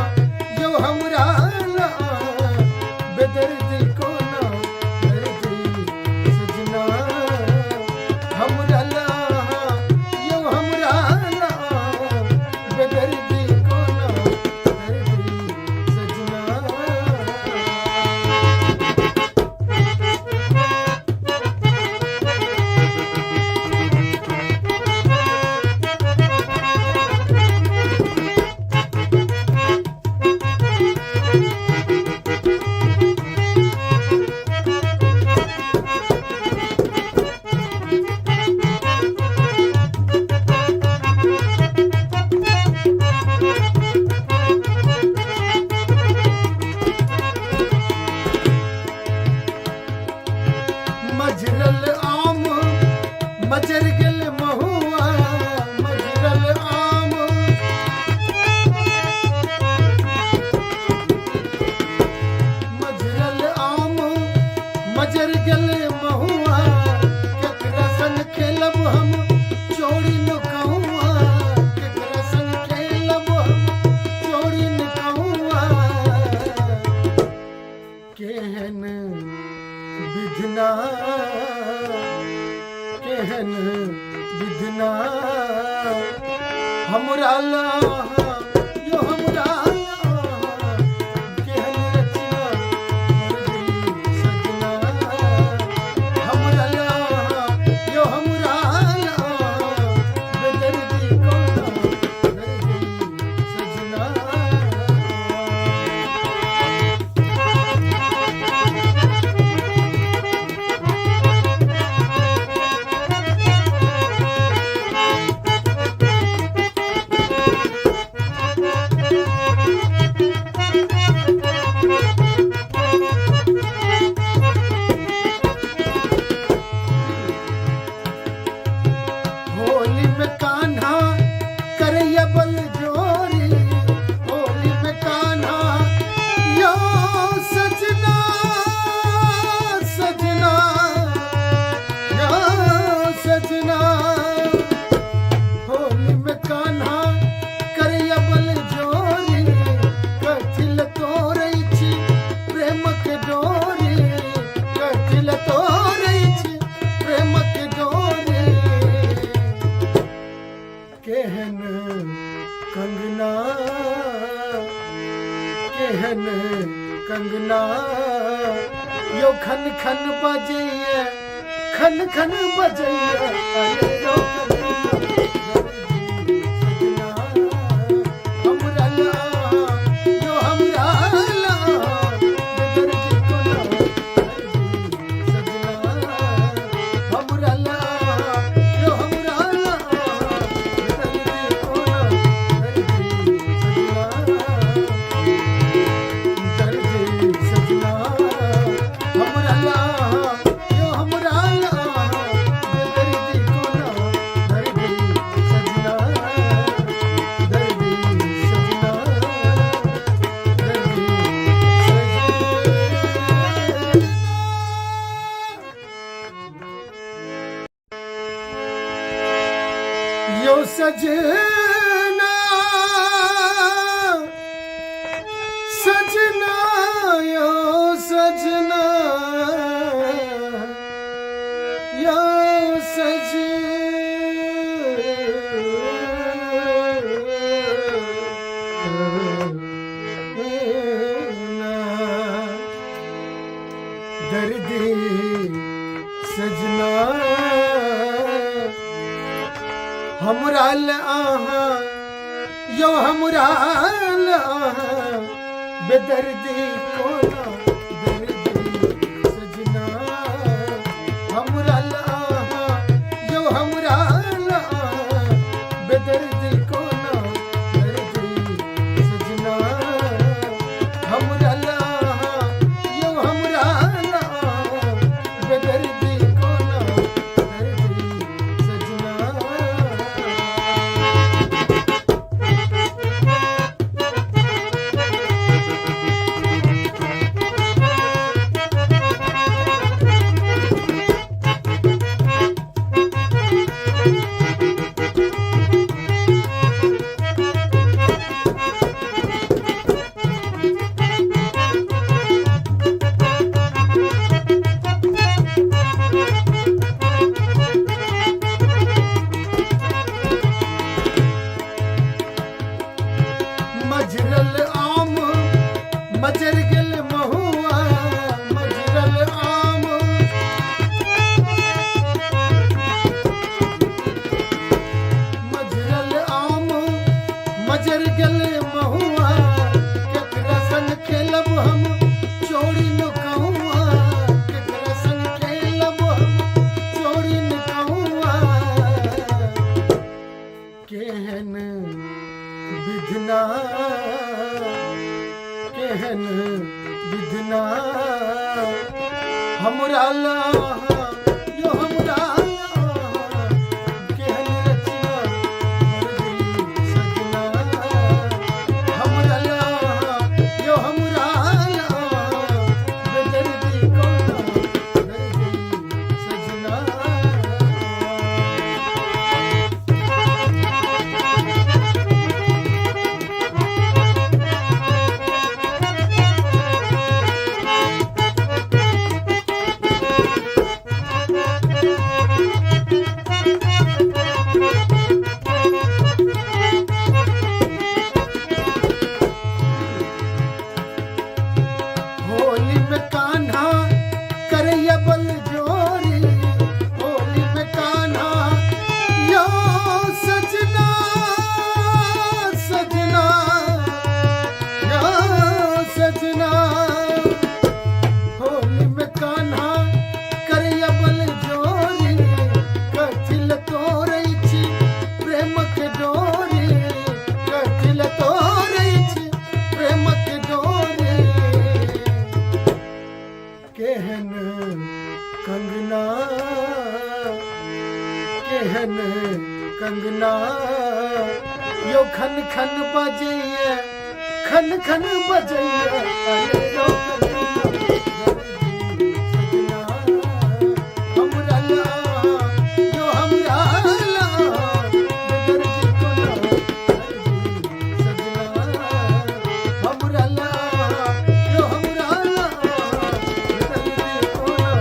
यो हमरा बेदर्दी कोना दर्दी सजना हमरा आहा यो हमरा बेदर्दी कोना दर्दी सजना मजरल आम मजर गल महुआ मजरल आम मजरल आम मजर गल महुआ केकरा संग खेलब हम चोरी न कहूआ केकरा संग खेलब हम चोरी न कहूआ केहन विधना केहन विधना हमरा ला यो हमरा केहन रचना कर गई सजना हमरा ला यो हमरा बेदर्दी कोना कर गई सजना कथिल तोरै छी प्रेमक डोरी केहन कंगना केहन कंगना यो खन खन बजैया खन खन बजैया अरे यो सजना हमरा ला यो हमरा ला बेदर्दी कोना सजना हमरा ला यो हमरा ला बेदर्दी कोना दर्दी सजना हमरा ला यो हमरा ला बेदर्दी कोना दर्दी सजना दर्दी सजना दर्दी सजना यो सजना सजना यो सजना यो सजना दर्दी सजना हमरा ला यो हमरा ला बेदर्दी कोना दर्दी सजना हमरा ला यो हमरा ला बेदर्दी कोना दर्दी सजना हमरा ला यो हमरा ला बेदर्दी कोना दर्दी सजना मजरल आम मजर गेल महुआ मजरल आम मजरल आम मजर गेल महुआ केकरा संग खेलब हम चोरी नुकहुआ केकरा संग खेलब हम चोरी नुकहुआ केहन विधना केहन विधना हमरा ला यो हमरा ला केहन रचना दर्दी सजना हमरा ला यो हमरा ला बेदर्दी कोना दर्दी सजना होली में कान्हा करैया बल जोरी होली में कान्हा यो सजना सजना यो सजना होली में कान्हा करैया बल जोरी कथिल तोरै छी प्रेमक डोरी कथिल तोरै छी प्रेमक डोरी केहन कंगना केहन कंगना यो खन खन बजैया खन खन बजैया अरे यो कंगना हमरा ला यो हमरा ला बेदर्दी कोना दर्दी सजना हमरा ला यो हमरा ला बेदर्दी कोना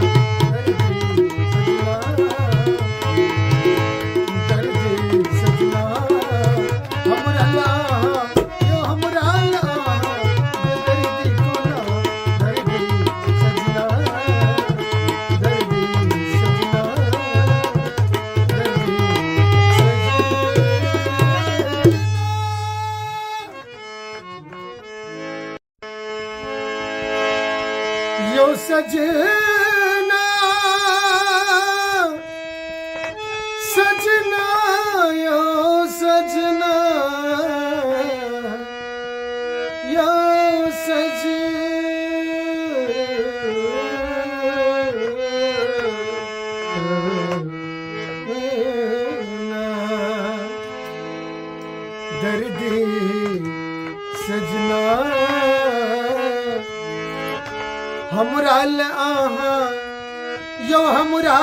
यो हमरा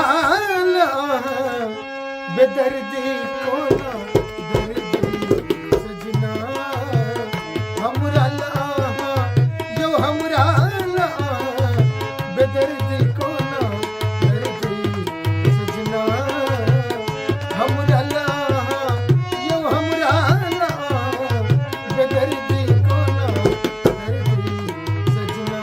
बेदर्दी कोना दर्दी सजना हमरा यो हमरा बेदर्दी कोना दर्दी सजना हमरा यो हमरा बेदर्दी कोना दर्दी सजना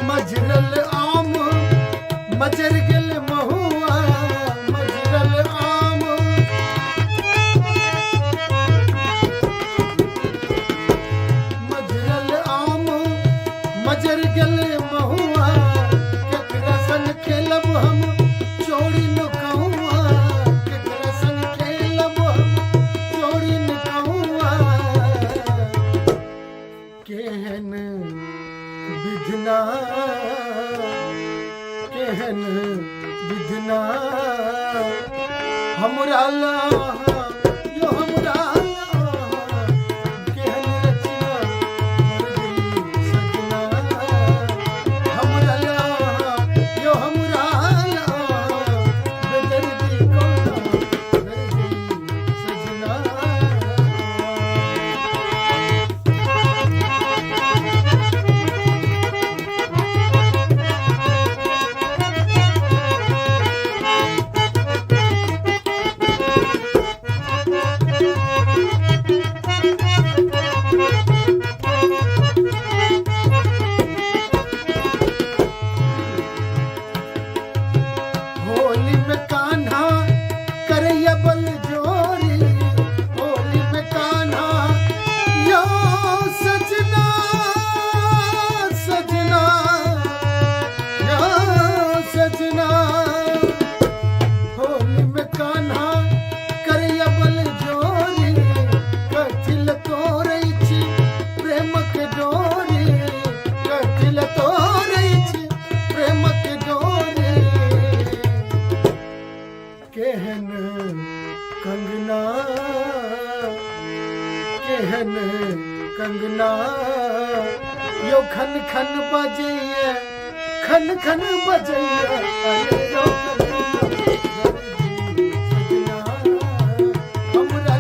मजरल आम मजर गेल महुआ मजरल आम मजरल आम मजर गेल महुआ केकरा संग खेलब हम चोरी न कहुआ केकरा संग खेलब हम चोरी न कहुआ केहन विधना केहन विधना हमरा यो हमरा केहन रचना मर्दी सजना हमरा यो हमरा बेदर्दी कोना दर्दी सजना होली में कान्हा करैया बल जोरी होली में कान्हा यो सजना सजना यो सजना होली में कान्हा करैया बल जोरी कथिल तोरै छी प्रेम के डोरी कथिल तोरै छी प्रेम के डोरी केहन कंगना केहन कंगना यो खन खन बजैया खन खन बजैया अरे यो सजना हमरा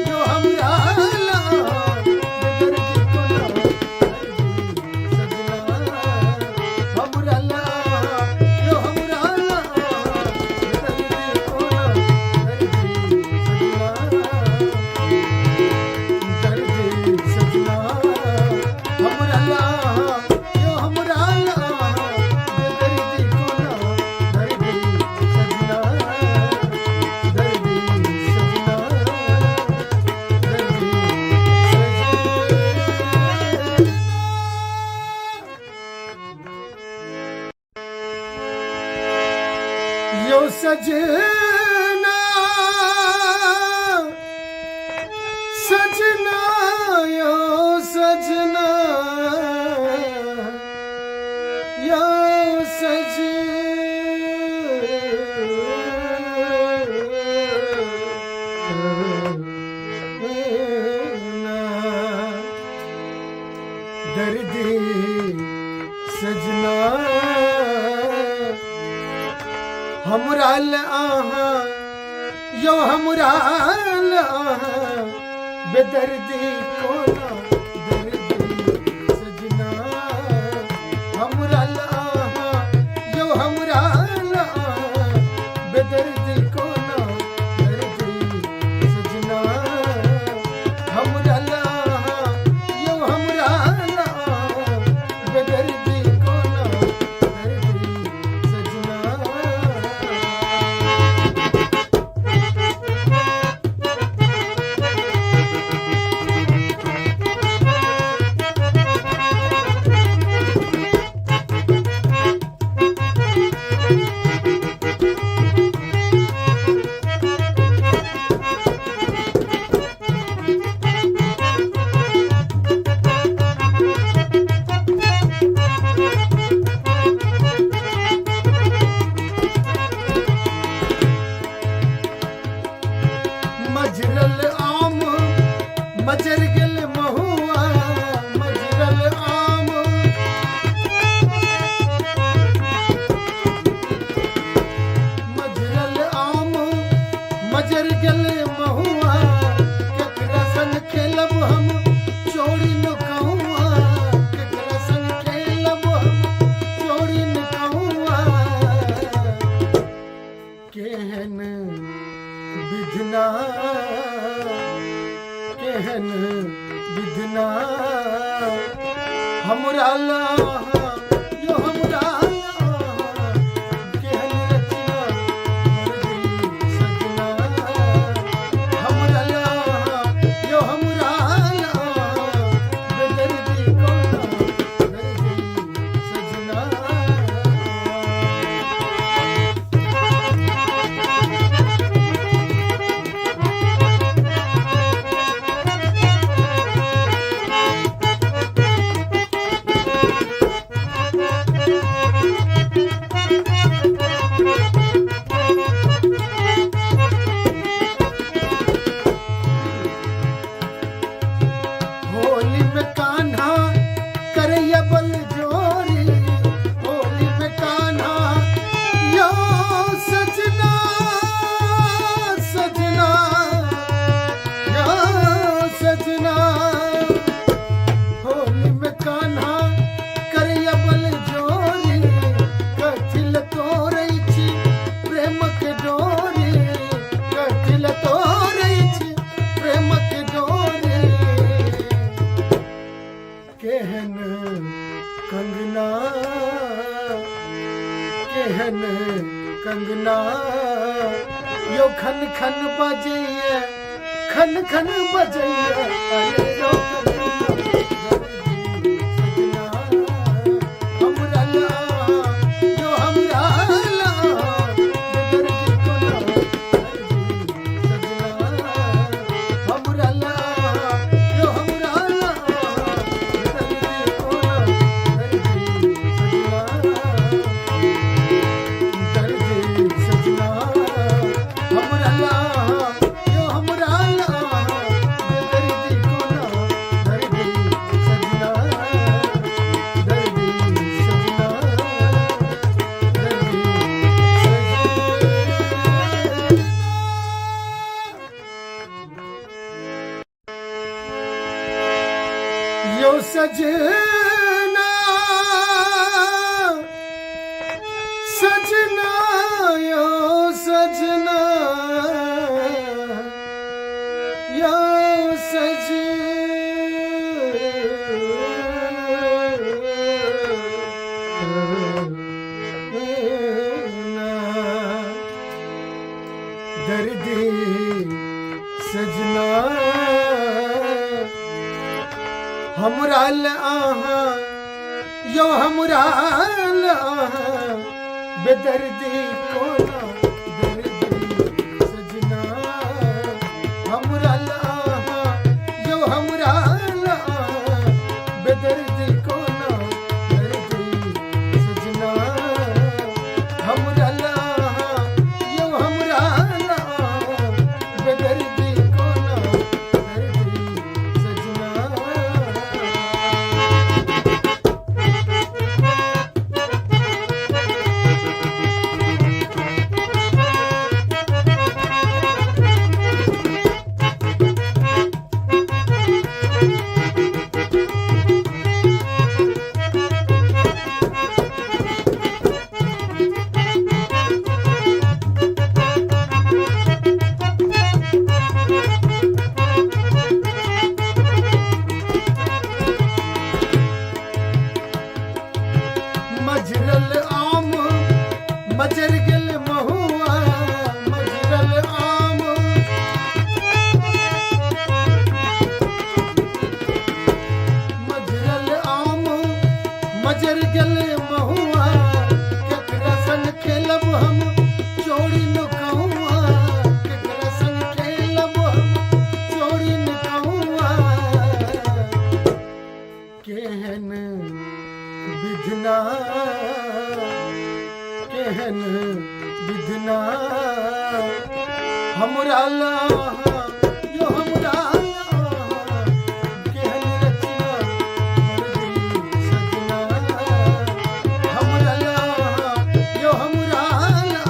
यो हमरा बेदर्दी कोना दर्दी सजना हमरा यो हमरा बेदर्दी कोना दर्दी सजना दर्दी सजना हमरा यो हमरा बेदर्दी कोना दर्दी सजना दर्दी सजना दर्दी सजना यो सजना सजना यो सजना यो सजना दर्दी सजना हमरा आहा यो हमरा बेदर्दी कोना दर्दी सजना हमरा यो हमरा बेदर्दी कोना दर्दी सजना हमरा यो हमरा बेदर्दी कोना दर्दी सजना हमरा ला यो हमरा ला केहन रचना दर्दी सजना हमरा ला यो हमरा ला बेदर्दी कोना दर्दी सजना होली में कान्हा करैया बल जोरी होली में कान्हा यो सजना सजना यो सजना होली में कान्हा करैया बल जोरी कथिल तोरै छी प्रेम के डोरी कथिल तोरै छी प्रेम के डोरी केहन कंगना केहन कंगना यो खन खन बजैया खन खन बजैया अरे यो सजना हमरा ला यो हमरा ला दर्दी कोना दर्दी सजना हमरा ला यो हमरा ला दर्दी कोना दर्दी सजना दर्दी सजना हमरा ला यो हमरा ला दर्दी कोना दर्दी सजना दर्दी सजना दर्दी सजना यो सजना सजना यो सजना यो सजना दर्दी सजना हमरा ला यो हमरा ला बेदर्दी कोना दर्दी सजना हमरा ला यो हमरा ला बेदर्दी कोना दर्दी सजना हमरा ला यो हमरा ला बेदर्दी कोना दर्दी सजना मजरल आम मजर गेल महुआ मजरल आम मजरल आम मजर गेल महुआ केकरा संग खेलब हम चोरी नुकहुआ केकरा संग खेलब हम चोरी नुकहुआ केहन विधना केहन विधना हमरा ला यो हमरा ला केहन रचना दर्दी सजना हमरा ला यो हमरा ला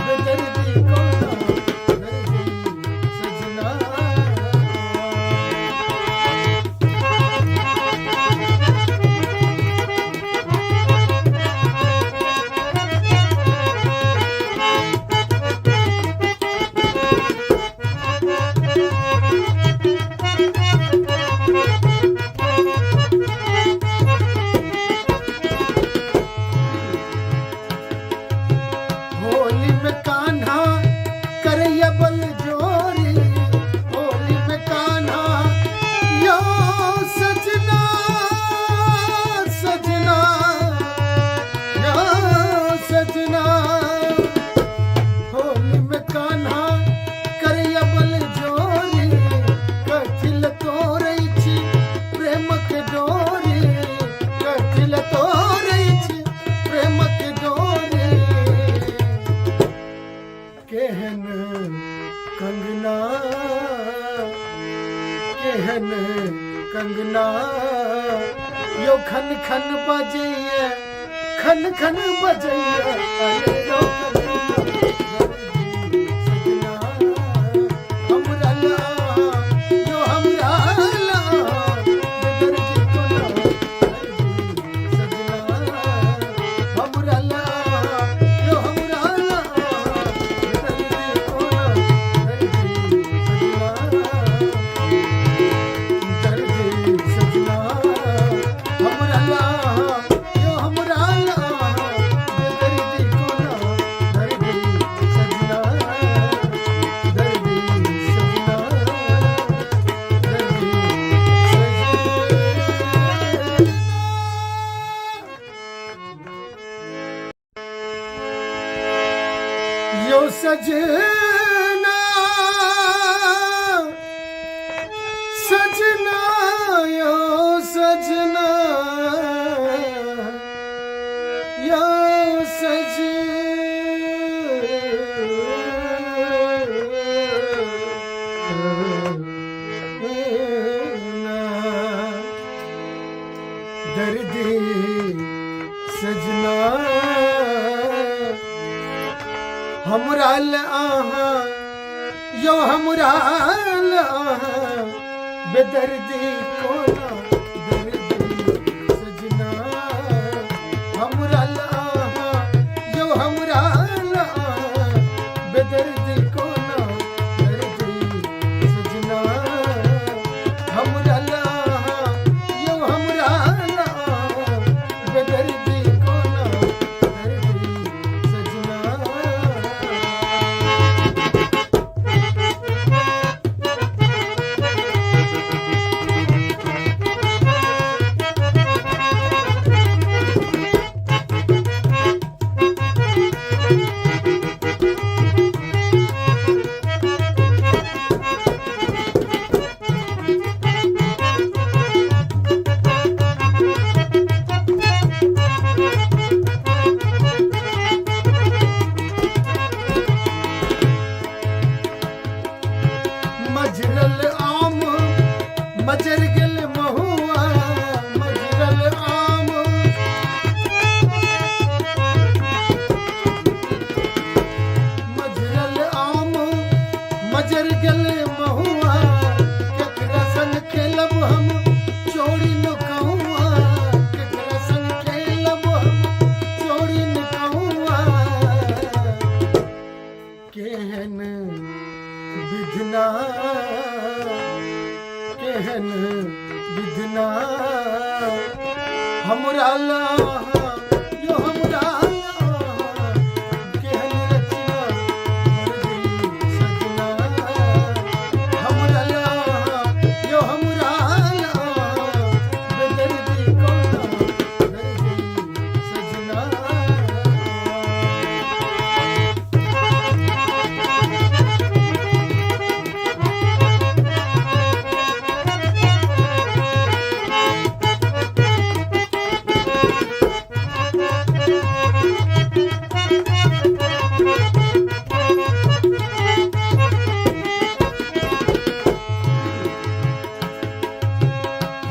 बेदर्दी कोना दर्दी सजना खन खन बजैया खन खन बजैया अरे यो सजना हमरा ला यो हमरा ला दर्द को ना सजना हमरा ला यो हमरा ला दर्द को ना सजना हमरा ला यो हमरा ला दर्द को ना दर्द सजना दर्द सजना यो सजना सजना यो सजना यो सजना दर्दी सजना हमरा आहा यो हमरा आहा बेदर्दी को ना दर्दी सजना हमरा आहा यो हमरा आहा बेदर्दी को ना दर्दी सजना हमरा आहा यो हमरा आहा बेदर्दी को ना दर्दी सजना मजरल आम मजर गल महुआ मजरल आम मजरल आम मजर गल महुआ केकरा संग खेलब हम चोरी न कहूआ केकरा संग खेलब हम चोरी न कहूआ केहन विधना केहन विधना हमरा ला यो हमरा ला केहन रचना दर्दी सजना हमरा ला यो हमरा ला बेदर्दी को ना दर्दी सजना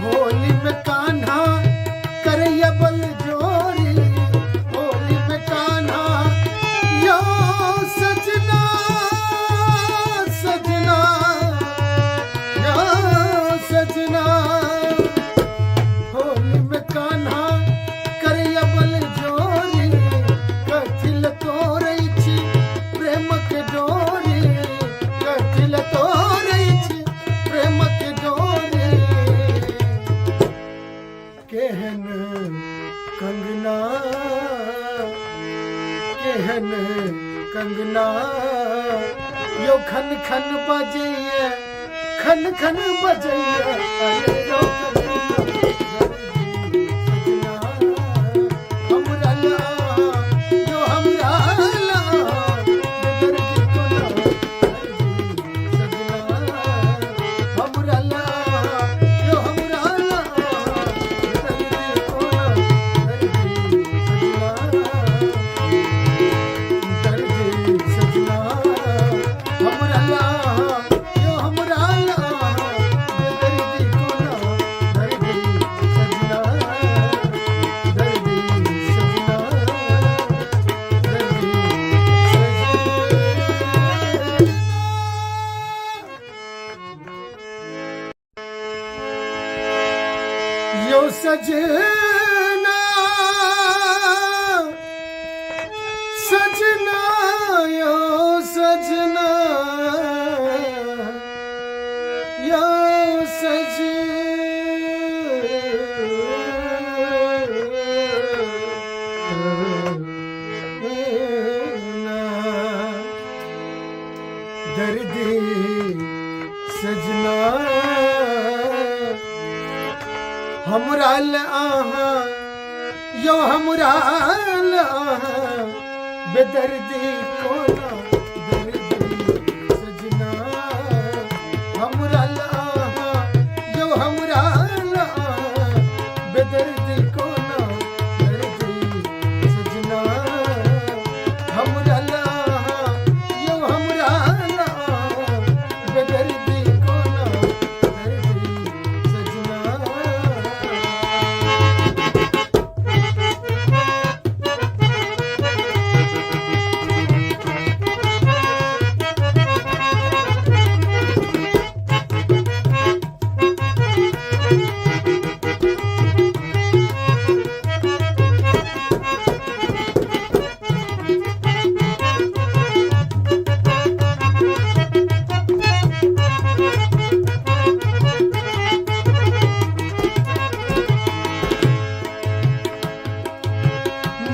होली में कान्हा करैया बल जोरी होली में कान्हा यो सजना सजना यो सजना होली में कान्हा करैया बल जोरी कथिल तोरै छी प्रेम के डोरी कथिल तोरै छी प्रेम के डोरी केहन कंगना केहन कंगना यो खन खन बजैया खन खन बजैया अरे यो सजना हमरा ला यो हमरा ला दर्द को ना सजना हमरा ला यो हमरा ला दर्द को ना दर्द सजना हमरा ला यो हमरा ला दर्द को ना सजना सजना यो सजना यो सजना दर्दी सजना हमरा आहा यो हमरा आहा बेदर्दी कोना दर्दी सजना हमरा आहा यो हमरा आहा बेदर्दी कोना दर्दी सजना हमरा आहा यो हमरा आहा बेदर्दी कोना दर्दी सजना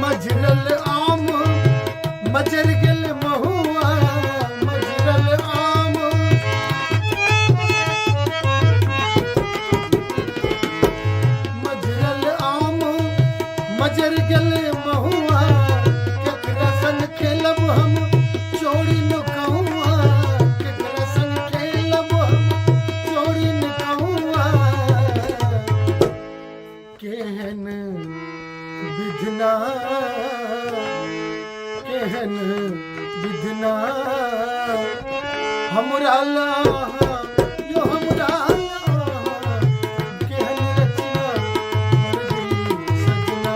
मजरल आम मजर गल महुआ मजरल आम मजरल आम मजर गल महुआ केकरा संग खेलब हम चोरी न कहूआ केकरा संग खेलब हम चोरी न कहूआ केहन विधना केहन विधना हमरा लाहा यो हमरा लाहा केहन रचना दर्दी सजना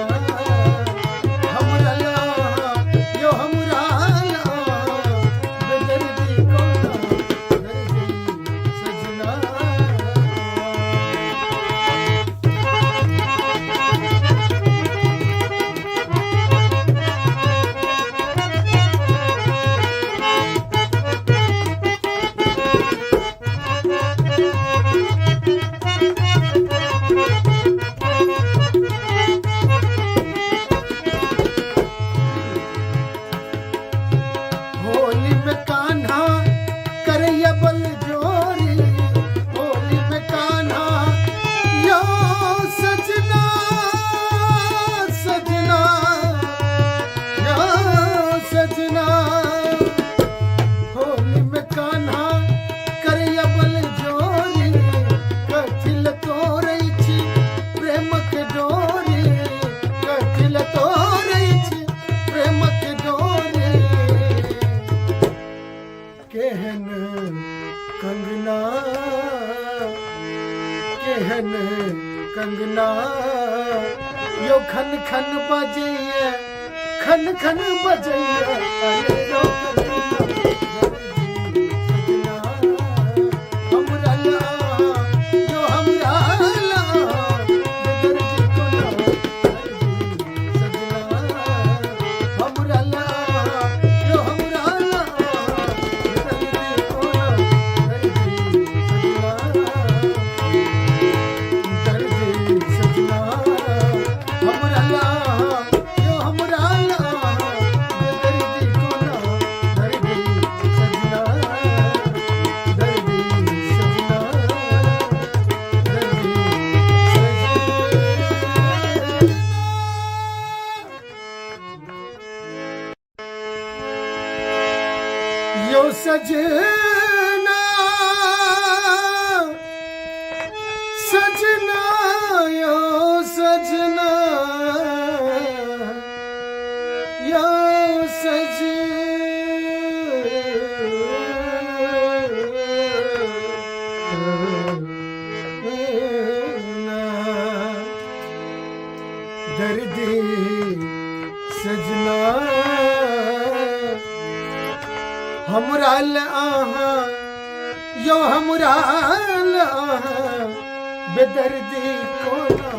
हमरा लाहा यो हमरा लाहा बेदर्दी कोना दर्दी सजना होली में कान्हा करैया बल जोरी होली में कान्हा यो सजना सजना यो सजना होली में कान्हा करैया बल जोरी कथिल तोरै छी प्रेमक डोरी कथिल तोरै छी प्रेमक डोरी केहन कंगना केहन कंगना यो खन खन बजैया खन खन बजैया अरे यो कंगना हमरा लाहा यो हमरा लाहा बेदर्दी कोना दर्दी सजना हमरा लाहा यो हमरा लाहा बेदर्दी कोना दर्दी सजना दर्दी सजना हमरा लाहा यो हमरा लाहा बेदर्दी कोना दर्दी सजना दर्दी सजना दर्दी सजना यो सजना सजना यो सजना यो सजना दर्दी सजना हमरा आहा यो हमरा आहा बेदर्दी कोना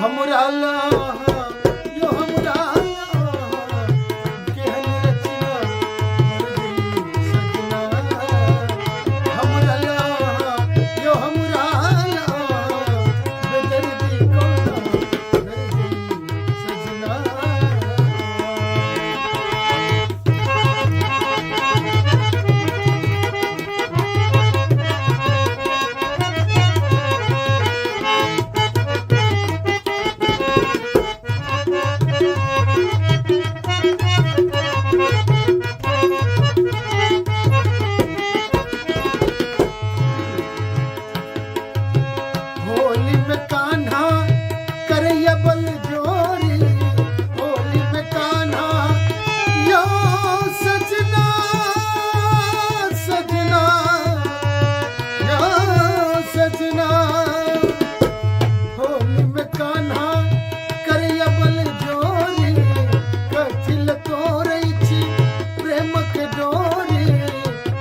हमरा लाहा यो हमरा लाहा केहन रचना दर्दी सजना हमरा लाहा यो हमरा लाहा बेदर्दी कोना दर्दी सजना होली में कान्हा करैया बल जोरी होली में कान्हा यो सजना सजना यो सजना होली में कान्हा करैया बल जोरी कथिल तोरै छी प्रेम के डोरी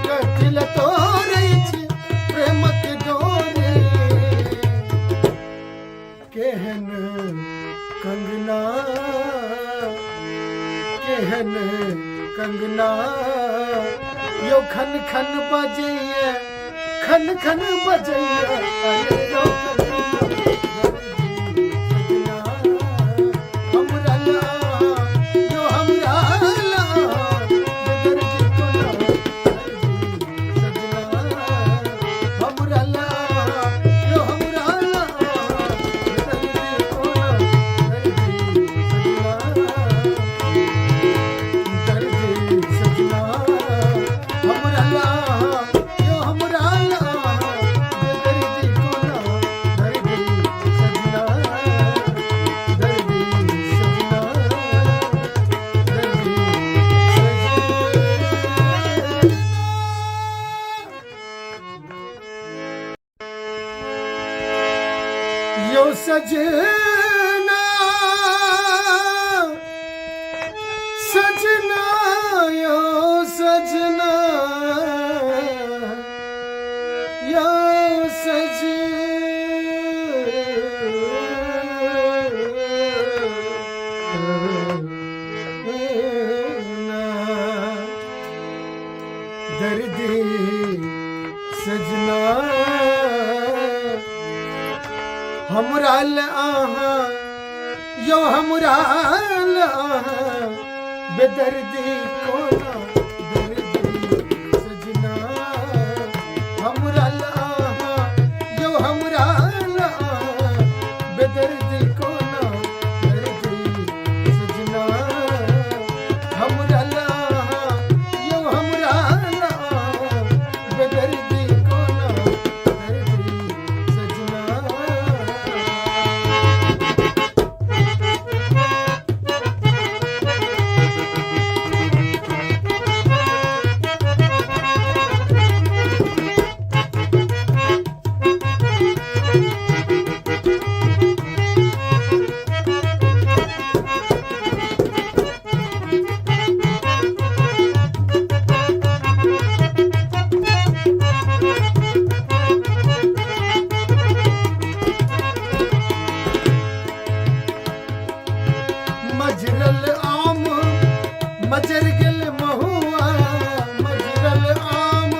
कथिल तोरै छी प्रेम के डोरी केहन कंगना केहन कंगना यो खन खन बजैया खन खन बजैया अरे यो कंगना हमरा लाहा यो हमरा लाहा बेदर्दी कोना दर्दी सजना हमरा लाहा यो हमरा लाहा बेदर्दी कोना दर्दी सजना हमरा लाहा यो हमरा लाहा बेदर्दी कोना दर्दी सजना दर्दी सजना दर्दी यो सजना सजना यो सजना यो सजना दर्दी सजना हमरा लाहा यो हमरा लाहा बेदर्दी कोना दर्दी सजना हमरा लाहा यो हमरा लाहा बेदर्दी कोना दर्दी सजना हमरा लाहा यो हमरा लाहा बेदर्दी कोना दर्दी सजना मजरल आम मजर गेल महुआ मजरल आम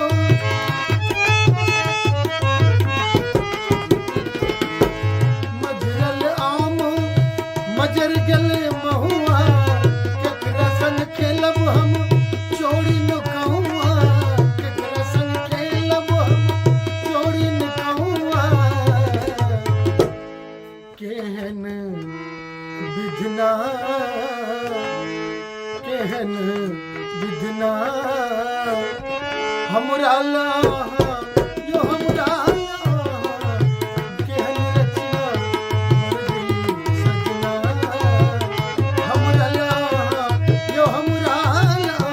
मजरल आम मजर गेल महुआ केकरा संग खेलब हम चोरी नुकहुआ केकरा संग खेलब हम चोरी नुकहुआ केहन विधना केहन विधना हमरा लाहा यो हमरा लाहा केहन रचना दर्दी सजना हमरा लाहा यो हमरा लाहा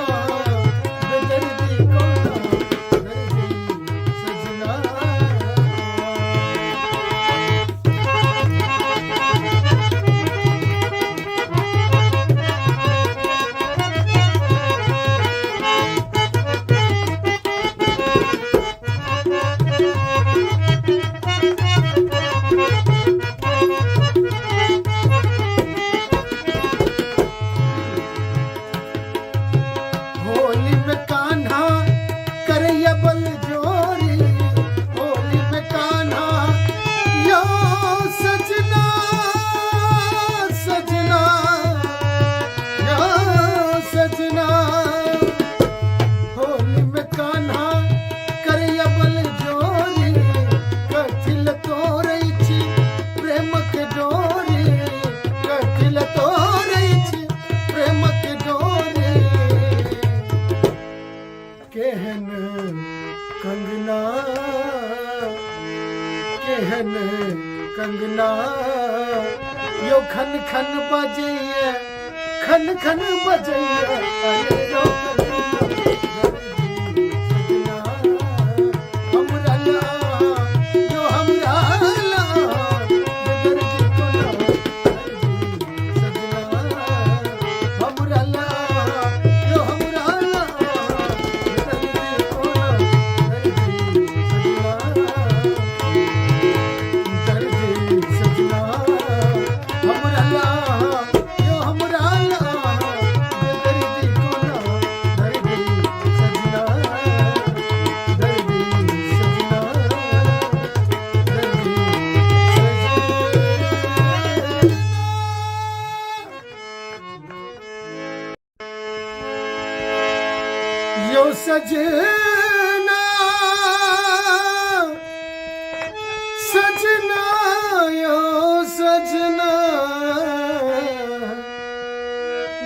बेदर्दी कोना दर्दी सजना अंगना यो खन खन बजैया खन खन बजैया अरे यो सजना हमरा ला यो हमरा ला दर्द को ना सजना हमरा ला यो हमरा ला दर्द को ना दर्द सजना हमरा ला यो हमरा ला दर्द को ना दर्द सजना दर्द सजना यो सजना सजना यो सजना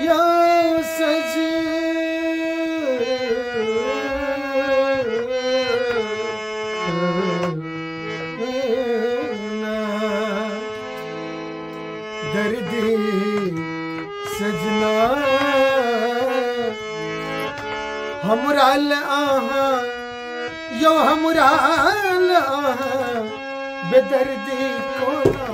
यो सजना दर्द सजना हमरा ला यो हमरा ला बेदर्दी को ना